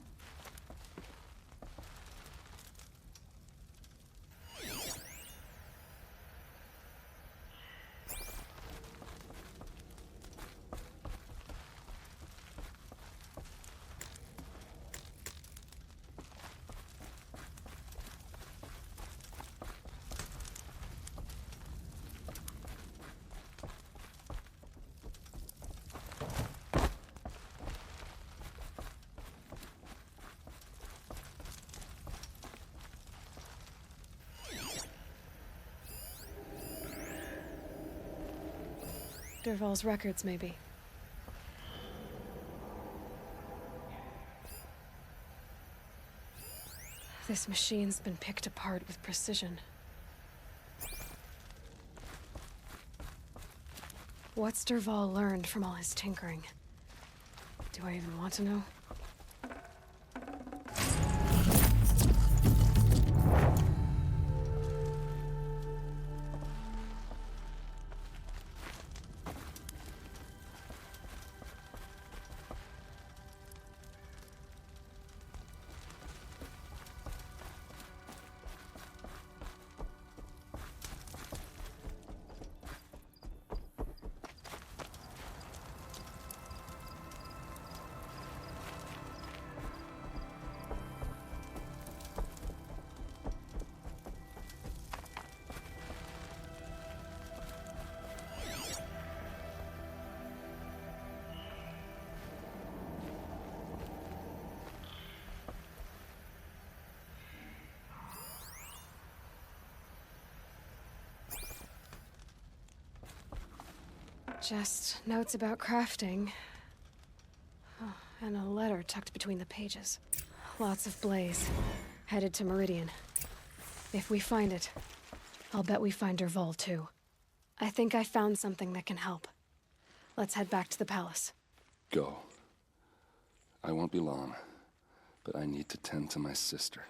Dervahl's records, maybe. This machine's been picked apart with precision. What's Dervahl learned from all his tinkering? Do I even want to know? Just notes about crafting. Oh, and a letter tucked between the pages. Lots of blaze. Headed to Meridian. If we find it, I'll bet we find Dervahl too. I think I found something that can help. Let's head back to the palace. Go. I won't be long, but I need to tend to my sister.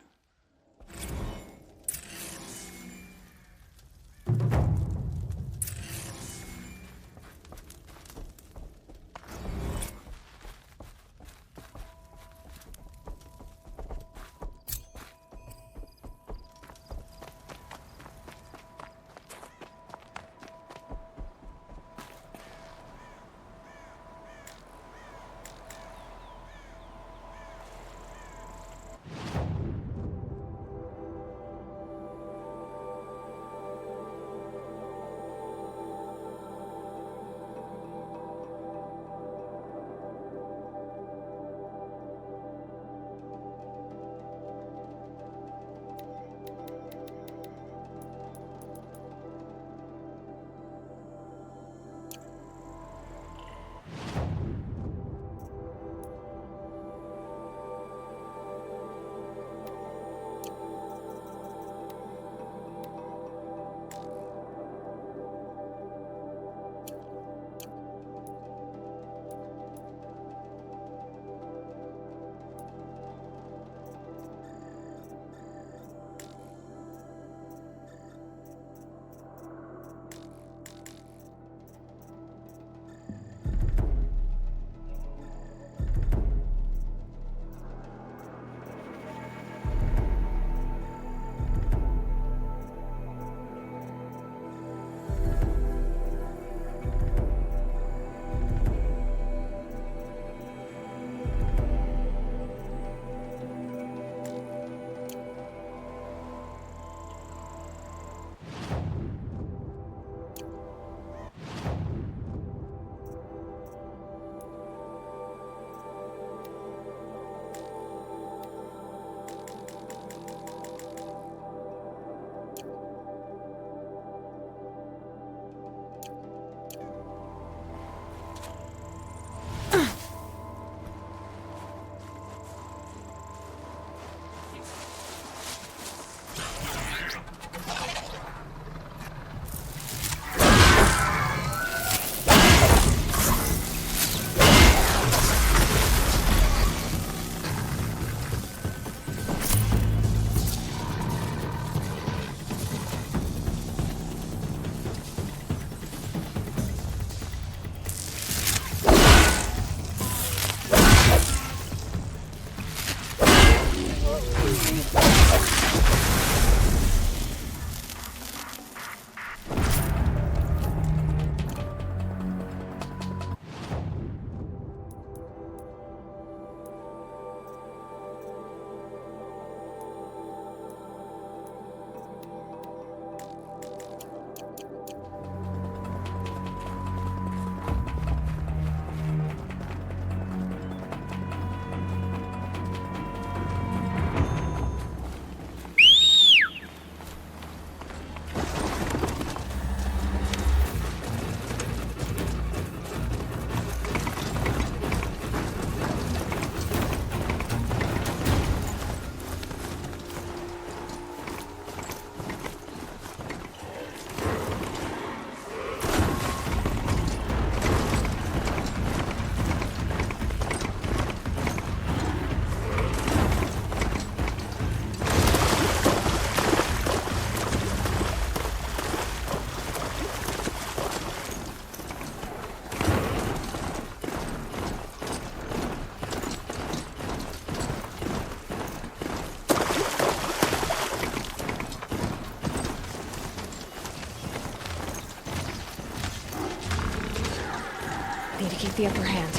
Need to keep the upper hand.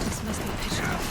This must be pitch rough.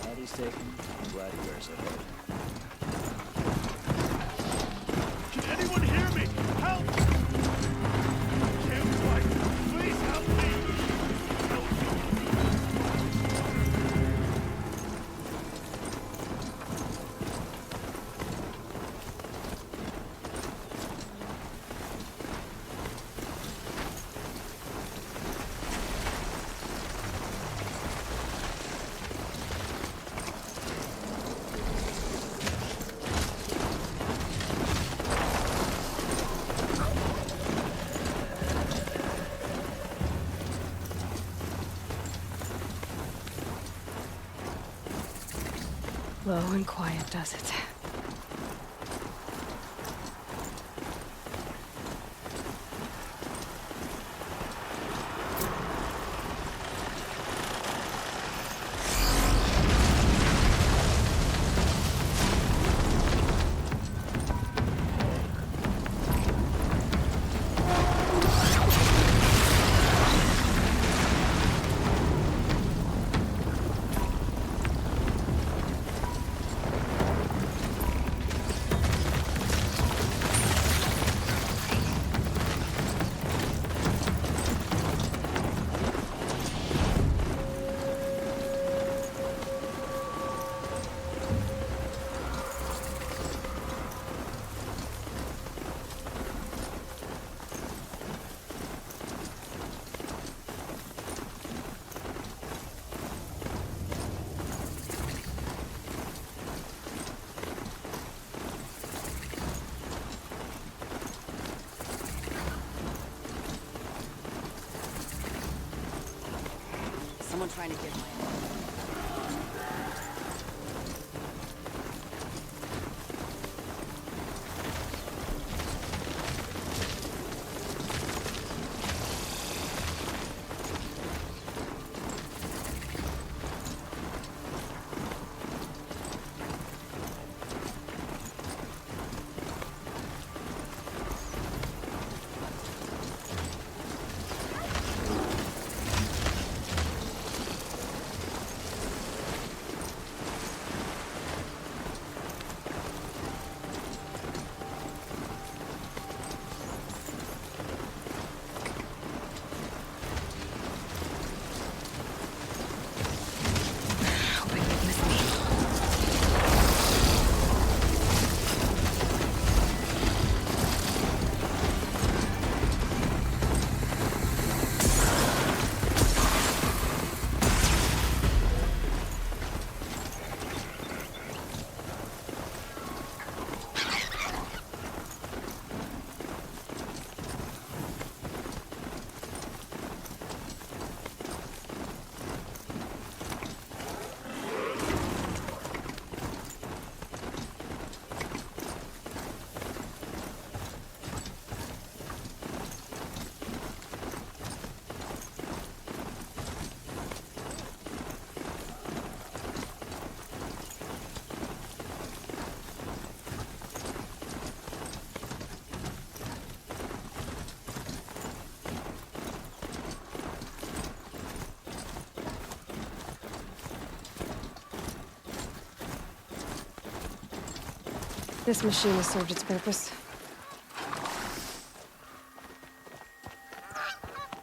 Daddy's taken. I'm glad he wears it. Can anyone hear me? Help! Kim's wife, please help me! Help me! Low and quiet does it. Someone trying to get my... This machine has served its purpose.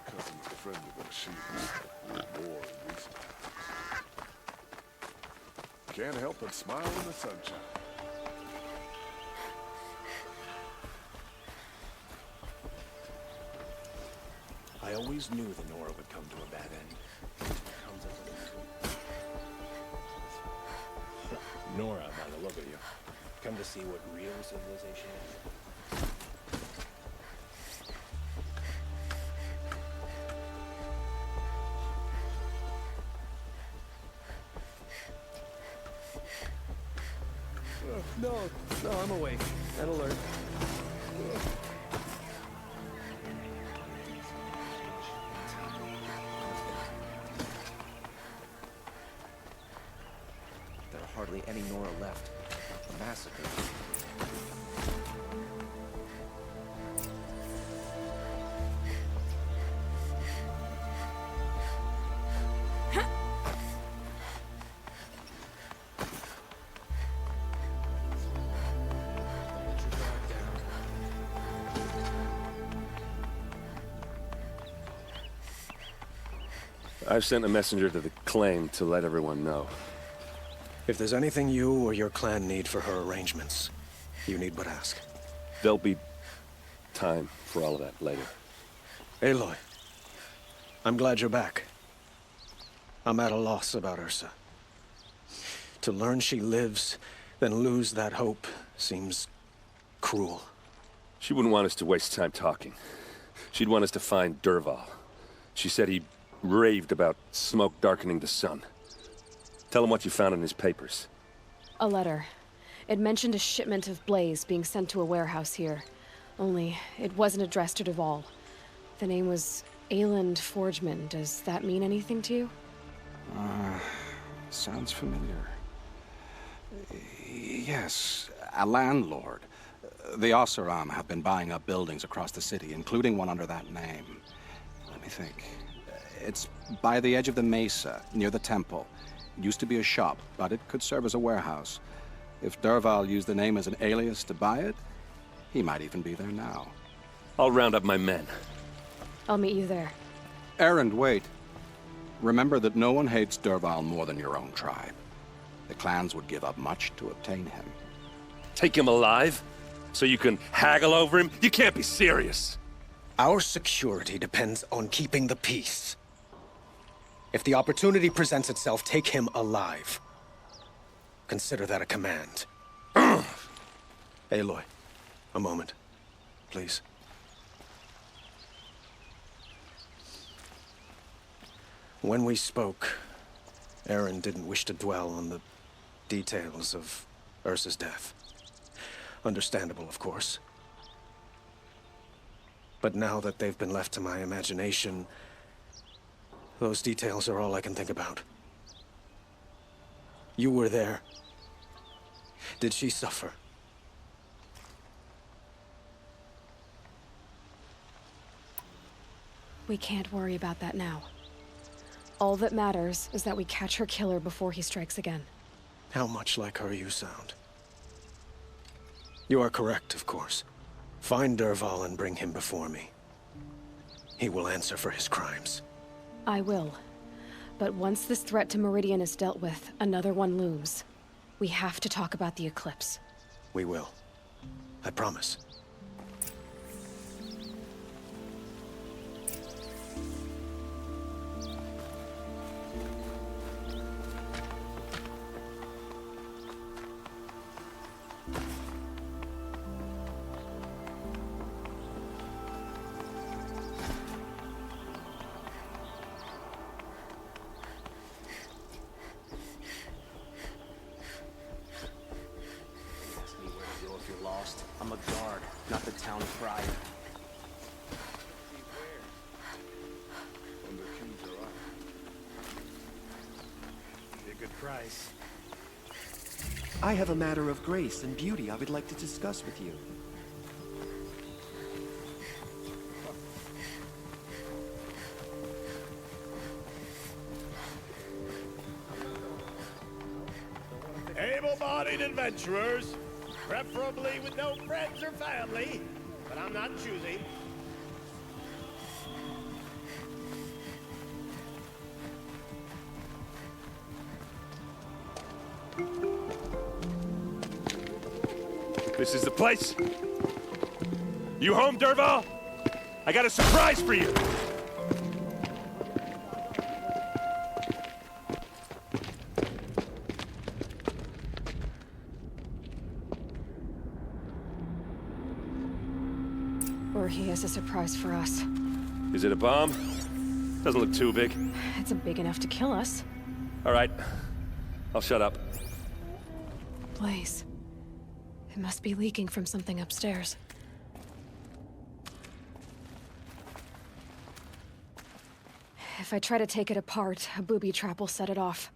Cousin's a friend of the machines. More in recent times. Can't help but smile in the sunshine. I always knew the Nora would come to a bad end. Comes as a Nora, by the look of you. Come to see what real civilization is? No, I'm awake. At alert. There are hardly any Nora left. A massacre. I've sent a messenger to the claim to let everyone know. If there's anything you or your clan need for her arrangements, you need but ask. There'll be time for all of that later. Aloy, I'm glad you're back. I'm at a loss about Ursa. To learn she lives, then lose that hope seems cruel. She wouldn't want us to waste time talking. She'd want us to find Dervahl. She said he raved about smoke darkening the sun. Tell him what you found in his papers. A letter. It mentioned a shipment of blaze being sent to a warehouse here. Only, it wasn't addressed to Dervahl. The name was Ayland Forgeman. Does that mean anything to you? Sounds familiar. Yes, a landlord. The Oseram have been buying up buildings across the city, including one under that name. Let me think. It's by the edge of the mesa, near the temple. It used to be a shop, but it could serve as a warehouse. If Dervahl used the name as an alias to buy it, he might even be there now. I'll round up my men. I'll meet you there. Erend, wait. Remember that no one hates Dervahl more than your own tribe. The clans would give up much to obtain him. Take him alive? So you can haggle over him? You can't be serious. Our security depends on keeping the peace. If the opportunity presents itself, take him alive. Consider that a command. Aloy, a moment, please. When we spoke, Erend didn't wish to dwell on the details of Ursa's death. Understandable, of course. But now that they've been left to my imagination, those details are all I can think about. You were there. Did she suffer? We can't worry about that now. All that matters is that we catch her killer before he strikes again. How much like her you sound. You are correct, of course. Find Dervahl and bring him before me. He will answer for his crimes. I will. But once this threat to Meridian is dealt with, another one looms. We have to talk about the eclipse. We will. I promise. I'm a guard, not the town crier. When the keys are up. Be a good price. I have a matter of grace and beauty I would like to discuss with you. Able-bodied adventurers, Preferably with no friends or family, but I'm not choosy. This is the place. You home, Derval? I got a surprise for you. Or he has a surprise for us. Is it a bomb? Doesn't look too big. It's big enough to kill us. All right. I'll shut up. Blaze. It must be leaking from something upstairs. If I try to take it apart, a booby trap will set it off.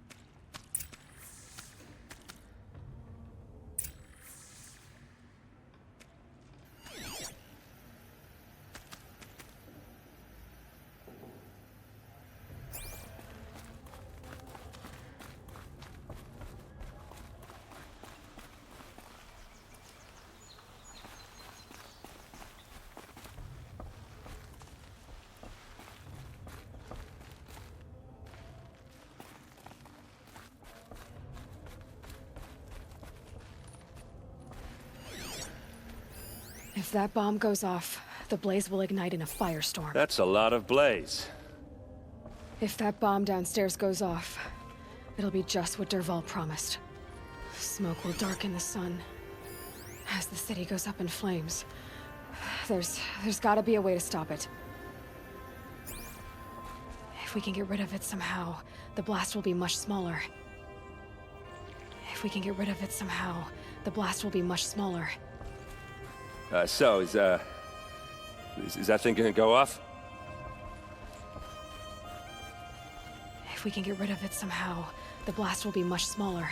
If that bomb goes off, the blaze will ignite in a firestorm. That's a lot of blaze. If that bomb downstairs goes off, it'll be just what Derval promised. Smoke will darken the sun. As the city goes up in flames, there's gotta be a way to stop it. If we can get rid of it somehow, the blast will be much smaller. If we can get rid of it somehow, the blast will be much smaller. So, is that thing gonna go off? If we can get rid of it somehow, the blast will be much smaller.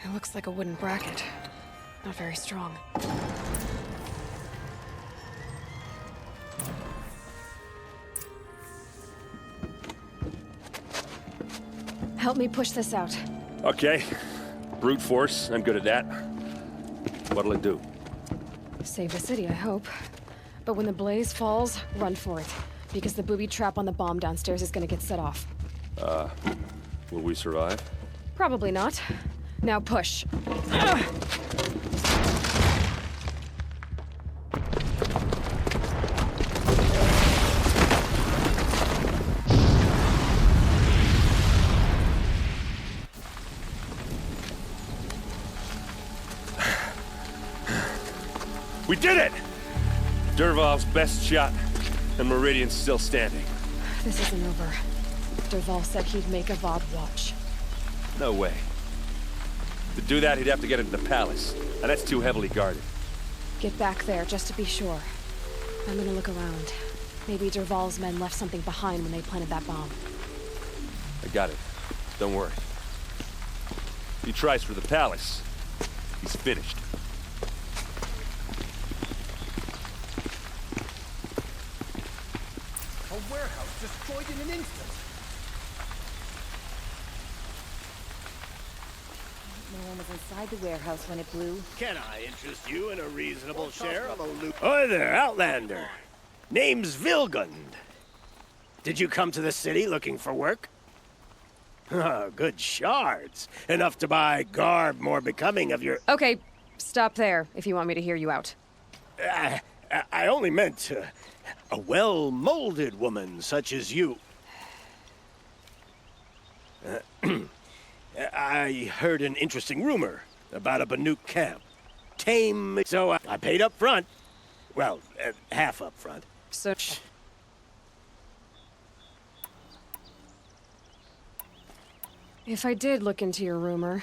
It looks like a wooden bracket. Not very strong. Help me push this out. Okay. Brute force, I'm good at that. What'll it do? Save the city, I hope. But when the blaze falls, run for it. Because the booby trap on the bomb downstairs is gonna get set off. Will we survive? Probably not. Now push. We did it! Derval's best shot, and Meridian's still standing. This isn't over. Derval said he'd make a VOD watch. No way. To do that, he'd have to get into the palace, and that's too heavily guarded. Get back there, just to be sure. I'm gonna look around. Maybe Derval's men left something behind when they planted that bomb. I got it. Don't worry. If he tries for the palace, he's finished. A warehouse destroyed in an instant. No one was inside the warehouse when it blew. Can I interest you in a reasonable share of a loot? Hi there, Outlander. Name's Vilgund. Did you come to the city looking for work? Oh, good shards. Enough to buy garb more becoming of your... Okay, stop there, if you want me to hear you out. I only meant a well-molded woman such as you. I heard an interesting rumor about a Banuk camp. Tame, so I paid up front. Well, half up front. So... If I did look into your rumor...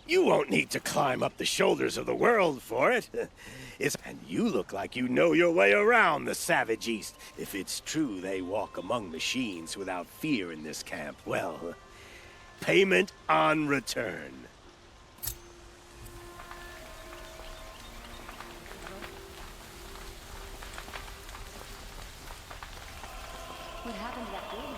You won't need to climb up the shoulders of the world for it. And you look like you know your way around the Savage East. If it's true they walk among machines without fear in this camp, well, payment on return. What happened to that building?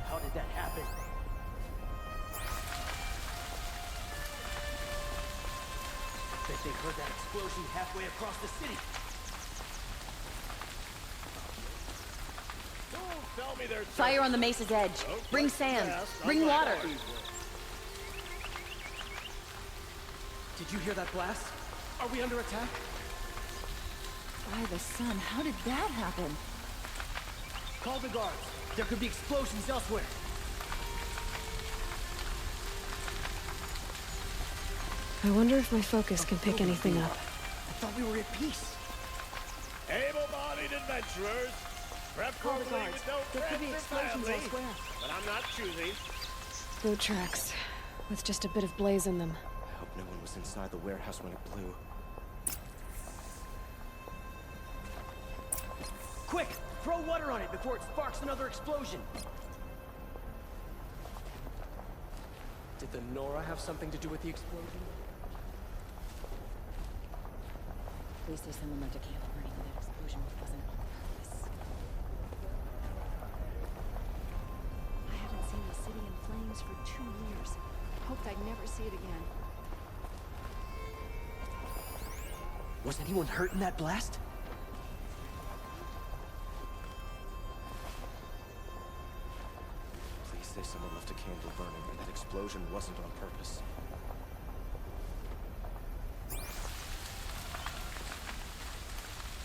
How did that happen? Bet they heard that explosion halfway across the city. Don't tell me there's Fire on the mesa's edge. Bring sand. Bring water. Did you hear that blast? Are we under attack? By the sun, how did that happen? Call the guards. There could be explosions elsewhere. I wonder if my focus can pick anything up. I thought we were at peace. Able-bodied adventurers, preferably with no There could be friends or explosions family, elsewhere. but I'm not choosy. Boat tracks, with just a bit of blaze in them. I hope no one was inside the warehouse when it blew. Quick! Throw water on it before it sparks another explosion! Did the Nora have something to do with the explosion? Please say someone left a candle burning when that explosion wasn't on purpose. I haven't seen the city in flames for 2 years. Hoped I'd never see it again. Was anyone hurt in that blast? Please say someone left a candle burning and that explosion wasn't on purpose.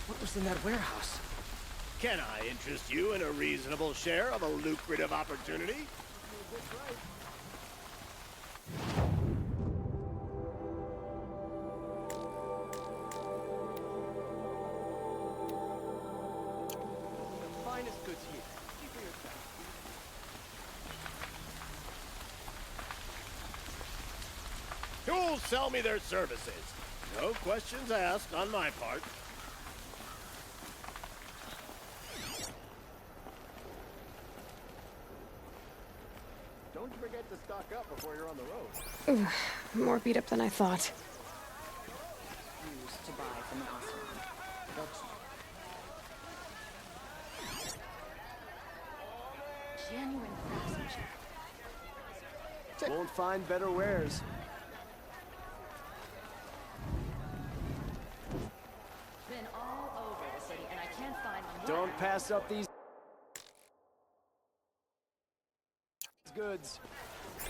What was in that warehouse? Can I interest you in a reasonable share of a lucrative opportunity? The finest goods here. Keep for yourself. Who'll sell me their services? No questions asked on my part. Don't forget to stock up before you're on the road. Ooh, more beat up than I thought. Used to buy from an Oseram. Genuine craftsmanship. Won't find better wares. Been all over the city, and I can't find one. Don't pass up these goods. Feels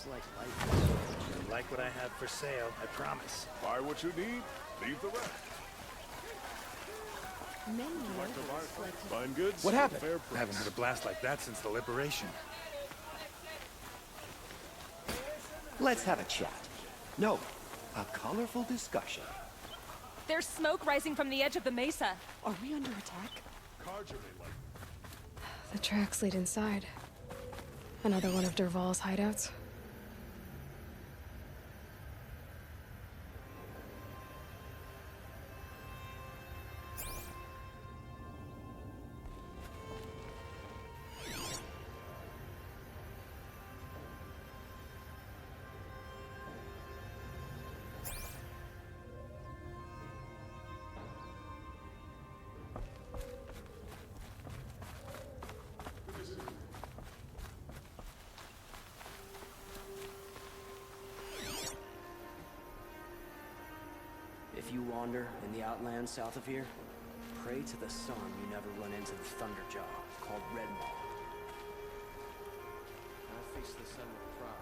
like life. I like what I have for sale, I promise. Buy what you need, leave the rest. Many locals like to... Fine goods. What happened? Fair I price. haven't had a blast like that since the liberation. Let's have a chat. No, a colorful discussion. There's smoke rising from the edge of the mesa. Are we under attack? The tracks lead inside. Another one of Dervahl's hideouts. wander in the outlands south of here, pray to the sun you never run into the Thunderjaw, called Red Maw. I face the sun with pride.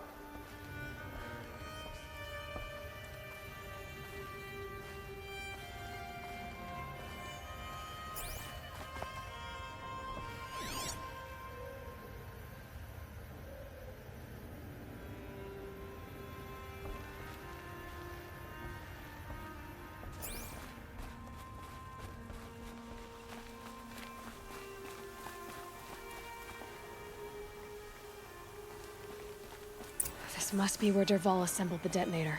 This must be where Dervahl assembled the detonator.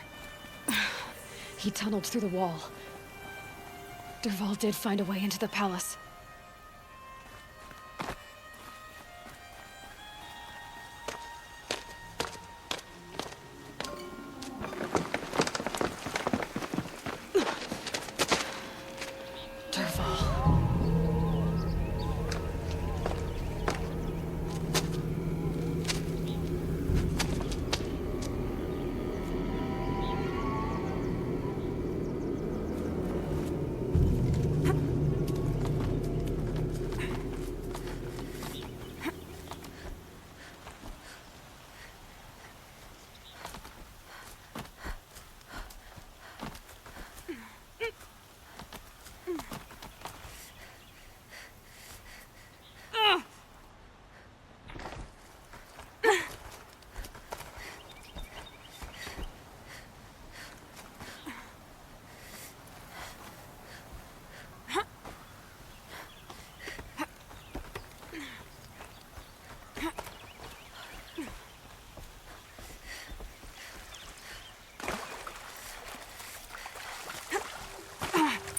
He tunneled through the wall. Dervahl did find a way into the palace.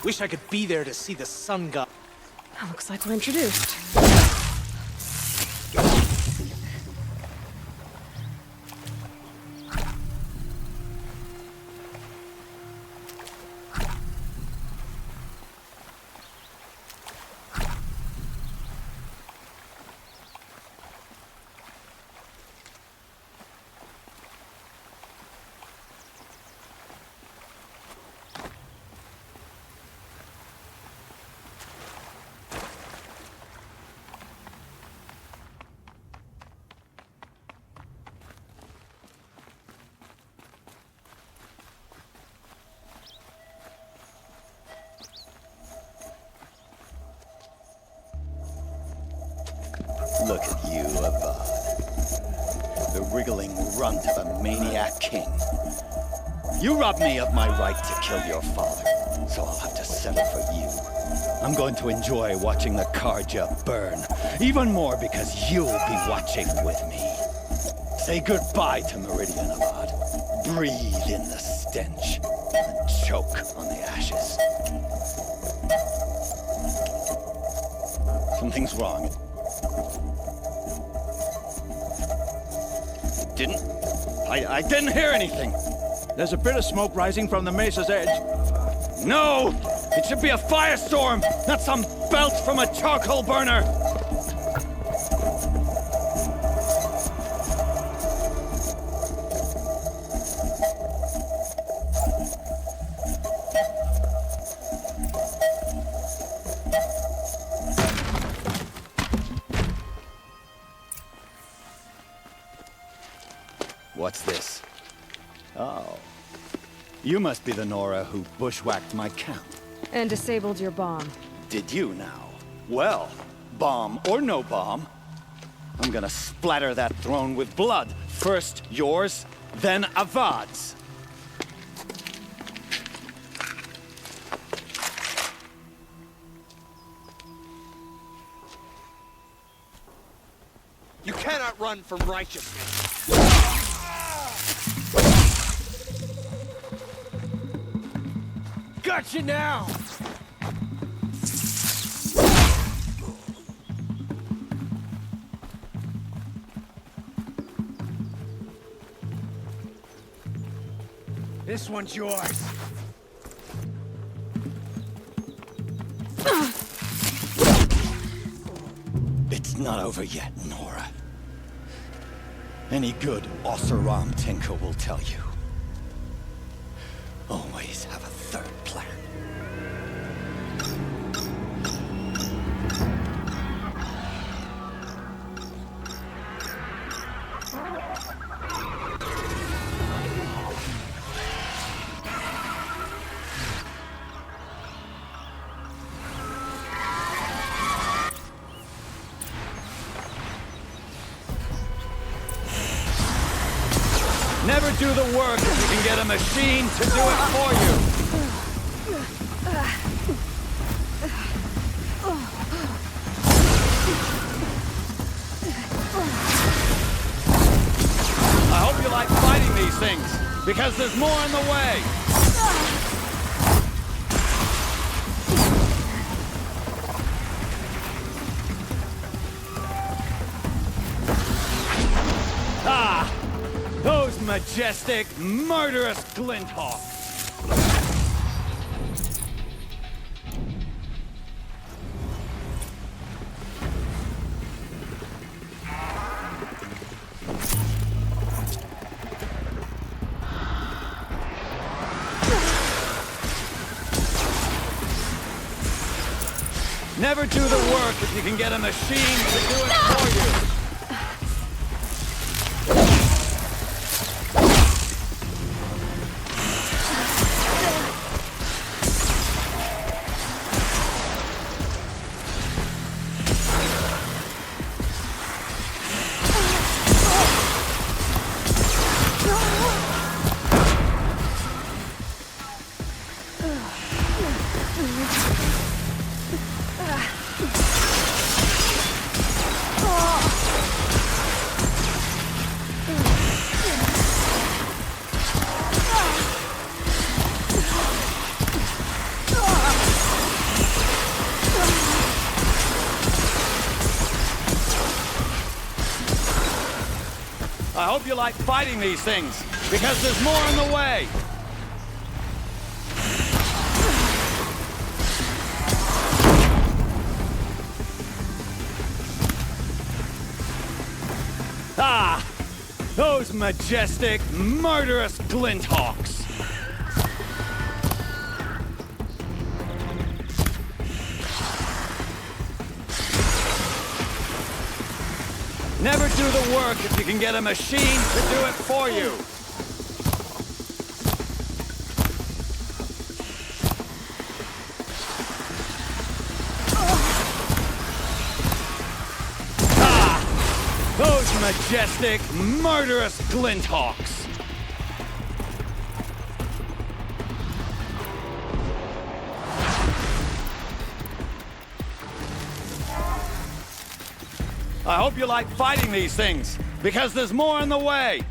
Wish I could be there to see the sun god. Looks like we're introduced. Look at you, Avad. The wriggling runt of a maniac king. You robbed me of my right to kill your father, so I'll have to settle for you. I'm going to enjoy watching the Karja burn, even more because you'll be watching with me. Say goodbye to Meridian, Avad. Breathe in the stench, and choke on the ashes. Something's wrong. I didn't hear anything. There's a bit of smoke rising from the mesa's edge. No! It should be a firestorm, not some belt from a charcoal burner! What's this? Oh. You must be the Nora who bushwhacked my camp. And disabled your bomb. Did you now? Well, bomb or no bomb, I'm gonna splatter that throne with blood. First yours, then Avad's. You cannot run from righteousness. Gotcha now! This one's yours. It's not over yet, Nora. Any good Oseram tinker will tell you. always have a third plan. Never do the work if you can get a machine to do it for you. I hope you like fighting these things, because there's more in the way. Ah! Those majestic, murderous glinthawks! Never do the work if you can get a machine to do it for you. I hope you like fighting these things, because there's more in the way. Ah! Those majestic, murderous glinthawks! Never do the work if you can get a machine to do it for you. Ah! Those majestic, murderous glinthawks! I hope you like fighting these things, because there's more in the way.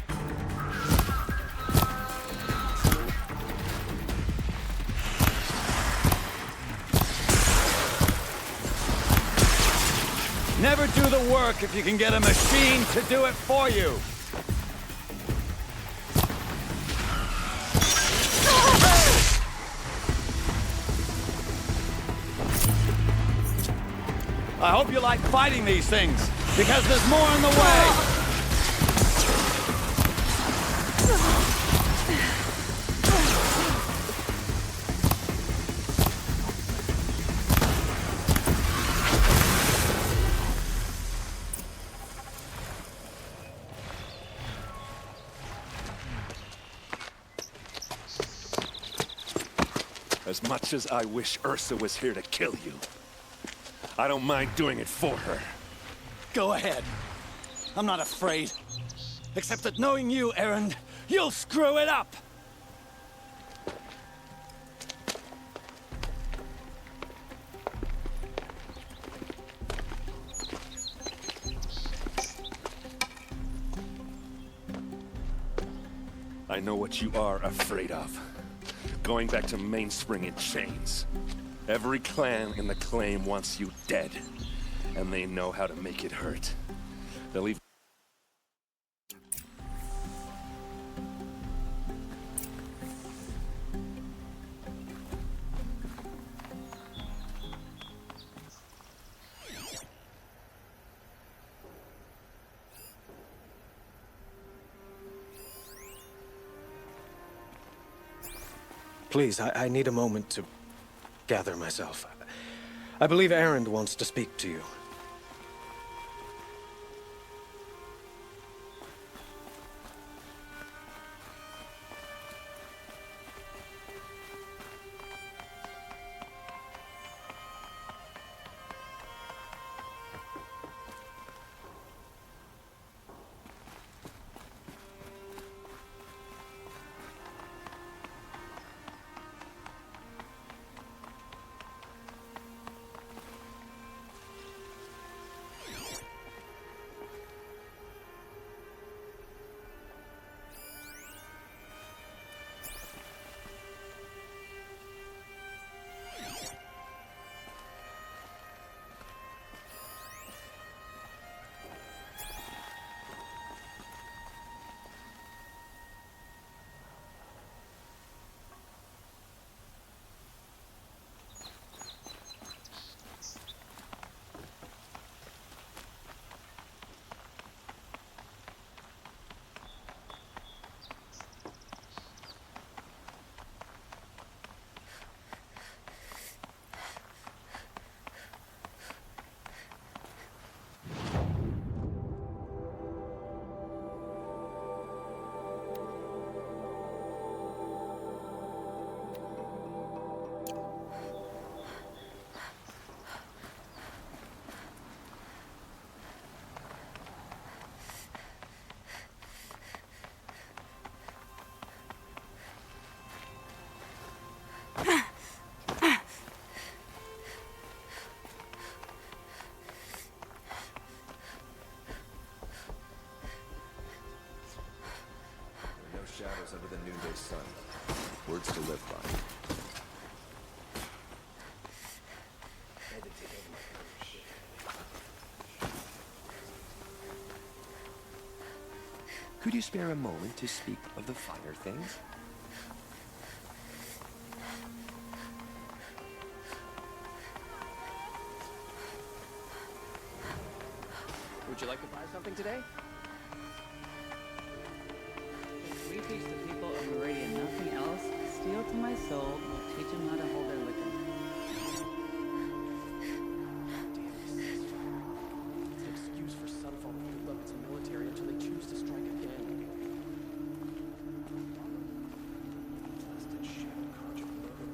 Never do the work if you can get a machine to do it for you. I hope you like fighting these things, because there's more in the way. As much as I wish Ursa was here to kill you, I don't mind doing it for her. Go ahead. I'm not afraid. Except that knowing you, Erend, you'll screw it up! I know what you are afraid of. Going back to Mainspring in chains. Every clan in the claim wants you dead. And they know how to make it hurt. They'll even... Please, I need a moment to gather myself. I believe Erend wants to speak to you. Shadows under the noonday sun. Words to live by. Could you spare a moment to speak of the finer things? Would you like to buy something today? We teach the people of Meridian nothing else. Steal to my soul, we'll teach them how to hold their liquor. It's an excuse for Sunfall to build up its military until they choose to strike again. Blasted shadow carja murder.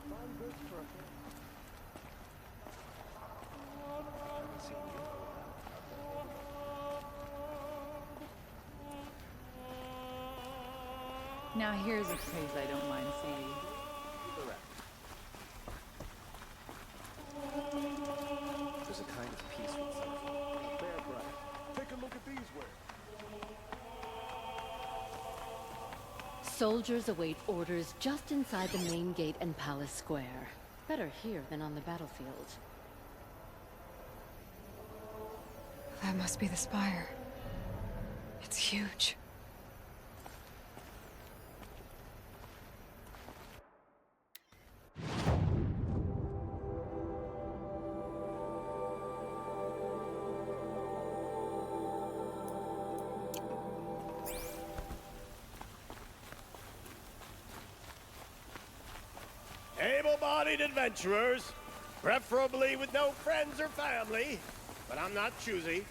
I'm good for a thing. I haven't seen you. Now here's a phrase I don't mind saying. There's a kind of peace with Sunfall. Fair bright. Take a look at these wares. Soldiers await orders just inside the main gate and Palace Square. Better here than on the battlefield. That must be the spire. It's huge. Able-bodied adventurers, preferably with no friends or family, but I'm not choosy.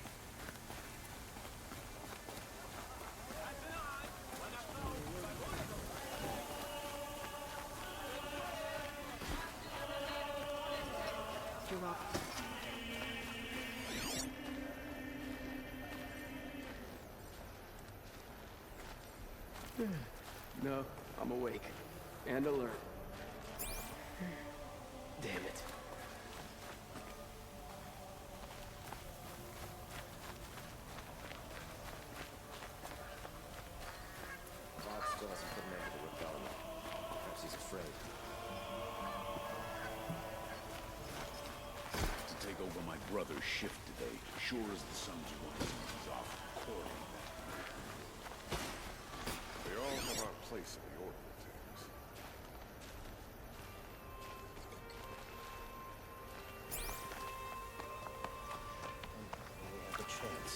No, I'm awake. And alert. Damn it. Bob still hasn't put an end to the rebellion. Perhaps he's afraid. To take over my brother's shift today, sure as the sun's rising, he's off courting that. We all have our place in the order of things. We have a chance.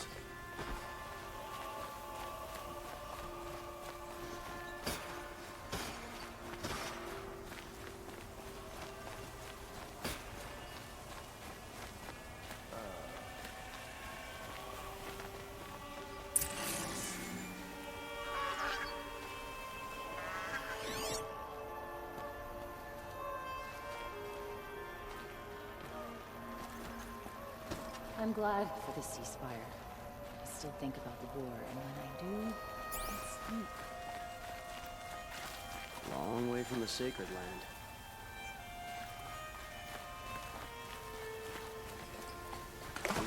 I'm glad for the ceasefire. I still think about the war, and when I do, it's deep. Long way from the sacred land.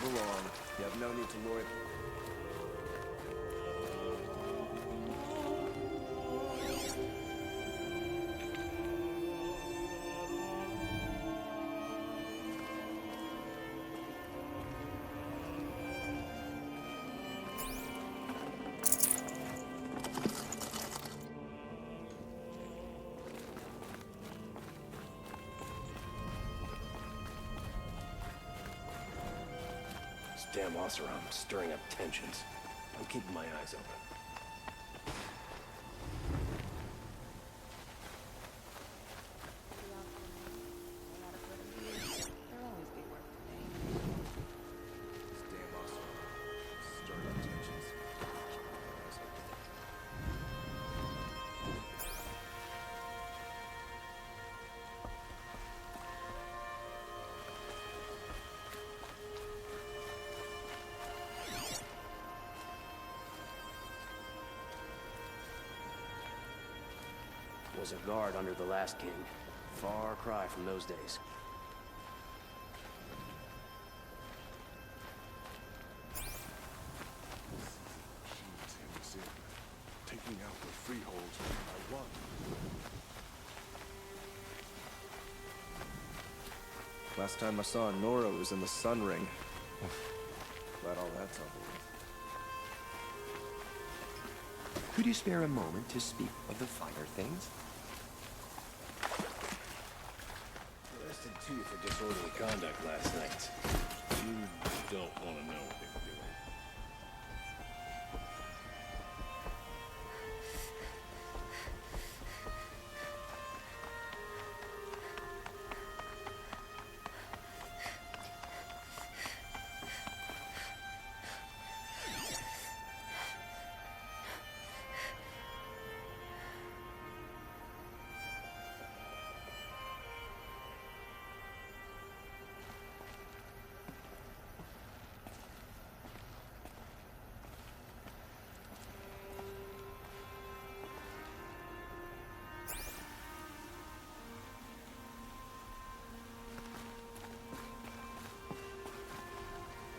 Move along. You have no need to worry. Damn Oseram, stirring up tensions. I'm keeping my eyes open. Was a guard under the last king. Far cry from those days. Taking out the freeholds one by one. Last time I saw Nora was in the Sun Ring. Glad all that's over with. Could you spare a moment to speak of the finer things? Arrested two for disorderly conduct last night. You don't want to know what they were doing.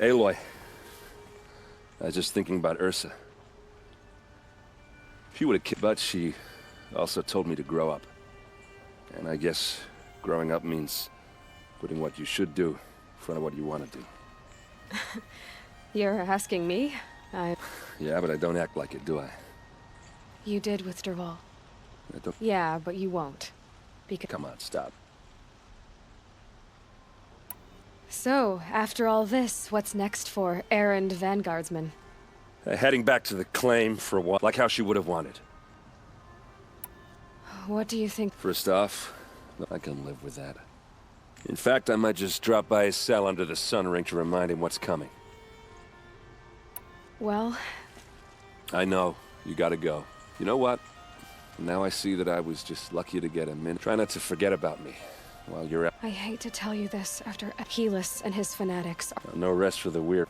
Aloy. I was just thinking about Ursa. She would have killed, but she also told me to grow up. And I guess growing up means putting what you should do in front of what you want to do. You're asking me? Yeah, but I don't act like it, do I? You did with Derval. I don't... Yeah, but you won't. Because... Come on, stop. So, after all this, what's next for errand vanguardsman? Heading back to the claim for what? Like how she would have wanted. What do you think? First off, I can live with that. In fact, I might just drop by his cell under the sun ring to remind him what's coming. Well... I know, you gotta go. You know what? Now I see that I was just lucky to get a minute. Try not to forget about me while you're out. I hate to tell you this after Achilles and his fanatics. No rest for the weary.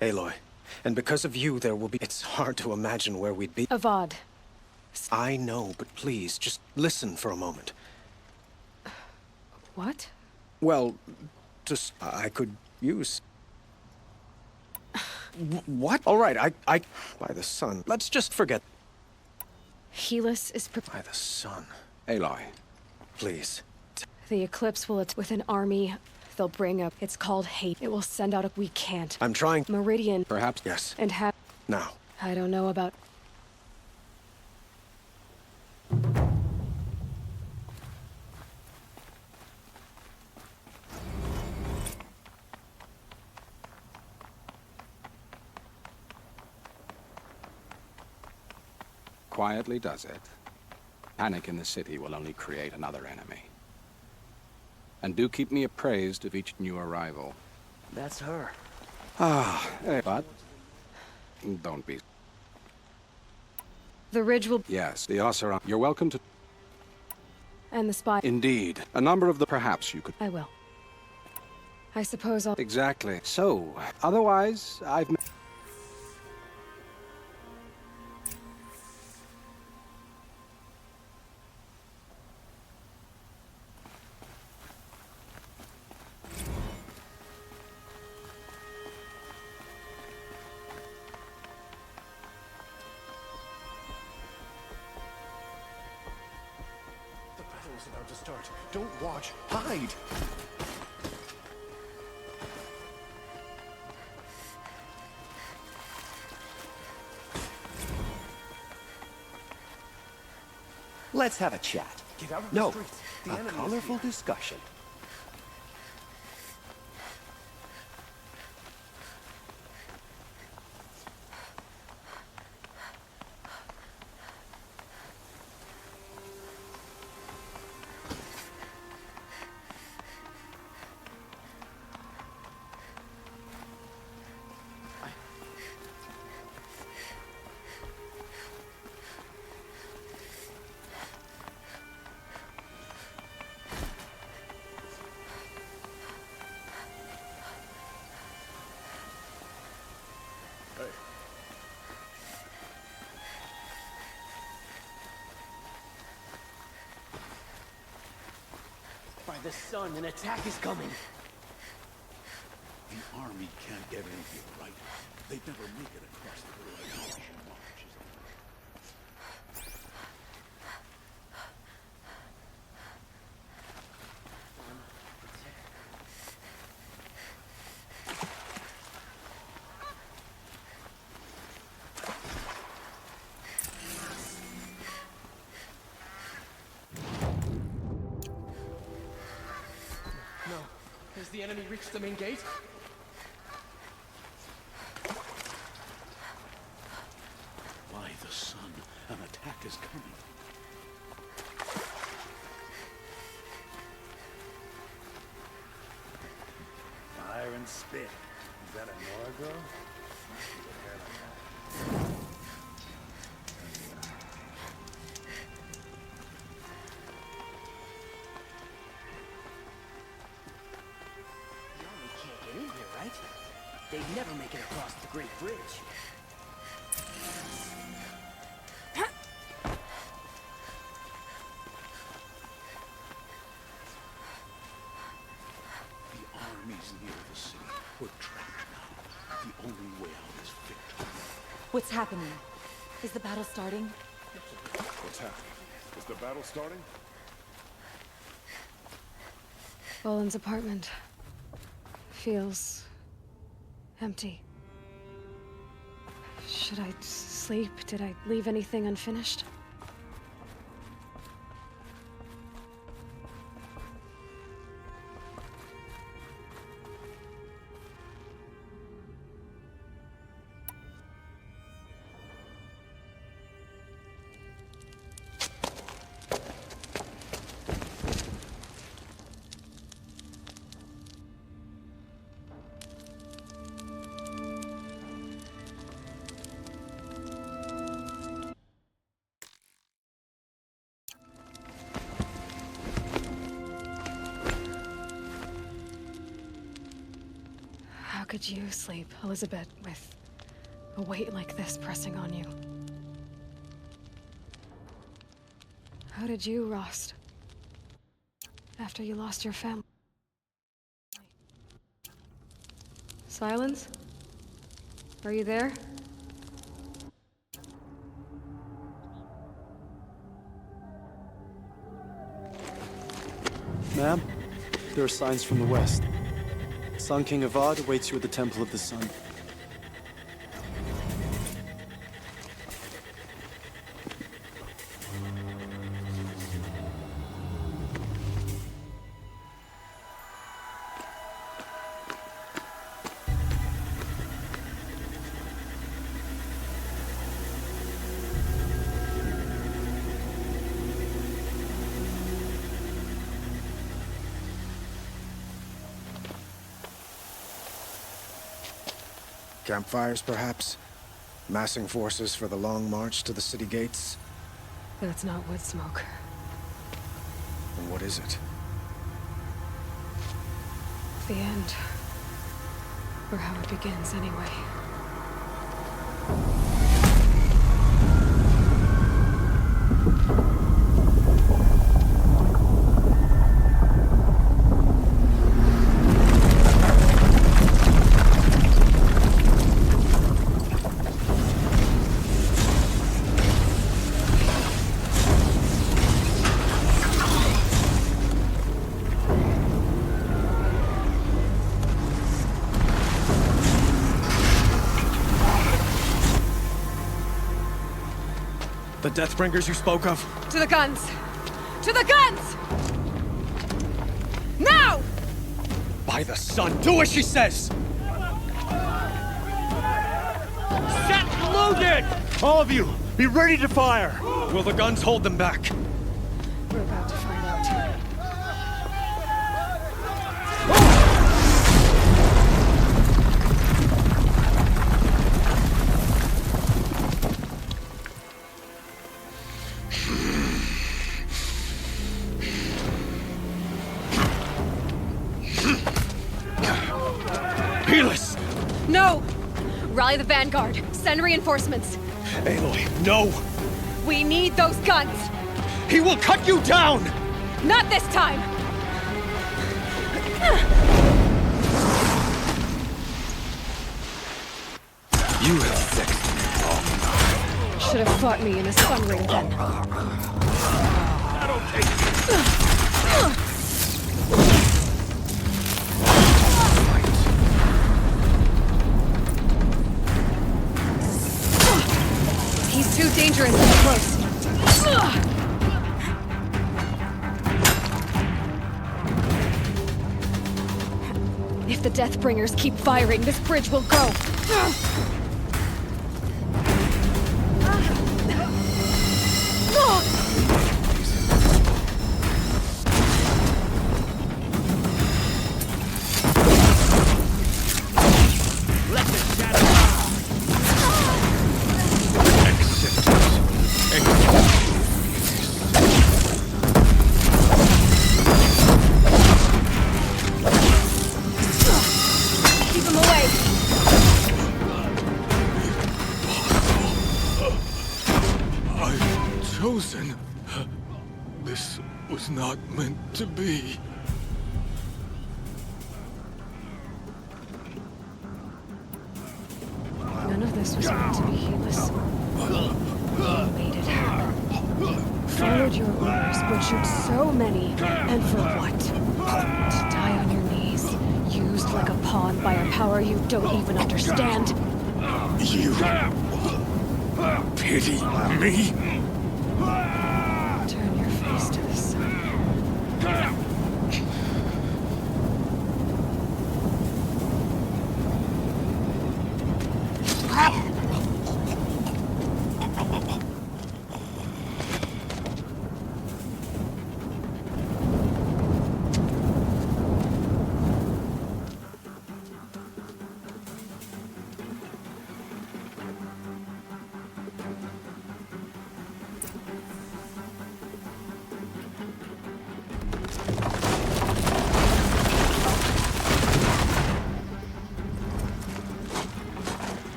Aloy, and because of you, there will be... It's hard to imagine where we'd be. Avad. I know, but please, just listen for a moment. What? Well, just... I could use... What? All right, I... By the sun. Let's just forget... Helis is... By the sun. Aloy. Please. The Eclipse will... With an army... They'll bring up... It's called hate. It will send out a... We can't. I'm trying... Meridian... Perhaps. Yes. And have... Now. I don't know about... Quietly does it. Panic in the city will only create another enemy. And do keep me appraised of each new arrival. That's her. But don't be. The ridge will... Yes, the Oseram. You're welcome to... And the spy... Indeed. A number of the... Perhaps you could... I will. I suppose I'll... Exactly. So, otherwise, I've... About to start. Don't watch. Hide! Let's have a chat. Get out of No, the street. The a enemy is colorful here. discussion. By the sun, an attack is coming. The army can't get in here, right? They'd never make it across the Horizon marches. No. Has the enemy reached the main gate? By the sun, an attack is coming. Fire and spit. Is that a Norgo? The army can't get in here, right? They'd never make it across the Great Bridge. The army's near the city. We're trapped now. The only way out is victory. What's happening? Is the battle starting? What's happening? Is the battle starting? Boland's apartment feels empty. Should I sleep? Did I leave anything unfinished? How could you sleep, Elizabeth, with a weight like this pressing on you? How did you, Rost? After you lost your family? Silence? Are you there? Ma'am, there are signs from the west. Sun King Avad awaits you at the Temple of the Sun. Campfires, perhaps? Massing forces for the long march to the city gates? That's not wood smoke. And what is it? The end. Or how it begins, anyway. The Deathbringers you spoke of? To the guns! To the guns! Now! By the sun, do as she says! Set loaded! All of you, be ready to fire! Will the guns hold them back? We're about to find out. Peerless! No! Rally the vanguard. Send reinforcements. Aloy, no! We need those guns! He will cut you down! Not this time! You have sexed me long enough. Should have fought me in a sun ring then. That'll take He's too dangerous and close. If the Deathbringers keep firing, this bridge will go. Keep him away. I've chosen. This was not meant to be. None of this was meant to be heedless. You made it happen. Followed your orders, butchered so many, and for what? To die on your knees, used like a pawn by a power you don't even understand. You pity me? Turn your face to the sun.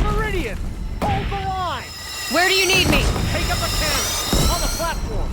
Meridian! Hold the line! Where do you need me? Take up a cannon! On the platforms!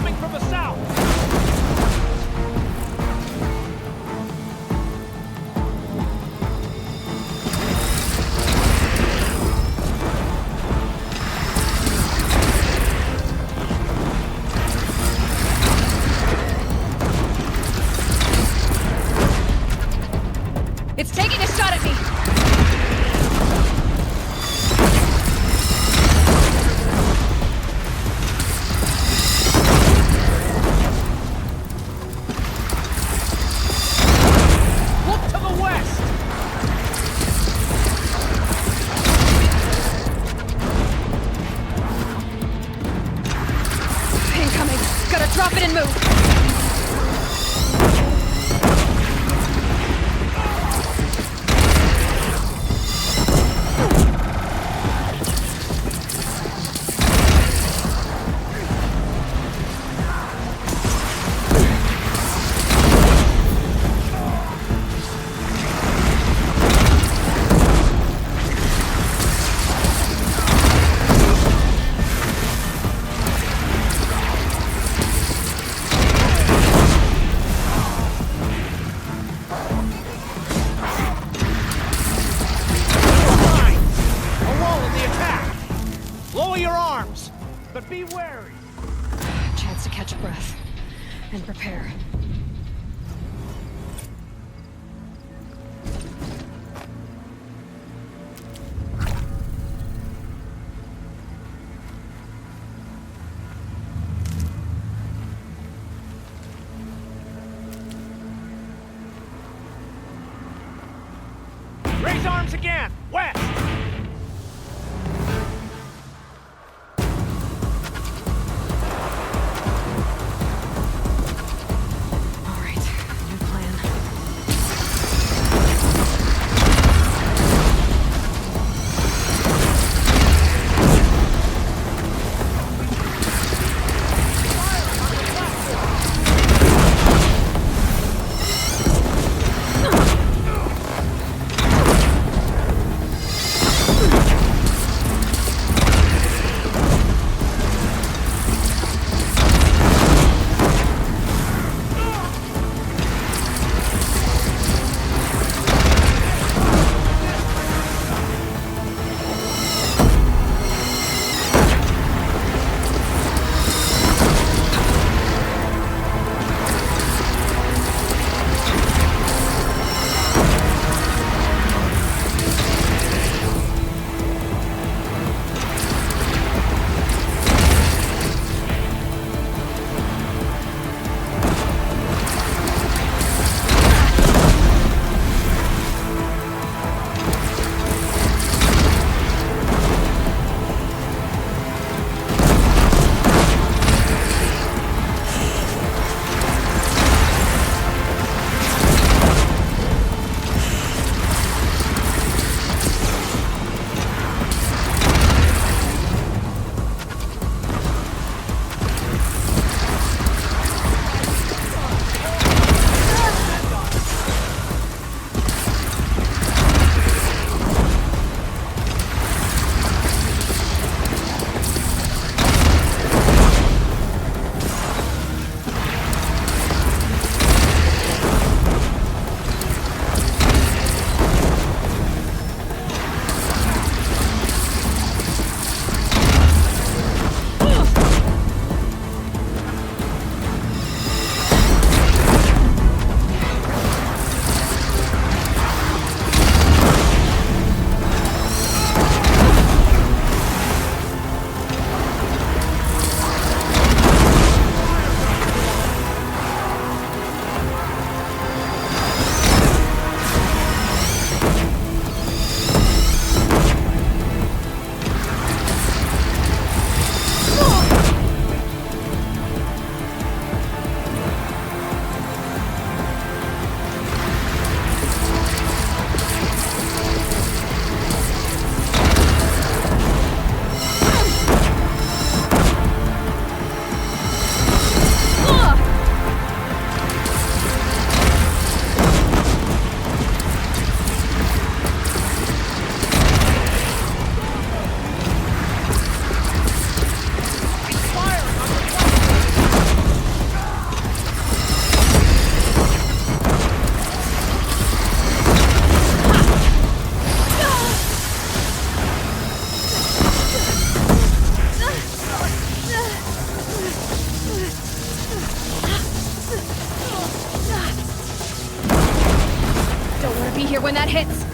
coming from the south! It's taking a shot at me! Look to the west! Incoming! Gotta drop it and move! But be wary! Chance to catch a breath. And prepare. Raise arms again! West! be here when that hits!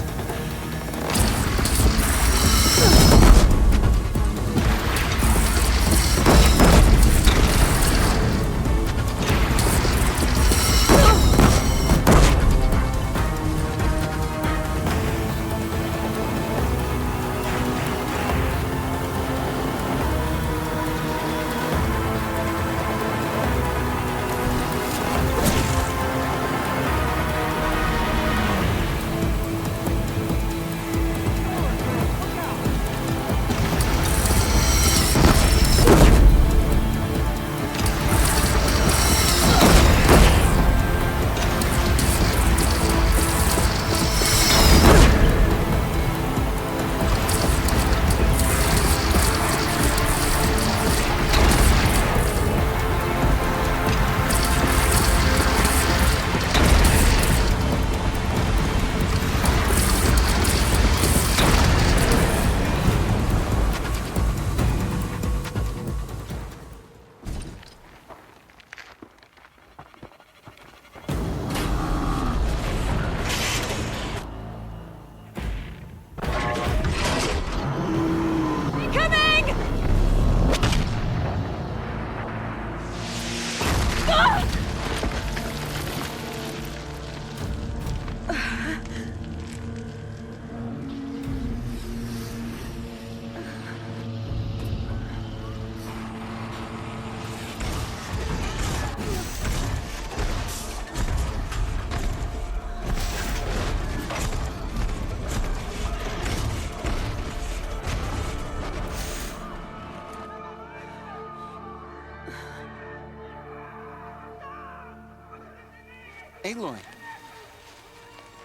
Aloy!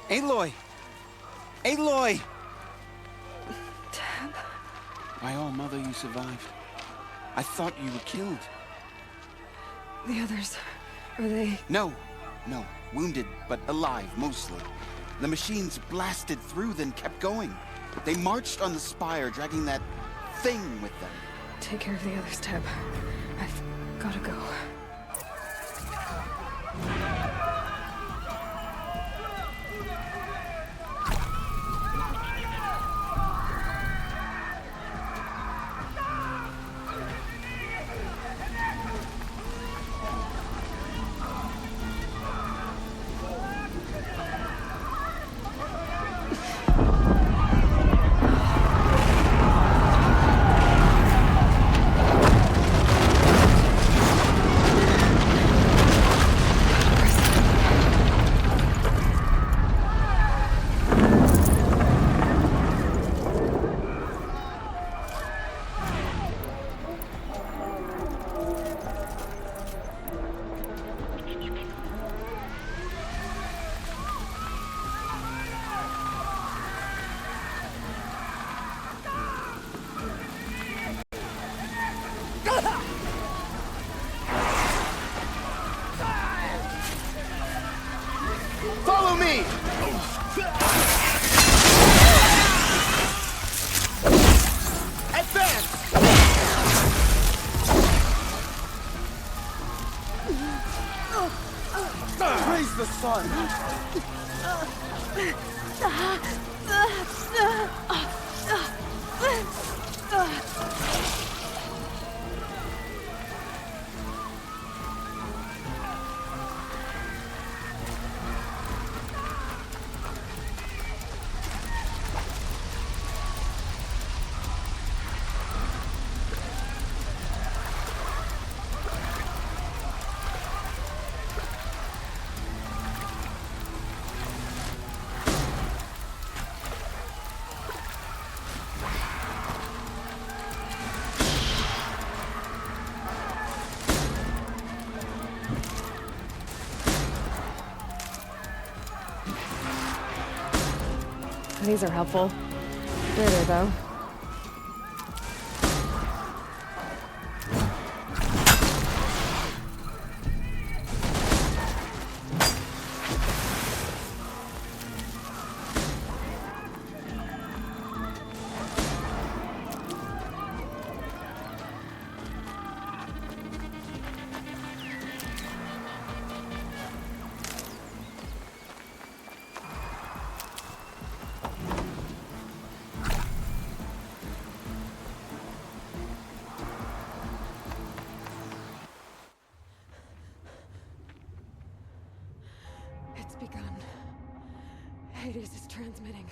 Aloy! Aloy! Dad? My own mother, you survived. I thought you were killed. The others, are they... No. Wounded, but alive, mostly. The machines blasted through, then kept going. They marched on the spire, dragging that thing with them. Take care of the others, Teb. I've gotta go. Follow me! Advance! Praise the sun! These are helpful. Bitter, though. Hades is transmitting.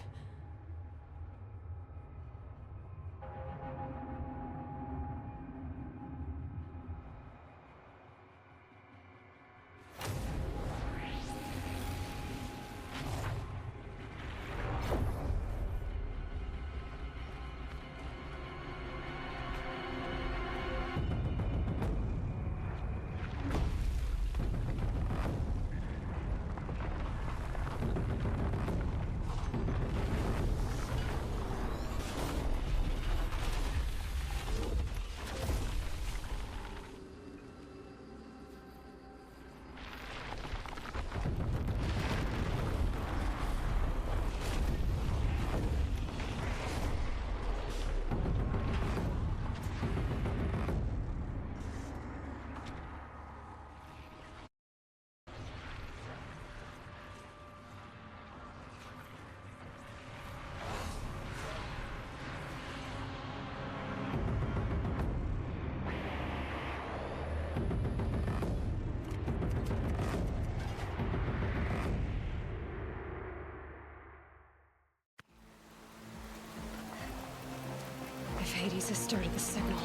If Hades has started the signal,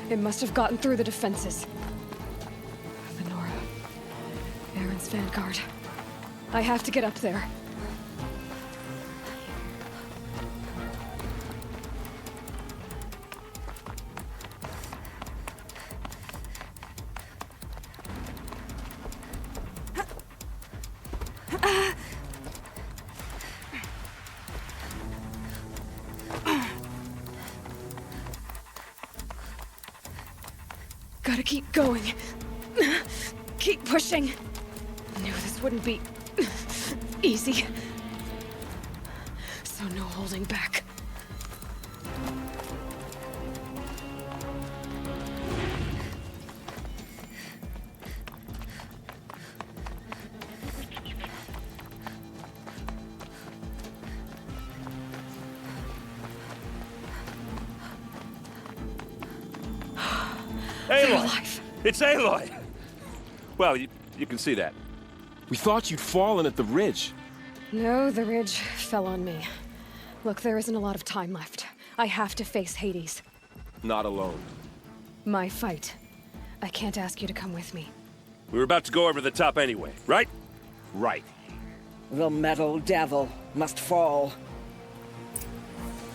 it must have gotten through the defenses. Lenora, Aaron's vanguard. I have to get up there. Gotta keep going. Keep pushing. I knew this wouldn't be easy. So no holding back. Aloy! It's Aloy! Well, you can see that. We thought you'd fallen at the ridge. No, the ridge fell on me. Look, there isn't a lot of time left. I have to face Hades. Not alone. My fight. I can't ask you to come with me. We were about to go over the top anyway, right? Right. The metal devil must fall.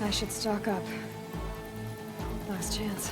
I should stock up. Last chance.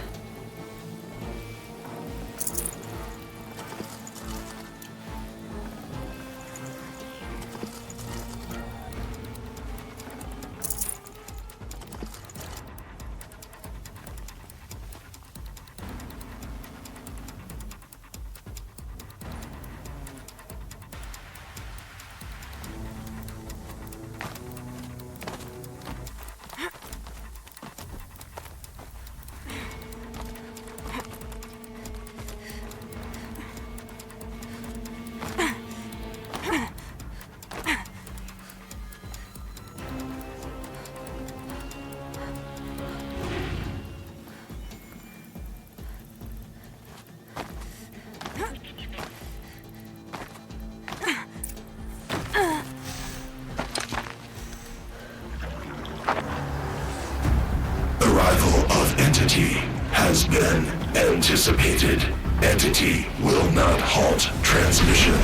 Entity has been anticipated. Entity will not halt transmission.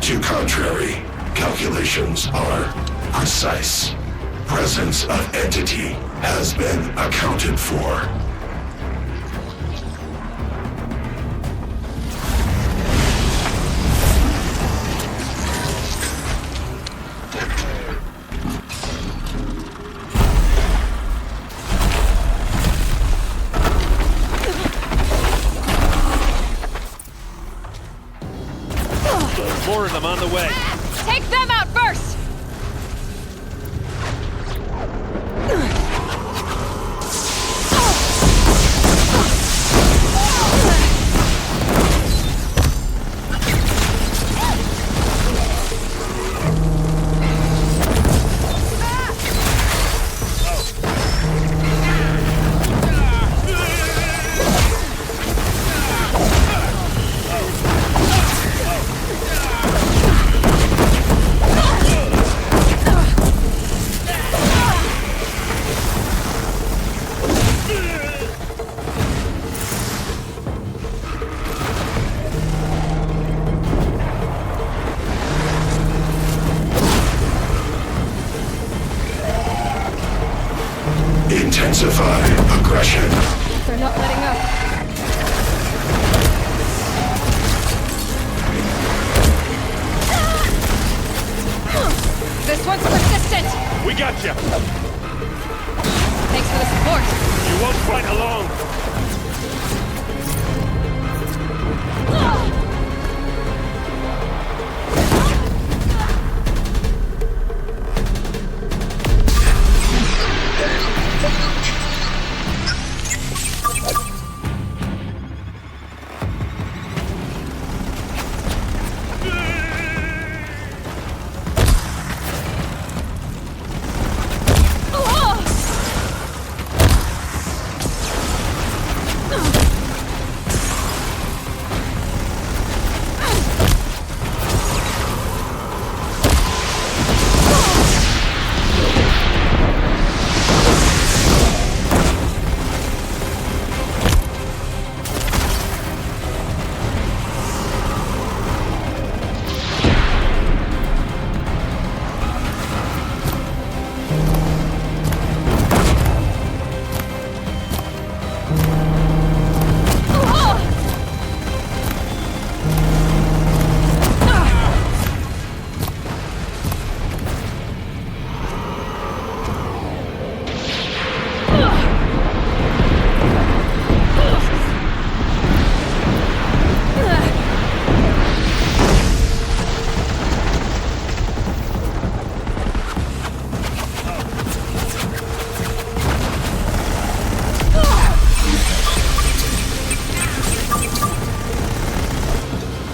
To contrary, calculations are precise. Presence of entity has been accounted for. More of them on the way. Take them out first! Oh. aggression. They're not letting up. This one's persistent! We got you! Thanks for the support! You won't fight alone!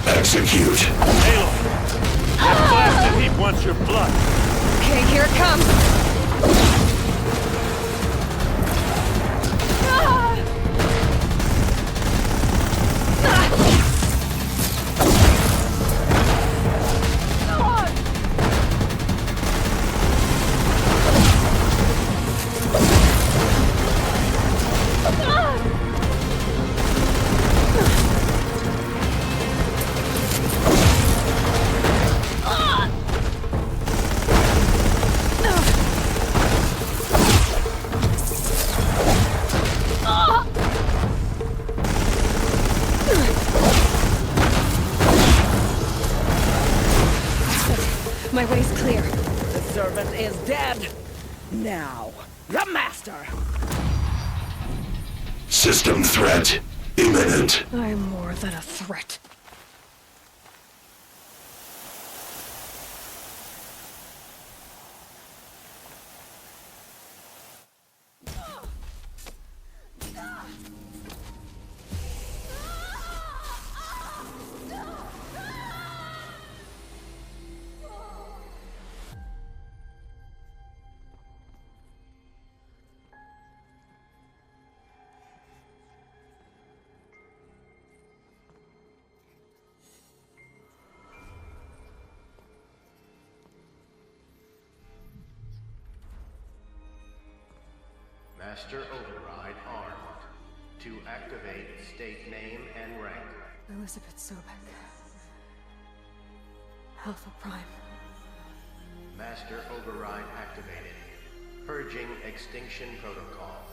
Execute. Aloy! That blasted heap wants your blood. Okay, here it comes! My way's clear. The servant is dead. Now, the master. System threat imminent. I'm more than a threat. Master Override armed. To activate, state name and rank. Elizabeth Sobek. Alpha Prime. Master Override activated. Purging Extinction Protocol.